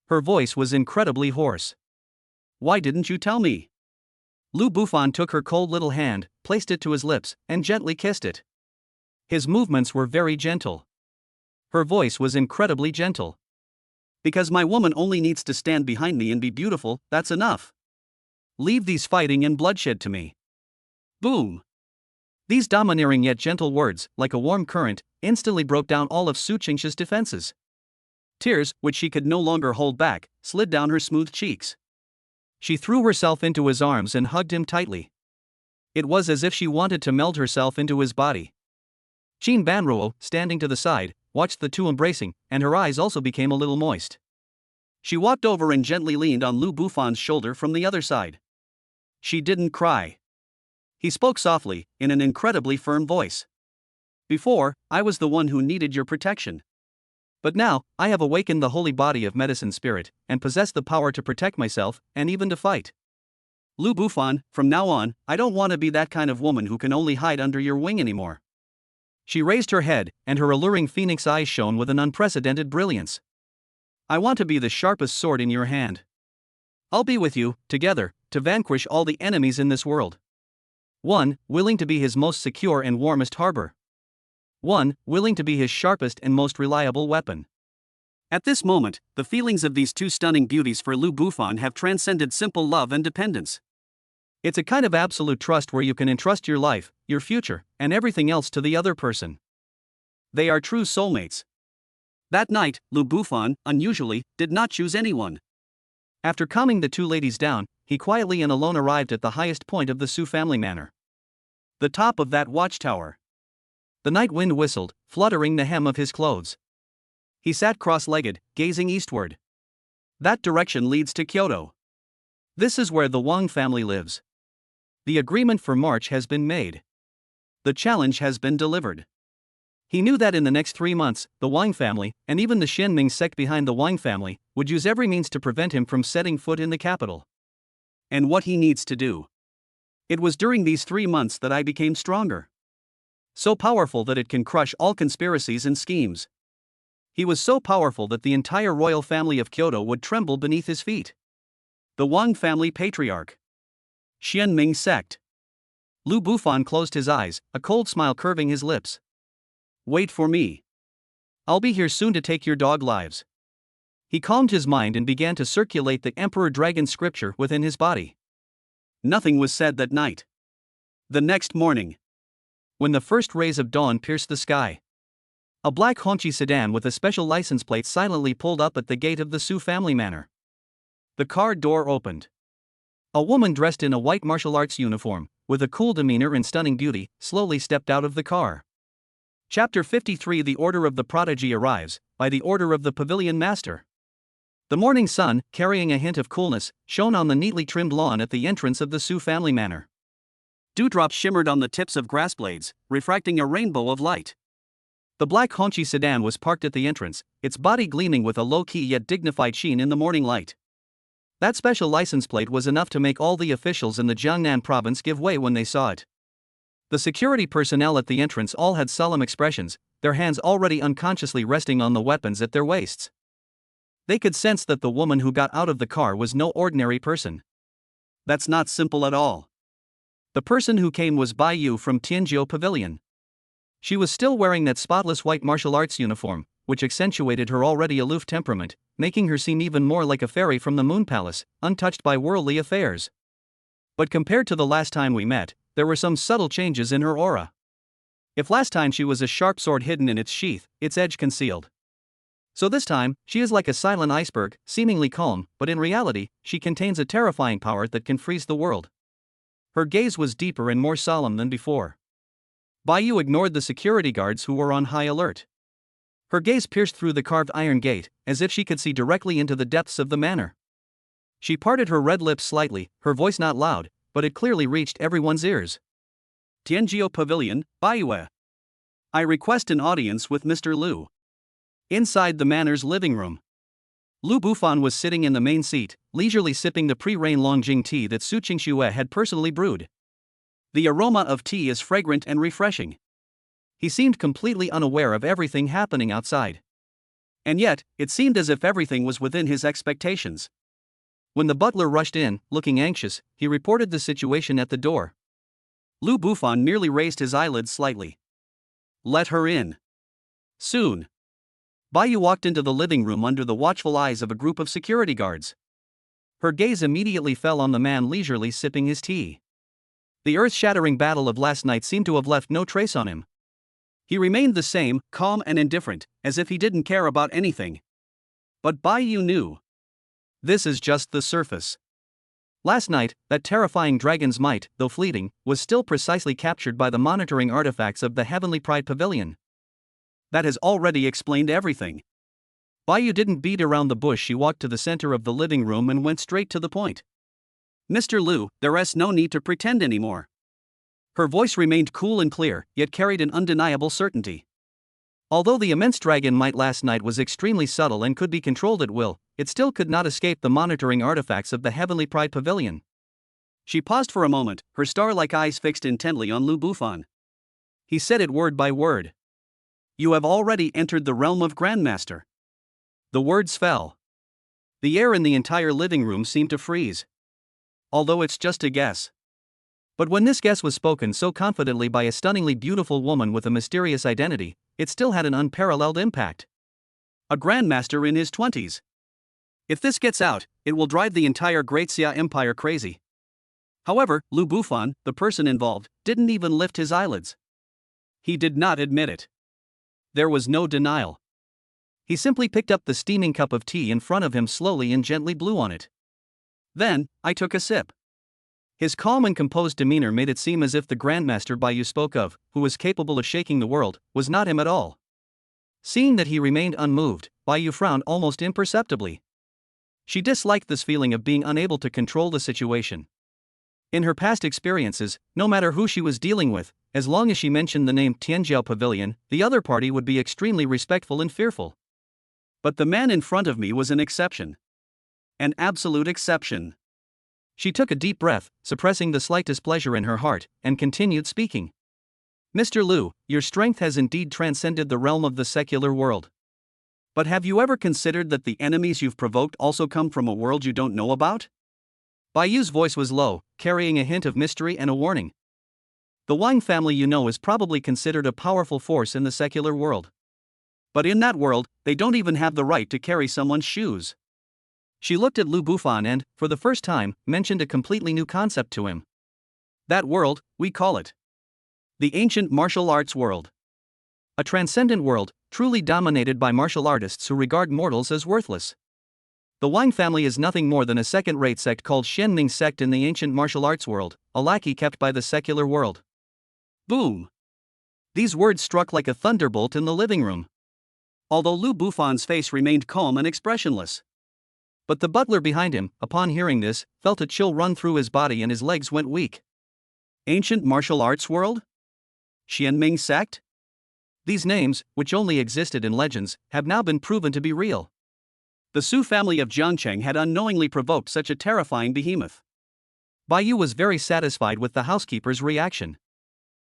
Her voice was incredibly hoarse. "Why didn't you tell me?" Lu Bufan took her cold little hand, placed it to his lips, and gently kissed it. His movements were very gentle. Her voice was incredibly gentle. "Because my woman only needs to stand behind me and be beautiful, that's enough. Leave these fighting and bloodshed to me." Boom! These domineering yet gentle words, like a warm current, instantly broke down all of Su Qingxue's defenses. Tears, which she could no longer hold back, slid down her smooth cheeks. She threw herself into his arms and hugged him tightly. It was as if she wanted to meld herself into his body. Qin Banruo, standing to the side, watched the two embracing, and her eyes also became a little moist. She walked over and gently leaned on Lu Bufan's shoulder from the other side. She didn't cry. He spoke softly, in an incredibly firm voice. "Before, I was the one who needed your protection. But now, I have awakened the holy body of medicine spirit, and possess the power to protect myself, and even to fight. Lu Bufan, from now on, I don't want to be that kind of woman who can only hide under your wing anymore." She raised her head, and her alluring phoenix eyes shone with an unprecedented brilliance. "I want to be the sharpest sword in your hand. I'll be with you, together, to vanquish all the enemies in this world. One, willing to be his most secure and warmest harbor. One, willing to be his sharpest and most reliable weapon." At this moment, the feelings of these two stunning beauties for Lu Bufan have transcended simple love and dependence. It's a kind of absolute trust where you can entrust your life, your future, and everything else to the other person. They are true soulmates. That night, Lu Bufan, unusually, did not choose anyone. After calming the two ladies down, he quietly and alone arrived at the highest point of the Su family manor. The top of that watchtower. The night wind whistled, fluttering the hem of his clothes. He sat cross-legged, gazing eastward. That direction leads to Kyoto. This is where the Wang family lives. The agreement for March has been made. The challenge has been delivered. He knew that in the next 3 months, the Wang family, and even the Shenming sect behind the Wang family, would use every means to prevent him from setting foot in the capital. And what he needs to do. It was during these 3 months that I became stronger. So powerful that it can crush all conspiracies and schemes. He was so powerful that the entire royal family of Kyoto would tremble beneath his feet. The Wang family patriarch. Shenming sect. Lu Bufan closed his eyes, a cold smile curving his lips. Wait for me. I'll be here soon to take your dog lives. He calmed his mind and began to circulate the Emperor Dragon scripture within his body. Nothing was said that night. The next morning, when the first rays of dawn pierced the sky, a black Hongqi sedan with a special license plate silently pulled up at the gate of the Su family manor. The car door opened. A woman dressed in a white martial arts uniform, with a cool demeanor and stunning beauty, slowly stepped out of the car. Chapter 53 The Order of the Prodigy arrives, by the order of the Pavilion Master. The morning sun, carrying a hint of coolness, shone on the neatly trimmed lawn at the entrance of the Su family manor. Dewdrops shimmered on the tips of grass blades, refracting a rainbow of light. The black Hongqi sedan was parked at the entrance, its body gleaming with a low-key yet dignified sheen in the morning light. That special license plate was enough to make all the officials in the Jiangnan province give way when they saw it. The security personnel at the entrance all had solemn expressions, their hands already unconsciously resting on the weapons at their waists. They could sense that the woman who got out of the car was no ordinary person. That's not simple at all. The person who came was Bai Yu from Tianjiu Pavilion. She was still wearing that spotless white martial arts uniform, which accentuated her already aloof temperament, making her seem even more like a fairy from the Moon Palace, untouched by worldly affairs. But compared to the last time we met, there were some subtle changes in her aura. If last time she was a sharp sword hidden in its sheath, its edge concealed. So this time, she is like a silent iceberg, seemingly calm, but in reality, she contains a terrifying power that can freeze the world. Her gaze was deeper and more solemn than before. Bai Yu ignored the security guards who were on high alert. Her gaze pierced through the carved iron gate, as if she could see directly into the depths of the manor. She parted her red lips slightly, her voice not loud, but it clearly reached everyone's ears. Tianjiu Pavilion, Baiyue. I request an audience with Mr. Lu. Inside the manor's living room, Lu Bufan was sitting in the main seat, leisurely sipping the pre-rain Longjing tea that Su Qingxue had personally brewed. The aroma of tea is fragrant and refreshing. He seemed completely unaware of everything happening outside. And yet, it seemed as if everything was within his expectations. When the butler rushed in, looking anxious, he reported the situation at the door. Lu Bufan merely raised his eyelids slightly. Let her in. Soon. Bai Yu walked into the living room under the watchful eyes of a group of security guards. Her gaze immediately fell on the man leisurely sipping his tea. The earth-shattering battle of last night seemed to have left no trace on him. He remained the same, calm and indifferent, as if he didn't care about anything. But Bai Yu knew. This is just the surface. Last night, that terrifying dragon's might, though fleeting, was still precisely captured by the monitoring artifacts of the Heavenly Pride Pavilion. That has already explained everything. Bai Yu didn't beat around the bush. She walked to the center of the living room and went straight to the point. Mr. Lu, there's no need to pretend anymore. Her voice remained cool and clear, yet carried an undeniable certainty. Although the immense dragon might last night was extremely subtle and could be controlled at will, it still could not escape the monitoring artifacts of the Heavenly Pride Pavilion. She paused for a moment, her star-like eyes fixed intently on Lu Bufan. He said it word by word. You have already entered the realm of Grandmaster. The words fell. The air in the entire living room seemed to freeze. Although it's just a guess. But when this guess was spoken so confidently by a stunningly beautiful woman with a mysterious identity, it still had an unparalleled impact. A Grandmaster in his 20s. If this gets out, it will drive the entire Great Xia Empire crazy. However, Lu Bufan, the person involved, didn't even lift his eyelids. He did not admit it. There was no denial. He simply picked up the steaming cup of tea in front of him slowly and gently blew on it. Then, I took a sip. His calm and composed demeanor made it seem as if the Grandmaster Baiyu spoke of, who was capable of shaking the world, was not him at all. Seeing that he remained unmoved, Baiyu frowned almost imperceptibly. She disliked this feeling of being unable to control the situation. In her past experiences, no matter who she was dealing with, as long as she mentioned the name Tianjiao Pavilion, the other party would be extremely respectful and fearful. But the man in front of me was an exception. An absolute exception. She took a deep breath, suppressing the slight displeasure in her heart, and continued speaking. Mr. Lu, your strength has indeed transcended the realm of the secular world. But have you ever considered that the enemies you've provoked also come from a world you don't know about? Baiyu's voice was low, carrying a hint of mystery and a warning. The Wang family you know is probably considered a powerful force in the secular world. But in that world, they don't even have the right to carry someone's shoes. She looked at Lu Bufan and, for the first time, mentioned a completely new concept to him. That world, we call it the ancient martial arts world. A transcendent world, truly dominated by martial artists who regard mortals as worthless. The Wang family is nothing more than a second-rate sect called Xianming sect in the ancient martial arts world, a lackey kept by the secular world. Boom! These words struck like a thunderbolt in the living room. Although Lu Bufan's face remained calm and expressionless. But the butler behind him, upon hearing this, felt a chill run through his body and his legs went weak. Ancient martial arts world? Xianming sect? These names, which only existed in legends, have now been proven to be real. The Su family of Jiangcheng had unknowingly provoked such a terrifying behemoth. Baiyu was very satisfied with the housekeeper's reaction.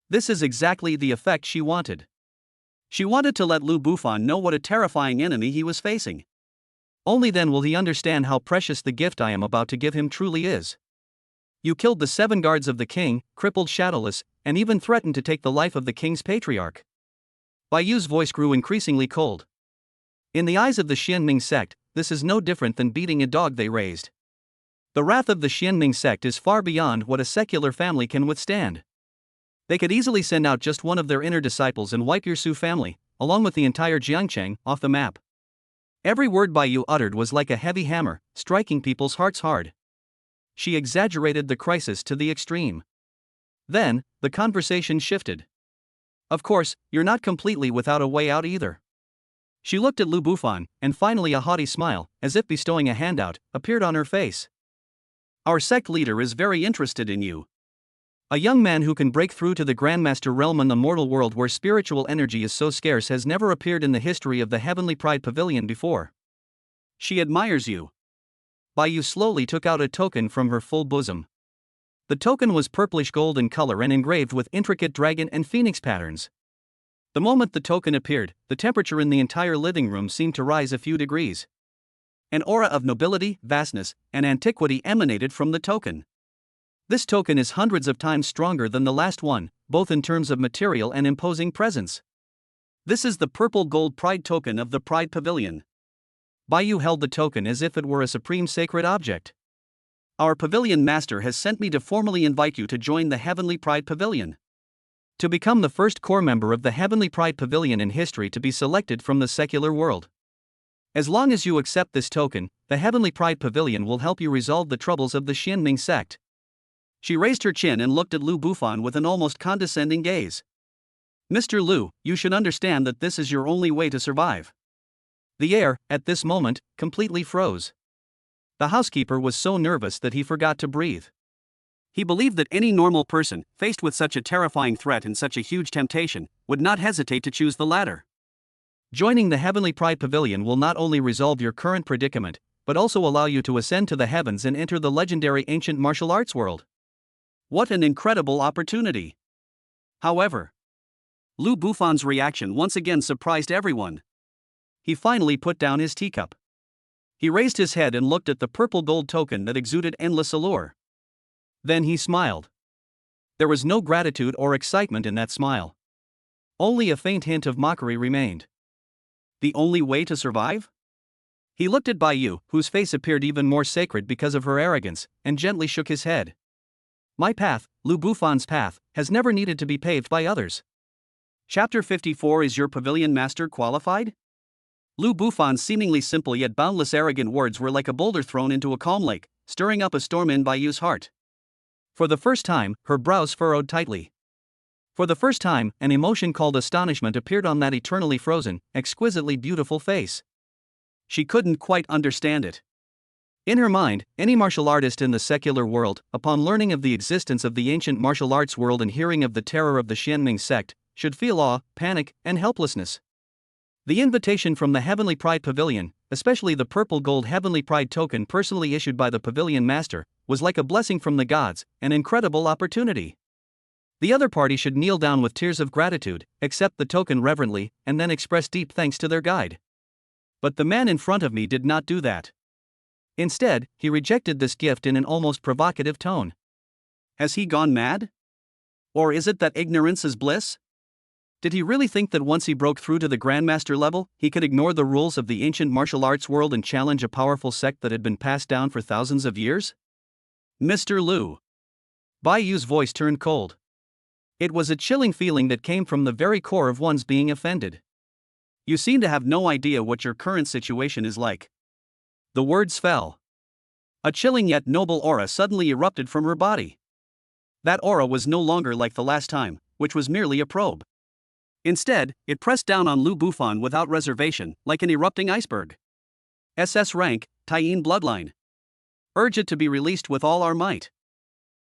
This is exactly the effect she wanted. She wanted to let Lu Bufan know what a terrifying enemy he was facing. Only then will he understand how precious the gift I am about to give him truly is. You killed the 7 guards of the king, crippled Shadowless, and even threatened to take the life of the king's patriarch. Baiyu's voice grew increasingly cold. In the eyes of the Xianming sect, this is no different than beating a dog they raised. The wrath of the Xianming sect is far beyond what a secular family can withstand. They could easily send out just one of their inner disciples and wipe your Su family, along with the entire Jiangcheng, off the map. Every word Baiyu uttered was like a heavy hammer, striking people's hearts hard. She exaggerated the crisis to the extreme. Then, the conversation shifted. Of course, you're not completely without a way out either. She looked at Lu Bufan, and finally a haughty smile, as if bestowing a handout, appeared on her face. Our sect leader is very interested in you. A young man who can break through to the Grandmaster realm in the mortal world where spiritual energy is so scarce has never appeared in the history of the Heavenly Pride Pavilion before. She admires you. Baiyu slowly took out a token from her full bosom. The token was purplish gold in color and engraved with intricate dragon and phoenix patterns. The moment the token appeared, the temperature in the entire living room seemed to rise a few degrees. An aura of nobility, vastness, and antiquity emanated from the token. This token is hundreds of times stronger than the last one, both in terms of material and imposing presence. This is the purple gold pride token of the Pride Pavilion. Baiyu held the token as if it were a supreme sacred object. Our pavilion master has sent me to formally invite you to join the Heavenly Pride Pavilion. To become the first core member of the Heavenly Pride Pavilion in history to be selected from the secular world. As long as you accept this token, the Heavenly Pride Pavilion will help you resolve the troubles of the Xianming sect. She raised her chin and looked at Lu Bufan with an almost condescending gaze. Mr. Lu, you should understand that this is your only way to survive. The air, at this moment, completely froze. The housekeeper was so nervous that he forgot to breathe. He believed that any normal person, faced with such a terrifying threat and such a huge temptation, would not hesitate to choose the latter. Joining the Heavenly Pride Pavilion will not only resolve your current predicament, but also allow you to ascend to the heavens and enter the legendary ancient martial arts world. What an incredible opportunity! However, Lu Bufan's reaction once again surprised everyone. He finally put down his teacup. He raised his head and looked at the purple gold token that exuded endless allure. Then he smiled. There was no gratitude or excitement in that smile. Only a faint hint of mockery remained. The only way to survive? He looked at Baiyu, whose face appeared even more sacred because of her arrogance, and gently shook his head. My path, Lu Bufan's path, has never needed to be paved by others. Chapter 54. Is your pavilion master qualified? Lu Bufan's seemingly simple yet boundless arrogant words were like a boulder thrown into a calm lake, stirring up a storm in Bayu's heart. For the first time, her brows furrowed tightly. For the first time, an emotion called astonishment appeared on that eternally frozen, exquisitely beautiful face. She couldn't quite understand it. In her mind, any martial artist in the secular world, upon learning of the existence of the ancient martial arts world and hearing of the terror of the Xianming sect, should feel awe, panic, and helplessness. The invitation from the Heavenly Pride Pavilion, especially the purple gold Heavenly Pride token personally issued by the Pavilion Master, was like a blessing from the gods, an incredible opportunity. The other party should kneel down with tears of gratitude, accept the token reverently, and then express deep thanks to their guide. But the man in front of me did not do that. Instead, he rejected this gift in an almost provocative tone. Has he gone mad? Or is it that ignorance is bliss? Did he really think that once he broke through to the Grandmaster level, he could ignore the rules of the ancient martial arts world and challenge a powerful sect that had been passed down for thousands of years? Mr. Lu. Bayu's voice turned cold. It was a chilling feeling that came from the very core of one's being offended. You seem to have no idea what your current situation is like. The words fell. A chilling yet noble aura suddenly erupted from her body. That aura was no longer like the last time, which was merely a probe. Instead, it pressed down on Lu Bufan without reservation, like an erupting iceberg. SS rank, Taiyin bloodline. Urge it to be released with all our might.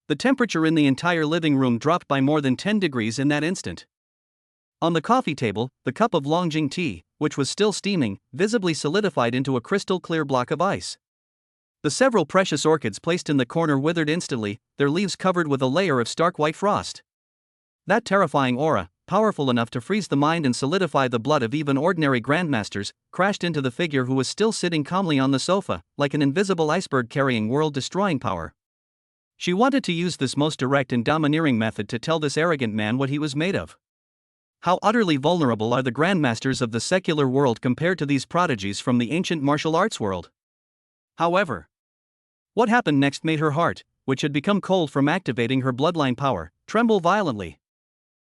The temperature in the entire living room dropped by more than 10 degrees in that instant. On the coffee table, the cup of Longjing tea, which was still steaming, visibly solidified into a crystal-clear block of ice. The several precious orchids placed in the corner withered instantly, their leaves covered with a layer of stark white frost. That terrifying aura, powerful enough to freeze the mind and solidify the blood of even ordinary grandmasters, crashed into the figure who was still sitting calmly on the sofa, like an invisible iceberg carrying world-destroying power. She wanted to use this most direct and domineering method to tell this arrogant man what he was made of. How utterly vulnerable are the grandmasters of the secular world compared to these prodigies from the ancient martial arts world? However, what happened next made her heart, which had become cold from activating her bloodline power, tremble violently.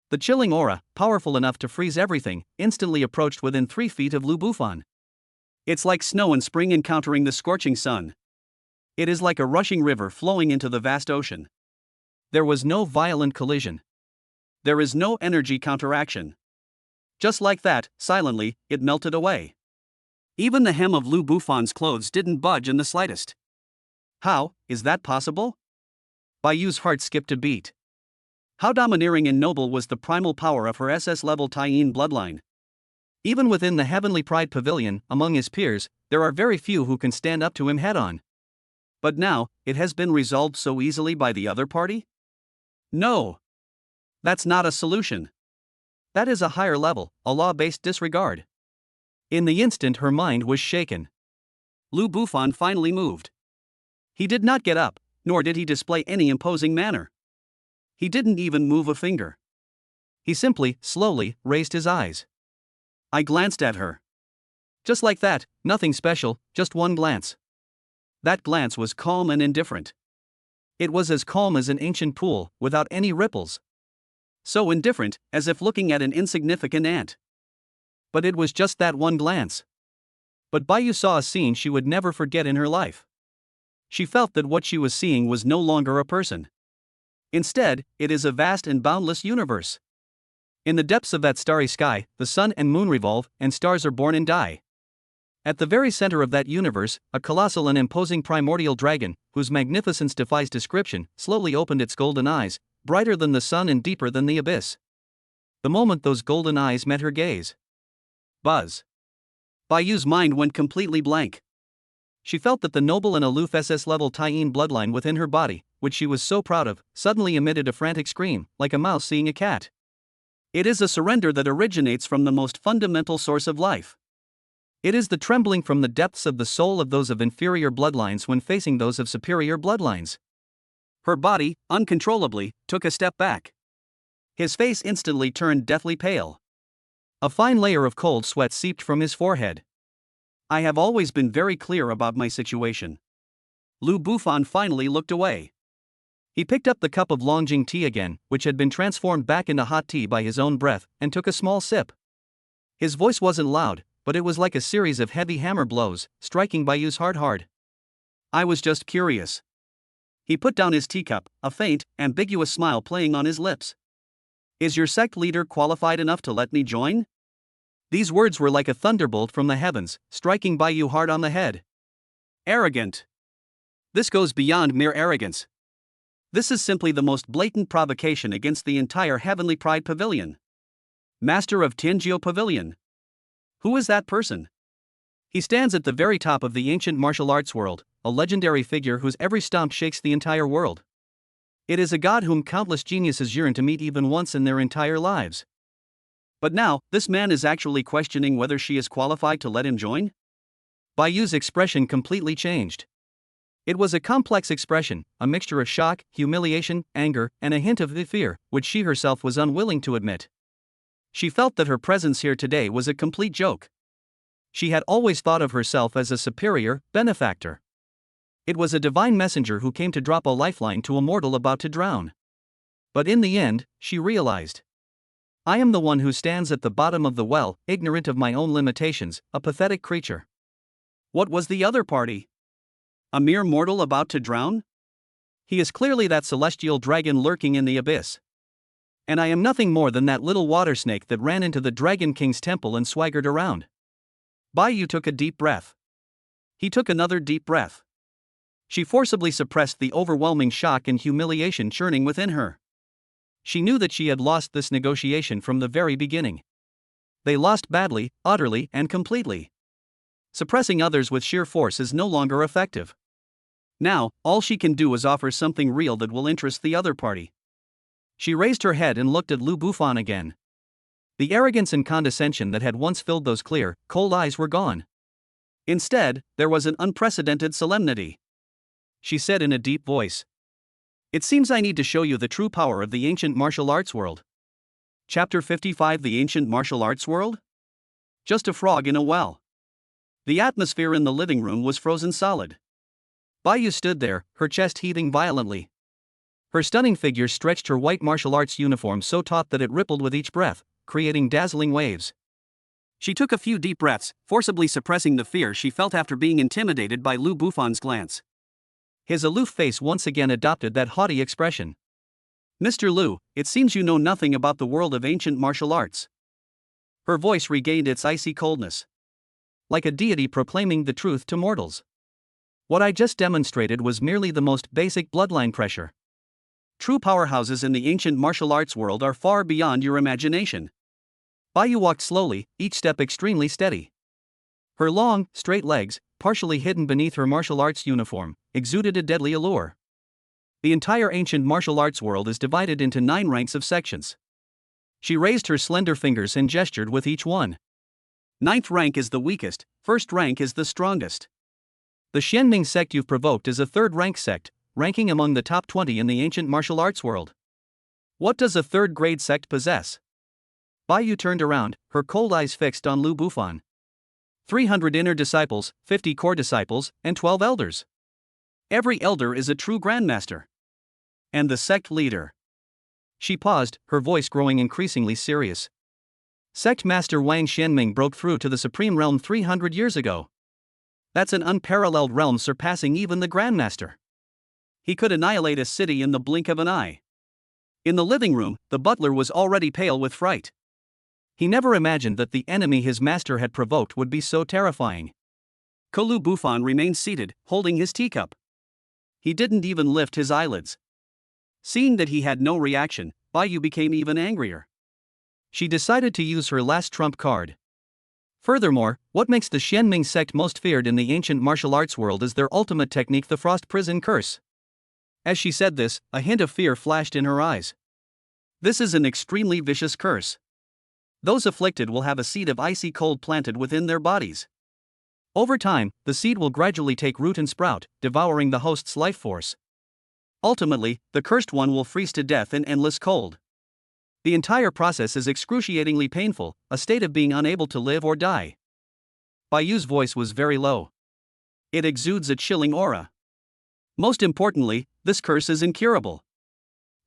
The chilling aura, powerful enough to freeze everything, instantly approached within 3 feet of Lu Bufan. It's like snow in spring encountering the scorching sun. It is like a rushing river flowing into the vast ocean. There was no violent collision. There is no energy counteraction. Just like that, silently, it melted away. Even the hem of Lu Bufan's clothes didn't budge in the slightest. How is that possible? Bayu's heart skipped a beat. How domineering and noble was the primal power of her SS-level Taiyin bloodline. Even within the Heavenly Pride Pavilion, among his peers, there are very few who can stand up to him head-on. But now, it has been resolved so easily by the other party? No. That's not a solution. That is a higher level, a law-based disregard. In the instant her mind was shaken. Lu Bufan finally moved. He did not get up, nor did he display any imposing manner. He didn't even move a finger. He simply, slowly, raised his eyes. I glanced at her. Just like that, nothing special, just one glance. That glance was calm and indifferent. It was as calm as an ancient pool, without any ripples. So indifferent, as if looking at an insignificant ant. But it was just that one glance. But Bayu saw a scene she would never forget in her life. She felt that what she was seeing was no longer a person. Instead, it is a vast and boundless universe. In the depths of that starry sky, the sun and moon revolve, and stars are born and die. At the very center of that universe, a colossal and imposing primordial dragon, whose magnificence defies description, slowly opened its golden eyes, brighter than the sun and deeper than the abyss. The moment those golden eyes met her gaze. Buzz. Bayu's mind went completely blank. She felt that the noble and aloof SS-level Taiyin bloodline within her body, which she was so proud of, suddenly emitted a frantic scream, like a mouse seeing a cat. It is a surrender that originates from the most fundamental source of life. It is the trembling from the depths of the soul of those of inferior bloodlines when facing those of superior bloodlines. Her body, uncontrollably, took a step back. His face instantly turned deathly pale. A fine layer of cold sweat seeped from his forehead. I have always been very clear about my situation. Lu Bufan finally looked away. He picked up the cup of Longjing tea again, which had been transformed back into hot tea by his own breath, and took a small sip. His voice wasn't loud, but it was like a series of heavy hammer blows, striking Bayu's heart hard. I was just curious. He put down his teacup, a faint, ambiguous smile playing on his lips. Is your sect leader qualified enough to let me join? These words were like a thunderbolt from the heavens, striking Bayu hard on the head. Arrogant. This goes beyond mere arrogance. This is simply the most blatant provocation against the entire Heavenly Pride Pavilion. Master of Tianjiu Pavilion. Who is that person? He stands at the very top of the ancient martial arts world, a legendary figure whose every stomp shakes the entire world. It is a god whom countless geniuses yearn to meet even once in their entire lives. But now, this man is actually questioning whether she is qualified to let him join? Bayu's expression completely changed. It was a complex expression, a mixture of shock, humiliation, anger, and a hint of the fear, which she herself was unwilling to admit. She felt that her presence here today was a complete joke. She had always thought of herself as a superior benefactor. It was a divine messenger who came to drop a lifeline to a mortal about to drown. But in the end, she realized. I am the one who stands at the bottom of the well, ignorant of my own limitations, a pathetic creature. What was the other party? A mere mortal about to drown? He is clearly that celestial dragon lurking in the abyss. And I am nothing more than that little water snake that ran into the Dragon King's temple and swaggered around. Bayu took a deep breath. He took another deep breath. She forcibly suppressed the overwhelming shock and humiliation churning within her. She knew that she had lost this negotiation from the very beginning. They lost badly, utterly, and completely. Suppressing others with sheer force is no longer effective. Now, all she can do is offer something real that will interest the other party. She raised her head and looked at Lu Bufan again. The arrogance and condescension that had once filled those clear, cold eyes were gone. Instead, there was an unprecedented solemnity. She said in a deep voice. It seems I need to show you the true power of the ancient martial arts world. Chapter 55 The Ancient Martial Arts World? Just a frog in a well. The atmosphere in the living room was frozen solid. Bayu stood there, her chest heaving violently. Her stunning figure stretched her white martial arts uniform so taut that it rippled with each breath, creating dazzling waves. She took a few deep breaths, forcibly suppressing the fear she felt after being intimidated by Lu Bufan's glance. His aloof face once again adopted that haughty expression. Mr. Lu, it seems you know nothing about the world of ancient martial arts. Her voice regained its icy coldness. Like a deity proclaiming the truth to mortals. What I just demonstrated was merely the most basic bloodline pressure. True powerhouses in the ancient martial arts world are far beyond your imagination. Bayu walked slowly, each step extremely steady. Her long, straight legs, partially hidden beneath her martial arts uniform, exuded a deadly allure. The entire ancient martial arts world is divided into 9 ranks of sections. She raised her slender fingers and gestured with each one. 9th rank is the weakest, 1st rank is the strongest. The Xianming sect you've provoked is a 3rd rank sect, ranking among the top 20 in the ancient martial arts world. What does a 3rd grade sect possess? Bayu turned around, her cold eyes fixed on Lu Bufan. 300 inner disciples, 50 core disciples, and 12 elders. Every elder is a true grandmaster. And the sect leader. She paused, her voice growing increasingly serious. Sect Master Wang Xianming broke through to the Supreme Realm 300 years ago. That's an unparalleled realm surpassing even the Grandmaster. He could annihilate a city in the blink of an eye. In the living room, the butler was already pale with fright. He never imagined that the enemy his master had provoked would be so terrifying. Lu Bufan remained seated, holding his teacup. He didn't even lift his eyelids. Seeing that he had no reaction, Bayu became even angrier. She decided to use her last trump card. Furthermore, what makes the Xianming sect most feared in the ancient martial arts world is their ultimate technique, the Frost Prison Curse. As she said this, a hint of fear flashed in her eyes. This is an extremely vicious curse. Those afflicted will have a seed of icy cold planted within their bodies. Over time, the seed will gradually take root and sprout, devouring the host's life force. Ultimately, the cursed one will freeze to death in endless cold. The entire process is excruciatingly painful, a state of being unable to live or die. Bayu's voice was very low. It exudes a chilling aura. Most importantly, This curse is incurable.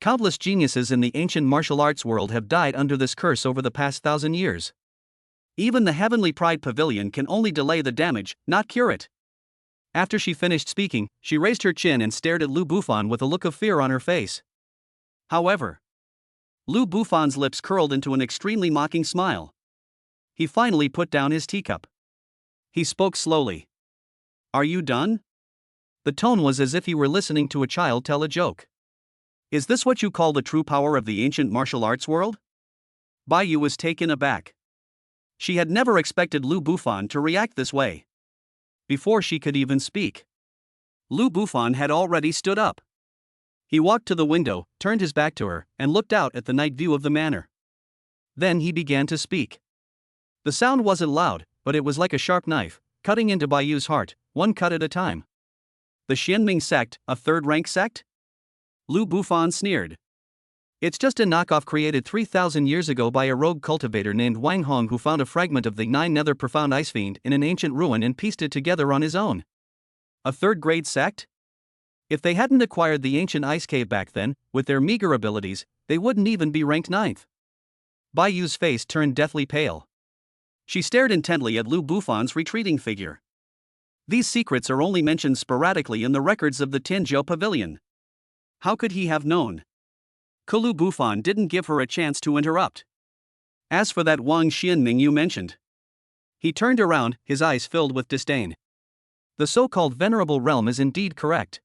Countless geniuses in the ancient martial arts world have died under this curse over the past 1,000 years. Even the Heavenly Pride Pavilion can only delay the damage, not cure it. After she finished speaking, she raised her chin and stared at Lu Bufan with a look of fear on her face. However, Lu Bufan's lips curled into an extremely mocking smile. He finally put down his teacup. He spoke slowly. Are you done? The tone was as if he were listening to a child tell a joke. Is this what you call the true power of the ancient martial arts world? Bai Yu was taken aback. She had never expected Lu Bufan to react this way. Before she could even speak, Lu Bufan had already stood up. He walked to the window, turned his back to her, and looked out at the night view of the manor. Then he began to speak. The sound wasn't loud, but it was like a sharp knife, cutting into Bai Yu's heart, one cut at a time. The Xianming sect, a third-rank sect? Lu Bufan sneered. It's just a knockoff created 3,000 years ago by a rogue cultivator named Wang Hong who found a fragment of the Nine Nether Profound Ice Fiend in an ancient ruin and pieced it together on his own. A third-grade sect? If they hadn't acquired the ancient ice cave back then, with their meager abilities, they wouldn't even be ranked 9th. Bai Yu's face turned deathly pale. She stared intently at Lu Bufan's retreating figure. These secrets are only mentioned sporadically in the records of the Tinzhou Pavilion. How could he have known? Lu Bufan didn't give her a chance to interrupt. As for that Wang Xianming you mentioned. He turned around, his eyes filled with disdain. The so-called venerable realm is indeed correct.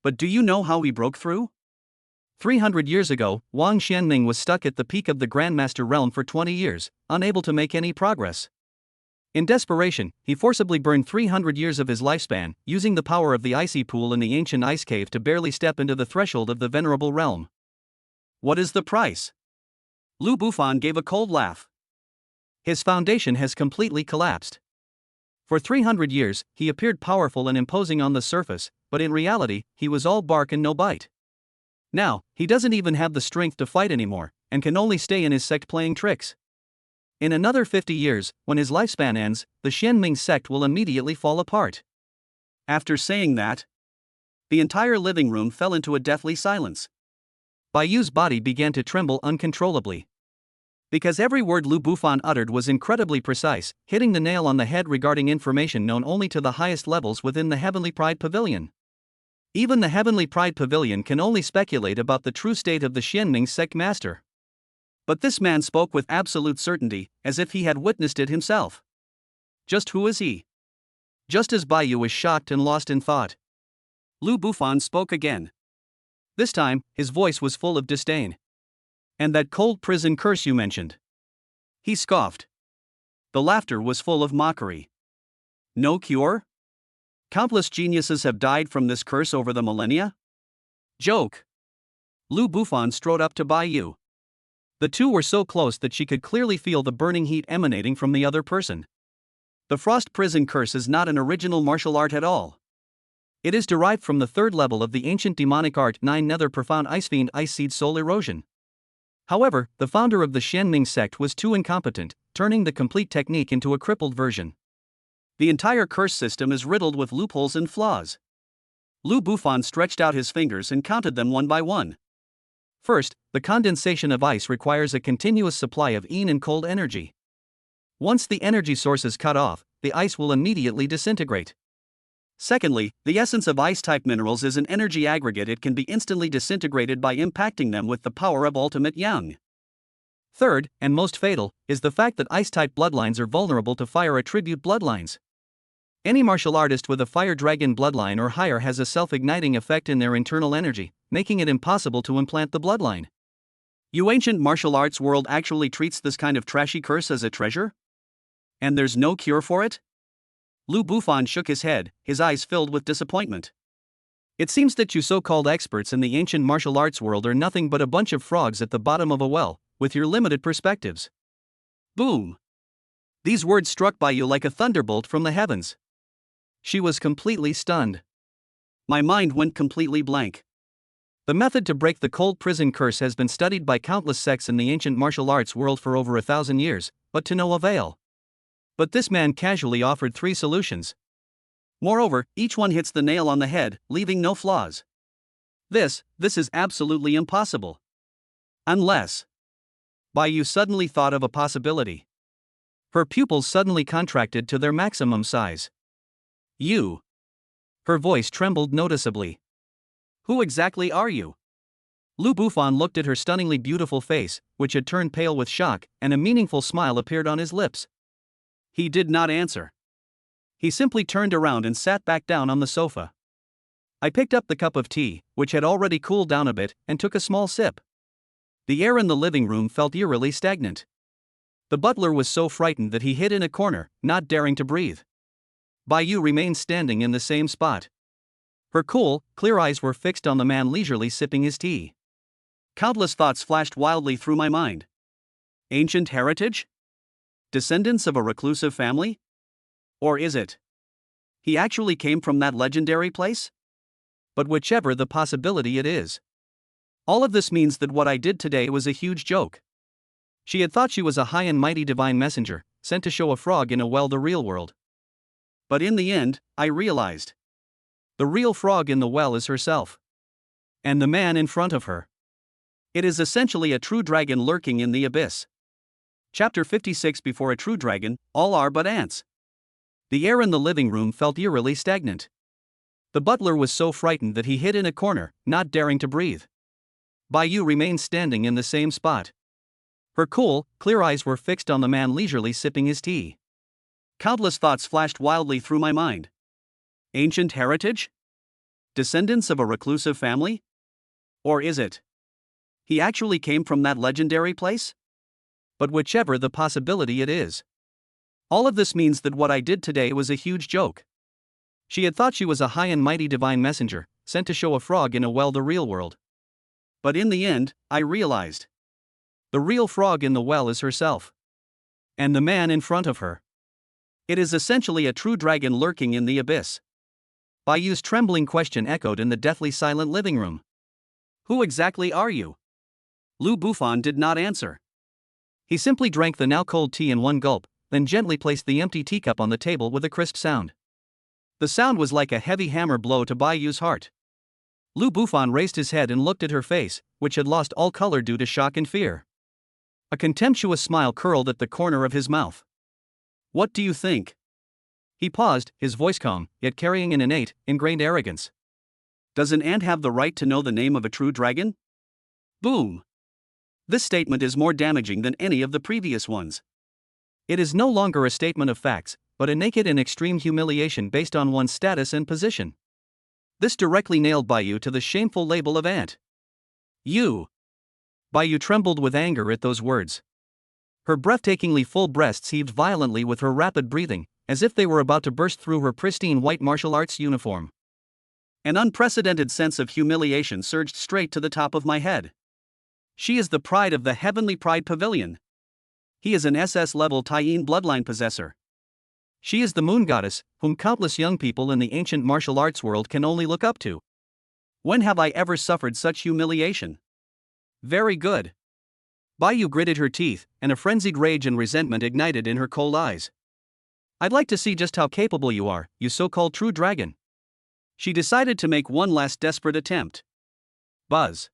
But do you know how he broke through? 300 years ago, Wang Xianming was stuck at the peak of the Grandmaster realm for 20 years, unable to make any progress. In desperation, he forcibly burned 300 years of his lifespan, using the power of the icy pool in the ancient ice cave to barely step into the threshold of the venerable realm. What is the price? Lu Bufan gave a cold laugh. His foundation has completely collapsed. For 300 years, he appeared powerful and imposing on the surface, but in reality, he was all bark and no bite. Now, he doesn't even have the strength to fight anymore, and can only stay in his sect playing tricks. In another 50 years, when his lifespan ends, the Xianming sect will immediately fall apart. After saying that, the entire living room fell into a deathly silence. Bai Yu's body began to tremble uncontrollably. Because every word Lu Bufan uttered was incredibly precise, hitting the nail on the head regarding information known only to the highest levels within the Heavenly Pride Pavilion. Even the Heavenly Pride Pavilion can only speculate about the true state of the Xianming sect master. But this man spoke with absolute certainty, as if he had witnessed it himself. Just who is he? Just as Bai Yu was shocked and lost in thought, Lu Bufan spoke again. This time, his voice was full of disdain. And that cold prison curse you mentioned? He scoffed. The laughter was full of mockery. No cure? Countless geniuses have died from this curse over the millennia? Joke. Lu Bufan strode up to Bai Yu. The two were so close that she could clearly feel the burning heat emanating from the other person. The frost prison curse is not an original martial art at all. It is derived from the third level of the ancient demonic art Nine Nether Profound Ice Fiend Ice Seed Soul Erosion. However, the founder of the Xianming sect was too incompetent, turning the complete technique into a crippled version. The entire curse system is riddled with loopholes and flaws. Lu Bufan stretched out his fingers and counted them one by one. First, the condensation of ice requires a continuous supply of yin and cold energy. Once the energy source is cut off, the ice will immediately disintegrate. Secondly, the essence of ice-type minerals is an energy aggregate. It can be instantly disintegrated by impacting them with the power of ultimate yang. Third, and most fatal, is the fact that ice-type bloodlines are vulnerable to fire attribute bloodlines. Any martial artist with a fire dragon bloodline or higher has a self-igniting effect in their internal energy, making it impossible to implant the bloodline. You ancient martial arts world actually treats this kind of trashy curse as a treasure? And there's no cure for it? Lu Bufan shook his head, his eyes filled with disappointment. It seems that you so-called experts in the ancient martial arts world are nothing but a bunch of frogs at the bottom of a well, with your limited perspectives. Boom! These words struck Bai Yu like a thunderbolt from the heavens. She was completely stunned. My mind went completely blank. The method to break the cold prison curse has been studied by countless sects in the ancient martial arts world for over 1,000 years, but to no avail. But this man casually offered 3 solutions. Moreover, each one hits the nail on the head, leaving no flaws. This is absolutely impossible. Unless. Baiyu suddenly thought of a possibility. Her pupils suddenly contracted to their maximum size. You. Her voice trembled noticeably. Who exactly are you? Lu Bufan looked at her stunningly beautiful face, which had turned pale with shock, and a meaningful smile appeared on his lips. He did not answer. He simply turned around and sat back down on the sofa. I picked up the cup of tea, which had already cooled down a bit, and took a small sip. The air in the living room felt eerily stagnant. The butler was so frightened that he hid in a corner, not daring to breathe. Baiyu remained standing in the same spot. Her cool, clear eyes were fixed on the man leisurely sipping his tea. Countless thoughts flashed wildly through my mind. Ancient heritage? Descendants of a reclusive family? Or is it? He actually came from that legendary place? But whichever the possibility it is. All of this means that what I did today was a huge joke. She had thought she was a high and mighty divine messenger, sent to show a frog in a well the real world. But in the end, I realized. The real frog in the well is herself. And the man in front of her. It is essentially a true dragon lurking in the abyss. Chapter 56. Before a true dragon, all are but ants. The air in the living room felt eerily stagnant. The butler was so frightened that he hid in a corner, not daring to breathe. Baiyu remained standing in the same spot. Her cool, clear eyes were fixed on the man leisurely sipping his tea. Countless thoughts flashed wildly through my mind. Ancient heritage? Descendants of a reclusive family? Or is it? He actually came from that legendary place? But whichever the possibility it is. All of this means that what I did today was a huge joke. She had thought she was a high and mighty divine messenger, sent to show a frog in a well the real world. But in the end, I realized. The real frog in the well is herself. And the man in front of her. It is essentially a true dragon lurking in the abyss. Baiyu's trembling question echoed in the deathly silent living room. Who exactly are you? Lu Bufan did not answer. He simply drank the now cold tea in one gulp, then gently placed the empty teacup on the table with a crisp sound. The sound was like a heavy hammer blow to Baiyu's heart. Lu Bufan raised his head and looked at her face, which had lost all color due to shock and fear. A contemptuous smile curled at the corner of his mouth. What do you think? He paused, his voice calm, yet carrying an innate, ingrained arrogance. Does an ant have the right to know the name of a true dragon? Boom! This statement is more damaging than any of the previous ones. It is no longer a statement of facts, but a naked and extreme humiliation based on one's status and position. This directly nailed Baiyu to the shameful label of ant. You! Baiyu trembled with anger at those words. Her breathtakingly full breasts heaved violently with her rapid breathing, as if they were about to burst through her pristine white martial arts uniform. An unprecedented sense of humiliation surged straight to the top of my head. She is the pride of the Heavenly Pride Pavilion. He is an SS-level Taiyin bloodline possessor. She is the moon goddess, whom countless young people in the ancient martial arts world can only look up to. When have I ever suffered such humiliation? Very good. Baiyu gritted her teeth, and a frenzied rage and resentment ignited in her cold eyes. I'd like to see just how capable you are, you so-called true dragon. She decided to make one last desperate attempt. Buzz.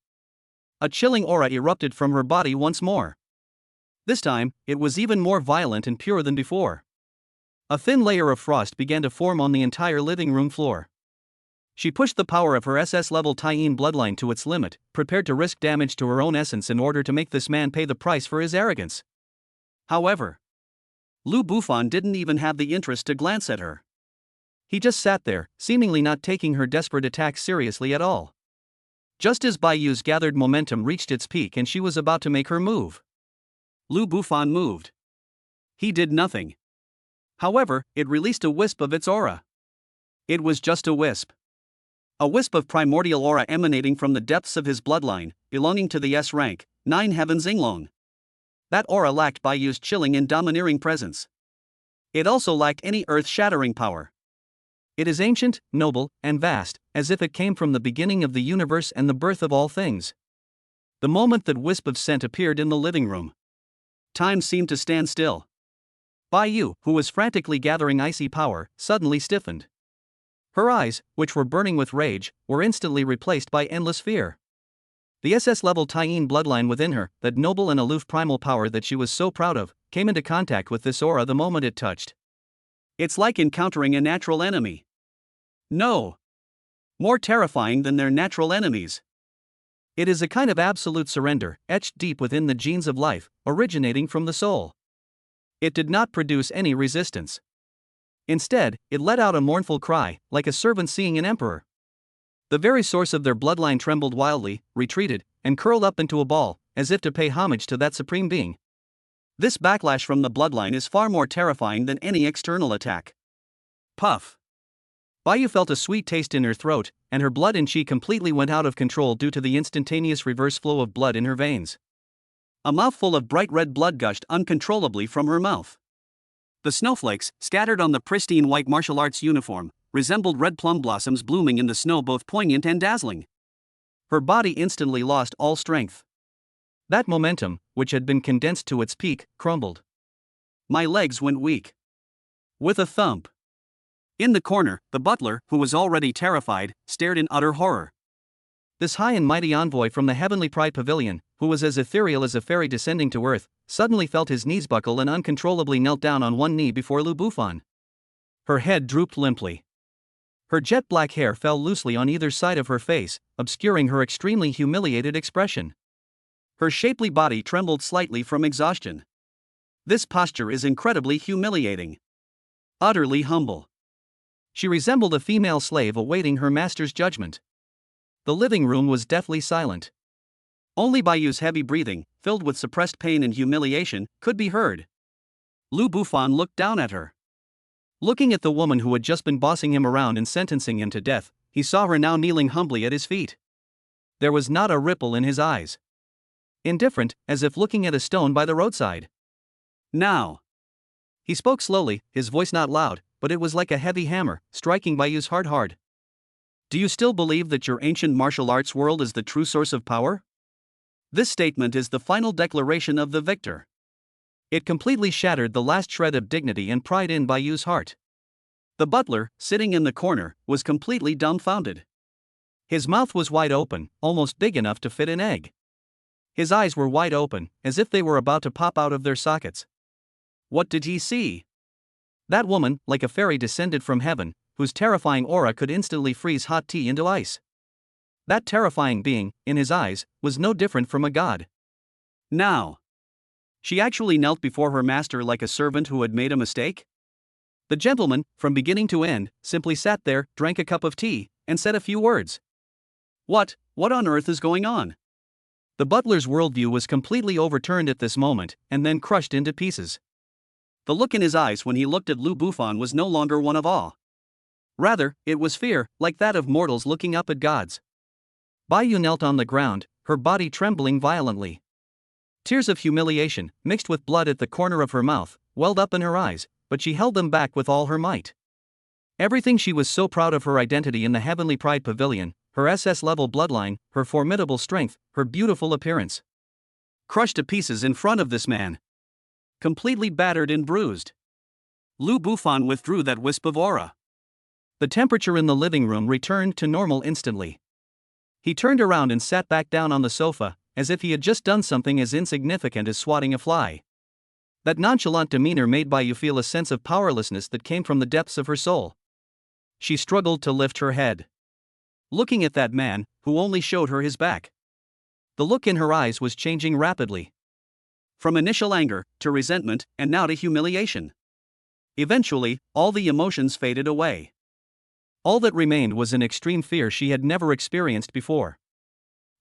A chilling aura erupted from her body once more. This time, it was even more violent and pure than before. A thin layer of frost began to form on the entire living room floor. She pushed the power of her SS-level Taiyin bloodline to its limit, prepared to risk damage to her own essence in order to make this man pay the price for his arrogance. However, Lu Bufan didn't even have the interest to glance at her. He just sat there, seemingly not taking her desperate attack seriously at all. Just as Baiyu's gathered momentum reached its peak and she was about to make her move, Lu Bufan moved. He did nothing. However, it released a wisp of its aura. It was just a wisp. A wisp of primordial aura emanating from the depths of his bloodline, belonging to the S-rank, 9 Heavens Inglong. That aura lacked Baiyu's chilling and domineering presence. It also lacked any earth-shattering power. It is ancient, noble, and vast, as if it came from the beginning of the universe and the birth of all things. The moment that wisp of scent appeared in the living room, time seemed to stand still. Baiyu, who was frantically gathering icy power, suddenly stiffened. Her eyes, which were burning with rage, were instantly replaced by endless fear. The SS-level Taiyin bloodline within her, that noble and aloof primal power that she was so proud of, came into contact with this aura the moment it touched. It's like encountering a natural enemy. No. More terrifying than their natural enemies. It is a kind of absolute surrender, etched deep within the genes of life, originating from the soul. It did not produce any resistance. Instead, it let out a mournful cry, like a servant seeing an emperor. The very source of their bloodline trembled wildly, retreated, and curled up into a ball, as if to pay homage to that supreme being. This backlash from the bloodline is far more terrifying than any external attack. Puff. Bayu felt a sweet taste in her throat, and her blood and chi completely went out of control due to the instantaneous reverse flow of blood in her veins. A mouthful of bright red blood gushed uncontrollably from her mouth. The snowflakes, scattered on the pristine white martial arts uniform, resembled red plum blossoms blooming in the snow, both poignant and dazzling. Her body instantly lost all strength. That momentum, which had been condensed to its peak, crumbled. My legs went weak. With a thump. In the corner, the butler, who was already terrified, stared in utter horror. This high and mighty envoy from the heavenly pride pavilion, who was as ethereal as a fairy descending to earth, suddenly felt his knees buckle and uncontrollably knelt down on one knee before Lu Bufan. Her head drooped limply. Her jet black hair fell loosely on either side of her face, obscuring her extremely humiliated expression. Her shapely body trembled slightly from exhaustion. This posture is incredibly humiliating. Utterly humble. She resembled a female slave awaiting her master's judgment. The living room was deathly silent. Only Bayu's heavy breathing, filled with suppressed pain and humiliation, could be heard. Lu Bufan looked down at her. Looking at the woman who had just been bossing him around and sentencing him to death, he saw her now kneeling humbly at his feet. There was not a ripple in his eyes. Indifferent, as if looking at a stone by the roadside. Now. He spoke slowly, his voice not loud, but it was like a heavy hammer, striking Bayu's heart hard. Do you still believe that your ancient martial arts world is the true source of power? This statement is the final declaration of the victor. It completely shattered the last shred of dignity and pride in Bayu's heart. The butler, sitting in the corner, was completely dumbfounded. His mouth was wide open, almost big enough to fit an egg. His eyes were wide open, as if they were about to pop out of their sockets. What did he see? That woman, like a fairy descended from heaven, whose terrifying aura could instantly freeze hot tea into ice. That terrifying being, in his eyes, was no different from a god. Now. She actually knelt before her master like a servant who had made a mistake? The gentleman, from beginning to end, simply sat there, drank a cup of tea, and said a few words. What on earth is going on? The butler's worldview was completely overturned at this moment, and then crushed into pieces. The look in his eyes when he looked at Lu Bufan was no longer one of awe. Rather, it was fear, like that of mortals looking up at gods. Bayu knelt on the ground, her body trembling violently. Tears of humiliation, mixed with blood at the corner of her mouth, welled up in her eyes, but she held them back with all her might. Everything she was so proud of, her identity in the heavenly pride pavilion, her SS-level bloodline, her formidable strength, her beautiful appearance, crushed to pieces in front of this man. Completely battered and bruised. Lu Bufan withdrew that wisp of aura. The temperature in the living room returned to normal instantly. He turned around and sat back down on the sofa, as if he had just done something as insignificant as swatting a fly. That nonchalant demeanor made Bayu feel a sense of powerlessness that came from the depths of her soul. She struggled to lift her head. Looking at that man, who only showed her his back. The look in her eyes was changing rapidly. From initial anger, to resentment, and now to humiliation. Eventually, all the emotions faded away. All that remained was an extreme fear she had never experienced before.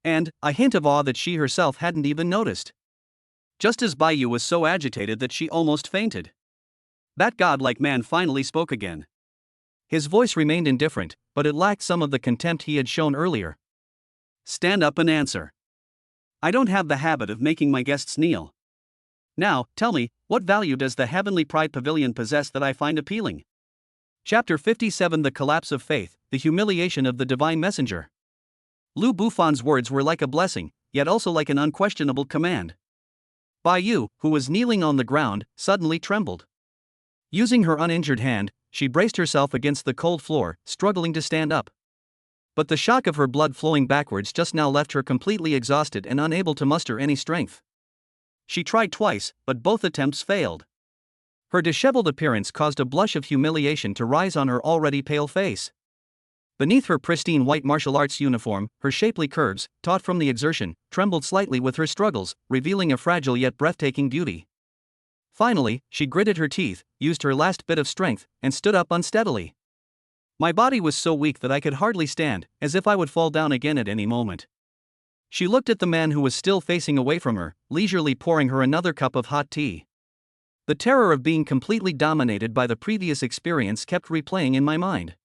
And a hint of awe that she herself hadn't even noticed. Just as Bayu was so agitated that she almost fainted. That godlike man finally spoke again. His voice remained indifferent, but it lacked some of the contempt he had shown earlier. Stand up and answer. I don't have the habit of making my guests kneel. Now, tell me, what value does the Heavenly Pride Pavilion possess that I find appealing? Chapter 57: The Collapse of Faith, the Humiliation of the Divine Messenger. Lu Bufan's words were like a blessing, yet also like an unquestionable command. Bayu, who was kneeling on the ground, suddenly trembled. Using her uninjured hand, she braced herself against the cold floor, struggling to stand up. But the shock of her blood flowing backwards just now left her completely exhausted and unable to muster any strength. She tried twice, but both attempts failed. Her disheveled appearance caused a blush of humiliation to rise on her already pale face. Beneath her pristine white martial arts uniform, her shapely curves, taut from the exertion, trembled slightly with her struggles, revealing a fragile yet breathtaking beauty. Finally, she gritted her teeth, used her last bit of strength, and stood up unsteadily. My body was so weak that I could hardly stand, as if I would fall down again at any moment. She looked at the man who was still facing away from her, leisurely pouring her another cup of hot tea. The terror of being completely dominated by the previous experience kept replaying in my mind.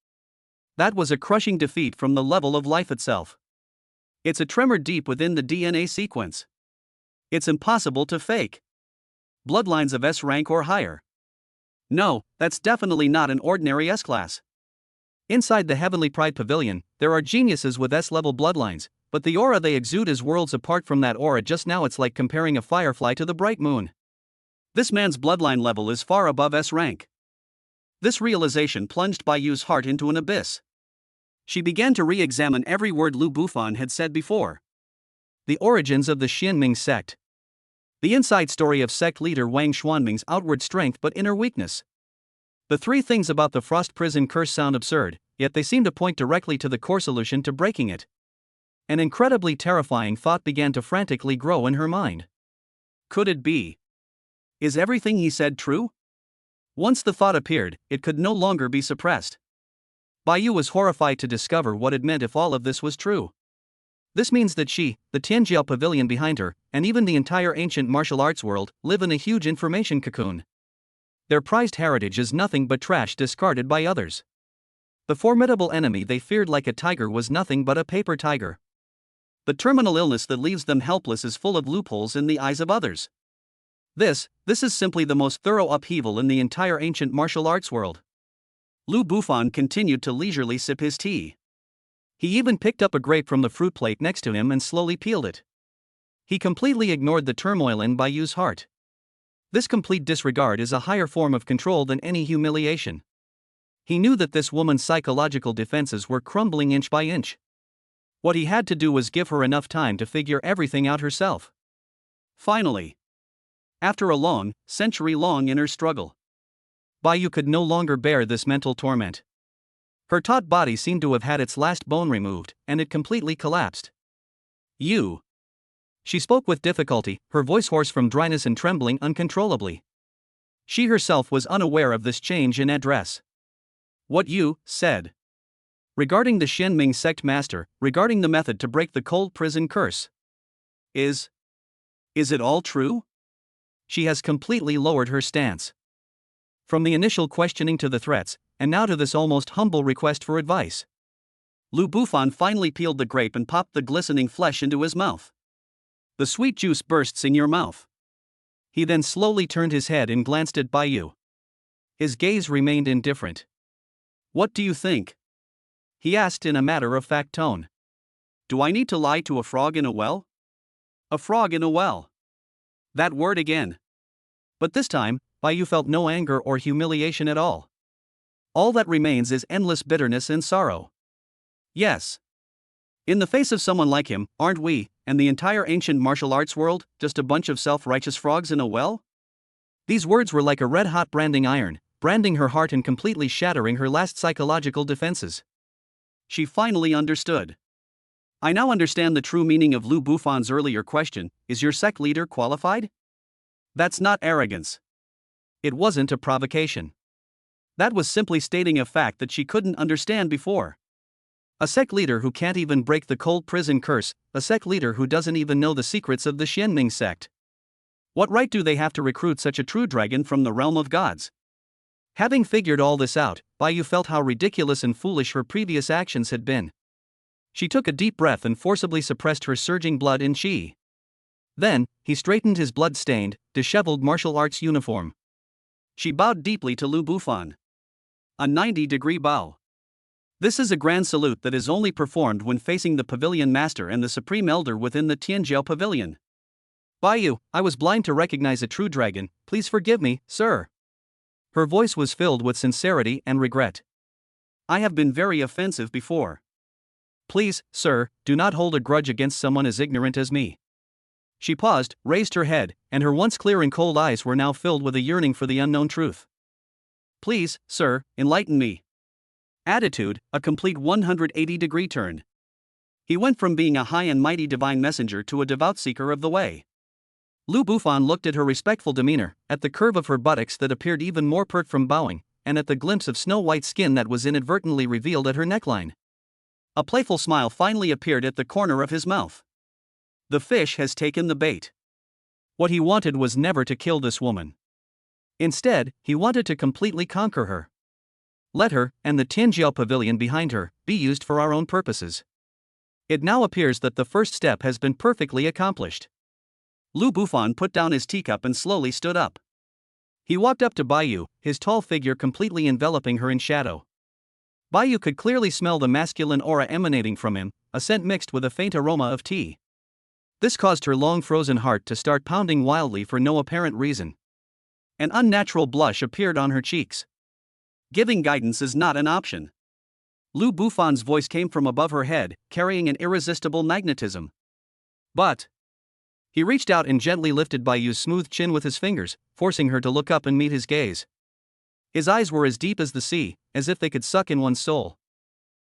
That was a crushing defeat from the level of life itself. It's a tremor deep within the DNA sequence. It's impossible to fake. Bloodlines of S rank or higher. No, that's definitely not an ordinary S-class. Inside the Heavenly Pride Pavilion, there are geniuses with S-level bloodlines, but the aura they exude is worlds apart from that aura. Just now it's like comparing a firefly to the bright moon. This man's bloodline level is far above S rank. This realization plunged Bayu's heart into an abyss. She began to re-examine every word Lu Bufan had said before. The origins of the Xianming sect. The inside story of sect leader Wang Xuanming's outward strength but inner weakness. The three things about the Frost Prison curse sound absurd, yet they seem to point directly to the core solution to breaking it. An incredibly terrifying thought began to frantically grow in her mind. Could it be? Is everything he said true? Once the thought appeared, it could no longer be suppressed. Bayu was horrified to discover what it meant if all of this was true. This means that she, the Tianjiao Pavilion behind her, and even the entire ancient martial arts world, live in a huge information cocoon. Their prized heritage is nothing but trash discarded by others. The formidable enemy they feared like a tiger was nothing but a paper tiger. The terminal illness that leaves them helpless is full of loopholes in the eyes of others. This is simply the most thorough upheaval in the entire ancient martial arts world. Lu Bufan continued to leisurely sip his tea. He even picked up a grape from the fruit plate next to him and slowly peeled it. He completely ignored the turmoil in Bayu's heart. This complete disregard is a higher form of control than any humiliation. He knew that this woman's psychological defenses were crumbling inch by inch. What he had to do was give her enough time to figure everything out herself. Finally, after a long, century-long inner struggle, Bayu could no longer bear this mental torment. Her taut body seemed to have had its last bone removed, and it completely collapsed. You. She spoke with difficulty, her voice hoarse from dryness and trembling uncontrollably. She herself was unaware of this change in address. What you said. Regarding the Xianming sect master, regarding the method to break the cold prison curse. Is it all true? She has completely lowered her stance. From the initial questioning to the threats, and now to this almost humble request for advice. Lu Bufan finally peeled the grape and popped the glistening flesh into his mouth. The sweet juice bursts in your mouth. He then slowly turned his head and glanced at Bayu. His gaze remained indifferent. What do you think? He asked in a matter-of-fact tone. Do I need to lie to a frog in a well? A frog in a well. That word again. But this time, Bayu felt no anger or humiliation at all. All that remains is endless bitterness and sorrow. Yes. In the face of someone like him, aren't we, and the entire ancient martial arts world, just a bunch of self-righteous frogs in a well? These words were like a red-hot branding iron, branding her heart and completely shattering her last psychological defenses. She finally understood. I now understand the true meaning of Lu Bufan's earlier question, is your sect leader qualified? That's not arrogance. It wasn't a provocation. That was simply stating a fact that she couldn't understand before. A sect leader who can't even break the cold prison curse, a sect leader who doesn't even know the secrets of the Xianming sect. What right do they have to recruit such a true dragon from the realm of gods? Having figured all this out, Bayu felt how ridiculous and foolish her previous actions had been. She took a deep breath and forcibly suppressed her surging blood in qi. Then, he straightened his blood-stained, disheveled martial arts uniform. She bowed deeply to Lu Bufan. A 90-degree bow. This is a grand salute that is only performed when facing the pavilion master and the supreme elder within the Tianjiao pavilion. Bayu, I was blind to recognize a true dragon, please forgive me, sir. Her voice was filled with sincerity and regret. I have been very offensive before. Please, sir, do not hold a grudge against someone as ignorant as me. She paused, raised her head, and her once clear and cold eyes were now filled with a yearning for the unknown truth. Please, sir, enlighten me. Attitude, a complete 180-degree turn. He went from being a high and mighty divine messenger to a devout seeker of the way. Lu Bufan looked at her respectful demeanor, at the curve of her buttocks that appeared even more pert from bowing, and at the glimpse of snow-white skin that was inadvertently revealed at her neckline. A playful smile finally appeared at the corner of his mouth. The fish has taken the bait. What he wanted was never to kill this woman. Instead, he wanted to completely conquer her. Let her, and the Tianjiao pavilion behind her, be used for our own purposes. It now appears that the first step has been perfectly accomplished. Lu Bufan put down his teacup and slowly stood up. He walked up to Baiyu, his tall figure completely enveloping her in shadow. Baiyu could clearly smell the masculine aura emanating from him, a scent mixed with a faint aroma of tea. This caused her long-frozen heart to start pounding wildly for no apparent reason. An unnatural blush appeared on her cheeks. Giving guidance is not an option. Lu Bufan's voice came from above her head, carrying an irresistible magnetism. But he reached out and gently lifted Baiyu's smooth chin with his fingers, forcing her to look up and meet his gaze. His eyes were as deep as the sea, as if they could suck in one's soul.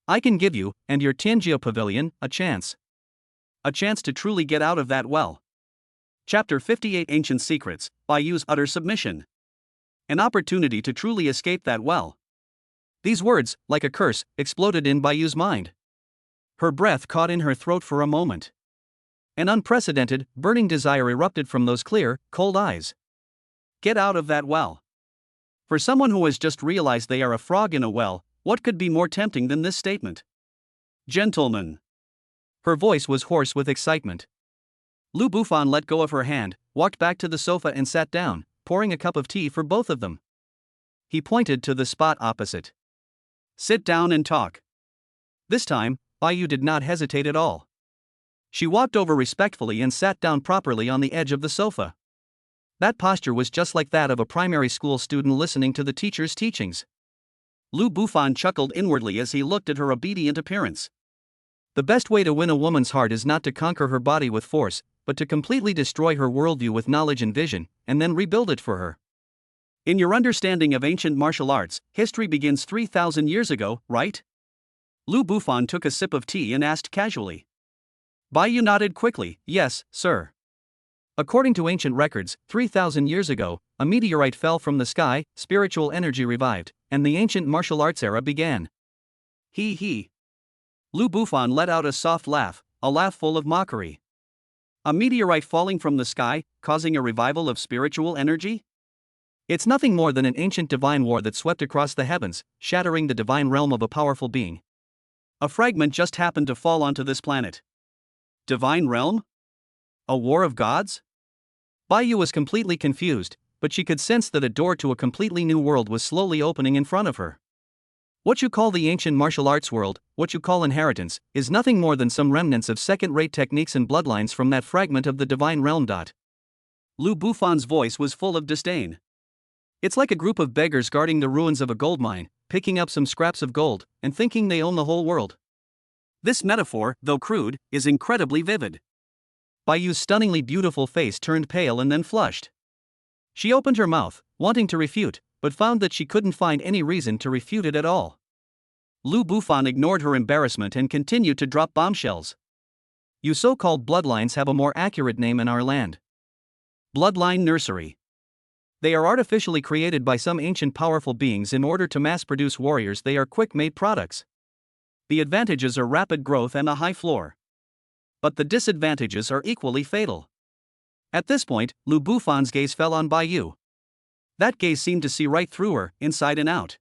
I can give you, and your Tianjiao pavilion, a chance. A chance to truly get out of that well. Chapter 58 Ancient Secrets, Baiyu's Utter Submission. An opportunity to truly escape that well. These words, like a curse, exploded in Baiyu's mind. Her breath caught in her throat for a moment. An unprecedented, burning desire erupted from those clear, cold eyes. Get out of that well. For someone who has just realized they are a frog in a well, what could be more tempting than this statement? Gentlemen. Her voice was hoarse with excitement. Lu Bufan let go of her hand, walked back to the sofa and sat down, pouring a cup of tea for both of them. He pointed to the spot opposite. Sit down and talk. This time, Baiyu did not hesitate at all. She walked over respectfully and sat down properly on the edge of the sofa. That posture was just like that of a primary school student listening to the teacher's teachings. Lu Bufan chuckled inwardly as he looked at her obedient appearance. The best way to win a woman's heart is not to conquer her body with force, but to completely destroy her worldview with knowledge and vision, and then rebuild it for her. In your understanding of ancient martial arts, history begins 3,000 years ago, right? Lu Bufan took a sip of tea and asked casually. Baiyu nodded quickly, yes, sir. According to ancient records, 3,000 years ago, a meteorite fell from the sky, spiritual energy revived, and the ancient martial arts era began. He. Lu Bufan let out a soft laugh, a laugh full of mockery. A meteorite falling from the sky, causing a revival of spiritual energy? It's nothing more than an ancient divine war that swept across the heavens, shattering the divine realm of a powerful being. A fragment just happened to fall onto this planet. Divine realm? A war of gods? Baiyu was completely confused, but she could sense that a door to a completely new world was slowly opening in front of her. What you call the ancient martial arts world, what you call inheritance, is nothing more than some remnants of second-rate techniques and bloodlines from that fragment of the divine realm. Lu Bufan's voice was full of disdain. It's like a group of beggars guarding the ruins of a gold mine, picking up some scraps of gold, and thinking they own the whole world. This metaphor, though crude, is incredibly vivid. Baiyu's stunningly beautiful face turned pale and then flushed. She opened her mouth, wanting to refute, but found that she couldn't find any reason to refute it at all. Lu Bufan ignored her embarrassment and continued to drop bombshells. You so-called bloodlines have a more accurate name in our land. Bloodline nursery. They are artificially created by some ancient powerful beings in order to mass-produce warriors. They are quick-made products. The advantages are rapid growth and a high floor. But the disadvantages are equally fatal. At this point, Lu Bufan's gaze fell on Baiyu. That gaze seemed to see right through her, inside and out.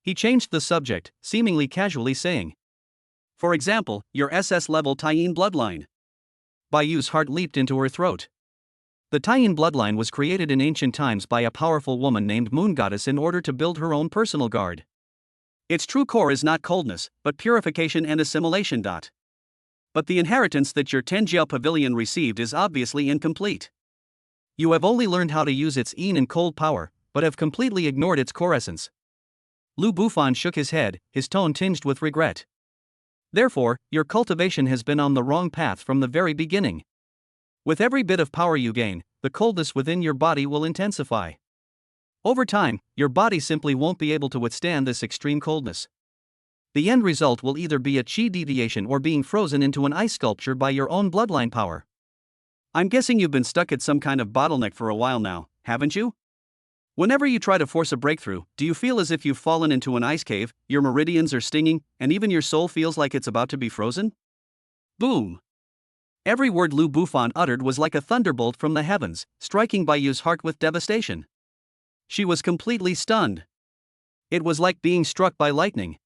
He changed the subject, seemingly casually saying, for example, your SS-level Taiyin bloodline. Baiyu's heart leaped into her throat. The Taiyin bloodline was created in ancient times by a powerful woman named Moon Goddess in order to build her own personal guard. Its true core is not coldness, but purification and assimilation. But the inheritance that your Tianjiao pavilion received is obviously incomplete. You have only learned how to use its yin and cold power, but have completely ignored its core essence. Lu Bufan shook his head, his tone tinged with regret. Therefore, your cultivation has been on the wrong path from the very beginning. With every bit of power you gain, the coldness within your body will intensify. Over time, your body simply won't be able to withstand this extreme coldness. The end result will either be a chi deviation or being frozen into an ice sculpture by your own bloodline power. I'm guessing you've been stuck at some kind of bottleneck for a while now, haven't you? Whenever you try to force a breakthrough, do you feel as if you've fallen into an ice cave, your meridians are stinging, and even your soul feels like it's about to be frozen? Boom! Every word Lu Bufan uttered was like a thunderbolt from the heavens, striking Baiyu's heart with devastation. She was completely stunned. It was like being struck by lightning.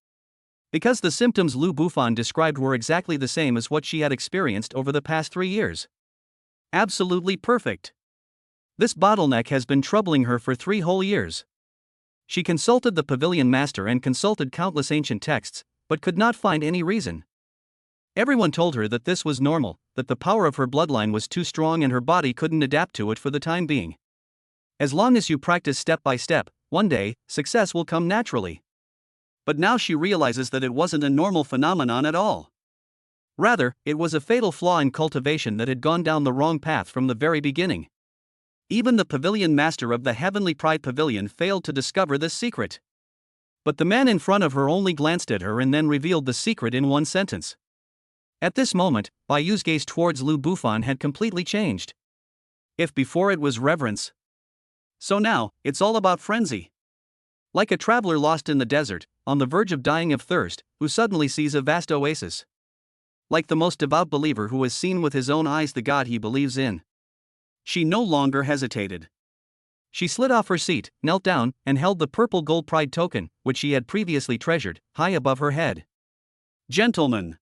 Because the symptoms Lu Bufan described were exactly the same as what she had experienced over the past 3 years. Absolutely perfect. This bottleneck has been troubling her for 3 whole years. She consulted the pavilion master and consulted countless ancient texts, but could not find any reason. Everyone told her that this was normal, that the power of her bloodline was too strong and her body couldn't adapt to it for the time being. As long as you practice step by step, one day, success will come naturally. But now she realizes that it wasn't a normal phenomenon at all. Rather, it was a fatal flaw in cultivation that had gone down the wrong path from the very beginning. Even the pavilion master of the Heavenly Pride Pavilion failed to discover this secret. But the man in front of her only glanced at her and then revealed the secret in one sentence. At this moment, Baiyu's gaze towards Lu Bufan had completely changed. If before it was reverence, so now, it's all about frenzy. Like a traveler lost in the desert, on the verge of dying of thirst, who suddenly sees a vast oasis. Like the most devout believer who has seen with his own eyes the God he believes in. She no longer hesitated. She slid off her seat, knelt down, and held the purple gold pride token, which she had previously treasured, high above her head. Gentlemen!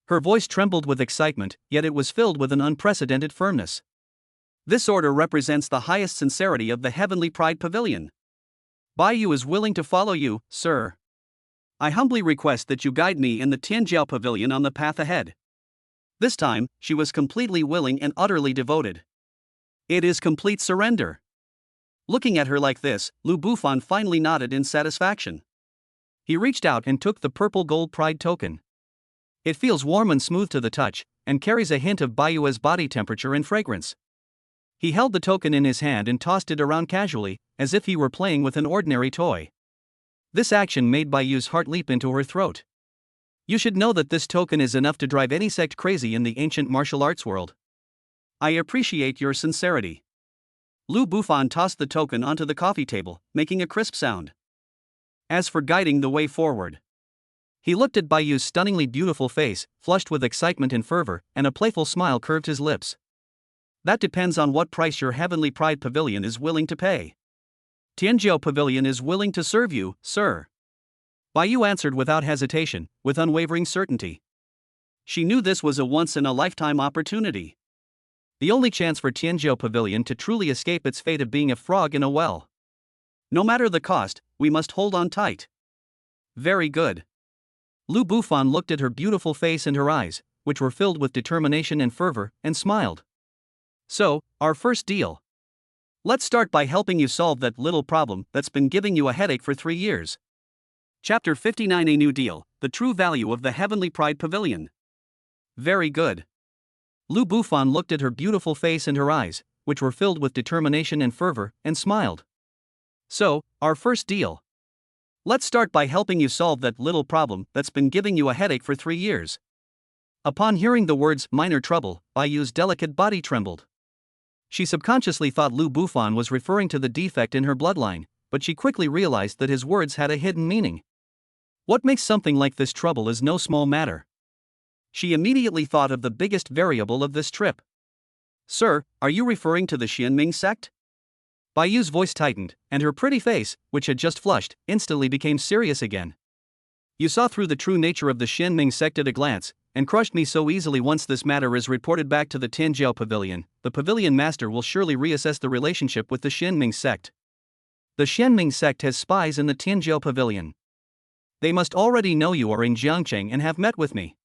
Her voice trembled with excitement, yet it was filled with an unprecedented firmness. This order represents the highest sincerity of the Heavenly Pride Pavilion. Baiyu is willing to follow you, sir. I humbly request that you guide me in the Tianjiao Pavilion on the path ahead. This time, she was completely willing and utterly devoted. It is complete surrender. Looking at her like this, Lu Bufan finally nodded in satisfaction. He reached out and took the purple gold pride token. It feels warm and smooth to the touch, and carries a hint of Baiyu's body temperature and fragrance. He held the token in his hand and tossed it around casually, as if he were playing with an ordinary toy. This action made Baiyu's heart leap into her throat. You should know that this token is enough to drive any sect crazy in the ancient martial arts world. I appreciate your sincerity. Lu Bufan tossed the token onto the coffee table, making a crisp sound. As for guiding the way forward, he looked at Baiyu's stunningly beautiful face, flushed with excitement and fervor, and a playful smile curved his lips. That depends on what price your Heavenly Pride Pavilion is willing to pay. Tianjiao Pavilion is willing to serve you, sir. Baiyu answered without hesitation, with unwavering certainty. She knew this was a once-in-a-lifetime opportunity. The only chance for Tianjiao Pavilion to truly escape its fate of being a frog in a well. No matter the cost, we must hold on tight. Very good. Lu Bufan looked at her beautiful face and her eyes, which were filled with determination and fervor, and smiled. So, our first deal. Let's start by helping you solve that little problem that's been giving you a headache for 3 years. Chapter 59: A New Deal, the True Value of the Heavenly Pride Pavilion. Very good. Lu Bufan looked at her beautiful face and her eyes, which were filled with determination and fervor, and smiled. So, our first deal. Let's start by helping you solve that little problem that's been giving you a headache for 3 years. Upon hearing the words minor trouble, Baiyu's delicate body trembled. She subconsciously thought Lu Bufan was referring to the defect in her bloodline, but she quickly realized that his words had a hidden meaning. What makes something like this trouble is no small matter. She immediately thought of the biggest variable of this trip. Sir, are you referring to the Xianming sect? Baiyu's voice tightened, and her pretty face, which had just flushed, instantly became serious again. You saw through the true nature of the Xianming sect at a glance, and crushed me so easily. Once this matter is reported back to the Tianjiao Pavilion, the Pavilion Master will surely reassess the relationship with the Xianming sect. The Xianming sect has spies in the Tianjiao Pavilion. They must already know you are in Jiangcheng and have met with me.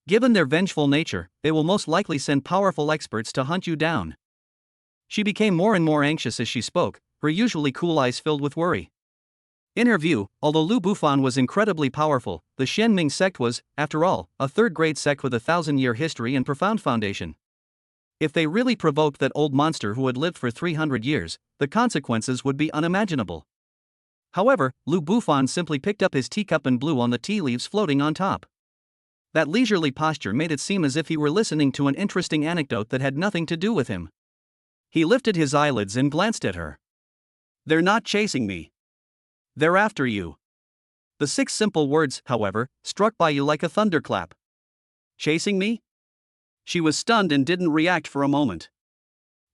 Given their vengeful nature, they will most likely send powerful experts to hunt you down. She became more and more anxious as she spoke, her usually cool eyes filled with worry. In her view, although Lu Bufan was incredibly powerful, the Xianming sect was, after all, a third-grade sect with a 1,000-year history and profound foundation. If they really provoked that old monster who had lived for 300 years, the consequences would be unimaginable. However, Lu Bufan simply picked up his teacup and blew on the tea leaves floating on top. That leisurely posture made it seem as if he were listening to an interesting anecdote that had nothing to do with him. He lifted his eyelids and glanced at her. "They're not chasing me. They're after you." The 6 simple words, however, struck Baiyu like a thunderclap. "Chasing me?" She was stunned and didn't react for a moment.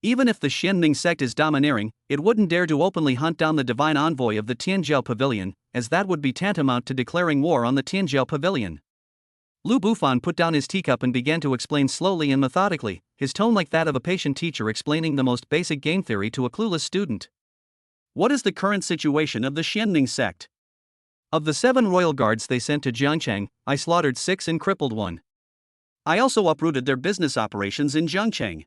Even if the Xianming sect is domineering, it wouldn't dare to openly hunt down the divine envoy of the Tianjiao Pavilion, as that would be tantamount to declaring war on the Tianjiao Pavilion. Lu Bufan put down his teacup and began to explain slowly and methodically, his tone like that of a patient teacher explaining the most basic game theory to a clueless student. "What is the current situation of the Xianming sect? Of the 7 royal guards they sent to Jiangcheng, I slaughtered 6 and crippled 1. I also uprooted their business operations in Jiangcheng.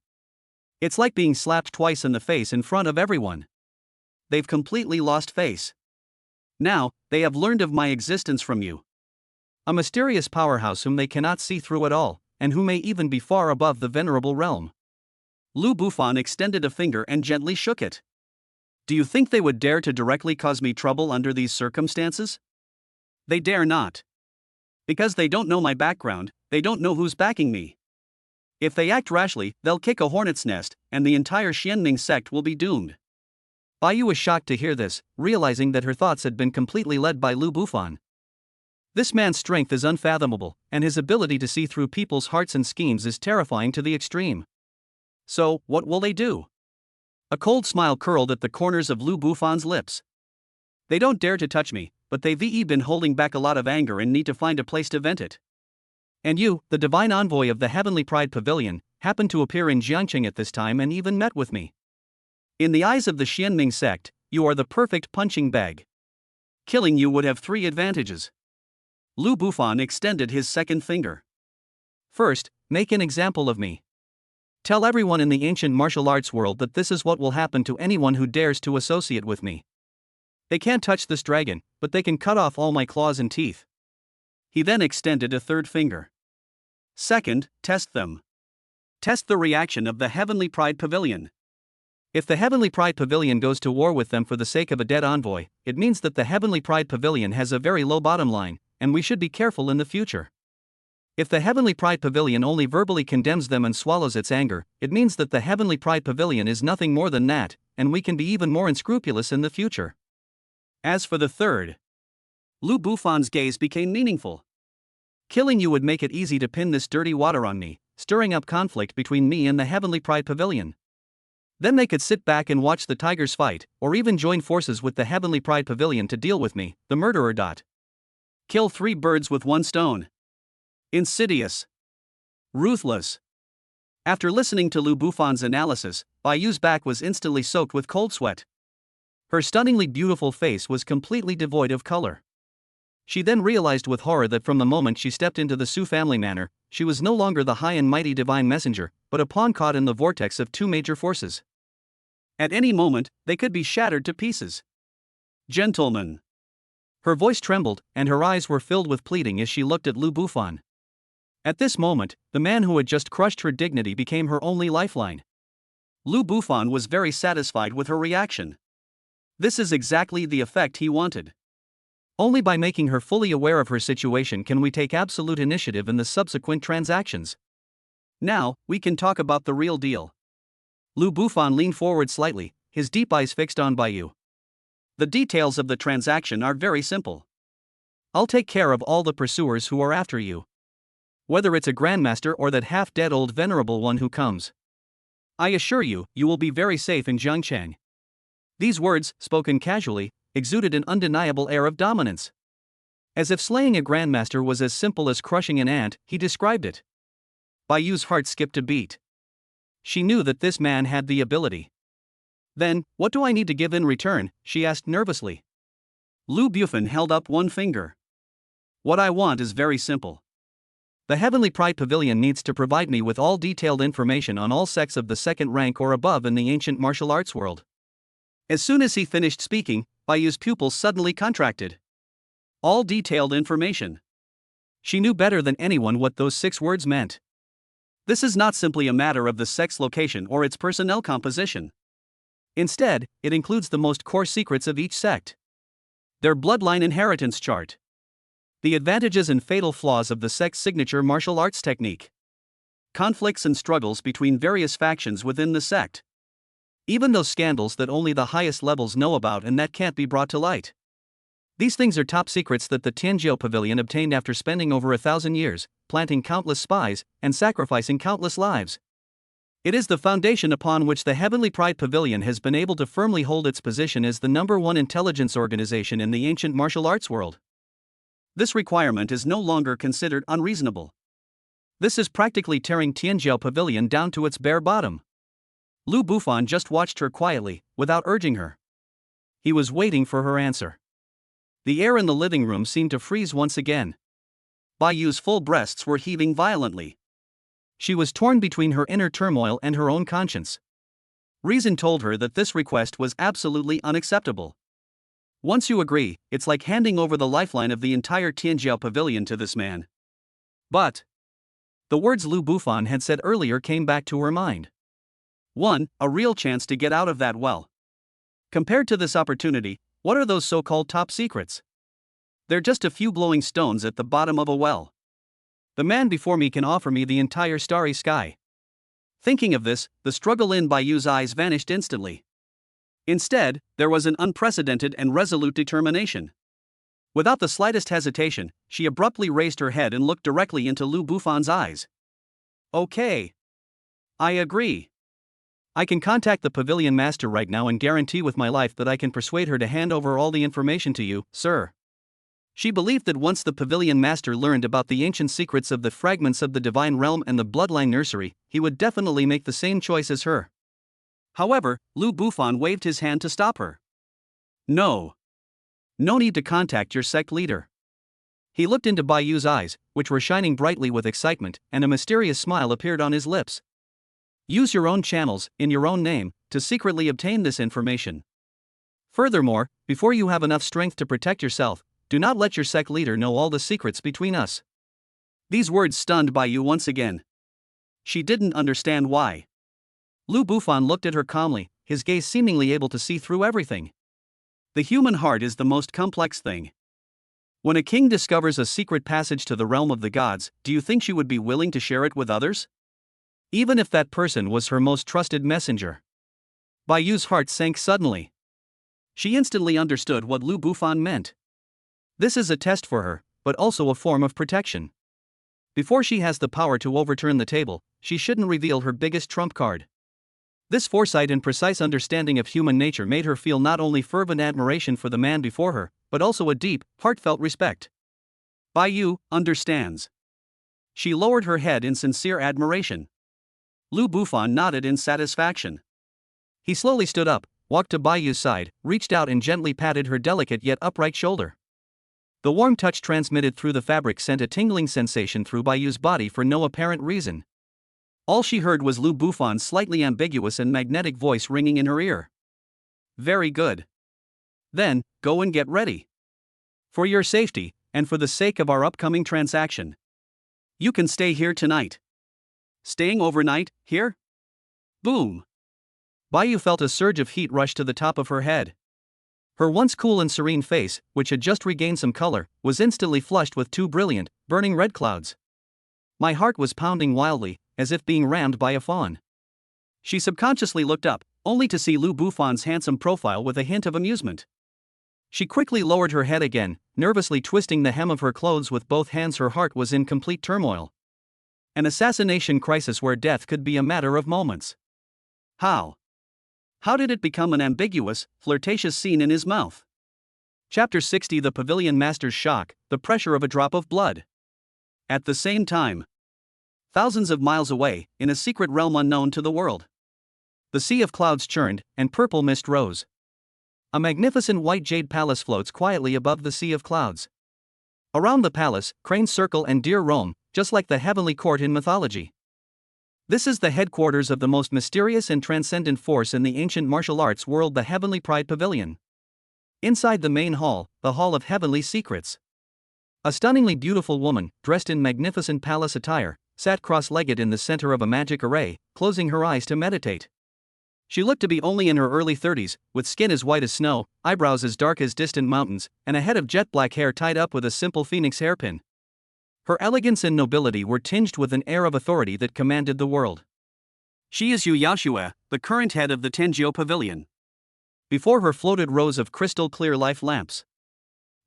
It's like being slapped twice in the face in front of everyone. They've completely lost face. Now, they have learned of my existence from you. A mysterious powerhouse whom they cannot see through at all, and who may even be far above the venerable realm." Lu Bufan extended a finger and gently shook it. "Do you think they would dare to directly cause me trouble under these circumstances? They dare not. Because they don't know my background, they don't know who's backing me. If they act rashly, they'll kick a hornet's nest, and the entire Xianming sect will be doomed." Baiyu was shocked to hear this, realizing that her thoughts had been completely led by Lu Bufan. This man's strength is unfathomable, and his ability to see through people's hearts and schemes is terrifying to the extreme. So, what will they do? A cold smile curled at the corners of Lu Bufan's lips. "They don't dare to touch me, but they've been holding back a lot of anger and need to find a place to vent it. And you, the divine envoy of the Heavenly Pride Pavilion, happened to appear in Jiangcheng at this time and even met with me. In the eyes of the Xianming sect, you are the perfect punching bag. Killing you would have 3 advantages." Lu Bufan extended his second finger. "First, make an example of me. Tell everyone in the ancient martial arts world that this is what will happen to anyone who dares to associate with me. They can't touch this dragon, but they can cut off all my claws and teeth." He then extended a third finger. "Second, test them. Test the reaction of the Heavenly Pride Pavilion. If the Heavenly Pride Pavilion goes to war with them for the sake of a dead envoy, it means that the Heavenly Pride Pavilion has a very low bottom line, and we should be careful in the future. If the Heavenly Pride Pavilion only verbally condemns them and swallows its anger, it means that the Heavenly Pride Pavilion is nothing more than that, and we can be even more unscrupulous in the future. As for the third..." Lu Bufan's gaze became meaningful. "Killing you would make it easy to pin this dirty water on me, stirring up conflict between me and the Heavenly Pride Pavilion. Then they could sit back and watch the tigers fight, or even join forces with the Heavenly Pride Pavilion to deal with me, the murderer. Kill 3 birds with 1 stone. Insidious. Ruthless." After listening to Lu Bufan's analysis, Baiyu's back was instantly soaked with cold sweat. Her stunningly beautiful face was completely devoid of color. She then realized with horror that from the moment she stepped into the Su family manor, she was no longer the high and mighty divine messenger, but a pawn caught in the vortex of 2 major forces. At any moment, they could be shattered to pieces. "Gentlemen." Her voice trembled, and her eyes were filled with pleading as she looked at Lu Bufan. At this moment, the man who had just crushed her dignity became her only lifeline. Lu Bufan was very satisfied with her reaction. This is exactly the effect he wanted. Only by making her fully aware of her situation can we take absolute initiative in the subsequent transactions. Now, we can talk about the real deal. Lu Bufan leaned forward slightly, his deep eyes fixed on Baiyu. "The details of the transaction are very simple. I'll take care of all the pursuers who are after you. Whether it's a grandmaster or that half-dead old venerable one who comes. I assure you, you will be very safe in Jiangcheng." These words, spoken casually, exuded an undeniable air of dominance. As if slaying a grandmaster was as simple as crushing an ant, he described it. Baiyu's heart skipped a beat. She knew that this man had the ability. "Then, what do I need to give in return?" she asked nervously. Lu Bufan held up 1 finger. "What I want is very simple. The Heavenly Pride Pavilion needs to provide me with all detailed information on all sects of the 2nd rank or above in the ancient martial arts world. As soon as he finished speaking, Bayu's pupils suddenly contracted. All detailed information. She knew better than anyone what those 6 words meant. This is not simply a matter of the sex location or its personnel composition. Instead, it includes the most core secrets of each sect. Their bloodline inheritance chart. The advantages and fatal flaws of the sect's signature martial arts technique. Conflicts and struggles between various factions within the sect. Even those scandals that only the highest levels know about and that can't be brought to light. These things are top secrets that the Tianjiao Pavilion obtained after spending over 1,000 years, planting countless spies, and sacrificing countless lives. It is the foundation upon which the Heavenly Pride Pavilion has been able to firmly hold its position as the #1 intelligence organization in the ancient martial arts world. This requirement is no longer considered unreasonable. This is practically tearing Tianjiao Pavilion down to its bare bottom. Lu Bufan just watched her quietly, without urging her. He was waiting for her answer. The air in the living room seemed to freeze once again. Bayu's full breasts were heaving violently. She was torn between her inner turmoil and her own conscience. Reason told her that this request was absolutely unacceptable. Once you agree, it's like handing over the lifeline of the entire Tianjiao Pavilion to this man. But the words Lu Bufan had said earlier came back to her mind. 1. A real chance to get out of that well. Compared to this opportunity, what are those so-called top secrets? They're just a few glowing stones at the bottom of a well. The man before me can offer me the entire starry sky. Thinking of this, the struggle in Bayu's eyes vanished instantly. Instead, there was an unprecedented and resolute determination. Without the slightest hesitation, she abruptly raised her head and looked directly into Lu Bufan's eyes. Okay. I agree. I can contact the pavilion master right now and guarantee with my life that I can persuade her to hand over all the information to you, sir. She believed that once the pavilion master learned about the ancient secrets of the fragments of the divine realm and the bloodline nursery, he would definitely make the same choice as her. However, Lu Bufan waved his hand to stop her. No. No need to contact your sect leader. He looked into Bayu's eyes, which were shining brightly with excitement, and a mysterious smile appeared on his lips. Use your own channels, in your own name, to secretly obtain this information. Furthermore, before you have enough strength to protect yourself, do not let your sect leader know all the secrets between us. These words stunned Bayu once again. She didn't understand why. Lu Bufan looked at her calmly, his gaze seemingly able to see through everything. The human heart is the most complex thing. When a king discovers a secret passage to the realm of the gods, do you think she would be willing to share it with others? Even if that person was her most trusted messenger. Bayu's heart sank suddenly. She instantly understood what Lu Bufan meant. This is a test for her, but also a form of protection. Before she has the power to overturn the table, she shouldn't reveal her biggest trump card. This foresight and precise understanding of human nature made her feel not only fervent admiration for the man before her, but also a deep, heartfelt respect. Bayu understands. She lowered her head in sincere admiration. Lu Bufan nodded in satisfaction. He slowly stood up, walked to Bayu's side, reached out and gently patted her delicate yet upright shoulder. The warm touch transmitted through the fabric sent a tingling sensation through Bayu's body for no apparent reason. All she heard was Lu Bufan's slightly ambiguous and magnetic voice ringing in her ear. Very good. Then, go and get ready. For your safety, and for the sake of our upcoming transaction. You can stay here tonight. Staying overnight, here? Boom. Bayu felt a surge of heat rush to the top of her head. Her once cool and serene face, which had just regained some color, was instantly flushed with 2 brilliant, burning red clouds. My heart was pounding wildly, as if being rammed by a fawn. She subconsciously looked up, only to see Lu Bufan's handsome profile with a hint of amusement. She quickly lowered her head again, nervously twisting the hem of her clothes with both hands. Her heart was in complete turmoil. An assassination crisis where death could be a matter of moments. How? How did it become an ambiguous, flirtatious scene in his mouth? Chapter 60. The Pavilion Master's Shock, the Pressure of a Drop of Blood. At the same time, thousands of miles away, in a secret realm unknown to the world, the sea of clouds churned, and purple mist rose. A magnificent white jade palace floats quietly above the sea of clouds. Around the palace, cranes circle and deer roam, just like the heavenly court in mythology. This is the headquarters of the most mysterious and transcendent force in the ancient martial arts world, the Heavenly Pride Pavilion. Inside the main hall, the Hall of Heavenly Secrets, a stunningly beautiful woman, dressed in magnificent palace attire, sat cross-legged in the center of a magic array, closing her eyes to meditate. She looked to be only in her early 30s, with skin as white as snow, eyebrows as dark as distant mountains, and a head of jet black hair tied up with a simple phoenix hairpin. Her elegance and nobility were tinged with an air of authority that commanded the world. She is Yu Yaoxue, the current head of the Tenjiu Pavilion. Before her floated rows of crystal-clear life lamps.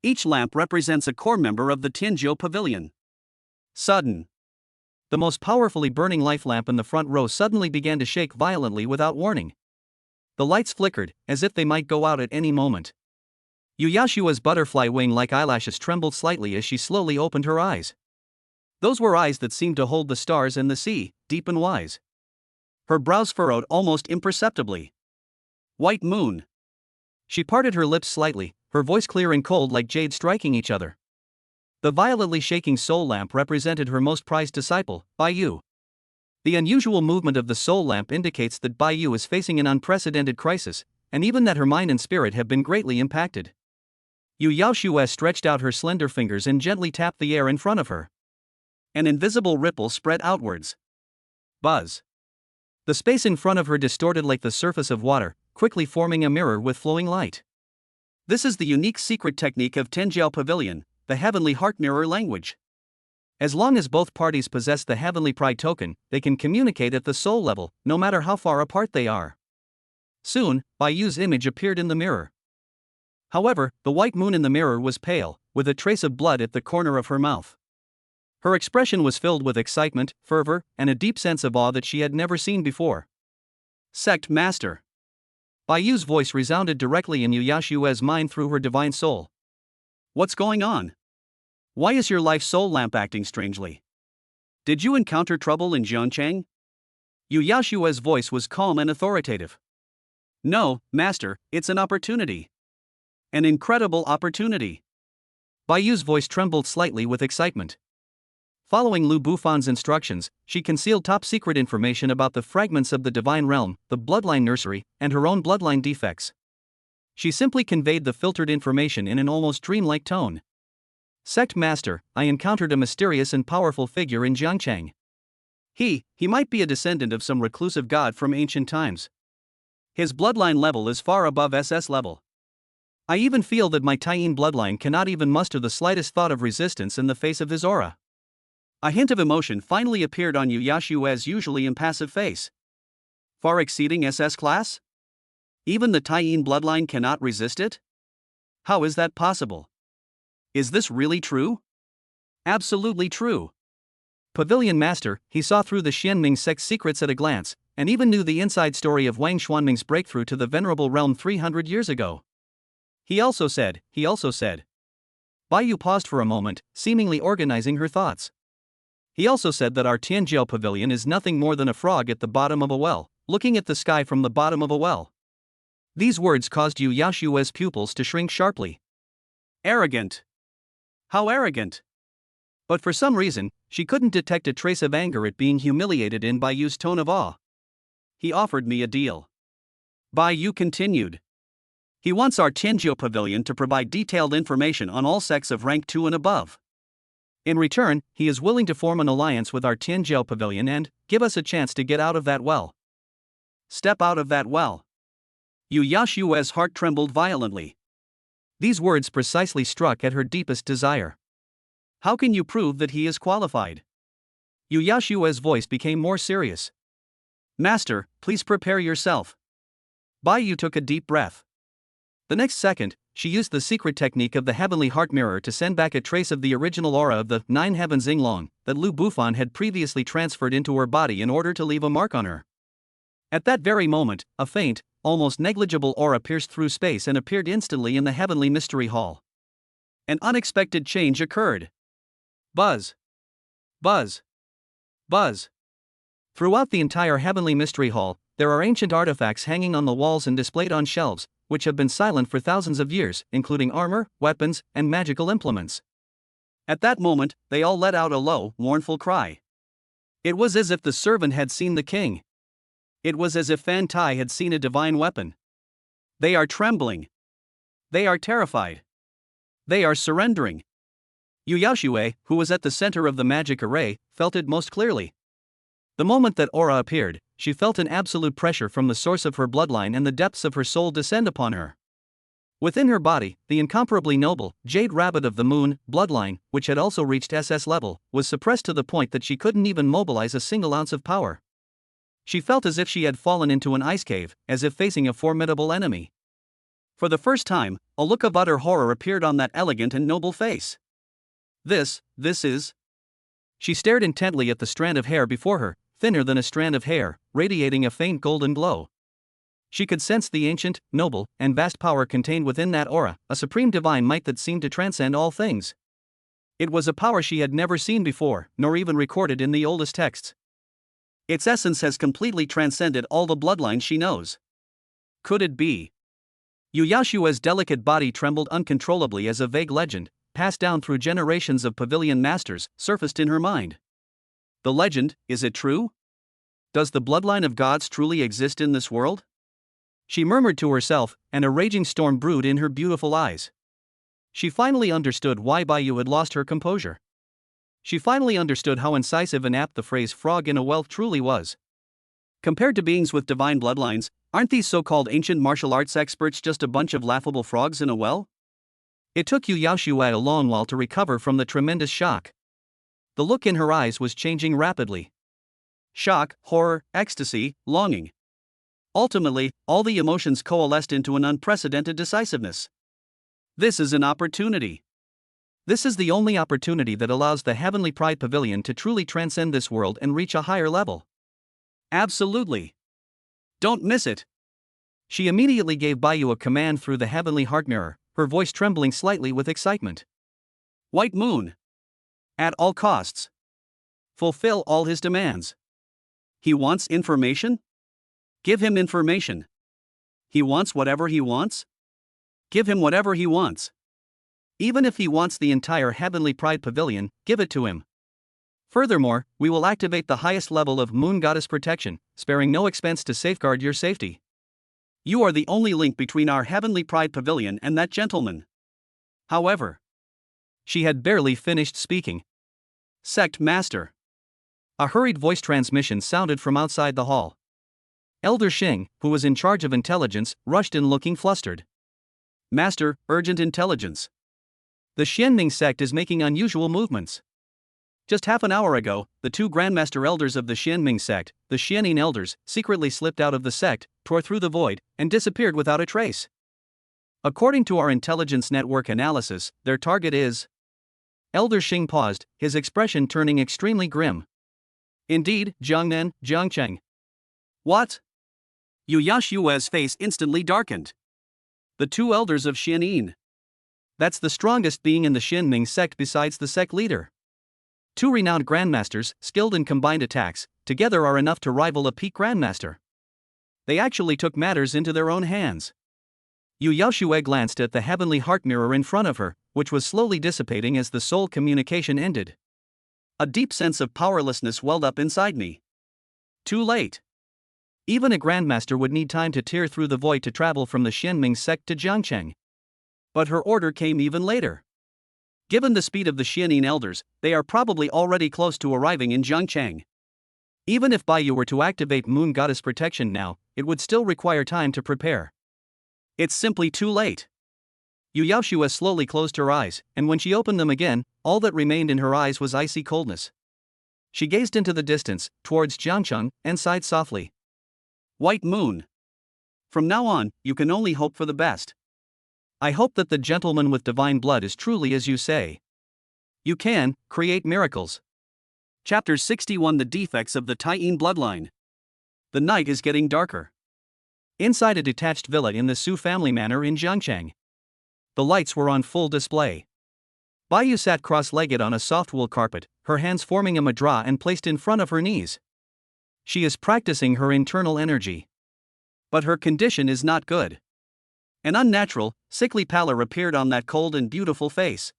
Each lamp represents a core member of the Tenjiu Pavilion. Sudden. The most powerfully burning life lamp in the front row suddenly began to shake violently without warning. The lights flickered, as if they might go out at any moment. Yu Yaoxue's butterfly wing-like eyelashes trembled slightly as she slowly opened her eyes. Those were eyes that seemed to hold the stars and the sea, deep and wise. Her brows furrowed almost imperceptibly. White moon. She parted her lips slightly, her voice clear and cold like jade striking each other. The violently shaking soul lamp represented her most prized disciple, Bai Yu. The unusual movement of the soul lamp indicates that Bai Yu is facing an unprecedented crisis, and even that her mind and spirit have been greatly impacted. Yu Yaoxue stretched out her slender fingers and gently tapped the air in front of her. An invisible ripple spread outwards. Buzz. The space in front of her distorted like the surface of water, quickly forming a mirror with flowing light. This is the unique secret technique of Tenjiu Pavilion, the Heavenly Heart Mirror language. As long as both parties possess the Heavenly Pride token, they can communicate at the soul level, no matter how far apart they are. Soon, Bai Yu's image appeared in the mirror. However, the white moon in the mirror was pale, with a trace of blood at the corner of her mouth. Her expression was filled with excitement, fervor, and a deep sense of awe that she had never seen before. Sect Master. Bai Yu's voice resounded directly in Yu Yaoxue's mind through her divine soul. What's going on? Why is your life soul lamp acting strangely? Did you encounter trouble in Zhongchang? Yu Yaoxue's voice was calm and authoritative. No, Master, it's an opportunity. An incredible opportunity. Bai Yu's voice trembled slightly with excitement. Following Lu Bufan's instructions, she concealed top-secret information about the fragments of the divine realm, the bloodline nursery, and her own bloodline defects. She simply conveyed the filtered information in an almost dreamlike tone. Sect Master, I encountered a mysterious and powerful figure in Jiangchang. He might be a descendant of some reclusive god from ancient times. His bloodline level is far above SS level. I even feel that my Taiyin bloodline cannot even muster the slightest thought of resistance in the face of his aura. A hint of emotion finally appeared on Yu Yaoxue's usually impassive face. Far exceeding SS class? Even the Taiyin bloodline cannot resist it? How is that possible? Is this really true? Absolutely true. Pavilion Master, he saw through the Xianming sect's secrets at a glance, and even knew the inside story of Wang Xuanming's breakthrough to the venerable realm 300 years ago. He also said. Bai Yu paused for a moment, seemingly organizing her thoughts. He also said that our Tianjiu Pavilion is nothing more than a frog at the bottom of a well, looking at the sky from the bottom of a well. These words caused Yu Yaoxue's pupils to shrink sharply. Arrogant. How arrogant. But for some reason, she couldn't detect a trace of anger at being humiliated in Bai Yu's tone of awe. He offered me a deal. Bai Yu continued. He wants our Tianjiu Pavilion to provide detailed information on all sects of rank 2 and above. In return, he is willing to form an alliance with our Tianjiu Pavilion and give us a chance to get out of that well. Step out of that well. Yu Yaoxue's heart trembled violently. These words precisely struck at her deepest desire. How can you prove that he is qualified? Yu Yaoxue's voice became more serious. Master, please prepare yourself. Bai Yu took a deep breath. The next second, she used the secret technique of the Heavenly Heart Mirror to send back a trace of the original aura of the 9 heavens Xinglong that Lu Bufan had previously transferred into her body in order to leave a mark on her. At that very moment, a faint, almost negligible aura pierced through space and appeared instantly in the Heavenly Mystery Hall. An unexpected change occurred. Buzz. Buzz. Buzz. Throughout the entire Heavenly Mystery Hall, there are ancient artifacts hanging on the walls and displayed on shelves, which have been silent for thousands of years, including armor, weapons, and magical implements. At that moment, they all let out a low, mournful cry. It was as if the servant had seen the king. It was as if Fan Tai had seen a divine weapon. They are trembling. They are terrified. They are surrendering. Yu Yaoxue, who was at the center of the magic array, felt it most clearly. The moment that aura appeared, she felt an absolute pressure from the source of her bloodline and the depths of her soul descend upon her. Within her body, the incomparably noble, Jade Rabbit of the Moon, bloodline, which had also reached SS level, was suppressed to the point that she couldn't even mobilize a single ounce of power. She felt as if she had fallen into an ice cave, as if facing a formidable enemy. For the first time, a look of utter horror appeared on that elegant and noble face. This is. She stared intently at the strand of hair before her, thinner than a strand of hair, radiating a faint golden glow. She could sense the ancient, noble, and vast power contained within that aura, a supreme divine might that seemed to transcend all things. It was a power she had never seen before, nor even recorded in the oldest texts. Its essence has completely transcended all the bloodlines she knows. Could it be? Yu Yaoxue's delicate body trembled uncontrollably as a vague legend, passed down through generations of pavilion masters, surfaced in her mind. The legend, is it true? Does the bloodline of gods truly exist in this world? She murmured to herself, and a raging storm brewed in her beautiful eyes. She finally understood why Baiyu had lost her composure. She finally understood how incisive and apt the phrase frog in a well truly was. Compared to beings with divine bloodlines, aren't these so-called ancient martial arts experts just a bunch of laughable frogs in a well? It took Yu Yaoxue a long while to recover from the tremendous shock. The look in her eyes was changing rapidly. Shock, horror, ecstasy, longing. Ultimately, all the emotions coalesced into an unprecedented decisiveness. This is an opportunity. This is the only opportunity that allows the Heavenly Pride Pavilion to truly transcend this world and reach a higher level. Absolutely. Don't miss it. She immediately gave Baiyu a command through the heavenly heart mirror, her voice trembling slightly with excitement. White Moon. At all costs. Fulfill all his demands. He wants information? Give him information. He wants whatever he wants? Give him whatever he wants. Even if he wants the entire Heavenly Pride Pavilion, give it to him. Furthermore, we will activate the highest level of Moon Goddess protection, sparing no expense to safeguard your safety. You are the only link between our Heavenly Pride Pavilion and that gentleman. However, she had barely finished speaking. Sect Master. A hurried voice transmission sounded from outside the hall. Elder Xing, who was in charge of intelligence, rushed in looking flustered. Master, urgent intelligence. The Xianming sect is making unusual movements. Just half an hour ago, the two Grandmaster Elders of the Xianming sect, the Xianin Elders, secretly slipped out of the sect, tore through the void, and disappeared without a trace. According to our intelligence network analysis, their target is... Elder Xing paused, his expression turning extremely grim. Indeed, Jiangnan, Jiangcheng. What? Yu Yaoxue's face instantly darkened. The two elders of Xianin. That's the strongest being in the Xianming sect besides the sect leader. Two renowned grandmasters, skilled in combined attacks, together are enough to rival a peak grandmaster. They actually took matters into their own hands. Yu Yaoxue glanced at the heavenly heart mirror in front of her, which was slowly dissipating as the soul communication ended. A deep sense of powerlessness welled up inside me. Too late. Even a grandmaster would need time to tear through the void to travel from the Xianming sect to Jiangcheng. But her order came even later. Given the speed of the Xianin elders, they are probably already close to arriving in Jiangcheng. Even if Baiyu were to activate Moon Goddess protection now, it would still require time to prepare. It's simply too late. Yu Yaoxue slowly closed her eyes, and when she opened them again, all that remained in her eyes was icy coldness. She gazed into the distance, towards Jiangcheng, and sighed softly. White Moon. From now on, you can only hope for the best. I hope that the gentleman with divine blood is truly as you say. You can create miracles. Chapter 61: The Defects of the Taiyin Bloodline. The night is getting darker. Inside a detached villa in the Su family manor in Jiangcheng. The lights were on full display. Baiyu sat cross-legged on a soft wool carpet, her hands forming a mudra and placed in front of her knees. She is practicing her internal energy. But her condition is not good. An unnatural, sickly pallor appeared on that cold and beautiful face.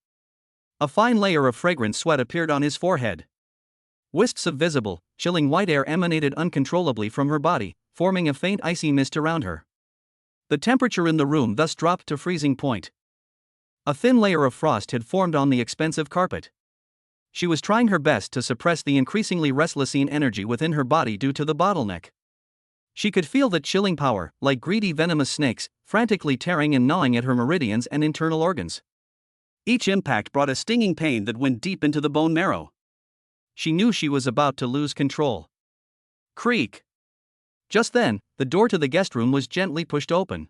A fine layer of fragrant sweat appeared on his forehead. Wisps of visible, chilling white air emanated uncontrollably from her body, forming a faint icy mist around her. The temperature in the room thus dropped to freezing point. A thin layer of frost had formed on the expensive carpet. She was trying her best to suppress the increasingly restless energy within her body due to the bottleneck. She could feel the chilling power, like greedy venomous snakes, frantically tearing and gnawing at her meridians and internal organs. Each impact brought a stinging pain that went deep into the bone marrow. She knew she was about to lose control. Creak! Just then, the door to the guest room was gently pushed open.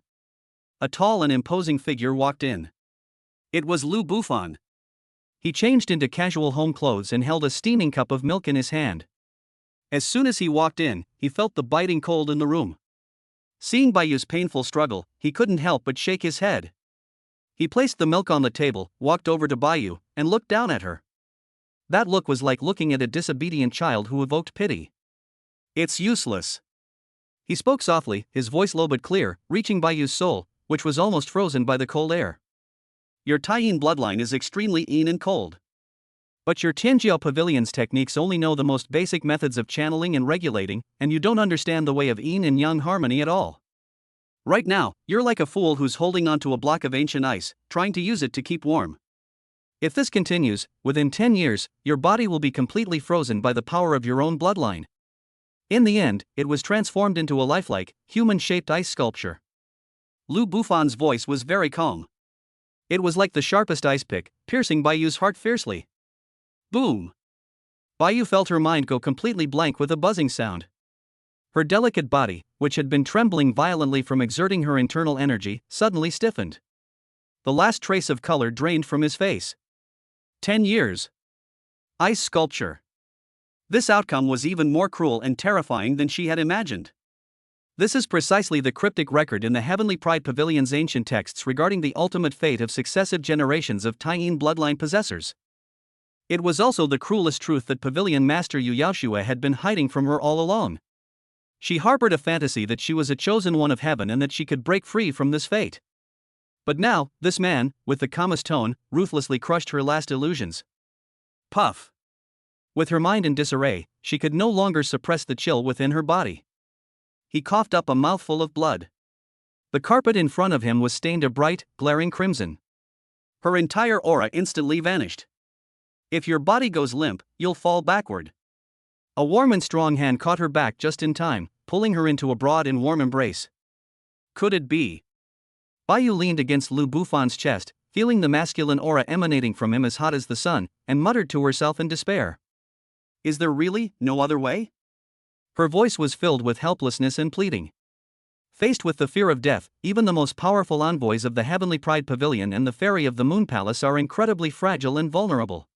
A tall and imposing figure walked in. It was Lu Bufan. He changed into casual home clothes and held a steaming cup of milk in his hand. As soon as he walked in, he felt the biting cold in the room. Seeing Bayu's painful struggle, he couldn't help but shake his head. He placed the milk on the table, walked over to Bayu, and looked down at her. That look was like looking at a disobedient child who evoked pity. "It's useless." He spoke softly, his voice low but clear, reaching Bayu's soul, which was almost frozen by the cold air. "Your Taiyin bloodline is extremely yin and cold. But your Tianjiao Pavilion's techniques only know the most basic methods of channeling and regulating, and you don't understand the way of yin and yang harmony at all. Right now, you're like a fool who's holding onto a block of ancient ice, trying to use it to keep warm. If this continues, within 10 years, your body will be completely frozen by the power of your own bloodline." In the end, it was transformed into a lifelike, human-shaped ice sculpture. Lu Bufan's voice was very calm. It was like the sharpest ice pick, piercing Bayu's heart fiercely. Boom! Bayu felt her mind go completely blank with a buzzing sound. Her delicate body, which had been trembling violently from exerting her internal energy, suddenly stiffened. The last trace of color drained from his face. 10 years. Ice sculpture. This outcome was even more cruel and terrifying than she had imagined. This is precisely the cryptic record in the Heavenly Pride Pavilion's ancient texts regarding the ultimate fate of successive generations of Taiyin bloodline possessors. It was also the cruelest truth that Pavilion Master Yu Yaoshua had been hiding from her all along. She harbored a fantasy that she was a chosen one of heaven and that she could break free from this fate. But now, this man, with the calmest tone, ruthlessly crushed her last illusions. Puff! With her mind in disarray, she could no longer suppress the chill within her body. He coughed up a mouthful of blood. The carpet in front of him was stained a bright, glaring crimson. Her entire aura instantly vanished. "If your body goes limp, you'll fall backward." A warm and strong hand caught her back just in time, pulling her into a broad and warm embrace. Could it be? Bayu leaned against Lu Bufan's chest, feeling the masculine aura emanating from him as hot as the sun, and muttered to herself in despair. Is there really no other way? Her voice was filled with helplessness and pleading. Faced with the fear of death, even the most powerful envoys of the Heavenly Pride Pavilion and the Fairy of the Moon Palace are incredibly fragile and vulnerable.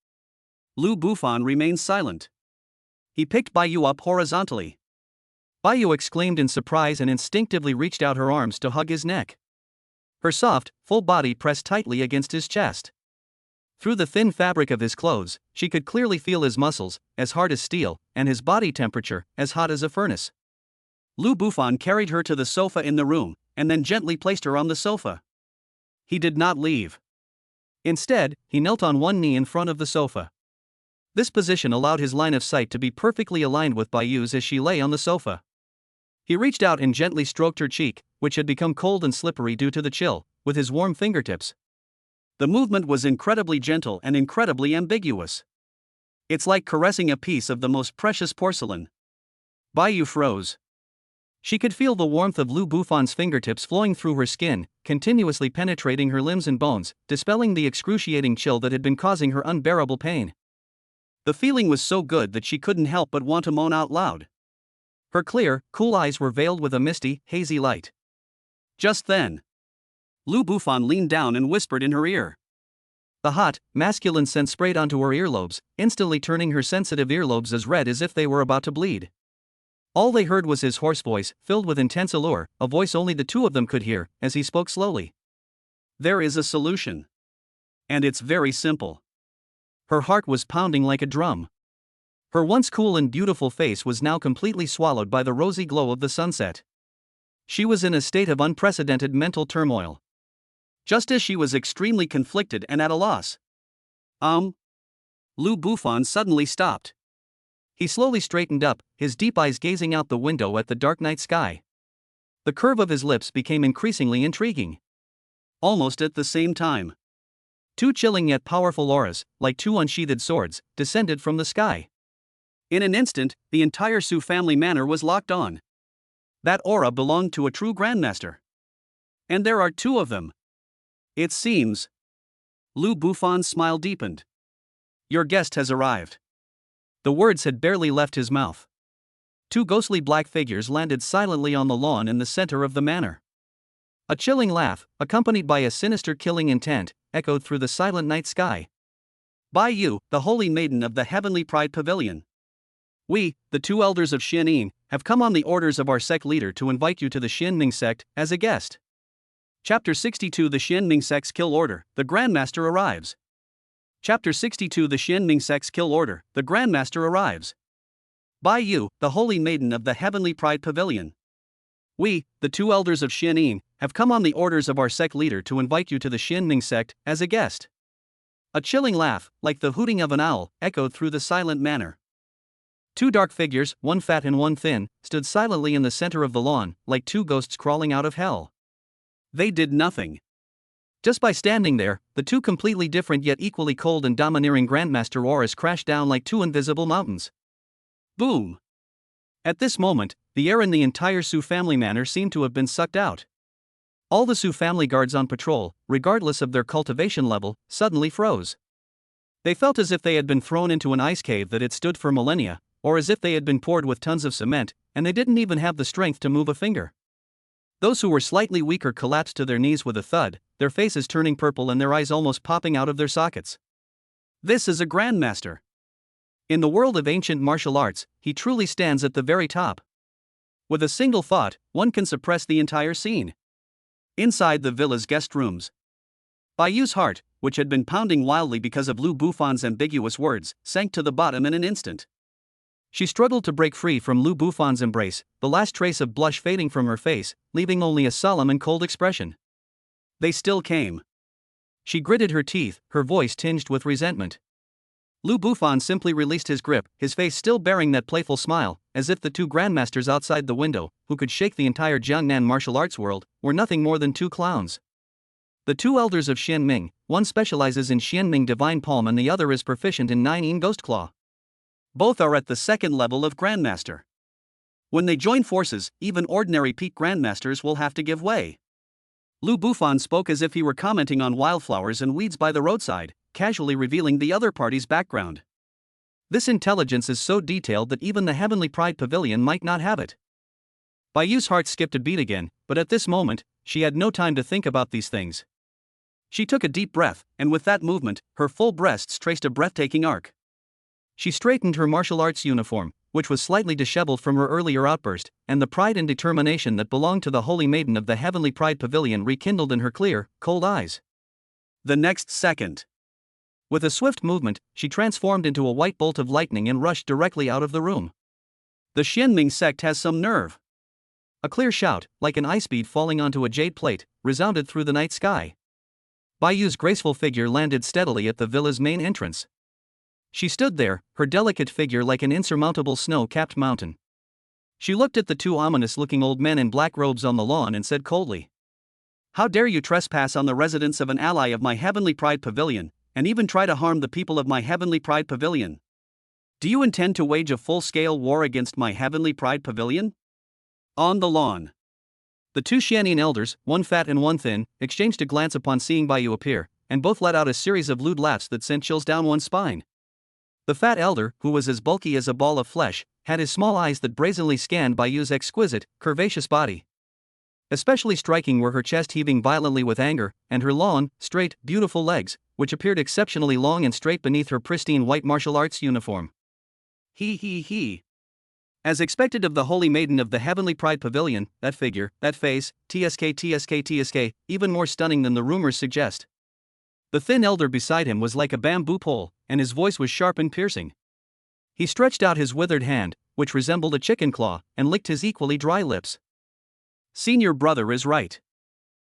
Lu Bufan remained silent. He picked Bayu up horizontally. Bayu exclaimed in surprise and instinctively reached out her arms to hug his neck. Her soft, full body pressed tightly against his chest. Through the thin fabric of his clothes, she could clearly feel his muscles, as hard as steel, and his body temperature, as hot as a furnace. Lu Bufan carried her to the sofa in the room, and then gently placed her on the sofa. He did not leave. Instead, he knelt on one knee in front of the sofa. This position allowed his line of sight to be perfectly aligned with Bayu's as she lay on the sofa. He reached out and gently stroked her cheek, which had become cold and slippery due to the chill, with his warm fingertips. The movement was incredibly gentle and incredibly ambiguous. It's like caressing a piece of the most precious porcelain. Bayu froze. She could feel the warmth of Lu Bufan's fingertips flowing through her skin, continuously penetrating her limbs and bones, dispelling the excruciating chill that had been causing her unbearable pain. The feeling was so good that she couldn't help but want to moan out loud. Her clear, cool eyes were veiled with a misty, hazy light. Just then, Lu Bufan leaned down and whispered in her ear. The hot, masculine scent sprayed onto her earlobes, instantly turning her sensitive earlobes as red as if they were about to bleed. All they heard was his hoarse voice, filled with intense allure, a voice only the two of them could hear, as he spoke slowly. There is a solution. And it's very simple. Her heart was pounding like a drum. Her once cool and beautiful face was now completely swallowed by the rosy glow of the sunset. She was in a state of unprecedented mental turmoil. Just as she was extremely conflicted and at a loss. Lu Bufan suddenly stopped. He slowly straightened up, his deep eyes gazing out the window at the dark night sky. The curve of his lips became increasingly intriguing. Almost at the same time, two chilling yet powerful auras, like two unsheathed swords, descended from the sky. In an instant, the entire Su family manor was locked on. That aura belonged to a true grandmaster. And there are two of them. It seems. Lu Bufan's smile deepened. Your guest has arrived. The words had barely left his mouth. Two ghostly black figures landed silently on the lawn in the center of the manor. A chilling laugh, accompanied by a sinister killing intent, echoed through the silent night sky. By you, the holy maiden of the heavenly pride pavilion. We, the two elders of Xianyin, have come on the orders of our sect leader to invite you to the Xianming sect as a guest. Chapter 62 The Xianming sect's kill order, the Grandmaster arrives. Chapter 62 The Xianming sect's kill order, the Grandmaster arrives. By you, the holy maiden of the heavenly pride pavilion. We, the two elders of Xianyin, have come on the orders of our sect leader to invite you to the Xianming sect as a guest. A chilling laugh, like the hooting of an owl, echoed through the silent manor. Two dark figures, one fat and one thin, stood silently in the center of the lawn, like two ghosts crawling out of hell. They did nothing. Just by standing there, the two completely different yet equally cold and domineering Grandmaster auras crashed down like two invisible mountains. Boom! At this moment, the air in the entire Su family manor seemed to have been sucked out. All the Su family guards on patrol, regardless of their cultivation level, suddenly froze. They felt as if they had been thrown into an ice cave that had stood for millennia, or as if they had been poured with tons of cement, and they didn't even have the strength to move a finger. Those who were slightly weaker collapsed to their knees with a thud, their faces turning purple and their eyes almost popping out of their sockets. This is a Grandmaster. In the world of ancient martial arts, he truly stands at the very top. With a single thought, one can suppress the entire scene. Inside the villa's guest rooms, Bayu's heart, which had been pounding wildly because of Lu Bufan's ambiguous words, sank to the bottom in an instant. She struggled to break free from Lu Bufan's embrace, the last trace of blush fading from her face, leaving only a solemn and cold expression. They still came. She gritted her teeth, her voice tinged with resentment. Lu Bufan simply released his grip, his face still bearing that playful smile, as if the two grandmasters outside the window, who could shake the entire Jiangnan martial arts world, were nothing more than two clowns. The two elders of Xianming, one specializes in Xianming Divine Palm and the other is proficient in Nine Yin Ghost Claw. Both are at the second level of Grandmaster. When they join forces, even ordinary peak Grandmasters will have to give way. Lu Bufan spoke as if he were commenting on wildflowers and weeds by the roadside, casually revealing the other party's background. This intelligence is so detailed that even the Heavenly Pride Pavilion might not have it. Bayu's heart skipped a beat again, but at this moment, she had no time to think about these things. She took a deep breath, and with that movement, her full breasts traced a breathtaking arc. She straightened her martial arts uniform, which was slightly disheveled from her earlier outburst, and the pride and determination that belonged to the holy maiden of the Heavenly Pride Pavilion rekindled in her clear, cold eyes. The next second, with a swift movement, she transformed into a white bolt of lightning and rushed directly out of the room. The Xianming sect has some nerve. A clear shout, like an ice bead falling onto a jade plate, resounded through the night sky. Bayu's graceful figure landed steadily at the villa's main entrance. She stood there, her delicate figure like an insurmountable snow-capped mountain. She looked at the two ominous-looking old men in black robes on the lawn and said coldly, "How dare you trespass on the residence of an ally of my Heavenly Pride Pavilion, and even try to harm the people of my Heavenly Pride Pavilion? Do you intend to wage a full-scale war against my Heavenly Pride Pavilion?" On the lawn, the two Xianyin elders, one fat and one thin, exchanged a glance upon seeing Bayu appear, and both let out a series of lewd laughs that sent chills down one's spine. The fat elder, who was as bulky as a ball of flesh, had his small eyes that brazenly scanned Bayu's exquisite, curvaceous body. Especially striking were her chest heaving violently with anger, and her long, straight, beautiful legs, which appeared exceptionally long and straight beneath her pristine white martial arts uniform. He. As expected of the holy maiden of the Heavenly Pride Pavilion, that figure, that face, tsk, even more stunning than the rumors suggest. The thin elder beside him was like a bamboo pole, and his voice was sharp and piercing. He stretched out his withered hand, which resembled a chicken claw, and licked his equally dry lips. Senior brother is right.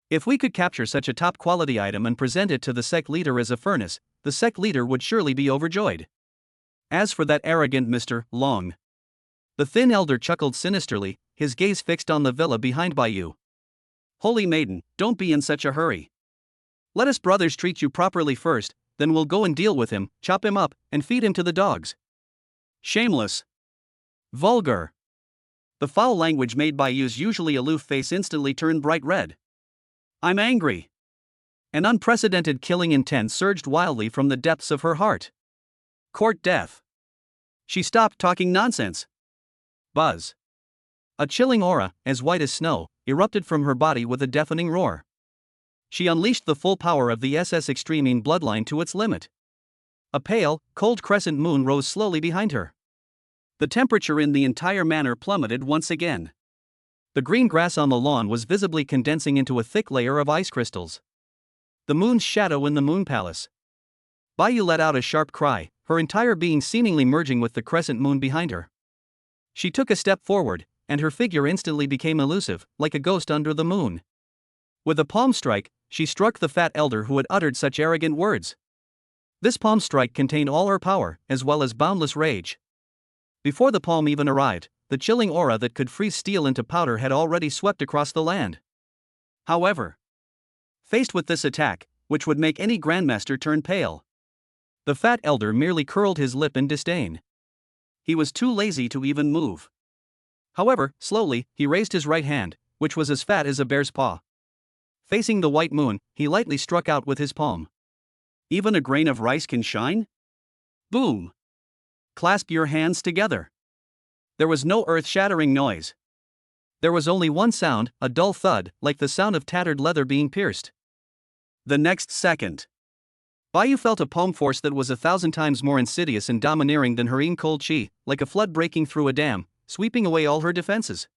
If we could capture such a top-quality item and present it to the sect leader as a furnace, the sect leader would surely be overjoyed. As for that arrogant Mr. Long. The thin elder chuckled sinisterly, his gaze fixed on the villa behind Bayou. Holy maiden, don't be in such a hurry. Let us brothers treat you properly first, then we'll go and deal with him, chop him up, and feed him to the dogs. Shameless. Vulgar. The foul language made Bayou's usually aloof face instantly turned bright red. I'm angry. An unprecedented killing intent surged wildly from the depths of her heart. Court death. She stopped talking nonsense. Buzz. A chilling aura, as white as snow, erupted from her body with a deafening roar. She unleashed the full power of the extreme bloodline to its limit. A pale, cold crescent moon rose slowly behind her. The temperature in the entire manor plummeted once again. The green grass on the lawn was visibly condensing into a thick layer of ice crystals. The moon's shadow in the moon palace. Bayou let out a sharp cry, her entire being seemingly merging with the crescent moon behind her. She took a step forward, and her figure instantly became elusive, like a ghost under the moon. With a palm strike, she struck the fat elder who had uttered such arrogant words. This palm strike contained all her power, as well as boundless rage. Before the palm even arrived, the chilling aura that could freeze steel into powder had already swept across the land. However, faced with this attack, which would make any grandmaster turn pale, the fat elder merely curled his lip in disdain. He was too lazy to even move. However, slowly, he raised his right hand, which was as fat as a bear's paw. Facing the white moon, he lightly struck out with his palm. Even a grain of rice can shine? Boom! Clasp your hands together. There was no earth-shattering noise. There was only one sound, a dull thud, like the sound of tattered leather being pierced. The next second, Bayou felt a palm force that was 1,000 times more insidious and domineering than her own cold chi, like a flood breaking through a dam, sweeping away all her defenses.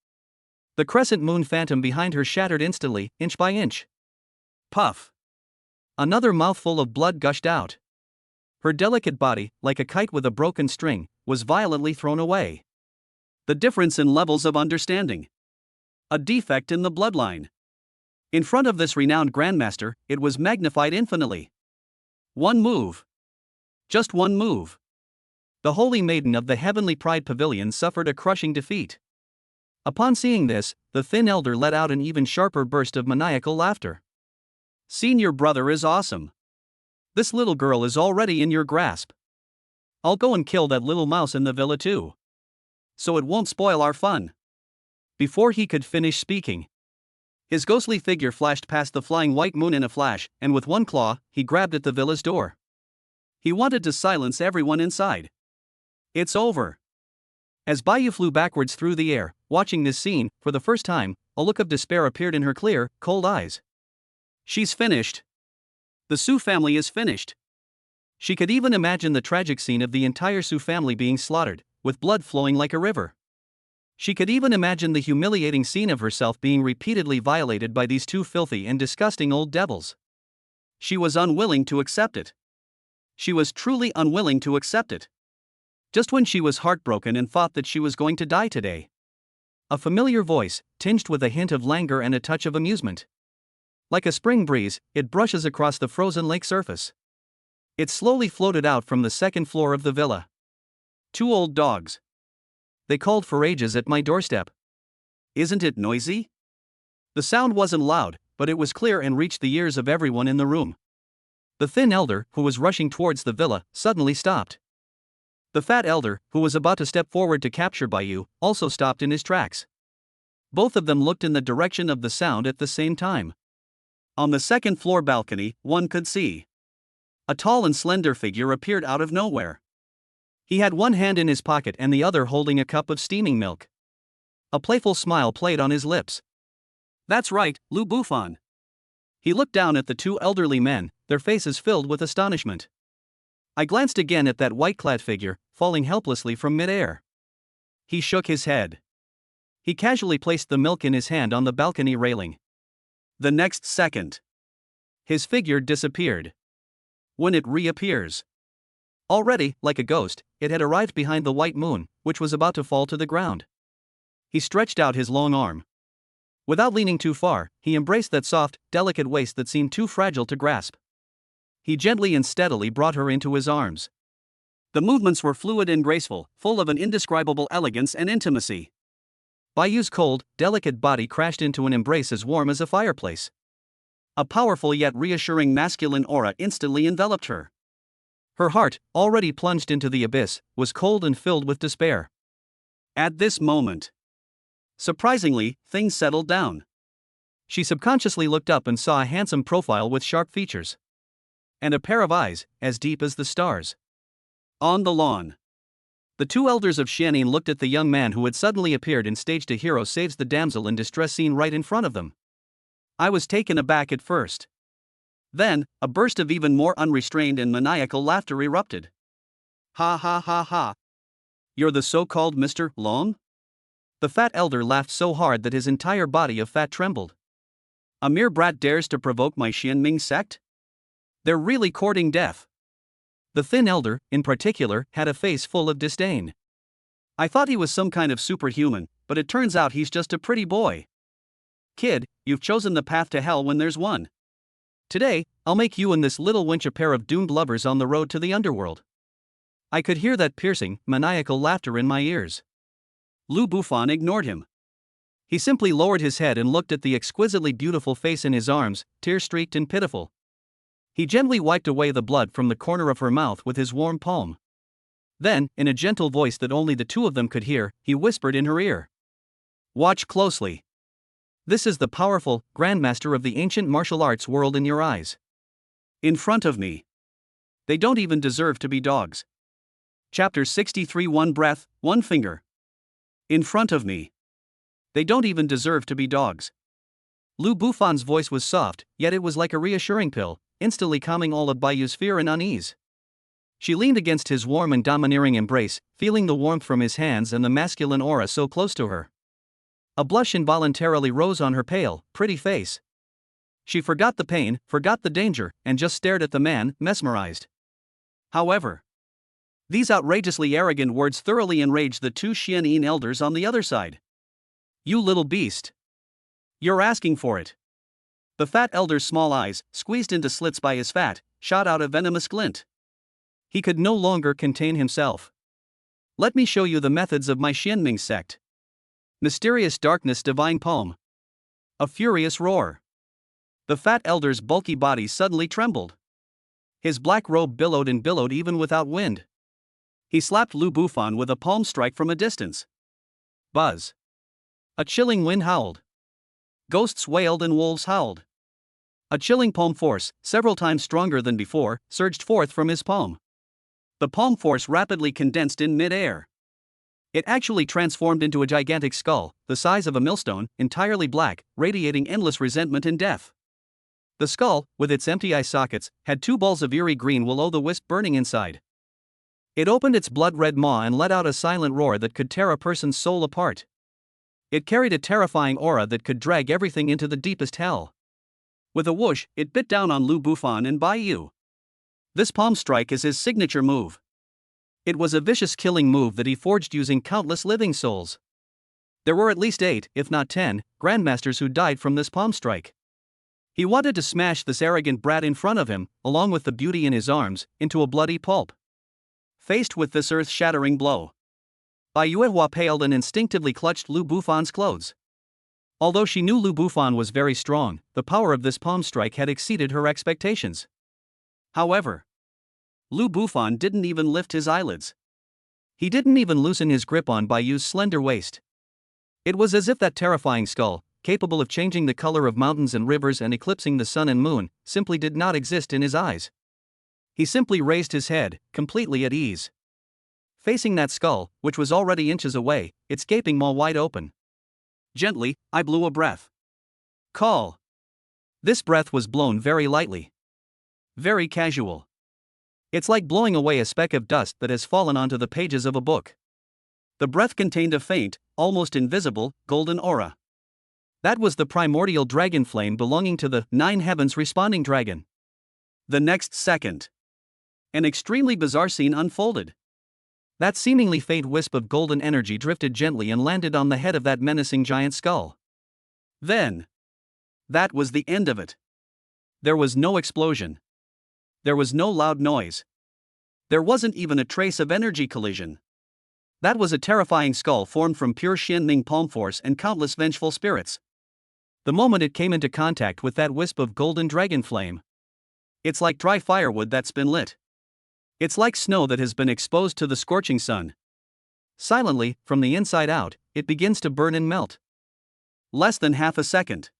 The crescent moon phantom behind her shattered instantly, inch by inch. Puff! Another mouthful of blood gushed out. Her delicate body, like a kite with a broken string, was violently thrown away. The difference in levels of understanding. A defect in the bloodline. In front of this renowned grandmaster, it was magnified infinitely. One move. Just one move. The holy maiden of the heavenly pride pavilion suffered a crushing defeat. Upon seeing this, the thin elder let out an even sharper burst of maniacal laughter. Senior brother is awesome. This little girl is already in your grasp. I'll go and kill that little mouse in the villa too. So it won't spoil our fun. Before he could finish speaking, his ghostly figure flashed past the flying white moon in a flash, and with one claw, he grabbed at the villa's door. He wanted to silence everyone inside. It's over. As Bayou flew backwards through the air, watching this scene, for the first time, a look of despair appeared in her clear, cold eyes. She's finished. The Sioux family is finished. She could even imagine the tragic scene of the entire Sioux family being slaughtered, with blood flowing like a river. She could even imagine the humiliating scene of herself being repeatedly violated by these two filthy and disgusting old devils. She was unwilling to accept it. She was truly unwilling to accept it. Just when she was heartbroken and thought that she was going to die today, a familiar voice, tinged with a hint of languor and a touch of amusement. Like a spring breeze, it brushes across the frozen lake surface. It slowly floated out from the second floor of the villa. Two old dogs. They called for ages at my doorstep. Isn't it noisy? The sound wasn't loud, but it was clear and reached the ears of everyone in the room. The thin elder, who was rushing towards the villa, suddenly stopped. The fat elder, who was about to step forward to capture Bayou, also stopped in his tracks. Both of them looked in the direction of the sound at the same time. On the second floor balcony, one could see. A tall and slender figure appeared out of nowhere. He had one hand in his pocket and the other holding a cup of steaming milk. A playful smile played on his lips. That's right, Lou Buffon. He looked down at the two elderly men, their faces filled with astonishment. I glanced again at that white-clad figure, falling helplessly from midair. He shook his head. He casually placed the milk in his hand on the balcony railing. The next second, his figure disappeared. When it reappears, already, like a ghost, it had arrived behind the white moon, which was about to fall to the ground. He stretched out his long arm. Without leaning too far, he embraced that soft, delicate waist that seemed too fragile to grasp. He gently and steadily brought her into his arms. The movements were fluid and graceful, full of an indescribable elegance and intimacy. Bayu's cold, delicate body crashed into an embrace as warm as a fireplace. A powerful yet reassuring masculine aura instantly enveloped her. Her heart, already plunged into the abyss, was cold and filled with despair. At this moment, surprisingly, things settled down. She subconsciously looked up and saw a handsome profile with sharp features. And a pair of eyes, as deep as the stars. On the lawn, the two elders of Xianin looked at the young man who had suddenly appeared and staged a hero saves the damsel in distress scene right in front of them. I was taken aback at first. Then, a burst of even more unrestrained and maniacal laughter erupted. Ha ha ha ha. You're the so-called Mr. Long? The fat elder laughed so hard that his entire body of fat trembled. A mere brat dares to provoke my Xianming sect? They're really courting death. The thin elder, in particular, had a face full of disdain. I thought he was some kind of superhuman, but it turns out he's just a pretty boy. Kid, you've chosen the path to hell when there's one. Today, I'll make you and this little wench a pair of doomed lovers on the road to the underworld. I could hear that piercing, maniacal laughter in my ears. Lu Bufan ignored him. He simply lowered his head and looked at the exquisitely beautiful face in his arms, tear-streaked and pitiful. He gently wiped away the blood from the corner of her mouth with his warm palm. Then, in a gentle voice that only the two of them could hear, he whispered in her ear. Watch closely. This is the powerful grandmaster of the ancient martial arts world in your eyes. In front of me. They don't even deserve to be dogs. Chapter 63. One breath, one finger. In front of me. They don't even deserve to be dogs. Lu Bufan's voice was soft, yet it was like a reassuring pill, instantly calming all of Bayu's fear and unease. She leaned against his warm and domineering embrace, feeling the warmth from his hands and the masculine aura so close to her. A blush involuntarily rose on her pale, pretty face. She forgot the pain, forgot the danger, and just stared at the man, mesmerized. However, these outrageously arrogant words thoroughly enraged the two Xianyin elders on the other side. You little beast. You're asking for it. The fat elder's small eyes, squeezed into slits by his fat, shot out a venomous glint. He could no longer contain himself. Let me show you the methods of my Xianming sect. Mysterious darkness, divine poem. A furious roar. The fat elder's bulky body suddenly trembled. His black robe billowed and billowed even without wind. He slapped Lu Bufan with a palm strike from a distance. Buzz. A chilling wind howled. Ghosts wailed and wolves howled. A chilling palm force, several times stronger than before, surged forth from his palm. The palm force rapidly condensed in mid-air. It actually transformed into a gigantic skull, the size of a millstone, entirely black, radiating endless resentment and death. The skull, with its empty eye sockets, had two balls of eerie green will-o'-the-wisp burning inside. It opened its blood-red maw and let out a silent roar that could tear a person's soul apart. It carried a terrifying aura that could drag everything into the deepest hell. With a whoosh, it bit down on Lu Bufan and Bayu. This palm strike is his signature move. It was a vicious killing move that he forged using countless living souls. There were at least 8, if not 10, grandmasters who died from this palm strike. He wanted to smash this arrogant brat in front of him, along with the beauty in his arms, into a bloody pulp. Faced with this earth-shattering blow, Bayuehua paled and instinctively clutched Lu Bufan's clothes. Although she knew Lu Bufan was very strong, the power of this palm strike had exceeded her expectations. However, Lu Bufan didn't even lift his eyelids. He didn't even loosen his grip on Bayu's slender waist. It was as if that terrifying skull, capable of changing the color of mountains and rivers and eclipsing the sun and moon, simply did not exist in his eyes. He simply raised his head, completely at ease. Facing that skull, which was already inches away, its gaping maw wide open. Gently, I blew a breath. Call. This breath was blown very lightly. Very casual. It's like blowing away a speck of dust that has fallen onto the pages of a book. The breath contained a faint, almost invisible, golden aura. That was the primordial dragon flame belonging to the 9 heavens responding dragon. The next second, an extremely bizarre scene unfolded. That seemingly faint wisp of golden energy drifted gently and landed on the head of that menacing giant skull. Then, that was the end of it. There was no explosion. There was no loud noise. There wasn't even a trace of energy collision. That was a terrifying skull formed from pure Xianming palm force and countless vengeful spirits. The moment it came into contact with that wisp of golden dragon flame, it's like dry firewood that's been lit. It's like snow that has been exposed to the scorching sun. Silently, from the inside out, it begins to burn and melt. Less than half a second.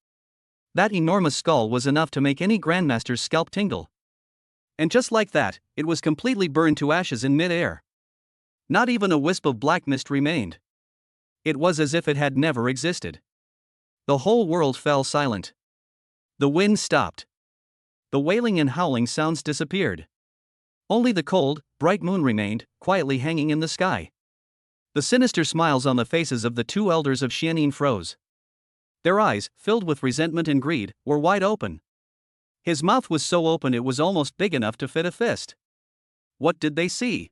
That enormous skull was enough to make any grandmaster's scalp tingle. And just like that, it was completely burned to ashes in mid-air. Not even a wisp of black mist remained. It was as if it had never existed. The whole world fell silent. The wind stopped. The wailing and howling sounds disappeared. Only the cold, bright moon remained, quietly hanging in the sky. The sinister smiles on the faces of the two elders of Xianin froze. Their eyes, filled with resentment and greed, were wide open. His mouth was so open it was almost big enough to fit a fist. What did they see?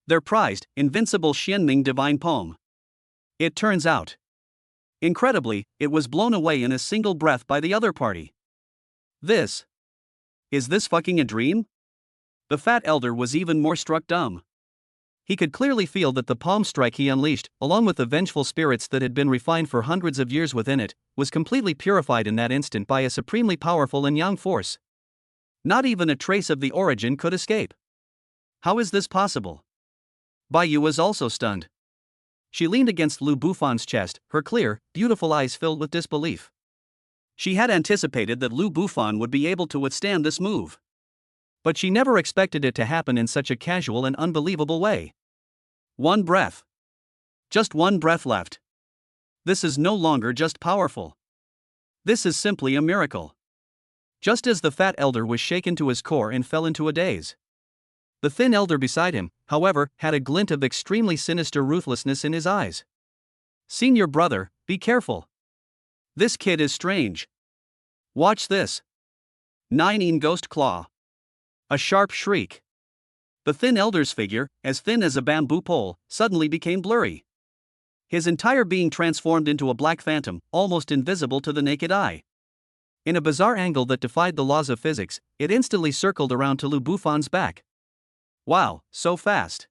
Their prized, invincible Xianming divine poem. It turns out, incredibly, it was blown away in a single breath by the other party. Is this fucking a dream? The fat elder was even more struck dumb. He could clearly feel that the palm strike he unleashed, along with the vengeful spirits that had been refined for hundreds of years within it, was completely purified in that instant by a supremely powerful and yang force. Not even a trace of the origin could escape. How is this possible? Bai Yu was also stunned. She leaned against Lu Bufan's chest, her clear, beautiful eyes filled with disbelief. She had anticipated that Lu Bufan would be able to withstand this move. But she never expected it to happen in such a casual and unbelievable way. One breath. Just one breath left. This is no longer just powerful. This is simply a miracle. Just as the fat elder was shaken to his core and fell into a daze. The thin elder beside him, however, had a glint of extremely sinister ruthlessness in his eyes. Senior brother, be careful. This kid is strange. Watch this. 9 Ghost Claw. A sharp shriek. The thin elder's figure, as thin as a bamboo pole, suddenly became blurry. His entire being transformed into a black phantom, almost invisible to the naked eye. In a bizarre angle that defied the laws of physics, it instantly circled around to Lu Bufan's back. Wow, so fast.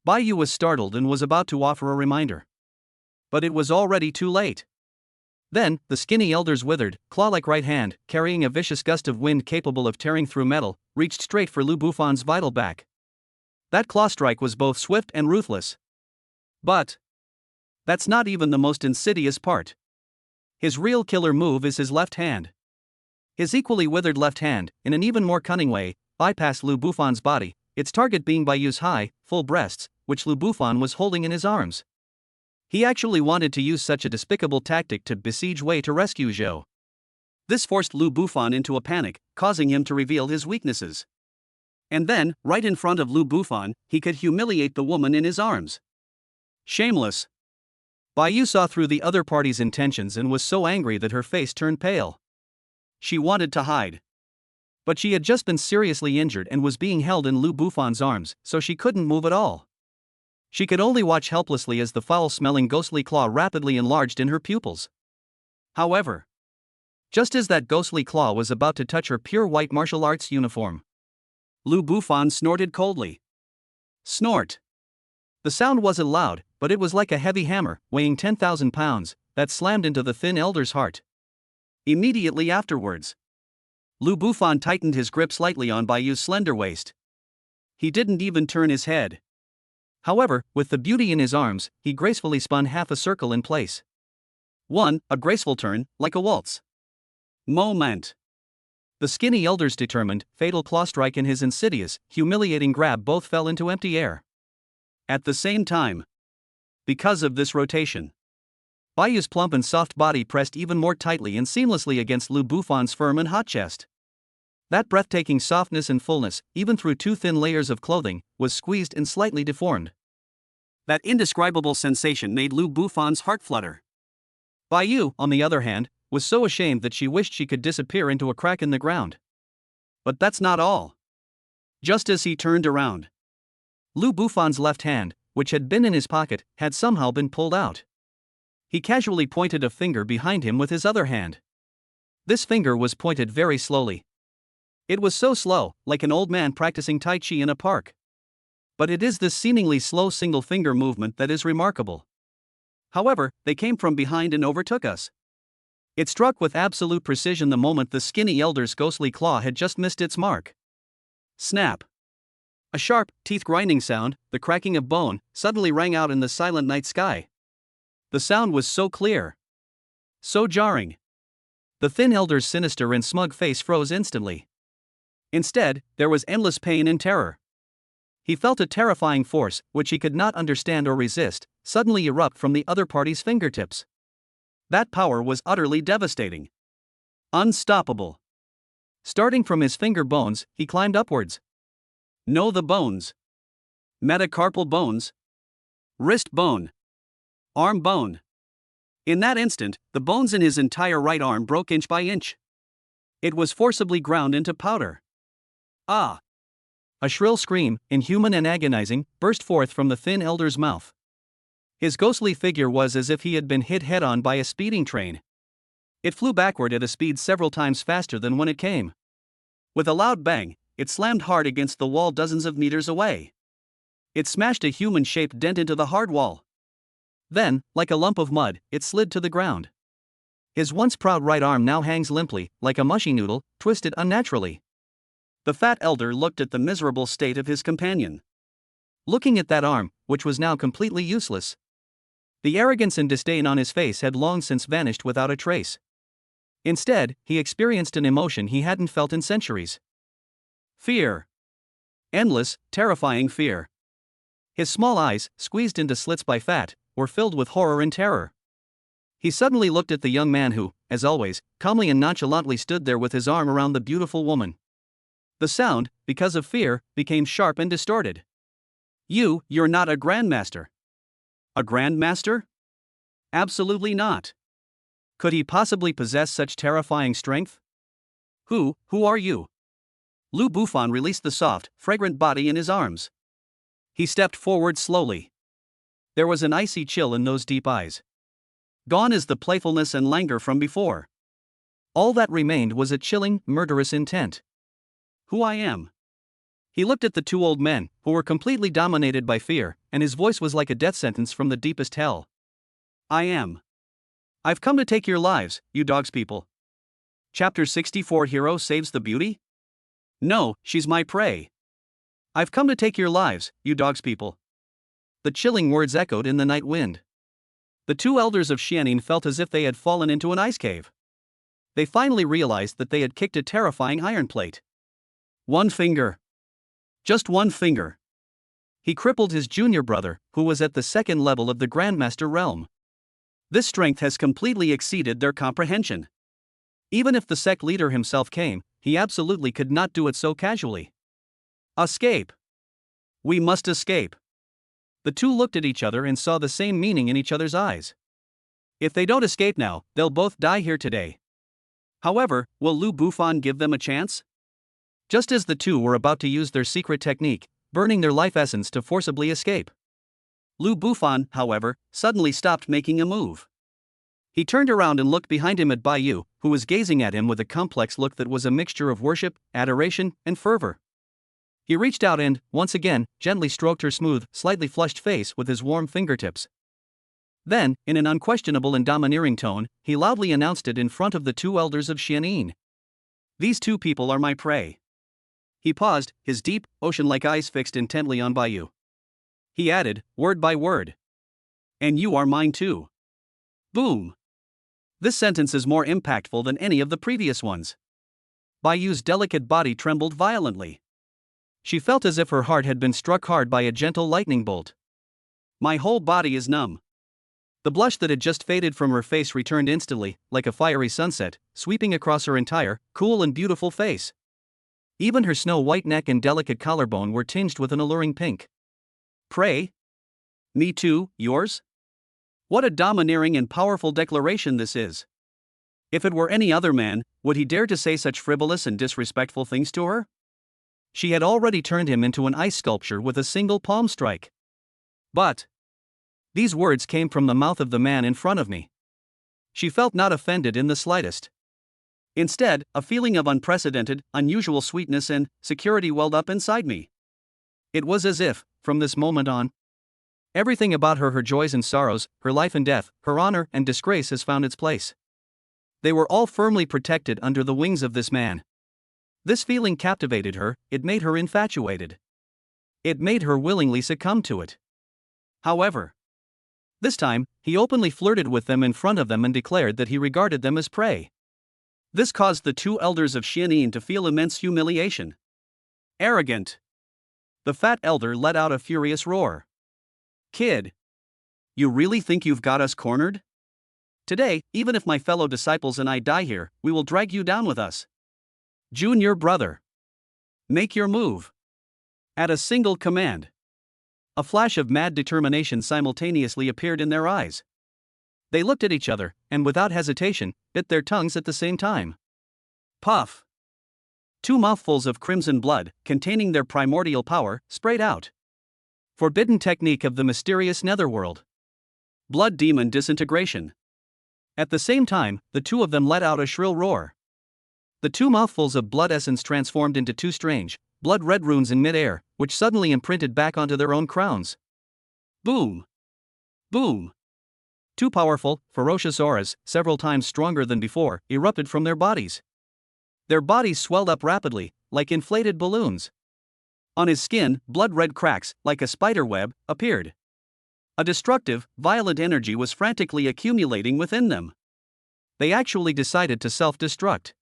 Bai Yu was startled and was about to offer a reminder. But it was already too late. Then, the skinny elder's withered, claw-like right hand, carrying a vicious gust of wind capable of tearing through metal, reached straight for Lu Bufan's vital back. That claw strike was both swift and ruthless. But that's not even the most insidious part. His real killer move is his left hand. His equally withered left hand, in an even more cunning way, bypassed Lu Bufan's body, its target being Bai Yu's high, full breasts, which Lu Bufan was holding in his arms. He actually wanted to use such a despicable tactic to besiege Wei to rescue Zhou. This forced Lu Bufan into a panic, causing him to reveal his weaknesses. And then, right in front of Lu Bufan, he could humiliate the woman in his arms. Shameless. Bai Yu saw through the other party's intentions and was so angry that her face turned pale. She wanted to hide. But she had just been seriously injured and was being held in Lu Bufan's arms, so she couldn't move at all. She could only watch helplessly as the foul-smelling ghostly claw rapidly enlarged in her pupils. However, just as that ghostly claw was about to touch her pure white martial arts uniform, Lu Bufan snorted coldly. Snort. The sound wasn't loud, but it was like a heavy hammer, weighing 10,000 pounds, that slammed into the thin elder's heart. Immediately afterwards, Lu Bufan tightened his grip slightly on Bai Yu's slender waist. He didn't even turn his head. However, with the beauty in his arms, he gracefully spun half a circle in place. A graceful turn, like a waltz. Moment. The skinny elder's determined, fatal claw strike and his insidious, humiliating grab both fell into empty air. At the same time. Because of this rotation, Bai Yu's plump and soft body pressed even more tightly and seamlessly against Lu Bufan's firm and hot chest. That breathtaking softness and fullness, even through two thin layers of clothing, was squeezed and slightly deformed. That indescribable sensation made Lu Bufan's heart flutter. Bai Yu, on the other hand, was so ashamed that she wished she could disappear into a crack in the ground. But that's not all. Just as he turned around, Lu Bufan's left hand, which had been in his pocket, had somehow been pulled out. He casually pointed a finger behind him with his other hand. This finger was pointed very slowly. It was so slow, like an old man practicing Tai Chi in a park. But it is this seemingly slow single finger movement that is remarkable. However, they came from behind and overtook us. It struck with absolute precision the moment the skinny elder's ghostly claw had just missed its mark. Snap! A sharp, teeth-grinding sound, the cracking of bone, suddenly rang out in the silent night sky. The sound was so clear, so jarring. The thin elder's sinister and smug face froze instantly. Instead, there was endless pain and terror. He felt a terrifying force, which he could not understand or resist, suddenly erupt from the other party's fingertips. That power was utterly devastating. Unstoppable. Starting from his finger bones, he climbed upwards. Know the bones. Metacarpal bones. Wrist bone. Arm bone. In that instant, the bones in his entire right arm broke inch by inch. It was forcibly ground into powder. Ah! A shrill scream, inhuman and agonizing, burst forth from the thin elder's mouth. His ghostly figure was as if he had been hit head-on by a speeding train. It flew backward at a speed several times faster than when it came. With a loud bang, it slammed hard against the wall dozens of meters away. It smashed a human-shaped dent into the hard wall. Then, like a lump of mud, it slid to the ground. His once proud right arm now hangs limply, like a mushy noodle, twisted unnaturally. The fat elder looked at the miserable state of his companion. Looking at that arm, which was now completely useless. The arrogance and disdain on his face had long since vanished without a trace. Instead, he experienced an emotion he hadn't felt in centuries. Fear. Endless, terrifying fear. His small eyes, squeezed into slits by fat, were filled with horror and terror. He suddenly looked at the young man who, as always, calmly and nonchalantly stood there with his arm around the beautiful woman. The sound, because of fear, became sharp and distorted. You're not a grandmaster. A grandmaster? Absolutely not. Could he possibly possess such terrifying strength? Who are you? Lu Bufan released the soft, fragrant body in his arms. He stepped forward slowly. There was an icy chill in those deep eyes. Gone is the playfulness and languor from before. All that remained was a chilling, murderous intent. Who I am. He looked at the two old men, who were completely dominated by fear, and his voice was like a death sentence from the deepest hell. I am. I've come to take your lives, you dogs people. Chapter 64 Hero Saves the Beauty? No, she's my prey. I've come to take your lives, you dogs people. The chilling words echoed in the night wind. The two elders of Xianin felt as if they had fallen into an ice cave. They finally realized that they had kicked a terrifying iron plate. One finger. Just one finger. He crippled his junior brother, who was at the second level of the Grandmaster realm. This strength has completely exceeded their comprehension. Even if the sect leader himself came, he absolutely could not do it so casually. Escape. We must escape. The two looked at each other and saw the same meaning in each other's eyes. If they don't escape now, they'll both die here today. However, will Lu Bufan give them a chance? Just as the two were about to use their secret technique, burning their life essence to forcibly escape. Lu Bufan, however, suddenly stopped making a move. He turned around and looked behind him at Bai Yu, who was gazing at him with a complex look that was a mixture of worship, adoration, and fervor. He reached out and, once again, gently stroked her smooth, slightly flushed face with his warm fingertips. Then, in an unquestionable and domineering tone, he loudly announced it in front of the two elders of Xianin. These two people are my prey. He paused, his deep, ocean-like eyes fixed intently on Bai Yu. He added, word by word. And you are mine too. Boom. This sentence is more impactful than any of the previous ones. Bai Yu's delicate body trembled violently. She felt as if her heart had been struck hard by a gentle lightning bolt. My whole body is numb. The blush that had just faded from her face returned instantly, like a fiery sunset, sweeping across her entire, cool and beautiful face. Even her snow-white neck and delicate collarbone were tinged with an alluring pink. Prey? Me too, yours? What a domineering and powerful declaration this is. If it were any other man, would he dare to say such frivolous and disrespectful things to her? She had already turned him into an ice sculpture with a single palm strike. But these words came from the mouth of the man in front of me. She felt not offended in the slightest. Instead, a feeling of unprecedented, unusual sweetness and security welled up inside me. It was as if, from this moment on, everything about her joys and sorrows, her life and death, her honor and disgrace has found its place. They were all firmly protected under the wings of this man. This feeling captivated her, it made her infatuated. It made her willingly succumb to it. However, this time, he openly flirted with them in front of them and declared that he regarded them as prey. This caused the two elders of Xianin to feel immense humiliation. Arrogant. The fat elder let out a furious roar. Kid! You really think you've got us cornered? Today, even if my fellow disciples and I die here, we will drag you down with us. Junior brother. Make your move. At a single command. A flash of mad determination simultaneously appeared in their eyes. They looked at each other, and without hesitation, bit their tongues at the same time. Puff! 2 mouthfuls of crimson blood, containing their primordial power, sprayed out. Forbidden technique of the mysterious netherworld. Blood demon disintegration. At the same time, the two of them let out a shrill roar. The 2 mouthfuls of blood essence transformed into 2 strange, blood-red runes in mid-air, which suddenly imprinted back onto their own crowns. Boom! Boom! 2 powerful, ferocious auras, several times stronger than before, erupted from their bodies. Their bodies swelled up rapidly, like inflated balloons. On his skin, blood-red cracks, like a spider web, appeared. A destructive, violent energy was frantically accumulating within them. They actually decided to self-destruct.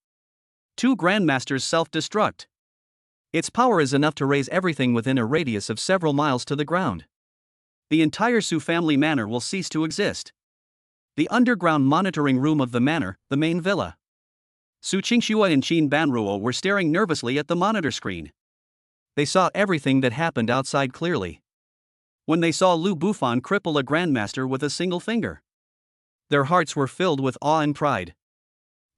2 grandmasters self-destruct. Its power is enough to raise everything within a radius of several miles to the ground. The entire Su family manor will cease to exist. The underground monitoring room of the manor, the main villa. Su Qingxue and Qin Banruo were staring nervously at the monitor screen. They saw everything that happened outside clearly. When they saw Lu Bufan cripple a grandmaster with a single finger, their hearts were filled with awe and pride.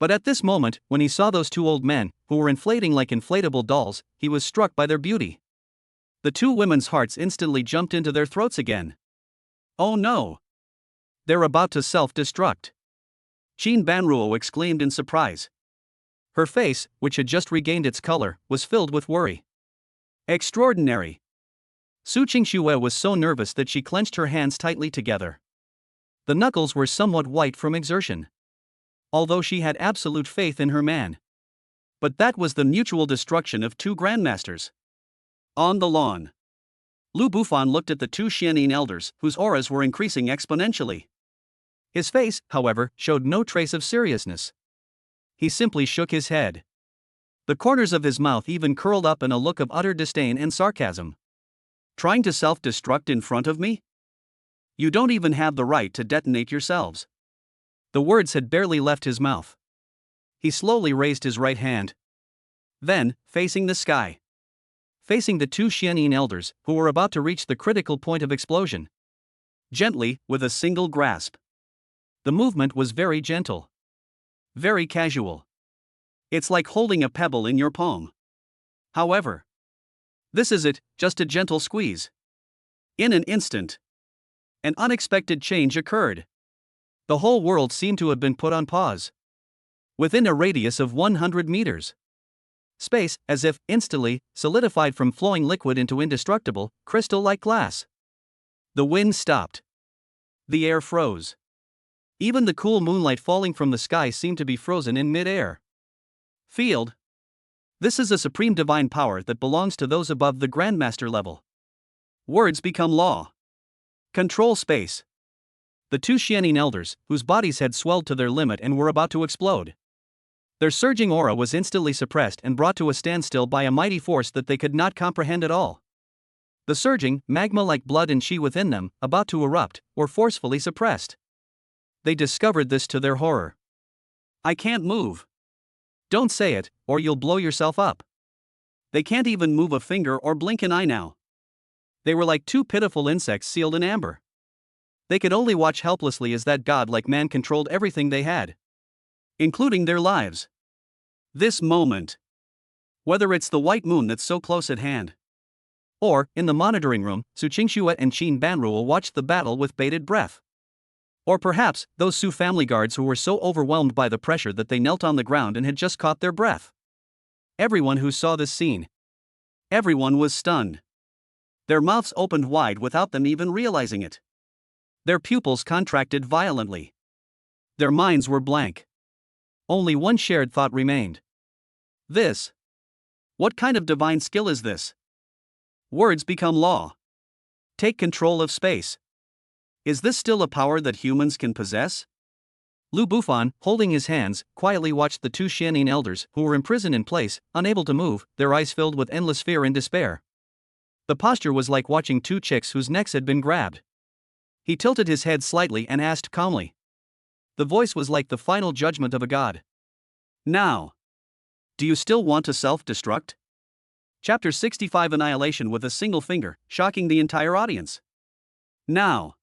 But at this moment, when he saw those 2 old men, who were inflating like inflatable dolls, he was struck by their beauty. The 2 women's hearts instantly jumped into their throats again. Oh no! They're about to self-destruct. Qin Banruo exclaimed in surprise. Her face, which had just regained its color, was filled with worry. Extraordinary! Su Qingxue was so nervous that she clenched her hands tightly together. The knuckles were somewhat white from exertion. Although she had absolute faith in her man. But that was the mutual destruction of 2 grandmasters. On the lawn, Lu Bufan looked at the 2 Xianin elders, whose auras were increasing exponentially. His face, however, showed no trace of seriousness. He simply shook his head. The corners of his mouth even curled up in a look of utter disdain and sarcasm. Trying to self-destruct in front of me? You don't even have the right to detonate yourselves. The words had barely left his mouth. He slowly raised his right hand. Then, facing the sky. Facing the 2 Xianin elders, who were about to reach the critical point of explosion. Gently, with a single grasp. The movement was very gentle. Very casual. It's like holding a pebble in your palm. However, this is it, just a gentle squeeze. In an instant, an unexpected change occurred. The whole world seemed to have been put on pause. Within a radius of 100 meters. Space, as if, instantly, solidified from flowing liquid into indestructible, crystal-like glass. The wind stopped. The air froze. Even the cool moonlight falling from the sky seemed to be frozen in mid-air. Field. This is a supreme divine power that belongs to those above the Grandmaster level. Words become law. Control space. The 2 Xianin elders, whose bodies had swelled to their limit and were about to explode. Their surging aura was instantly suppressed and brought to a standstill by a mighty force that they could not comprehend at all. The surging, magma-like blood and chi within them, about to erupt, were forcefully suppressed. They discovered this to their horror. I can't move. Don't say it, or you'll blow yourself up. They can't even move a finger or blink an eye now. They were like 2 pitiful insects sealed in amber. They could only watch helplessly as that god-like man controlled everything they had, including their lives. This moment. Whether it's the white moon that's so close at hand, or, in the monitoring room, Su Qingxue and Qin Banruo watched the battle with bated breath. Or perhaps, those Sioux family guards who were so overwhelmed by the pressure that they knelt on the ground and had just caught their breath. Everyone who saw this scene. Everyone was stunned. Their mouths opened wide without them even realizing it. Their pupils contracted violently. Their minds were blank. Only one shared thought remained. This. What kind of divine skill is this? Words become law. Take control of space. Is this still a power that humans can possess? Lu Bufan, holding his hands, quietly watched the two Xianyin elders who were imprisoned in place, unable to move, their eyes filled with endless fear and despair. The posture was like watching two chicks whose necks had been grabbed. He tilted his head slightly and asked calmly. The voice was like the final judgment of a god. Now. Do you still want to self-destruct? Chapter 65 Annihilation with a single finger, shocking the entire audience. Now.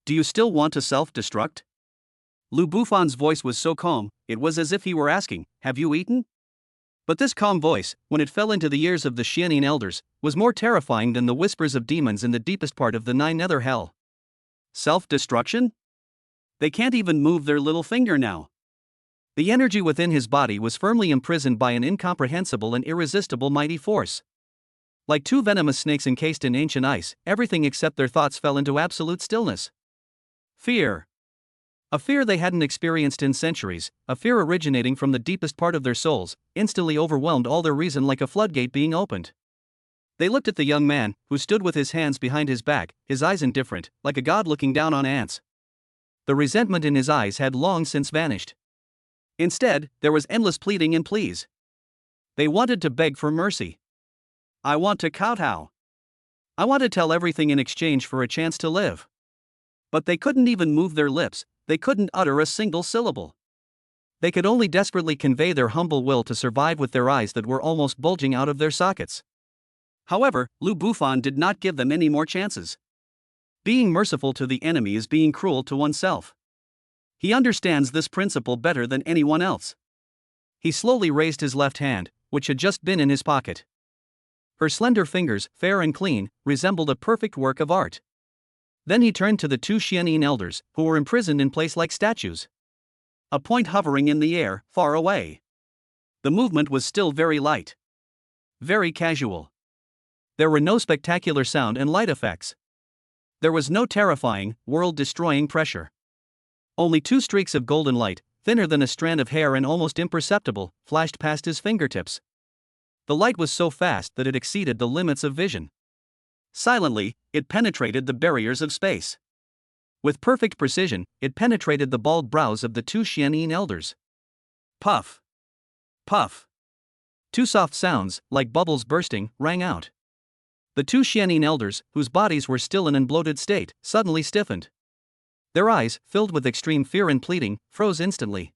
Do you still want to self-destruct? Lu Bufan's voice was so calm, it was as if he were asking, have you eaten? But this calm voice, when it fell into the ears of the Xianyin elders, was more terrifying than the whispers of demons in the deepest part of the Nine Nether Hell. Self-destruction? They can't even move their little finger now. The energy within his body was firmly imprisoned by an incomprehensible and irresistible mighty force. Like two venomous snakes encased in ancient ice, everything except their thoughts fell into absolute stillness. Fear. A fear they hadn't experienced in centuries, a fear originating from the deepest part of their souls, instantly overwhelmed all their reason like a floodgate being opened. They looked at the young man, who stood with his hands behind his back, his eyes indifferent, like a god looking down on ants. The resentment in his eyes had long since vanished. Instead, there was endless pleading and pleas. They wanted to beg for mercy. I want to kowtow. I want to tell everything in exchange for a chance to live. But they couldn't even move their lips. They couldn't utter a single syllable. They could only desperately convey their humble will to survive with their eyes that were almost bulging out of their sockets. However, Lu Bufan did not give them any more chances. Being merciful to the enemy is being cruel to oneself. He understands this principle better than anyone else. He slowly raised his left hand, which had just been in his pocket. Her slender fingers, fair and clean, resembled a perfect work of art. Then he turned to the two Xianyin elders, who were imprisoned in place like statues. A point hovering in the air, far away. The movement was still very light. Very casual. There were no spectacular sound and light effects. There was no terrifying, world-destroying pressure. Only two streaks of golden light, thinner than a strand of hair and almost imperceptible, flashed past his fingertips. The light was so fast that it exceeded the limits of vision. Silently, it penetrated the barriers of space. With perfect precision, it penetrated the bald brows of the two Xianyin elders. Puff. Puff. Two soft sounds, like bubbles bursting, rang out. The two Xianyin elders, whose bodies were still in an bloated state, suddenly stiffened. Their eyes, filled with extreme fear and pleading, froze instantly.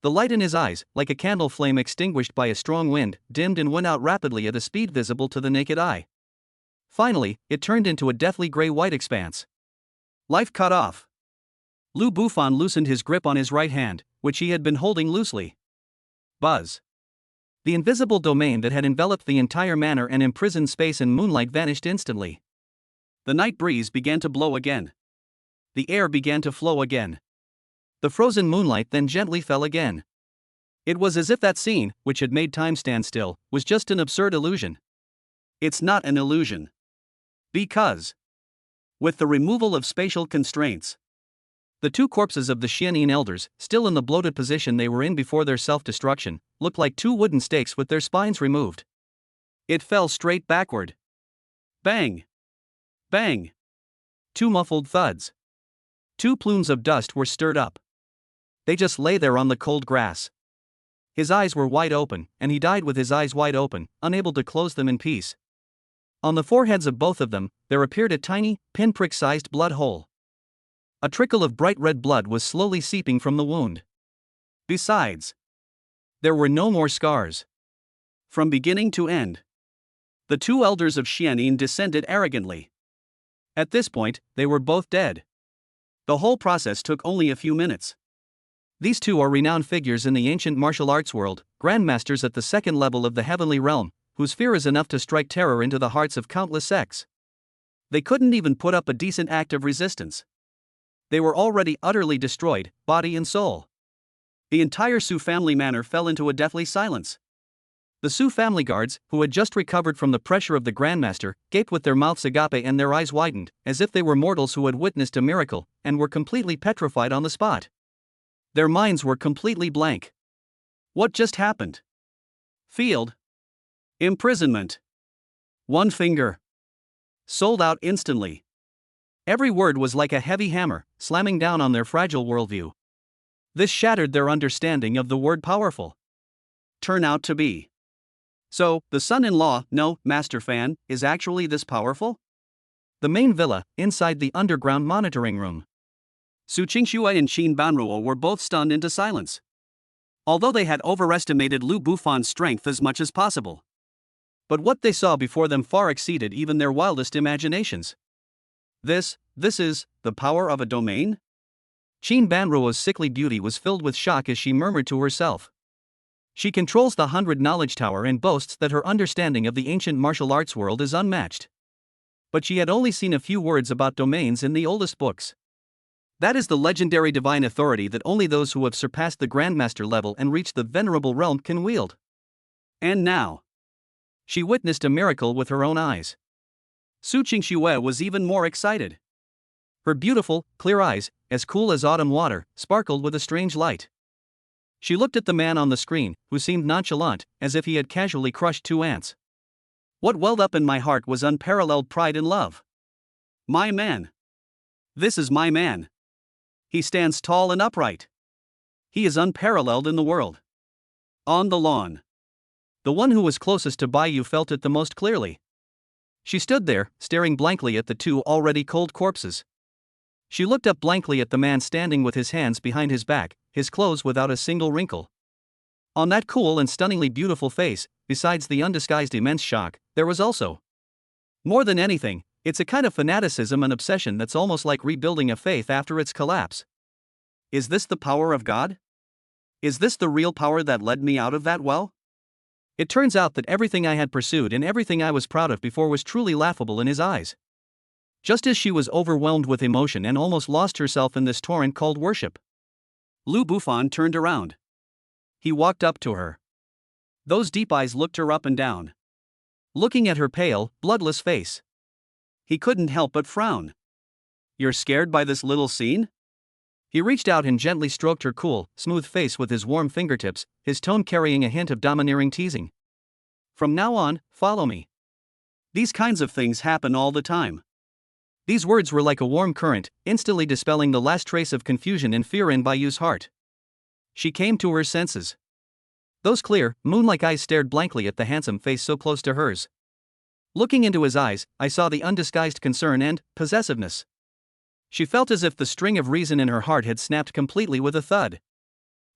The light in his eyes, like a candle flame extinguished by a strong wind, dimmed and went out rapidly at a speed visible to the naked eye. Finally, it turned into a deathly gray-white expanse. Life cut off. Lu Bufan loosened his grip on his right hand, which he had been holding loosely. Buzz. The invisible domain that had enveloped the entire manor and imprisoned space and moonlight vanished instantly. The night breeze began to blow again. The air began to flow again. The frozen moonlight then gently fell again. It was as if that scene, which had made time stand still, was just an absurd illusion. It's not an illusion. Because, with the removal of spatial constraints, the two corpses of the Xianyin elders, still in the bloated position they were in before their self-destruction, looked like two wooden stakes with their spines removed. It fell straight backward. Bang! Bang! Two muffled thuds. Two plumes of dust were stirred up. They just lay there on the cold grass. His eyes were wide open, and he died with his eyes wide open, unable to close them in peace. On the foreheads of both of them, there appeared a tiny, pinprick-sized blood hole. A trickle of bright red blood was slowly seeping from the wound. Besides, there were no more scars. From beginning to end, the two elders of Xianyin descended arrogantly. At this point, they were both dead. The whole process took only a few minutes. These two are renowned figures in the ancient martial arts world, grandmasters at the second level of the heavenly realm, whose fear is enough to strike terror into the hearts of countless sects. They couldn't even put up a decent act of resistance. They were already utterly destroyed, body and soul. The entire Su family manor fell into a deathly silence. The Su family guards, who had just recovered from the pressure of the Grandmaster, gaped with their mouths agape and their eyes widened, as if they were mortals who had witnessed a miracle, and were completely petrified on the spot. Their minds were completely blank. What just happened? Field. Imprisonment. One finger. Sold out instantly. Every word was like a heavy hammer, slamming down on their fragile worldview. This shattered their understanding of the word powerful. Turn out to be. So, the son-in-law, no, master fan, is actually this powerful? The main villa, inside the underground monitoring room. Su Qingxue and Qin Banruo were both stunned into silence. Although they had overestimated Lu Bufan's strength as much as possible. But what they saw before them far exceeded even their wildest imaginations. This is, the power of a domain? Qin Banruo's sickly beauty was filled with shock as she murmured to herself. She controls the 100 Knowledge Tower and boasts that her understanding of the ancient martial arts world is unmatched. But she had only seen a few words about domains in the oldest books. That is the legendary divine authority that only those who have surpassed the Grandmaster level and reached the venerable realm can wield. And now, she witnessed a miracle with her own eyes. Su Qingxue was even more excited. Her beautiful, clear eyes, as cool as autumn water, sparkled with a strange light. She looked at the man on the screen, who seemed nonchalant, as if he had casually crushed 2 ants. What welled up in my heart was unparalleled pride and love. My man. This is my man. He stands tall and upright. He is unparalleled in the world. On the lawn. The one who was closest to Baiyu felt it the most clearly. She stood there, staring blankly at the 2 already cold corpses. She looked up blankly at the man standing with his hands behind his back, his clothes without a single wrinkle. On that cool and stunningly beautiful face, besides the undisguised immense shock, there was also, more than anything, it's a kind of fanaticism and obsession that's almost like rebuilding a faith after its collapse. Is this the power of God? Is this the real power that led me out of that well? It turns out that everything I had pursued and everything I was proud of before was truly laughable in his eyes. Just as she was overwhelmed with emotion and almost lost herself in this torrent called worship, Lu Bufan turned around. He walked up to her. Those deep eyes looked her up and down. Looking at her pale, bloodless face, he couldn't help but frown. You're scared by this little scene? He reached out and gently stroked her cool, smooth face with his warm fingertips, his tone carrying a hint of domineering teasing. From now on, follow me. These kinds of things happen all the time. These words were like a warm current, instantly dispelling the last trace of confusion and fear in Baiyu's heart. She came to her senses. Those clear, moon-like eyes stared blankly at the handsome face so close to hers. Looking into his eyes, I saw the undisguised concern and possessiveness. She felt as if the string of reason in her heart had snapped completely with a thud.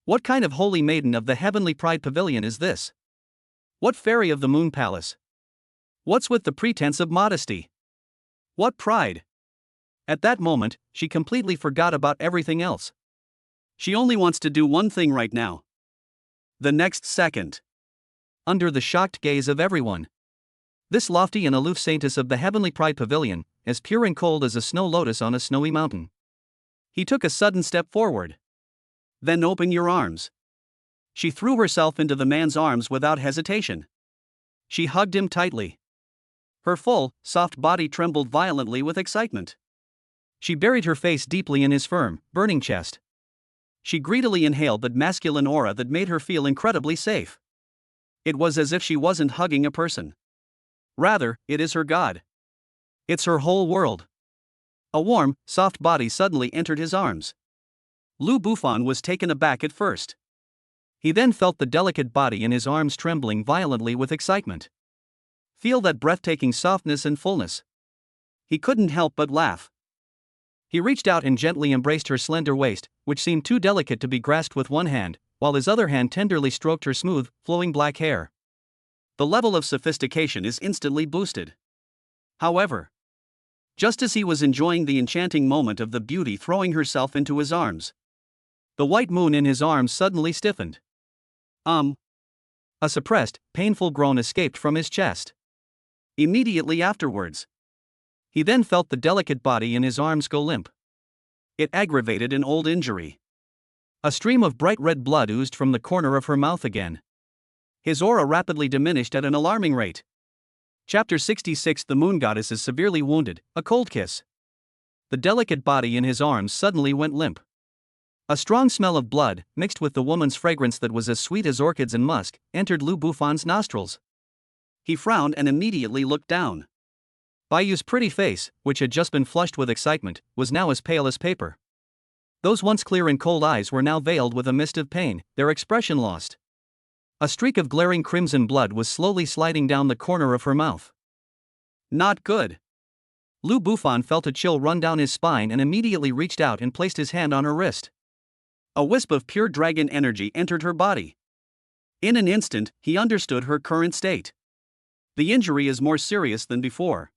What kind of holy maiden of the heavenly pride pavilion is this? What fairy of the moon palace? What's with the pretense of modesty? What pride? At that moment, she completely forgot about everything else. She only wants to do one thing right now. The next second. Under the shocked gaze of everyone, this lofty and aloof saintess of the heavenly pride pavilion, as pure and cold as a snow lotus on a snowy mountain. He took a sudden step forward. Then open your arms. She threw herself into the man's arms without hesitation. She hugged him tightly. Her full, soft body trembled violently with excitement. She buried her face deeply in his firm, burning chest. She greedily inhaled that masculine aura that made her feel incredibly safe. It was as if she wasn't hugging a person. Rather, it is her God. It's her whole world. A warm, soft body suddenly entered his arms. Lu Bufan was taken aback at first. He then felt the delicate body in his arms trembling violently with excitement. Feel that breathtaking softness and fullness. He couldn't help but laugh. He reached out and gently embraced her slender waist, which seemed too delicate to be grasped with one hand, while his other hand tenderly stroked her smooth, flowing black hair. The level of sophistication is instantly boosted. However, just as he was enjoying the enchanting moment of the beauty throwing herself into his arms, the white moon in his arms suddenly stiffened. A suppressed, painful groan escaped from his chest. Immediately afterwards, he then felt the delicate body in his arms go limp. It aggravated an old injury. A stream of bright red blood oozed from the corner of her mouth again. His aura rapidly diminished at an alarming rate. Chapter 66. The moon goddess is severely wounded, a cold kiss. The delicate body in his arms suddenly went limp. A strong smell of blood, mixed with the woman's fragrance that was as sweet as orchids and musk, entered Lu Bufan's nostrils. He frowned and immediately looked down. Baiyu's pretty face, which had just been flushed with excitement, was now as pale as paper. Those once clear and cold eyes were now veiled with a mist of pain, their expression lost. A streak of glaring crimson blood was slowly sliding down the corner of her mouth. Not good. Lu Bufan felt a chill run down his spine and immediately reached out and placed his hand on her wrist. A wisp of pure dragon energy entered her body. In an instant, he understood her current state. The injury is more serious than before.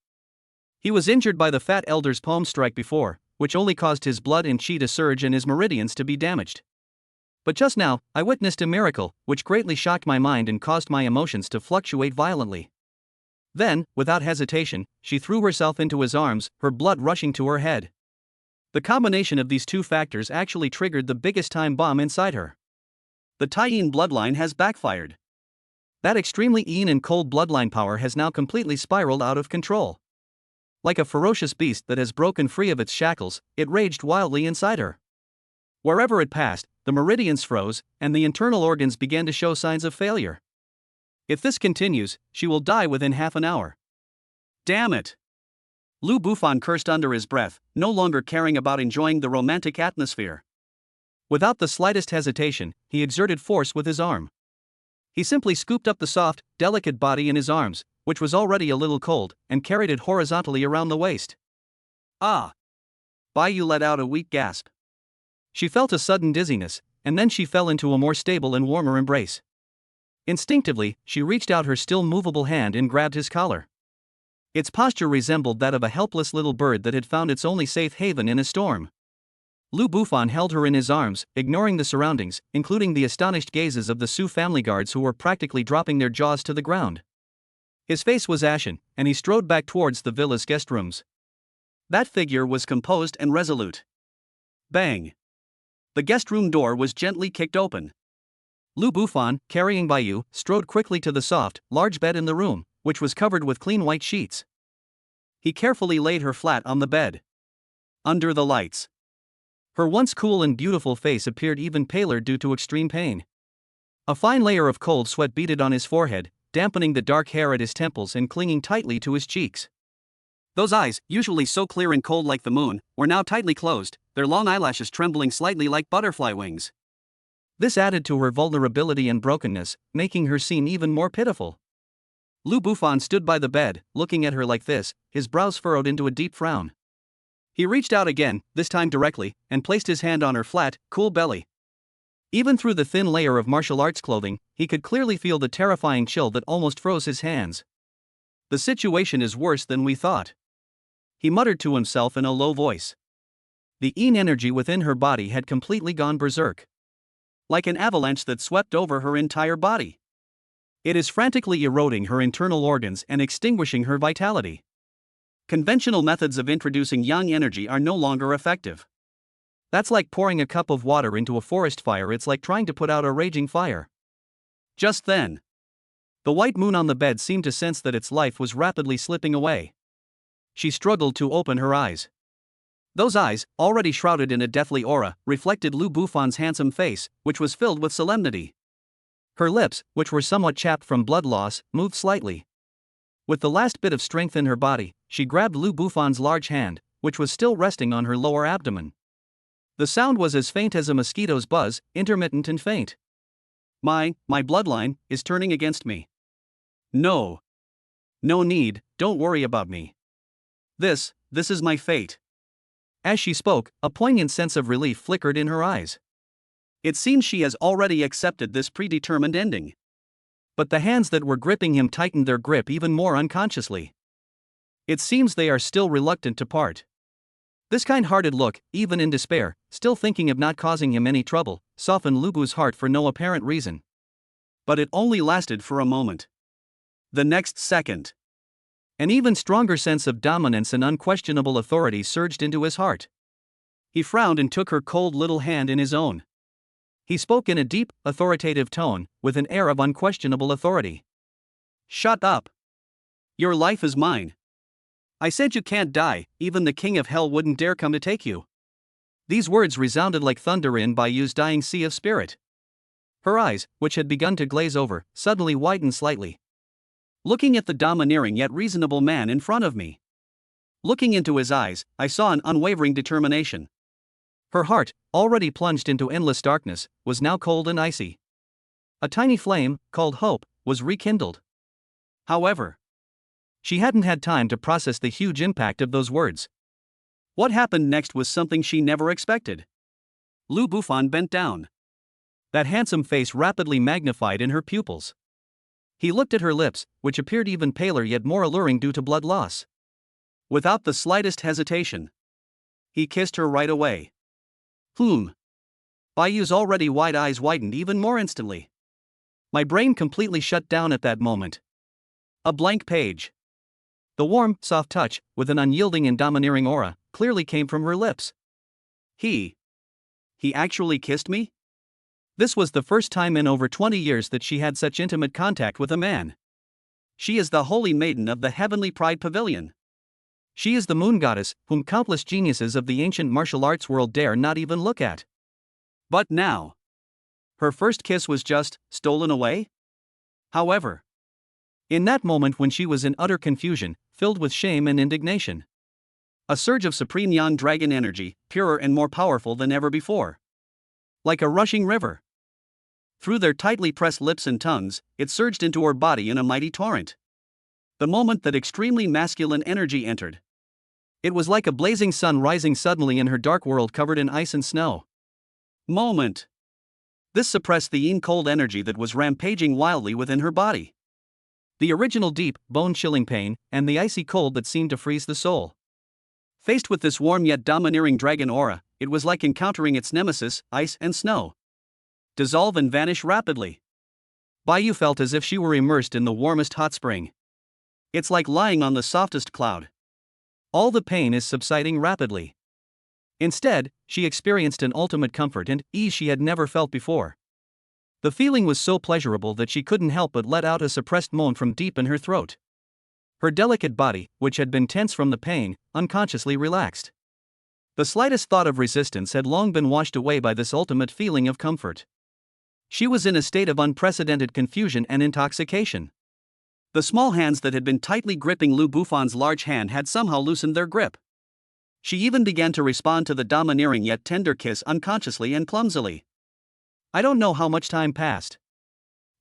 He was injured by the Fat Elder's palm strike before, which only caused his blood and chi to surge and his meridians to be damaged. But just now, I witnessed a miracle, which greatly shocked my mind and caused my emotions to fluctuate violently. Then, without hesitation, she threw herself into his arms, her blood rushing to her head. The combination of these two factors actually triggered the biggest time bomb inside her. The Taiyin bloodline has backfired. That extremely Yin and cold bloodline power has now completely spiraled out of control. Like a ferocious beast that has broken free of its shackles, it raged wildly inside her. Wherever it passed, the meridians froze, and the internal organs began to show signs of failure. If this continues, she will die within half an hour. Damn it! Lu Bufan cursed under his breath, no longer caring about enjoying the romantic atmosphere. Without the slightest hesitation, he exerted force with his arm. He simply scooped up the soft, delicate body in his arms, which was already a little cold, and carried it horizontally around the waist. Ah! Baiyu let out a weak gasp. She felt a sudden dizziness, and then she fell into a more stable and warmer embrace. Instinctively, she reached out her still movable hand and grabbed his collar. Its posture resembled that of a helpless little bird that had found its only safe haven in a storm. Lu Bufan held her in his arms, ignoring the surroundings, including the astonished gazes of the Su family guards who were practically dropping their jaws to the ground. His face was ashen, and he strode back towards the villa's guest rooms. That figure was composed and resolute. Bang! The guest room door was gently kicked open. Lu Bufan, carrying Baiyu, strode quickly to the soft, large bed in the room, which was covered with clean white sheets. He carefully laid her flat on the bed. Under the lights. Her once cool and beautiful face appeared even paler due to extreme pain. A fine layer of cold sweat beaded on his forehead, dampening the dark hair at his temples and clinging tightly to his cheeks. Those eyes, usually so clear and cold like the moon, were now tightly closed, their long eyelashes trembling slightly like butterfly wings. This added to her vulnerability and brokenness, making her seem even more pitiful. Lu Bufan stood by the bed, looking at her like this, his brows furrowed into a deep frown. He reached out again, this time directly, and placed his hand on her flat, cool belly. Even through the thin layer of martial arts clothing, he could clearly feel the terrifying chill that almost froze his hands. The situation is worse than we thought. He muttered to himself in a low voice. The Yin energy within her body had completely gone berserk. Like an avalanche that swept over her entire body. It is frantically eroding her internal organs and extinguishing her vitality. Conventional methods of introducing yang energy are no longer effective. That's like pouring a cup of water into a forest fire. It's like trying to put out a raging fire. Just then, the white moon on the bed seemed to sense that its life was rapidly slipping away. She struggled to open her eyes. Those eyes, already shrouded in a deathly aura, reflected Lu Bufan's handsome face, which was filled with solemnity. Her lips, which were somewhat chapped from blood loss, moved slightly. With the last bit of strength in her body, she grabbed Lu Bufan's large hand, which was still resting on her lower abdomen. The sound was as faint as a mosquito's buzz, intermittent and faint. My bloodline is turning against me. No. No need, don't worry about me. This is my fate. As she spoke, a poignant sense of relief flickered in her eyes. It seems she has already accepted this predetermined ending. But the hands that were gripping him tightened their grip even more unconsciously. It seems they are still reluctant to part. This kind-hearted look, even in despair, still thinking of not causing him any trouble, softened Lu Bu's heart for no apparent reason. But it only lasted for a moment. The next second, an even stronger sense of dominance and unquestionable authority surged into his heart. He frowned and took her cold little hand in his own. He spoke in a deep, authoritative tone, with an air of unquestionable authority. "Shut up. Your life is mine. I said you can't die, even the king of hell wouldn't dare come to take you." These words resounded like thunder in Bayu's dying sea of spirit. Her eyes, which had begun to glaze over, suddenly widened slightly. Looking at the domineering yet reasonable man in front of me. Looking into his eyes, I saw an unwavering determination. Her heart, already plunged into endless darkness, was now cold and icy. A tiny flame, called hope, was rekindled. However, she hadn't had time to process the huge impact of those words. What happened next was something she never expected. Lu Bufan bent down. That handsome face rapidly magnified in her pupils. He looked at her lips, which appeared even paler yet more alluring due to blood loss. Without the slightest hesitation, he kissed her right away. Bayu's already wide eyes widened even more instantly. My brain completely shut down at that moment. A blank page. The warm, soft touch, with an unyielding and domineering aura, clearly came from her lips. He actually kissed me? This was the first time in over 20 years that she had such intimate contact with a man. She is the holy maiden of the heavenly pride pavilion. She is the moon goddess, whom countless geniuses of the ancient martial arts world dare not even look at. But now, her first kiss was just stolen away? However, in that moment when she was in utter confusion, filled with shame and indignation, a surge of supreme Yan dragon energy, purer and more powerful than ever before. Like a rushing river. Through their tightly pressed lips and tongues, it surged into her body in a mighty torrent. The moment that extremely masculine energy entered, it was like a blazing sun rising suddenly in her dark world covered in ice and snow. Moment. This suppressed the yin-cold energy that was rampaging wildly within her body. The original deep, bone-chilling pain, and the icy cold that seemed to freeze the soul. Faced with this warm yet domineering dragon aura, it was like encountering its nemesis, ice and snow. Dissolve and vanish rapidly. Bayu felt as if she were immersed in the warmest hot spring. It's like lying on the softest cloud. All the pain is subsiding rapidly. Instead, she experienced an ultimate comfort and ease she had never felt before. The feeling was so pleasurable that she couldn't help but let out a suppressed moan from deep in her throat. Her delicate body, which had been tense from the pain, unconsciously relaxed. The slightest thought of resistance had long been washed away by this ultimate feeling of comfort. She was in a state of unprecedented confusion and intoxication. The small hands that had been tightly gripping Lu Bufan's large hand had somehow loosened their grip. She even began to respond to the domineering yet tender kiss unconsciously and clumsily. I don't know how much time passed.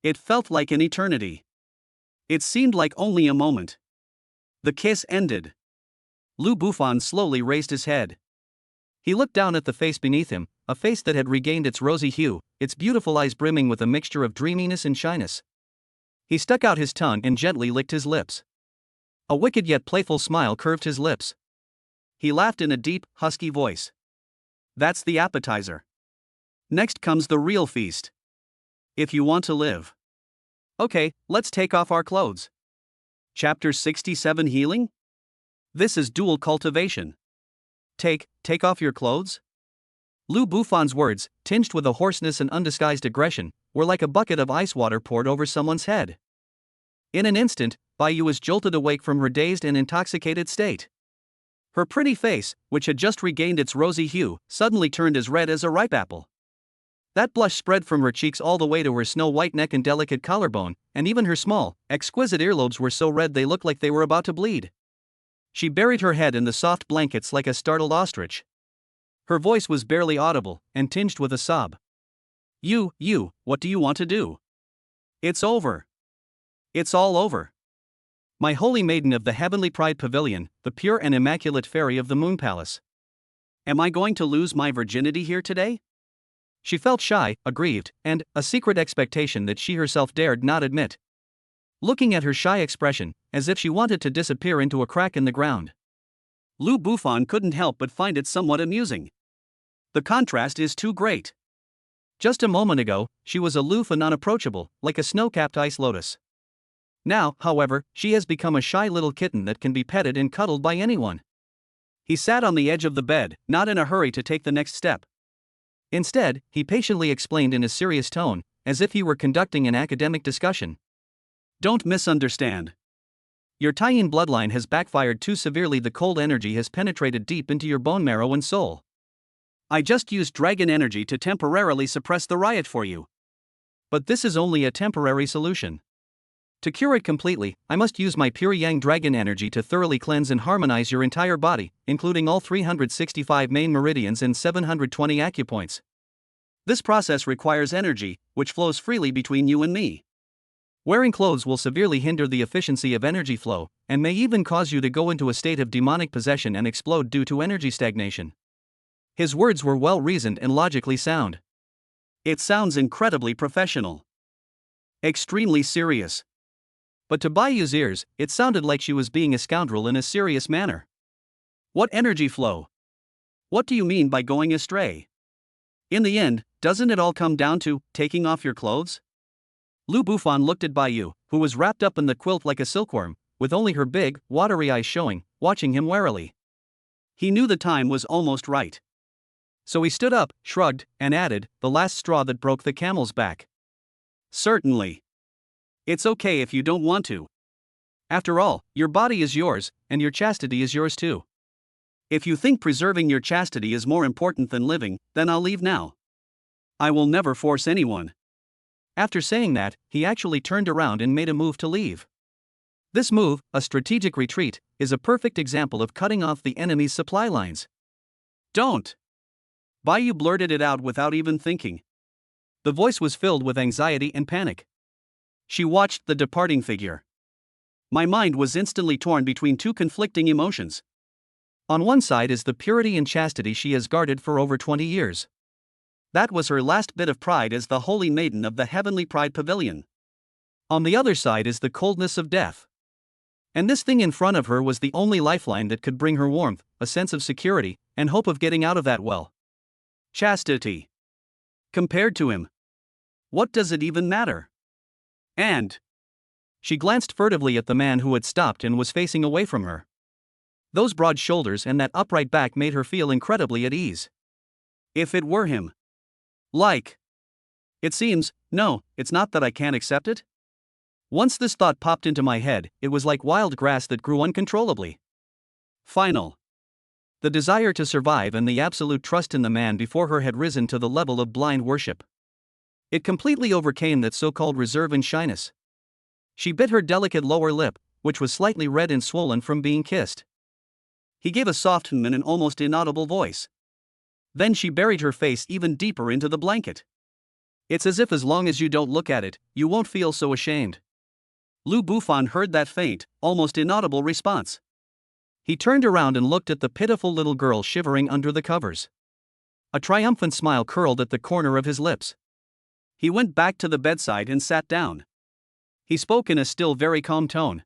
It felt like an eternity. It seemed like only a moment. The kiss ended. Lu Bufan slowly raised his head. He looked down at the face beneath him, a face that had regained its rosy hue, its beautiful eyes brimming with a mixture of dreaminess and shyness. He stuck out his tongue and gently licked his lips. A wicked yet playful smile curved his lips. He laughed in a deep, husky voice. That's the appetizer. Next comes the real feast. If you want to live. Okay, let's take off our clothes. Chapter 67 Healing? This is dual cultivation. Take off your clothes? Lu Bufan's words, tinged with a hoarseness and undisguised aggression, were like a bucket of ice water poured over someone's head. In an instant, Bayu was jolted awake from her dazed and intoxicated state. Her pretty face, which had just regained its rosy hue, suddenly turned as red as a ripe apple. That blush spread from her cheeks all the way to her snow-white neck and delicate collarbone, and even her small, exquisite earlobes were so red they looked like they were about to bleed. She buried her head in the soft blankets like a startled ostrich. Her voice was barely audible, and tinged with a sob. What do you want to do? It's over. It's all over. My holy maiden of the heavenly pride pavilion, the pure and immaculate fairy of the moon palace. Am I going to lose my virginity here today? She felt shy, aggrieved, and a secret expectation that she herself dared not admit. Looking at her shy expression, as if she wanted to disappear into a crack in the ground. Lu Bufan couldn't help but find it somewhat amusing. The contrast is too great. Just a moment ago, she was aloof and unapproachable, like a snow-capped ice lotus. Now, however, she has become a shy little kitten that can be petted and cuddled by anyone. He sat on the edge of the bed, not in a hurry to take the next step. Instead, he patiently explained in a serious tone, as if he were conducting an academic discussion. Don't misunderstand. Your Taiyin bloodline has backfired too severely. The cold energy has penetrated deep into your bone marrow and soul. I just used dragon energy to temporarily suppress the riot for you. But this is only a temporary solution. To cure it completely, I must use my pure yang dragon energy to thoroughly cleanse and harmonize your entire body, including all 365 main meridians and 720 acupoints. This process requires energy, which flows freely between you and me. Wearing clothes will severely hinder the efficiency of energy flow, and may even cause you to go into a state of demonic possession and explode due to energy stagnation. His words were well reasoned and logically sound. It sounds incredibly professional. Extremely serious. But to Bayu's ears, it sounded like she was being a scoundrel in a serious manner. What energy flow? What do you mean by going astray? In the end, doesn't it all come down to taking off your clothes? Lu Bufan looked at Bayu, who was wrapped up in the quilt like a silkworm, with only her big, watery eyes showing, watching him warily. He knew the time was almost right. So he stood up, shrugged, and added, the last straw that broke the camel's back. Certainly. It's okay if you don't want to. After all, your body is yours, and your chastity is yours too. If you think preserving your chastity is more important than living, then I'll leave now. I will never force anyone. After saying that, he actually turned around and made a move to leave. This move, a strategic retreat, is a perfect example of cutting off the enemy's supply lines. Don't! Bayu blurted it out without even thinking. The voice was filled with anxiety and panic. She watched the departing figure. My mind was instantly torn between two conflicting emotions. On one side is the purity and chastity she has guarded for over 20 years. That was her last bit of pride as the holy maiden of the heavenly pride pavilion. On the other side is the coldness of death. And this thing in front of her was the only lifeline that could bring her warmth, a sense of security, and hope of getting out of that well. Chastity. Compared to him, what does it even matter? And she glanced furtively at the man who had stopped and was facing away from her. Those broad shoulders and that upright back made her feel incredibly at ease. If it were him. It seems, no, it's not that I can't accept it. Once this thought popped into my head, it was like wild grass that grew uncontrollably. Final. The desire to survive and the absolute trust in the man before her had risen to the level of blind worship. It completely overcame that so-called reserve and shyness. She bit her delicate lower lip, which was slightly red and swollen from being kissed. He gave a soft hum in an almost inaudible voice. Then she buried her face even deeper into the blanket. It's as if as long as you don't look at it, you won't feel so ashamed. Lu Bufan heard that faint, almost inaudible response. He turned around and looked at the pitiful little girl shivering under the covers. A triumphant smile curled at the corner of his lips. He went back to the bedside and sat down. He spoke in a still very calm tone.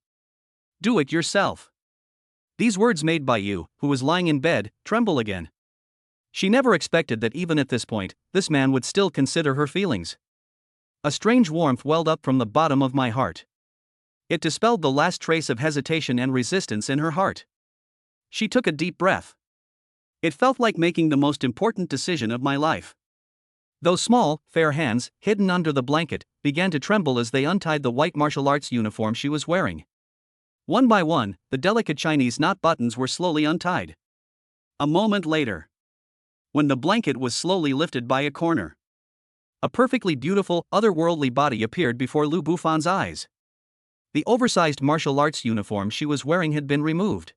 Do it yourself. These words made Bayu, who was lying in bed, tremble again. She never expected that even at this point, this man would still consider her feelings. A strange warmth welled up from the bottom of my heart. It dispelled the last trace of hesitation and resistance in her heart. She took a deep breath. It felt like making the most important decision of my life. Those small, fair hands, hidden under the blanket, began to tremble as they untied the white martial arts uniform she was wearing. One by one, the delicate Chinese knot buttons were slowly untied. A moment later, when the blanket was slowly lifted by a corner, a perfectly beautiful, otherworldly body appeared before Lu Bufan's eyes. The oversized martial arts uniform she was wearing had been removed.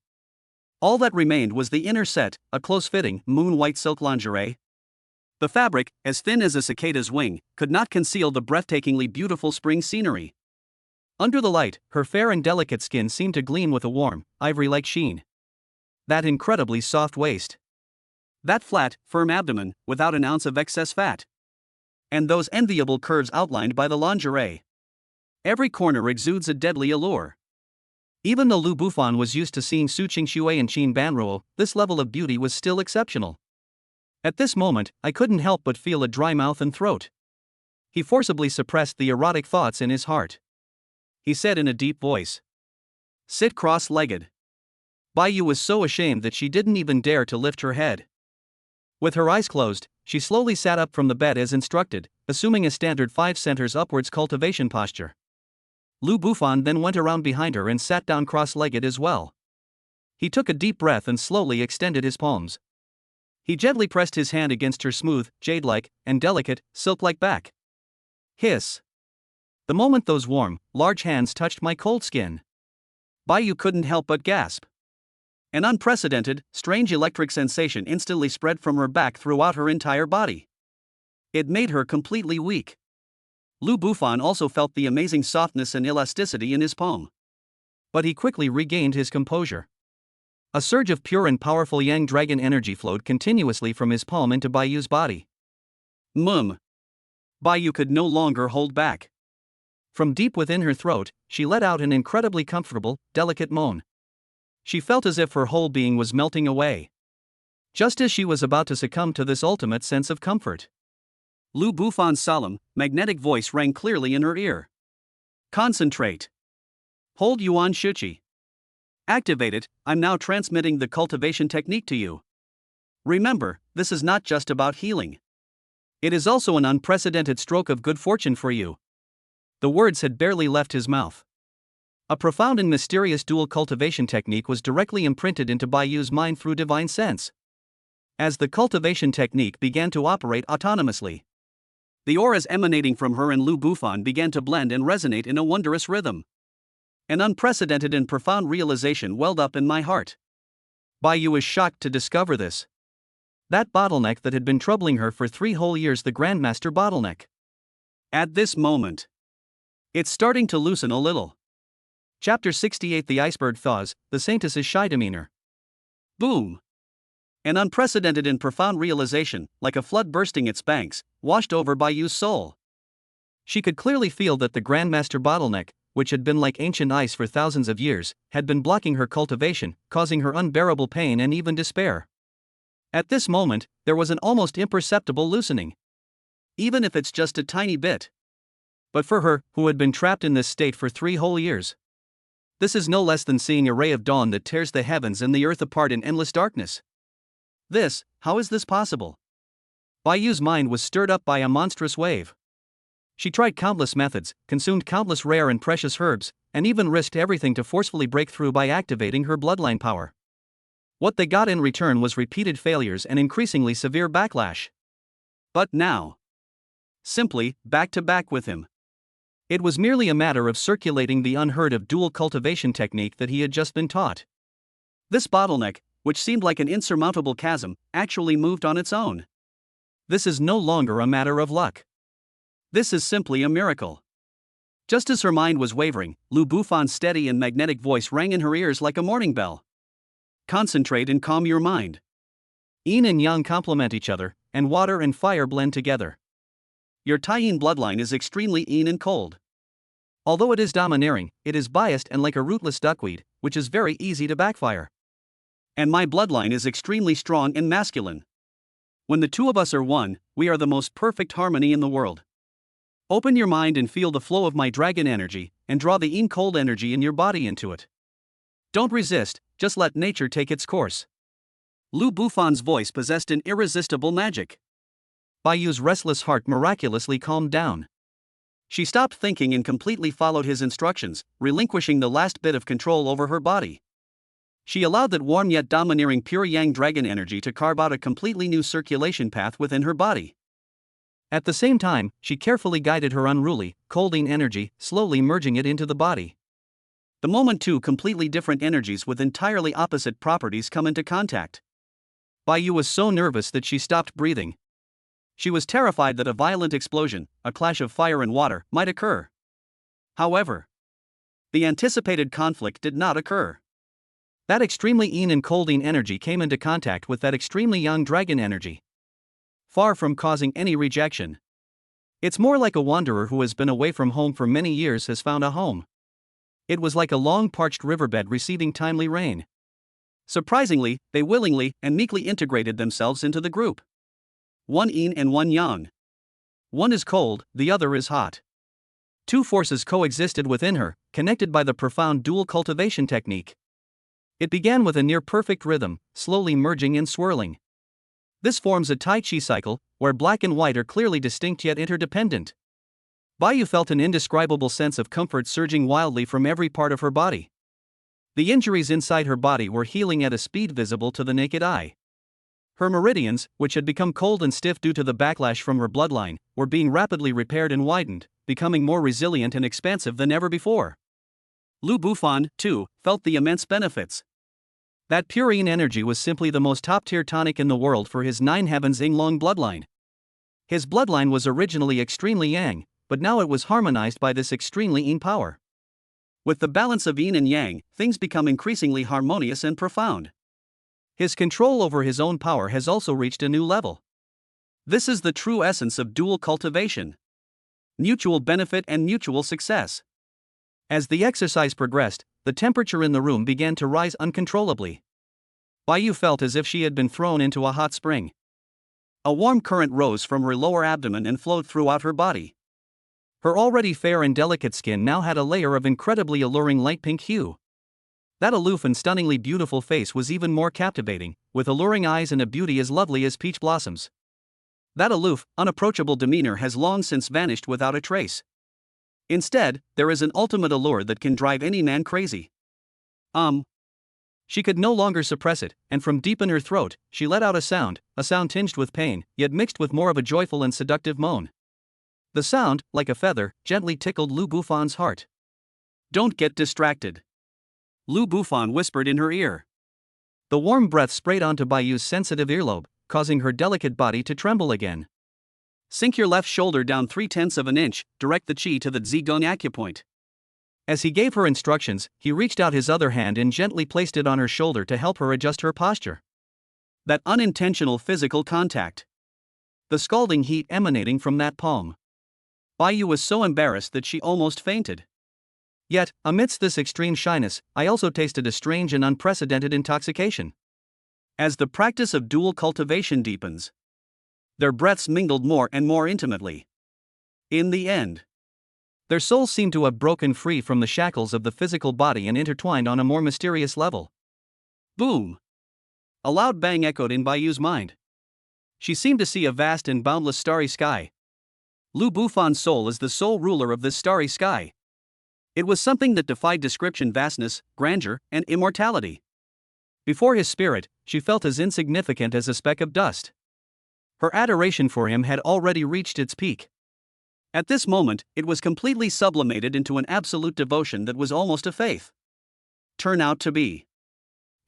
All that remained was the inner set, a close-fitting, moon-white silk lingerie. The fabric, as thin as a cicada's wing, could not conceal the breathtakingly beautiful spring scenery. Under the light, her fair and delicate skin seemed to gleam with a warm, ivory-like sheen. That incredibly soft waist. That flat, firm abdomen, without an ounce of excess fat. And those enviable curves outlined by the lingerie. Every corner exudes a deadly allure. Even though Lu Bufan was used to seeing Su Qingxue and Qin Banruo, this level of beauty was still exceptional. At this moment, I couldn't help but feel a dry mouth and throat. He forcibly suppressed the erotic thoughts in his heart. He said in a deep voice, "Sit cross-legged." Bai was so ashamed that she didn't even dare to lift her head. With her eyes closed, she slowly sat up from the bed as instructed, assuming a standard 5 centers upwards cultivation posture. Lu Bufan then went around behind her and sat down cross-legged as well. He took a deep breath and slowly extended his palms. He gently pressed his hand against her smooth, jade-like, and delicate, silk-like back. Hiss. The moment those warm, large hands touched my cold skin, Bai couldn't help but gasp. An unprecedented, strange electric sensation instantly spread from her back throughout her entire body. It made her completely weak. Lu Bufan also felt the amazing softness and elasticity in his palm. But he quickly regained his composure. A surge of pure and powerful yang dragon energy flowed continuously from his palm into Bai's body. Bai could no longer hold back. From deep within her throat, she let out an incredibly comfortable, delicate moan. She felt as if her whole being was melting away. Just as she was about to succumb to this ultimate sense of comfort, Lu Bufan's solemn, magnetic voice rang clearly in her ear. Concentrate. Hold Yuan Shuqi. Activate it. I'm now transmitting the cultivation technique to you. Remember, this is not just about healing. It is also an unprecedented stroke of good fortune for you. The words had barely left his mouth. A profound and mysterious dual cultivation technique was directly imprinted into Bai's mind through divine sense. As the cultivation technique began to operate autonomously, the auras emanating from her and Lu Bufan began to blend and resonate in a wondrous rhythm. An unprecedented and profound realization welled up in my heart. Bai was shocked to discover this. That bottleneck that had been troubling her for 3 whole years, the Grandmaster bottleneck. At this moment, it's starting to loosen a little. Chapter 68. The iceberg thaws, the Saintess's shy demeanor. Boom! An unprecedented and profound realization, like a flood bursting its banks, washed over Bai's soul. She could clearly feel that the Grandmaster bottleneck, which had been like ancient ice for thousands of years, had been blocking her cultivation, causing her unbearable pain and even despair. At this moment, there was an almost imperceptible loosening. Even if it's just a tiny bit. But for her, who had been trapped in this state for 3 whole years, this is no less than seeing a ray of dawn that tears the heavens and the earth apart in endless darkness. How is this possible? Bai's mind was stirred up by a monstrous wave. She tried countless methods, consumed countless rare and precious herbs, and even risked everything to forcefully break through by activating her bloodline power. What they got in return was repeated failures and increasingly severe backlash. But now, simply, back to back with him. It was merely a matter of circulating the unheard of dual cultivation technique that he had just been taught. This bottleneck, which seemed like an insurmountable chasm, actually moved on its own. This is no longer a matter of luck. This is simply a miracle. Just as her mind was wavering, Lu Bufan's steady and magnetic voice rang in her ears like a morning bell. Concentrate and calm your mind. Yin and yang complement each other, and water and fire blend together. Your Taiyin bloodline is extremely yin and cold. Although it is domineering, it is biased and like a rootless duckweed, which is very easy to backfire. And my bloodline is extremely strong and masculine. When the two of us are one, we are the most perfect harmony in the world. Open your mind and feel the flow of my dragon energy, and draw the yin cold energy in your body into it. Don't resist, just let nature take its course. Lu Bufan's voice possessed an irresistible magic. Bai's restless heart miraculously calmed down. She stopped thinking and completely followed his instructions, relinquishing the last bit of control over her body. She allowed that warm yet domineering pure yang dragon energy to carve out a completely new circulation path within her body. At the same time, she carefully guided her unruly, cold yin energy, slowly merging it into the body. The moment 2 completely different energies with entirely opposite properties come into contact. Bai was so nervous that she stopped breathing. She was terrified that a violent explosion, a clash of fire and water, might occur. However, the anticipated conflict did not occur. That extremely yin and cold yin energy came into contact with that extremely yang dragon energy. Far from causing any rejection. It's more like a wanderer who has been away from home for many years has found a home. It was like a long parched riverbed receiving timely rain. Surprisingly, they willingly and meekly integrated themselves into the group. One yin and one yang. One is cold, the other is hot. 2 forces coexisted within her, connected by the profound dual cultivation technique. It began with a near-perfect rhythm, slowly merging and swirling. This forms a Tai Chi cycle, where black and white are clearly distinct yet interdependent. Baiyu felt an indescribable sense of comfort surging wildly from every part of her body. The injuries inside her body were healing at a speed visible to the naked eye. Her meridians, which had become cold and stiff due to the backlash from her bloodline, were being rapidly repaired and widened, becoming more resilient and expansive than ever before. Lu Bufan, too, felt the immense benefits. That purine energy was simply the most top-tier tonic in the world for his Nine Heavens Yinglong bloodline. His bloodline was originally extremely yang, but now it was harmonized by this extremely yin power. With the balance of yin and yang, things become increasingly harmonious and profound. His control over his own power has also reached a new level. This is the true essence of dual cultivation. Mutual benefit and mutual success. As the exercise progressed, the temperature in the room began to rise uncontrollably. Baiyu felt as if she had been thrown into a hot spring. A warm current rose from her lower abdomen and flowed throughout her body. Her already fair and delicate skin now had a layer of incredibly alluring light pink hue. That aloof and stunningly beautiful face was even more captivating, with alluring eyes and a beauty as lovely as peach blossoms. That aloof, unapproachable demeanor has long since vanished without a trace. Instead, there is an ultimate allure that can drive any man crazy. She could no longer suppress it, and from deep in her throat, she let out a sound tinged with pain, yet mixed with more of a joyful and seductive moan. The sound, like a feather, gently tickled Lu Bufan's heart. "Don't get distracted," Lu Bufan whispered in her ear. The warm breath sprayed onto Baiyu's sensitive earlobe, causing her delicate body to tremble again. "Sink your left shoulder down 3/10 of an inch, direct the chi to the Zigong acupoint." As he gave her instructions, he reached out his other hand and gently placed it on her shoulder to help her adjust her posture. That unintentional physical contact. The scalding heat emanating from that palm. Baiyu was so embarrassed that she almost fainted. Yet, amidst this extreme shyness, I also tasted a strange and unprecedented intoxication. As the practice of dual cultivation deepens, their breaths mingled more and more intimately. In the end, their souls seemed to have broken free from the shackles of the physical body and intertwined on a more mysterious level. Boom! A loud bang echoed in Baiyu's mind. She seemed to see a vast and boundless starry sky. Lu Bufan's soul is the sole ruler of this starry sky. It was something that defied description: vastness, grandeur, and immortality. Before his spirit, she felt as insignificant as a speck of dust. Her adoration for him had already reached its peak. At this moment, it was completely sublimated into an absolute devotion that was almost a faith. Turn out to be.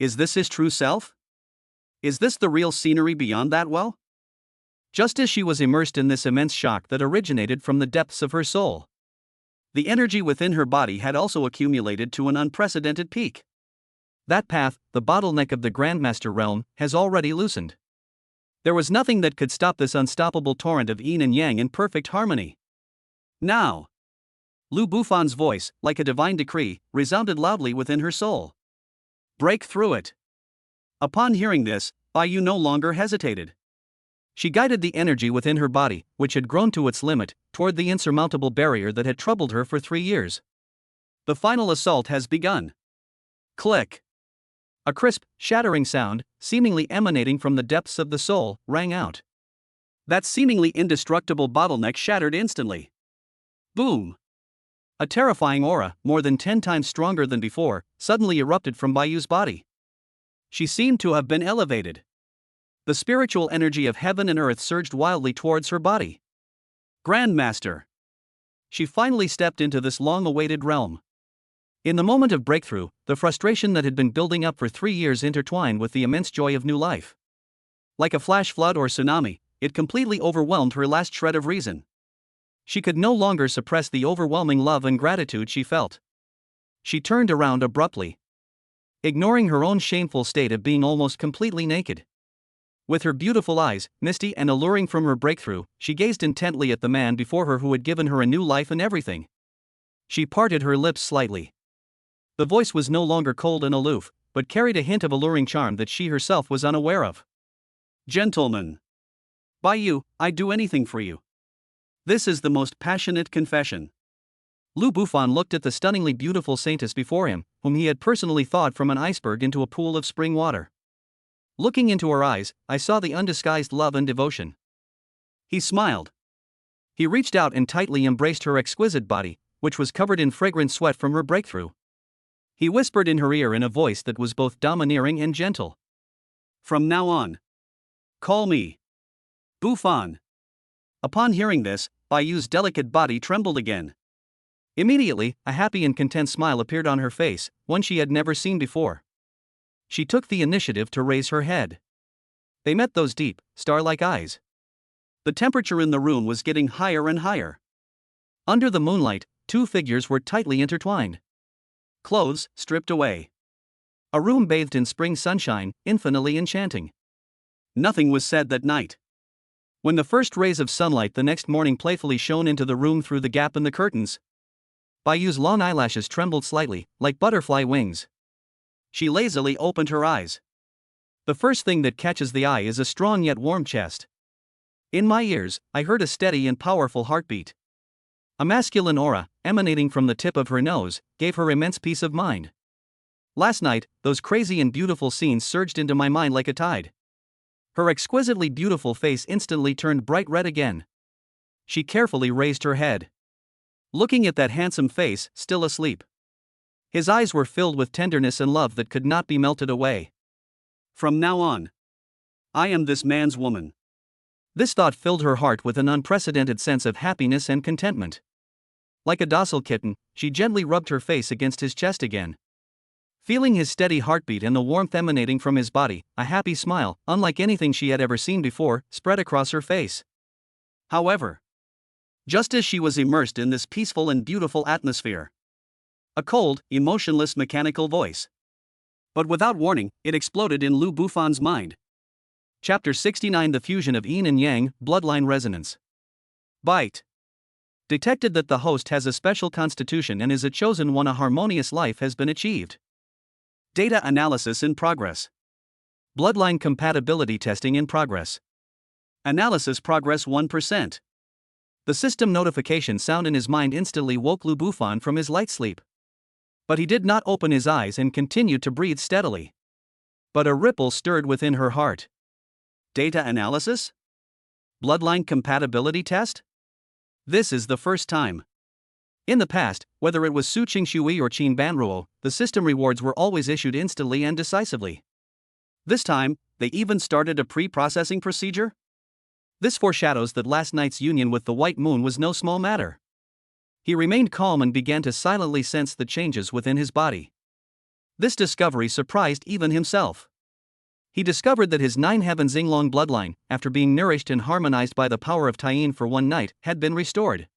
Is this his true self? Is this the real scenery beyond that well? Just as she was immersed in this immense shock that originated from the depths of her soul, the energy within her body had also accumulated to an unprecedented peak. That path, the bottleneck of the Grandmaster realm, has already loosened. There was nothing that could stop this unstoppable torrent of yin and yang in perfect harmony. Now, Lu Bufan's voice, like a divine decree, resounded loudly within her soul. Break through it. Upon hearing this, Baiyu no longer hesitated. She guided the energy within her body, which had grown to its limit, toward the insurmountable barrier that had troubled her for 3 years. The final assault has begun. Click. A crisp, shattering sound, seemingly emanating from the depths of the soul, rang out. That seemingly indestructible bottleneck shattered instantly. Boom! A terrifying aura, more than 10 times stronger than before, suddenly erupted from Baiyu's body. She seemed to have been elevated. The spiritual energy of heaven and earth surged wildly towards her body. Grandmaster! She finally stepped into this long-awaited realm. In the moment of breakthrough, the frustration that had been building up for 3 years intertwined with the immense joy of new life. Like a flash flood or tsunami, it completely overwhelmed her last shred of reason. She could no longer suppress the overwhelming love and gratitude she felt. She turned around abruptly, ignoring her own shameful state of being almost completely naked. With her beautiful eyes, misty and alluring from her breakthrough, she gazed intently at the man before her who had given her a new life and everything. She parted her lips slightly. The voice was no longer cold and aloof, but carried a hint of alluring charm that she herself was unaware of. Gentlemen. Baiyu, I'd do anything for you. This is the most passionate confession. Lu Bufan looked at the stunningly beautiful saintess before him, whom he had personally thawed from an iceberg into a pool of spring water. Looking into her eyes, I saw the undisguised love and devotion. He smiled. He reached out and tightly embraced her exquisite body, which was covered in fragrant sweat from her breakthrough. He whispered in her ear in a voice that was both domineering and gentle. "From now on, call me Bufan." Upon hearing this, Bayu's delicate body trembled again. Immediately, a happy and content smile appeared on her face, one she had never seen before. She took the initiative to raise her head. They met those deep, star-like eyes. The temperature in the room was getting higher and higher. Under the moonlight, two figures were tightly intertwined. Clothes stripped away. A room bathed in spring sunshine, infinitely enchanting. Nothing was said that night. When the first rays of sunlight the next morning playfully shone into the room through the gap in the curtains, Bayu's long eyelashes trembled slightly, like butterfly wings. She lazily opened her eyes. The first thing that catches the eye is a strong yet warm chest. In my ears, I heard a steady and powerful heartbeat. A masculine aura, emanating from the tip of her nose, gave her immense peace of mind. Last night, those crazy and beautiful scenes surged into my mind like a tide. Her exquisitely beautiful face instantly turned bright red again. She carefully raised her head. Looking at that handsome face, still asleep. His eyes were filled with tenderness and love that could not be melted away. "From now on, I am this man's woman." This thought filled her heart with an unprecedented sense of happiness and contentment. Like a docile kitten, she gently rubbed her face against his chest again. Feeling his steady heartbeat and the warmth emanating from his body, a happy smile, unlike anything she had ever seen before, spread across her face. However, just as she was immersed in this peaceful and beautiful atmosphere, a cold, emotionless mechanical voice. But without warning, it exploded in Lu Bufan's mind. Chapter 69: The Fusion of Yin and Yang, Bloodline Resonance. Bite. Detected that the host has a special constitution and is a chosen one. A harmonious life has been achieved. Data analysis in progress. Bloodline compatibility testing in progress. Analysis progress 1%. The system notification sound in his mind instantly woke Lu Bufan from his light sleep. But he did not open his eyes and continued to breathe steadily. But a ripple stirred within her heart. Data analysis? Bloodline compatibility test? This is the first time. In the past, whether it was Su Qingshui or Qin Banruo, the system rewards were always issued instantly and decisively. This time, they even started a pre-processing procedure? This foreshadows that last night's union with the White Moon was no small matter. He remained calm and began to silently sense the changes within his body. This discovery surprised even himself. He discovered that his 9 heaven Xinglong bloodline, after being nourished and harmonized by the power of Taiyin for one night, had been restored.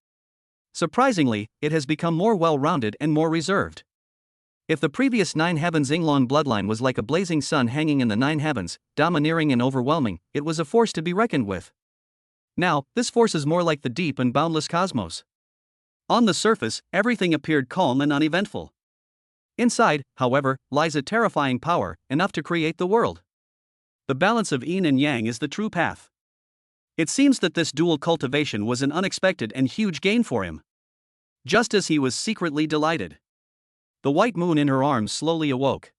Surprisingly, it has become more well-rounded and more reserved. If the previous 9 heaven Xinglong bloodline was like a blazing sun hanging in the 9 heavens, domineering and overwhelming, it was a force to be reckoned with. Now, this force is more like the deep and boundless cosmos. On the surface, everything appeared calm and uneventful. Inside, however, lies a terrifying power, enough to create the world. The balance of yin and yang is the true path. It seems that this dual cultivation was an unexpected and huge gain for him. Just as he was secretly delighted, the white moon in her arms slowly awoke.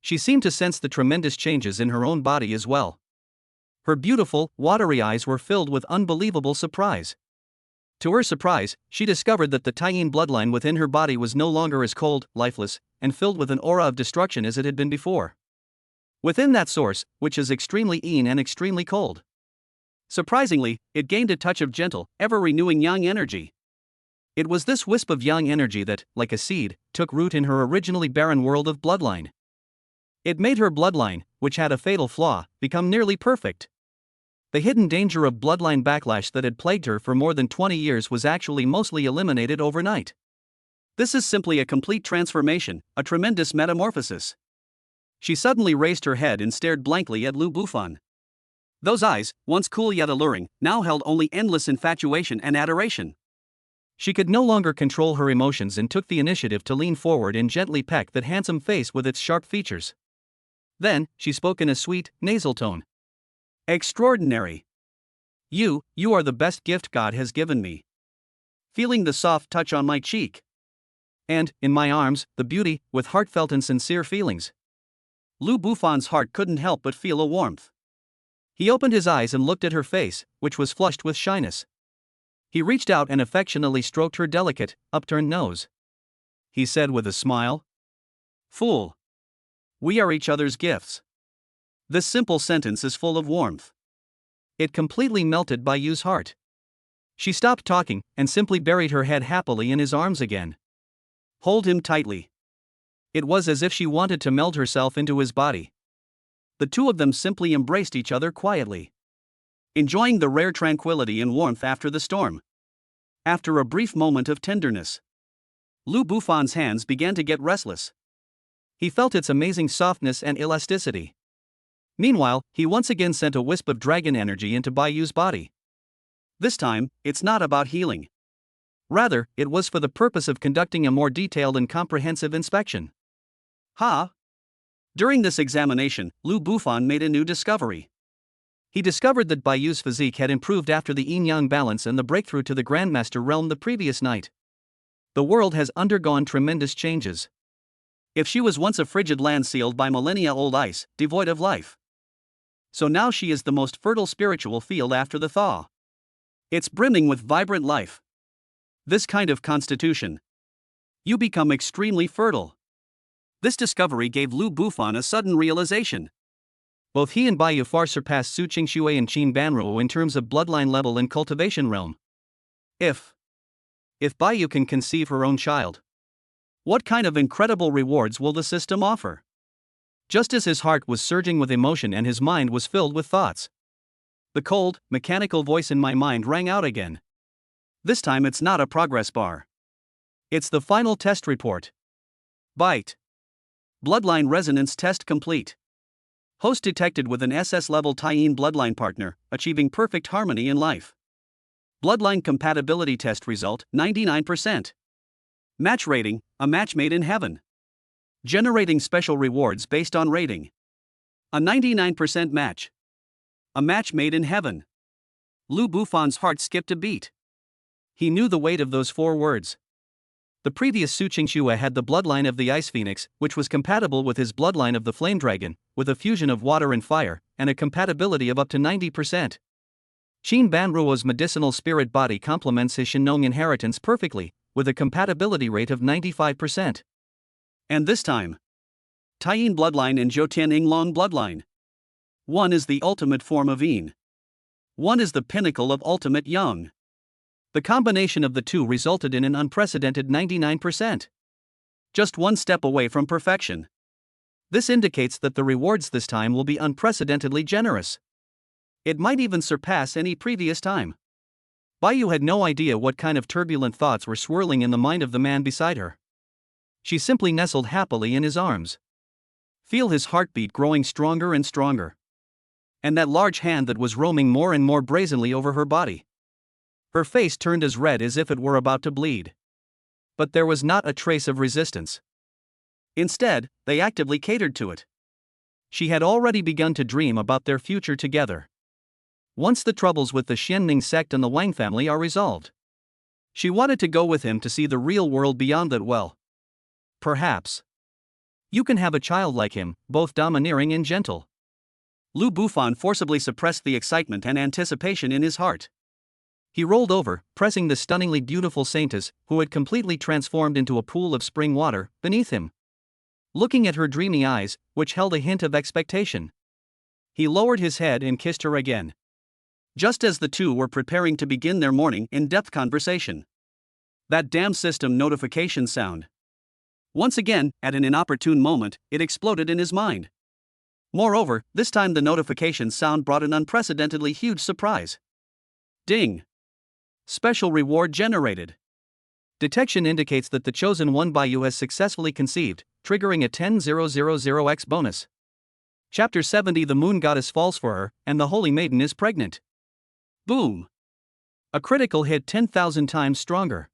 She seemed to sense the tremendous changes in her own body as well. Her beautiful, watery eyes were filled with unbelievable surprise. To her surprise, she discovered that the Taiyin bloodline within her body was no longer as cold, lifeless, and filled with an aura of destruction as it had been before. Within that source, which is extremely yin and extremely cold, surprisingly, it gained a touch of gentle, ever-renewing yang energy. It was this wisp of yang energy that, like a seed, took root in her originally barren world of bloodline. It made her bloodline, which had a fatal flaw, become nearly perfect. The hidden danger of bloodline backlash that had plagued her for more than 20 years was actually mostly eliminated overnight. This is simply a complete transformation, a tremendous metamorphosis. She suddenly raised her head and stared blankly at Lu Bufan. Those eyes, once cool yet alluring, now held only endless infatuation and adoration. She could no longer control her emotions and took the initiative to lean forward and gently peck that handsome face with its sharp features. Then, she spoke in a sweet, nasal tone. "Extraordinary. You are the best gift God has given me. feeling the soft touch on my cheek. And, in my arms, the beauty, with heartfelt and sincere feelings. Lu Bufan's heart couldn't help but feel a warmth. He opened his eyes and looked at her face, which was flushed with shyness. He reached out and affectionately stroked her delicate, upturned nose. He said with a smile, "Fool. We are each other's gifts." This simple sentence is full of warmth. It completely melted Bayu's heart. She stopped talking and simply buried her head happily in his arms again. Hold him tightly. It was as if she wanted to meld herself into his body. The two of them simply embraced each other quietly, enjoying the rare tranquility and warmth after the storm. After a brief moment of tenderness, Lu Bufan's hands began to get restless. He felt its amazing softness and elasticity. Meanwhile, he once again sent a wisp of dragon energy into Bayu's body. This time, it's not about healing. Rather, it was for the purpose of conducting a more detailed and comprehensive inspection. During this examination, Lu Bufan made a new discovery. He discovered that Bayu's physique had improved after the yin-yang balance and the breakthrough to the Grandmaster realm the previous night. The world has undergone tremendous changes. If she was once a frigid land sealed by millennia-old ice, devoid of life, so now she is the most fertile spiritual field after the thaw. It's brimming with vibrant life. This kind of constitution, you become extremely fertile. This discovery gave Lu Bufan a sudden realization. Both he and Bayu far surpassed Su Qingxue and Qin Banruo in terms of bloodline level and cultivation realm. If Bayu can conceive her own child, what kind of incredible rewards will the system offer? Just as his heart was surging with emotion and his mind was filled with thoughts, the cold, mechanical voice in my mind rang out again. This time it's not a progress bar. It's the final test report. Byte. Bloodline resonance test complete. Host detected with an SS-level Taiyin bloodline partner, achieving perfect harmony in life. Bloodline compatibility test result, 99%. Match rating, a match made in heaven. Generating special rewards based on rating. A 99% match. A match made in heaven. Lu Bufan's heart skipped a beat. He knew the weight of those 4 words. The previous Su Qingxue had the bloodline of the Ice Phoenix, which was compatible with his bloodline of the Flame Dragon, with a fusion of water and fire, and a compatibility of up to 90%. Qin Banruo's medicinal spirit body complements his Shinong inheritance perfectly, with a compatibility rate of 95%. And this time, Taiyin bloodline and Zhoutian Yinglong bloodline. One is the ultimate form of yin. One is the pinnacle of ultimate yang. The combination of the two resulted in an unprecedented 99%. Just one step away from perfection. This indicates that the rewards this time will be unprecedentedly generous. It might even surpass any previous time. Bayu had no idea what kind of turbulent thoughts were swirling in the mind of the man beside her. She simply nestled happily in his arms. Feel his heartbeat growing stronger and stronger. And that large hand that was roaming more and more brazenly over her body. Her face turned as red as if it were about to bleed. But there was not a trace of resistance. Instead, they actively catered to it. She had already begun to dream about their future together. Once the troubles with the Xianning sect and the Wang family are resolved, she wanted to go with him to see the real world beyond that well. Perhaps you can have a child like him, both domineering and gentle. Lu Bufan forcibly suppressed the excitement and anticipation in his heart. He rolled over, pressing the stunningly beautiful saintess, who had completely transformed into a pool of spring water, beneath him. Looking at her dreamy eyes, which held a hint of expectation, he lowered his head and kissed her again. Just as the two were preparing to begin their morning in-depth conversation. That damn system notification sound. Once again, at an inopportune moment, it exploded in his mind. Moreover, this time the notification sound brought an unprecedentedly huge surprise. Ding! Special reward generated. Detection indicates that the chosen one Bayu has successfully conceived, triggering a 10,000x bonus. Chapter 70. The Moon Goddess falls for her, and the Holy Maiden is pregnant. Boom! A critical hit 10,000 times stronger.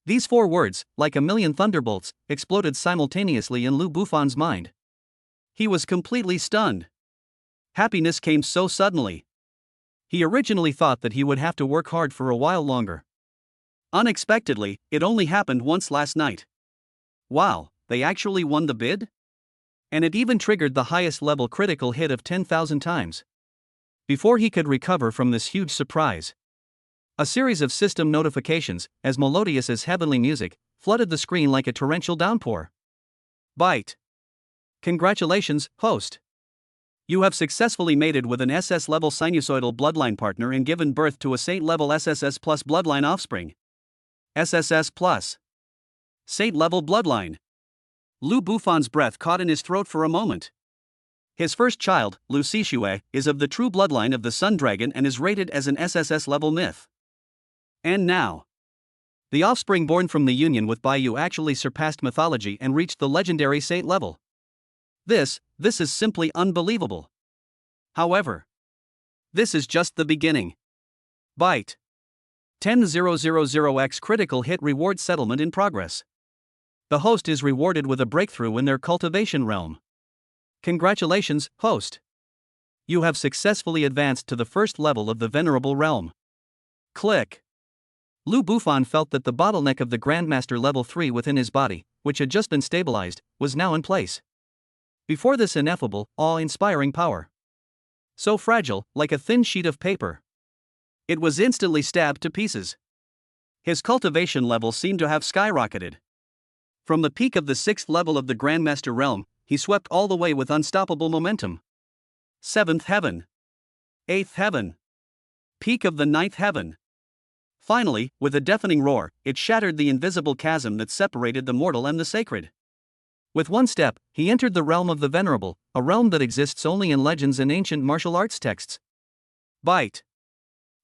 These 4 words, like a million thunderbolts, exploded simultaneously in Lu Bufan's mind. He was completely stunned. Happiness came so suddenly. He originally thought that he would have to work hard for a while longer. Unexpectedly, it only happened once last night. Wow, they actually won the bid? And it even triggered the highest level critical hit of 10,000 times. Before he could recover from this huge surprise, a series of system notifications, as melodious as heavenly music, flooded the screen like a torrential downpour. Byte. Congratulations, host. You have successfully mated with an SS-level sinusoidal bloodline partner and given birth to a Saint-level SSS plus bloodline offspring. SSS plus. Saint-level bloodline. Lu Bufan's breath caught in his throat for a moment. His first child, Lu Sishue, is of the true bloodline of the Sun Dragon and is rated as an SSS-level myth. And now, the offspring born from the union with Baiyu actually surpassed mythology and reached the legendary saint level. This is simply unbelievable. However, this is just the beginning. Byte. 10,000X critical hit reward settlement in progress. The host is rewarded with a breakthrough in their cultivation realm. Congratulations, host. You have successfully advanced to the first level of the venerable realm. Click. Lu Bufan felt that the bottleneck of the Grandmaster level 3 within his body, which had just been stabilized, was now in place. Before this ineffable, awe-inspiring power, so fragile, like a thin sheet of paper, it was instantly stabbed to pieces. His cultivation level seemed to have skyrocketed. From the peak of the 6th level of the Grandmaster realm, he swept all the way with unstoppable momentum. 7th heaven. 8th heaven. Peak of the 9th heaven. Finally, with a deafening roar, it shattered the invisible chasm that separated the mortal and the sacred. With one step, he entered the realm of the venerable, a realm that exists only in legends and ancient martial arts texts. Byte.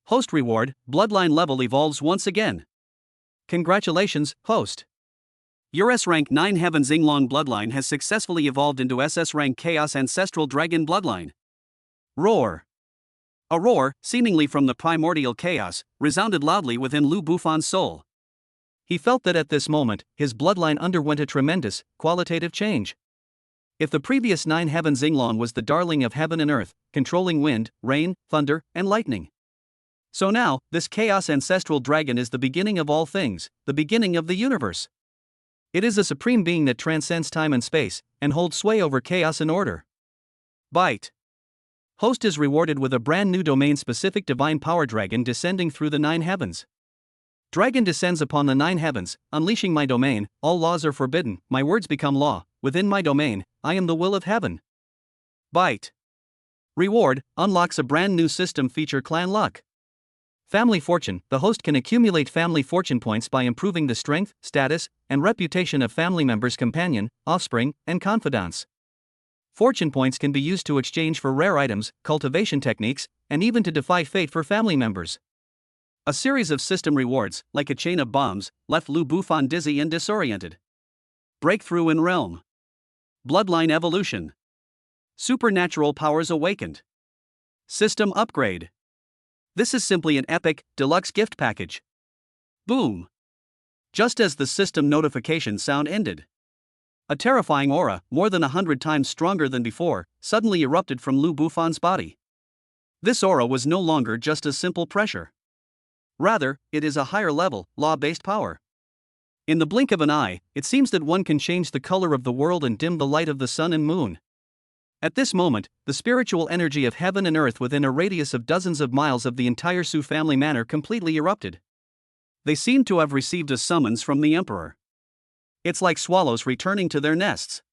Host reward, bloodline level evolves once again. Congratulations, host. Your S-rank 9 Heaven Xinglong bloodline has successfully evolved into SS-rank Chaos Ancestral Dragon bloodline. Roar. A roar, seemingly from the primordial chaos, resounded loudly within Lu Bufan's soul. He felt that at this moment, his bloodline underwent a tremendous, qualitative change. If the previous 9 Heaven Xinglong was the darling of heaven and earth, controlling wind, rain, thunder, and lightning, so now, this Chaos Ancestral Dragon is the beginning of all things, the beginning of the universe. It is a supreme being that transcends time and space, and holds sway over chaos and order. Byte. Host is rewarded with a brand new domain-specific divine power dragon descending through the 9 heavens. Dragon descends upon the 9 heavens, unleashing my domain, all laws are forbidden, my words become law, within my domain, I am the will of heaven. Byte. Reward, unlocks a brand new system feature clan luck. Family fortune, the host can accumulate family fortune points by improving the strength, status, and reputation of family members' companion, offspring, and confidants. Fortune points can be used to exchange for rare items, cultivation techniques, and even to defy fate for family members. A series of system rewards, like a chain of bombs, left Lu Bufan dizzy and disoriented. Breakthrough in realm. Bloodline evolution. Supernatural powers awakened. System upgrade. This is simply an epic, deluxe gift package. Boom. Just as the system notification sound ended, a terrifying aura, more than 100 times stronger than before, suddenly erupted from Lu Bufan's body. This aura was no longer just a simple pressure. Rather, it is a higher level, law-based power. In the blink of an eye, it seems that one can change the color of the world and dim the light of the sun and moon. At this moment, the spiritual energy of heaven and earth within a radius of dozens of miles of the entire Su family manor completely erupted. They seemed to have received a summons from the emperor. It's like swallows returning to their nests.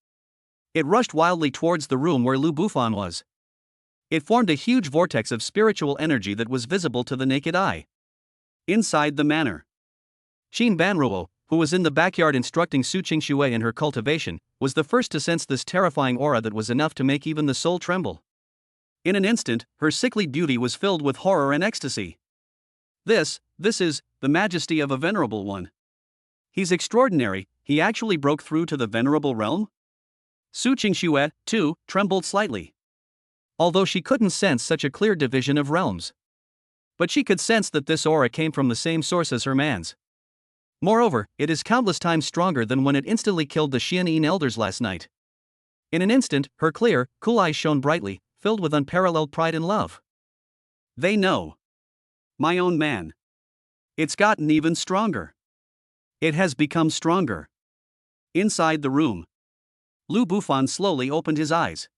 It rushed wildly towards the room where Lu Bufan was. It formed a huge vortex of spiritual energy that was visible to the naked eye. Inside the manor, Qin Banruo, who was in the backyard instructing Su Qingxue in her cultivation, was the first to sense this terrifying aura that was enough to make even the soul tremble. In an instant, her sickly beauty was filled with horror and ecstasy. This is the majesty of a venerable one. He's extraordinary, he actually broke through to the venerable realm? Su Qingxue, too, trembled slightly. Although she couldn't sense such a clear division of realms. But she could sense that this aura came from the same source as her man's. Moreover, it is countless times stronger than when it instantly killed the Xian'in elders last night. In an instant, her clear, cool eyes shone brightly, filled with unparalleled pride and love. They know. My own man. It's gotten even stronger. It has become stronger. Inside the room, Lu Bufan slowly opened his eyes.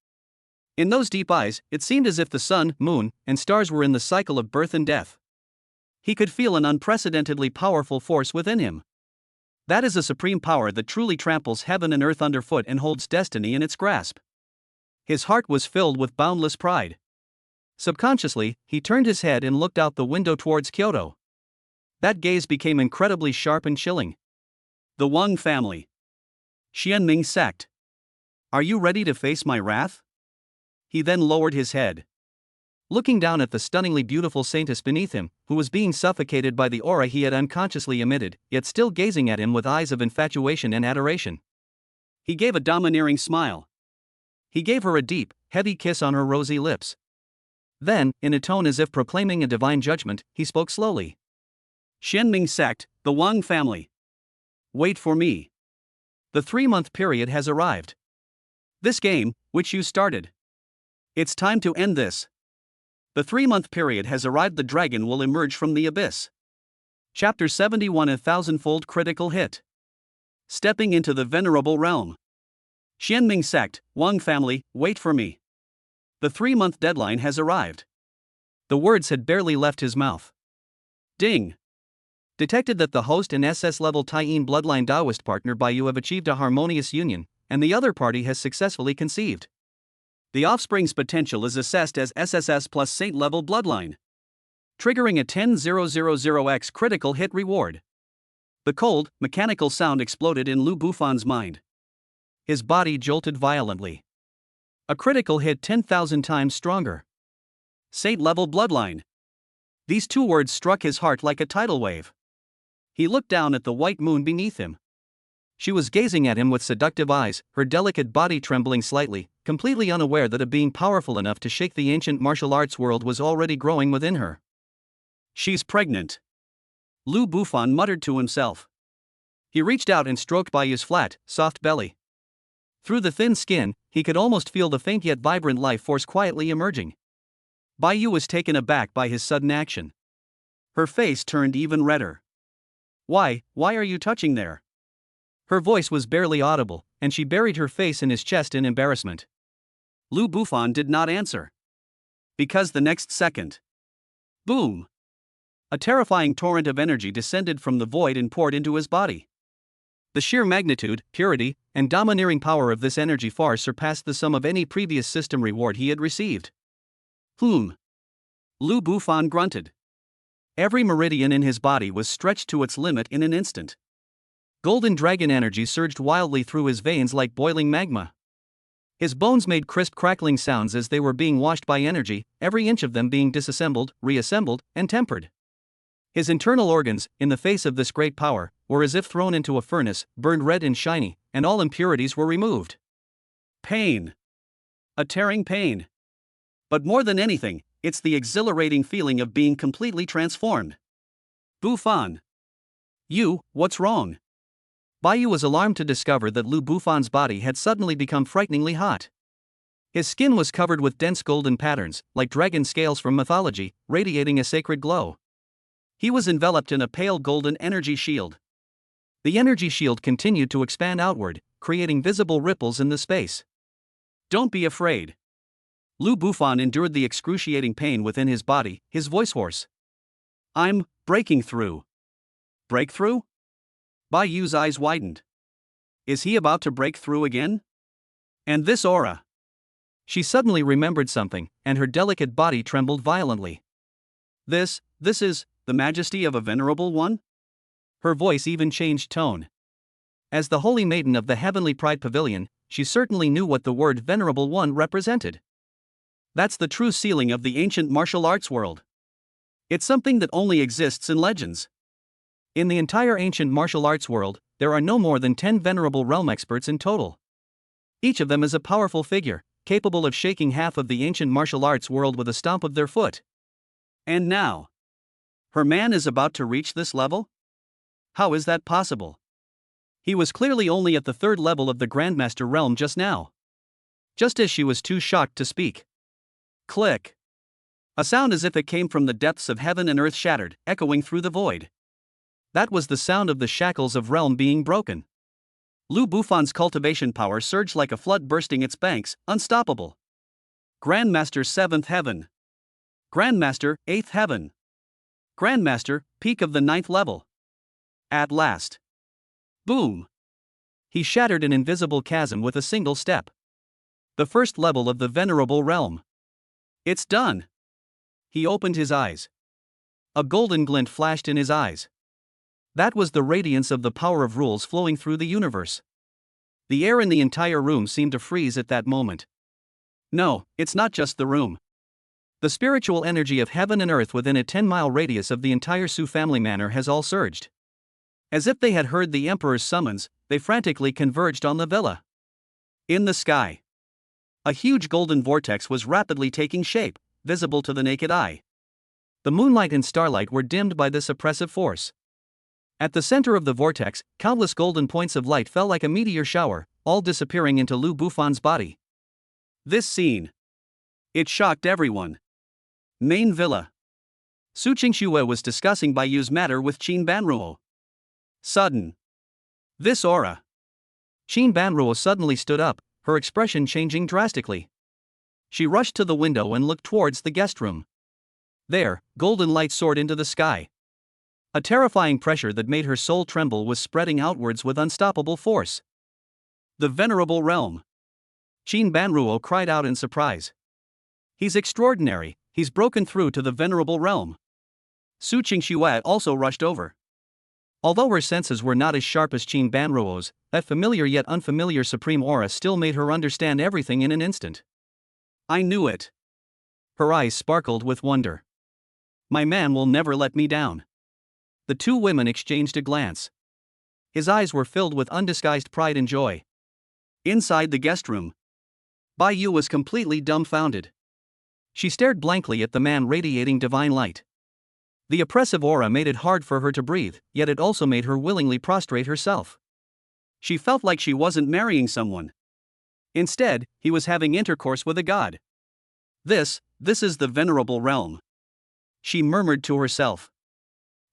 In those deep eyes, it seemed as if the sun, moon, and stars were in the cycle of birth and death. He could feel an unprecedentedly powerful force within him. That is a supreme power that truly tramples heaven and earth underfoot and holds destiny in its grasp. His heart was filled with boundless pride. Subconsciously, he turned his head and looked out the window towards Kyoto. That gaze became incredibly sharp and chilling. The Wang family. Xianming sect. Are you ready to face my wrath? He then lowered his head. Looking down at the stunningly beautiful saintess beneath him, who was being suffocated by the aura he had unconsciously emitted, yet still gazing at him with eyes of infatuation and adoration. He gave a domineering smile. He gave her a deep, heavy kiss on her rosy lips. Then, in a tone as if proclaiming a divine judgment, he spoke slowly. Xianming sect, the Wang family. Wait for me. The 3-month period has arrived. This game, which you started. It's time to end this. The 3-month period has arrived. The dragon will emerge from the abyss. Chapter 71. A thousandfold critical hit. Stepping into the venerable realm. Xianming sect, Wang family, wait for me. The 3-month deadline has arrived. The words had barely left his mouth. Ding. Detected that the host and SS-level Taiyin bloodline Taoist partner by you have achieved a harmonious union, and the other party has successfully conceived. The offspring's potential is assessed as SSS plus saint-level bloodline, triggering a 10,000x critical hit reward. The cold, mechanical sound exploded in Lu Bufan's mind. His body jolted violently. A critical hit 10,000 times stronger. Saint-level bloodline. These two words struck his heart like a tidal wave. He looked down at the white moon beneath him. She was gazing at him with seductive eyes, her delicate body trembling slightly, completely unaware that a being powerful enough to shake the ancient martial arts world was already growing within her. She's pregnant. Lu Bufan muttered to himself. He reached out and stroked Bayu's flat, soft belly. Through the thin skin, he could almost feel the faint yet vibrant life force quietly emerging. Bayu was taken aback by his sudden action. Her face turned even redder. Why are you touching there? Her voice was barely audible, and she buried her face in his chest in embarrassment. Lu Bufan did not answer. Because the next second. Boom! A terrifying torrent of energy descended from the void and poured into his body. The sheer magnitude, purity, and domineering power of this energy far surpassed the sum of any previous system reward he had received. Lu Bufan grunted. Every meridian in his body was stretched to its limit in an instant. Golden dragon energy surged wildly through his veins like boiling magma. His bones made crisp crackling sounds as they were being washed by energy, every inch of them being disassembled, reassembled, and tempered. His internal organs, in the face of this great power, were as if thrown into a furnace, burned red and shiny, and all impurities were removed. Pain. A tearing pain. But more than anything, it's the exhilarating feeling of being completely transformed. Bufan. What's wrong? Bayu was alarmed to discover that Lu Bufan's body had suddenly become frighteningly hot. His skin was covered with dense golden patterns, like dragon scales from mythology, radiating a sacred glow. He was enveloped in a pale golden energy shield. The energy shield continued to expand outward, creating visible ripples in the space. Don't be afraid. Lu Bufan endured the excruciating pain within his body, his voice hoarse. I'm breaking through. Breakthrough? Bayu's eyes widened. Is he about to break through again? And this aura? She suddenly remembered something, and her delicate body trembled violently. This is the majesty of a venerable one? Her voice even changed tone. As the holy maiden of the Heavenly Pride Pavilion, she certainly knew what the word venerable one represented. That's the true ceiling of the ancient martial arts world. It's something that only exists in legends. In the entire ancient martial arts world, there are no more than 10 venerable realm experts in total. Each of them is a powerful figure, capable of shaking half of the ancient martial arts world with a stomp of their foot. And now, her man is about to reach this level? How is that possible? He was clearly only at the 3rd level of the Grandmaster realm just now. Just as she was too shocked to speak. Click. A sound as if it came from the depths of heaven and earth shattered, echoing through the void. That was the sound of the shackles of realm being broken. Lu Bufan's cultivation power surged like a flood bursting its banks, unstoppable. Grandmaster 7th Heaven. Grandmaster 8th Heaven. Grandmaster, peak of the 9th level. At last. Boom. He shattered an invisible chasm with a single step. The first level of the venerable realm. It's done. He opened his eyes. A golden glint flashed in his eyes. That was the radiance of the power of rules flowing through the universe. The air in the entire room seemed to freeze at that moment. No, it's not just the room. The spiritual energy of heaven and earth within a 10-mile radius of the entire Su family manor has all surged. As if they had heard the Emperor's summons, they frantically converged on the villa. In the sky, a huge golden vortex was rapidly taking shape, visible to the naked eye. The moonlight and starlight were dimmed by this oppressive force. At the center of the vortex, countless golden points of light fell like a meteor shower, all disappearing into Lu Bufan's body. This scene. It shocked everyone. Main villa. Su Qingxue was discussing Baiyu's matter with Qin Banruo. Sudden. This aura. Qin Banruo suddenly stood up, her expression changing drastically. She rushed to the window and looked towards the guest room. There, golden light soared into the sky. A terrifying pressure that made her soul tremble was spreading outwards with unstoppable force. The venerable realm. Qin Banruo cried out in surprise. He's extraordinary, he's broken through to the venerable realm. Su Qingxue also rushed over. Although her senses were not as sharp as Qin Banruo's, that familiar yet unfamiliar supreme aura still made her understand everything in an instant. I knew it. Her eyes sparkled with wonder. My man will never let me down. The two women exchanged a glance. His eyes were filled with undisguised pride and joy. Inside the guest room, Baiyu was completely dumbfounded. She stared blankly at the man radiating divine light. The oppressive aura made it hard for her to breathe, yet it also made her willingly prostrate herself. She felt like she wasn't marrying someone. Instead, he was having intercourse with a god. This is the venerable realm. She murmured to herself.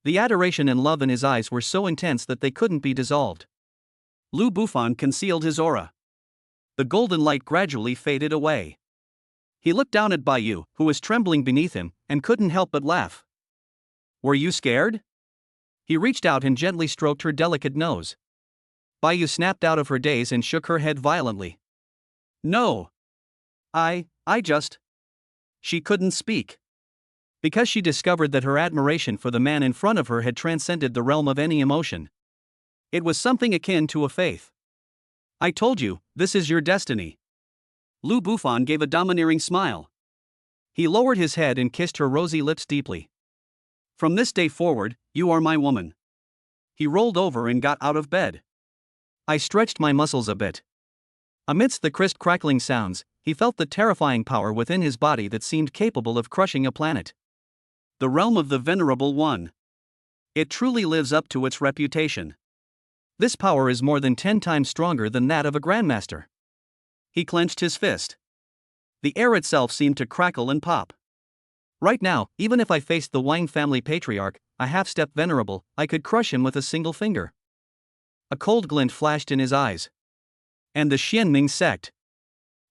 The adoration and love in his eyes were so intense that they couldn't be dissolved. Lu Bufan concealed his aura. The golden light gradually faded away. He looked down at Baiyu, who was trembling beneath him, and couldn't help but laugh. Were you scared? He reached out and gently stroked her delicate nose. Baiyu snapped out of her daze and shook her head violently. No. I just. She couldn't speak. Because she discovered that her admiration for the man in front of her had transcended the realm of any emotion. It was something akin to a faith. I told you, this is your destiny. Lu Bufan gave a domineering smile. He lowered his head and kissed her rosy lips deeply. From this day forward, you are my woman. He rolled over and got out of bed. I stretched my muscles a bit. Amidst the crisp crackling sounds, he felt the terrifying power within his body that seemed capable of crushing a planet. The realm of the Venerable One. It truly lives up to its reputation. This power is more than 10 times stronger than that of a grandmaster. He clenched his fist. The air itself seemed to crackle and pop. Right now, even if I faced the Wang family patriarch, a half-step venerable, I could crush him with a single finger. A cold glint flashed in his eyes. And the Xianming sect.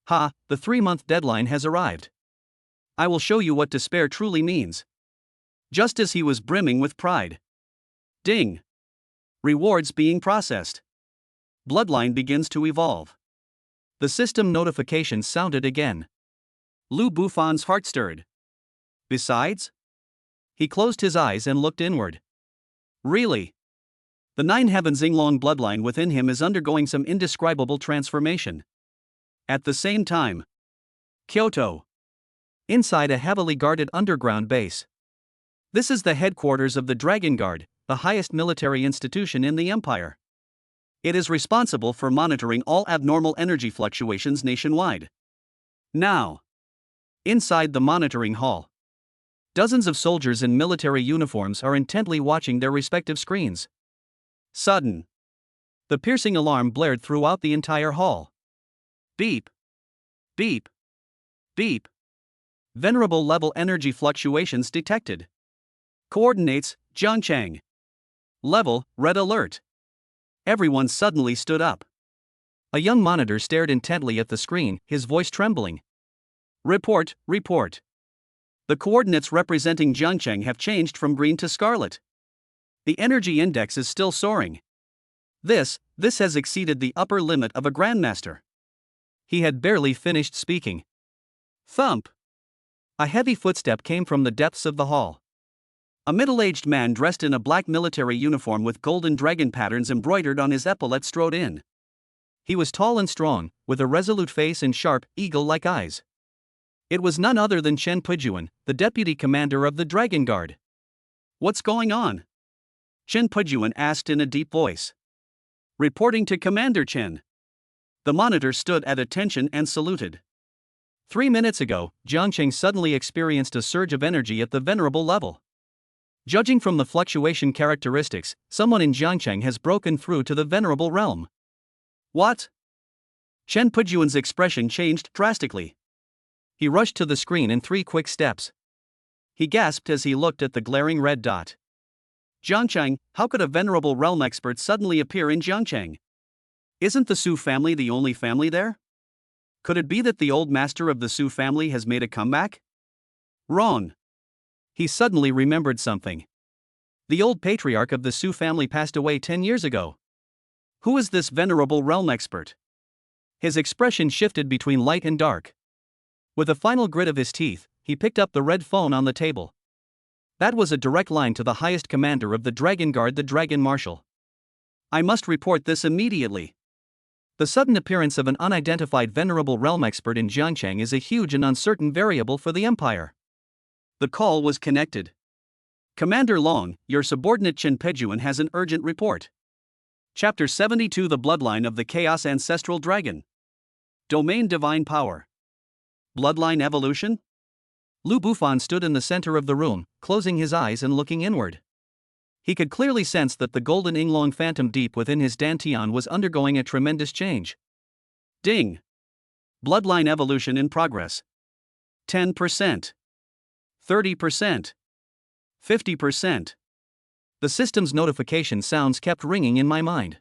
Ha, the 3-month deadline has arrived. I will show you what despair truly means. Just as he was brimming with pride. Ding. Rewards being processed. Bloodline begins to evolve. The system notification sounded again. Lu Bufan's heart stirred. Besides? He closed his eyes and looked inward. Really? The 9 Heaven Xinglong bloodline within him is undergoing some indescribable transformation. At the same time, Kyoto. Inside a heavily guarded underground base. This is the headquarters of the Dragon Guard, the highest military institution in the empire. It is responsible for monitoring all abnormal energy fluctuations nationwide. Now, inside the monitoring hall, dozens of soldiers in military uniforms are intently watching their respective screens. Sudden. The piercing alarm blared throughout the entire hall. Beep. Beep. Beep. Venerable level energy fluctuations detected. Coordinates, Jiangchang. Level, red alert. Everyone suddenly stood up. A young monitor stared intently at the screen, his voice trembling. Report, report. The coordinates representing Jiangcheng have changed from green to scarlet. The energy index is still soaring. This has exceeded the upper limit of a grandmaster. He had barely finished speaking. Thump! A heavy footstep came from the depths of the hall. A middle-aged man dressed in a black military uniform with golden dragon patterns embroidered on his epaulets strode in. He was tall and strong, with a resolute face and sharp, eagle-like eyes. It was none other than Chen Pujuan, the deputy commander of the Dragon Guard. What's going on? Chen Pujuan asked in a deep voice. Reporting to Commander Chen. The monitor stood at attention and saluted. 3 minutes ago, Jiangcheng suddenly experienced a surge of energy at the venerable level. Judging from the fluctuation characteristics, someone in Jiangcheng has broken through to the venerable realm. What? Chen Pujuan's expression changed drastically. He rushed to the screen in 3 quick steps. He gasped as he looked at the glaring red dot. Jiangcheng, how could a venerable realm expert suddenly appear in Jiangcheng? Isn't the Su family the only family there? Could it be that the old master of the Su family has made a comeback? Wrong. He suddenly remembered something. The old patriarch of the Su family passed away 10 years ago. Who is this venerable realm expert? His expression shifted between light and dark. With a final grit of his teeth, he picked up the red phone on the table. That was a direct line to the highest commander of the Dragon Guard, the Dragon Marshal. I must report this immediately. The sudden appearance of an unidentified venerable realm expert in Jiangcheng is a huge and uncertain variable for the Empire. The call was connected. Commander Long, your subordinate Chen Pujuan has an urgent report. Chapter 72, The Bloodline of the Chaos Ancestral Dragon. Domain Divine Power. Bloodline Evolution? Lu Bufan stood in the center of the room, closing his eyes and looking inward. He could clearly sense that the golden Yinglong phantom deep within his dantian was undergoing a tremendous change. Ding! Bloodline evolution in progress. 10%. 30%. 50%. The system's notification sounds kept ringing in my mind.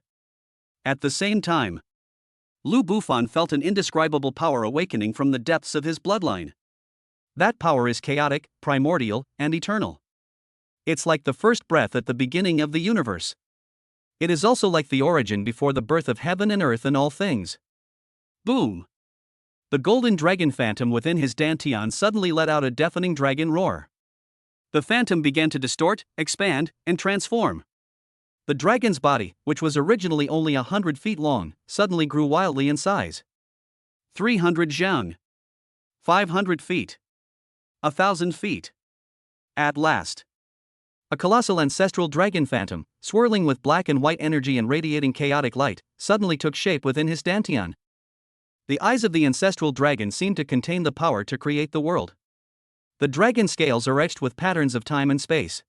At the same time, Lu Bufan felt an indescribable power awakening from the depths of his bloodline. That power is chaotic, primordial, and eternal. It's like the first breath at the beginning of the universe. It is also like the origin before the birth of heaven and earth and all things. Boom! The golden dragon phantom within his dantian suddenly let out a deafening dragon roar. The phantom began to distort, expand, and transform. The dragon's body, which was originally only 100 feet long, suddenly grew wildly in size. 300 zhang. 500 feet. 1,000 feet. At last. A colossal ancestral dragon phantom, swirling with black and white energy and radiating chaotic light, suddenly took shape within his dantian. The eyes of the ancestral dragon seemed to contain the power to create the world. The dragon scales are etched with patterns of time and space.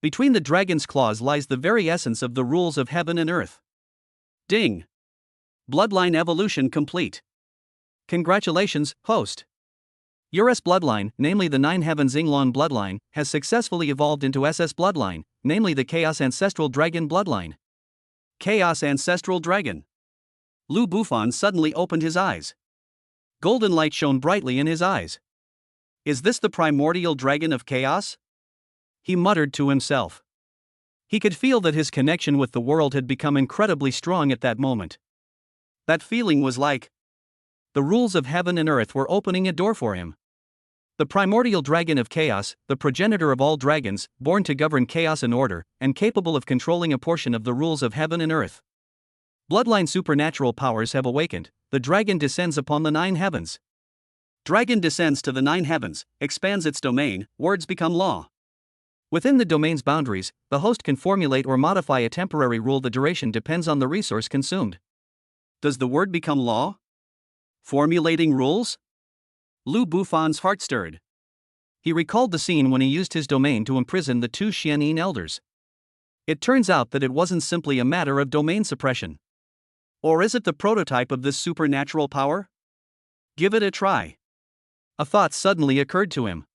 Between the dragon's claws lies the very essence of the rules of heaven and earth. Ding! Bloodline evolution complete. Congratulations, host. Your S bloodline, namely the 9 Heavens Yinglong bloodline, has successfully evolved into SS bloodline, namely the Chaos Ancestral Dragon bloodline. Chaos Ancestral Dragon. Lu Bufan suddenly opened his eyes. Golden light shone brightly in his eyes. Is this the primordial dragon of chaos? He muttered to himself. He could feel that his connection with the world had become incredibly strong at that moment. That feeling was like the rules of heaven and earth were opening a door for him. The primordial dragon of chaos, the progenitor of all dragons, born to govern chaos and order, and capable of controlling a portion of the rules of heaven and earth. Bloodline supernatural powers have awakened. The dragon descends upon the 9 heavens. Dragon descends to the 9 heavens, expands its domain, words become law. Within the domain's boundaries, the host can formulate or modify a temporary rule. The duration depends on the resource consumed. Does the word become law? Formulating rules? Lu Bufan's heart stirred. He recalled the scene when he used his domain to imprison the 2 Xianyin elders. It turns out that it wasn't simply a matter of domain suppression. Or is it the prototype of this supernatural power? Give it a try. A thought suddenly occurred to him.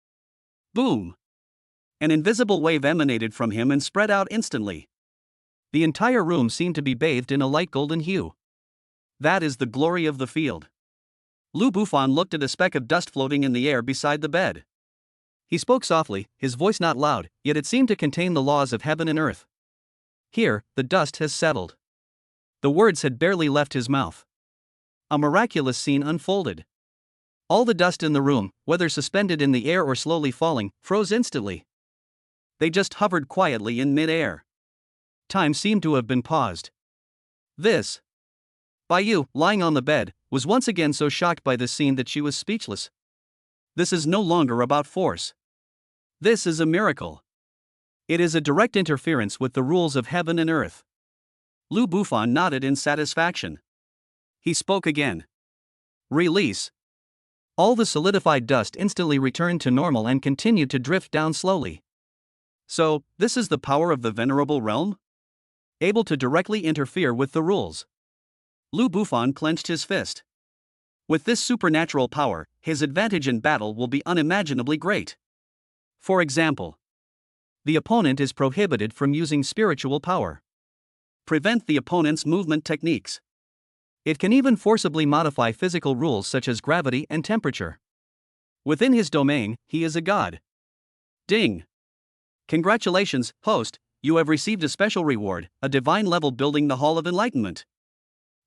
Boom! An invisible wave emanated from him and spread out instantly. The entire room seemed to be bathed in a light golden hue. That is the glory of the field. Lu Bufan looked at a speck of dust floating in the air beside the bed. He spoke softly, his voice not loud, yet it seemed to contain the laws of heaven and earth. Here, the dust has settled. The words had barely left his mouth. A miraculous scene unfolded. All the dust in the room, whether suspended in the air or slowly falling, froze instantly. They just hovered quietly in mid-air. Time seemed to have been paused. This. Baiyu, lying on the bed, was once again so shocked by this scene that she was speechless. This is no longer about force. This is a miracle. It is a direct interference with the rules of heaven and earth. Lu Bufan nodded in satisfaction. He spoke again. Release. All the solidified dust instantly returned to normal and continued to drift down slowly. So, this is the power of the venerable realm? Able to directly interfere with the rules. Lu Bufan clenched his fist. With this supernatural power, his advantage in battle will be unimaginably great. For example, the opponent is prohibited from using spiritual power. Prevent the opponent's movement techniques. It can even forcibly modify physical rules such as gravity and temperature. Within his domain, he is a god. Ding! Congratulations, host, you have received a special reward, a divine level building the Hall of Enlightenment.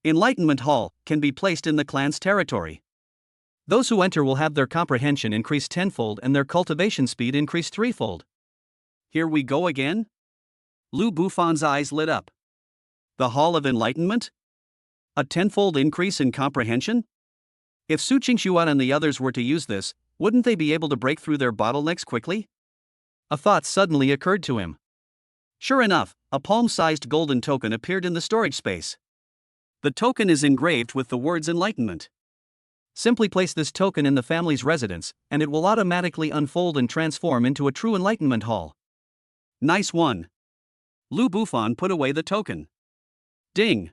Enlightenment Hall can be placed in the clan's territory. Those who enter will have their comprehension increased tenfold and their cultivation speed increased threefold. Here we go again? Lu Bufan's eyes lit up. The Hall of Enlightenment? A tenfold increase in comprehension? If Su Qingshuan and the others were to use this, wouldn't they be able to break through their bottlenecks quickly? A thought suddenly occurred to him. Sure enough, a palm-sized golden token appeared in the storage space. The token is engraved with the words Enlightenment. Simply place this token in the family's residence, and it will automatically unfold and transform into a true Enlightenment Hall. Nice one. Lu Bufan put away the token. Ding.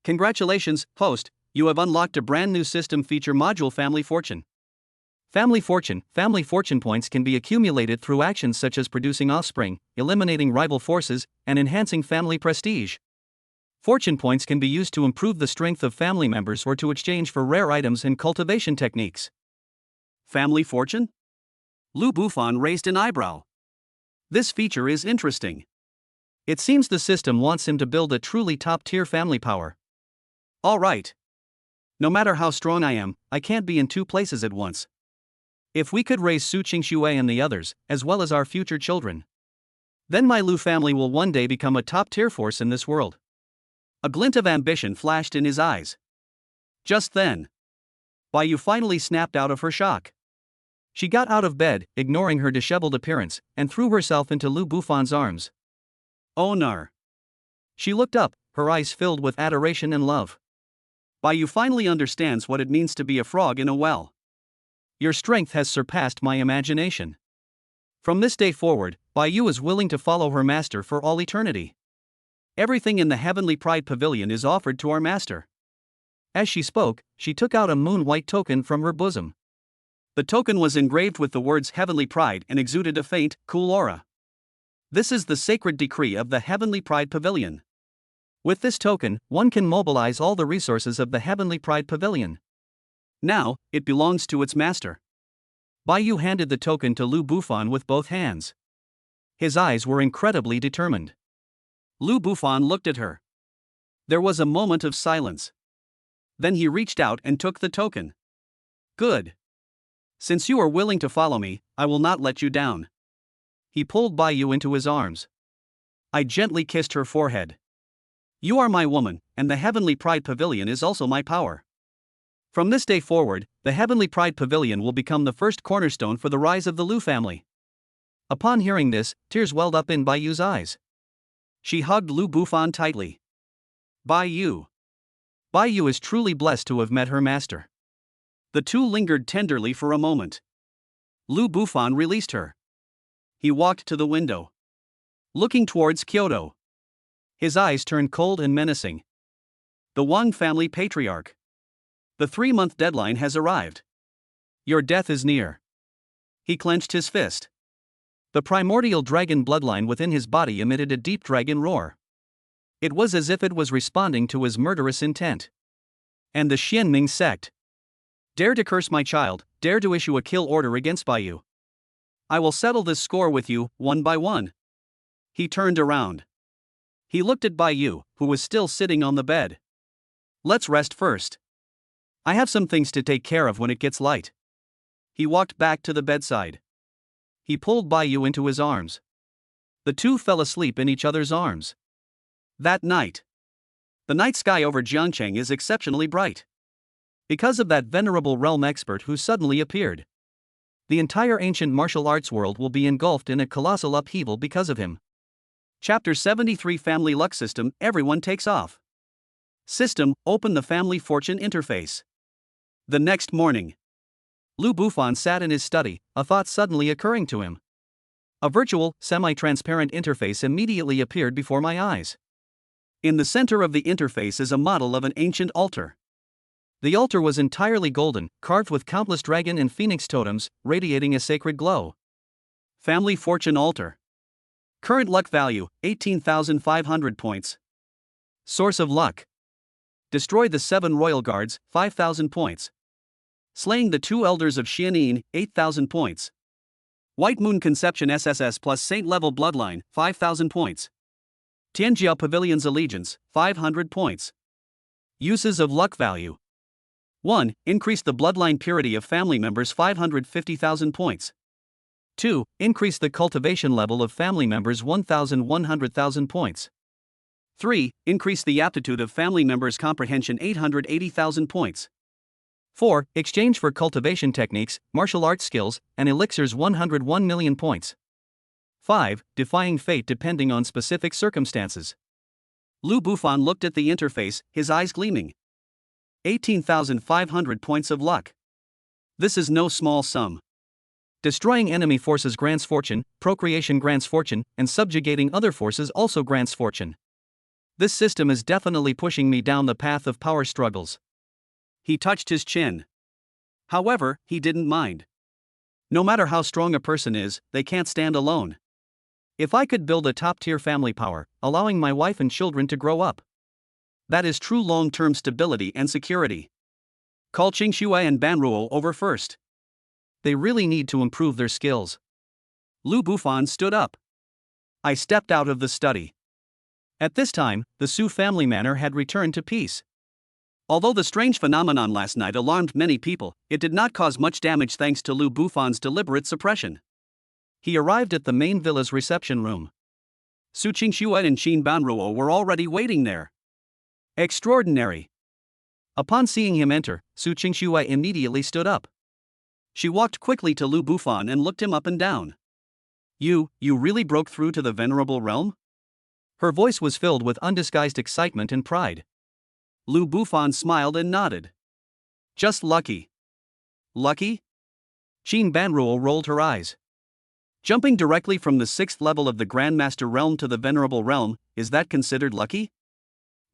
Congratulations, host, you have unlocked a brand new system feature module Family Fortune. Family fortune points can be accumulated through actions such as producing offspring, eliminating rival forces, and enhancing family prestige. Fortune points can be used to improve the strength of family members or to exchange for rare items and cultivation techniques. Family fortune? Lu Bufan raised an eyebrow. This feature is interesting. It seems the system wants him to build a truly top-tier family power. All right. No matter how strong I am, I can't be in two places at once. If we could raise Su Qingshui and the others, as well as our future children, then my Lu family will one day become a top-tier force in this world. A glint of ambition flashed in his eyes. Just then, Baiyu finally snapped out of her shock. She got out of bed, ignoring her disheveled appearance, and threw herself into Lu Bufan's arms. Oh nar. She looked up, her eyes filled with adoration and love. Baiyu finally understands what it means to be a frog in a well. Your strength has surpassed my imagination. From this day forward, Baiyu is willing to follow her master for all eternity. Everything in the Heavenly Pride Pavilion is offered to our master. As she spoke, she took out a moon-white token from her bosom. The token was engraved with the words Heavenly Pride and exuded a faint, cool aura. This is the sacred decree of the Heavenly Pride Pavilion. With this token, one can mobilize all the resources of the Heavenly Pride Pavilion. Now, it belongs to its master. Baiyu handed the token to Lu Bufan with both hands. His eyes were incredibly determined. Lu Bufan looked at her. There was a moment of silence. Then he reached out and took the token. Good. Since you are willing to follow me, I will not let you down. He pulled Baiyu into his arms. I gently kissed her forehead. You are my woman, and the Heavenly Pride Pavilion is also my power. From this day forward, the Heavenly Pride Pavilion will become the first cornerstone for the rise of the Lu family. Upon hearing this, tears welled up in Baiyu's eyes. She hugged Lu Bufan tightly. Baiyu. Baiyu is truly blessed to have met her master. The two lingered tenderly for a moment. Lu Bufan released her. He walked to the window, looking towards Kyoto. His eyes turned cold and menacing. The Wang family patriarch. The 3-month deadline has arrived. Your death is near. He clenched his fist. The primordial dragon bloodline within his body emitted a deep dragon roar. It was as if it was responding to his murderous intent. And the Xianming sect. Dare to curse my child, dare to issue a kill order against Baiyu. I will settle this score with you, one by one. He turned around. He looked at Baiyu, who was still sitting on the bed. Let's rest first. I have some things to take care of when it gets light. He walked back to the bedside. He pulled Baiyu into his arms. The two fell asleep in each other's arms. That night. The night sky over Jiangcheng is exceptionally bright. Because of that venerable realm expert who suddenly appeared. The entire ancient martial arts world will be engulfed in a colossal upheaval because of him. Chapter 73 Family Luck System. Everyone takes off. System, open the Family Fortune interface. The next morning. Lu Bufan sat in his study, a thought suddenly occurring to him. A virtual, semi-transparent interface immediately appeared before my eyes. In the center of the interface is a model of an ancient altar. The altar was entirely golden, carved with countless dragon and phoenix totems, radiating a sacred glow. Family Fortune Altar. Current luck value, 18,500 points. Source of luck. Destroy the 7 royal guards, 5,000 points. Slaying the 2 elders of Xianin, 8,000 points. White Moon Conception SSS plus Saint Level Bloodline, 5,000 points. Tianjia Pavilion's Allegiance, 500 points. Uses of luck value. 1. Increase the bloodline purity of family members 550,000 points. 2. Increase the cultivation level of family members 1,100,000 points. 3. Increase the aptitude of family members comprehension 880,000 points. 4. Exchange for cultivation techniques, martial arts skills, and elixirs 101 million points. 5. Defying fate depending on specific circumstances. Lu Bufan looked at the interface, his eyes gleaming. 18,500 points of luck. This is no small sum. Destroying enemy forces grants fortune, procreation grants fortune, and subjugating other forces also grants fortune. This system is definitely pushing me down the path of power struggles. He touched his chin. However, he didn't mind. No matter how strong a person is, they can't stand alone. If I could build a top-tier family power, allowing my wife and children to grow up. That is true long-term stability and security. Call Qingxue and Banruo over first. They really need to improve their skills. Lu Bufan stood up. I stepped out of the study. At this time, the Su family manor had returned to peace. Although the strange phenomenon last night alarmed many people, it did not cause much damage thanks to Lu Bufan's deliberate suppression. He arrived at the main villa's reception room. Su Qingxue and Qin Banruo were already waiting there. Extraordinary. Upon seeing him enter, Su Qingxue immediately stood up. She walked quickly to Lu Bufan and looked him up and down. You really broke through to the venerable realm? Her voice was filled with undisguised excitement and pride. Lu Bufan smiled and nodded. Just lucky. Lucky? Qin Banruo rolled her eyes. Jumping directly from the 6th level of the Grandmaster realm to the venerable realm, is that considered lucky?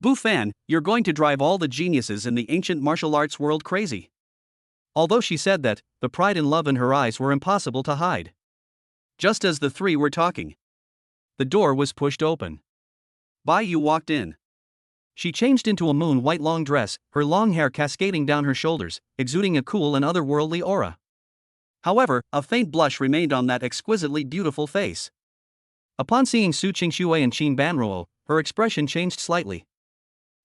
Bufan, you're going to drive all the geniuses in the ancient martial arts world crazy. Although she said that, the pride and love in her eyes were impossible to hide. Just as the three were talking, the door was pushed open. Baiyu walked in. She changed into a moon-white long dress, her long hair cascading down her shoulders, exuding a cool and otherworldly aura. However, a faint blush remained on that exquisitely beautiful face. Upon seeing Su Qingxue and Qin Banruo, her expression changed slightly.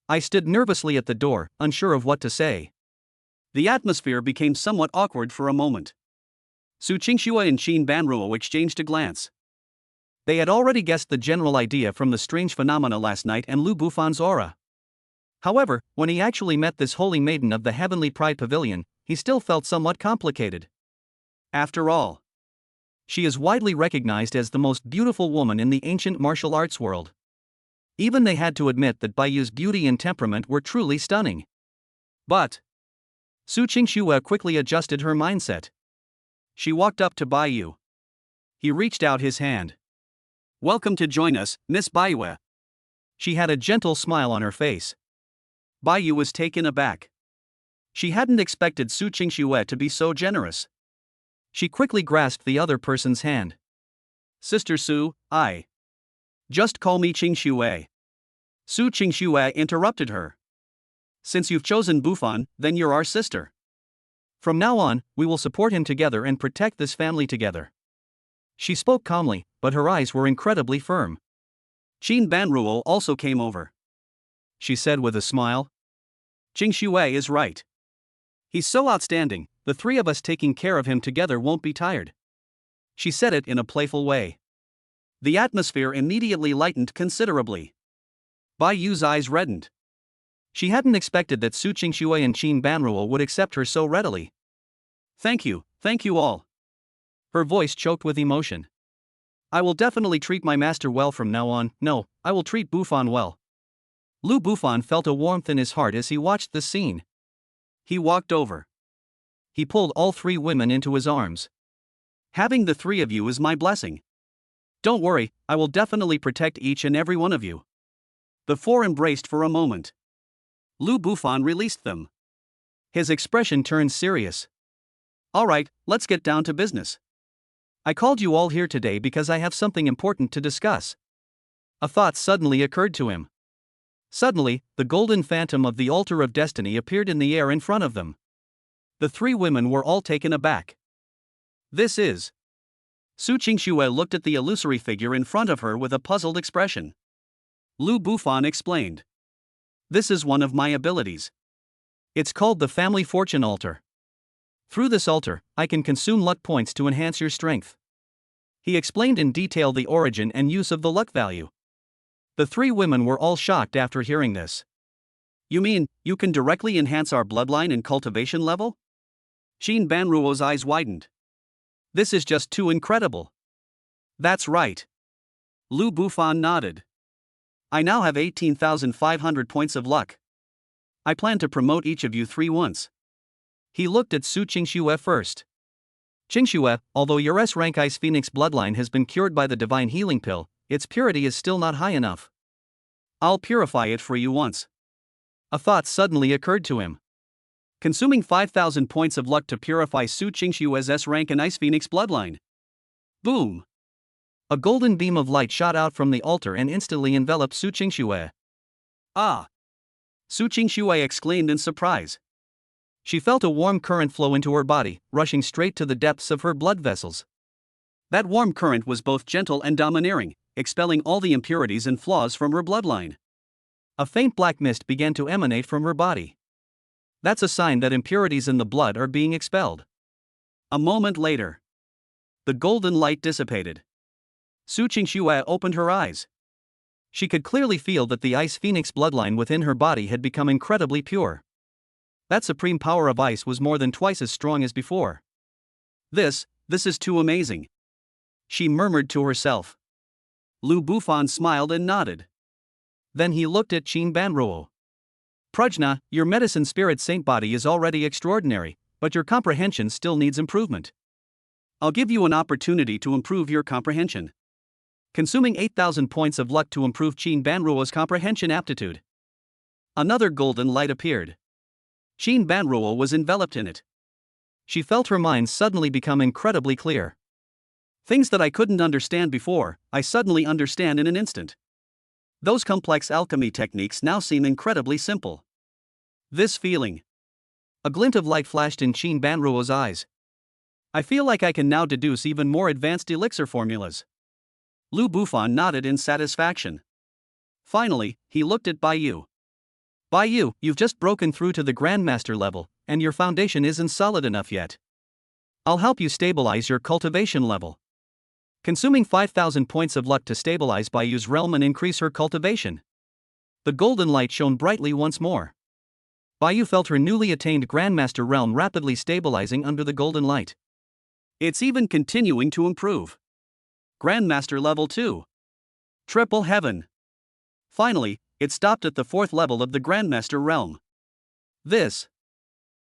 I stood nervously at the door, unsure of what to say. The atmosphere became somewhat awkward for a moment. Su Qingxue and Qin Banruo exchanged a glance. They had already guessed the general idea from the strange phenomena last night and Lu Bufan's aura. However, when he actually met this holy maiden of the Heavenly Pride Pavilion, he still felt somewhat complicated. After all, she is widely recognized as the most beautiful woman in the ancient martial arts world. Even they had to admit that Baiyu's beauty and temperament were truly stunning. But Su Qingxue quickly adjusted her mindset. She walked up to Baiyu. He reached out his hand. Welcome to join us, Miss Baiyu. She had a gentle smile on her face. Baiyu was taken aback. She hadn't expected Su Qingxue to be so generous. She quickly grasped the other person's hand. Sister Su, just call me Qingxue. Su Qingxue interrupted her. Since you've chosen Bufan, then you're our sister. From now on, we will support him together and protect this family together. She spoke calmly, but her eyes were incredibly firm. Qin Banruo also came over. She said with a smile. Qingxue is right. He's so outstanding, the three of us taking care of him together won't be tired. She said it in a playful way. The atmosphere immediately lightened considerably. Bai Yu's eyes reddened. She hadn't expected that Su Qingxue and Qin Banruo would accept her so readily. Thank you all. Her voice choked with emotion. I will definitely treat my master well from now on. No, I will treat Bufan well. Lu Bufan felt a warmth in his heart as he watched the scene. He walked over. He pulled all three women into his arms. Having the three of you is my blessing. Don't worry, I will definitely protect each and every one of you. The four embraced for a moment. Lu Bufan released them. His expression turned serious. All right, let's get down to business. I called you all here today because I have something important to discuss. A thought suddenly occurred to him. Suddenly, the golden phantom of the altar of destiny appeared in the air in front of them. The three women were all taken aback. This is. Su Qingxue looked at the illusory figure in front of her with a puzzled expression. Lu Bufan explained. This is one of my abilities. It's called the Family Fortune Altar. Through this altar, I can consume luck points to enhance your strength. He explained in detail the origin and use of the luck value. The three women were all shocked after hearing this. You mean, you can directly enhance our bloodline and cultivation level? Qin Banruo's eyes widened. This is just too incredible. That's right. Lu Bufan nodded. I now have 18,500 points of luck. I plan to promote each of you three once. He looked at Su Qingxue first. Qingxue, although your S-rank Ice Phoenix bloodline has been cured by the divine healing pill, its purity is still not high enough. I'll purify it for you once. A thought suddenly occurred to him. Consuming 5,000 points of luck to purify Su Qingxue's S-rank and Ice Phoenix bloodline. Boom! A golden beam of light shot out from the altar and instantly enveloped Su Qingxue. Ah! Su Qingxue exclaimed in surprise. She felt a warm current flow into her body, rushing straight to the depths of her blood vessels. That warm current was both gentle and domineering, expelling all the impurities and flaws from her bloodline. A faint black mist began to emanate from her body. That's a sign that impurities in the blood are being expelled. A moment later, the golden light dissipated. Su Qingxue opened her eyes. She could clearly feel that the Ice Phoenix bloodline within her body had become incredibly pure. That supreme power of ice was more than twice as strong as before. This is too amazing. She murmured to herself. Lu Bufan smiled and nodded. Then he looked at Qin Banruo. Prajna, your medicine spirit saint body is already extraordinary, but your comprehension still needs improvement. I'll give you an opportunity to improve your comprehension. Consuming 8,000 points of luck to improve Qin Banruo's comprehension aptitude. Another golden light appeared. Qin Banruo was enveloped in it. She felt her mind suddenly become incredibly clear. Things that I couldn't understand before, I suddenly understand in an instant. Those complex alchemy techniques now seem incredibly simple. This feeling. A glint of light flashed in Qin Banruo's eyes. I feel like I can now deduce even more advanced elixir formulas. Lu Bufan nodded in satisfaction. Finally, he looked at Bai Yu. Bai Yu, you've just broken through to the Grandmaster level, and your foundation isn't solid enough yet. I'll help you stabilize your cultivation level. Consuming 5,000 points of luck to stabilize Bai Yu's realm and increase her cultivation. The golden light shone brightly once more. Bai Yu felt her newly attained Grandmaster realm rapidly stabilizing under the golden light. It's even continuing to improve. Grandmaster level 2. Triple heaven. Finally, it stopped at the 4th level of the Grandmaster realm. This.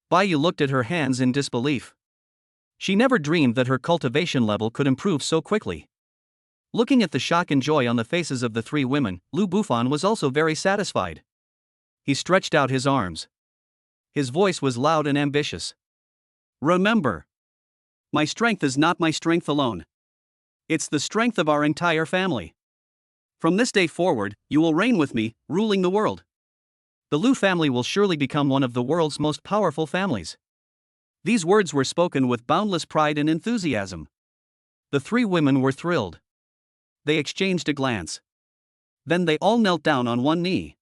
Bai Yu looked at her hands in disbelief. She never dreamed that her cultivation level could improve so quickly. Looking at the shock and joy on the faces of the three women, Lu Bufan was also very satisfied. He stretched out his arms. His voice was loud and ambitious. Remember, my strength is not my strength alone. It's the strength of our entire family. From this day forward, you will reign with me, ruling the world. The Lu family will surely become one of the world's most powerful families. These words were spoken with boundless pride and enthusiasm. The three women were thrilled. They exchanged a glance. Then they all knelt down on one knee.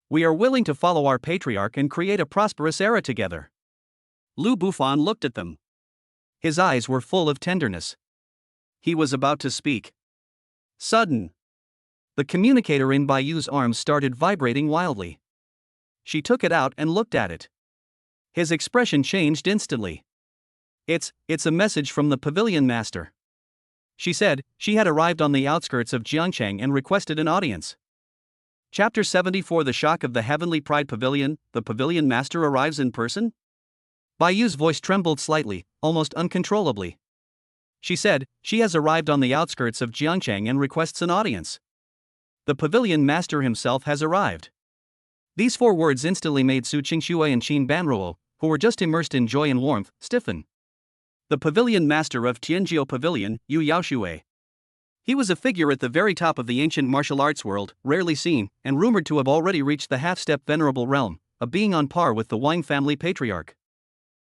We are willing to follow our patriarch and create a prosperous era together. Lu Bufan looked at them. His eyes were full of tenderness. He was about to speak. Sudden. The communicator in Baiyu's arms started vibrating wildly. She took it out and looked at it. His expression changed instantly. It's a message from the pavilion master. She said she had arrived on the outskirts of Jiangcheng and requested an audience. Chapter 74 The Shock of the Heavenly Pride Pavilion. The pavilion master arrives in person? Baiyu's voice trembled slightly, almost uncontrollably. She said she has arrived on the outskirts of Jiangcheng and requests an audience. The pavilion master himself has arrived. These four words instantly made Su Qingxue and Qin Banruo, who were just immersed in joy and warmth, stiffen. The pavilion master of Tianjiu Pavilion, Yu Yaoxue. He was a figure at the very top of the ancient martial arts world, rarely seen, and rumored to have already reached the half-step venerable realm, a being on par with the Wang family patriarch.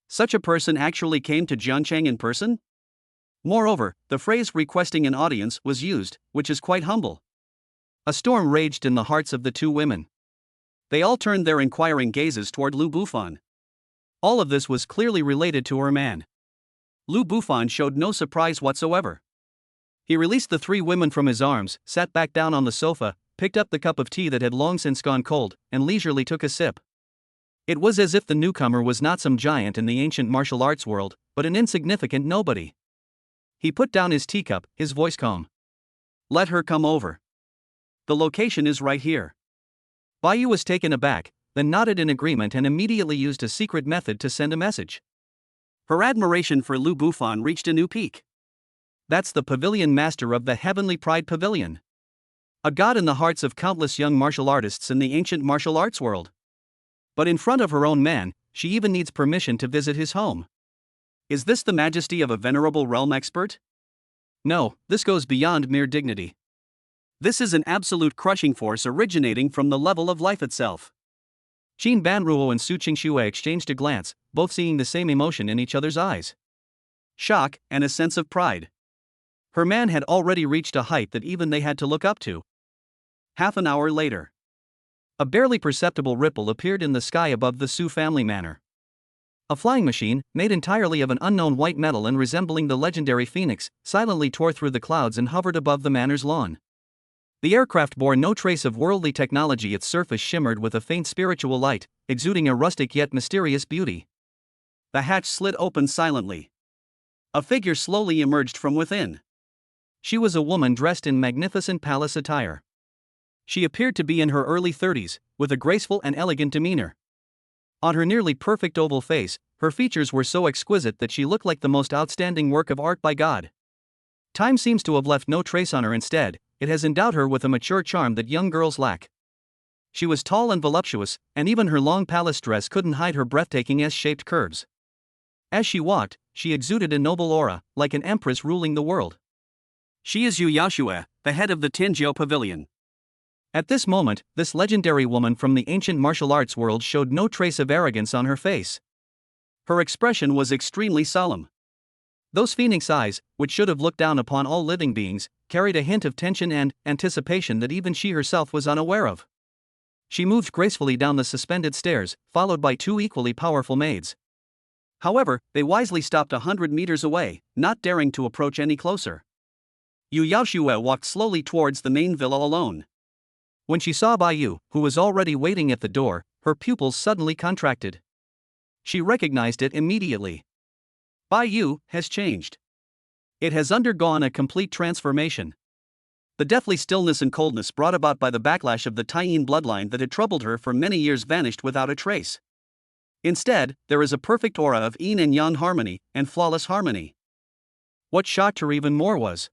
Such a person actually came to Jiangcheng in person? Moreover, the phrase requesting an audience was used, which is quite humble. A storm raged in the hearts of the two women. They all turned their inquiring gazes toward Lu Bufan. All of this was clearly related to her man. Lu Bufan showed no surprise whatsoever. He released the three women from his arms, sat back down on the sofa, picked up the cup of tea that had long since gone cold, and leisurely took a sip. It was as if the newcomer was not some giant in the ancient martial arts world, but an insignificant nobody. He put down his teacup, his voice calm. Let her come over. The location is right here. Baiyu was taken aback, then nodded in agreement and immediately used a secret method to send a message. Her admiration for Lu Bufan reached a new peak. That's the pavilion master of the Heavenly Pride Pavilion. A god in the hearts of countless young martial artists in the ancient martial arts world. But in front of her own man, she even needs permission to visit his home. Is this the majesty of a venerable realm expert? No, this goes beyond mere dignity. This is an absolute crushing force originating from the level of life itself. Qin Banruo and Su Qingxue exchanged a glance, both seeing the same emotion in each other's eyes. Shock and a sense of pride. Her man had already reached a height that even they had to look up to. Half an hour later. A barely perceptible ripple appeared in the sky above the Su family manor. A flying machine, made entirely of an unknown white metal and resembling the legendary phoenix, silently tore through the clouds and hovered above the manor's lawn. The aircraft bore no trace of worldly technology. Its surface shimmered with a faint spiritual light, exuding a rustic yet mysterious beauty. The hatch slid open silently. A figure slowly emerged from within. She was a woman dressed in magnificent palace attire. She appeared to be in her early 30s, with a graceful and elegant demeanor. On her nearly perfect oval face, her features were so exquisite that she looked like the most outstanding work of art by God. Time seems to have left no trace on her. Instead, it has endowed her with a mature charm that young girls lack. She was tall and voluptuous, and even her long palace dress couldn't hide her breathtaking S-shaped curves. As she walked, she exuded a noble aura, like an empress ruling the world. She is Yu Yaoxue, the head of the Tianjiu Pavilion. At this moment, this legendary woman from the ancient martial arts world showed no trace of arrogance on her face. Her expression was extremely solemn. Those phoenix eyes, which should have looked down upon all living beings, carried a hint of tension and anticipation that even she herself was unaware of. She moved gracefully down the suspended stairs, followed by two equally powerful maids. However, they wisely stopped 100 meters away, not daring to approach any closer. Yu Yaoxue walked slowly towards the main villa alone. When she saw Baiyu, who was already waiting at the door, her pupils suddenly contracted. She recognized it immediately. Baiyu has changed. It has undergone a complete transformation. The deathly stillness and coldness brought about by the backlash of the Taiyin bloodline that had troubled her for many years vanished without a trace. Instead, there is a perfect aura of yin and yang harmony, and flawless harmony. What shocked her even more was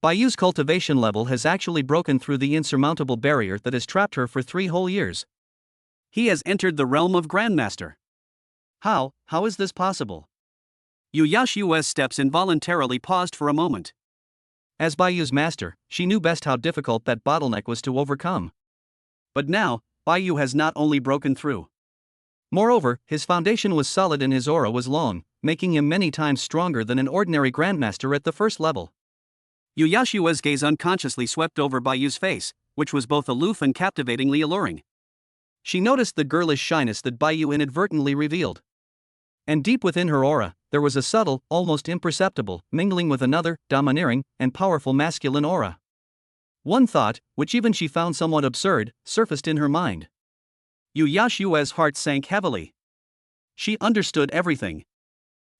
Baiyu's cultivation level has actually broken through the insurmountable barrier that has trapped her for 3 whole years. He has entered the realm of Grandmaster. How is this possible? Yu Yaoshue's steps involuntarily paused for a moment. As Bayu's master, she knew best how difficult that bottleneck was to overcome. But now, Bayu has not only broken through. Moreover, his foundation was solid and his aura was long, making him many times stronger than an ordinary grandmaster at the first level. Yu Yashua's gaze unconsciously swept over Bayu's face, which was both aloof and captivatingly alluring. She noticed the girlish shyness that Bayu inadvertently revealed. And deep within her aura, there was a subtle, almost imperceptible, mingling with another, domineering, and powerful masculine aura. One thought, which even she found somewhat absurd, surfaced in her mind. Yu Yashua's heart sank heavily. She understood everything.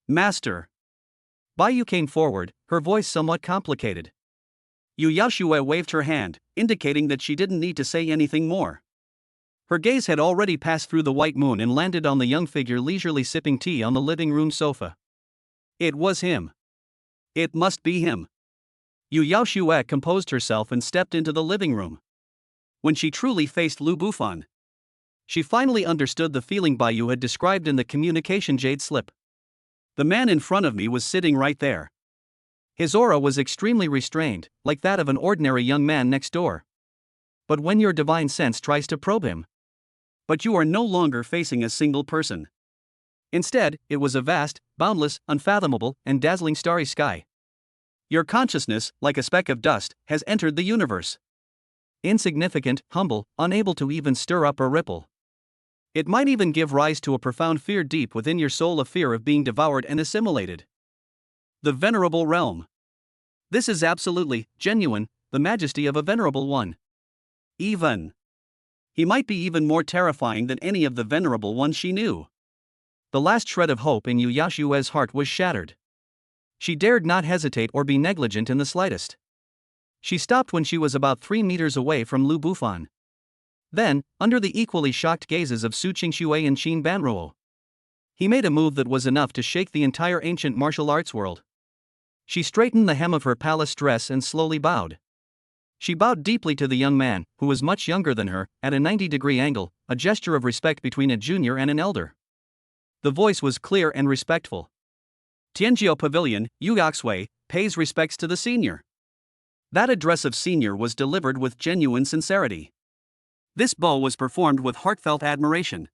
Master. Bayu came forward, her voice somewhat complicated. Yu Yashua waved her hand, indicating that she didn't need to say anything more. Her gaze had already passed through the white moon and landed on the young figure leisurely sipping tea on the living room sofa. It was him. It must be him. Yu Yashua composed herself and stepped into the living room. When she truly faced Lu Bufan, she finally understood the feeling Bayu had described in the communication jade slip. The man in front of me was sitting right there. His aura was extremely restrained, like that of an ordinary young man next door. But when your divine sense tries to probe him, but you are no longer facing a single person. Instead, it was a vast, boundless, unfathomable, and dazzling starry sky. Your consciousness, like a speck of dust, has entered the universe. Insignificant, humble, unable to even stir up a ripple. It might even give rise to a profound fear deep within your soul, a fear of being devoured and assimilated. The venerable realm. This is absolutely, genuine, the majesty of a venerable one. Even. He might be even more terrifying than any of the venerable ones she knew. The last shred of hope in Yu Yashua's heart was shattered. She dared not hesitate or be negligent in the slightest. She stopped when she was about 3 meters away from Lu Bufan. Then, under the equally shocked gazes of Su Qingshui and Qin Banruo, he made a move that was enough to shake the entire ancient martial arts world. She straightened the hem of her palace dress and slowly bowed. She bowed deeply to the young man, who was much younger than her, at a 90-degree angle, a gesture of respect between a junior and an elder. The voice was clear and respectful. Tianjiao Pavilion, Yu Yaxui, pays respects to the senior. That address of senior was delivered with genuine sincerity. This bow was performed with heartfelt admiration.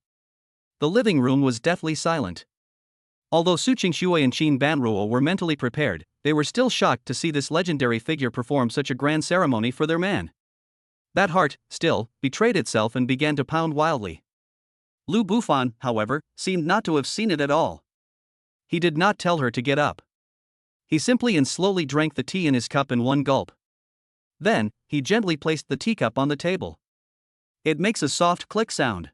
The living room was deathly silent. Although Su Qingshui and Qin Banruo were mentally prepared, they were still shocked to see this legendary figure perform such a grand ceremony for their man. That heart, still, betrayed itself and began to pound wildly. Lu Bufan, however, seemed not to have seen it at all. He did not tell her to get up. He simply and slowly drank the tea in his cup in one gulp. Then, he gently placed the teacup on the table. It makes a soft click sound.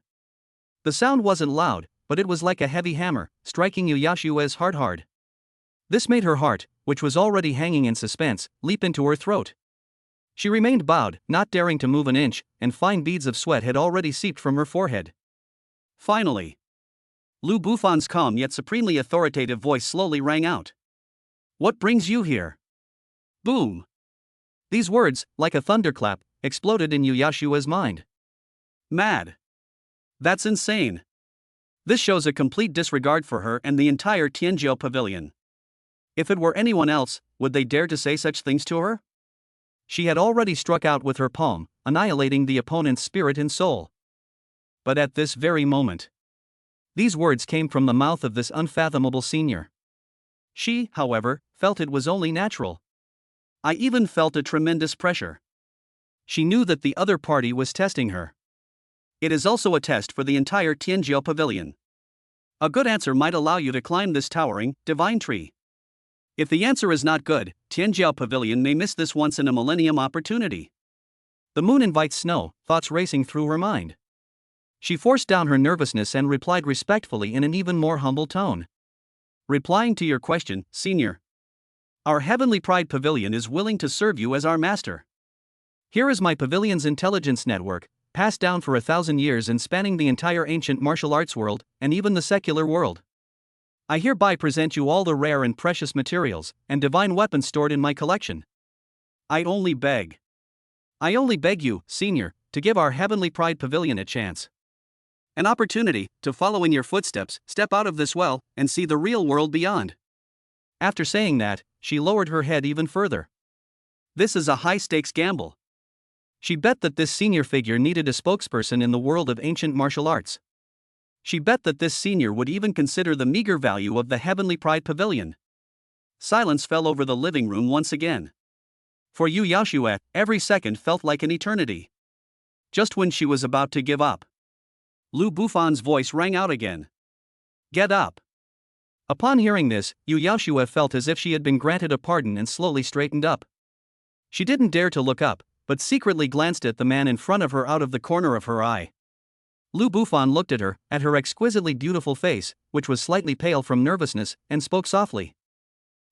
The sound wasn't loud, but it was like a heavy hammer, striking Yu Yashua's heart hard. This made her heart, which was already hanging in suspense, leap into her throat. She remained bowed, not daring to move an inch, and fine beads of sweat had already seeped from her forehead. Finally, Lu Bufan's calm yet supremely authoritative voice slowly rang out. "What brings you here?" Boom! These words, like a thunderclap, exploded in Yu Yashua's mind. Mad. That's insane. This shows a complete disregard for her and the entire Tianjiao Pavilion. If it were anyone else, would they dare to say such things to her? She had already struck out with her palm, annihilating the opponent's spirit and soul. But at this very moment, these words came from the mouth of this unfathomable senior. She, however, felt it was only natural. I even felt a tremendous pressure. She knew that the other party was testing her. It is also a test for the entire Tianjiao Pavilion. A good answer might allow you to climb this towering, divine tree. If the answer is not good, Tianjiao Pavilion may miss this once-in-a-millennium opportunity. The moon invites snow, thoughts racing through her mind. She forced down her nervousness and replied respectfully in an even more humble tone. Replying to your question, Senior. Our Heavenly Pride Pavilion is willing to serve you as our master. Here is my pavilion's intelligence network, passed down for 1,000 years and spanning the entire ancient martial arts world, and even the secular world. I hereby present you all the rare and precious materials, and divine weapons stored in my collection. I only beg you, Senior, to give our Heavenly Pride Pavilion a chance. An opportunity to follow in your footsteps, step out of this well, and see the real world beyond. After saying that, she lowered her head even further. This is a high-stakes gamble. She bet that this senior figure needed a spokesperson in the world of ancient martial arts. She bet that this senior would even consider the meager value of the Heavenly Pride Pavilion. Silence fell over the living room once again. For Yu Yaoshue, every second felt like an eternity. Just when she was about to give up, Lu Bufan's voice rang out again. Get up. Upon hearing this, Yu Yaoshue felt as if she had been granted a pardon and slowly straightened up. She didn't dare to look up, but secretly glanced at the man in front of her out of the corner of her eye. Lu Bufan looked at her exquisitely beautiful face, which was slightly pale from nervousness, and spoke softly.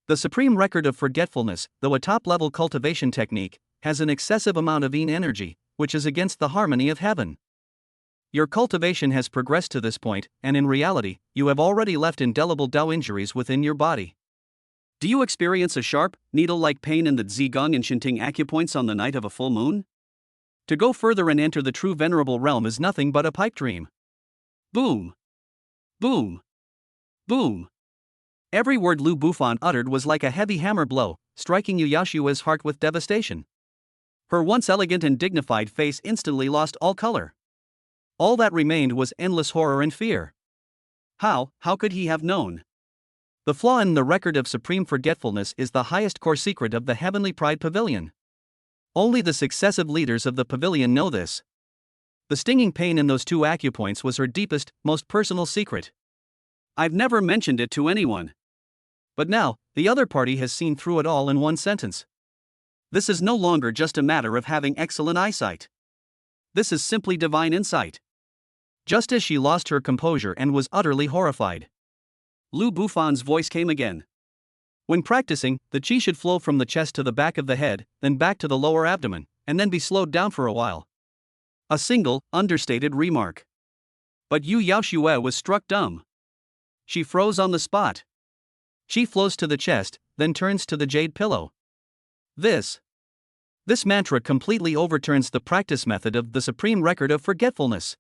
The supreme record of forgetfulness, though a top-level cultivation technique, has an excessive amount of yin energy, which is against the harmony of heaven. Your cultivation has progressed to this point, and in reality, you have already left indelible Dao injuries within your body. Do you experience a sharp, needle-like pain in the Zigong and Shinting acupoints on the night of a full moon? To go further and enter the true venerable realm is nothing but a pipe dream. Boom! Boom! Boom! Every word Lu Bufan uttered was like a heavy hammer blow, striking Yu Yaoshue's heart with devastation. Her once elegant and dignified face instantly lost all color. All that remained was endless horror and fear. How could he have known? The flaw in the record of supreme forgetfulness is the highest core secret of the Heavenly Pride Pavilion. Only the successive leaders of the pavilion know this. The stinging pain in those two acupoints was her deepest, most personal secret. I've never mentioned it to anyone. But now, the other party has seen through it all in one sentence. This is no longer just a matter of having excellent eyesight. This is simply divine insight. Just as she lost her composure and was utterly horrified, Lu Bufan's voice came again. When practicing, the qi should flow from the chest to the back of the head, then back to the lower abdomen, and then be slowed down for a while. A single, understated remark. But Yu Yaoshue was struck dumb. She froze on the spot. Qi flows to the chest, then turns to the jade pillow. This mantra completely overturns the practice method of the supreme record of forgetfulness.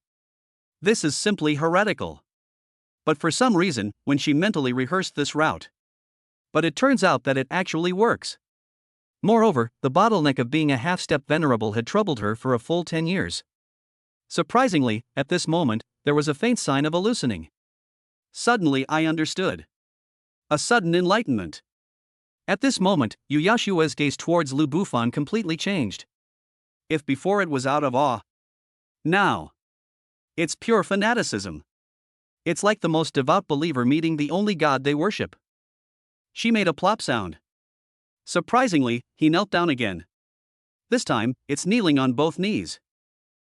This is simply heretical. But for some reason, when she mentally rehearsed this route. But it turns out that it actually works. Moreover, the bottleneck of being a half-step venerable had troubled her for a full 10 years. Surprisingly, at this moment, there was a faint sign of a loosening. Suddenly I understood. A sudden enlightenment. At this moment, Yu Yaoshue's gaze towards Lu Bufan completely changed. If before it was out of awe, now it's pure fanaticism. It's like the most devout believer meeting the only God they worship. She made a plop sound. Surprisingly, he knelt down again. This time, it's kneeling on both knees.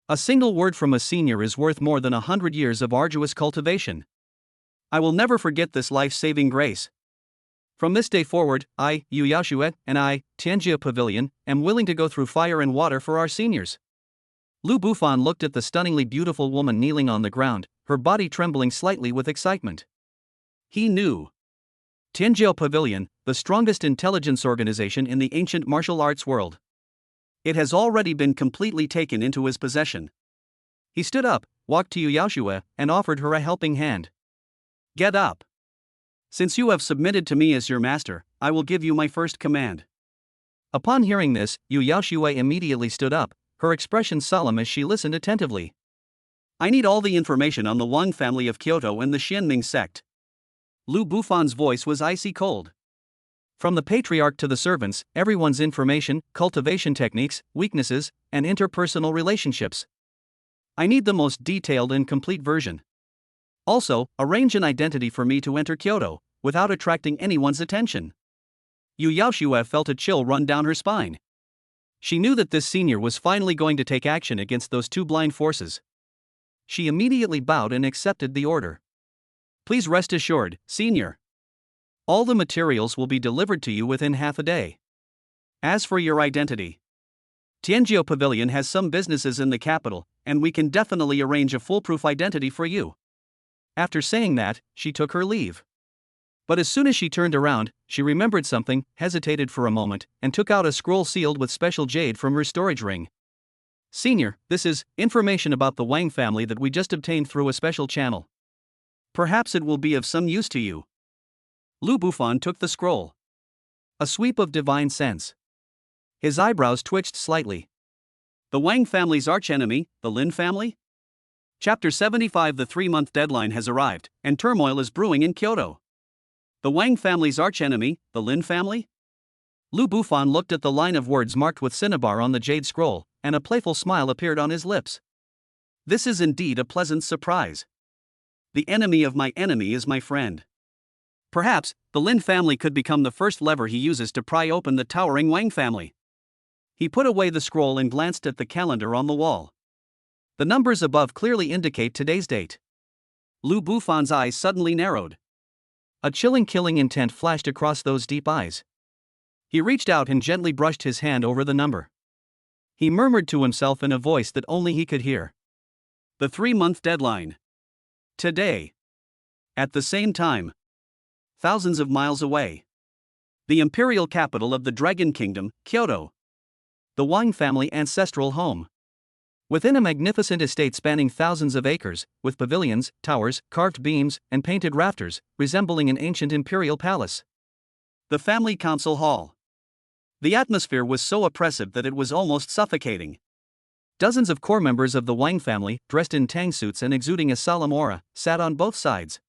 A single word from a senior is worth more than 100 years of arduous cultivation. I will never forget this life-saving grace. From this day forward, I, Yu Yaoshue, and I, Tianjia Pavilion, am willing to go through fire and water for our seniors. Lu Bufan looked at the stunningly beautiful woman kneeling on the ground, her body trembling slightly with excitement. He knew. Tianjia Pavilion, the strongest intelligence organization in the ancient martial arts world. It has already been completely taken into his possession. He stood up, walked to Yu Yaoshue, and offered her a helping hand. Get up. Since you have submitted to me as your master, I will give you my first command. Upon hearing this, Yu Yaoshue immediately stood up, her expression solemn as she listened attentively. I need all the information on the Wang family of Kyoto and the Xianming sect. Lu Bufan's voice was icy cold. From the patriarch to the servants, everyone's information, cultivation techniques, weaknesses, and interpersonal relationships. I need the most detailed and complete version. Also, arrange an identity for me to enter Kyoto, without attracting anyone's attention. Yu Yaoshue felt a chill run down her spine. She knew that this senior was finally going to take action against those two blind forces. She immediately bowed and accepted the order. Please rest assured, senior. All the materials will be delivered to you within half a day. As for your identity, Tianjia Pavilion has some businesses in the capital, and we can definitely arrange a foolproof identity for you. After saying that, she took her leave. But as soon as she turned around, she remembered something, hesitated for a moment, and took out a scroll sealed with special jade from her storage ring. Senior, this is information about the Wang family that we just obtained through a special channel. Perhaps it will be of some use to you. Lu Bufan took the scroll. A sweep of divine sense. His eyebrows twitched slightly. The Wang family's archenemy, the Lin family? Chapter 75. The 3-month deadline has arrived, and turmoil is brewing in Kyoto. The Wang family's archenemy, the Lin family? Lu Bufan looked at the line of words marked with cinnabar on the jade scroll, and a playful smile appeared on his lips. This is indeed a pleasant surprise. The enemy of my enemy is my friend. Perhaps, the Lin family could become the first lever he uses to pry open the towering Wang family. He put away the scroll and glanced at the calendar on the wall. The numbers above clearly indicate today's date. Lu Bufan's eyes suddenly narrowed. A chilling killing intent flashed across those deep eyes. He reached out and gently brushed his hand over the number. He murmured to himself in a voice that only he could hear. The 3-month deadline. Today. At the same time. Thousands of miles away. The imperial capital of the Dragon Kingdom, Kyoto. The Wang family ancestral home. Within a magnificent estate spanning thousands of acres, with pavilions, towers, carved beams, and painted rafters, resembling an ancient imperial palace. The family council hall. The atmosphere was so oppressive that it was almost suffocating. Dozens of core members of the Wang family, dressed in tang suits and exuding a solemn aura, sat on both sides.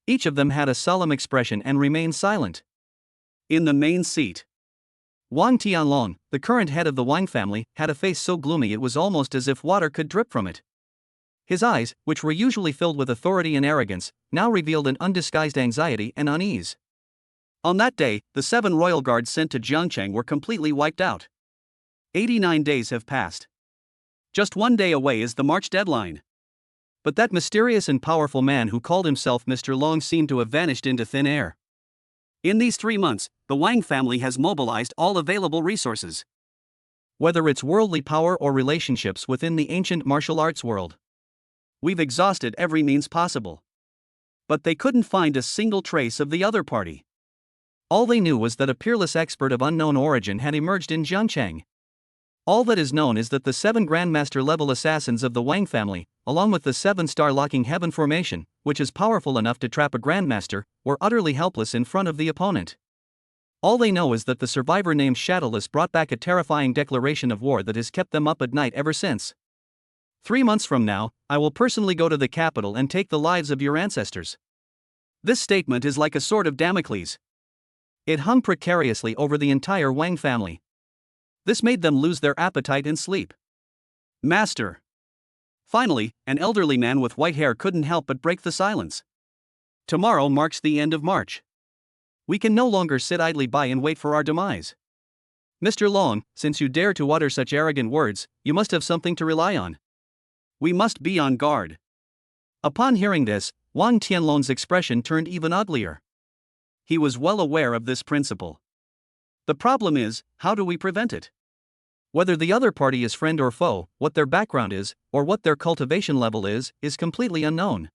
Each of them had a solemn expression and remained silent. In the main seat, Wang Tianlong, the current head of the Wang family, had a face so gloomy it was almost as if water could drip from it. His eyes, which were usually filled with authority and arrogance, now revealed an undisguised anxiety and unease. On that day, the 7 royal guards sent to Jiangcheng were completely wiped out. 89 days have passed. Just 1 day away is the March deadline. But that mysterious and powerful man who called himself Mr. Long seemed to have vanished into thin air. In these 3 months, the Wang family has mobilized all available resources. Whether it's worldly power or relationships within the ancient martial arts world. We've exhausted every means possible. But they couldn't find a single trace of the other party. All they knew was that a peerless expert of unknown origin had emerged in Jiangcheng. All that is known is that the 7 Grandmaster-level assassins of the Wang family, along with the 7-star locking heaven formation, which is powerful enough to trap a Grandmaster, were utterly helpless in front of the opponent. All they know is that the survivor named Shadowless brought back a terrifying declaration of war that has kept them up at night ever since. 3 months from now, I will personally go to the capital and take the lives of your ancestors. This statement is like a sword of Damocles. It hung precariously over the entire Wang family. This made them lose their appetite and sleep. Master. Finally, an elderly man with white hair couldn't help but break the silence. Tomorrow marks the end of March. We can no longer sit idly by and wait for our demise. Mr. Long, since you dare to utter such arrogant words, you must have something to rely on. We must be on guard. Upon hearing this, Wang Tianlong's expression turned even uglier. He was well aware of this principle. The problem is, how do we prevent it? Whether the other party is friend or foe, what their background is, or what their cultivation level is completely unknown.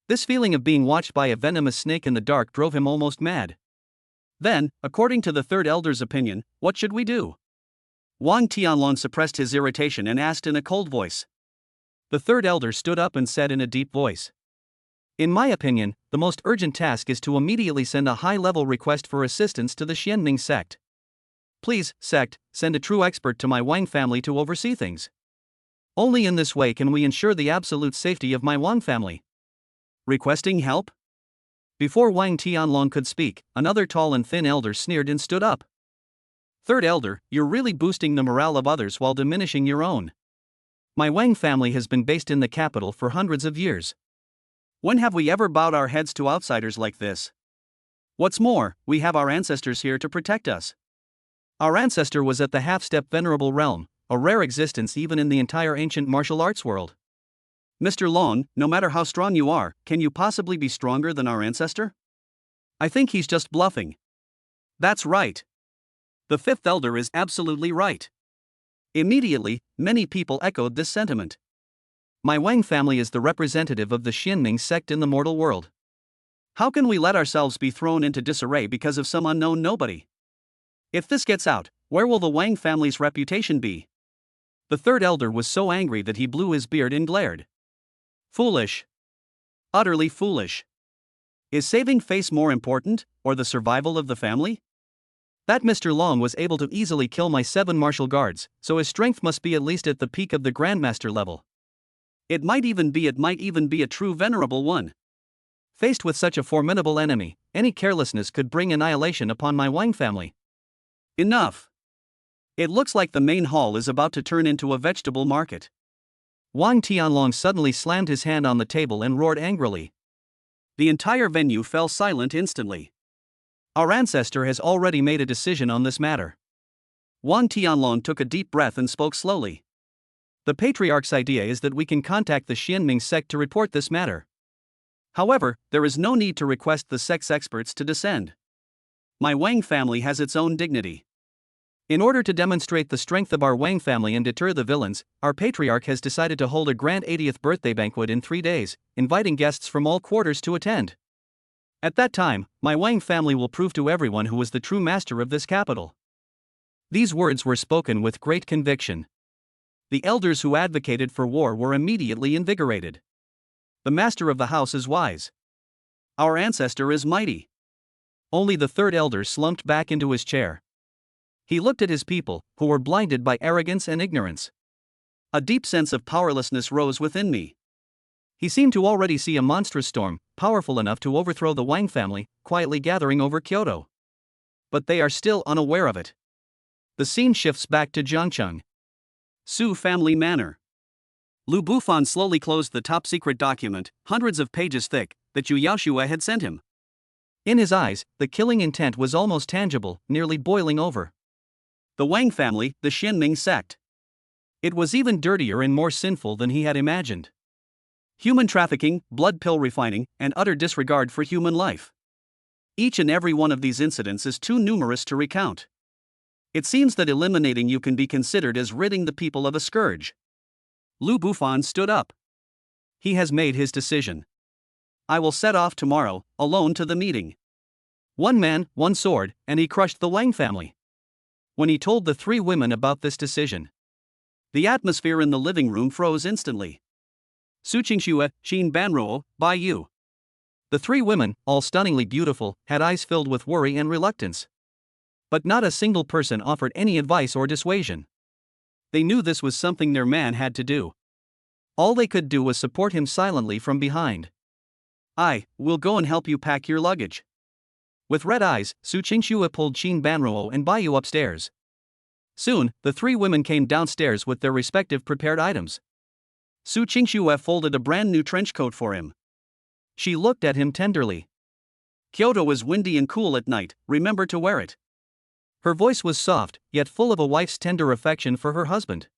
This feeling of being watched by a venomous snake in the dark drove him almost mad. Then, according to the 3rd elder's opinion, what should we do? Wang Tianlong suppressed his irritation and asked in a cold voice. The 3rd elder stood up and said in a deep voice. In my opinion, the most urgent task is to immediately send a high-level request for assistance to the Xianming sect. Please, sect, send a true expert to my Wang family to oversee things. Only in this way can we ensure the absolute safety of my Wang family. Requesting help? Before Wang Tianlong could speak, another tall and thin elder sneered and stood up. 3rd elder, you're really boosting the morale of others while diminishing your own. My Wang family has been based in the capital for hundreds of years. When have we ever bowed our heads to outsiders like this? What's more, we have our ancestors here to protect us. Our ancestor was at the half-step venerable realm, a rare existence even in the entire ancient martial arts world. Mr. Long, no matter how strong you are, can you possibly be stronger than our ancestor? I think he's just bluffing. That's right. The 5th elder is absolutely right. Immediately, many people echoed this sentiment. My Wang family is the representative of the Xianming sect in the mortal world. How can we let ourselves be thrown into disarray because of some unknown nobody? If this gets out, where will the Wang family's reputation be? The 3rd elder was so angry that he blew his beard and glared. Foolish. Utterly foolish. Is saving face more important, or the survival of the family? That Mr. Long was able to easily kill my 7 martial guards, so his strength must be at least at the peak of the Grandmaster level. It might even be a true venerable one. Faced with such a formidable enemy, any carelessness could bring annihilation upon my Wang family. Enough. It looks like the main hall is about to turn into a vegetable market. Wang Tianlong suddenly slammed his hand on the table and roared angrily. The entire venue fell silent instantly. Our ancestor has already made a decision on this matter. Wang Tianlong took a deep breath and spoke slowly. The patriarch's idea is that we can contact the Xianming sect to report this matter. However, there is no need to request the sect's experts to descend. My Wang family has its own dignity. In order to demonstrate the strength of our Wang family and deter the villains, our patriarch has decided to hold a grand 80th birthday banquet in 3 days, inviting guests from all quarters to attend. At that time, my Wang family will prove to everyone who is the true master of this capital. These words were spoken with great conviction. The elders who advocated for war were immediately invigorated. The master of the house is wise. Our ancestor is mighty. Only the third elder slumped back into his chair. He looked at his people, who were blinded by arrogance and ignorance. A deep sense of powerlessness rose within me. He seemed to already see a monstrous storm, powerful enough to overthrow the Wang family, quietly gathering over Kyoto. But they are still unaware of it. The scene shifts back to Jiangcheng. Su family manor. Lu Bufan slowly closed the top-secret document, hundreds of pages thick, that Yu Yaoshua had sent him. In his eyes, the killing intent was almost tangible, nearly boiling over. The Wang family, the Xianming sect. It was even dirtier and more sinful than he had imagined. Human trafficking, blood pill refining, and utter disregard for human life. Each and every one of these incidents is too numerous to recount. It seems that eliminating you can be considered as ridding the people of a scourge. Lu Bufan stood up. He has made his decision. I will set off tomorrow, alone to the meeting. One man, one sword, and he crushed the Wang family. When he told the 3 women about this decision, the atmosphere in the living room froze instantly. Su Qingxue, Xin Banruo, Bai Yu. The 3 women, all stunningly beautiful, had eyes filled with worry and reluctance. But not a single person offered any advice or dissuasion. They knew this was something their man had to do. All they could do was support him silently from behind. I will go and help you pack your luggage. With red eyes, Su Qingxue pulled Qin Banruo and Bai Yu upstairs. Soon, the 3 women came downstairs with their respective prepared items. Su Qingxue folded a brand new trench coat for him. She looked at him tenderly. Kyoto is windy and cool at night, remember to wear it. Her voice was soft, yet full of a wife's tender affection for her husband.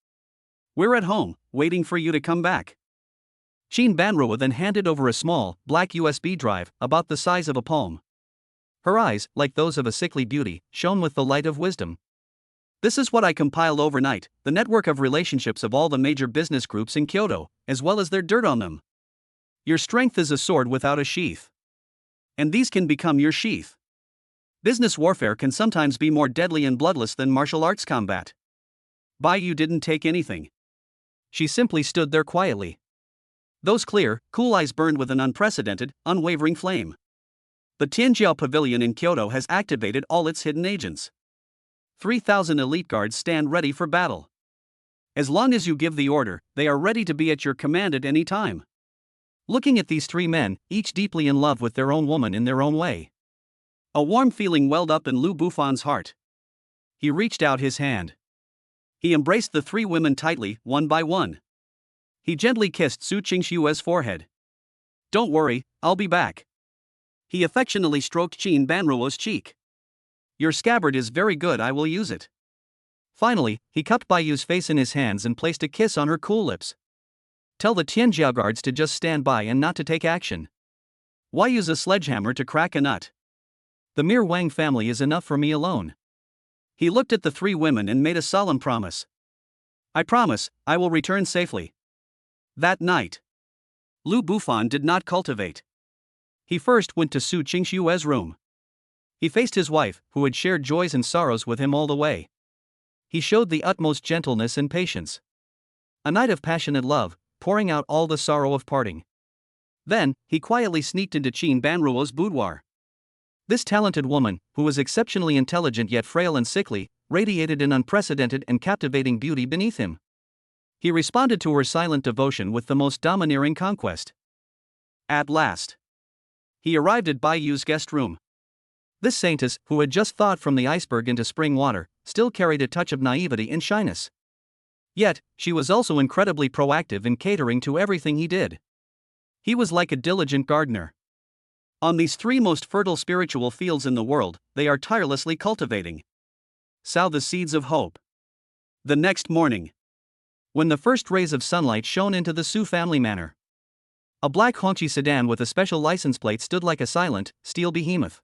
We're at home, waiting for you to come back. Qin Banruo then handed over a small, black USB drive, about the size of a palm. Her eyes, like those of a sickly beauty, shone with the light of wisdom. This is what I compiled overnight, the network of relationships of all the major business groups in Kyoto, as well as their dirt on them. Your strength is a sword without a sheath. And these can become your sheath. Business warfare can sometimes be more deadly and bloodless than martial arts combat. Bai Yu didn't take anything. She simply stood there quietly. Those clear, cool eyes burned with an unprecedented, unwavering flame. The Tianjiao Pavilion in Kyoto has activated all its hidden agents. 3,000 elite guards stand ready for battle. As long as you give the order, they are ready to be at your command at any time. Looking at these 3 men, each deeply in love with their own woman in their own way. A warm feeling welled up in Lu Bufan's heart. He reached out his hand. He embraced the 3 women tightly, one by one. He gently kissed Su Qingxue's forehead. Don't worry, I'll be back. He affectionately stroked Qin Banruo's cheek. Your scabbard is very good, I will use it. Finally, he cupped Bai Yu's face in his hands and placed a kiss on her cool lips. Tell the Tianjiao guards to just stand by and not to take action. Why use a sledgehammer to crack a nut? The mere Wang family is enough for me alone. He looked at the 3 women and made a solemn promise. I promise, I will return safely. That night, Lu Bufan did not cultivate. He first went to Su Qingxue's room. He faced his wife, who had shared joys and sorrows with him all the way. He showed the utmost gentleness and patience. A night of passionate love, pouring out all the sorrow of parting. Then, he quietly sneaked into Qin Banruo's boudoir. This talented woman, who was exceptionally intelligent yet frail and sickly, radiated an unprecedented and captivating beauty beneath him. He responded to her silent devotion with the most domineering conquest. At last, he arrived at Bayu's guest room. This saintess, who had just thawed from the iceberg into spring water, still carried a touch of naivety and shyness. Yet, she was also incredibly proactive in catering to everything he did. He was like a diligent gardener. On these three most fertile spiritual fields in the world, they are tirelessly cultivating. Sow the seeds of hope. The next morning, when the first rays of sunlight shone into the Su family manor, a black Honchi sedan with a special license plate stood like a silent, steel behemoth.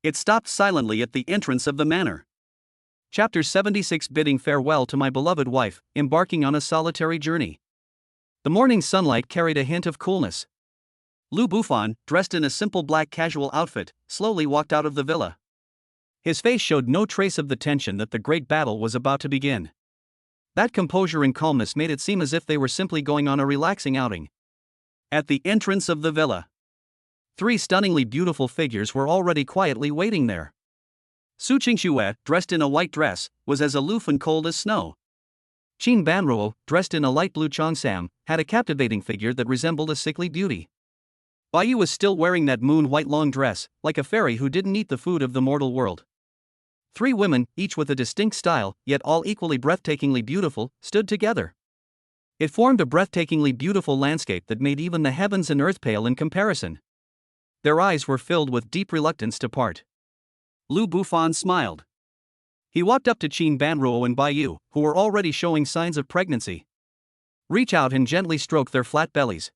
It stopped silently at the entrance of the manor. Chapter 76, bidding farewell to my beloved wife, embarking on a solitary journey. The morning sunlight carried a hint of coolness. Lu Bufan, dressed in a simple black casual outfit, slowly walked out of the villa. His face showed no trace of the tension that the great battle was about to begin. That composure and calmness made it seem as if they were simply going on a relaxing outing. At the entrance of the villa, three stunningly beautiful figures were already quietly waiting there. Su Qingxue, dressed in a white dress, was as aloof and cold as snow. Qin Banruo, dressed in a light blue cheongsam, had a captivating figure that resembled a sickly beauty. Baiyu was still wearing that moon-white long dress, like a fairy who didn't eat the food of the mortal world. Three women, each with a distinct style, yet all equally breathtakingly beautiful, stood together. It formed a breathtakingly beautiful landscape that made even the heavens and earth pale in comparison. Their eyes were filled with deep reluctance to part. Lu Bufan smiled. He walked up to Qin Banruo and Baiyu, who were already showing signs of pregnancy. Reach out and gently stroke their flat bellies.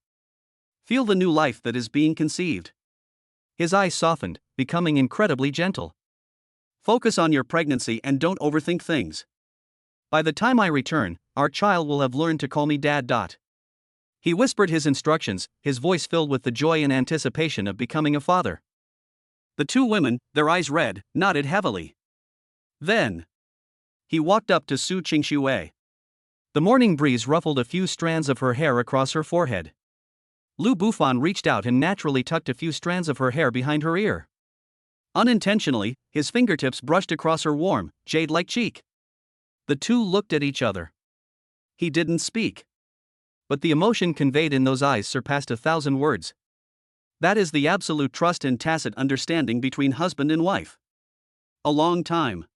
Feel the new life that is being conceived. His eyes softened, becoming incredibly gentle. Focus on your pregnancy and don't overthink things. By the time I return, our child will have learned to call me Dad. He whispered his instructions, his voice filled with the joy and anticipation of becoming a father. The two women, their eyes red, nodded heavily. Then, he walked up to Su Qingxue. The morning breeze ruffled a few strands of her hair across her forehead. Lu Bufan reached out and naturally tucked a few strands of her hair behind her ear. Unintentionally, his fingertips brushed across her warm, jade-like cheek. The two looked at each other. He didn't speak. But the emotion conveyed in those eyes surpassed 1,000 words. That is the absolute trust and tacit understanding between husband and wife. A long time.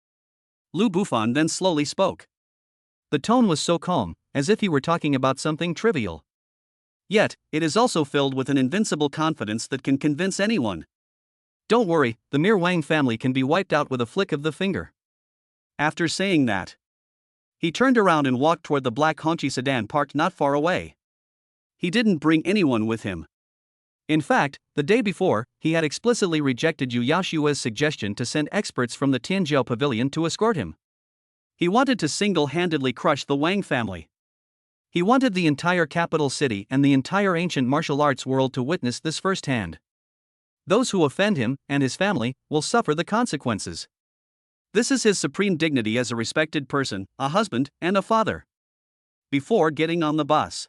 Lu Bufan then slowly spoke. The tone was so calm, as if he were talking about something trivial. Yet, it is also filled with an invincible confidence that can convince anyone. Don't worry, the mere Wang family can be wiped out with a flick of the finger. After saying that, he turned around and walked toward the black Honchi sedan parked not far away. He didn't bring anyone with him. In fact, the day before, he had explicitly rejected Yu Yaoshua's suggestion to send experts from the Tianjiao pavilion to escort him. He wanted to single-handedly crush the Wang family. He wanted the entire capital city and the entire ancient martial arts world to witness this firsthand. Those who offend him, and his family, will suffer the consequences. This is his supreme dignity as a respected person, a husband, and a father. Before getting on the bus,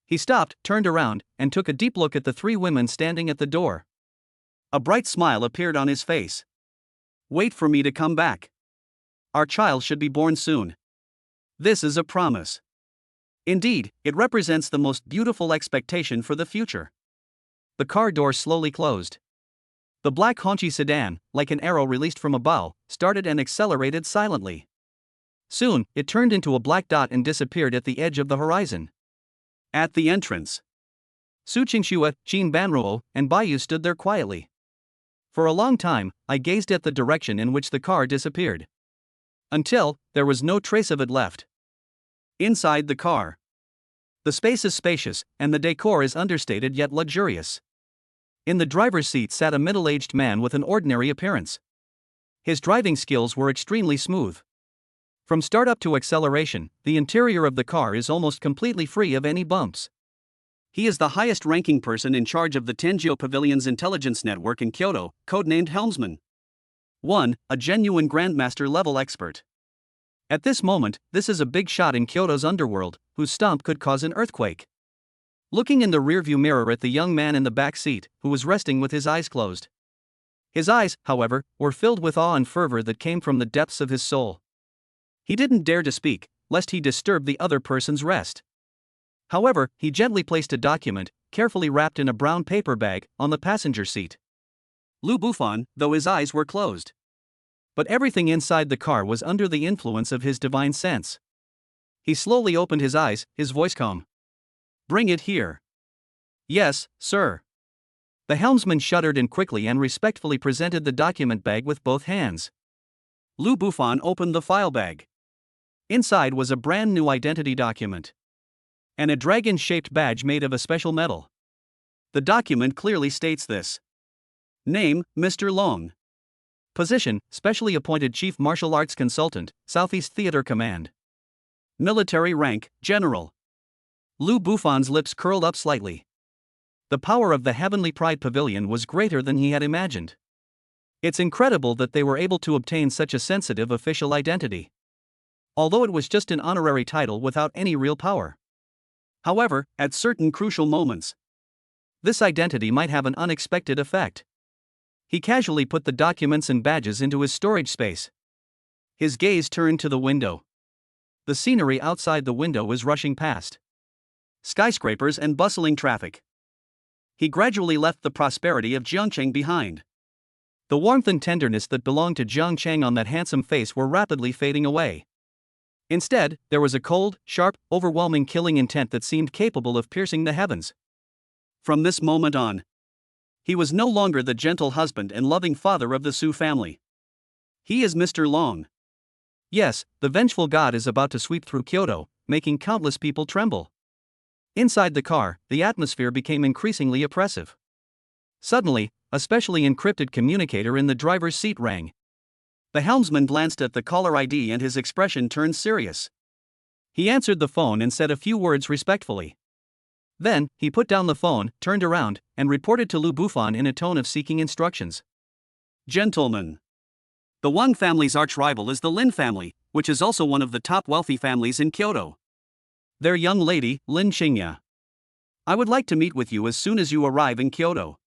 he stopped, turned around, and took a deep look at the three women standing at the door. A bright smile appeared on his face. Wait for me to come back. Our child should be born soon. This is a promise. Indeed, it represents the most beautiful expectation for the future. The car door slowly closed. The black Honchi sedan, like an arrow released from a bow, started and accelerated silently. Soon, it turned into a black dot and disappeared at the edge of the horizon. At the entrance, Su Qingxue, Qin Banruo, and Baiyu stood there quietly. For a long time, I gazed at the direction in which the car disappeared. Until, there was no trace of it left. Inside the car, the space is spacious, and the decor is understated yet luxurious. In the driver's seat sat a middle-aged man with an ordinary appearance. His driving skills were extremely smooth. From startup to acceleration, the interior of the car is almost completely free of any bumps. He is the highest-ranking person in charge of the Tianjiao Pavilion's intelligence network in Kyoto, codenamed Helmsman. 1. A genuine Grandmaster-level expert. At this moment, this is a big shot in Kyoto's underworld, whose stomp could cause an earthquake. Looking in the rearview mirror at the young man in the back seat, who was resting with his eyes closed, His eyes, however, were filled with awe and fervor that came from the depths of his soul. He didn't dare to speak, lest he disturb the other person's rest. However, he gently placed a document, carefully wrapped in a brown paper bag, on the passenger seat. Lu Bufan, though his eyes were closed. But everything inside the car was under the influence of his divine sense. He slowly opened his eyes, his voice calm. "Bring it here." "Yes, sir." The helmsman shuddered and quickly and respectfully presented the document bag with both hands. Lu Bufan opened the file bag. Inside was a brand new identity document. And a dragon-shaped badge made of a special metal. The document clearly states this. Name, Mr. Long. Position, specially appointed Chief Martial Arts Consultant, Southeast Theater Command. Military rank, General. Lu Bufan's lips curled up slightly. The power of the Heavenly Pride Pavilion was greater than he had imagined. It's incredible that they were able to obtain such a sensitive official identity. Although it was just an honorary title without any real power. However, at certain crucial moments, this identity might have an unexpected effect. He casually put the documents and badges into his storage space. His gaze turned to the window. The scenery outside the window was rushing past. Skyscrapers and bustling traffic. He gradually left the prosperity of Jiangcheng behind. The warmth and tenderness that belonged to Jiangcheng on that handsome face were rapidly fading away. Instead, there was a cold, sharp, overwhelming killing intent that seemed capable of piercing the heavens. From this moment on, he was no longer the gentle husband and loving father of the Su family. He is Mr. Long. Yes, the vengeful god is about to sweep through Kyoto, making countless people tremble. Inside the car, the atmosphere became increasingly oppressive. Suddenly, a specially encrypted communicator in the driver's seat rang. The helmsman glanced at the caller ID and his expression turned serious. He answered the phone and said a few words respectfully. Then, he put down the phone, turned around, and reported to Lu Bufan in a tone of seeking instructions. Gentlemen. The Wang family's arch-rival is the Lin family, which is also one of the top wealthy families in Kyoto. Their young lady, Lin Qingya. I would like to meet with you as soon as you arrive in Kyoto.